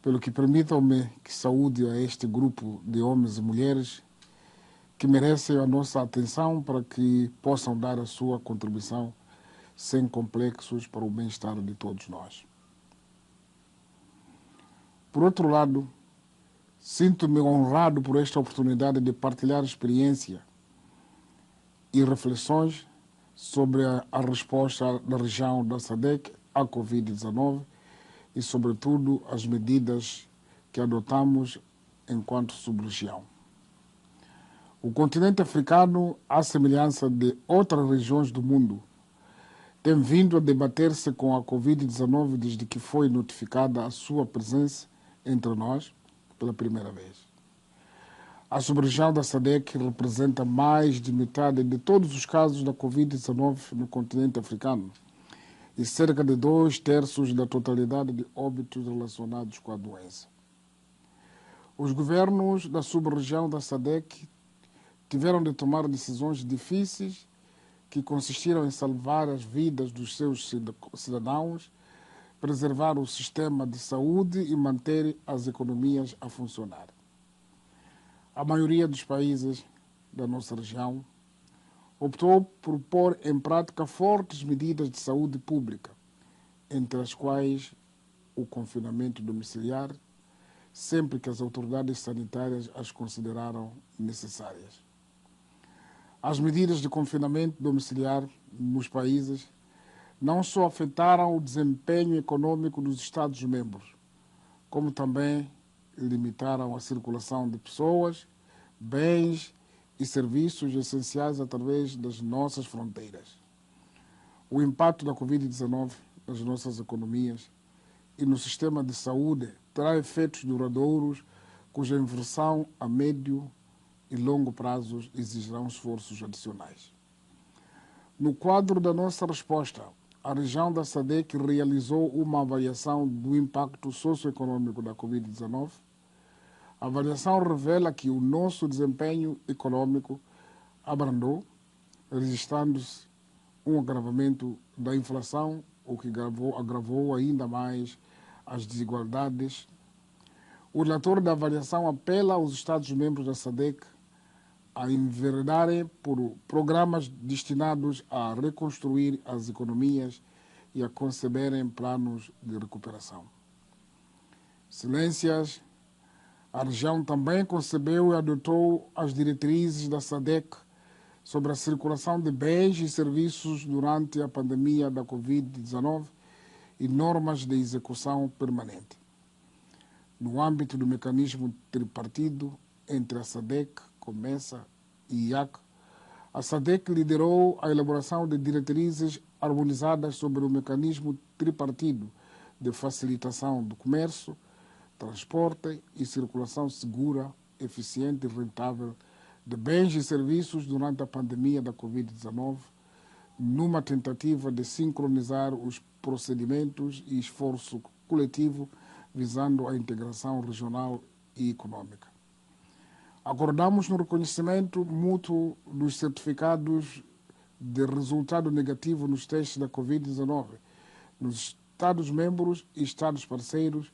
pelo que permitam-me que saúde a este grupo de homens e mulheres que merecem a nossa atenção para que possam dar a sua contribuição sem complexos para o bem-estar de todos nós. Por outro lado, sinto-me honrado por esta oportunidade de partilhar experiência e reflexões sobre a resposta da região da SADC à Covid-19 e, sobretudo, as medidas que adotamos enquanto sub-região. O continente africano, à semelhança de outras regiões do mundo, tem vindo a debater-se com a Covid-19 desde que foi notificada a sua presença entre nós pela primeira vez. A sub-região da SADC representa mais de metade de todos os casos da Covid-19 no continente africano e cerca de 2/3 da totalidade de óbitos relacionados com a doença. Os governos da sub-região da SADC tiveram de tomar decisões difíceis que consistiram em salvar as vidas dos seus cidadãos, preservar o sistema de saúde e manter as economias a funcionar. A maioria dos países da nossa região optou por pôr em prática fortes medidas de saúde pública, entre as quais o confinamento domiciliar, sempre que as autoridades sanitárias as consideraram necessárias. As medidas de confinamento domiciliar nos países não só afetaram o desempenho econômico dos Estados-membros, como também limitaram a circulação de pessoas, bens e serviços essenciais através das nossas fronteiras. O impacto da Covid-19 nas nossas economias e no sistema de saúde terá efeitos duradouros cuja inversão a médio e longo prazos exigirão esforços adicionais. No quadro da nossa resposta, a região da SADC realizou uma avaliação do impacto socioeconômico da Covid-19. A avaliação revela que o nosso desempenho econômico abrandou, registrando-se um agravamento da inflação, o que agravou ainda mais as desigualdades. O relator da avaliação apela aos Estados-membros da SADC a enveredarem por programas destinados a reconstruir as economias e a conceberem planos de recuperação. Excelências, a região também concebeu e adotou as diretrizes da SADC sobre a circulação de bens e serviços durante a pandemia da Covid-19 e normas de execução permanente. No âmbito do mecanismo tripartido entre a SADC, COMESA e IAC, a SADC liderou a elaboração de diretrizes harmonizadas sobre o mecanismo tripartido de facilitação do comércio, transporte e circulação segura, eficiente e rentável de bens e serviços durante a pandemia da Covid-19, numa tentativa de sincronizar os procedimentos e esforço coletivo visando a integração regional e econômica. Acordamos no reconhecimento mútuo dos certificados de resultado negativo nos testes da Covid-19 nos Estados-membros e Estados parceiros,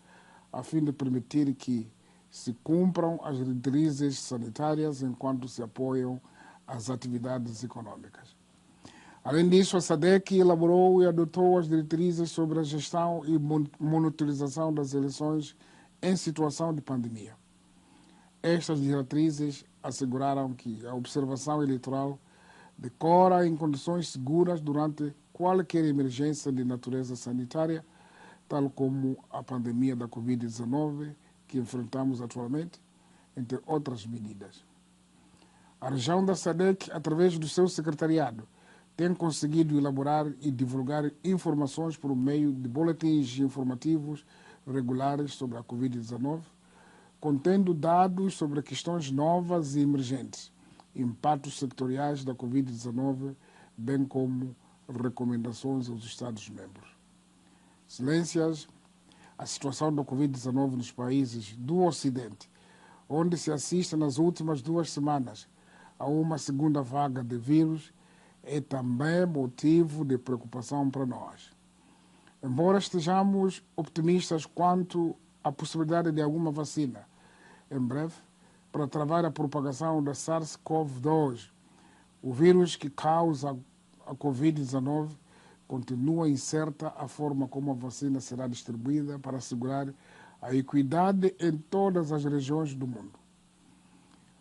a fim de permitir que se cumpram as diretrizes sanitárias enquanto se apoiam as atividades econômicas. Além disso, a SADC elaborou e adotou as diretrizes sobre a gestão e monitorização das eleições em situação de pandemia. Estas diretrizes asseguraram que a observação eleitoral decora em condições seguras durante qualquer emergência de natureza sanitária, tal como a pandemia da Covid-19 que enfrentamos atualmente, entre outras medidas. A região da SADC, através do seu secretariado, tem conseguido elaborar e divulgar informações por meio de boletins informativos regulares sobre a Covid-19, contendo dados sobre questões novas e emergentes, impactos sectoriais da Covid-19, bem como recomendações aos Estados-membros. Excelências, a situação da Covid-19 nos países do Ocidente, onde se assiste nas últimas 2 semanas a uma segunda vaga de vírus, é também motivo de preocupação para nós. Embora estejamos optimistas quanto à possibilidade de alguma vacina em breve para travar a propagação da SARS-CoV-2, o vírus que causa a Covid-19, continua incerta a forma como a vacina será distribuída para assegurar a equidade em todas as regiões do mundo.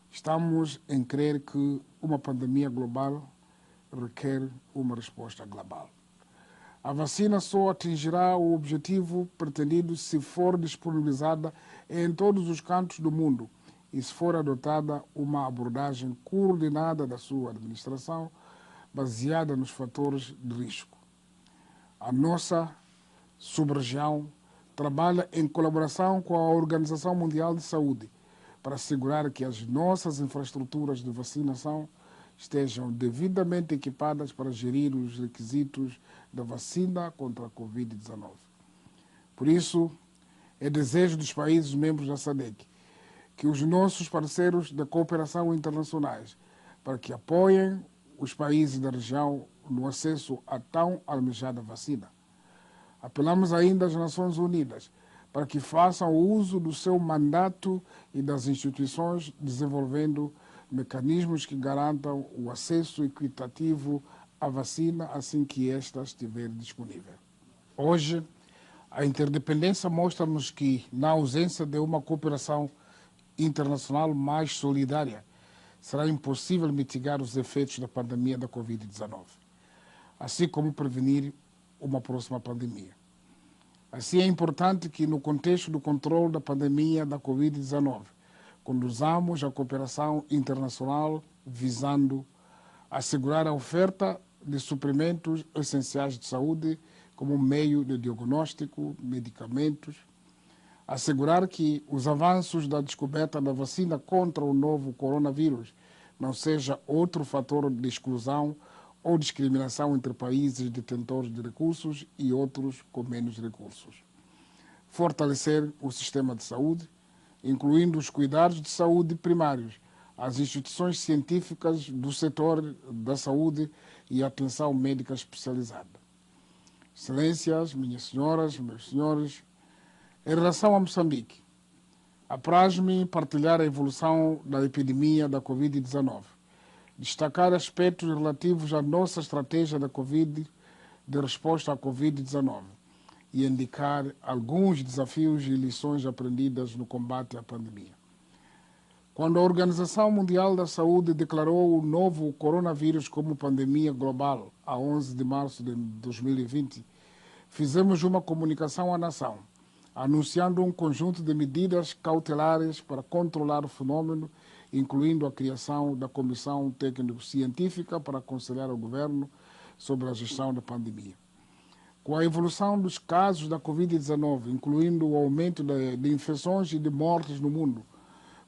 Estamos em crer que uma pandemia global requer uma resposta global. A vacina só atingirá o objetivo pretendido se for disponibilizada em todos os cantos do mundo e se for adotada uma abordagem coordenada da sua administração, baseada nos fatores de risco. A nossa sub-região trabalha em colaboração com a Organização Mundial de Saúde para assegurar que as nossas infraestruturas de vacinação estejam devidamente equipadas para gerir os requisitos da vacina contra a Covid-19. Por isso, é desejo dos países membros da SADC que os nossos parceiros da cooperação internacionais para que apoiem os países da região no acesso à tão almejada vacina. Apelamos ainda às Nações Unidas para que façam uso do seu mandato e das instituições, desenvolvendo mecanismos que garantam o acesso equitativo à vacina assim que esta estiver disponível. Hoje, a interdependência mostra-nos que, na ausência de uma cooperação internacional mais solidária, será impossível mitigar os efeitos da pandemia da Covid-19, assim como prevenir uma próxima pandemia. Assim, é importante que, no contexto do controle da pandemia da Covid-19, conduzamos a cooperação internacional visando assegurar a oferta de suprimentos essenciais de saúde como meio de diagnóstico, medicamentos, assegurar que os avanços da descoberta da vacina contra o novo coronavírus não seja outro fator de exclusão ou discriminação entre países detentores de recursos e outros com menos recursos. Fortalecer o sistema de saúde, incluindo os cuidados de saúde primários, as instituições científicas do setor da saúde e a atenção médica especializada. Excelências, minhas senhoras, meus senhores, em relação a Moçambique, apraz-me partilhar a evolução da epidemia da Covid-19, destacar aspectos relativos à nossa estratégia da Covid, de resposta à Covid-19 e indicar alguns desafios e lições aprendidas no combate à pandemia. Quando a Organização Mundial da Saúde declarou o novo coronavírus como pandemia global, a 11 de março de 2020, fizemos uma comunicação à nação, anunciando um conjunto de medidas cautelares para controlar o fenômeno, incluindo a criação da Comissão Técnico-Científica para aconselhar o governo sobre a gestão da pandemia. Com a evolução dos casos da Covid-19, incluindo o aumento de infecções e de mortes no mundo,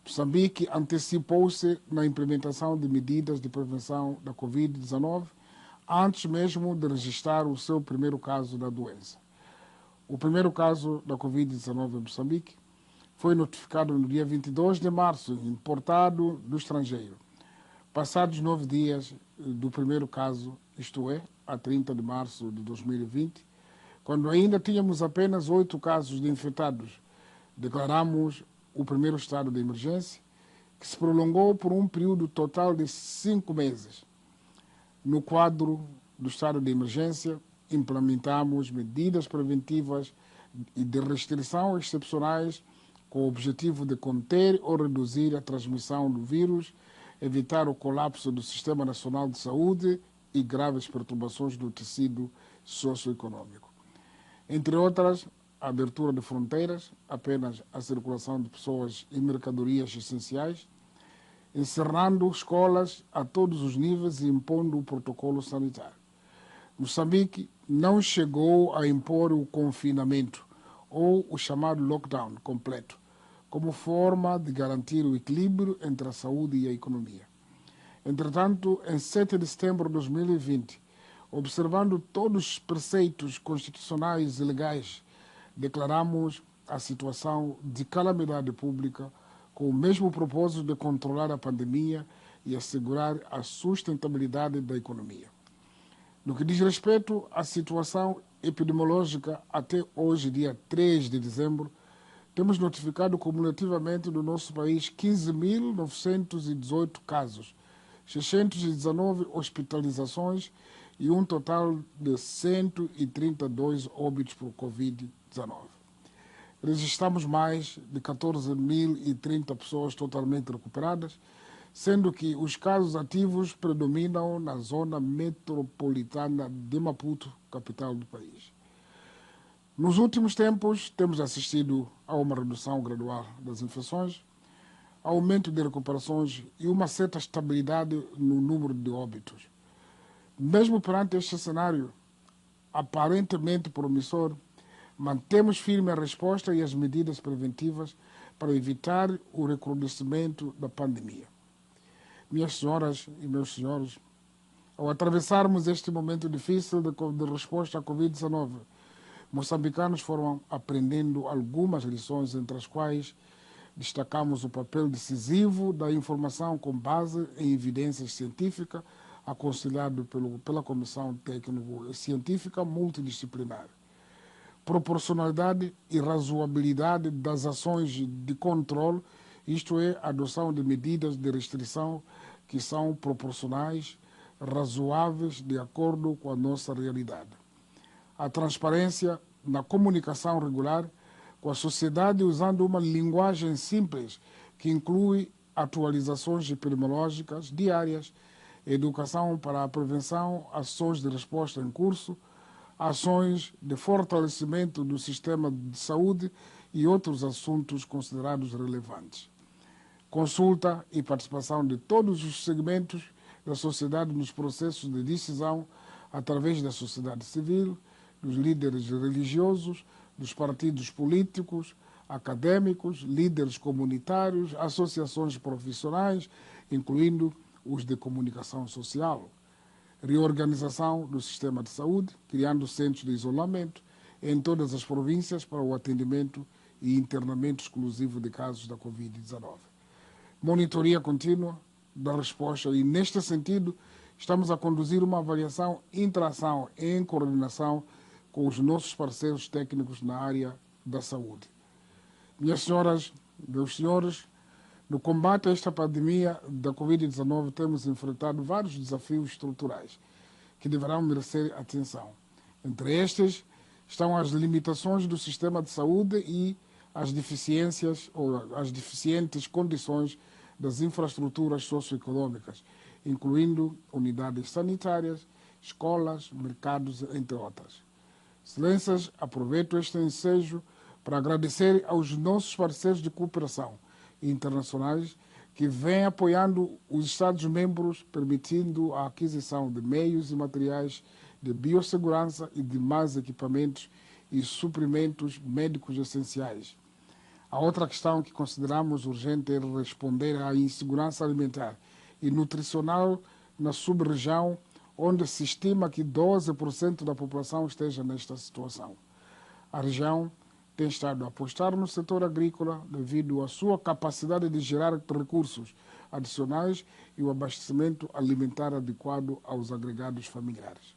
Moçambique antecipou-se na implementação de medidas de prevenção da Covid-19 antes mesmo de registrar o seu primeiro caso da doença. O primeiro caso da Covid-19 em Moçambique foi notificado no dia 22 de março, importado do estrangeiro. Passados 9 dias do primeiro caso, isto é, a 30 de março de 2020, quando ainda tínhamos apenas 8 casos de infectados, declaramos o primeiro estado de emergência, que se prolongou por um período total de 5 meses. No quadro do estado de emergência, implementamos medidas preventivas e de restrição excepcionais com o objetivo de conter ou reduzir a transmissão do vírus, evitar o colapso do Sistema Nacional de Saúde e graves perturbações do tecido socioeconômico. Entre outras, a abertura de fronteiras, apenas a circulação de pessoas e mercadorias essenciais, encerrando escolas a todos os níveis e impondo o protocolo sanitário. Moçambique não chegou a impor o confinamento ou o chamado lockdown completo, como forma de garantir o equilíbrio entre a saúde e a economia. Entretanto, em 7 de setembro de 2020, observando todos os preceitos constitucionais e legais, declaramos a situação de calamidade pública com o mesmo propósito de controlar a pandemia e assegurar a sustentabilidade da economia. No que diz respeito à situação epidemiológica, até hoje, dia 3 de dezembro, temos notificado cumulativamente no nosso país 15.918 casos, 619 hospitalizações e um total de 132 óbitos por Covid-19. Registramos mais de 14.030 pessoas totalmente recuperadas, sendo que os casos ativos predominam na zona metropolitana de Maputo, capital do país. Nos últimos tempos, temos assistido a uma redução gradual das infecções, aumento de recuperações e uma certa estabilidade no número de óbitos. Mesmo perante este cenário aparentemente promissor, mantemos firme a resposta e as medidas preventivas para evitar o recrudescimento da pandemia. Minhas senhoras e meus senhores, ao atravessarmos este momento difícil de resposta à Covid-19, moçambicanos foram aprendendo algumas lições, entre as quais destacamos o papel decisivo da informação com base em evidências científicas, aconselhado pela Comissão Técnico-Científica Multidisciplinar. Proporcionalidade e razoabilidade das ações de controle, isto é, a adoção de medidas de restrição que são proporcionais, razoáveis, de acordo com a nossa realidade. A transparência na comunicação regular com a sociedade usando uma linguagem simples que inclui atualizações epidemiológicas diárias, educação para a prevenção, ações de resposta em curso, ações de fortalecimento do sistema de saúde e outros assuntos considerados relevantes. Consulta e participação de todos os segmentos da sociedade nos processos de decisão através da sociedade civil, dos líderes religiosos, dos partidos políticos, acadêmicos, líderes comunitários, associações profissionais, incluindo os de comunicação social. Reorganização do sistema de saúde, criando centros de isolamento em todas as províncias para o atendimento e internamento exclusivo de casos da Covid-19. Monitoria contínua da resposta e, neste sentido, estamos a conduzir uma avaliação interação em coordenação com os nossos parceiros técnicos na área da saúde. Minhas senhoras, meus senhores, no combate a esta pandemia da Covid-19 temos enfrentado vários desafios estruturais que deverão merecer atenção. Entre estes estão as limitações do sistema de saúde e as deficiências ou as deficientes condições das infraestruturas socioeconômicas, incluindo unidades sanitárias, escolas, mercados, entre outras. Excelências, aproveito este ensejo para agradecer aos nossos parceiros de cooperação internacionais que vêm apoiando os Estados-membros, permitindo a aquisição de meios e materiais de biossegurança e demais equipamentos e suprimentos médicos essenciais. A outra questão que consideramos urgente é responder à insegurança alimentar e nutricional na sub-região, onde se estima que 12% da população esteja nesta situação. A região tem estado a apostar no setor agrícola devido à sua capacidade de gerar recursos adicionais e o abastecimento alimentar adequado aos agregados familiares.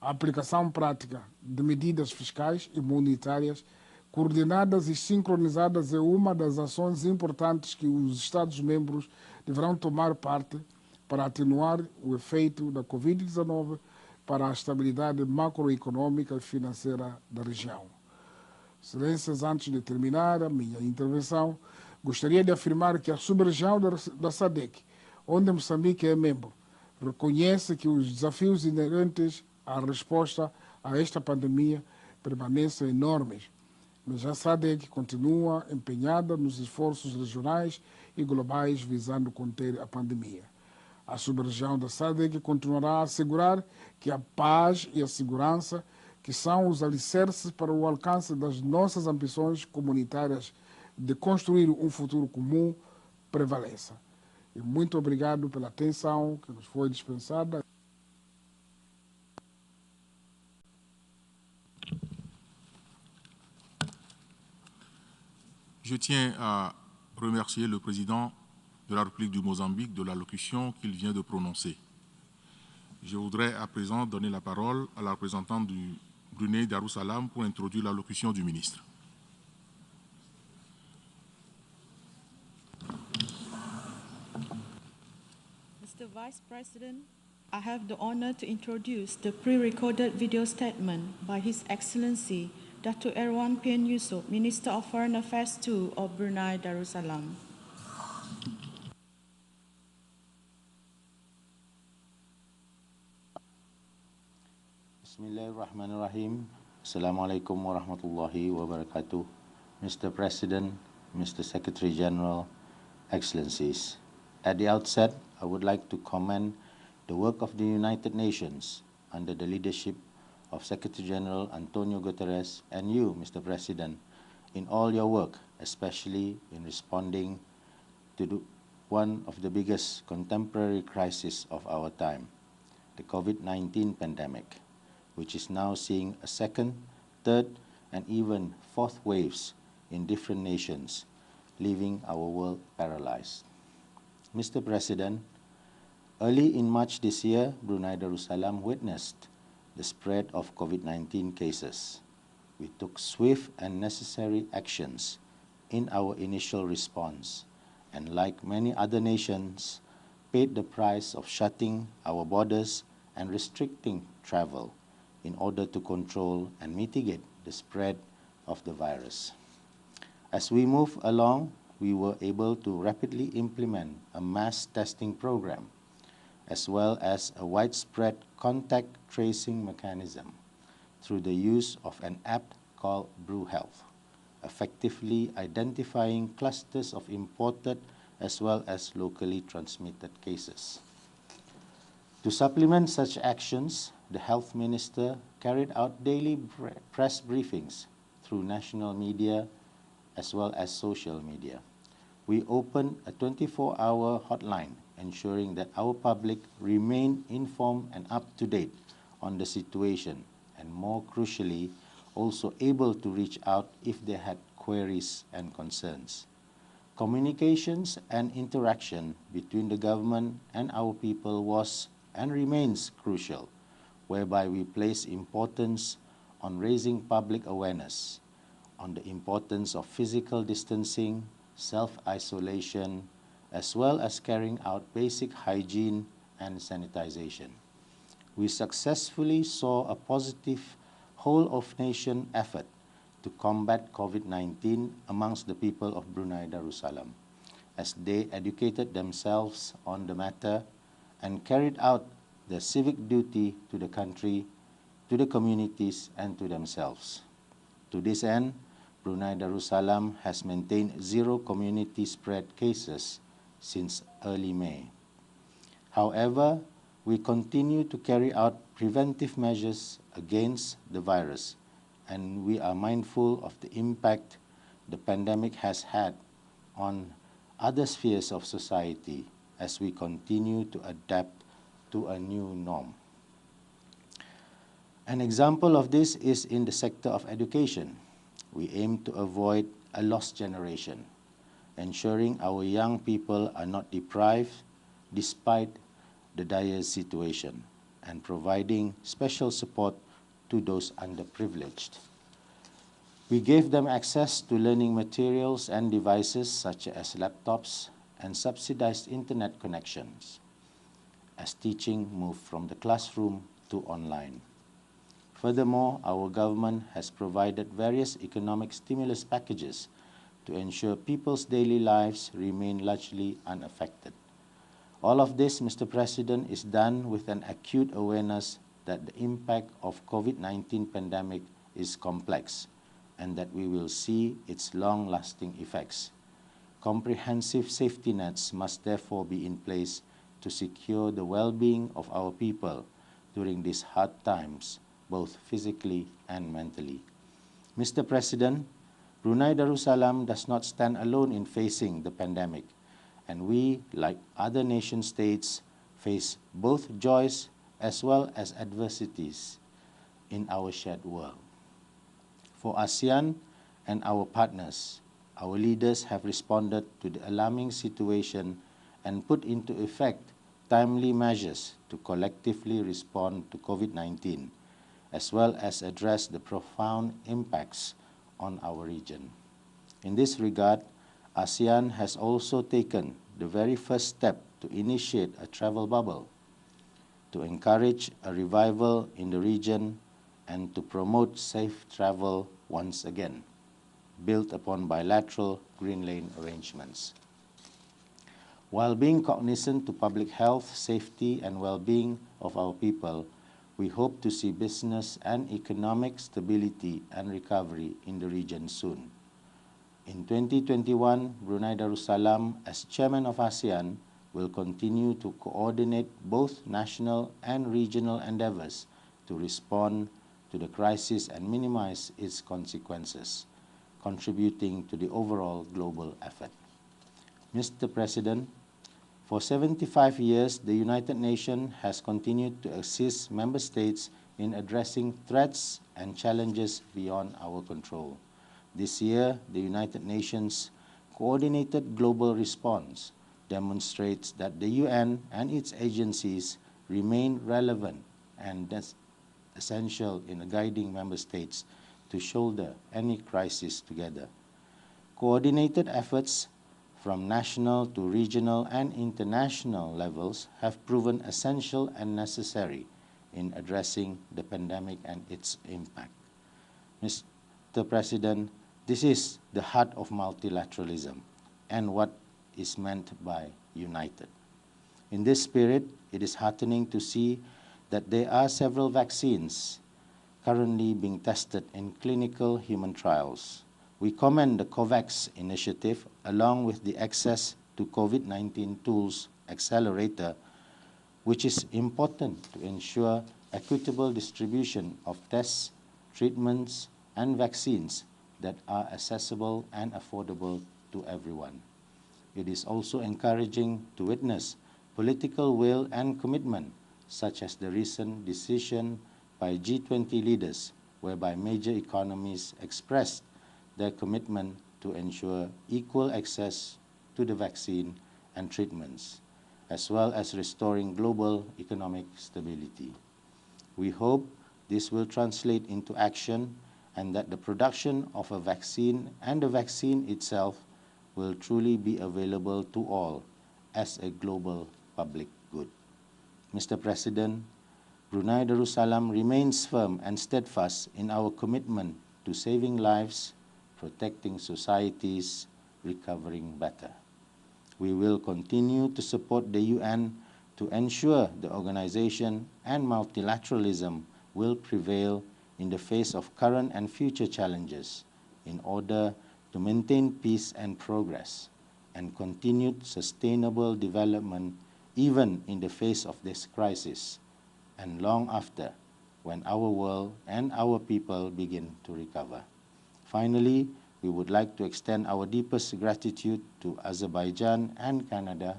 A aplicação prática de medidas fiscais e monetárias coordenadas e sincronizadas é uma das ações importantes que os Estados-membros deverão tomar parte para atenuar o efeito da Covid-19 para a estabilidade macroeconômica e financeira da região. Excelências, antes de terminar a minha intervenção, gostaria de afirmar que a sub-região da SADC, onde Moçambique é membro, reconhece que os desafios inerentes à resposta a esta pandemia permanecem enormes, mas a SADC continua empenhada nos esforços regionais e globais visando conter a pandemia. A sub-região da SADC continuará a assegurar que a paz e a segurança, que são os alicerces para o alcance das nossas ambições comunitárias de construir um futuro comum prevaleça. E muito obrigado pela atenção que nos foi dispensada. Je tiens à remercier le président de la République du Mozambique de l'allocution qu'il vient de prononcer. Je voudrais à présent donner la parole à la représentante du Brunei Darussalam pour introduire l'allocution du ministre. Mr. Vice President, I have the honor to introduce the pre-recorded video statement by His Excellency Dr. Erwan Pein Yusof, Minister of Foreign Affairs II of Brunei Darussalam. Bismillahirrahmanirrahim. Assalamualaikum warahmatullahi wabarakatuh. Mr. President, Mr. Secretary General, Excellencies. At the outset, I would like to commend the work of the United Nations under the leadership of Secretary General Antonio Guterres and you, Mr. President, in all your work, especially in responding to one of the biggest contemporary crises of our time, the COVID-19 pandemic, which is now seeing a second, third, and even fourth waves in different nations, leaving our world paralyzed. Mr. President, early in March this year, Brunei Darussalam witnessed the spread of COVID-19 cases. We took swift and necessary actions in our initial response, and like many other nations, paid the price of shutting our borders and restricting travel in order to control and mitigate the spread of the virus. As we move along, we were able to rapidly implement a mass testing program, as well as a widespread contact tracing mechanism through the use of an app called BruHealth, effectively identifying clusters of imported as well as locally transmitted cases. To supplement such actions, the Health Minister carried out daily press briefings through national media as well as social media. We opened a 24-hour hotline ensuring that our public remain informed and up to date on the situation, and more crucially, also able to reach out if they had queries and concerns. Communications and interaction between the government and our people was and remains crucial, whereby we place importance on raising public awareness on the importance of physical distancing, self-isolation, as well as carrying out basic hygiene and sanitization. We successfully saw a positive whole-of-nation effort to combat COVID-19 amongst the people of Brunei Darussalam, as they educated themselves on the matter and carried out their civic duty to the country, to the communities, and to themselves. To this end, Brunei Darussalam has maintained zero community spread cases since early May. However, we continue to carry out preventive measures against the virus, and we are mindful of the impact the pandemic has had on other spheres of society as we continue to adapt to a new norm. An example of this is in the sector of education. We aim to avoid a lost generation, ensuring our young people are not deprived despite the dire situation, and providing special support to those underprivileged. We gave them access to learning materials and devices such as laptops and subsidized internet connections as teaching moved from the classroom to online. Furthermore, our government has provided various economic stimulus packages to ensure people's daily lives remain largely unaffected. All of this, Mr. President, is done with an acute awareness that the impact of COVID-19 pandemic is complex and that we will see its long-lasting effects. Comprehensive safety nets must therefore be in place to secure the well-being of our people during these hard times, both physically and mentally. Mr. President, Brunei Darussalam does not stand alone in facing the pandemic, and we, like other nation states, face both joys as well as adversities in our shared world. For ASEAN and our partners, our leaders have responded to the alarming situation and put into effect timely measures to collectively respond to COVID-19, as well as address the profound impacts on our region. In this regard, ASEAN has also taken the very first step to initiate a travel bubble, to encourage a revival in the region and to promote safe travel once again, built upon bilateral Green Lane arrangements. While being cognizant to public health, safety, and well-being of our people, we hope to see business and economic stability and recovery in the region soon. In 2021, Brunei Darussalam, as chairman of ASEAN, will continue to coordinate both national and regional endeavors to respond to the crisis and minimize its consequences, contributing to the overall global effort. Mr. President, for 75 years, the United Nations has continued to assist member states in addressing threats and challenges beyond our control. This year, the United Nations Coordinated Global Response demonstrates that the UN and its agencies remain relevant and essential in guiding member states to shoulder any crisis together. Coordinated efforts from national to regional and international levels have proven essential and necessary in addressing the pandemic and its impact. Mr. President, this is the heart of multilateralism and what is meant by united. In this spirit, it is heartening to see that there are several vaccines currently being tested in clinical human trials. We commend the COVAX initiative along with the Access to COVID-19 Tools Accelerator, which is important to ensure equitable distribution of tests, treatments, and vaccines that are accessible and affordable to everyone. It is also encouraging to witness political will and commitment, such as the recent decision by G20 leaders, whereby major economies expressed their commitment to ensure equal access to the vaccine and treatments, as well as restoring global economic stability. We hope this will translate into action and that the production of a vaccine and the vaccine itself will truly be available to all as a global public good. Mr. President, Brunei Darussalam remains firm and steadfast in our commitment to saving lives, protecting societies, recovering better. We will continue to support the UN to ensure the organization and multilateralism will prevail in the face of current and future challenges in order to maintain peace and progress and continued sustainable development even in the face of this crisis and long after, when our world and our people begin to recover. Finally, we would like to extend our deepest gratitude to Azerbaijan and Canada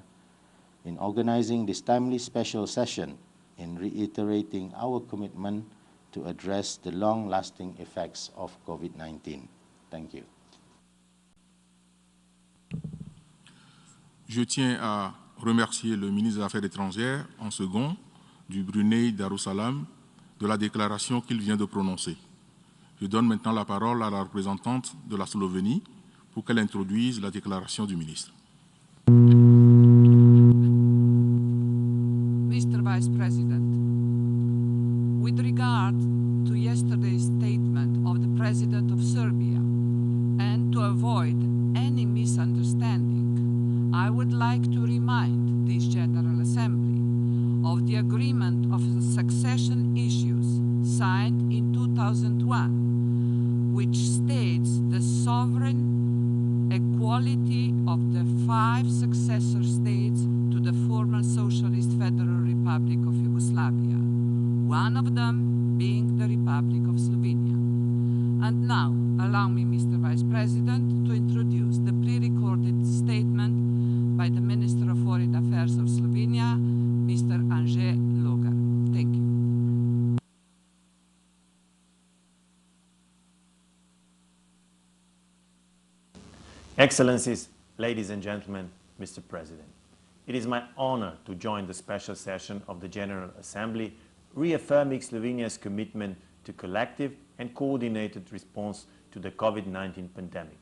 in organizing this timely special session in reiterating our commitment to address the long-lasting effects of COVID-19. Thank you. Je tiens à remercier le ministre des Affaires étrangères en second du Brunei Darussalam de la déclaration qu'il vient de prononcer. Je donne maintenant la parole à la représentante de la Slovénie pour qu'elle introduise la déclaration du ministre. Mr. Vice President, with regard to yesterday's statement of the President of Serbia, and to avoid any misunderstanding, I would like to remind this General Assembly of the agreement of the succession issues signed in 2001, which states the sovereign equality of the 5 successor states to the former Socialist Federal Republic of Yugoslavia, one of them being the Republic of Slovenia. And now, allow me, Mr. Vice President, President to introduce the pre-recorded statement by the Minister of Foreign Affairs of Slovenia, Mr. Anže Logar. Thank you. Excellencies, ladies and gentlemen, Mr. President, it is my honor to join the special session of the General Assembly, reaffirming Slovenia's commitment to collective and coordinated response to the COVID-19 pandemic.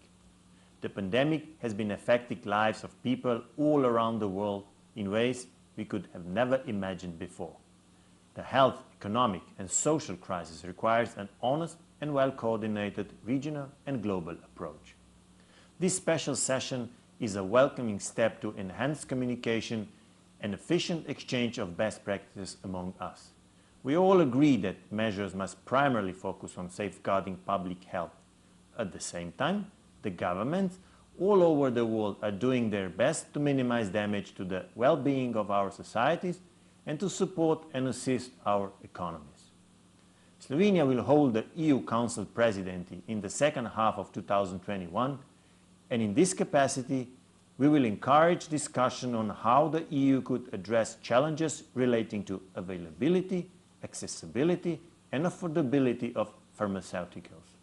The pandemic has been affecting lives of people all around the world in ways we could have never imagined before. The health, economic and social crisis requires an honest and well-coordinated regional and global approach. This special session is a welcoming step to enhance communication and efficient exchange of best practices among us. We all agree that measures must primarily focus on safeguarding public health. At the same time, the governments all over the world are doing their best to minimize damage to the well-being of our societies and to support and assist our economies. Slovenia will hold the EU Council presidency in the second half of 2021, and in this capacity, we will encourage discussion on how the EU could address challenges relating to availability, accessibility, and affordability of pharmaceuticals.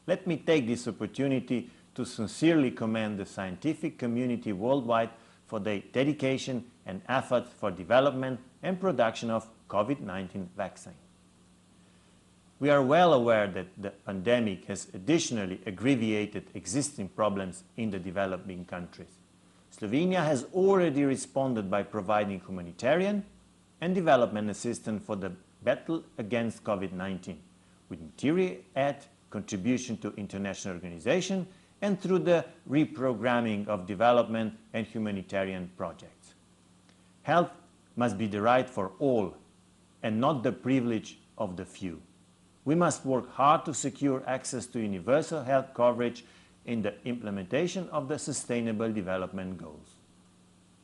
Let me take this opportunity to sincerely commend the scientific community worldwide for their dedication and efforts for development and production of COVID-19 vaccine. We are well aware that the pandemic has additionally aggravated existing problems in the developing countries. Slovenia has already responded by providing humanitarian and development assistance for the battle against COVID-19, with material aid, contribution to international organizations, and through the reprogramming of development and humanitarian projects. Health must be the right for all and not the privilege of the few. We must work hard to secure access to universal health coverage in the implementation of the Sustainable Development Goals.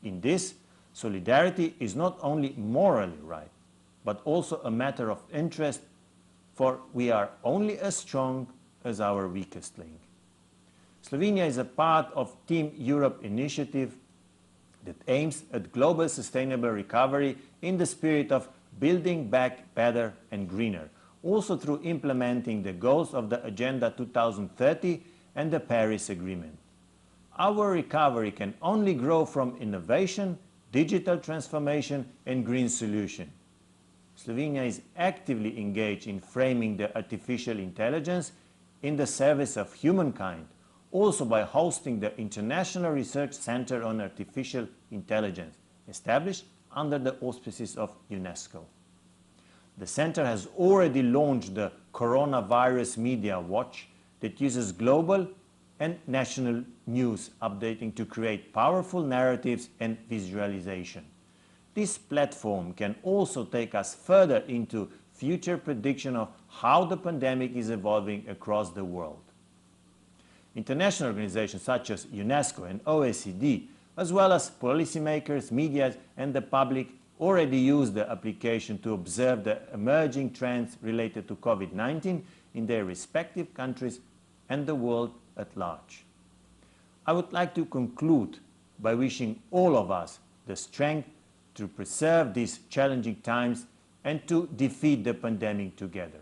In this, solidarity is not only morally right, but also a matter of interest, for we are only as strong as our weakest link. Slovenia is a part of Team Europe initiative that aims at global sustainable recovery in the spirit of building back better and greener, also through implementing the goals of the Agenda 2030 and the Paris Agreement. Our recovery can only grow from innovation, digital transformation, and green solution. Slovenia is actively engaged in framing the artificial intelligence in the service of humankind, also by hosting the International Research Center on Artificial Intelligence, established under the auspices of UNESCO. The center has already launched the Coronavirus Media Watch that uses global and national news updating to create powerful narratives and visualization. This platform can also take us further into future prediction of how the pandemic is evolving across the world. International organizations such as UNESCO and OECD, as well as policymakers, media, and the public already use the application to observe the emerging trends related to COVID-19 in their respective countries and the world at large. I would like to conclude by wishing all of us the strength to preserve these challenging times and to defeat the pandemic together.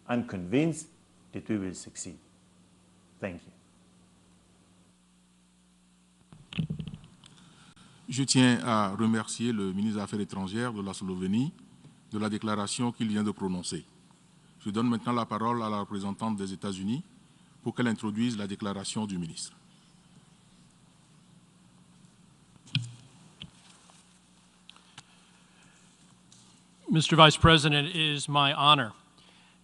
I'm convinced that we will succeed. Thank you. Je tiens à remercier le ministre des Affaires étrangères de la Slovénie de la déclaration qu'il vient de prononcer. Je donne maintenant la parole à la représentante des États-Unis pour qu'elle introduise la déclaration du ministre. Mr. Vice President, it is my honor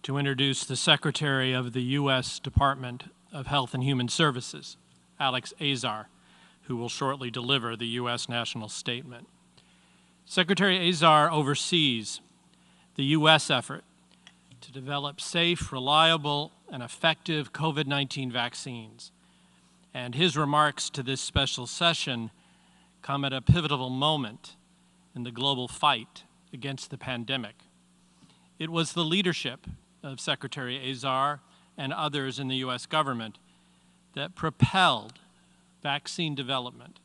to introduce the Secretary of the U.S. Department of Health and Human Services, Alex Azar, who will shortly deliver the U.S. national statement. Secretary Azar oversees the U.S. effort to develop safe, reliable, and effective COVID-19 vaccines. And his remarks to this special session come at a pivotal moment in the global fight against the pandemic. It was the leadership of Secretary Azar and others in the U.S. government that propelled vaccine development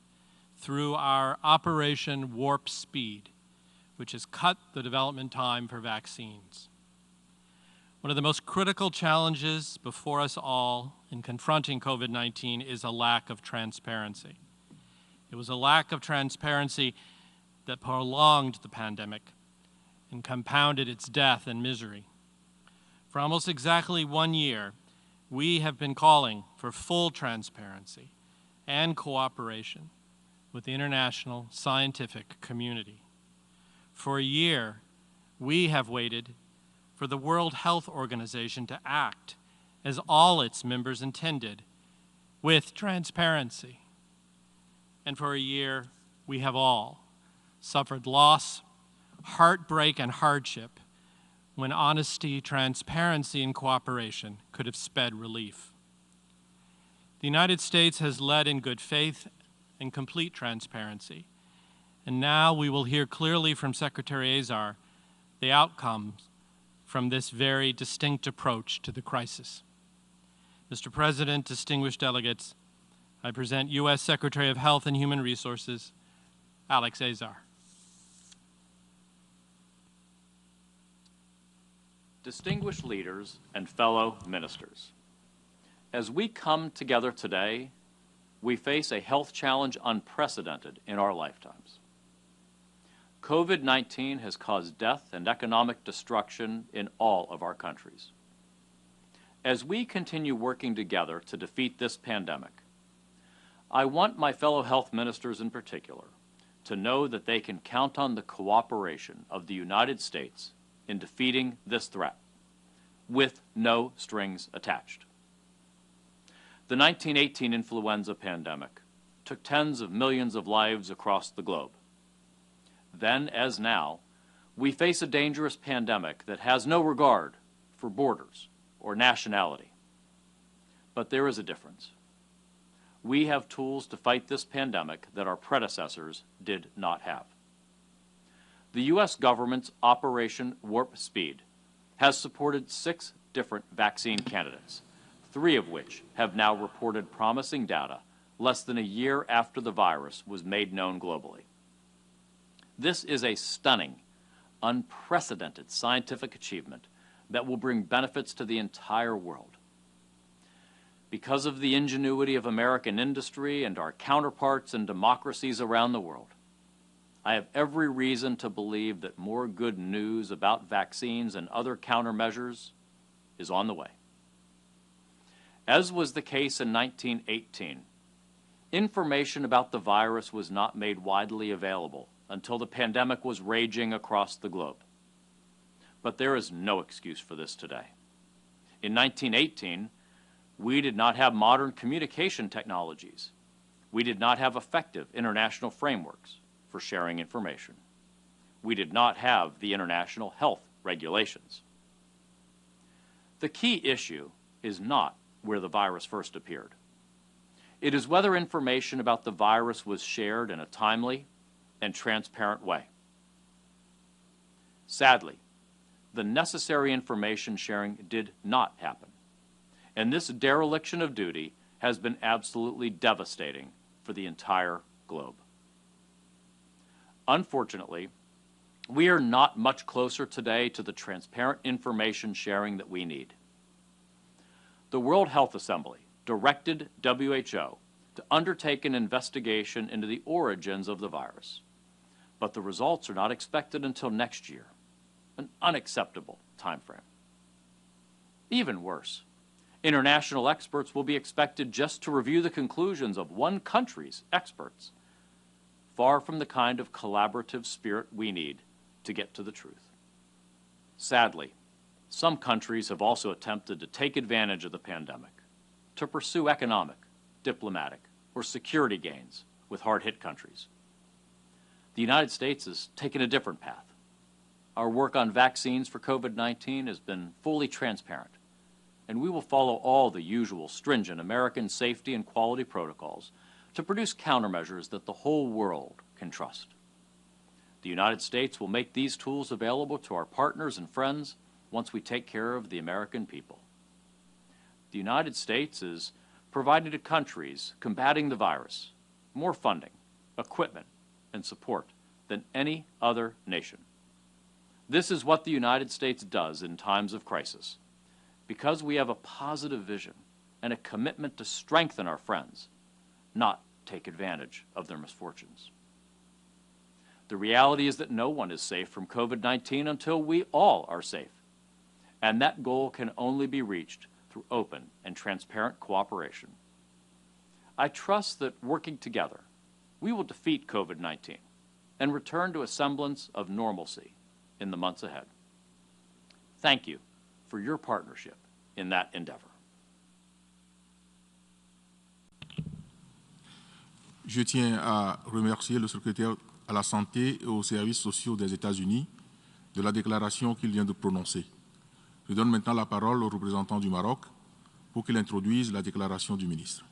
through our Operation Warp Speed, which has cut the development time for vaccines. One of the most critical challenges before us all in confronting COVID-19 is a lack of transparency. It was a lack of transparency that prolonged the pandemic and compounded its death and misery. For almost exactly 1 year, we have been calling for full transparency and cooperation with the international scientific community. For a year, we have waited for the World Health Organization to act as all its members intended, with transparency. And for a year, we have all suffered loss, heartbreak, and hardship when honesty, transparency, and cooperation could have sped relief. The United States has led in good faith and complete transparency, and now we will hear clearly from Secretary Azar the outcomes from this very distinct approach to the crisis. Mr. President, distinguished delegates, I present U.S. Secretary of Health and Human Resources, Alex Azar. Distinguished leaders and fellow ministers, as we come together today, we face a health challenge unprecedented in our lifetimes. COVID-19 has caused death and economic destruction in all of our countries. As we continue working together to defeat this pandemic, I want my fellow health ministers in particular to know that they can count on the cooperation of the United States in defeating this threat, with no strings attached. The 1918 influenza pandemic took tens of millions of lives across the globe. Then, as now, we face a dangerous pandemic that has no regard for borders or nationality. But there is a difference. We have tools to fight this pandemic that our predecessors did not have. The U.S. government's Operation Warp Speed has supported 6 different vaccine candidates, 3 of which have now reported promising data less than a year after the virus was made known globally. This is a stunning, unprecedented scientific achievement that will bring benefits to the entire world. Because of the ingenuity of American industry and our counterparts in democracies around the world, I have every reason to believe that more good news about vaccines and other countermeasures is on the way. As was the case in 1918, information about the virus was not made widely available until the pandemic was raging across the globe. But there is no excuse for this today. In 1918, we did not have modern communication technologies. We did not have effective international frameworks for sharing information. We did not have the international health regulations. The key issue is not where the virus first appeared. It is whether information about the virus was shared in a timely and transparent way. Sadly, the necessary information sharing did not happen, and this dereliction of duty has been absolutely devastating for the entire globe. Unfortunately, we are not much closer today to the transparent information sharing that we need. The World Health Assembly directed WHO to undertake an investigation into the origins of the virus, but the results are not expected until next year, an unacceptable time frame. Even worse, international experts will be expected just to review the conclusions of one country's experts, far from the kind of collaborative spirit we need to get to the truth. Sadly, some countries have also attempted to take advantage of the pandemic to pursue economic, diplomatic, or security gains with hard-hit countries. The United States has taken a different path. Our work on vaccines for COVID-19 has been fully transparent, and we will follow all the usual stringent American safety and quality protocols to produce countermeasures that the whole world can trust. The United States will make these tools available to our partners and friends once we take care of the American people. the United States is providing to countries combating the virus more funding, equipment, and support than any other nation. This is what the United States does in times of crisis, because we have a positive vision and a commitment to strengthen our friends, not take advantage of their misfortunes. The reality is that no one is safe from COVID-19 until we all are safe, and that goal can only be reached through open and transparent cooperation. I trust that working together, we will defeat COVID-19 and return to a semblance of normalcy in the months ahead. Thank you for your partnership in that endeavor. Je tiens à remercier le secrétaire à la santé et aux services sociaux des États-Unis de la déclaration qu'il vient de prononcer. Je donne maintenant la parole au représentant du Maroc pour qu'il introduise la déclaration du ministre.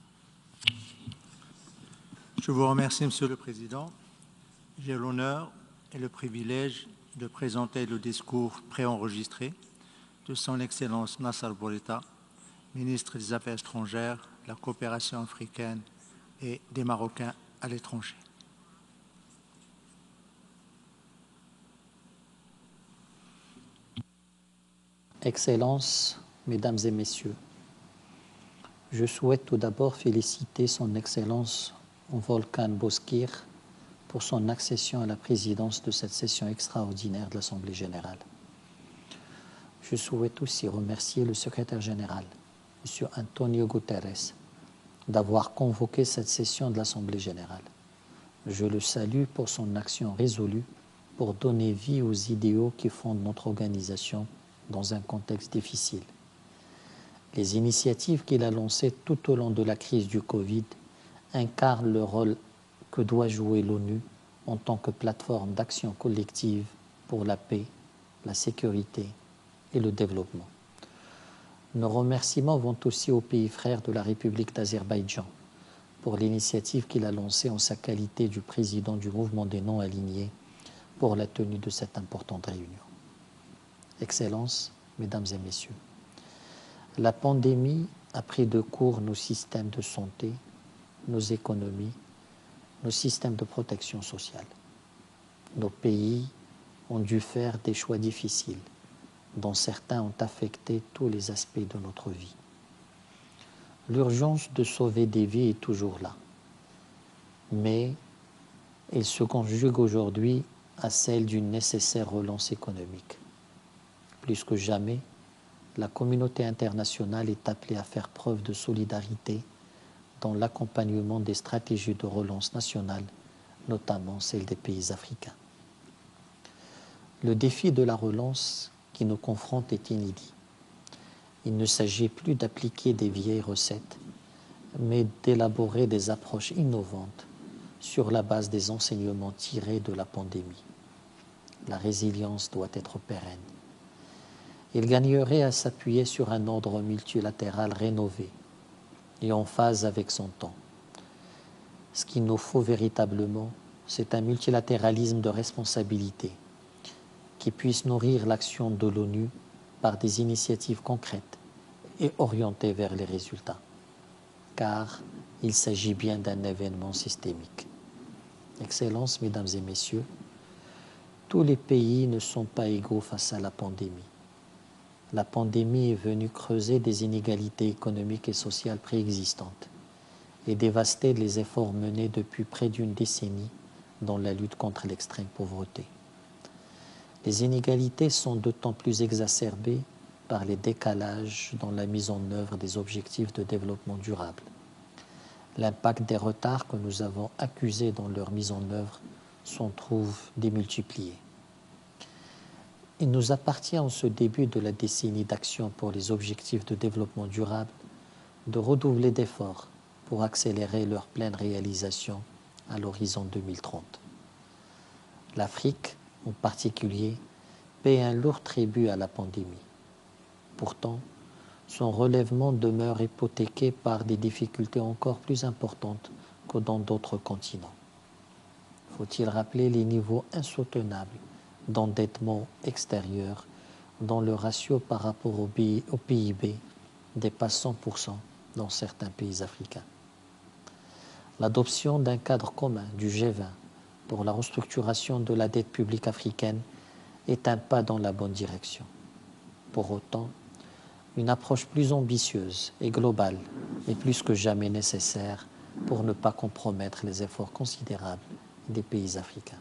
Je vous remercie, Monsieur le Président. J'ai l'honneur et le privilège de présenter le discours préenregistré de Son Excellence Nasser Bourita, ministre des Affaires étrangères, de la coopération africaine et des Marocains à l'étranger. Excellences, Mesdames et Messieurs, je souhaite tout d'abord féliciter Son Excellence Volkan Bozkır pour son accession à la présidence de cette session extraordinaire de l'Assemblée générale. Je souhaite aussi remercier le secrétaire général, M. Antonio Guterres, d'avoir convoqué cette session de l'Assemblée générale. Je le salue pour son action résolue pour donner vie aux idéaux qui fondent notre organisation dans un contexte difficile. Les initiatives qu'il a lancées tout au long de la crise du Covid incarnent le rôle que doit jouer l'ONU en tant que plateforme d'action collective pour la paix, la sécurité et le développement. Nos remerciements vont aussi aux pays frères de la République d'Azerbaïdjan pour l'initiative qu'il a lancée en sa qualité du président du mouvement des non-alignés pour la tenue de cette importante réunion. Excellences, Mesdames et Messieurs, la pandémie a pris de court nos systèmes de santé, nos économies, nos systèmes de protection sociale. Nos pays ont dû faire des choix difficiles, dont certains ont affecté tous les aspects de notre vie. L'urgence de sauver des vies est toujours là, mais elle se conjugue aujourd'hui à celle d'une nécessaire relance économique. Plus que jamais, la communauté internationale est appelée à faire preuve de solidarité dans l'accompagnement des stratégies de relance nationale, notamment celles des pays africains. Le défi de la relance qui nous confronte est inédit. Il ne s'agit plus d'appliquer des vieilles recettes, mais d'élaborer des approches innovantes sur la base des enseignements tirés de la pandémie. La résilience doit être pérenne. Il gagnerait à s'appuyer sur un ordre multilatéral rénové et en phase avec son temps. Ce qu'il nous faut véritablement, c'est un multilatéralisme de responsabilité qui puisse nourrir l'action de l'ONU par des initiatives concrètes et orientées vers les résultats, car il s'agit bien d'un événement systémique. Excellences, Mesdames et Messieurs, tous les pays ne sont pas égaux face à la pandémie. La pandémie est venue creuser des inégalités économiques et sociales préexistantes et dévaster les efforts menés depuis près d'une décennie dans la lutte contre l'extrême pauvreté. Les inégalités sont d'autant plus exacerbées par les décalages dans la mise en œuvre des objectifs de développement durable. L'impact des retards que nous avons accusés dans leur mise en œuvre s'en trouve démultiplié. Il nous appartient en ce début de la décennie d'action pour les objectifs de développement durable de redoubler d'efforts pour accélérer leur pleine réalisation à l'horizon 2030. L'Afrique, en particulier, paie un lourd tribut à la pandémie. Pourtant, son relèvement demeure hypothéqué par des difficultés encore plus importantes que dans d'autres continents. Faut-il rappeler les niveaux insoutenables d'endettement extérieur dont le ratio par rapport au PIB dépasse 100% dans certains pays africains. L'adoption d'un cadre commun du G20 pour la restructuration de la dette publique africaine est un pas dans la bonne direction. Pour autant, une approche plus ambitieuse et globale est plus que jamais nécessaire pour ne pas compromettre les efforts considérables des pays africains.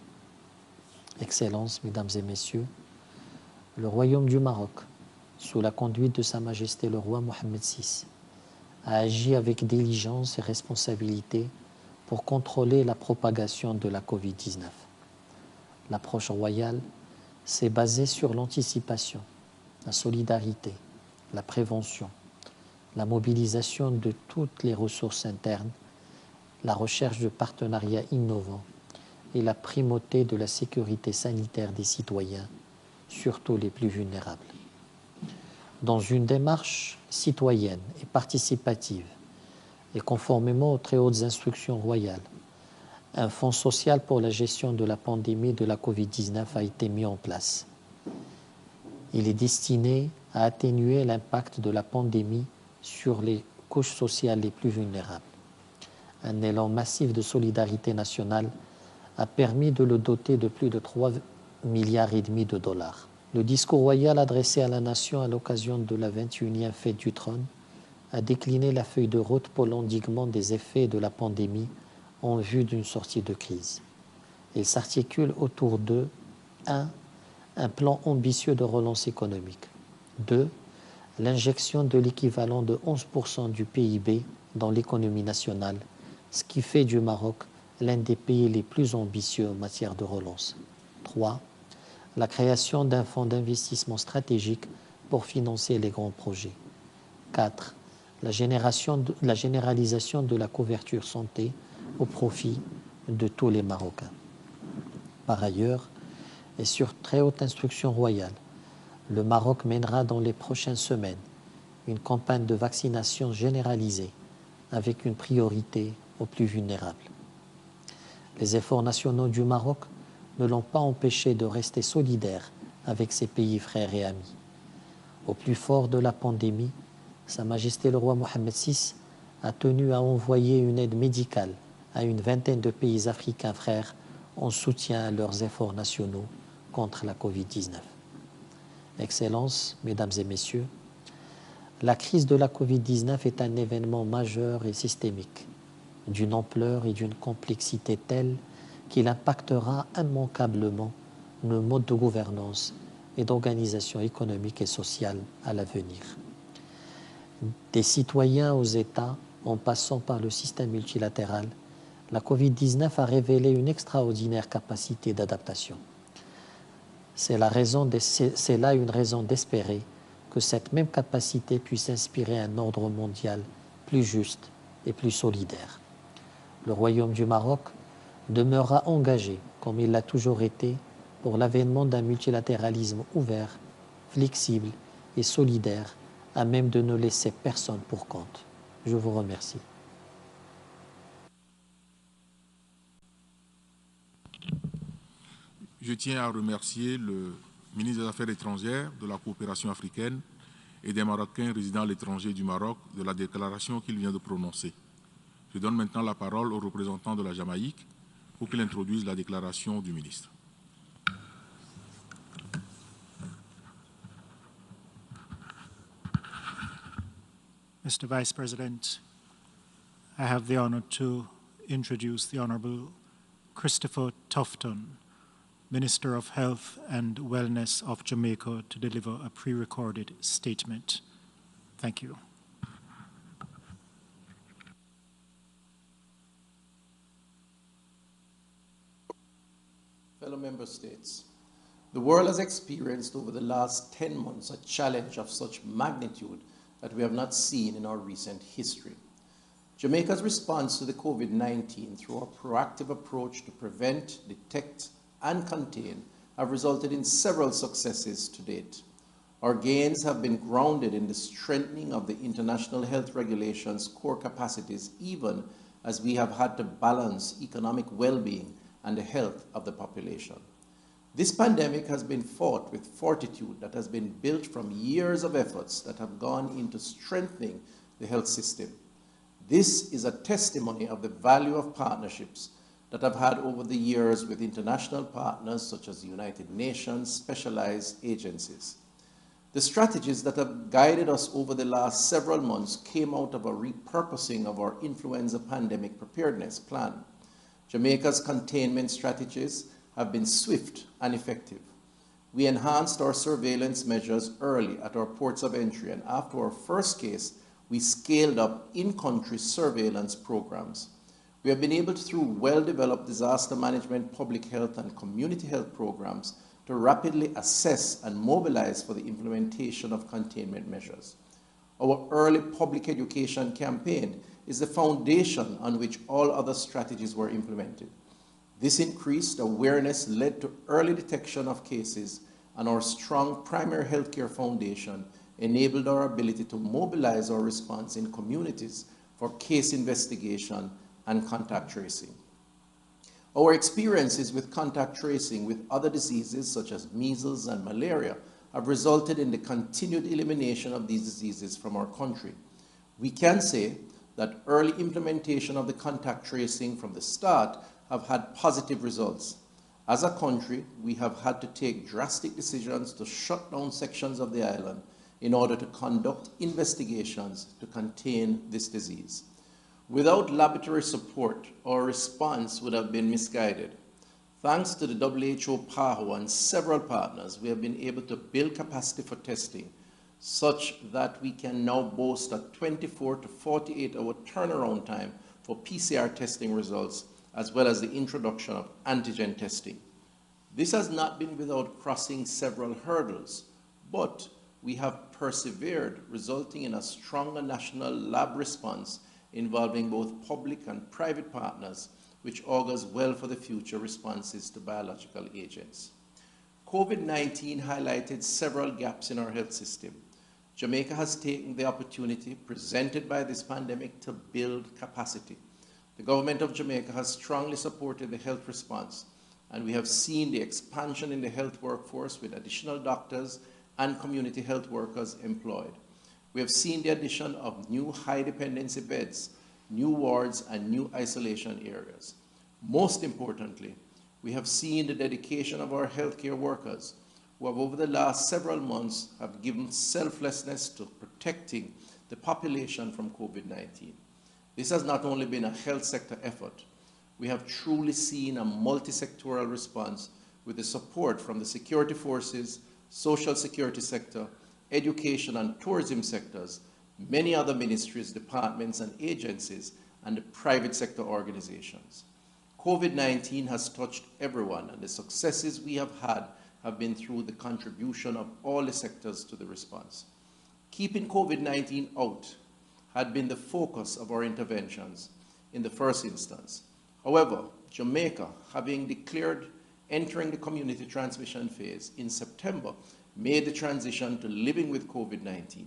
Excellences, Mesdames et Messieurs, le Royaume du Maroc, sous la conduite de Sa Majesté le roi Mohammed VI, a agi avec diligence et responsabilité pour contrôler la propagation de la Covid-19. L'approche royale s'est basée sur l'anticipation, la solidarité, la prévention, la mobilisation de toutes les ressources internes, la recherche de partenariats innovants et la primauté de la sécurité sanitaire des citoyens, surtout les plus vulnérables. Dans une démarche citoyenne et participative, et conformément aux très hautes instructions royales, un fonds social pour la gestion de la pandémie de la Covid-19 a été mis en place. Il est destiné à atténuer l'impact de la pandémie sur les couches sociales les plus vulnérables. Un élan massif de solidarité nationale a permis de le doter de plus de 3,5 milliards de dollars. Le discours royal adressé à la nation à l'occasion de la 21e fête du trône a décliné la feuille de route pour l'endiguement des effets de la pandémie en vue d'une sortie de crise. Il s'articule autour de 1. Un plan ambitieux de relance économique. 2. L'injection de l'équivalent de 11% du PIB dans l'économie nationale, ce qui fait du Maroc l'un des pays les plus ambitieux en matière de relance. 3. La création d'un fonds d'investissement stratégique pour financer les grands projets. 4. La généralisation de la couverture santé au profit de tous les Marocains. Par ailleurs, et sur très haute instruction royale, le Maroc mènera dans les prochaines semaines une campagne de vaccination généralisée avec une priorité aux plus vulnérables. Les efforts nationaux du Maroc ne l'ont pas empêché de rester solidaire avec ses pays frères et amis. Au plus fort de la pandémie, Sa Majesté le roi Mohammed VI a tenu à envoyer une aide médicale à une vingtaine de pays africains frères en soutien à leurs efforts nationaux contre la Covid-19. Excellences, Mesdames et Messieurs, la crise de la Covid-19 est un événement majeur et systémique, d'une ampleur et d'une complexité telle qu'il impactera immanquablement nos modes de gouvernance et d'organisation économique et sociale à l'avenir. Des citoyens aux États, en passant par le système multilatéral, la Covid-19 a révélé une extraordinaire capacité d'adaptation. C'est là une raison d'espérer que cette même capacité puisse inspirer un ordre mondial plus juste et plus solidaire. Le Royaume du Maroc demeurera engagé, comme il l'a toujours été, pour l'avènement d'un multilatéralisme ouvert, flexible et solidaire, à même de ne laisser personne pour compte. Je vous remercie. Je tiens à remercier le ministre des Affaires étrangères, de la coopération africaine et des Marocains résidant à l'étranger du Maroc de la déclaration qu'il vient de prononcer. Je donne maintenant la parole au représentant de la Jamaïque pour qu'il introduise la déclaration du ministre. Mr. Vice President, I have the honor to introduce the Honorable Christopher Tufton, Minister of Health and Wellness of Jamaica, to deliver a pre-recorded statement. Thank you. Fellow member states, the world has experienced over the last 10 months a challenge of such magnitude that we have not seen in our recent history. Jamaica's response to the COVID-19 through a proactive approach to prevent, detect, and contain have resulted in several successes to date. Our gains have been grounded in the strengthening of the international health regulations' core capacities, even as we have had to balance economic well-being and the health of the population. This pandemic has been fought with fortitude that has been built from years of efforts that have gone into strengthening the health system. This is a testimony of the value of partnerships that I've had over the years with international partners such as the United Nations, specialized agencies. The strategies that have guided us over the last several months came out of a repurposing of our influenza pandemic preparedness plan. Jamaica's containment strategies have been swift and effective. We enhanced our surveillance measures early at our ports of entry, and after our first case, we scaled up in-country surveillance programs. We have been able to, through well-developed disaster management, public health, and community health programs, to rapidly assess and mobilize for the implementation of containment measures. Our early public education campaign is the foundation on which all other strategies were implemented. This increased awareness led to early detection of cases, and our strong primary healthcare foundation enabled our ability to mobilize our response in communities for case investigation and contact tracing. Our experiences with contact tracing with other diseases such as measles and malaria have resulted in the continued elimination of these diseases from our country. We can say that early implementation of the contact tracing from the start have had positive results. As a country, we have had to take drastic decisions to shut down sections of the island in order to conduct investigations to contain this disease. Without laboratory support, our response would have been misguided. Thanks to the WHO, PAHO, and several partners, we have been able to build capacity for testing such that we can now boast a 24 to 48-hour turnaround time for PCR testing results, as well as the introduction of antigen testing. This has not been without crossing several hurdles, but we have persevered, resulting in a stronger national lab response involving both public and private partners, which augurs well for the future responses to biological agents. COVID-19 highlighted several gaps in our health system. Jamaica has taken the opportunity presented by this pandemic to build capacity. The government of Jamaica has strongly supported the health response, and we have seen the expansion in the health workforce with additional doctors and community health workers employed. We have seen the addition of new high dependency beds, new wards, and new isolation areas. Most importantly, we have seen the dedication of our healthcare workers, who have over the last several months have given selflessness to protecting the population from COVID-19. This has not only been a health sector effort. We have truly seen a multi-sectoral response with the support from the security forces, social security sector, education and tourism sectors, many other ministries, departments, and agencies, and the private sector organizations. COVID-19 has touched everyone, and the successes we have had have been through the contribution of all the sectors to the response. Keeping COVID-19 out had been the focus of our interventions in the first instance. However, Jamaica, having declared entering the community transmission phase in September, made the transition to living with COVID-19.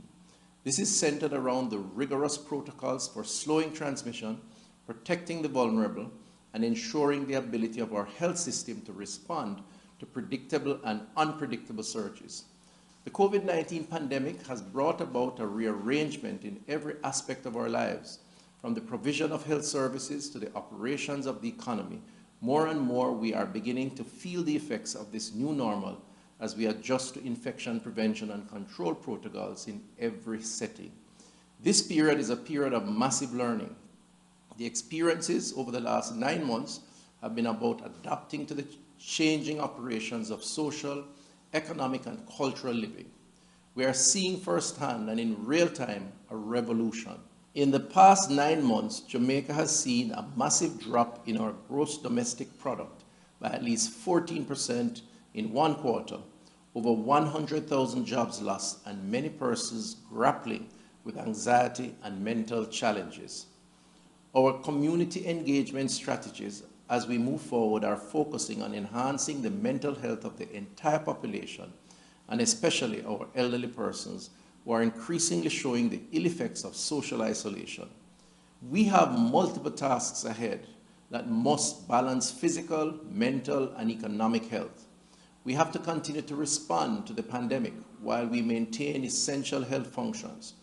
This is centered around the rigorous protocols for slowing transmission, protecting the vulnerable, and ensuring the ability of our health system to respond to predictable and unpredictable surges. The COVID-19 pandemic has brought about a rearrangement in every aspect of our lives, from the provision of health services to the operations of the economy. More and more, we are beginning to feel the effects of this new normal as we adjust to infection prevention and control protocols in every setting. This period is a period of massive learning. The experiences over the last 9 months have been about adapting to the changing operations of social, economic, and cultural living. We are seeing firsthand and in real time a revolution. In the past 9 months, Jamaica has seen a massive drop in our gross domestic product by at least 14% in 1 quarter, over 100,000 jobs lost, and many persons grappling with anxiety and mental challenges. Our community engagement strategies as we move forward are focusing on enhancing the mental health of the entire population, and especially our elderly persons who are increasingly showing the ill effects of social isolation. We have multiple tasks ahead that must balance physical, mental, and economic health. We have to continue to respond to the pandemic while we maintain essential health functions.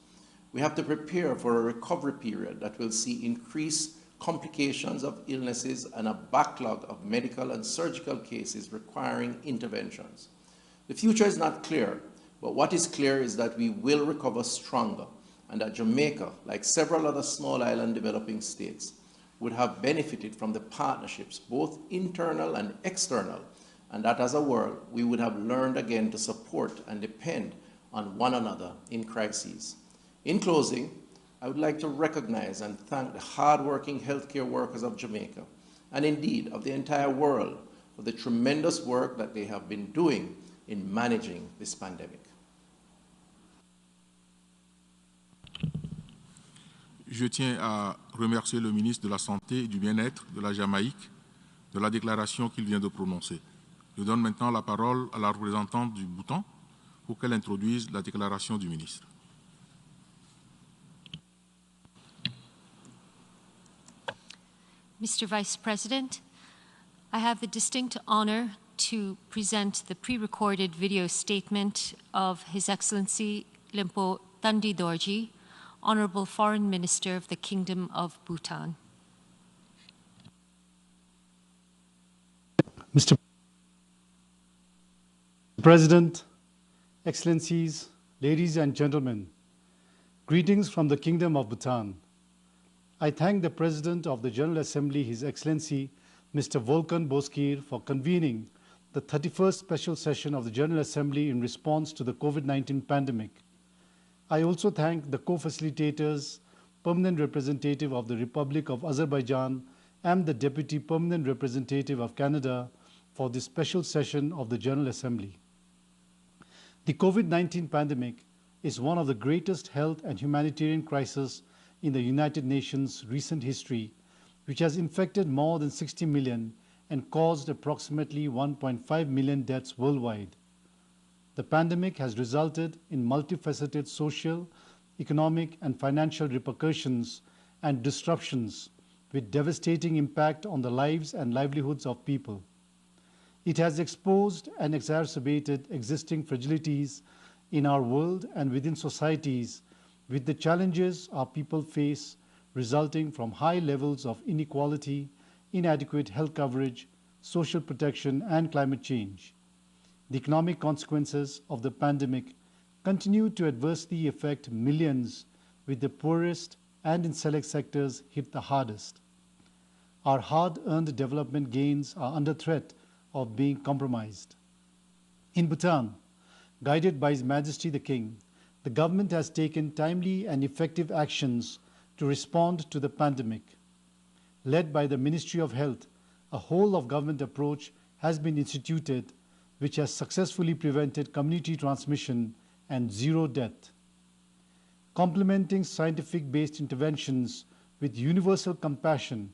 We have to prepare for a recovery period that will see increased complications of illnesses and a backlog of medical and surgical cases requiring interventions. The future is not clear, but what is clear is that we will recover stronger and that Jamaica, like several other small island developing states, would have benefited from the partnerships, both internal and external, and that as a world, we would have learned again to support and depend on one another in crises. In closing, I would like to recognize and thank the hardworking healthcare workers of Jamaica, and indeed of the entire world, for the tremendous work that they have been doing in managing this pandemic. Je tiens à remercier le ministre de la Santé et du Bien-être de la Jamaïque de la déclaration qu'il vient de prononcer. Je donne maintenant la parole à la représentante du Bhoutan pour qu'elle introduise la déclaration du ministre. Mr. Vice President, I have the distinct honor to present the pre-recorded video statement of His Excellency Limpo Thandi Dorji, Honorable Foreign Minister of the Kingdom of Bhutan. Mr. President, Excellencies, ladies and gentlemen, greetings from the Kingdom of Bhutan. I thank the President of the General Assembly, His Excellency, Mr. Volkan Bozkir, for convening the 31st special session of the General Assembly in response to the COVID-19 pandemic. I also thank the co-facilitators, Permanent Representative of the Republic of Azerbaijan and the Deputy Permanent Representative of Canada for this special session of the General Assembly. The COVID-19 pandemic is one of the greatest health and humanitarian crises in the United Nations' recent history, which has infected more than 60 million and caused approximately 1.5 million deaths worldwide. The pandemic has resulted in multifaceted social, economic, and financial repercussions and disruptions with devastating impact on the lives and livelihoods of people. It has exposed and exacerbated existing fragilities in our world and within societies with the challenges our people face resulting from high levels of inequality, inadequate health coverage, social protection, and climate change. The economic consequences of the pandemic continue to adversely affect millions, with the poorest and in select sectors hit the hardest. Our hard-earned development gains are under threat of being compromised. In Bhutan, guided by His Majesty the King, the government has taken timely and effective actions to respond to the pandemic. Led by the Ministry of Health, a whole-of-government approach has been instituted which has successfully prevented community transmission and zero death. Complementing scientific-based interventions with universal compassion,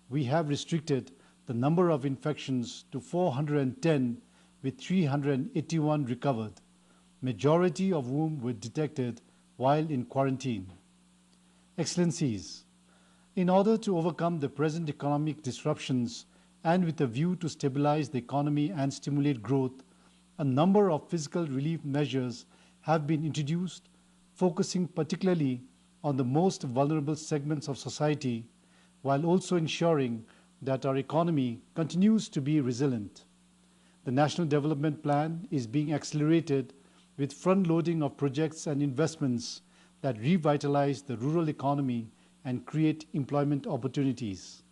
we have restricted the number of infections to 410, with 381 recovered, majority of whom were detected while in quarantine. Excellencies, in order to overcome the present economic disruptions and with a view to stabilize the economy and stimulate growth, a number of fiscal relief measures have been introduced, focusing particularly on the most vulnerable segments of society, while also ensuring that our economy continues to be resilient. The National Development Plan is being accelerated with front-loading of projects and investments that revitalize the rural economy and create employment opportunities.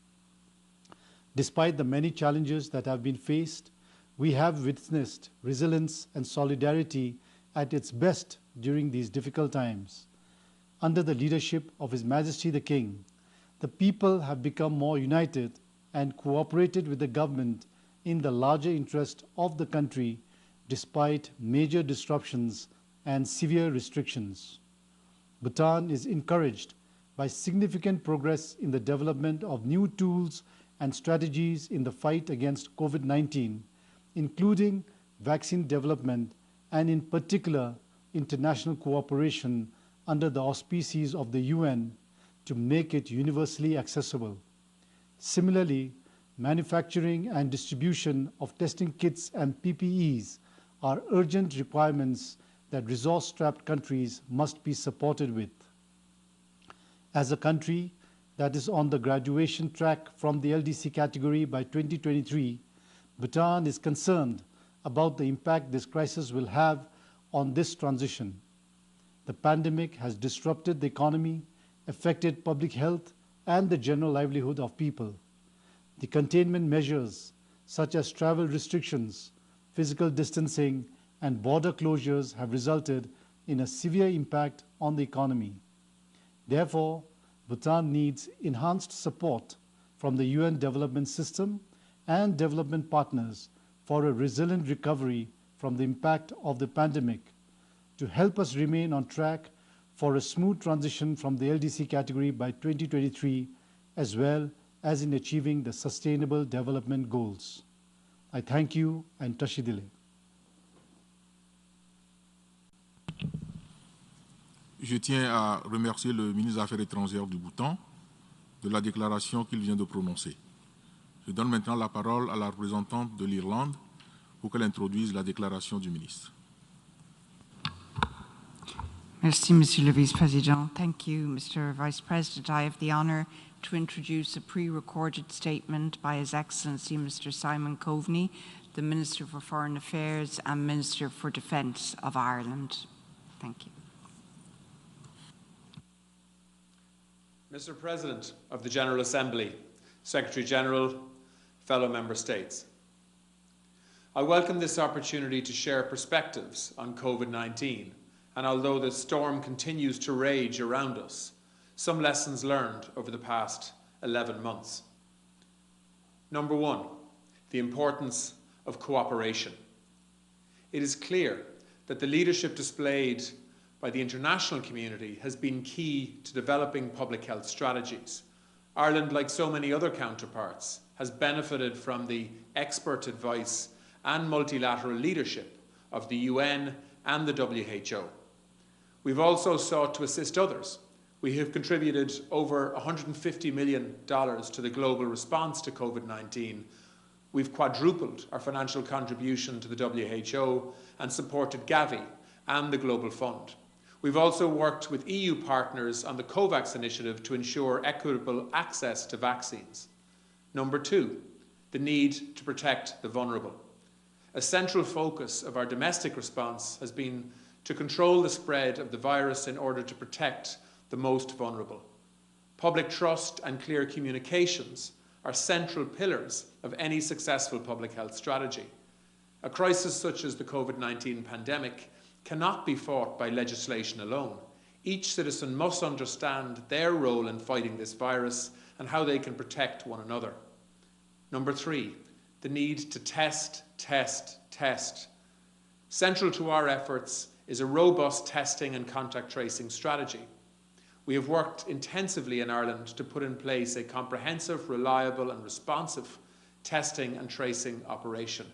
Despite the many challenges that have been faced, we have witnessed resilience and solidarity at its best during these difficult times. Under the leadership of His Majesty the King, the people have become more united and cooperated with the government in the larger interest of the country despite major disruptions and severe restrictions. Bhutan is encouraged by significant progress in the development of new tools and strategies in the fight against COVID-19, including vaccine development and in particular international cooperation under the auspices of the UN to make it universally accessible. Similarly, manufacturing and distribution of testing kits and PPEs are urgent requirements that resource-strapped countries must be supported with. As a country that is on the graduation track from the LDC category by 2023, Bhutan is concerned about the impact this crisis will have on this transition. The pandemic has disrupted the economy, affected public health, and the general livelihood of people. The containment measures, such as travel restrictions, physical distancing, and border closures, have resulted in a severe impact on the economy. Therefore, Bhutan needs enhanced support from the UN development system and development partners for a resilient recovery from the impact of the pandemic to help us remain on track for a smooth transition from the LDC category by 2023, as well as in achieving the Sustainable Development Goals. I thank you and Tashidile. Je tiens à remercier le ministre des Affaires étrangères du Bhoutan de la déclaration qu'il vient de prononcer. Je donne maintenant la parole à la représentante de l'Irlande pour qu'elle introduise la déclaration du ministre. Merci, Monsieur le Vice-Président. Thank you, Mr. Vice President. I have the honour to introduce a pre-recorded statement by His Excellency Mr. Simon Coveney, the Minister for Foreign Affairs and Minister for Defence of Ireland. Thank you. Mr. President of the General Assembly, Secretary General, fellow Member States, I welcome this opportunity to share perspectives on COVID-19, and although the storm continues to rage around us, some lessons learned over the past 11 months. Number one, the importance of cooperation. It is clear that the leadership displayed by the international community has been key to developing public health strategies. Ireland, like so many other counterparts, has benefited from the expert advice and multilateral leadership of the UN and the WHO. We've also sought to assist others. We have contributed over $150 million to the global response to COVID-19. We've quadrupled our financial contribution to the WHO and supported Gavi and the Global Fund. We've also worked with EU partners on the COVAX initiative to ensure equitable access to vaccines. Number two, the need to protect the vulnerable. A central focus of our domestic response has been to control the spread of the virus in order to protect the most vulnerable. Public trust and clear communications are central pillars of any successful public health strategy. A crisis such as the COVID-19 pandemic cannot be fought by legislation alone. Each citizen must understand their role in fighting this virus and how they can protect one another. Number three, the need to test, test, test. Central to our efforts is a robust testing and contact tracing strategy. We have worked intensively in Ireland to put in place a comprehensive, reliable and responsive testing and tracing operation.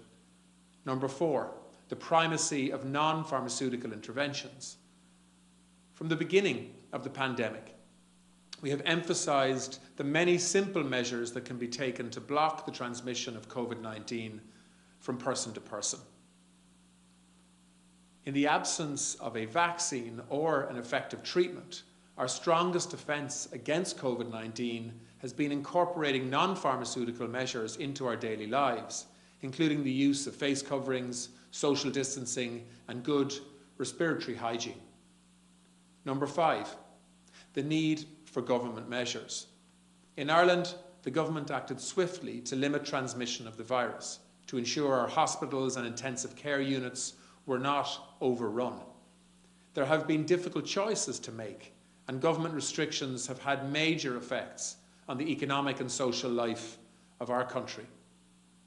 Number four, the primacy of non-pharmaceutical interventions. From the beginning of the pandemic, we have emphasised the many simple measures that can be taken to block the transmission of COVID-19 from person to person. In the absence of a vaccine or an effective treatment, our strongest defence against COVID-19 has been incorporating non-pharmaceutical measures into our daily lives, including the use of face coverings, social distancing, and good respiratory hygiene. Number five, the need for government measures. In Ireland, the government acted swiftly to limit transmission of the virus, to ensure our hospitals and intensive care units were not overrun. There have been difficult choices to make, and government restrictions have had major effects on the economic and social life of our country.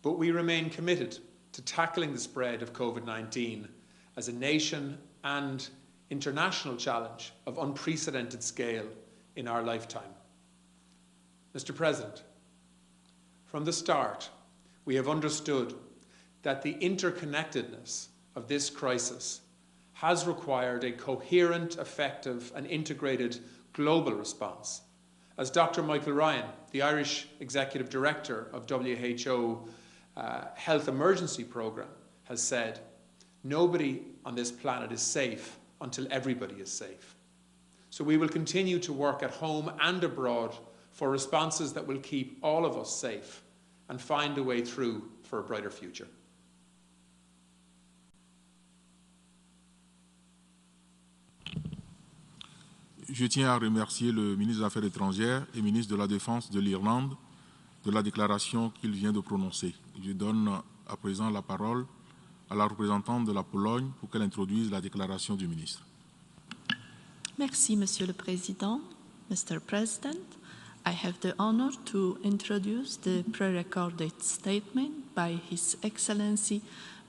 But we remain committed to tackling the spread of COVID-19 as a nation and international challenge of unprecedented scale in our lifetime. Mr. President, from the start, we have understood that the interconnectedness of this crisis has required a coherent, effective, and integrated global response, As Dr. Michael Ryan, the Irish Executive Director of WHO Health Emergency Programme, has said, nobody on this planet is safe until everybody is safe. So we will continue to work at home and abroad for responses that will keep all of us safe and find a way through for a brighter future. Je tiens à remercier le ministre des Affaires étrangères et ministre de la Défense de l'Irlande de la déclaration qu'il vient de prononcer. Je donne à présent la parole à la représentante de la Pologne pour qu'elle introduise la déclaration du ministre. Merci, Monsieur le Président. Mr. President, I have the honor to introduce the pre-recorded statement by His Excellency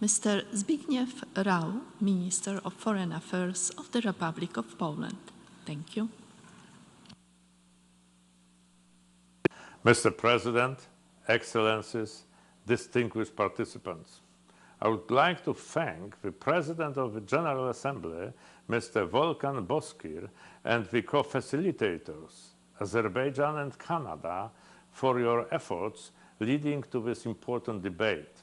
Mr. Zbigniew Rau, Minister of Foreign Affairs of the Republic of Poland. Thank you. Mr. President, Excellencies, distinguished participants, I would like to thank the President of the General Assembly, Mr. Volkan Bozkır, and the co-facilitators, Azerbaijan and Canada, for your efforts leading to this important debate.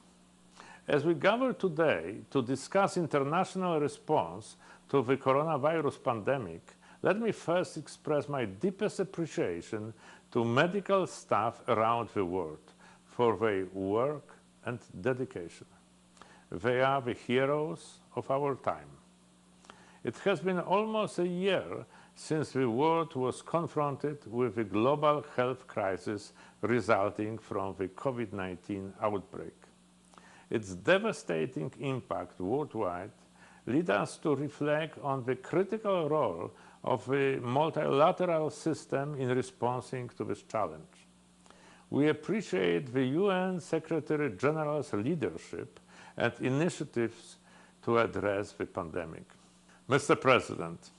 As we gather today to discuss international response to the coronavirus pandemic, let me first express my deepest appreciation to medical staff around the world for their work and dedication. They are the heroes of our time. It has been almost a year since the world was confronted with the global health crisis resulting from the COVID-19 outbreak. Its devastating impact worldwide leads us to reflect on the critical role of the multilateral system in responding to this challenge. We appreciate the UN Secretary General's leadership and initiatives to address the pandemic. Mr. President,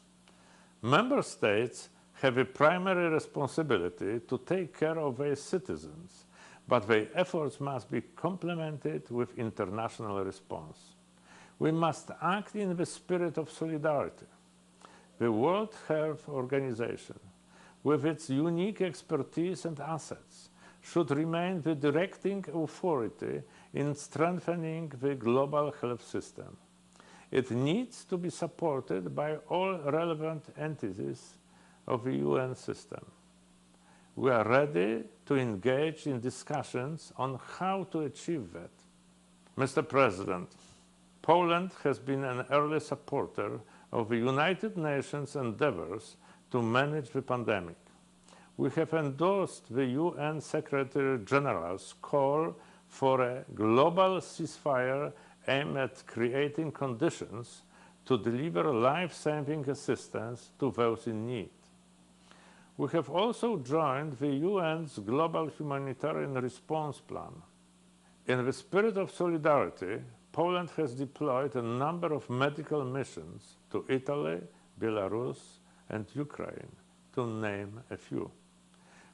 Member States have a primary responsibility to take care of their citizens, but their efforts must be complemented with international response. We must act in the spirit of solidarity. The World Health Organization, with its unique expertise and assets, should remain the directing authority in strengthening the global health system. It needs to be supported by all relevant entities of the UN system. We are ready to engage in discussions on how to achieve that. Mr. President, Poland has been an early supporter of the United Nations endeavors to manage the pandemic. We have endorsed the UN Secretary General's call for a global ceasefire aimed at creating conditions to deliver life-saving assistance to those in need. We have also joined the UN's Global Humanitarian Response Plan. In the spirit of solidarity, Poland has deployed a number of medical missions to Italy, Belarus, and Ukraine, to name a few.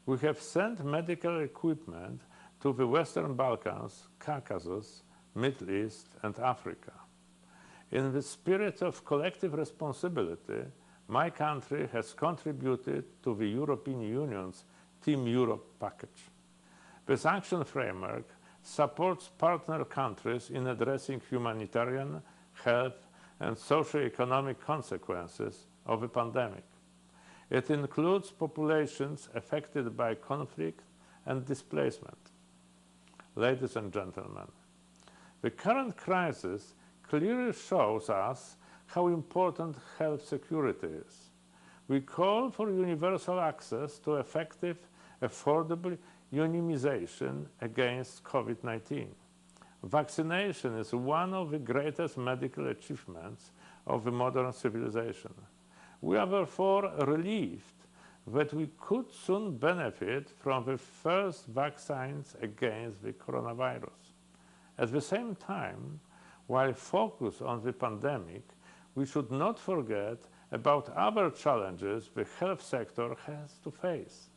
We have sent medical equipment to the Western Balkans, Caucasus, Middle East, and Africa. In the spirit of collective responsibility, my country has contributed to the European Union's Team Europe package. This action framework supports partner countries in addressing humanitarian, health, and socio-economic consequences of the pandemic. It includes populations affected by conflict and displacement. Ladies and gentlemen, the current crisis clearly shows us how important health security is. We call for universal access to effective, affordable immunization against COVID-19. Vaccination is one of the greatest medical achievements of the modern civilization. We are therefore relieved that we could soon benefit from the first vaccines against the coronavirus. At the same time, while focused on the pandemic, we should not forget about other challenges the health sector has to face.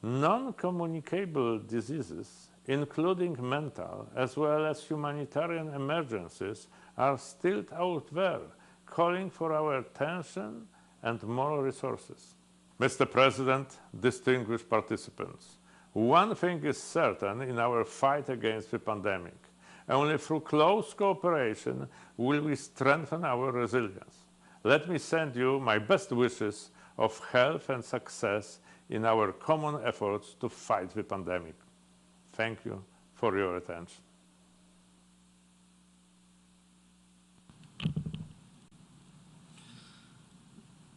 Non-communicable diseases, including mental as well as humanitarian emergencies, are still out there, calling for our attention and more resources. Mr. President, distinguished participants, one thing is certain in our fight against the pandemic. Only through close cooperation will we strengthen our resilience. Let me send you my best wishes of health and success in our common efforts to fight the pandemic. Thank you for your attention.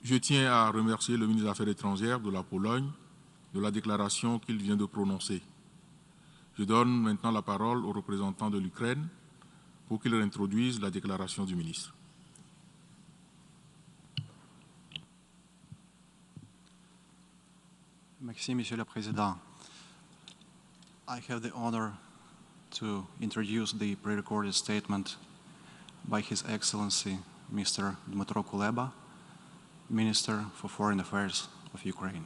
Je tiens à remercier le ministre des Affaires étrangères de la Pologne de la déclaration qu'il vient de prononcer. Je donne maintenant la parole au représentant de l'Ukraine pour qu'il introduise la déclaration du ministre. Merci, Monsieur le Président. I have the honor to introduce the pre-recorded statement by His Excellency, Mr. Dmytro Kuleba, Minister for Foreign Affairs of Ukraine.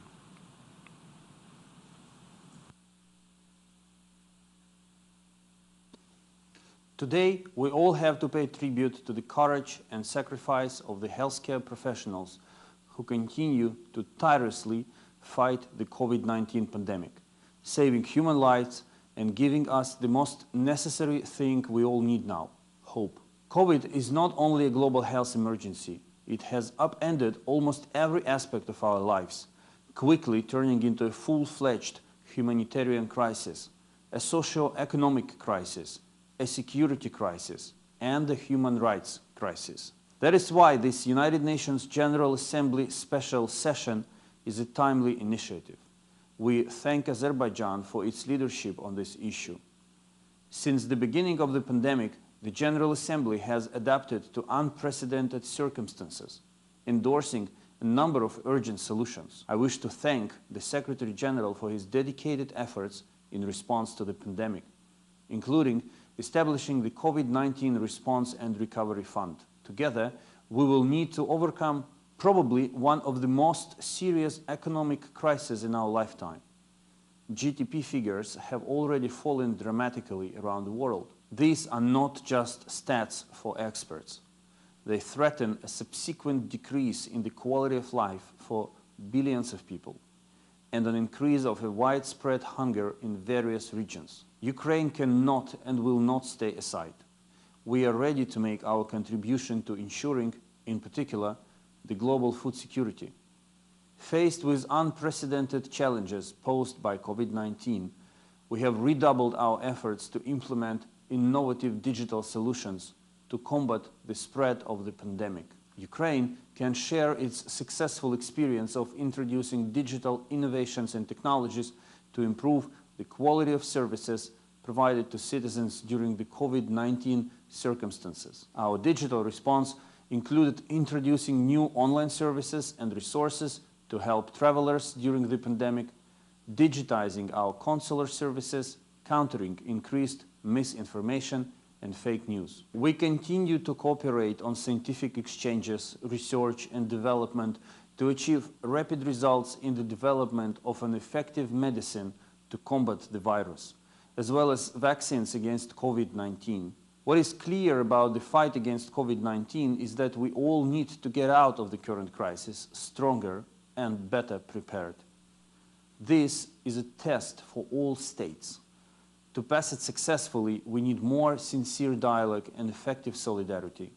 Today, we all have to pay tribute to the courage and sacrifice of the healthcare professionals who continue to tirelessly fight the COVID-19 pandemic, saving human lives and giving us the most necessary thing we all need now, hope. COVID is not only a global health emergency, it has upended almost every aspect of our lives, quickly turning into a full-fledged humanitarian crisis, a socio-economic crisis, a security crisis, and a human rights crisis. That is why this United Nations General Assembly special session is a timely initiative. We thank Azerbaijan for its leadership on this issue. Since the beginning of the pandemic, the General Assembly has adapted to unprecedented circumstances, endorsing a number of urgent solutions. I wish to thank the Secretary General for his dedicated efforts in response to the pandemic, including establishing the COVID-19 Response and Recovery Fund. Together, we will need to overcome probably one of the most serious economic crises in our lifetime. GDP figures have already fallen dramatically around the world. These are not just stats for experts. They threaten a subsequent decrease in the quality of life for billions of people and an increase of a widespread hunger in various regions. Ukraine cannot and will not stay aside. We are ready to make our contribution to ensuring, in particular, the global food security. Faced with unprecedented challenges posed by COVID-19, we have redoubled our efforts to implement innovative digital solutions to combat the spread of the pandemic. Ukraine can share its successful experience of introducing digital innovations and technologies to improve the quality of services provided to citizens during the COVID-19 circumstances. Our digital response included introducing new online services and resources to help travelers during the pandemic, digitizing our consular services, countering increased misinformation and fake news. We continue to cooperate on scientific exchanges, research and development to achieve rapid results in the development of an effective medicine to combat the virus, as well as vaccines against COVID-19. What is clear about the fight against COVID-19 is that we all need to get out of the current crisis stronger and better prepared. This is a test for all states. To pass it successfully, we need more sincere dialogue and effective solidarity.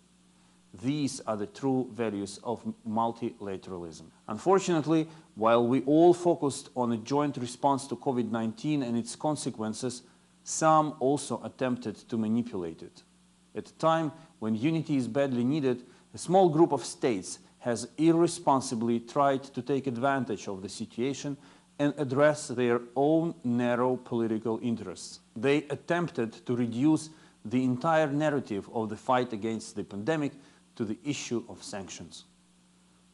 These are the true values of multilateralism. Unfortunately, while we all focused on a joint response to COVID-19 and its consequences, some also attempted to manipulate it. At a time when unity is badly needed, a small group of states has irresponsibly tried to take advantage of the situation and address their own narrow political interests. They attempted to reduce the entire narrative of the fight against the pandemic to the issue of sanctions.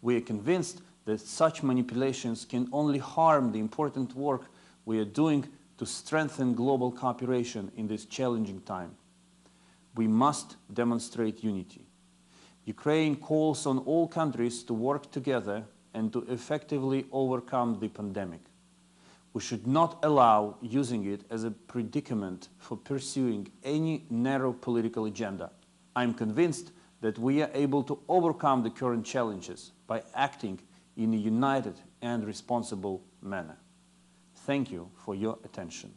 We are convinced that such manipulations can only harm the important work we are doing to strengthen global cooperation in this challenging time. We must demonstrate unity. Ukraine calls on all countries to work together and to effectively overcome the pandemic. We should not allow using it as a predicament for pursuing any narrow political agenda. I am convinced that we are able to overcome the current challenges by acting in a united and responsible manner. Thank you for your attention.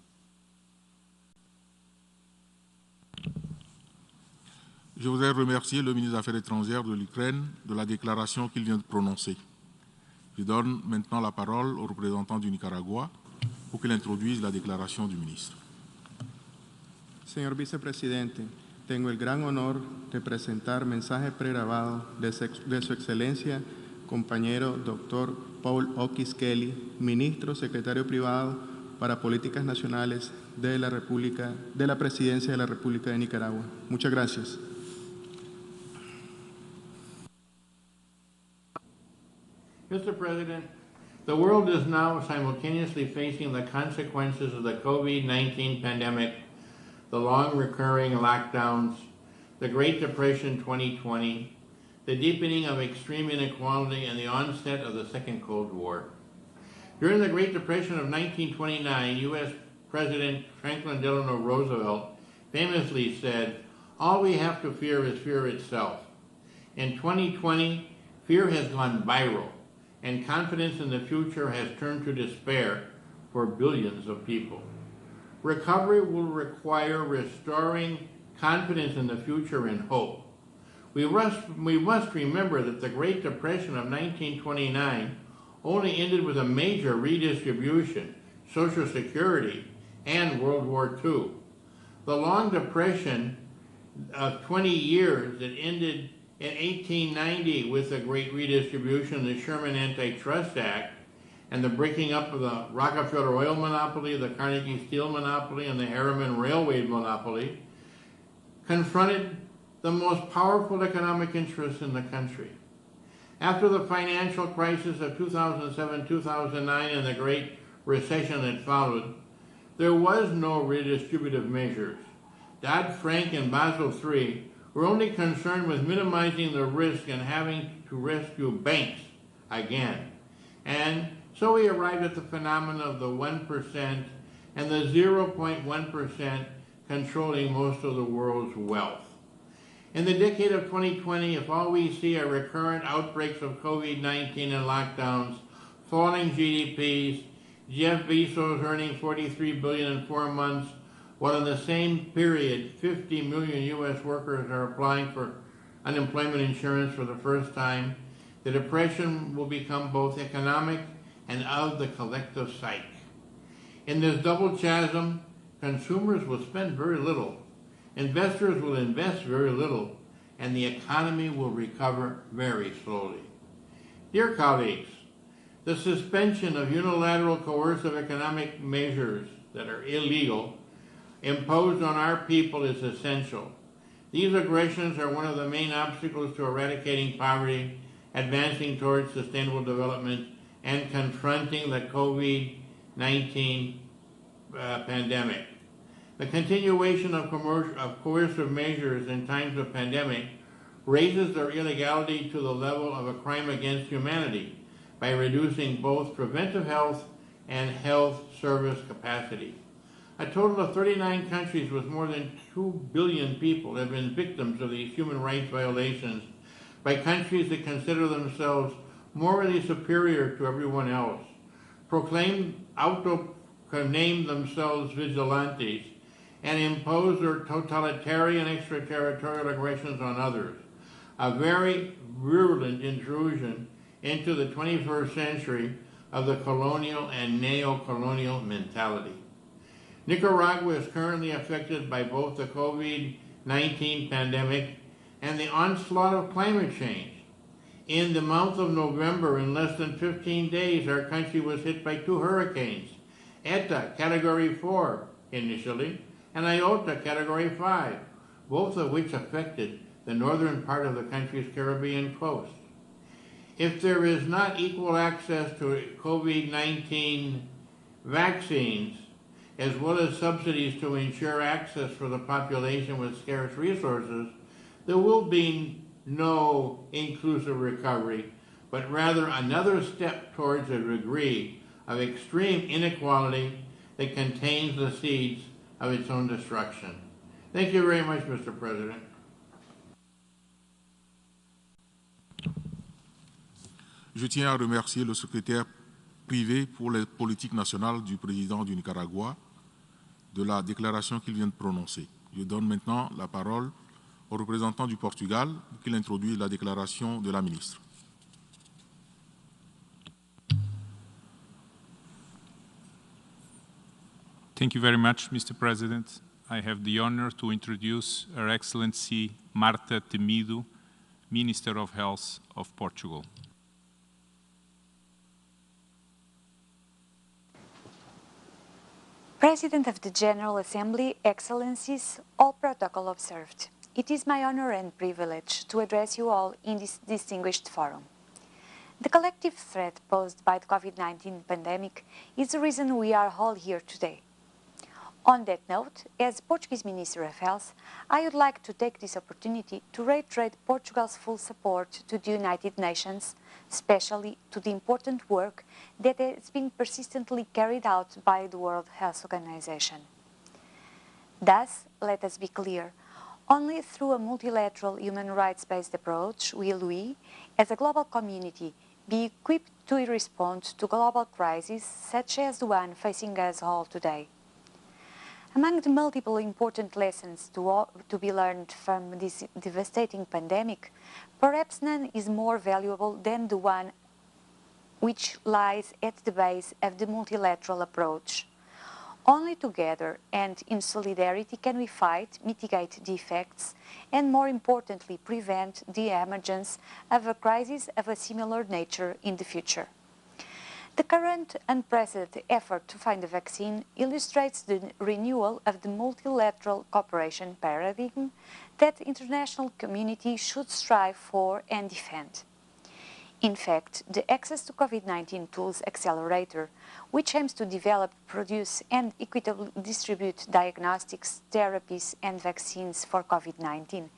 Je voudrais remercier le ministre des Affaires étrangères de l'Ukraine de la déclaration qu'il vient de prononcer. Je donne maintenant la parole au représentant du Nicaragua pour qu'il introduise la déclaration du ministre. Señor Vicepresidente, tengo el gran honor de presentar mensaje pregrabado de Su Excelencia, compañero Dr. Paul Oquis Kelly, Ministro Secretario Privado para Políticas Nacionales de la Presidencia de la República de Nicaragua. Muchas gracias. Mr. President, the world is now simultaneously facing the consequences of the COVID-19 pandemic, the long recurring lockdowns, the Great Depression 2020, the deepening of extreme inequality, and the onset of the Second Cold War. During the Great Depression of 1929, U.S. President Franklin Delano Roosevelt famously said, "All we have to fear is fear itself." In 2020, fear has gone viral, and confidence in the future has turned to despair for billions of people. Recovery will require restoring confidence in the future and hope. We must remember that the Great Depression of 1929 only ended with a major redistribution, Social Security, and World War II. The long depression of 20 years that ended in 1890 with the Great Redistribution, the Sherman Antitrust Act, and the breaking up of the Rockefeller oil monopoly, the Carnegie steel monopoly, and the Harriman railway monopoly, confronted the most powerful economic interests in the country. After the financial crisis of 2007-2009 and the Great Recession that followed, there was no redistributive measures. Dodd-Frank and Basel III were only concerned with minimizing the risk and having to rescue banks again. And so we arrived at the phenomenon of the 1% and the 0.1% controlling most of the world's wealth. In the decade of 2020, if all we see are recurrent outbreaks of COVID-19 and lockdowns, falling GDPs, Jeff Bezos earning $43 billion in 4 months, while in the same period, 50 million U.S. workers are applying for unemployment insurance for the first time, the depression will become both economic and of the collective psyche. In this double chasm, consumers will spend very little, investors will invest very little, and the economy will recover very slowly. Dear colleagues, the suspension of unilateral coercive economic measures that are illegal imposed on our people is essential. These aggressions are one of the main obstacles to eradicating poverty, advancing towards sustainable development, and confronting the COVID-19 pandemic. The continuation of coercive measures in times of pandemic raises their illegality to the level of a crime against humanity by reducing both preventive health and health service capacity. A total of 39 countries with more than 2 billion people have been victims of these human rights violations by countries that consider themselves morally superior to everyone else, name themselves vigilantes, and impose their totalitarian extraterritorial aggressions on others. A very virulent intrusion into the 21st century of the colonial and neo-colonial mentality. Nicaragua is currently affected by both the COVID-19 pandemic and the onslaught of climate change. In the month of November, in less than 15 days, our country was hit by 2 hurricanes, Eta, Category 4 initially, and Iota, Category 5, both of which affected the northern part of the country's Caribbean coast. If there is not equal access to COVID-19 vaccines, as well as subsidies to ensure access for the population with scarce resources, there will be no inclusive recovery, but rather another step towards a degree of extreme inequality that contains the seeds of its own destruction. Thank you very much, Mr. President. Je tiens à remercier le secrétaire privé pour les politiques nationales du président du Nicaragua, de la déclaration qu'il vient de prononcer. Je donne maintenant la parole au représentant du Portugal pour qu'il introduise la déclaration de la ministre. Thank you very much, Mr. President. I have the honor to introduce Her Excellency Marta Temido, Minister of Health of Portugal. President of the General Assembly, Excellencies, all protocol observed. It is my honor and privilege to address you all in this distinguished forum. The collective threat posed by the COVID-19 pandemic is the reason we are all here today. On that note, as Portuguese Minister of Health, I would like to take this opportunity to reiterate Portugal's full support to the United Nations, especially to the important work that has been persistently carried out by the World Health Organization. Thus, let us be clear, only through a multilateral human rights-based approach will we, as a global community, be equipped to respond to global crises such as the one facing us all today. Among the multiple important lessons to be learned from this devastating pandemic, perhaps none is more valuable than the one which lies at the base of the multilateral approach. Only together and in solidarity can we fight, mitigate the effects, and more importantly, prevent the emergence of a crisis of a similar nature in the future. The current unprecedented effort to find a vaccine illustrates the renewal of the multilateral cooperation paradigm that the international community should strive for and defend. In fact, the Access to COVID-19 Tools Accelerator, which aims to develop, produce and equitably distribute diagnostics, therapies and vaccines for COVID-19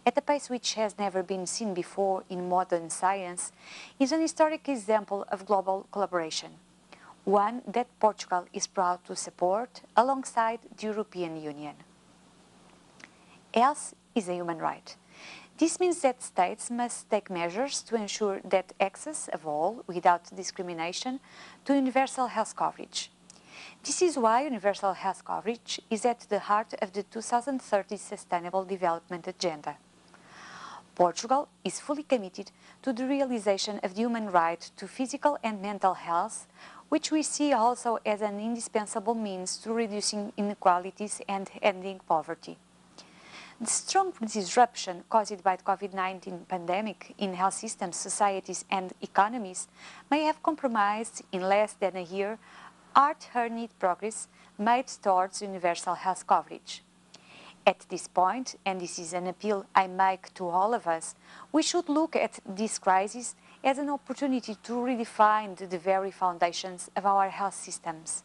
at a pace which has never been seen before in modern science, is an historic example of global collaboration, one that Portugal is proud to support alongside the European Union. Health is a human right. This means that states must take measures to ensure that access of all, without discrimination, to universal health coverage. This is why universal health coverage is at the heart of the 2030 Sustainable Development Agenda. Portugal is fully committed to the realization of the human right to physical and mental health, which we see also as an indispensable means to reducing inequalities and ending poverty. The strong disruption caused by the COVID-19 pandemic in health systems, societies and economies may have compromised in less than a year hard-earned progress made towards universal health coverage. At this point, and this is an appeal I make to all of us, we should look at this crisis as an opportunity to redefine the very foundations of our health systems,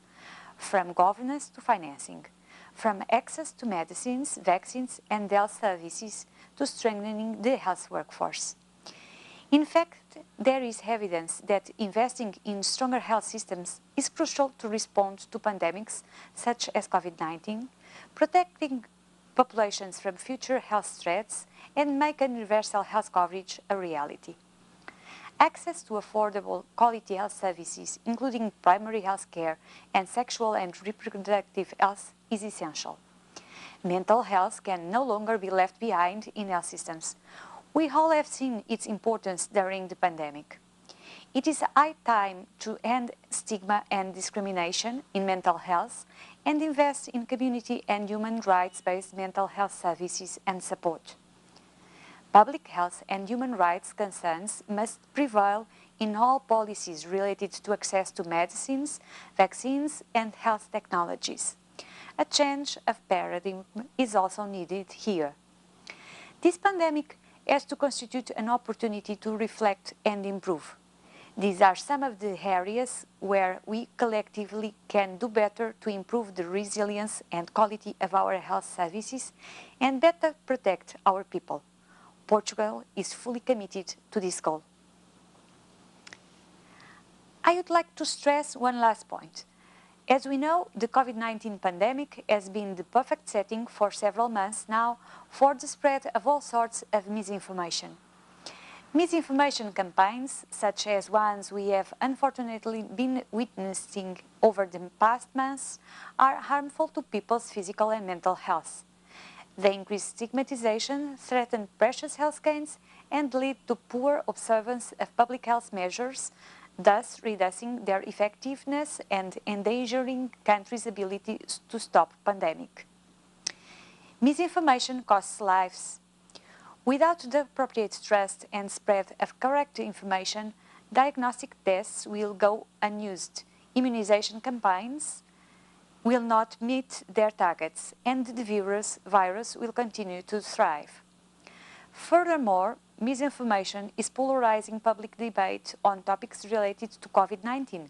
from governance to financing, from access to medicines, vaccines and health services to strengthening the health workforce. In fact, there is evidence that investing in stronger health systems is crucial to respond to pandemics such as COVID-19, protecting populations from future health threats and make universal health coverage a reality. Access to affordable quality health services, including primary health care and sexual and reproductive health, is essential. Mental health can no longer be left behind in health systems. We all have seen its importance during the pandemic. It is high time to end stigma and discrimination in mental health and invest in community and human rights-based mental health services and support. Public health and human rights concerns must prevail in all policies related to access to medicines, vaccines and health technologies. A change of paradigm is also needed here. This pandemic has to constitute an opportunity to reflect and improve. These are some of the areas where we collectively can do better to improve the resilience and quality of our health services and better protect our people. Portugal is fully committed to this goal. I would like to stress one last point. As we know, the COVID-19 pandemic has been the perfect setting for several months now for the spread of all sorts of misinformation. Misinformation campaigns, such as ones we have unfortunately been witnessing over the past months, are harmful to people's physical and mental health. They increase stigmatization, threaten precious health gains, and lead to poor observance of public health measures, thus reducing their effectiveness and endangering countries' ability to stop pandemic. Misinformation costs lives. Without the appropriate trust and spread of correct information, diagnostic tests will go unused, immunization campaigns will not meet their targets, and the virus will continue to thrive. Furthermore, misinformation is polarizing public debate on topics related to COVID-19.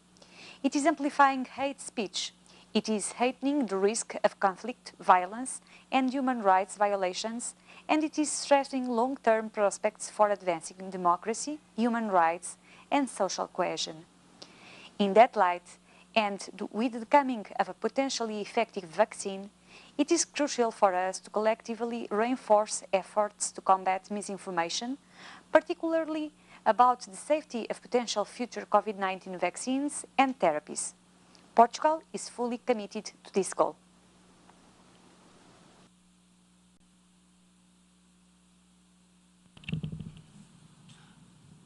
It is amplifying hate speech. It is heightening the risk of conflict, violence, and human rights violations, and it is threatening long-term prospects for advancing democracy, human rights, and social cohesion. In that light, and with the coming of a potentially effective vaccine, it is crucial for us to collectively reinforce efforts to combat misinformation, particularly about the safety of potential future COVID-19 vaccines and therapies. Portugal is fully committed to this goal.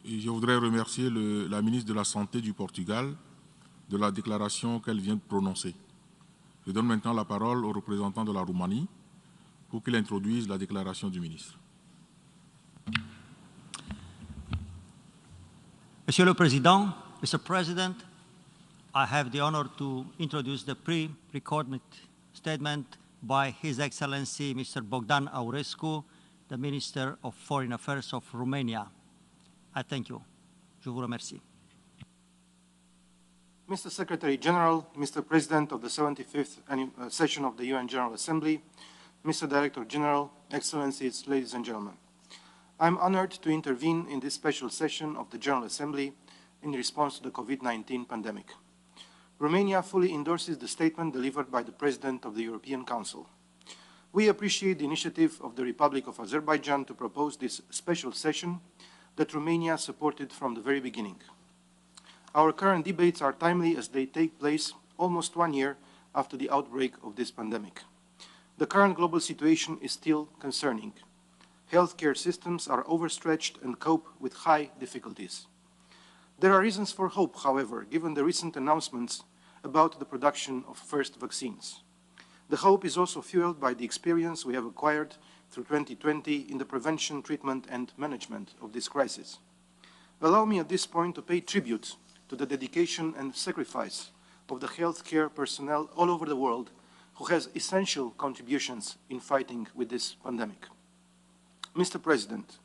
Et je voudrais remercier la ministre de la Santé du Portugal de la déclaration qu'elle vient de prononcer. Je donne maintenant la parole au représentant de la Roumanie pour qu'il introduise la déclaration du ministre. Monsieur le Président, Mr. President, I have the honor to introduce the pre-recorded statement by His Excellency Mr. Bogdan Aurescu, the Minister of Foreign Affairs of Romania. I thank you. Je vous remercie. Mr. Secretary General, Mr. President of the 75th session of the UN General Assembly, Mr. Director General, Excellencies, ladies and gentlemen. I'm honored to intervene in this special session of the General Assembly in response to the COVID-19 pandemic. Romania fully endorses the statement delivered by the President of the European Council. We appreciate the initiative of the Republic of Azerbaijan to propose this special session that Romania supported from the very beginning. Our current debates are timely as they take place almost 1 year after the outbreak of this pandemic. The current global situation is still concerning. Healthcare systems are overstretched and cope with high difficulties. There are reasons for hope, however, given the recent announcements about the production of first vaccines. The hope is also fueled by the experience we have acquired through 2020 in the prevention, treatment, and management of this crisis. Allow me at this point to pay tribute to the dedication and sacrifice of the healthcare personnel all over the world who has essential contributions in fighting with this pandemic. Mr. President,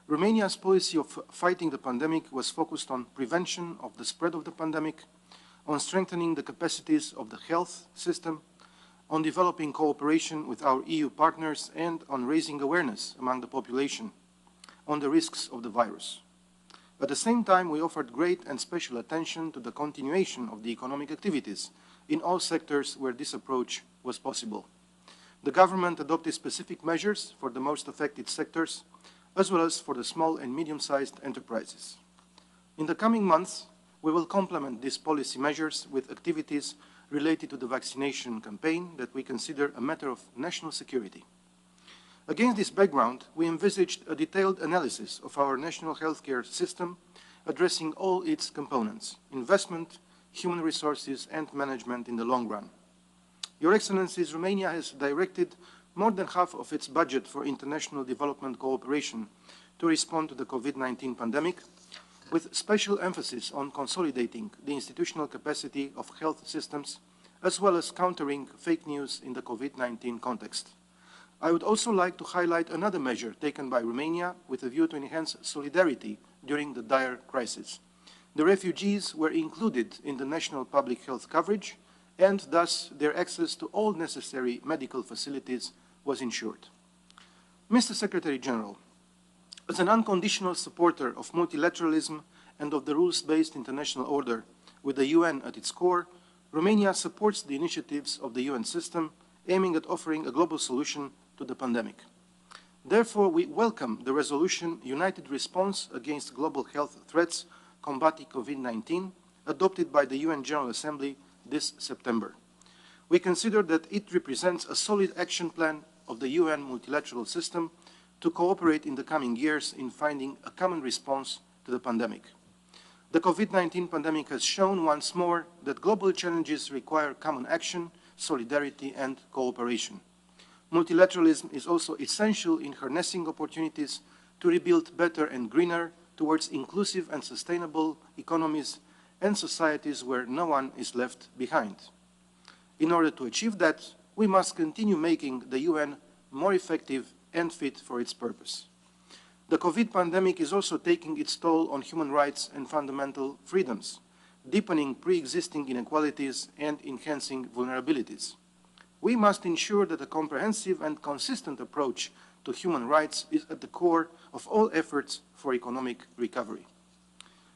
Romania's policy of fighting the pandemic was focused on prevention of the spread of the pandemic, on strengthening the capacities of the health system, on developing cooperation with our EU partners, and on raising awareness among the population on the risks of the virus. At the same time, we offered great and special attention to the continuation of the economic activities in all sectors where this approach was possible. The government adopted specific measures for the most affected sectors, as well as for the small and medium-sized enterprises. In the coming months, we will complement these policy measures with activities related to the vaccination campaign that we consider a matter of national security. Against this background, we envisaged a detailed analysis of our national healthcare system, addressing all its components: investment, human resources, and management in the long run. Your Excellencies, Romania has directed more than half of its budget for international development cooperation to respond to the COVID-19 pandemic, with special emphasis on consolidating the institutional capacity of health systems, as well as countering fake news in the COVID-19 context. I would also like to highlight another measure taken by Romania with a view to enhance solidarity during the dire crisis. The refugees were included in the national public health coverage, and thus their access to all necessary medical facilities was ensured. Mr. Secretary General, as an unconditional supporter of multilateralism and of the rules-based international order with the UN at its core, Romania supports the initiatives of the UN system aiming at offering a global solution to the pandemic. Therefore, we welcome the resolution United Response Against Global Health Threats Combating COVID-19 adopted by the UN General Assembly this September. We consider that it represents a solid action plan of the UN multilateral system to cooperate in the coming years in finding a common response to the pandemic. The COVID-19 pandemic has shown once more that global challenges require common action, solidarity, and cooperation. Multilateralism is also essential in harnessing opportunities to rebuild better and greener towards inclusive and sustainable economies and societies where no one is left behind. In order to achieve that, we must continue making the UN more effective and fit for its purpose. The COVID pandemic is also taking its toll on human rights and fundamental freedoms, deepening pre-existing inequalities and enhancing vulnerabilities. We must ensure that a comprehensive and consistent approach to human rights is at the core of all efforts for economic recovery.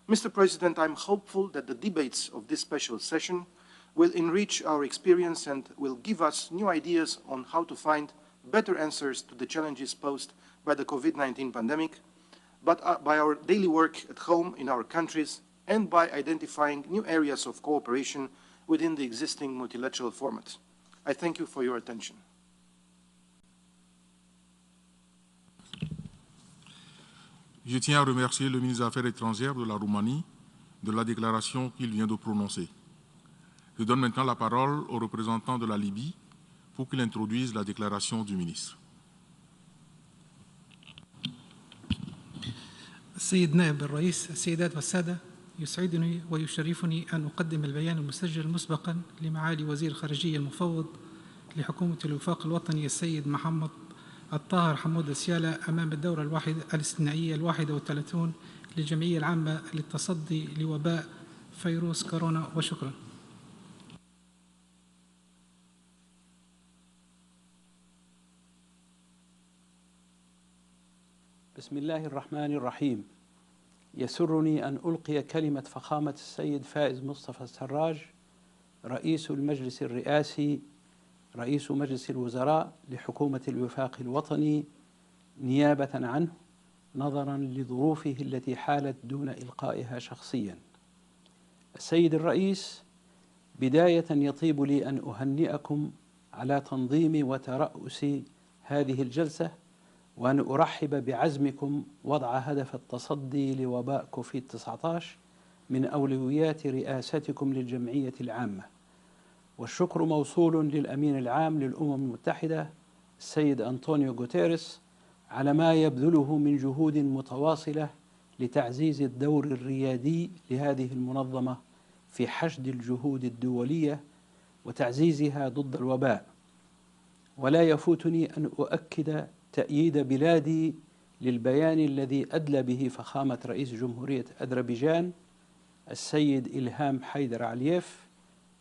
Mr. President, I'm hopeful that the debates of this special session will enrich our experience and will give us new ideas on how to find better answers to the challenges posed by the COVID-19 pandemic, but by our daily work at home in our countries and by identifying new areas of cooperation within the existing multilateral format. I thank you for your attention. Je tiens à remercier le ministre des Affaires étrangères de la Roumanie de la déclaration qu'il vient de prononcer. Je donne maintenant la parole au représentant de la Libye pour qu'il introduise la déclaration du ministre. السيد نائب الرئيس، السيدات والسادة، يسعدني ويشرفني أن أقدم البيان المسجل مسبقا لمعالي وزير الخارجية المفوض لحكومة الوفاق الوطني السيد محمد الطاهر حمود السيالة أمام الدورة الاستثنائية 31 للجمعية العامة للتصدي لوباء فيروس كورونا، وشكرا. بسم الله الرحمن الرحيم. يسرني أن ألقي كلمة فخامة السيد فائز مصطفى السراج رئيس المجلس الرئاسي رئيس مجلس الوزراء لحكومة الوفاق الوطني نيابة عنه نظرا لظروفه التي حالت دون إلقائها شخصيا. السيد الرئيس، بداية يطيب لي أن أهنئكم على تنظيم وترأس هذه الجلسة، وأن أرحب بعزمكم وضع هدف التصدي لوباء كوفيد-19 من أولويات رئاستكم للجمعية العامة. والشكر موصول للأمين العام للأمم المتحدة السيد أنطونيو غوتيريس على ما يبذله من جهود متواصلة لتعزيز الدور الريادي لهذه المنظمة في حشد الجهود الدولية وتعزيزها ضد الوباء. ولا يفوتني أن أؤكد تأييد بلادي للبيان الذي أدلى به فخامة رئيس جمهورية أذربيجان السيد إلهام حيدر علييف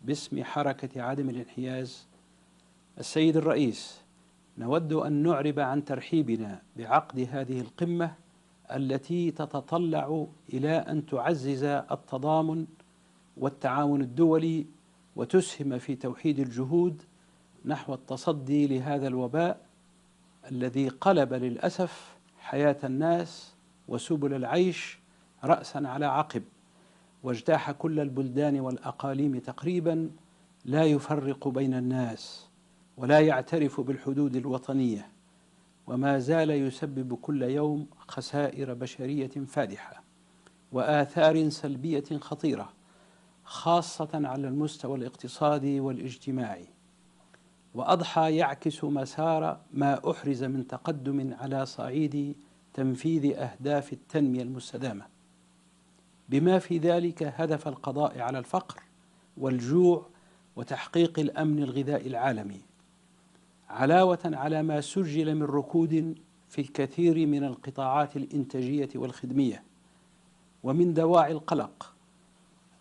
باسم حركة عدم الانحياز. السيد الرئيس، نود أن نعرب عن ترحيبنا بعقد هذه القمة التي تتطلع إلى أن تعزز التضامن والتعاون الدولي وتسهم في توحيد الجهود نحو التصدي لهذا الوباء الذي قلب للأسف حياة الناس وسبل العيش رأسا على عقب، واجتاح كل البلدان والأقاليم تقريبا، لا يفرق بين الناس ولا يعترف بالحدود الوطنية، وما زال يسبب كل يوم خسائر بشرية فادحة وآثار سلبية خطيرة، خاصة على المستوى الاقتصادي والاجتماعي، وأضحى يعكس مسار ما أحرز من تقدم على صعيد تنفيذ أهداف التنمية المستدامة، بما في ذلك هدف القضاء على الفقر والجوع وتحقيق الأمن الغذائي العالمي، علاوة على ما سجل من ركود في الكثير من القطاعات الإنتاجية والخدمية. ومن دواعي القلق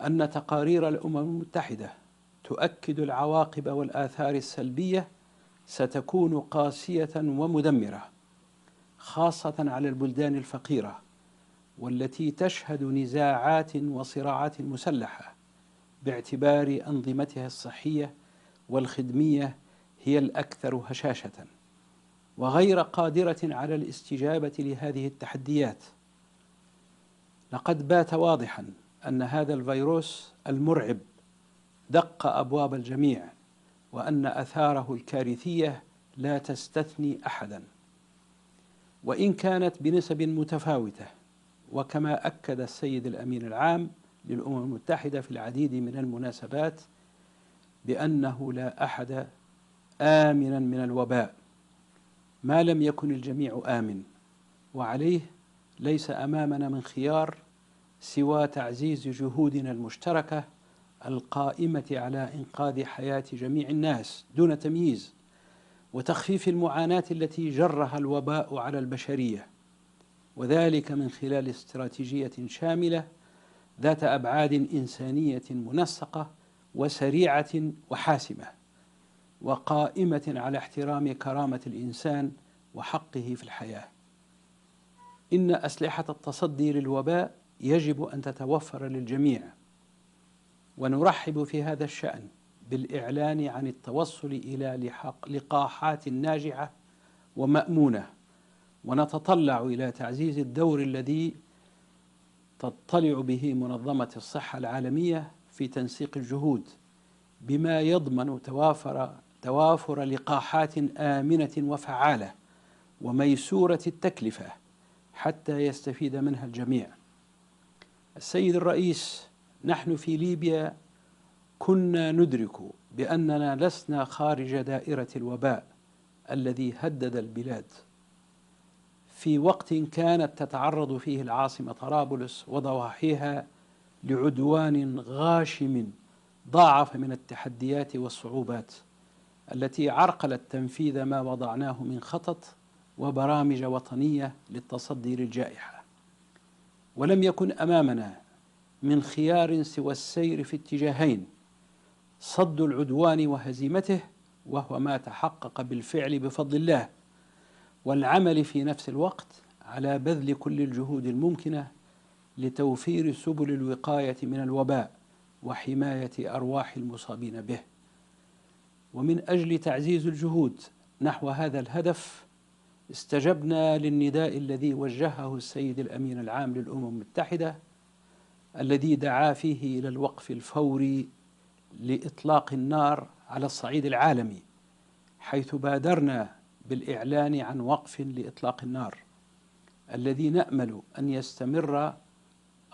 أن تقارير الأمم المتحدة تؤكد العواقب والآثار السلبية ستكون قاسية ومدمرة، خاصة على البلدان الفقيرة والتي تشهد نزاعات وصراعات مسلحة باعتبار أنظمتها الصحية والخدمية هي الأكثر هشاشة. وغير قادرة على الاستجابة لهذه التحديات. لقد بات واضحا أن هذا الفيروس المرعب دق أبواب الجميع، وأن آثاره الكارثية لا تستثني أحدا، وإن كانت بنسب متفاوتة. وكما أكد السيد الأمين العام للأمم المتحدة في العديد من المناسبات بأنه لا أحد آمنا من الوباء ما لم يكن الجميع آمن، وعليه ليس أمامنا من خيار سوى تعزيز جهودنا المشتركة القائمة على إنقاذ حياة جميع الناس دون تمييز، وتخفيف المعاناة التي جرها الوباء على البشرية، وذلك من خلال استراتيجية شاملة ذات أبعاد إنسانية منسقة وسريعة وحاسمة، وقائمة على احترام كرامة الإنسان وحقه في الحياة. إن أسلحة التصدي للوباء يجب أن تتوفر للجميع، ونرحب في هذا الشأن بالإعلان عن التوصل إلى لقاحات ناجعة ومأمونة، ونتطلع إلى تعزيز الدور الذي تطلع به منظمة الصحة العالمية في تنسيق الجهود بما يضمن توافر لقاحات آمنة وفعالة وميسورة التكلفة حتى يستفيد منها الجميع. السيد الرئيس، نحن في ليبيا كنا ندرك بأننا لسنا خارج دائرة الوباء الذي هدد البلاد، في وقت كانت تتعرض فيه العاصمة طرابلس وضواحيها لعدوان غاشم ضاعف من التحديات والصعوبات التي عرقلت تنفيذ ما وضعناه من خطط وبرامج وطنية للتصدي للجائحة. ولم يكن أمامنا من خيار سوى السير في اتجاهين: صد العدوان وهزيمته، وهو ما تحقق بالفعل بفضل الله، والعمل في نفس الوقت على بذل كل الجهود الممكنة لتوفير سبل الوقاية من الوباء وحماية أرواح المصابين به. ومن أجل تعزيز الجهود نحو هذا الهدف استجبنا للنداء الذي وجهه السيد الأمين العام للأمم المتحدة، الذي دعا فيه إلى الوقف الفوري لإطلاق النار على الصعيد العالمي، حيث بادرنا بالإعلان عن وقف لإطلاق النار الذي نأمل أن يستمر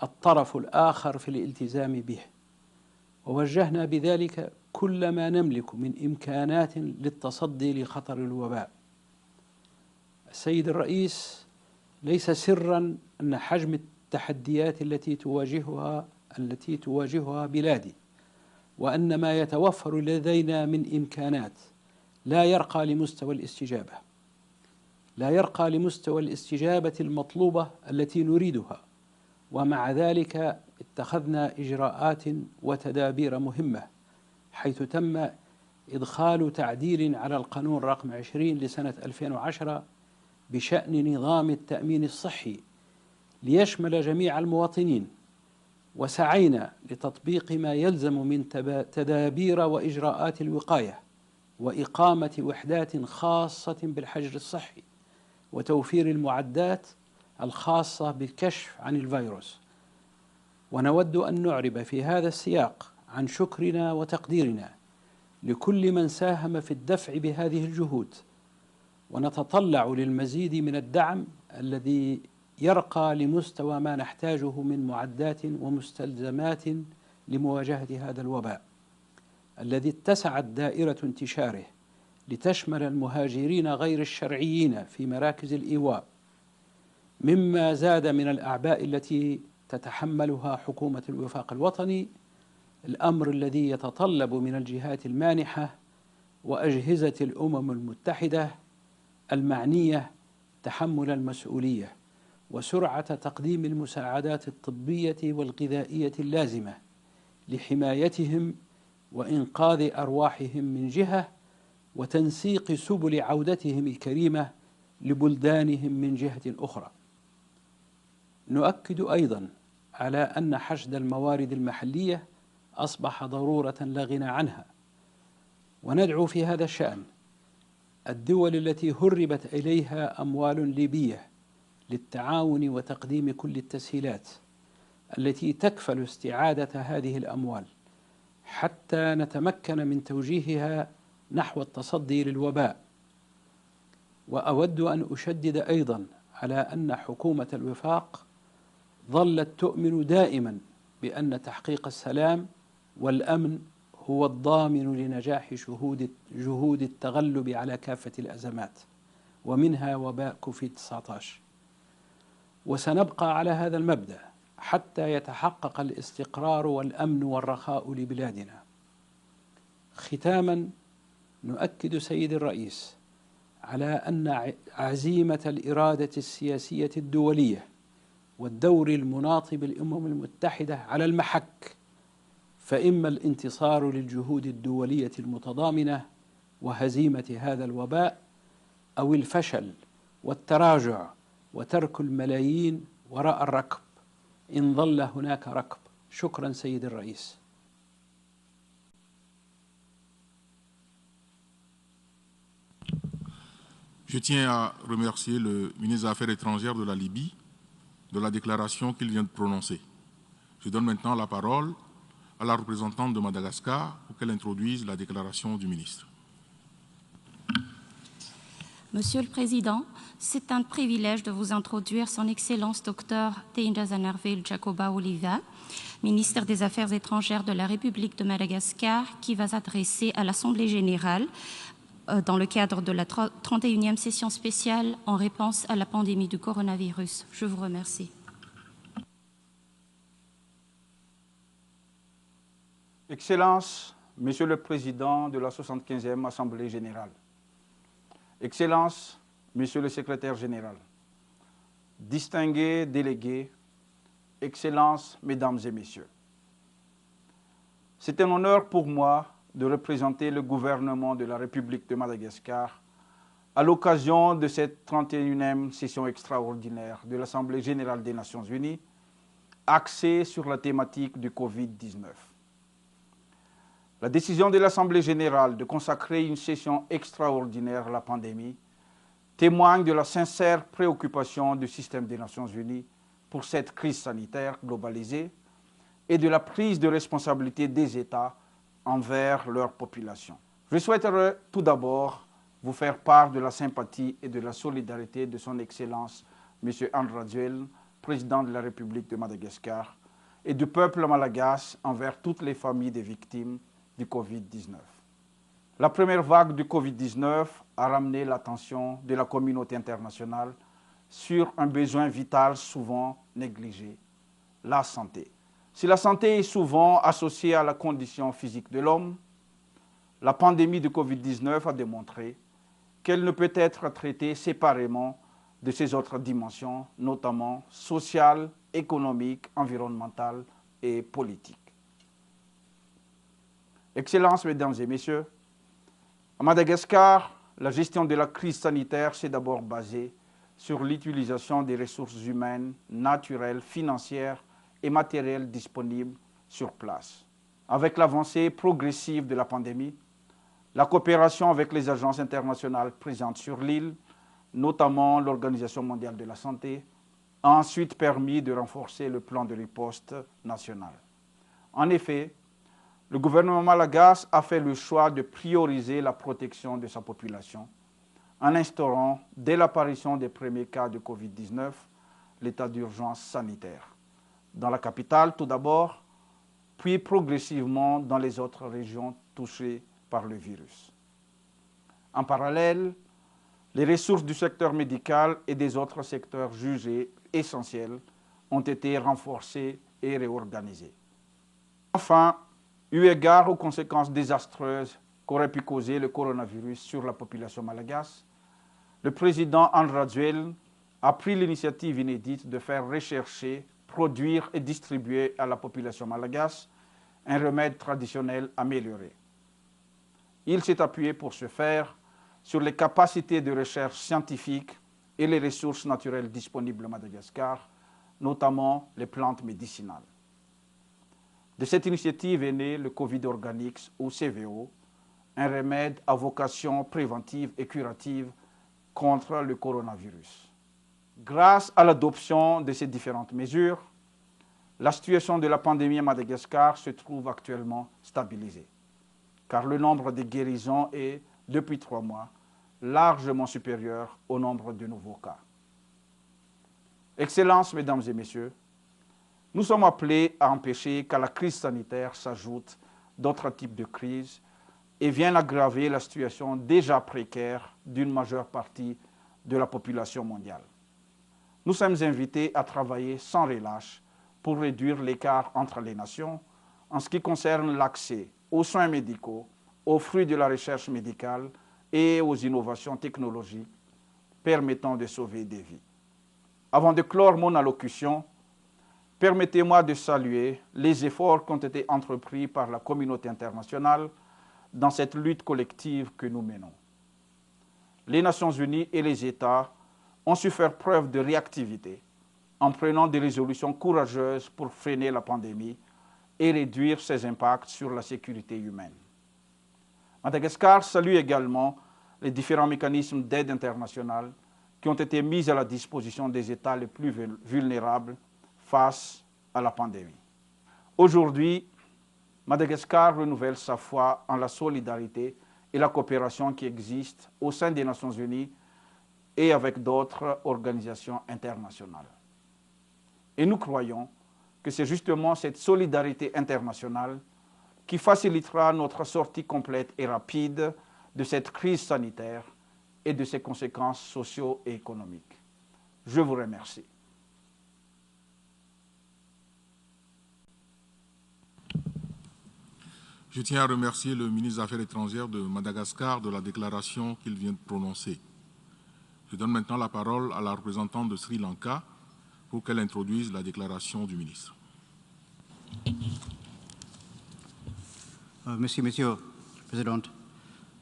الطرف الآخر في الالتزام به، ووجهنا بذلك كل ما نملك من إمكانات للتصدي لخطر الوباء. السيد الرئيس، ليس سرا أن حجم التحديات التي تواجهها بلادي، وأن ما يتوفر لدينا من إمكانات لا يرقى لمستوى الاستجابة المطلوبة التي نريدها. ومع ذلك اتخذنا إجراءات وتدابير مهمة، حيث تم إدخال تعديل على القانون رقم 20 لسنة 2010 بشأن نظام التأمين الصحي ليشمل جميع المواطنين، وسعينا لتطبيق ما يلزم من تدابير وإجراءات الوقاية وإقامة وحدات خاصة بالحجر الصحي وتوفير المعدات الخاصة بالكشف عن الفيروس. ونود أن نعرب في هذا السياق عن شكرنا وتقديرنا لكل من ساهم في الدفع بهذه الجهود، ونتطلع للمزيد من الدعم الذي يرقى لمستوى ما نحتاجه من معدات ومستلزمات لمواجهة هذا الوباء الذي اتسعت دائرة انتشاره لتشمل المهاجرين غير الشرعيين في مراكز الإيواء، مما زاد من الأعباء التي تتحملها حكومة الوفاق الوطني، الأمر الذي يتطلب من الجهات المانحة وأجهزة الأمم المتحدة المعنية تحمل المسؤولية وسرعة تقديم المساعدات الطبية والغذائية اللازمة لحمايتهم وإنقاذ أرواحهم من جهة، وتنسيق سبل عودتهم الكريمة لبلدانهم من جهة أخرى. نؤكد أيضا على أن حشد الموارد المحلية أصبح ضرورة لا غنى عنها، وندعو في هذا الشأن الدول التي هربت إليها أموال ليبية للتعاون وتقديم كل التسهيلات التي تكفل استعادة هذه الأموال حتى نتمكن من توجيهها نحو التصدي للوباء. وأود أن أشدد أيضا على أن حكومة الوفاق ظلت تؤمن دائما بأن تحقيق السلام والأمن هو الضامن لنجاح جهود التغلب على كافة الأزمات ومنها وباء كوفيد-19. وسنبقى على هذا المبدأ حتى يتحقق الاستقرار والأمن والرخاء لبلادنا. ختاما نؤكد سيد الرئيس على أن عزيمة الإرادة السياسية الدولية والدور المناط بالأمم المتحدة على المحك، فإما الانتصار للجهود الدولية المتضامنة وهزيمة هذا الوباء، أو الفشل والتراجع وترك الملايين وراء الركب إن ظل هناك ركب. شكرا سيد الرئيس. Je tiens à remercier le ministre des Affaires étrangères de la Libye de la déclaration qu'il vient de prononcer. Je donne maintenant la parole à la représentante de Madagascar pour qu'elle introduise la déclaration du ministre. Monsieur le Président, c'est un privilège de vous introduire Son Excellence Dr Teinjazanerville Jacoba Oliva, ministre des Affaires étrangères de la République de Madagascar, qui va s'adresser à l'Assemblée générale dans le cadre de la 31e session spéciale en réponse à la pandémie du coronavirus. Je vous remercie. Excellences, Monsieur le Président de la 75e Assemblée générale, Excellences, Monsieur le Secrétaire général, distingués délégués, Excellences, Mesdames et Messieurs, c'est un honneur pour moi de représenter le gouvernement de la République de Madagascar à l'occasion de cette 31e session extraordinaire de l'Assemblée générale des Nations unies, axée sur la thématique du Covid-19. La décision de l'Assemblée générale de consacrer une session extraordinaire à la pandémie témoigne de la sincère préoccupation du système des Nations unies pour cette crise sanitaire globalisée et de la prise de responsabilité des États envers leur population. Je souhaiterais tout d'abord vous faire part de la sympathie et de la solidarité de son Excellence M. Andraduel, président de la République de Madagascar, et du peuple malagasy envers toutes les familles des victimes du Covid-19. La première vague du Covid-19 a ramené l'attention de la communauté internationale sur un besoin vital souvent négligé, la santé. Si la santé est souvent associée à la condition physique de l'homme, la pandémie de Covid-19 a démontré qu'elle ne peut être traitée séparément de ses autres dimensions, notamment sociales, économiques, environnementales et politiques. Excellences, Mesdames et Messieurs, à Madagascar, la gestion de la crise sanitaire s'est d'abord basée sur l'utilisation des ressources humaines, naturelles, financières et matériels disponibles sur place. Avec l'avancée progressive de la pandémie, la coopération avec les agences internationales présentes sur l'île, notamment l'Organisation mondiale de la santé, a ensuite permis de renforcer le plan de riposte national. En effet, le gouvernement malagasy a fait le choix de prioriser la protection de sa population en instaurant, dès l'apparition des premiers cas de Covid-19, l'état d'urgence sanitaire. Dans la capitale tout d'abord, puis progressivement dans les autres régions touchées par le virus. En parallèle, les ressources du secteur médical et des autres secteurs jugés essentiels ont été renforcées et réorganisées. Enfin, eu égard aux conséquences désastreuses qu'aurait pu causer le coronavirus sur la population malagasy, le président Andraduel a pris l'initiative inédite de faire rechercher, produire et distribuer à la population malagasy un remède traditionnel amélioré. Il s'est appuyé pour ce faire sur les capacités de recherche scientifique et les ressources naturelles disponibles à Madagascar, notamment les plantes médicinales. De cette initiative est né le Covid Organics, ou CVO, un remède à vocation préventive et curative contre le coronavirus. Grâce à l'adoption de ces différentes mesures, la situation de la pandémie à Madagascar se trouve actuellement stabilisée, car le nombre de guérisons est, depuis 3 mois, largement supérieur au nombre de nouveaux cas. Excellences, Mesdames et Messieurs, nous sommes appelés à empêcher qu'à la crise sanitaire s'ajoutent d'autres types de crises et viennent aggraver la situation déjà précaire d'une majeure partie de la population mondiale. Nous sommes invités à travailler sans relâche pour réduire l'écart entre les nations en ce qui concerne l'accès aux soins médicaux, aux fruits de la recherche médicale et aux innovations technologiques permettant de sauver des vies. Avant de clore mon allocution, permettez-moi de saluer les efforts qui ont été entrepris par la communauté internationale dans cette lutte collective que nous menons. Les Nations Unies et les États ont su faire preuve de réactivité en prenant des résolutions courageuses pour freiner la pandémie et réduire ses impacts sur la sécurité humaine. Madagascar salue également les différents mécanismes d'aide internationale qui ont été mis à la disposition des États les plus vulnérables face à la pandémie. Aujourd'hui, Madagascar renouvelle sa foi en la solidarité et la coopération qui existent au sein des Nations Unies et avec d'autres organisations internationales. Et nous croyons que c'est justement cette solidarité internationale qui facilitera notre sortie complète et rapide de cette crise sanitaire et de ses conséquences socio- et économiques. Je vous remercie. Je tiens à remercier le ministre des Affaires étrangères de Madagascar de la déclaration qu'il vient de prononcer. Je donne maintenant la parole à la représentante de Sri Lanka pour qu'elle introduise la déclaration du ministre. Monsieur le Président,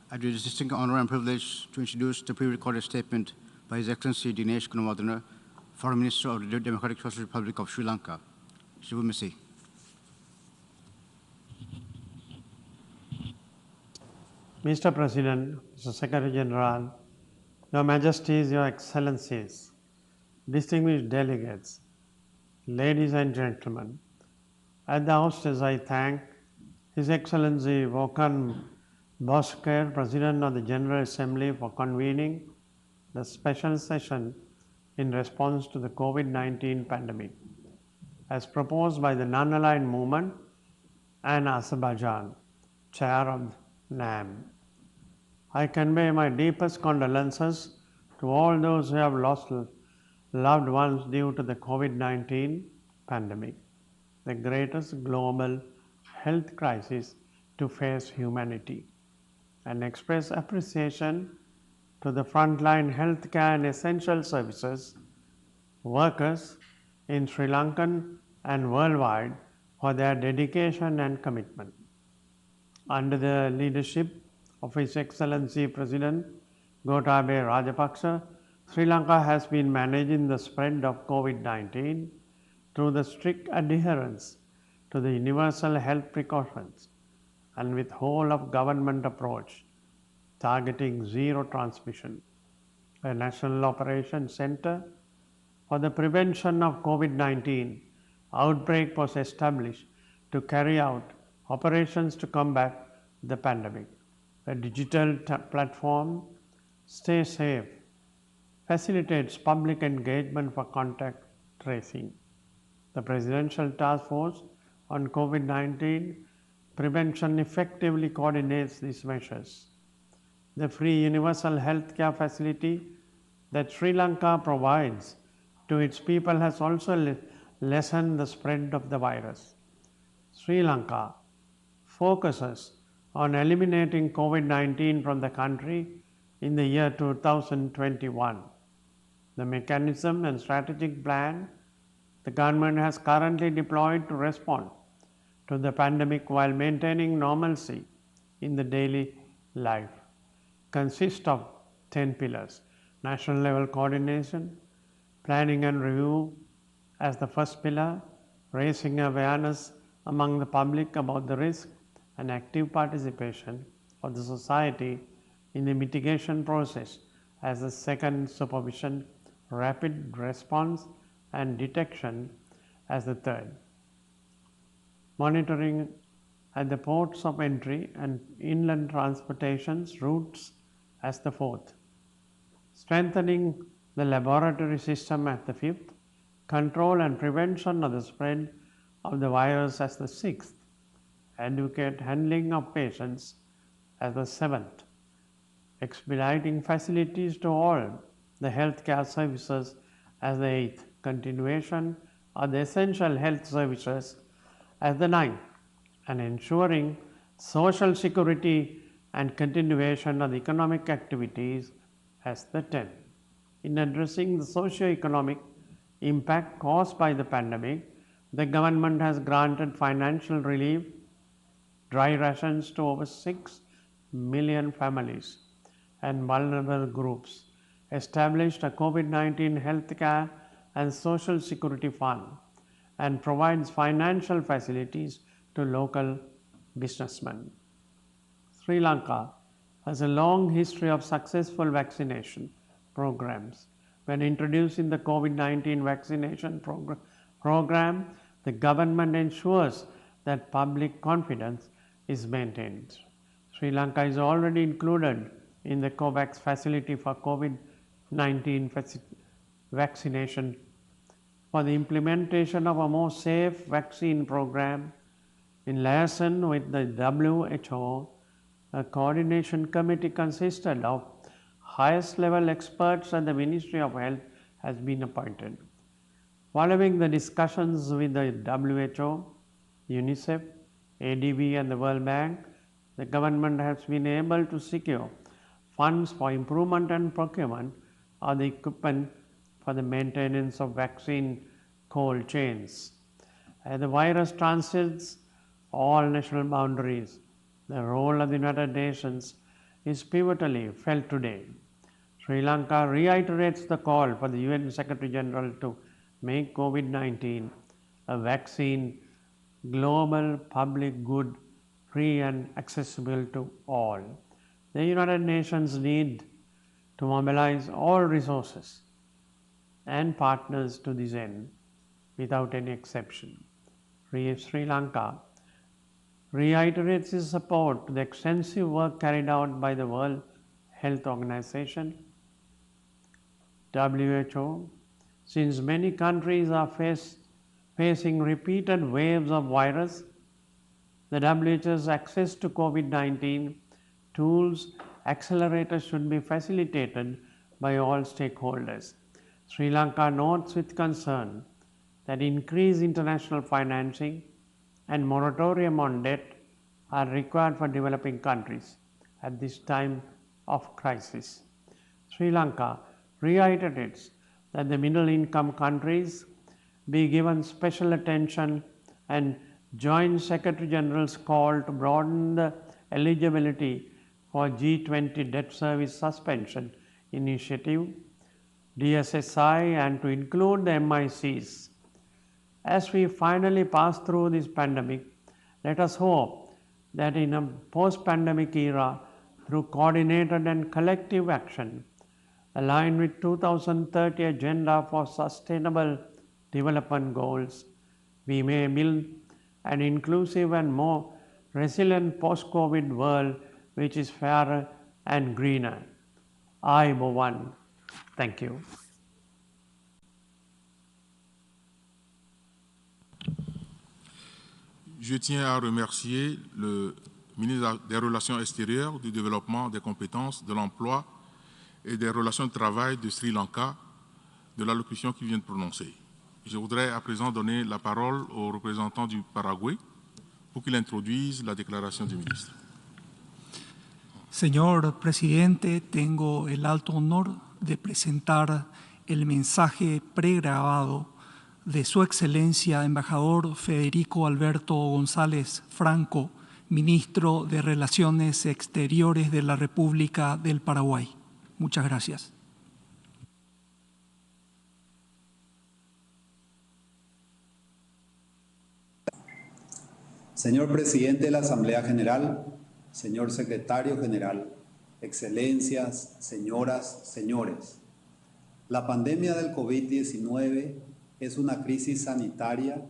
I have the distinct honor and privilege to introduce the pre-recorded statement by His Excellency Dinesh Gunawardena, Foreign Minister of the Democratic Social Republic of Sri Lanka. Je vous remercie. Mr. President, Mr. Secretary General, Your Majesties, Your Excellencies, distinguished delegates, ladies and gentlemen, at the outset I thank His Excellency Volkan Bozkır, President of the General Assembly, for convening the special session in response to the COVID-19 pandemic, as proposed by the Non-Aligned Movement and Azerbaijan, Chair of NAM. I convey my deepest condolences to all those who have lost loved ones due to the COVID-19 pandemic, the greatest global health crisis to face humanity, and express appreciation to the frontline healthcare and essential services workers in Sri Lankan and worldwide for their dedication and commitment. Under the leadership of His Excellency President Gotabaya Rajapaksa, Sri Lanka has been managing the spread of COVID-19 through the strict adherence to the universal health precautions and with whole of government approach targeting zero transmission. A National Operations Center for the prevention of COVID-19 outbreak was established to carry out operations to combat the pandemic. A digital platform, Stay Safe, facilitates public engagement for contact tracing. The Presidential Task Force on COVID-19 prevention effectively coordinates these measures. The free universal healthcare facility that Sri Lanka provides to its people has also lessened the spread of the virus. Sri Lanka focuses on eliminating COVID-19 from the country in the year 2021. The mechanism and strategic plan the government has currently deployed to respond to the pandemic while maintaining normalcy in the daily life consists of 10 pillars: national level coordination, planning and review as the first pillar, raising awareness among the public about the risk and active participation for the society in the mitigation process as the second, supervision, rapid response and detection as the third, monitoring at the ports of entry and inland transportation routes as the fourth, strengthening the laboratory system as the fifth, control and prevention of the spread of the virus as the sixth, adequate handling of patients as the seventh, expediting facilities to all the healthcare services as the eighth, continuation of the essential health services as the ninth, and ensuring social security and continuation of the economic activities as the 10th. In addressing the socio-economic impact caused by the pandemic, the government has granted financial relief, dry rations to over 6 million families and vulnerable groups, established a COVID-19 healthcare and social security fund, and provides financial facilities to local businessmen. Sri Lanka has a long history of successful vaccination programs. When introducing the COVID-19 vaccination program, the government ensures that public confidence is maintained. Sri Lanka is already included in the COVAX facility for COVID-19 vaccination. For the implementation of a more safe vaccine program, in liaison with the WHO, a coordination committee consisted of highest level experts at the Ministry of Health has been appointed. Following the discussions with the WHO, UNICEF, ADB and the World Bank, the government has been able to secure funds for improvement and procurement of the equipment for the maintenance of vaccine cold chains. As the virus transcends all national boundaries, the role of the United Nations is pivotally felt today. Sri Lanka reiterates the call for the UN Secretary General to make COVID-19 a vaccine global public good, free and accessible to all. The United Nations need to mobilize all resources and partners to this end without any exception. Sri Lanka reiterates its support to the extensive work carried out by the World Health Organization, WHO, since many countries are facing repeated waves of virus. The WHO's access to COVID-19 tools, accelerators should be facilitated by all stakeholders. Sri Lanka notes with concern that increased international financing and moratorium on debt are required for developing countries at this time of crisis. Sri Lanka reiterates that the middle-income countries be given special attention and join Secretary General's call to broaden the eligibility for G20 debt service suspension initiative, DSSI, and to include the MICs. As we finally pass through this pandemic, let us hope that in a post-pandemic era, through coordinated and collective action, aligned with 2030 Agenda for Sustainable Development Goals, we may build an inclusive and more resilient post-COVID world which is fairer and greener. Ayubowan. Thank you. Je tiens à remercier le ministre des Relations extérieures, du Développement, des compétences, de l'emploi et des relations de travail de Sri Lanka de l'allocution qu'il vient de prononcer. Je voudrais à présent donner la parole au représentant du Paraguay pour qu'il introduise la déclaration du ministre. Señor presidente, tengo el alto honor de presentar el mensaje pregrabado de Su Excelencia Embajador Federico Alberto González Franco, Ministro de Relaciones Exteriores de la República del Paraguay. Muchas gracias. Señor Presidente de la Asamblea General, señor secretario general, excelencias, señoras, señores. La pandemia del COVID-19 es una crisis sanitaria,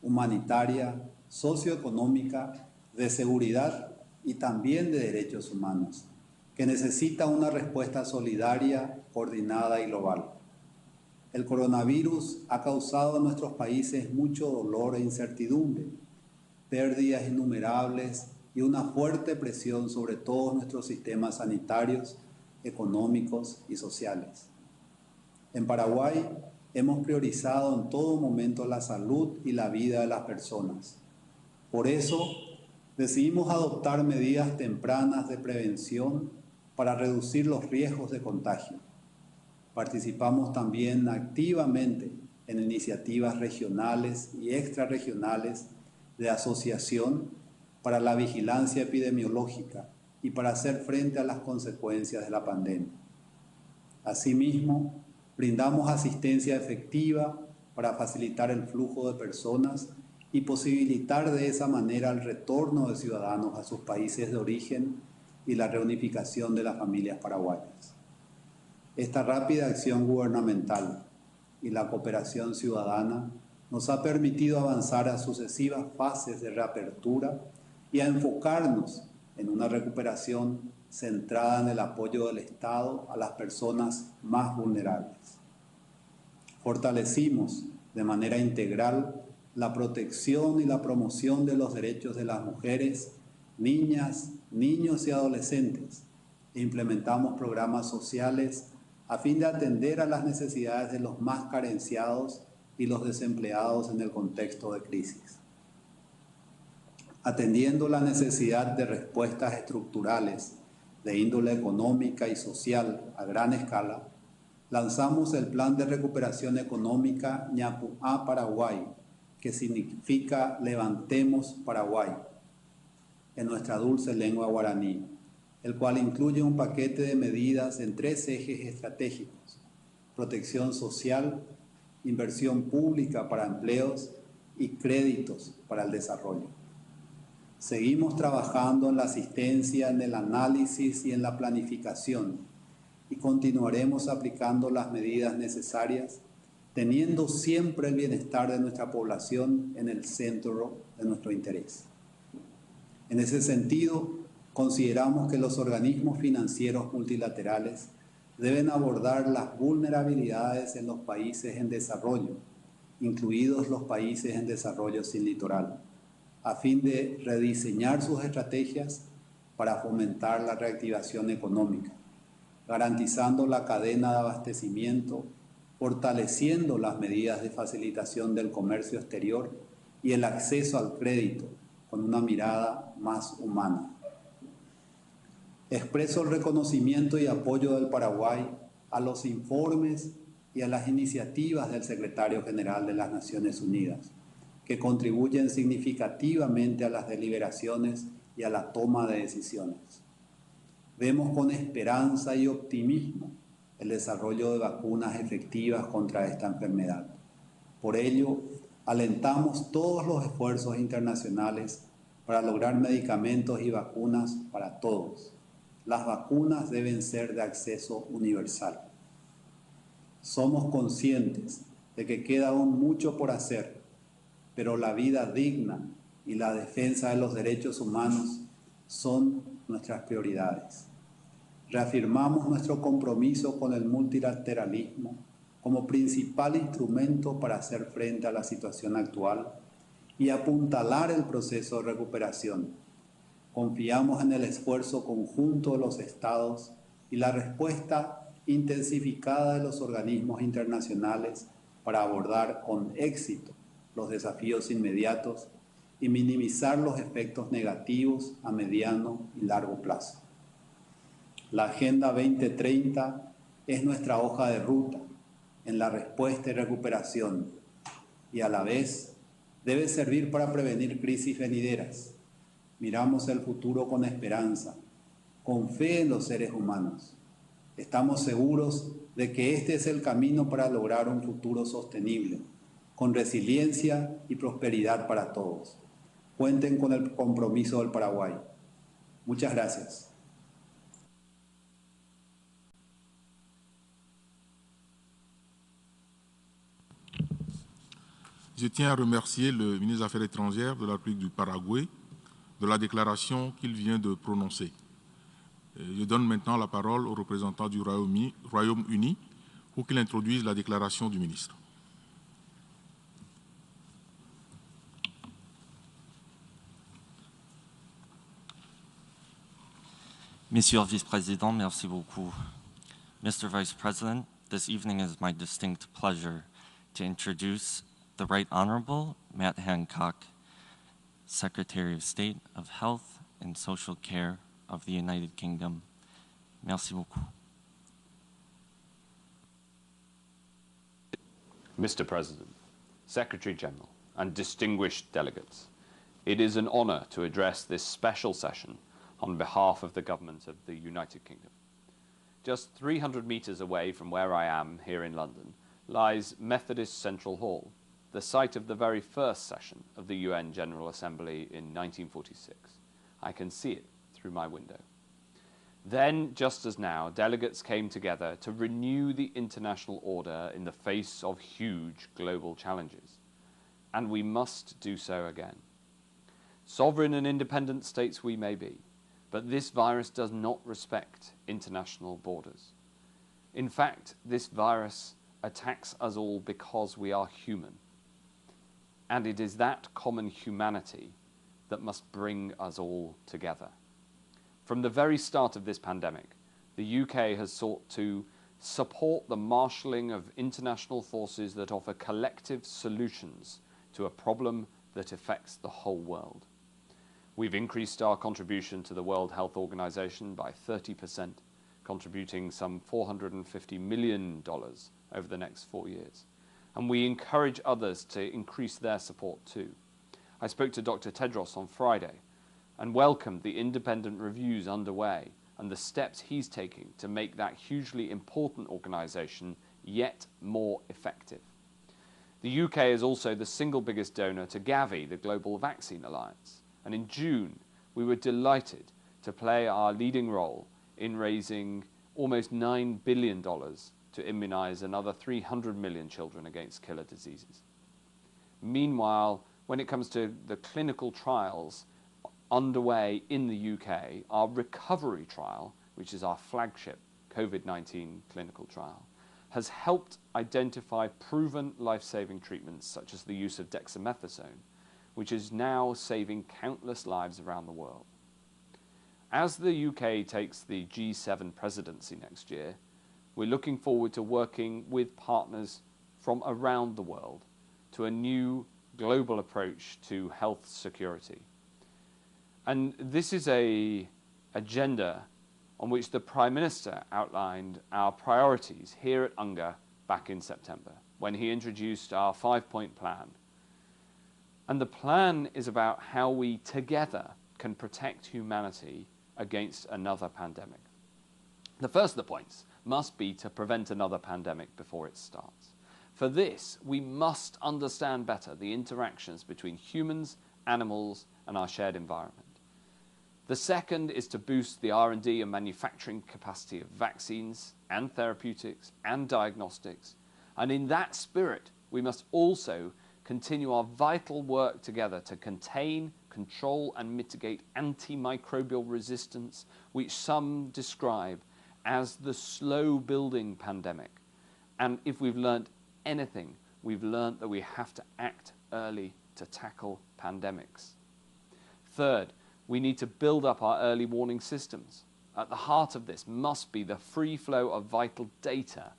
humanitaria, socioeconómica, de seguridad y también de derechos humanos, que necesita una respuesta solidaria, coordinada y global. El coronavirus ha causado en nuestros países mucho dolor e incertidumbre, pérdidas innumerables y una fuerte presión sobre todos nuestros sistemas sanitarios, económicos y sociales. En Paraguay hemos priorizado en todo momento la salud y la vida de las personas. Por eso decidimos adoptar medidas tempranas de prevención para reducir los riesgos de contagio. Participamos también activamente en iniciativas regionales y extrarregionales de asociación para la vigilancia epidemiológica y para hacer frente a las consecuencias de la pandemia. Asimismo, brindamos asistencia efectiva para facilitar el flujo de personas y posibilitar de esa manera el retorno de ciudadanos a sus países de origen y la reunificación de las familias paraguayas. Esta rápida acción gubernamental y la cooperación ciudadana nos ha permitido avanzar a sucesivas fases de reapertura y a enfocarnos en una recuperación centrada en el apoyo del Estado a las personas más vulnerables. Fortalecimos de manera integral la protección y la promoción de los derechos de las mujeres, niñas, niños y adolescentes e implementamos programas sociales a fin de atender a las necesidades de los más carenciados y los desempleados en el contexto de crisis. Atendiendo la necesidad de respuestas estructurales de índole económica y social a gran escala, lanzamos el Plan de Recuperación Económica ñapuá Paraguay, que significa Levantemos Paraguay, en nuestra dulce lengua guaraní, el cual incluye un paquete de medidas en 3 ejes estratégicos: protección social, inversión pública para empleos y créditos para el desarrollo. Seguimos trabajando en la asistencia, en el análisis y en la planificación y continuaremos aplicando las medidas necesarias, teniendo siempre el bienestar de nuestra población en el centro de nuestro interés. En ese sentido, consideramos que los organismos financieros multilaterales deben abordar las vulnerabilidades en los países en desarrollo, incluidos los países en desarrollo sin litoral, a fin de rediseñar sus estrategias para fomentar la reactivación económica, garantizando la cadena de abastecimiento, fortaleciendo las medidas de facilitación del comercio exterior y el acceso al crédito con una mirada más humana. Expreso el reconocimiento y apoyo del Paraguay a los informes y a las iniciativas del Secretario General de las Naciones Unidas, que contribuyen significativamente a las deliberaciones y a la toma de decisiones. Vemos con esperanza y optimismo el desarrollo de vacunas efectivas contra esta enfermedad. Por ello, alentamos todos los esfuerzos internacionales para lograr medicamentos y vacunas para todos. Las vacunas deben ser de acceso universal. Somos conscientes de que queda aún mucho por hacer, pero la vida digna y la defensa de los derechos humanos son nuestras prioridades. Reafirmamos nuestro compromiso con el multilateralismo como principal instrumento para hacer frente a la situación actual y apuntalar el proceso de recuperación. Confiamos en el esfuerzo conjunto de los Estados y la respuesta intensificada de los organismos internacionales para abordar con éxito los desafíos inmediatos y minimizar los efectos negativos a mediano y largo plazo. La Agenda 2030 es nuestra hoja de ruta en la respuesta y recuperación y a la vez debe servir para prevenir crisis venideras. Miramos el futuro con esperanza, con fe en los seres humanos. Estamos seguros de que este es el camino para lograr un futuro sostenible, con resiliencia y prosperidad para todos. Cuenten con el compromiso del Paraguay. Muchas gracias. Je tiens à remercier le ministre des Affaires étrangères de la République du Paraguay de la déclaration qu'il vient de prononcer. Je donne maintenant la parole au représentant du Royaume-Uni pour qu'il introduise la déclaration du ministre. Monsieur le Vice-Président, merci beaucoup. Mr. Vice President, this evening is my distinct pleasure to introduce the Right Honorable Matt Hancock, Secretary of State of Health and Social Care of the United Kingdom. Merci beaucoup. Mr. President, Secretary General, and distinguished delegates, it is an honor to address this special session on behalf of the government of the United Kingdom. Just 300 meters away from where I am here in London lies Methodist Central Hall, the site of the very first session of the UN General Assembly in 1946. I can see it through my window. Then, just as now, delegates came together to renew the international order in the face of huge global challenges. And we must do so again. Sovereign and independent states we may be, but this virus does not respect international borders. In fact, this virus attacks us all because we are human. And it is that common humanity that must bring us all together. From the very start of this pandemic, the UK has sought to support the marshalling of international forces that offer collective solutions to a problem that affects the whole world. We've increased our contribution to the World Health Organization by 30%, contributing some $450 million over the next 4 years. And we encourage others to increase their support too. I spoke to Dr. Tedros on Friday and welcomed the independent reviews underway and the steps he's taking to make that hugely important organization yet more effective. The UK is also the single biggest donor to Gavi, the Global Vaccine Alliance. And in June, we were delighted to play our leading role in raising almost $9 billion to immunize another 300 million children against killer diseases. Meanwhile, when it comes to the clinical trials underway in the UK, our recovery trial, which is our flagship COVID-19 clinical trial, has helped identify proven life-saving treatments such as the use of dexamethasone, which is now saving countless lives around the world. As the UK takes the G7 presidency next year, we're looking forward to working with partners from around the world to a new global approach to health security. And this is an agenda on which the Prime Minister outlined our priorities here at UNGA back in September, when he introduced our 5-point plan. And the plan is about how we together can protect humanity against another pandemic. The first of the points must be to prevent another pandemic before it starts. For this, we must understand better the interactions between humans, animals, and our shared environment. The second is to boost the R&D and manufacturing capacity of vaccines and therapeutics and diagnostics. And in that spirit, we must also continue our vital work together to contain, control, and mitigate antimicrobial resistance, which some describe as the slow-building pandemic. And if we've learned anything, we've learned that we have to act early to tackle pandemics. Third, we need to build up our early warning systems. At the heart of this must be the free flow of vital data,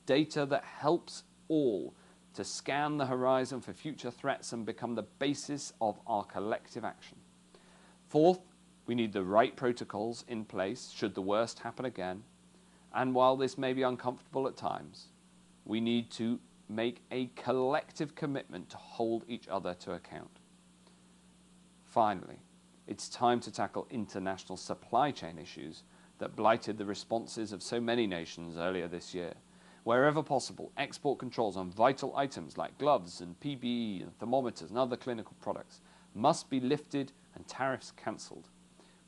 data that helps all to scan the horizon for future threats and become the basis of our collective action. Fourth, we need the right protocols in place should the worst happen again. And while this may be uncomfortable at times, we need to make a collective commitment to hold each other to account. Finally, it's time to tackle international supply chain issues that blighted the responses of so many nations earlier this year. Wherever possible, export controls on vital items like gloves and PPE and thermometers and other clinical products must be lifted and tariffs cancelled.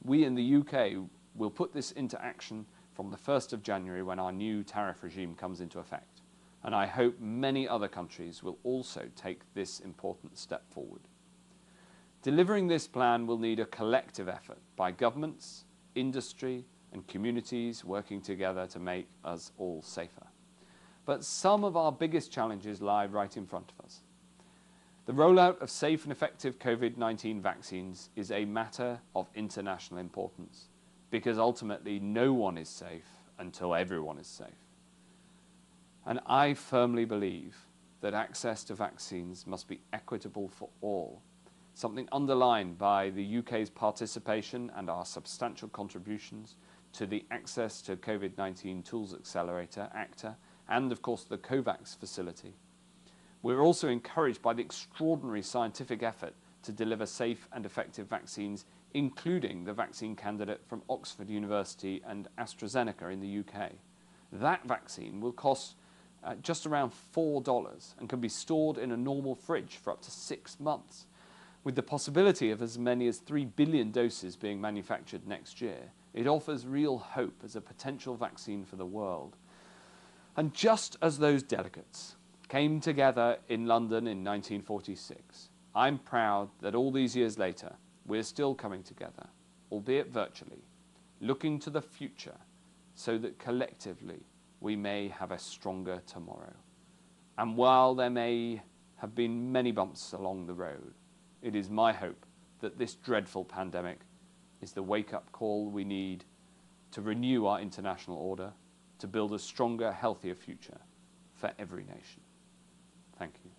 we in the UK will put this into action from the 1st of January when our new tariff regime comes into effect. And I hope many other countries will also take this important step forward. Delivering this plan will need a collective effort by governments, industry, and communities working together to make us all safer. But some of our biggest challenges lie right in front of us. The rollout of safe and effective COVID-19 vaccines is a matter of international importance, because ultimately no one is safe until everyone is safe. And I firmly believe that access to vaccines must be equitable for all, something underlined by the UK's participation and our substantial contributions to the Access to COVID-19 Tools Accelerator, ACTA, and of course the COVAX facility. We're also encouraged by the extraordinary scientific effort to deliver safe and effective vaccines, including the vaccine candidate from Oxford University and AstraZeneca in the UK. That vaccine will cost just around $4 and can be stored in a normal fridge for up to 6 months. With the possibility of as many as 3 billion doses being manufactured next year, it offers real hope as a potential vaccine for the world. And just as those delegates came together in London in 1946, I'm proud that all these years later, we're still coming together, albeit virtually, looking to the future so that collectively we may have a stronger tomorrow. And while there may have been many bumps along the road, it is my hope that this dreadful pandemic is the wake-up call we need to renew our international order, to build a stronger, healthier future for every nation. Thank you.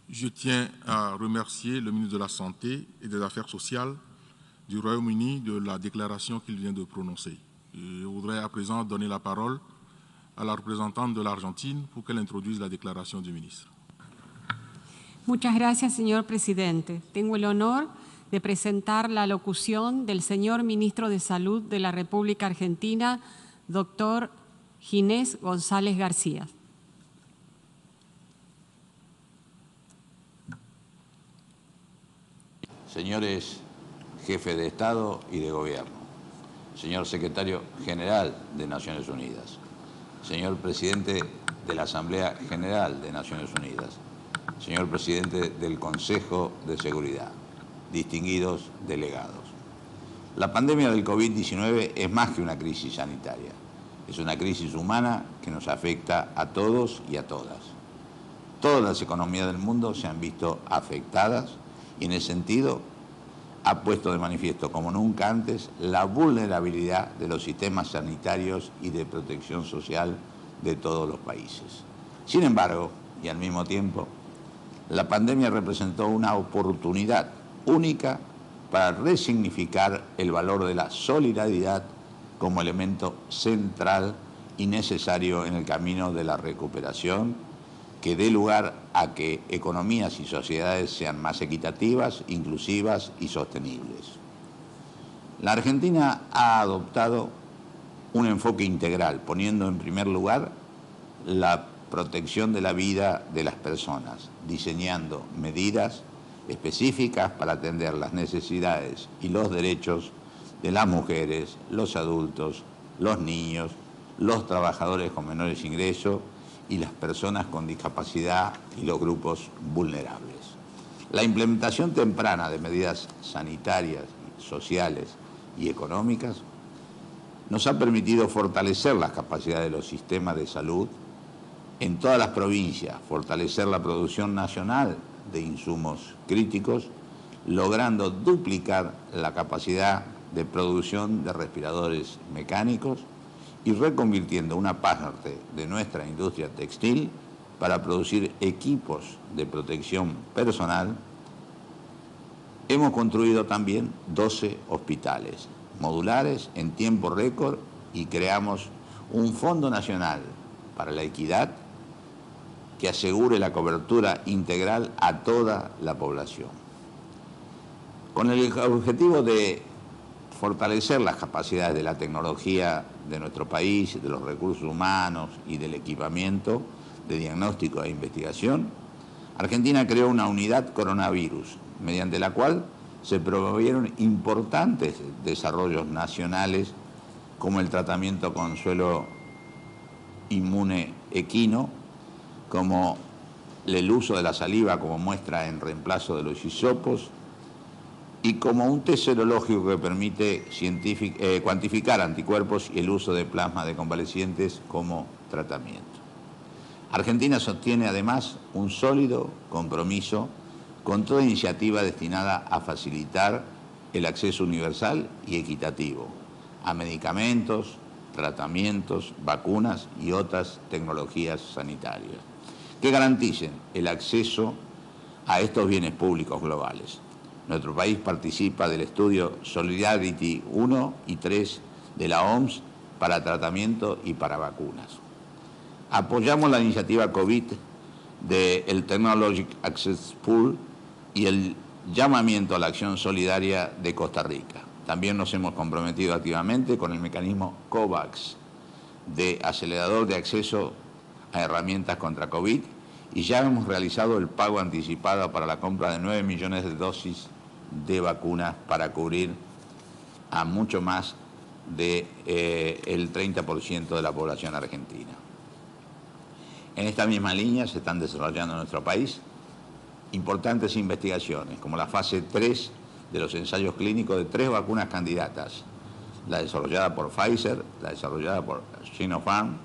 Je tiens à remercier le ministre de la Santé et des Affaires sociales du Royaume-Uni de la déclaration qu'il vient de prononcer. Je voudrais à présent donner la parole à la représentante de l'Argentine pour qu'elle introduise la déclaration du ministre. Muchas gracias, señor presidente. Tengo el honor de presentar la locución del señor ministro de Salud de la República Argentina, doctor Ginés González García. Señores jefes de Estado y de Gobierno, señor secretario general de Naciones Unidas, señor presidente de la Asamblea General de Naciones Unidas, señor presidente del Consejo de Seguridad, distinguidos delegados. La pandemia del COVID-19 es más que una crisis sanitaria, es una crisis humana que nos afecta a todos y a todas. Todas las economías del mundo se han visto afectadas y en ese sentido ha puesto de manifiesto como nunca antes la vulnerabilidad de los sistemas sanitarios y de protección social de todos los países. Sin embargo, y al mismo tiempo, la pandemia representó una oportunidad única para resignificar el valor de la solidaridad como elemento central y necesario en el camino de la recuperación que dé lugar a que economías y sociedades sean más equitativas, inclusivas y sostenibles. La Argentina ha adoptado un enfoque integral, poniendo en primer lugar la protección de la vida de las personas, diseñando medidas específicas para atender las necesidades y los derechos de las mujeres, los adultos, los niños, los trabajadores con menores ingresos y las personas con discapacidad y los grupos vulnerables. La implementación temprana de medidas sanitarias, sociales y económicas nos ha permitido fortalecer las capacidades de los sistemas de salud en todas las provincias, fortalecer la producción nacional de insumos críticos, logrando duplicar la capacidad de producción de respiradores mecánicos y reconvirtiendo una parte de nuestra industria textil para producir equipos de protección personal. Hemos construido también 12 hospitales modulares en tiempo récord y creamos un Fondo Nacional para la Equidad que asegure la cobertura integral a toda la población. Con el objetivo de fortalecer las capacidades de la tecnología de nuestro país, de los recursos humanos y del equipamiento de diagnóstico e investigación, Argentina creó una unidad coronavirus, mediante la cual se promovieron importantes desarrollos nacionales como el tratamiento con suelo inmune equino, como el uso de la saliva como muestra en reemplazo de los hisopos y como un test serológico que permite cuantificar anticuerpos y el uso de plasma de convalecientes como tratamiento. Argentina sostiene además un sólido compromiso con toda iniciativa destinada a facilitar el acceso universal y equitativo a medicamentos, tratamientos, vacunas y otras tecnologías sanitarias que garanticen el acceso a estos bienes públicos globales. Nuestro país participa del estudio Solidarity 1 y 3 de la OMS para tratamiento y para vacunas. Apoyamos la iniciativa COVID del Technology Access Pool y el llamamiento a la acción solidaria de Costa Rica. También nos hemos comprometido activamente con el mecanismo COVAX de acelerador de acceso a herramientas contra COVID y ya hemos realizado el pago anticipado para la compra de 9 millones de dosis de vacunas para cubrir a mucho más del 30% de la población argentina. En esta misma línea se están desarrollando en nuestro país importantes investigaciones, como la fase 3 de los ensayos clínicos de 3 vacunas candidatas, la desarrollada por Pfizer, la desarrollada por Sinopharm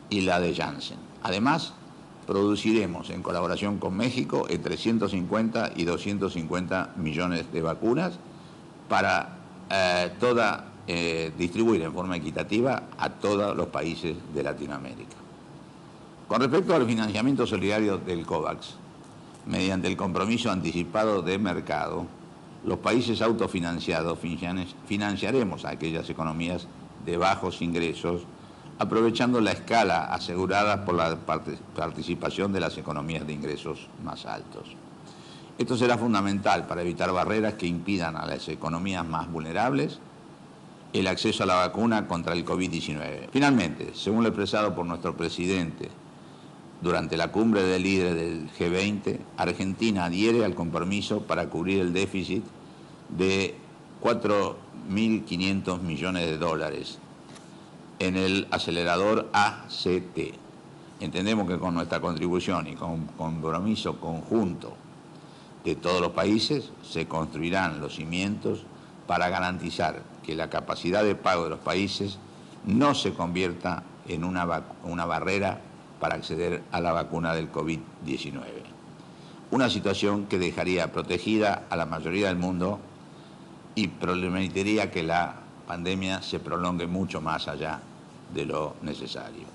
y la de Janssen. Además, produciremos en colaboración con México entre 150 y 250 millones de vacunas para distribuir en forma equitativa a todos los países de Latinoamérica. Con respecto al financiamiento solidario del COVAX, mediante el compromiso anticipado de mercado, los países autofinanciados financiaremos a aquellas economías de bajos ingresos, aprovechando la escala asegurada por la participación de las economías de ingresos más altos. Esto será fundamental para evitar barreras que impidan a las economías más vulnerables el acceso a la vacuna contra el COVID-19. Finalmente, según lo expresado por nuestro presidente durante la cumbre de líderes del G20, Argentina adhiere al compromiso para cubrir el déficit de 4.500 millones de dólares en el acelerador ACT. Entendemos que con nuestra contribución y con compromiso conjunto de todos los países se construirán los cimientos para garantizar que la capacidad de pago de los países no se convierta en una barrera para acceder a la vacuna del COVID-19. Una situación que dejaría protegida a la mayoría del mundo y permitiría que la pandemia se prolongue mucho más allá de lo necesario.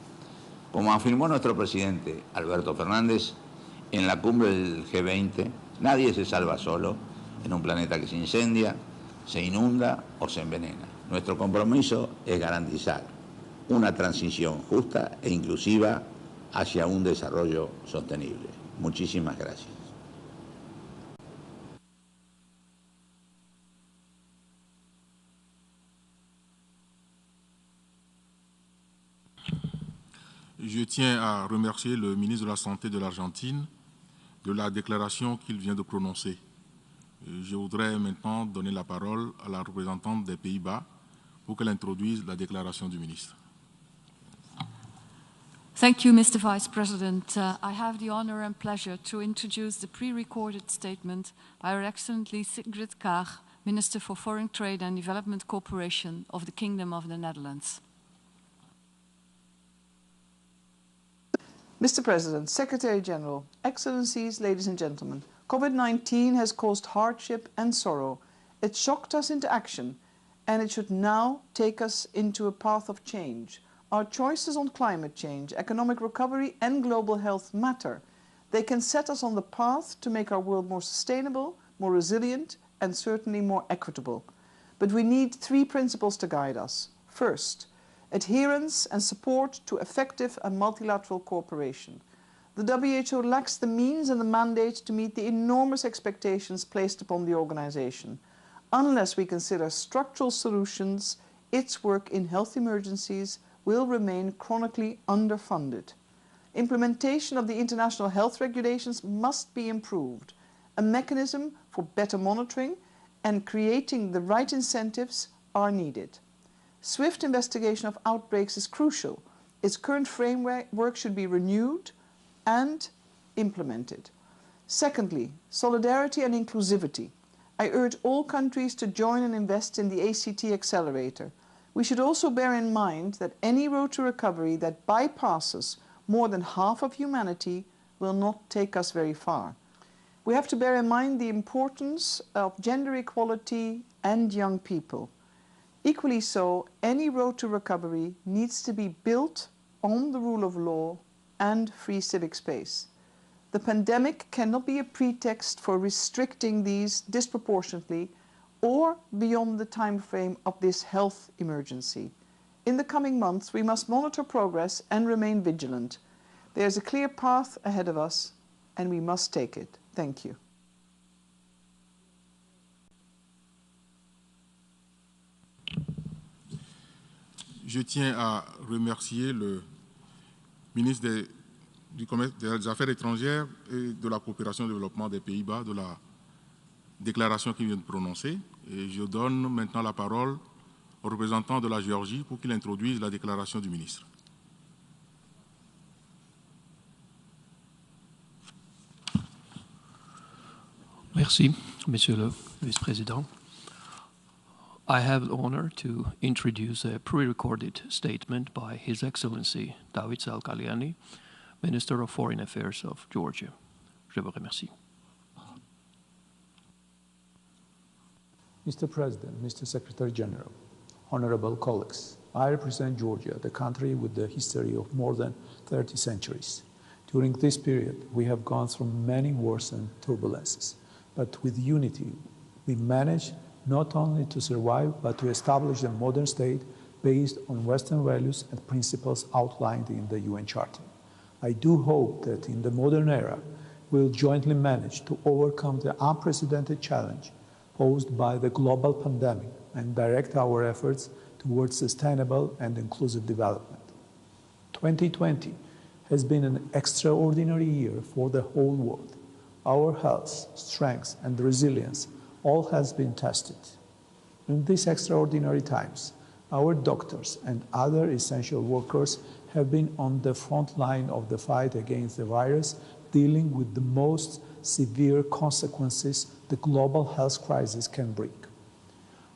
Como afirmó nuestro presidente Alberto Fernández en la cumbre del G20, nadie se salva solo en un planeta que se incendia, se inunda o se envenena. Nuestro compromiso es garantizar una transición justa e inclusiva hacia un desarrollo sostenible. Muchísimas gracias. Je tiens à remercier le ministre de la Santé de l'Argentine de la déclaration qu'il vient de prononcer. Je voudrais maintenant donner la parole à la représentante des Pays-Bas pour qu'elle introduise la déclaration du ministre. Thank you, Mr. Vice President. I have the honor and pleasure to introduce the pre-recorded statement by Her Excellency Sigrid Kaag, Minister for Foreign Trade and Development Cooperation of the Kingdom of the Netherlands. Mr. President, Secretary General, Excellencies, ladies and gentlemen, COVID-19 has caused hardship and sorrow. It shocked us into action, and it should now take us into a path of change. Our choices on climate change, economic recovery and global health matter. They can set us on the path to make our world more sustainable, more resilient, and certainly more equitable. But we need 3 principles to guide us. First, adherence and support to effective and multilateral cooperation. The WHO lacks the means and the mandate to meet the enormous expectations placed upon the organization. Unless we consider structural solutions, its work in health emergencies will remain chronically underfunded. Implementation of the international health regulations must be improved. A mechanism for better monitoring and creating the right incentives are needed. Swift investigation of outbreaks is crucial. Its current framework should be renewed and implemented. Secondly, solidarity and inclusivity. I urge all countries to join and invest in the ACT accelerator. We should also bear in mind that any road to recovery that bypasses more than half of humanity will not take us very far. We have to bear in mind the importance of gender equality and young people. Equally so, any road to recovery needs to be built on the rule of law and free civic space. The pandemic cannot be a pretext for restricting these disproportionately or beyond the time frame of this health emergency. In the coming months, we must monitor progress and remain vigilant. There is a clear path ahead of us, and we must take it. Thank you. Je tiens à remercier le ministre du Commerce, des Affaires étrangères et de la coopération et développement des Pays-Bas de la déclaration qu'il vient de prononcer. Et je donne maintenant la parole au représentant de la Géorgie pour qu'il introduise la déclaration du ministre. Merci, Monsieur le Vice-Président. I have the honor to introduce a pre-recorded statement by His Excellency David Salkaliani, Minister of Foreign Affairs of Georgia. Je vous remercie. Mr. President, Mr. Secretary General, honorable colleagues, I represent Georgia, the country with the history of more than 30 centuries. During this period, we have gone through many wars and turbulences, but with unity, we managed not only to survive, but to establish a modern state based on Western values and principles outlined in the UN Charter. I do hope that in the modern era, we'll jointly manage to overcome the unprecedented challenge posed by the global pandemic and direct our efforts towards sustainable and inclusive development. 2020 has been an extraordinary year for the whole world. Our health, strength, and resilience all has been tested. In these extraordinary times, our doctors and other essential workers have been on the front line of the fight against the virus, dealing with the most severe consequences the global health crisis can bring.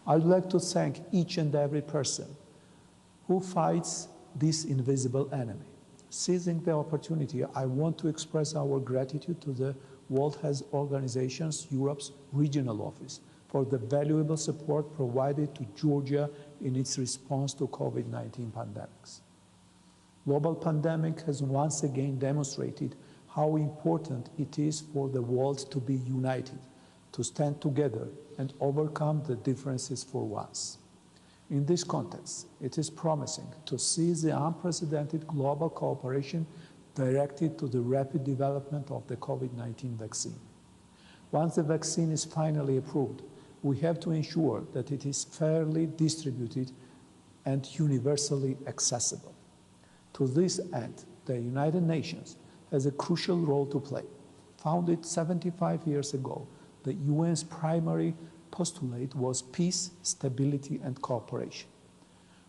I'd like to thank each and every person who fights this invisible enemy. Seizing the opportunity, I want to express our gratitude to the World Health Organization's Europe's regional office for the valuable support provided to Georgia in its response to COVID-19 pandemics. Global pandemic has once again demonstrated how important it is for the world to be united, to stand together and overcome the differences for once. In this context, it is promising to see the unprecedented global cooperation directed to the rapid development of the COVID-19 vaccine. Once the vaccine is finally approved, we have to ensure that it is fairly distributed and universally accessible. To this end, the United Nations has a crucial role to play. Founded 75 years ago, the UN's primary postulate was peace, stability, and cooperation.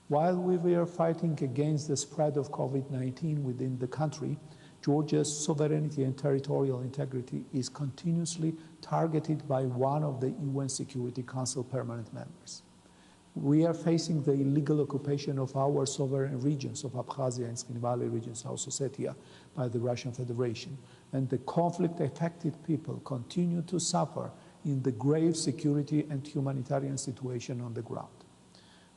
While we were fighting against the spread of COVID-19 within the country, Georgia's sovereignty and territorial integrity is continuously targeted by one of the UN Security Council permanent members. We are facing the illegal occupation of our sovereign regions of Abkhazia and Skin Valley region, South Ossetia, by the Russian Federation, and the conflict-affected people continue to suffer in the grave security and humanitarian situation on the ground.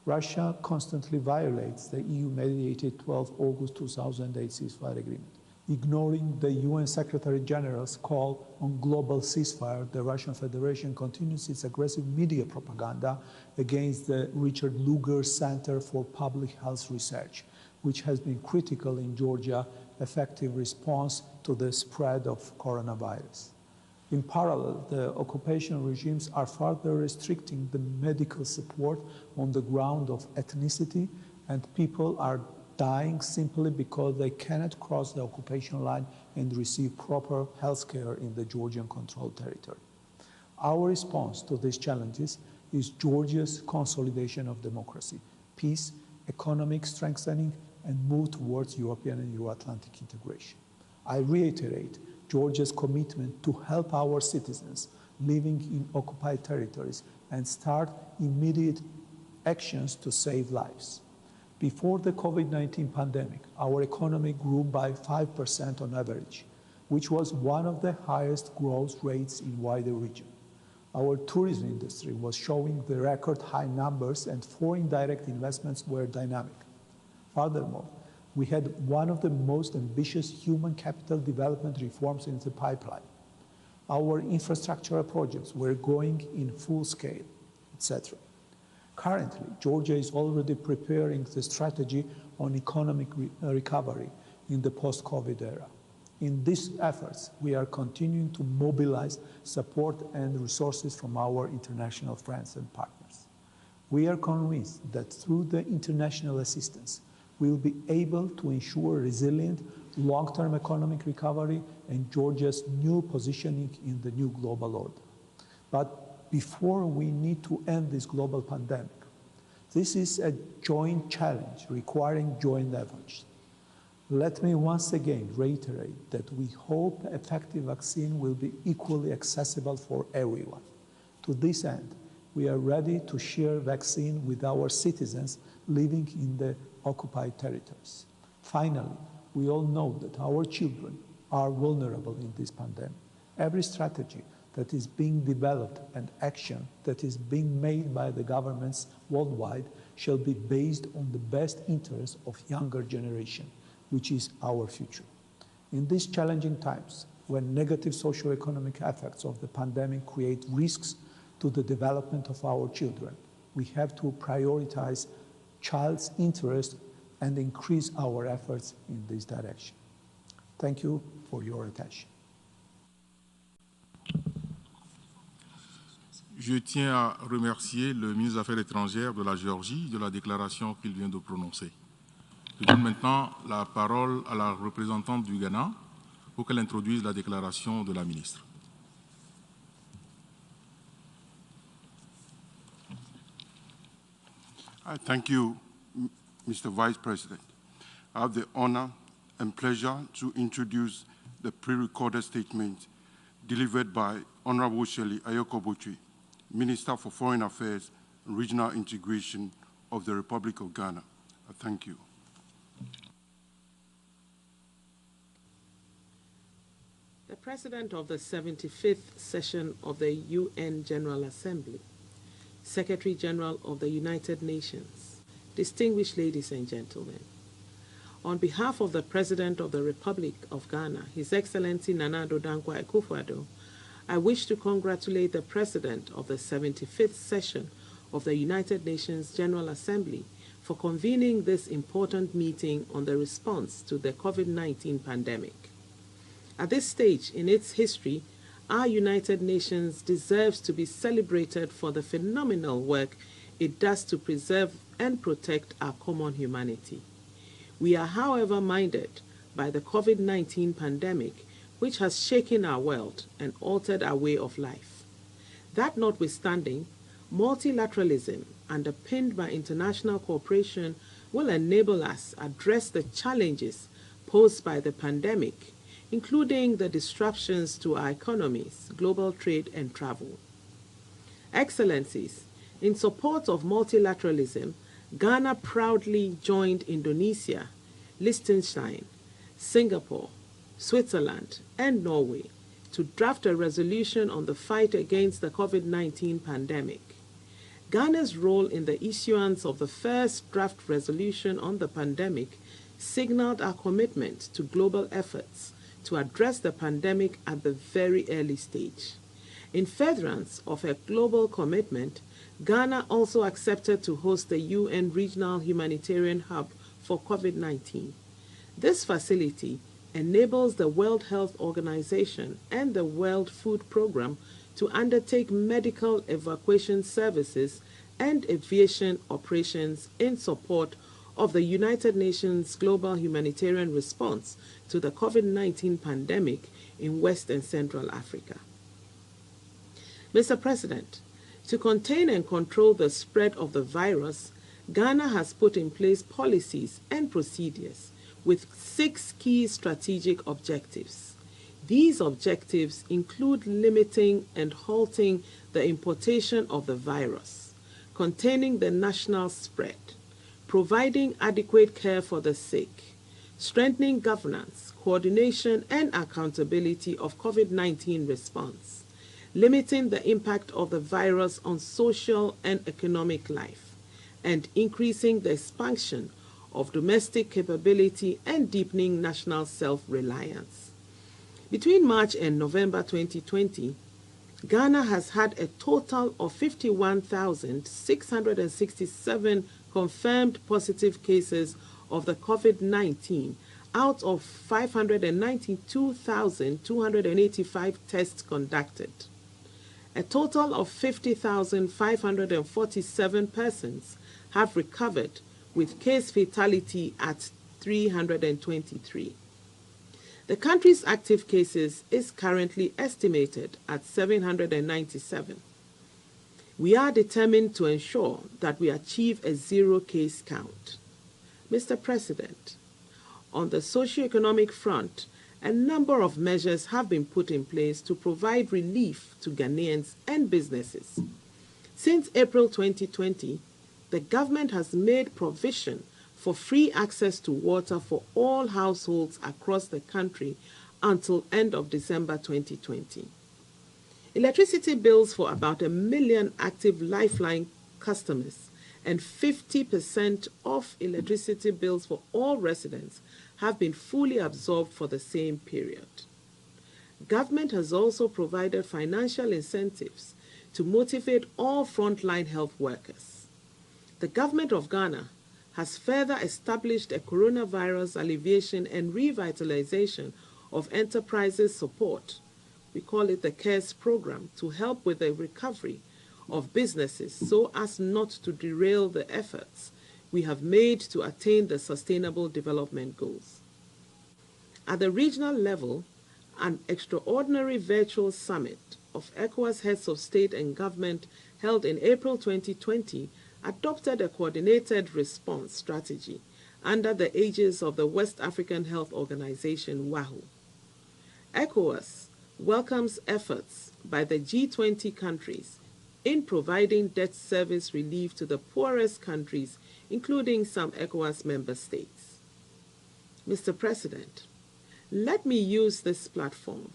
Russia constantly violates the EU-mediated 12 August 2008 ceasefire agreement. Ignoring the UN Secretary General's call on global ceasefire, the Russian Federation continues its aggressive media propaganda against the Richard Lugar Center for Public Health Research, which has been critical in Georgia's effective response to the spread of coronavirus. In parallel, the occupation regimes are further restricting the medical support on the ground of ethnicity, and people are dying simply because they cannot cross the occupation line and receive proper health care in the Georgian-controlled territory. Our response to these challenges is Georgia's consolidation of democracy, peace, economic strengthening, and move towards European and Euro-Atlantic integration. I reiterate Georgia's commitment to help our citizens living in occupied territories and start immediate actions to save lives. Before the COVID-19 pandemic, our economy grew by 5% on average, which was one of the highest growth rates in wider region. Our tourism industry was showing the record high numbers and foreign direct investments were dynamic. Furthermore, we had one of the most ambitious human capital development reforms in the pipeline. Our infrastructural projects were going in full scale, etc. Currently, Georgia is already preparing the strategy on economic recovery in the post-COVID era. In these efforts, we are continuing to mobilize support and resources from our international friends and partners. We are convinced that through the international assistance, we will be able to ensure resilient, long-term economic recovery and Georgia's new positioning in the new global order. But before we need to end this global pandemic, this is a joint challenge requiring joint efforts. Let me once again reiterate that we hope effective vaccine will be equally accessible for everyone. To this end, we are ready to share vaccine with our citizens living in the occupied territories. Finally, we all know that our children are vulnerable in this pandemic. Every strategy that is being developed and action that is being made by the governments worldwide shall be based on the best interests of younger generation, which is our future. In these challenging times, when negative socio-economic effects of the pandemic create risks to the development of our children, we have to prioritize child's interest and increase our efforts in this direction. Thank you for your attention. Je tiens à remercier le ministre des Affaires étrangères de la Géorgie de la déclaration qu'il vient de prononcer. Je donne maintenant la parole à la représentante du Ghana pour qu'elle introduise la déclaration de la ministre. Thank you, Mr. Vice President. I have the honor and pleasure to introduce the pre-recorded statement delivered by Honorable Shelley Ayokobochi, Minister for Foreign Affairs and Regional Integration of the Republic of Ghana. Thank you. The President of the 75th session of the UN General Assembly, Secretary General of the United Nations, distinguished ladies and gentlemen, on behalf of the President of the Republic of Ghana, His Excellency Nana Addo Dankwa Akufo-Addo, I wish to congratulate the President of the 75th session of the United Nations General Assembly for convening this important meeting on the response to the COVID-19 pandemic. At this stage in its history, our United Nations deserves to be celebrated for the phenomenal work it does to preserve and protect our common humanity. We are, however, minded by the COVID-19 pandemic, which has shaken our world and altered our way of life. That notwithstanding, multilateralism, underpinned by international cooperation, will enable us to address the challenges posed by the pandemic, including the disruptions to our economies, global trade, and travel. Excellencies, in support of multilateralism, Ghana proudly joined Indonesia, Liechtenstein, Singapore, Switzerland, and Norway to draft a resolution on the fight against the COVID-19 pandemic. Ghana's role in the issuance of the first draft resolution on the pandemic signaled our commitment to global efforts to address the pandemic at the very early stage. In furtherance of a global commitment, Ghana also accepted to host the UN Regional Humanitarian Hub for COVID-19. This facility enables the World Health Organization and the World Food Programme to undertake medical evacuation services and aviation operations in support of the United Nations Global Humanitarian Response to the COVID-19 pandemic in West and Central Africa. Mr. President, to contain and control the spread of the virus, Ghana has put in place policies and procedures with 6 key strategic objectives. These objectives include limiting and halting the importation of the virus, containing the national spread, providing adequate care for the sick, strengthening governance, coordination, and accountability of COVID-19 response, limiting the impact of the virus on social and economic life, and increasing the expansion of domestic capability and deepening national self-reliance. Between March and November 2020, Ghana has had a total of 51,667 confirmed positive cases of the COVID-19 out of 592,285 tests conducted. A total of 50,547 persons have recovered, with case fatality at 323. The country's active cases is currently estimated at 797. We are determined to ensure that we achieve a zero case count. Mr. President, on the socio-economic front, a number of measures have been put in place to provide relief to Ghanaians and businesses. Since April 2020, the government has made provision for free access to water for all households across the country until end of December 2020. Electricity bills for about 1 million active Lifeline customers and 50% of electricity bills for all residents have been fully absorbed for the same period. Government has also provided financial incentives to motivate all frontline health workers. The government of Ghana has further established a coronavirus alleviation and revitalization of enterprises support. We call it the CARES program, to help with the recovery of businesses so as not to derail the efforts we have made to attain the Sustainable Development Goals. At the regional level, an extraordinary virtual summit of ECOWAS heads of state and government held in April 2020 adopted a coordinated response strategy under the aegis of the West African Health Organization, WAHO. ECOWAS welcomes efforts by the G20 countries in providing debt service relief to the poorest countries, including some ECOWAS member states. Mr. President, let me use this platform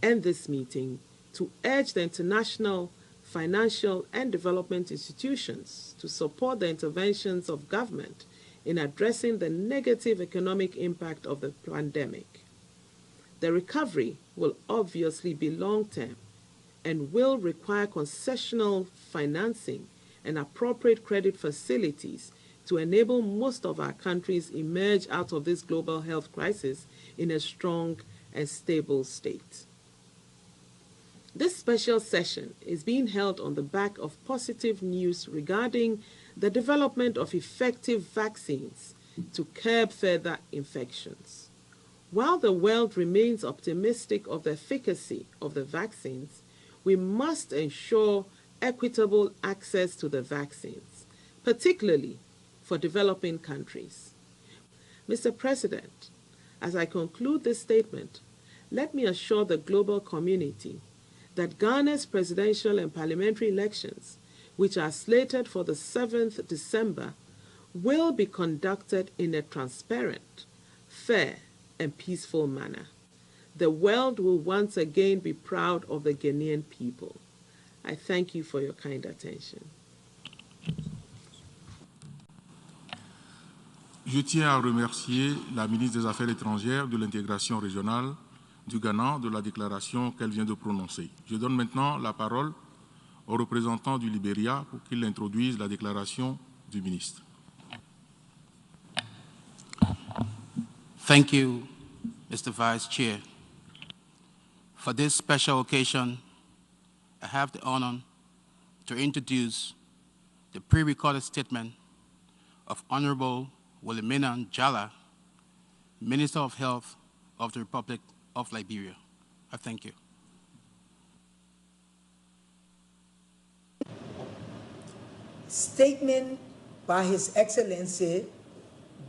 and this meeting to urge the international financial and development institutions to support the interventions of government in addressing the negative economic impact of the pandemic. The recovery will obviously be long-term and will require concessional financing and appropriate credit facilities to enable most of our countries emerge out of this global health crisis in a strong and stable state. This special session is being held on the back of positive news regarding the development of effective vaccines to curb further infections. While the world remains optimistic of the efficacy of the vaccines, we must ensure equitable access to the vaccines, particularly for developing countries. Mr. President, as I conclude this statement, let me assure the global community that Ghana's presidential and parliamentary elections, which are slated for the 7th December, will be conducted in a transparent, fair, and peaceful manner. The world will once again be proud of the Ghanaian people. I thank you for your kind attention. Je tiens à remercier la ministre des Affaires étrangères de l'intégration régionale du Ghana de la déclaration qu'elle vient de prononcer. Je donne maintenant la parole au représentant du Libéria pour qu'il introduise la déclaration du ministre. Thank you, Mr. Vice Chair. For this special occasion, I have the honor to introduce the pre-recorded statement of Honorable Wilhelmina Njala, Minister of Health of the Republic of Liberia. I thank you. Statement by His Excellency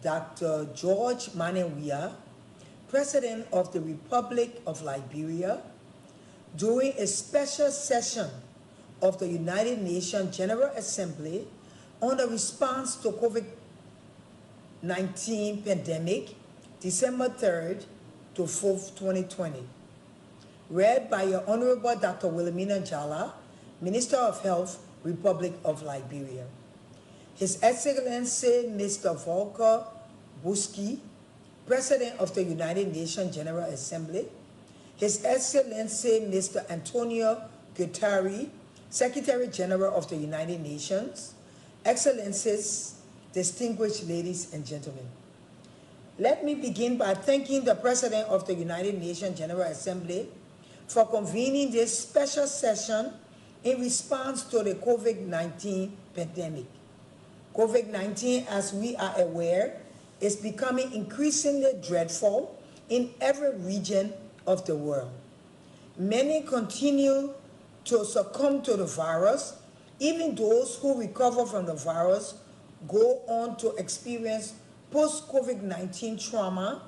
Dr. George Manewia, President of the Republic of Liberia, during a special session of the United Nations General Assembly on the response to COVID-19 pandemic, December 3rd to 4th, 2020. Read by Your Honorable Dr. Wilhelmina Njala, Minister of Health, Republic of Liberia. His Excellency Mr. Volker Busky, President of the United Nations General Assembly, His Excellency Mr. Antonio Guterres, Secretary General of the United Nations, Excellencies, distinguished ladies and gentlemen. Let me begin by thanking the President of the United Nations General Assembly for convening this special session in response to the COVID-19 pandemic. COVID-19, as we are aware, is becoming increasingly dreadful in every region of the world. Many continue to succumb to the virus. Even those who recover from the virus go on to experience post-COVID-19 trauma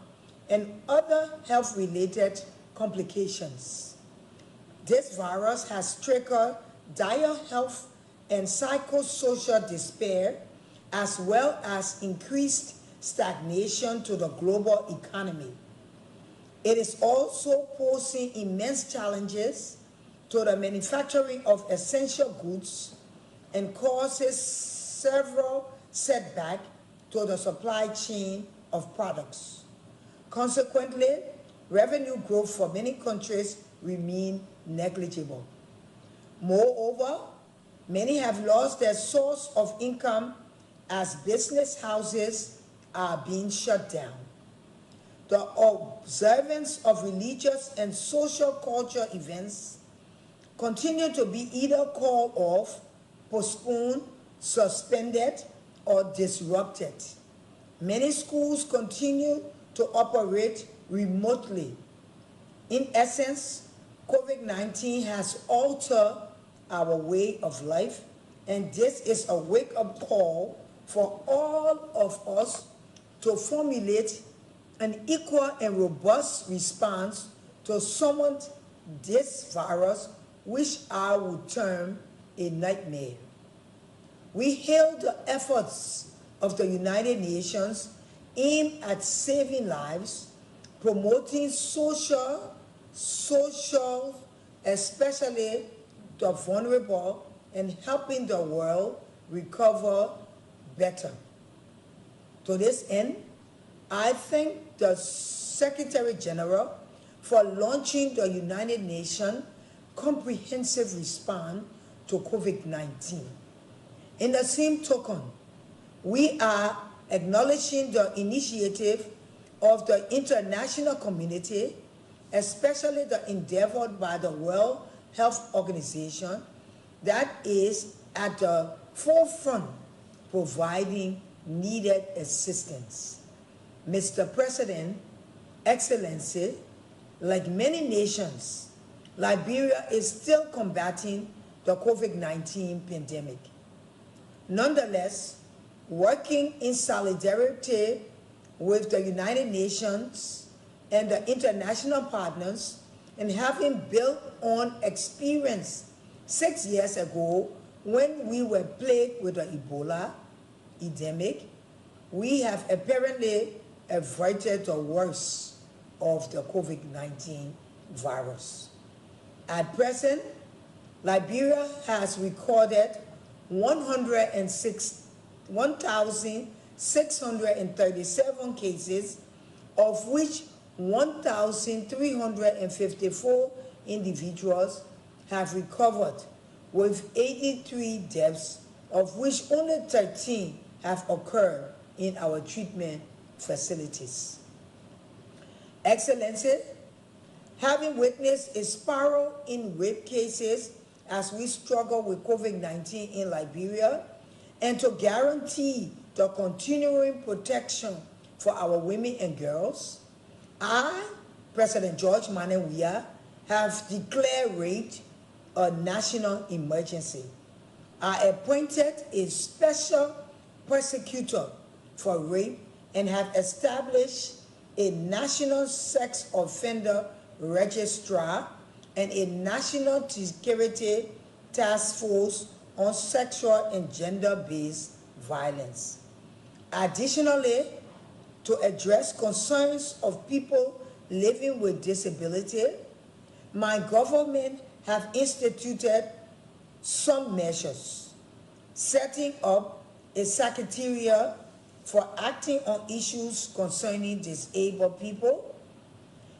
and other health-related complications. This virus has triggered dire health and psychosocial despair, as well as increased stagnation to the global economy. It is also posing immense challenges to the manufacturing of essential goods and causes several setbacks to the supply chain of products. Consequently, revenue growth for many countries remain negligible. Moreover, many have lost their source of income as business houses are being shut down. The observance of religious and social culture events continue to be either called off, postponed, suspended, or disrupted. Many schools continue to operate remotely. In essence, COVID-19 has altered our way of life, and this is a wake-up call for all of us to formulate an equal and robust response to summon this virus, which I would term a nightmare. We hail the efforts of the United Nations aimed at saving lives, promoting social, especially the vulnerable, and helping the world recover better. To this end, I thank the Secretary General for launching the United Nations Comprehensive Response to COVID-19. In the same token, we are acknowledging the initiative of the international community, especially the endeavor by the World Health Organization that is at the forefront providing needed assistance. Mr. President, Excellency, like many nations, Liberia is still combating the COVID-19 pandemic. Nonetheless, working in solidarity with the United Nations and the international partners, and having built on experience 6 years ago when we were plagued with the Ebola epidemic, we have apparently avoided the worst of the COVID-19 virus. At present, Liberia has recorded 1,637 cases, of which 1,354 individuals have recovered, with 83 deaths, of which only 13 have occurred in our treatment facilities. Excellency, having witnessed a spiral in rape cases as we struggle with COVID-19 in Liberia, and to guarantee the continuing protection for our women and girls, I, President George Manneh Weah, have declared rape a national emergency. I appointed a special prosecutor for rape and have established a national sex offender registrar and a national security task force on sexual and gender-based violence. Additionally, to address concerns of people living with disability, my government have instituted some measures, setting up a secretariat for acting on issues concerning disabled people,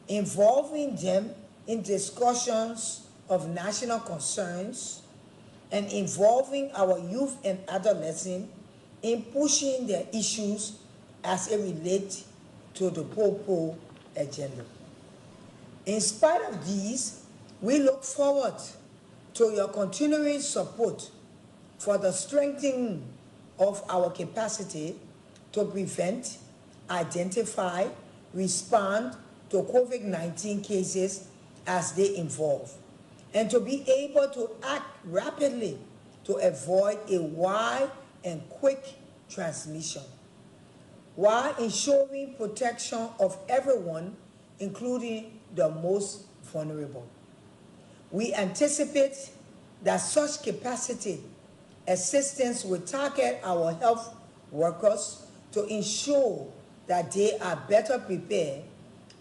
involving them in discussions of national concerns, and involving our youth and adolescents in pushing their issues as it relates to the POPO agenda. In spite of these, we look forward to your continuing support for the strengthening of our capacity to prevent, identify, respond to COVID-19 cases as they evolve, and to be able to act rapidly to avoid a wide and quick transmission, while ensuring protection of everyone, including the most vulnerable. We anticipate that such capacity assistance will target our health workers to ensure that they are better prepared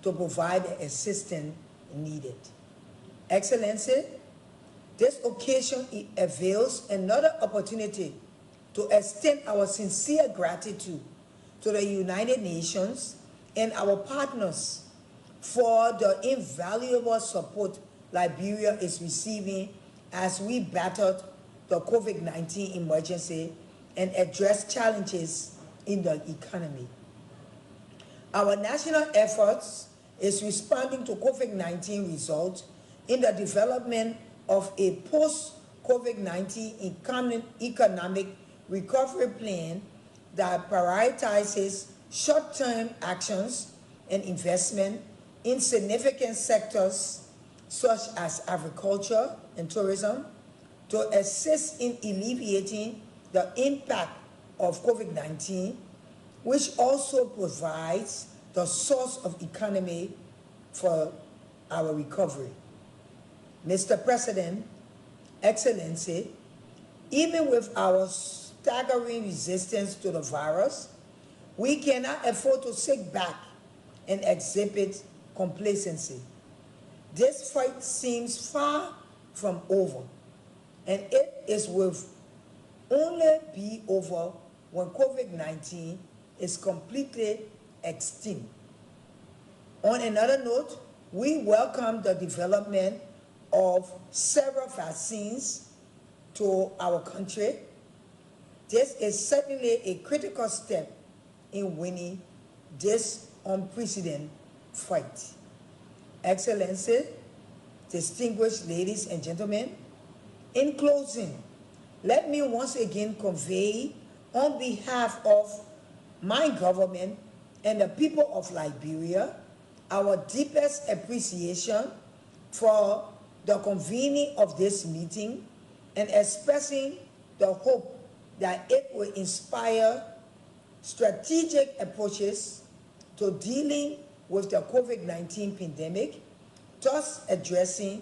to provide the assistance needed. Excellency, this occasion avails another opportunity to extend our sincere gratitude to the United Nations and our partners for the invaluable support Liberia is receiving as we battled the COVID-19 emergency and address challenges in the economy. Our national efforts is responding to COVID-19 results in the development of a post-COVID-19 economic recovery plan that prioritizes short-term actions and investment in significant sectors such as agriculture and tourism to assist in alleviating the impact of COVID-19, which also provides the source of economy for our recovery. Mr. President, Excellency, even with our staggering resistance to the virus, we cannot afford to sit back and exhibit complacency. This fight seems far from over, and it will only be over when COVID-19 is completely extinct. On another note, we welcome the development of several vaccines to our country. This is certainly a critical step in winning this unprecedented fight. Excellency, distinguished ladies and gentlemen, in closing, let me once again convey on behalf of my government and the people of Liberia our deepest appreciation for the convening of this meeting and expressing the hope that it will inspire strategic approaches to dealing with the COVID-19 pandemic, thus addressing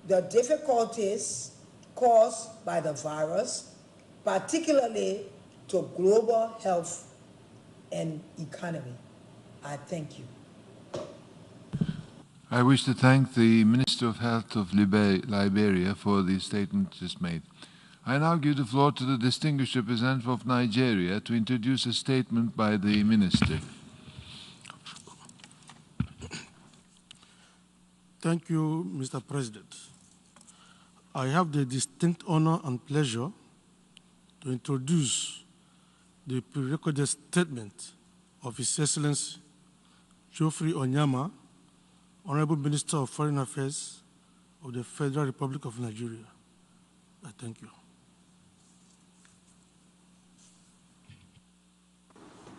the difficulties caused by the virus, particularly to global health and economy. I thank you. I wish to thank the Minister of Health of Liberia for the statement just made. I now give the floor to the distinguished representative of Nigeria to introduce a statement by the Minister. Thank you, Mr. President. I have the distinct honor and pleasure to introduce the prerecorded statement of His Excellency Geoffrey Onyama, Honorable Minister of Foreign Affairs of the Federal Republic of Nigeria. I thank you.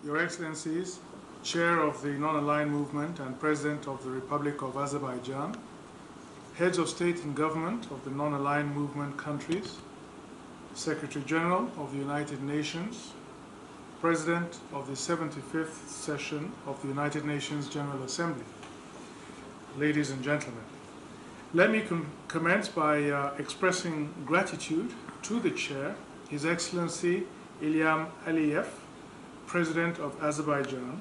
Your Excellencies, Chair of the Non-Aligned Movement and President of the Republic of Azerbaijan, Heads of State and Government of the Non-Aligned Movement countries, Secretary General of the United Nations, President of the 75th session of the United Nations General Assembly, ladies and gentlemen. Let me commence by expressing gratitude to the Chair, His Excellency Ilham Aliyev, President of Azerbaijan,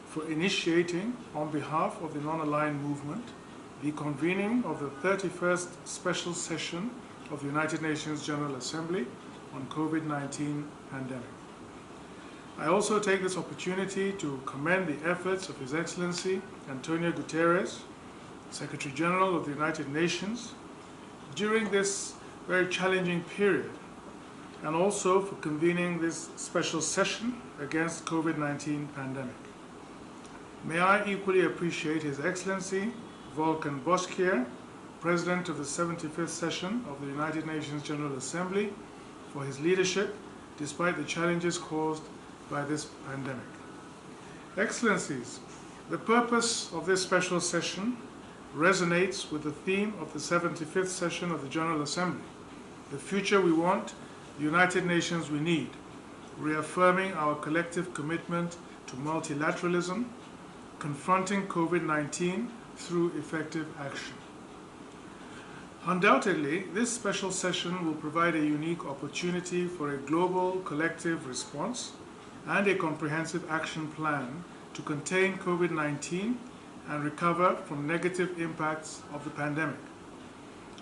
for initiating, on behalf of the Non-Aligned Movement, the convening of the 31st Special Session of the United Nations General Assembly on COVID-19 pandemic. I also take this opportunity to commend the efforts of His Excellency Antonio Guterres, Secretary General of the United Nations, during this very challenging period, and also for convening this special session against COVID-19 pandemic. May I equally appreciate His Excellency Volkan Bozkır, President of the 75th session of the United Nations General Assembly, for his leadership despite the challenges caused by this pandemic. Excellencies, the purpose of this special session resonates with the theme of the 75th session of the General Assembly, the future we want, the United Nations we need, reaffirming our collective commitment to multilateralism, confronting COVID-19 through effective action. Undoubtedly, this special session will provide a unique opportunity for a global collective response and a comprehensive action plan to contain COVID-19 and recover from negative impacts of the pandemic.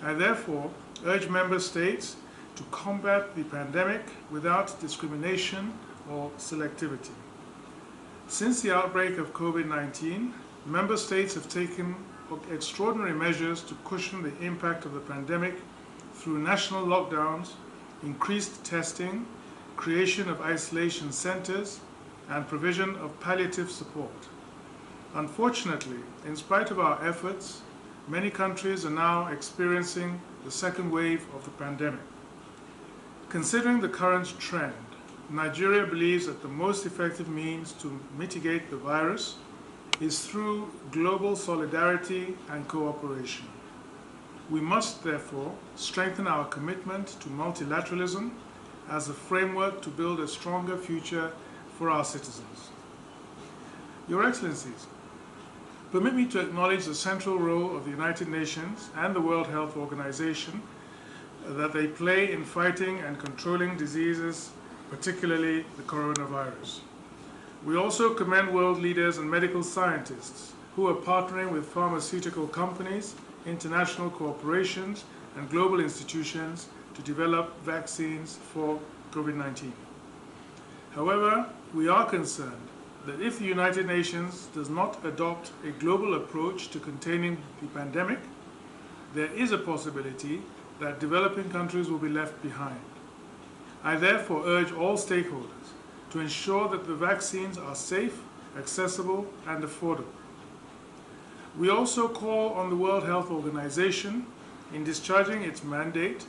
I therefore urge member states to combat the pandemic without discrimination or selectivity. Since the outbreak of COVID-19, member states have taken extraordinary measures to cushion the impact of the pandemic through national lockdowns, increased testing, creation of isolation centers, and provision of palliative support. Unfortunately, in spite of our efforts, many countries are now experiencing the second wave of the pandemic. Considering the current trend, Nigeria believes that the most effective means to mitigate the virus is through global solidarity and cooperation. We must therefore strengthen our commitment to multilateralism as a framework to build a stronger future for our citizens. Your Excellencies, permit me to acknowledge the central role of the United Nations and the World Health Organization that they play in fighting and controlling diseases, particularly the coronavirus. We also commend world leaders and medical scientists who are partnering with pharmaceutical companies, international corporations, and global institutions to develop vaccines for COVID-19. However, we are concerned that if the United Nations does not adopt a global approach to containing the pandemic, there is a possibility that developing countries will be left behind. I therefore urge all stakeholders to ensure that the vaccines are safe, accessible, and affordable. We also call on the World Health Organization, in discharging its mandate,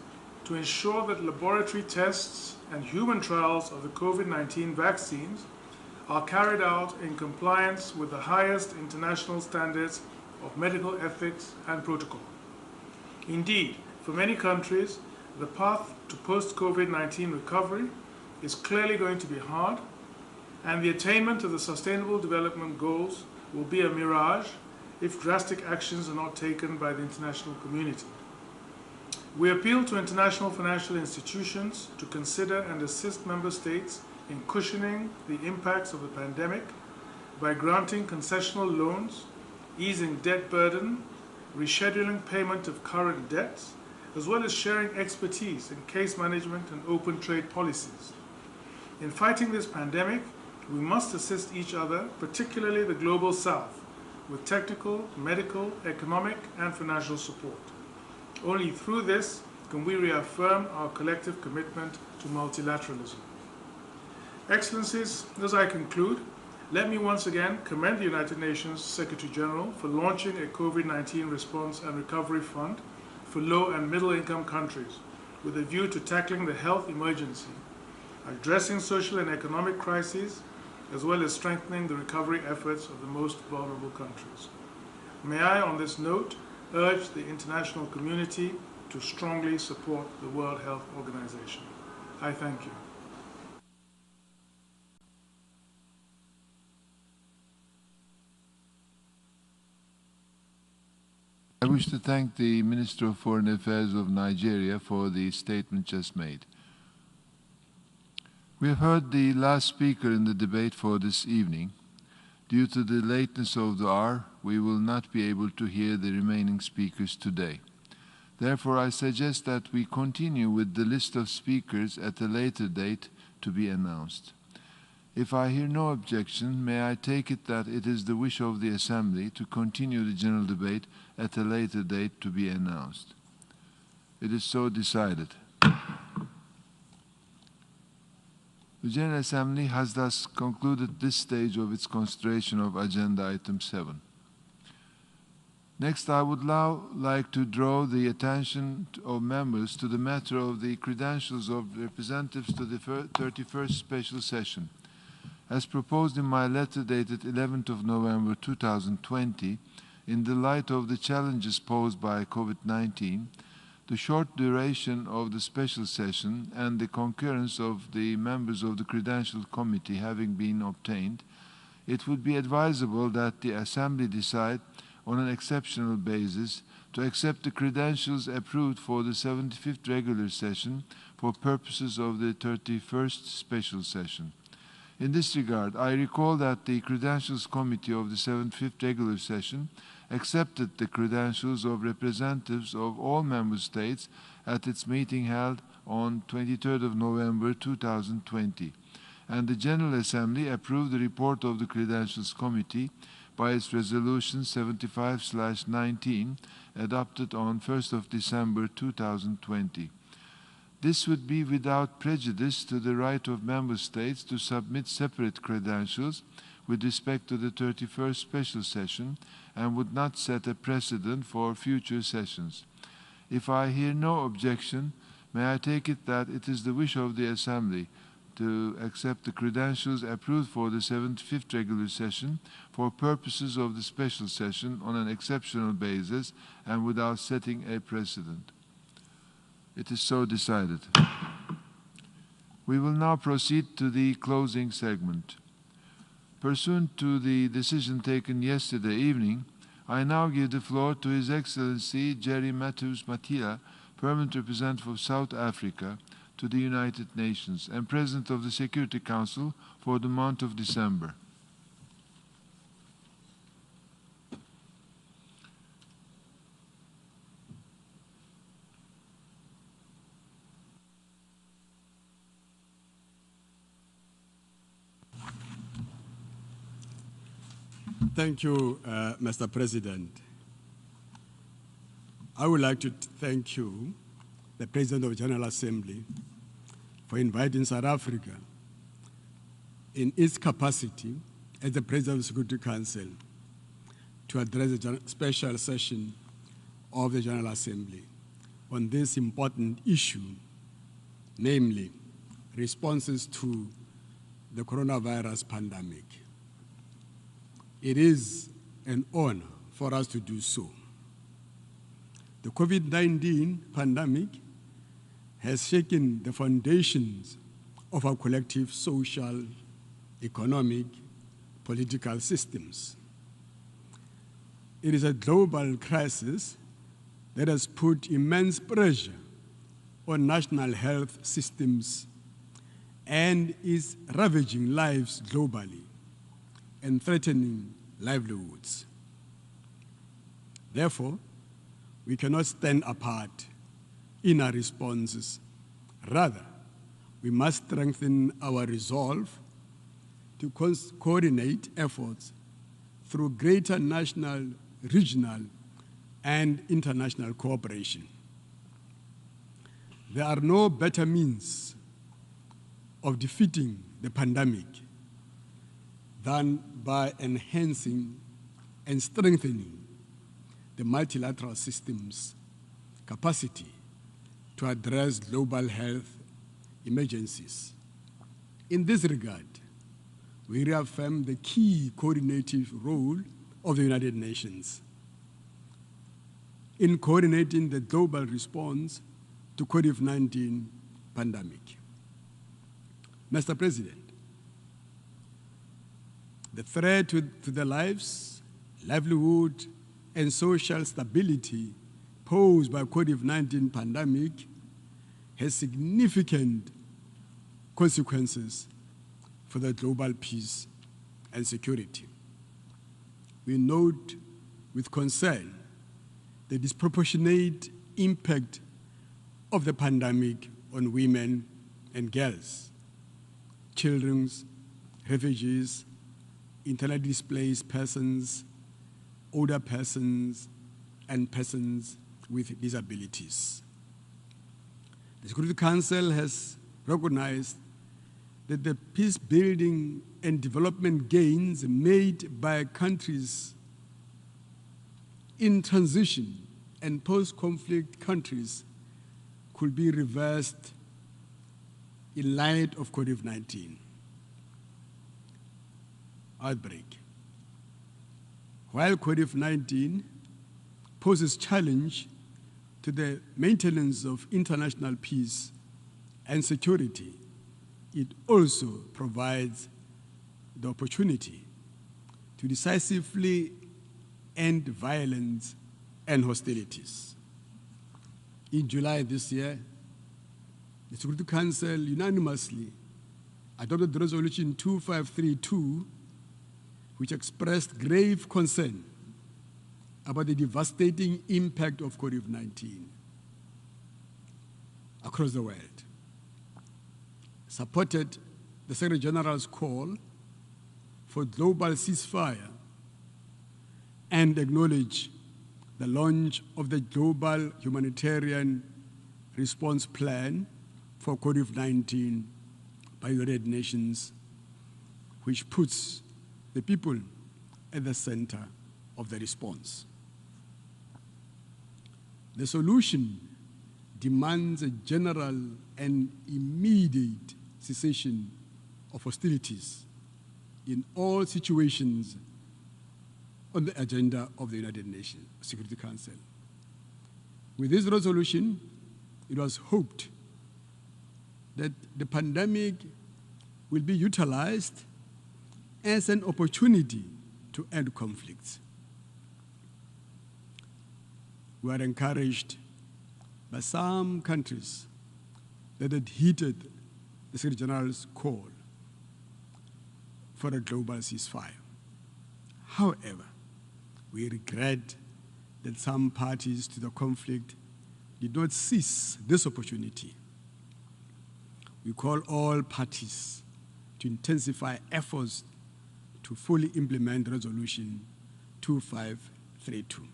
to ensure that laboratory tests and human trials of the COVID-19 vaccines are carried out in compliance with the highest international standards of medical ethics and protocol. Indeed, for many countries, the path to post-COVID-19 recovery is clearly going to be hard, and the attainment of the Sustainable Development Goals will be a mirage if drastic actions are not taken by the international community. We appeal to international financial institutions to consider and assist member states in cushioning the impacts of the pandemic by granting concessional loans, easing debt burden, rescheduling payment of current debts, as well as sharing expertise in case management and open trade policies. In fighting this pandemic, we must assist each other, particularly the Global South, with technical, medical, economic, and financial support. Only through this can we reaffirm our collective commitment to multilateralism. Excellencies, as I conclude, let me once again commend the United Nations Secretary General for launching a COVID-19 response and recovery fund for low and middle income countries with a view to tackling the health emergency, addressing social and economic crises, as well as strengthening the recovery efforts of the most vulnerable countries. May I, on this note, urge the international community to strongly support the World Health Organization. I thank you. I wish to thank the Minister of Foreign Affairs of Nigeria for the statement just made. We have heard the last speaker in the debate for this evening. Due to the lateness of the hour, we will not be able to hear the remaining speakers today. Therefore, I suggest that we continue with the list of speakers at a later date to be announced. If I hear no objection, may I take it that it is the wish of the Assembly to continue the general debate at a later date to be announced. It is so decided. The General Assembly has thus concluded this stage of its consideration of Agenda Item 7. Next, I would now like to draw the attention of members to the matter of the credentials of representatives to the 31st Special Session. As proposed in my letter dated 11th of November 2020, in the light of the challenges posed by COVID-19, the short duration of the special session and the concurrence of the members of the Credential Committee having been obtained, it would be advisable that the Assembly decide on an exceptional basis to accept the credentials approved for the 75th regular session for purposes of the 31st special session. In this regard, I recall that the Credentials Committee of the 75th regular session accepted the credentials of representatives of all member states at its meeting held on 23rd of November 2020, and the General Assembly approved the report of the Credentials Committee by its Resolution 75/19 adopted on 1st of December 2020. This would be without prejudice to the right of member states to submit separate credentials with respect to the 31st special session and would not set a precedent for future sessions. If I hear no objection, may I take it that it is the wish of the Assembly to accept the credentials approved for the 75th regular session for purposes of the special session on an exceptional basis and without setting a precedent. It is so decided. We will now proceed to the closing segment. Pursuant to the decision taken yesterday evening, I now give the floor to His Excellency Jerry Matthews Matila, Permanent Representative of South Africa to the United Nations and President of the Security Council for the month of December. Thank you, Mr. President. I would like to thank you, the President of the General Assembly, for inviting South Africa in its capacity as the President of the Security Council to address the special session of the General Assembly on this important issue, namely responses to the coronavirus pandemic. It is an honor for us to do so. The COVID-19 pandemic has shaken the foundations of our collective social, economic, political systems. It is a global crisis that has put immense pressure on national health systems and is ravaging lives globally and threatening livelihoods. Therefore, we cannot stand apart in our responses. Rather, we must strengthen our resolve to coordinate efforts through greater national, regional, and international cooperation. There are no better means of defeating the pandemic than by enhancing and strengthening the multilateral system's capacity to address global health emergencies. In this regard, we reaffirm the key coordinative role of the United Nations in coordinating the global response to COVID-19 pandemic. Mr. President, the threat to the lives, livelihood, and social stability posed by COVID-19 pandemic has significant consequences for the global peace and security. We note with concern the disproportionate impact of the pandemic on women and girls, children, refugees, internally displaced persons, older persons, and persons with disabilities. The Security Council has recognized that the peace building and development gains made by countries in transition and post-conflict countries could be reversed in light of COVID-19 outbreak. While COVID-19 poses challenge to the maintenance of international peace and security, it also provides the opportunity to decisively end violence and hostilities. In July this year, the Security Council unanimously adopted Resolution 2532, which expressed grave concern about the devastating impact of COVID-19 across the world, supported the Secretary General's call for global ceasefire, and acknowledged the launch of the Global Humanitarian Response Plan for COVID-19 by the United Nations, which puts the people at the center of the response. The solution demands a general and immediate cessation of hostilities in all situations on the agenda of the United Nations Security Council. With this resolution, it was hoped that the pandemic will be utilized as an opportunity to end conflicts. We are encouraged by some countries that had heeded the Secretary General's call for a global ceasefire. However, we regret that some parties to the conflict did not seize this opportunity. We call all parties to intensify efforts to fully implement Resolution 2532.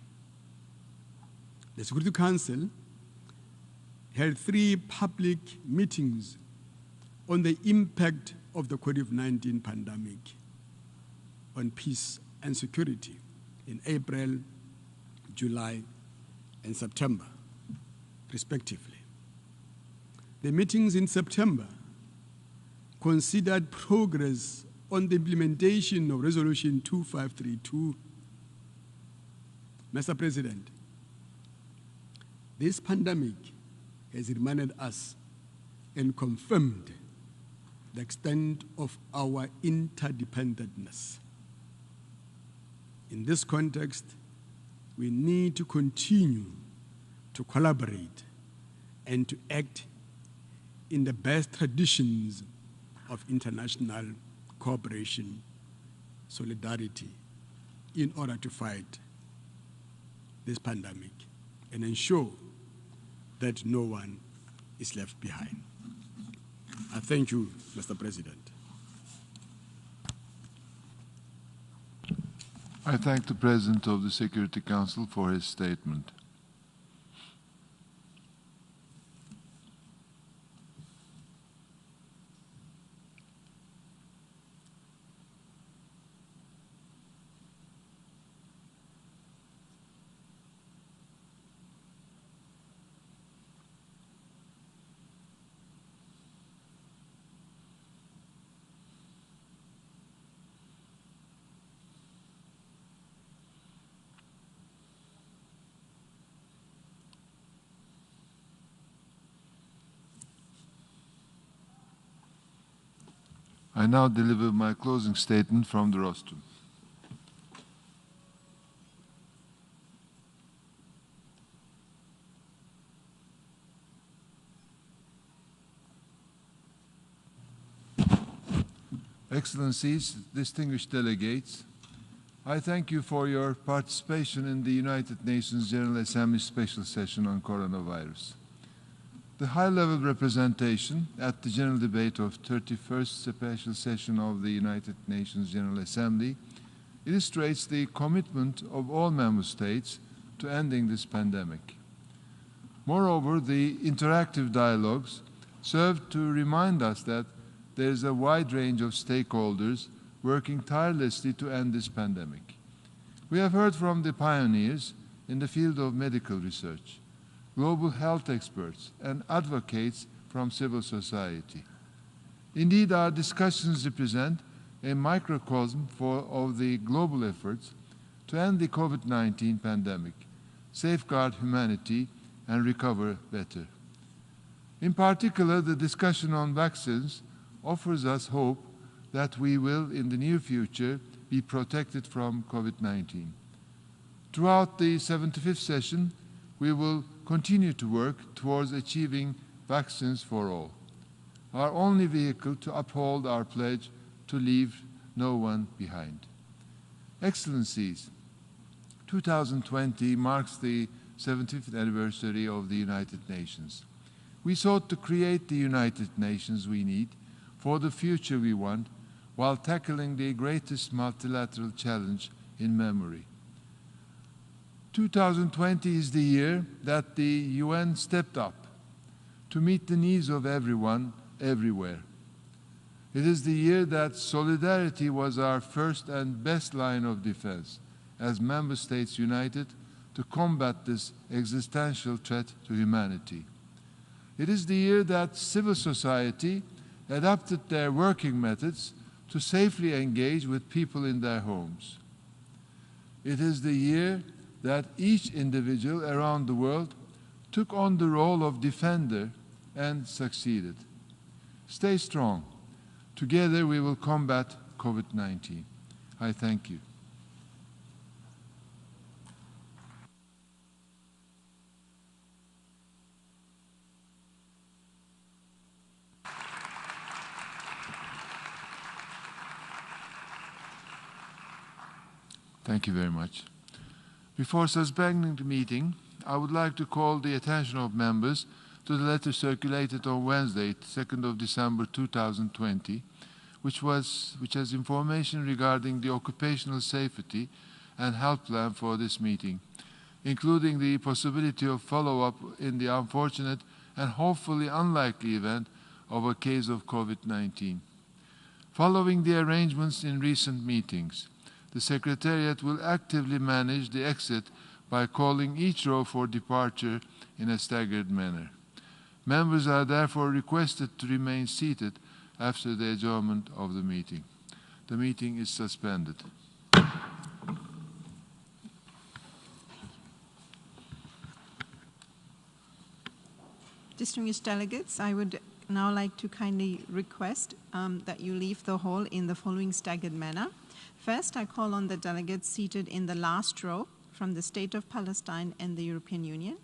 The Security Council held 3 public meetings on the impact of the COVID-19 pandemic on peace and security in April, July, and September, respectively. The meetings in September considered progress on the implementation of Resolution 2532. Mr. President, this pandemic has reminded us and confirmed the extent of our interdependentness. In this context, we need to continue to collaborate and to act in the best traditions of international cooperation, solidarity, in order to fight this pandemic and ensure that no one is left behind. I thank you, Mr. President. I thank the President of the Security Council for his statement. I now deliver my closing statement from the rostrum. Excellencies, distinguished delegates, I thank you for your participation in the United Nations General Assembly Special Session on Coronavirus. The high-level representation at the General Debate of 31st Special Session of the United Nations General Assembly illustrates the commitment of all member states to ending this pandemic. Moreover, the interactive dialogues serve to remind us that there is a wide range of stakeholders working tirelessly to end this pandemic. We have heard from the pioneers in the field of medical research, global health experts, and advocates from civil society. Indeed, our discussions represent a microcosm of the global efforts to end the COVID-19 pandemic, safeguard humanity, and recover better. In particular, the discussion on vaccines offers us hope that we will, in the near future, be protected from COVID-19. Throughout the 75th session, we will continue to work towards achieving vaccines for all, our only vehicle to uphold our pledge to leave no one behind. Excellencies, 2020 marks the 75th anniversary of the United Nations. We sought to create the United Nations we need for the future we want, while tackling the greatest multilateral challenge in memory. 2020 is the year that the UN stepped up to meet the needs of everyone, everywhere. It is the year that solidarity was our first and best line of defense, as member states united to combat this existential threat to humanity. It is the year that civil society adapted their working methods to safely engage with people in their homes. It is the year that each individual around the world took on the role of defender and succeeded. Stay strong. Together we will combat COVID-19. I thank you. Thank you very much. Before suspending the meeting, I would like to call the attention of members to the letter circulated on Wednesday, 2nd of December 2020, which has information regarding the occupational safety and health plan for this meeting, including the possibility of follow-up in the unfortunate and hopefully unlikely event of a case of COVID-19. Following the arrangements in recent meetings, the Secretariat will actively manage the exit by calling each row for departure in a staggered manner. Members are therefore requested to remain seated after the adjournment of the meeting. The meeting is suspended. Distinguished delegates, I would now like to kindly request that you leave the hall in the following staggered manner. First, I call on the delegates seated in the last row from the State of Palestine and the European Union.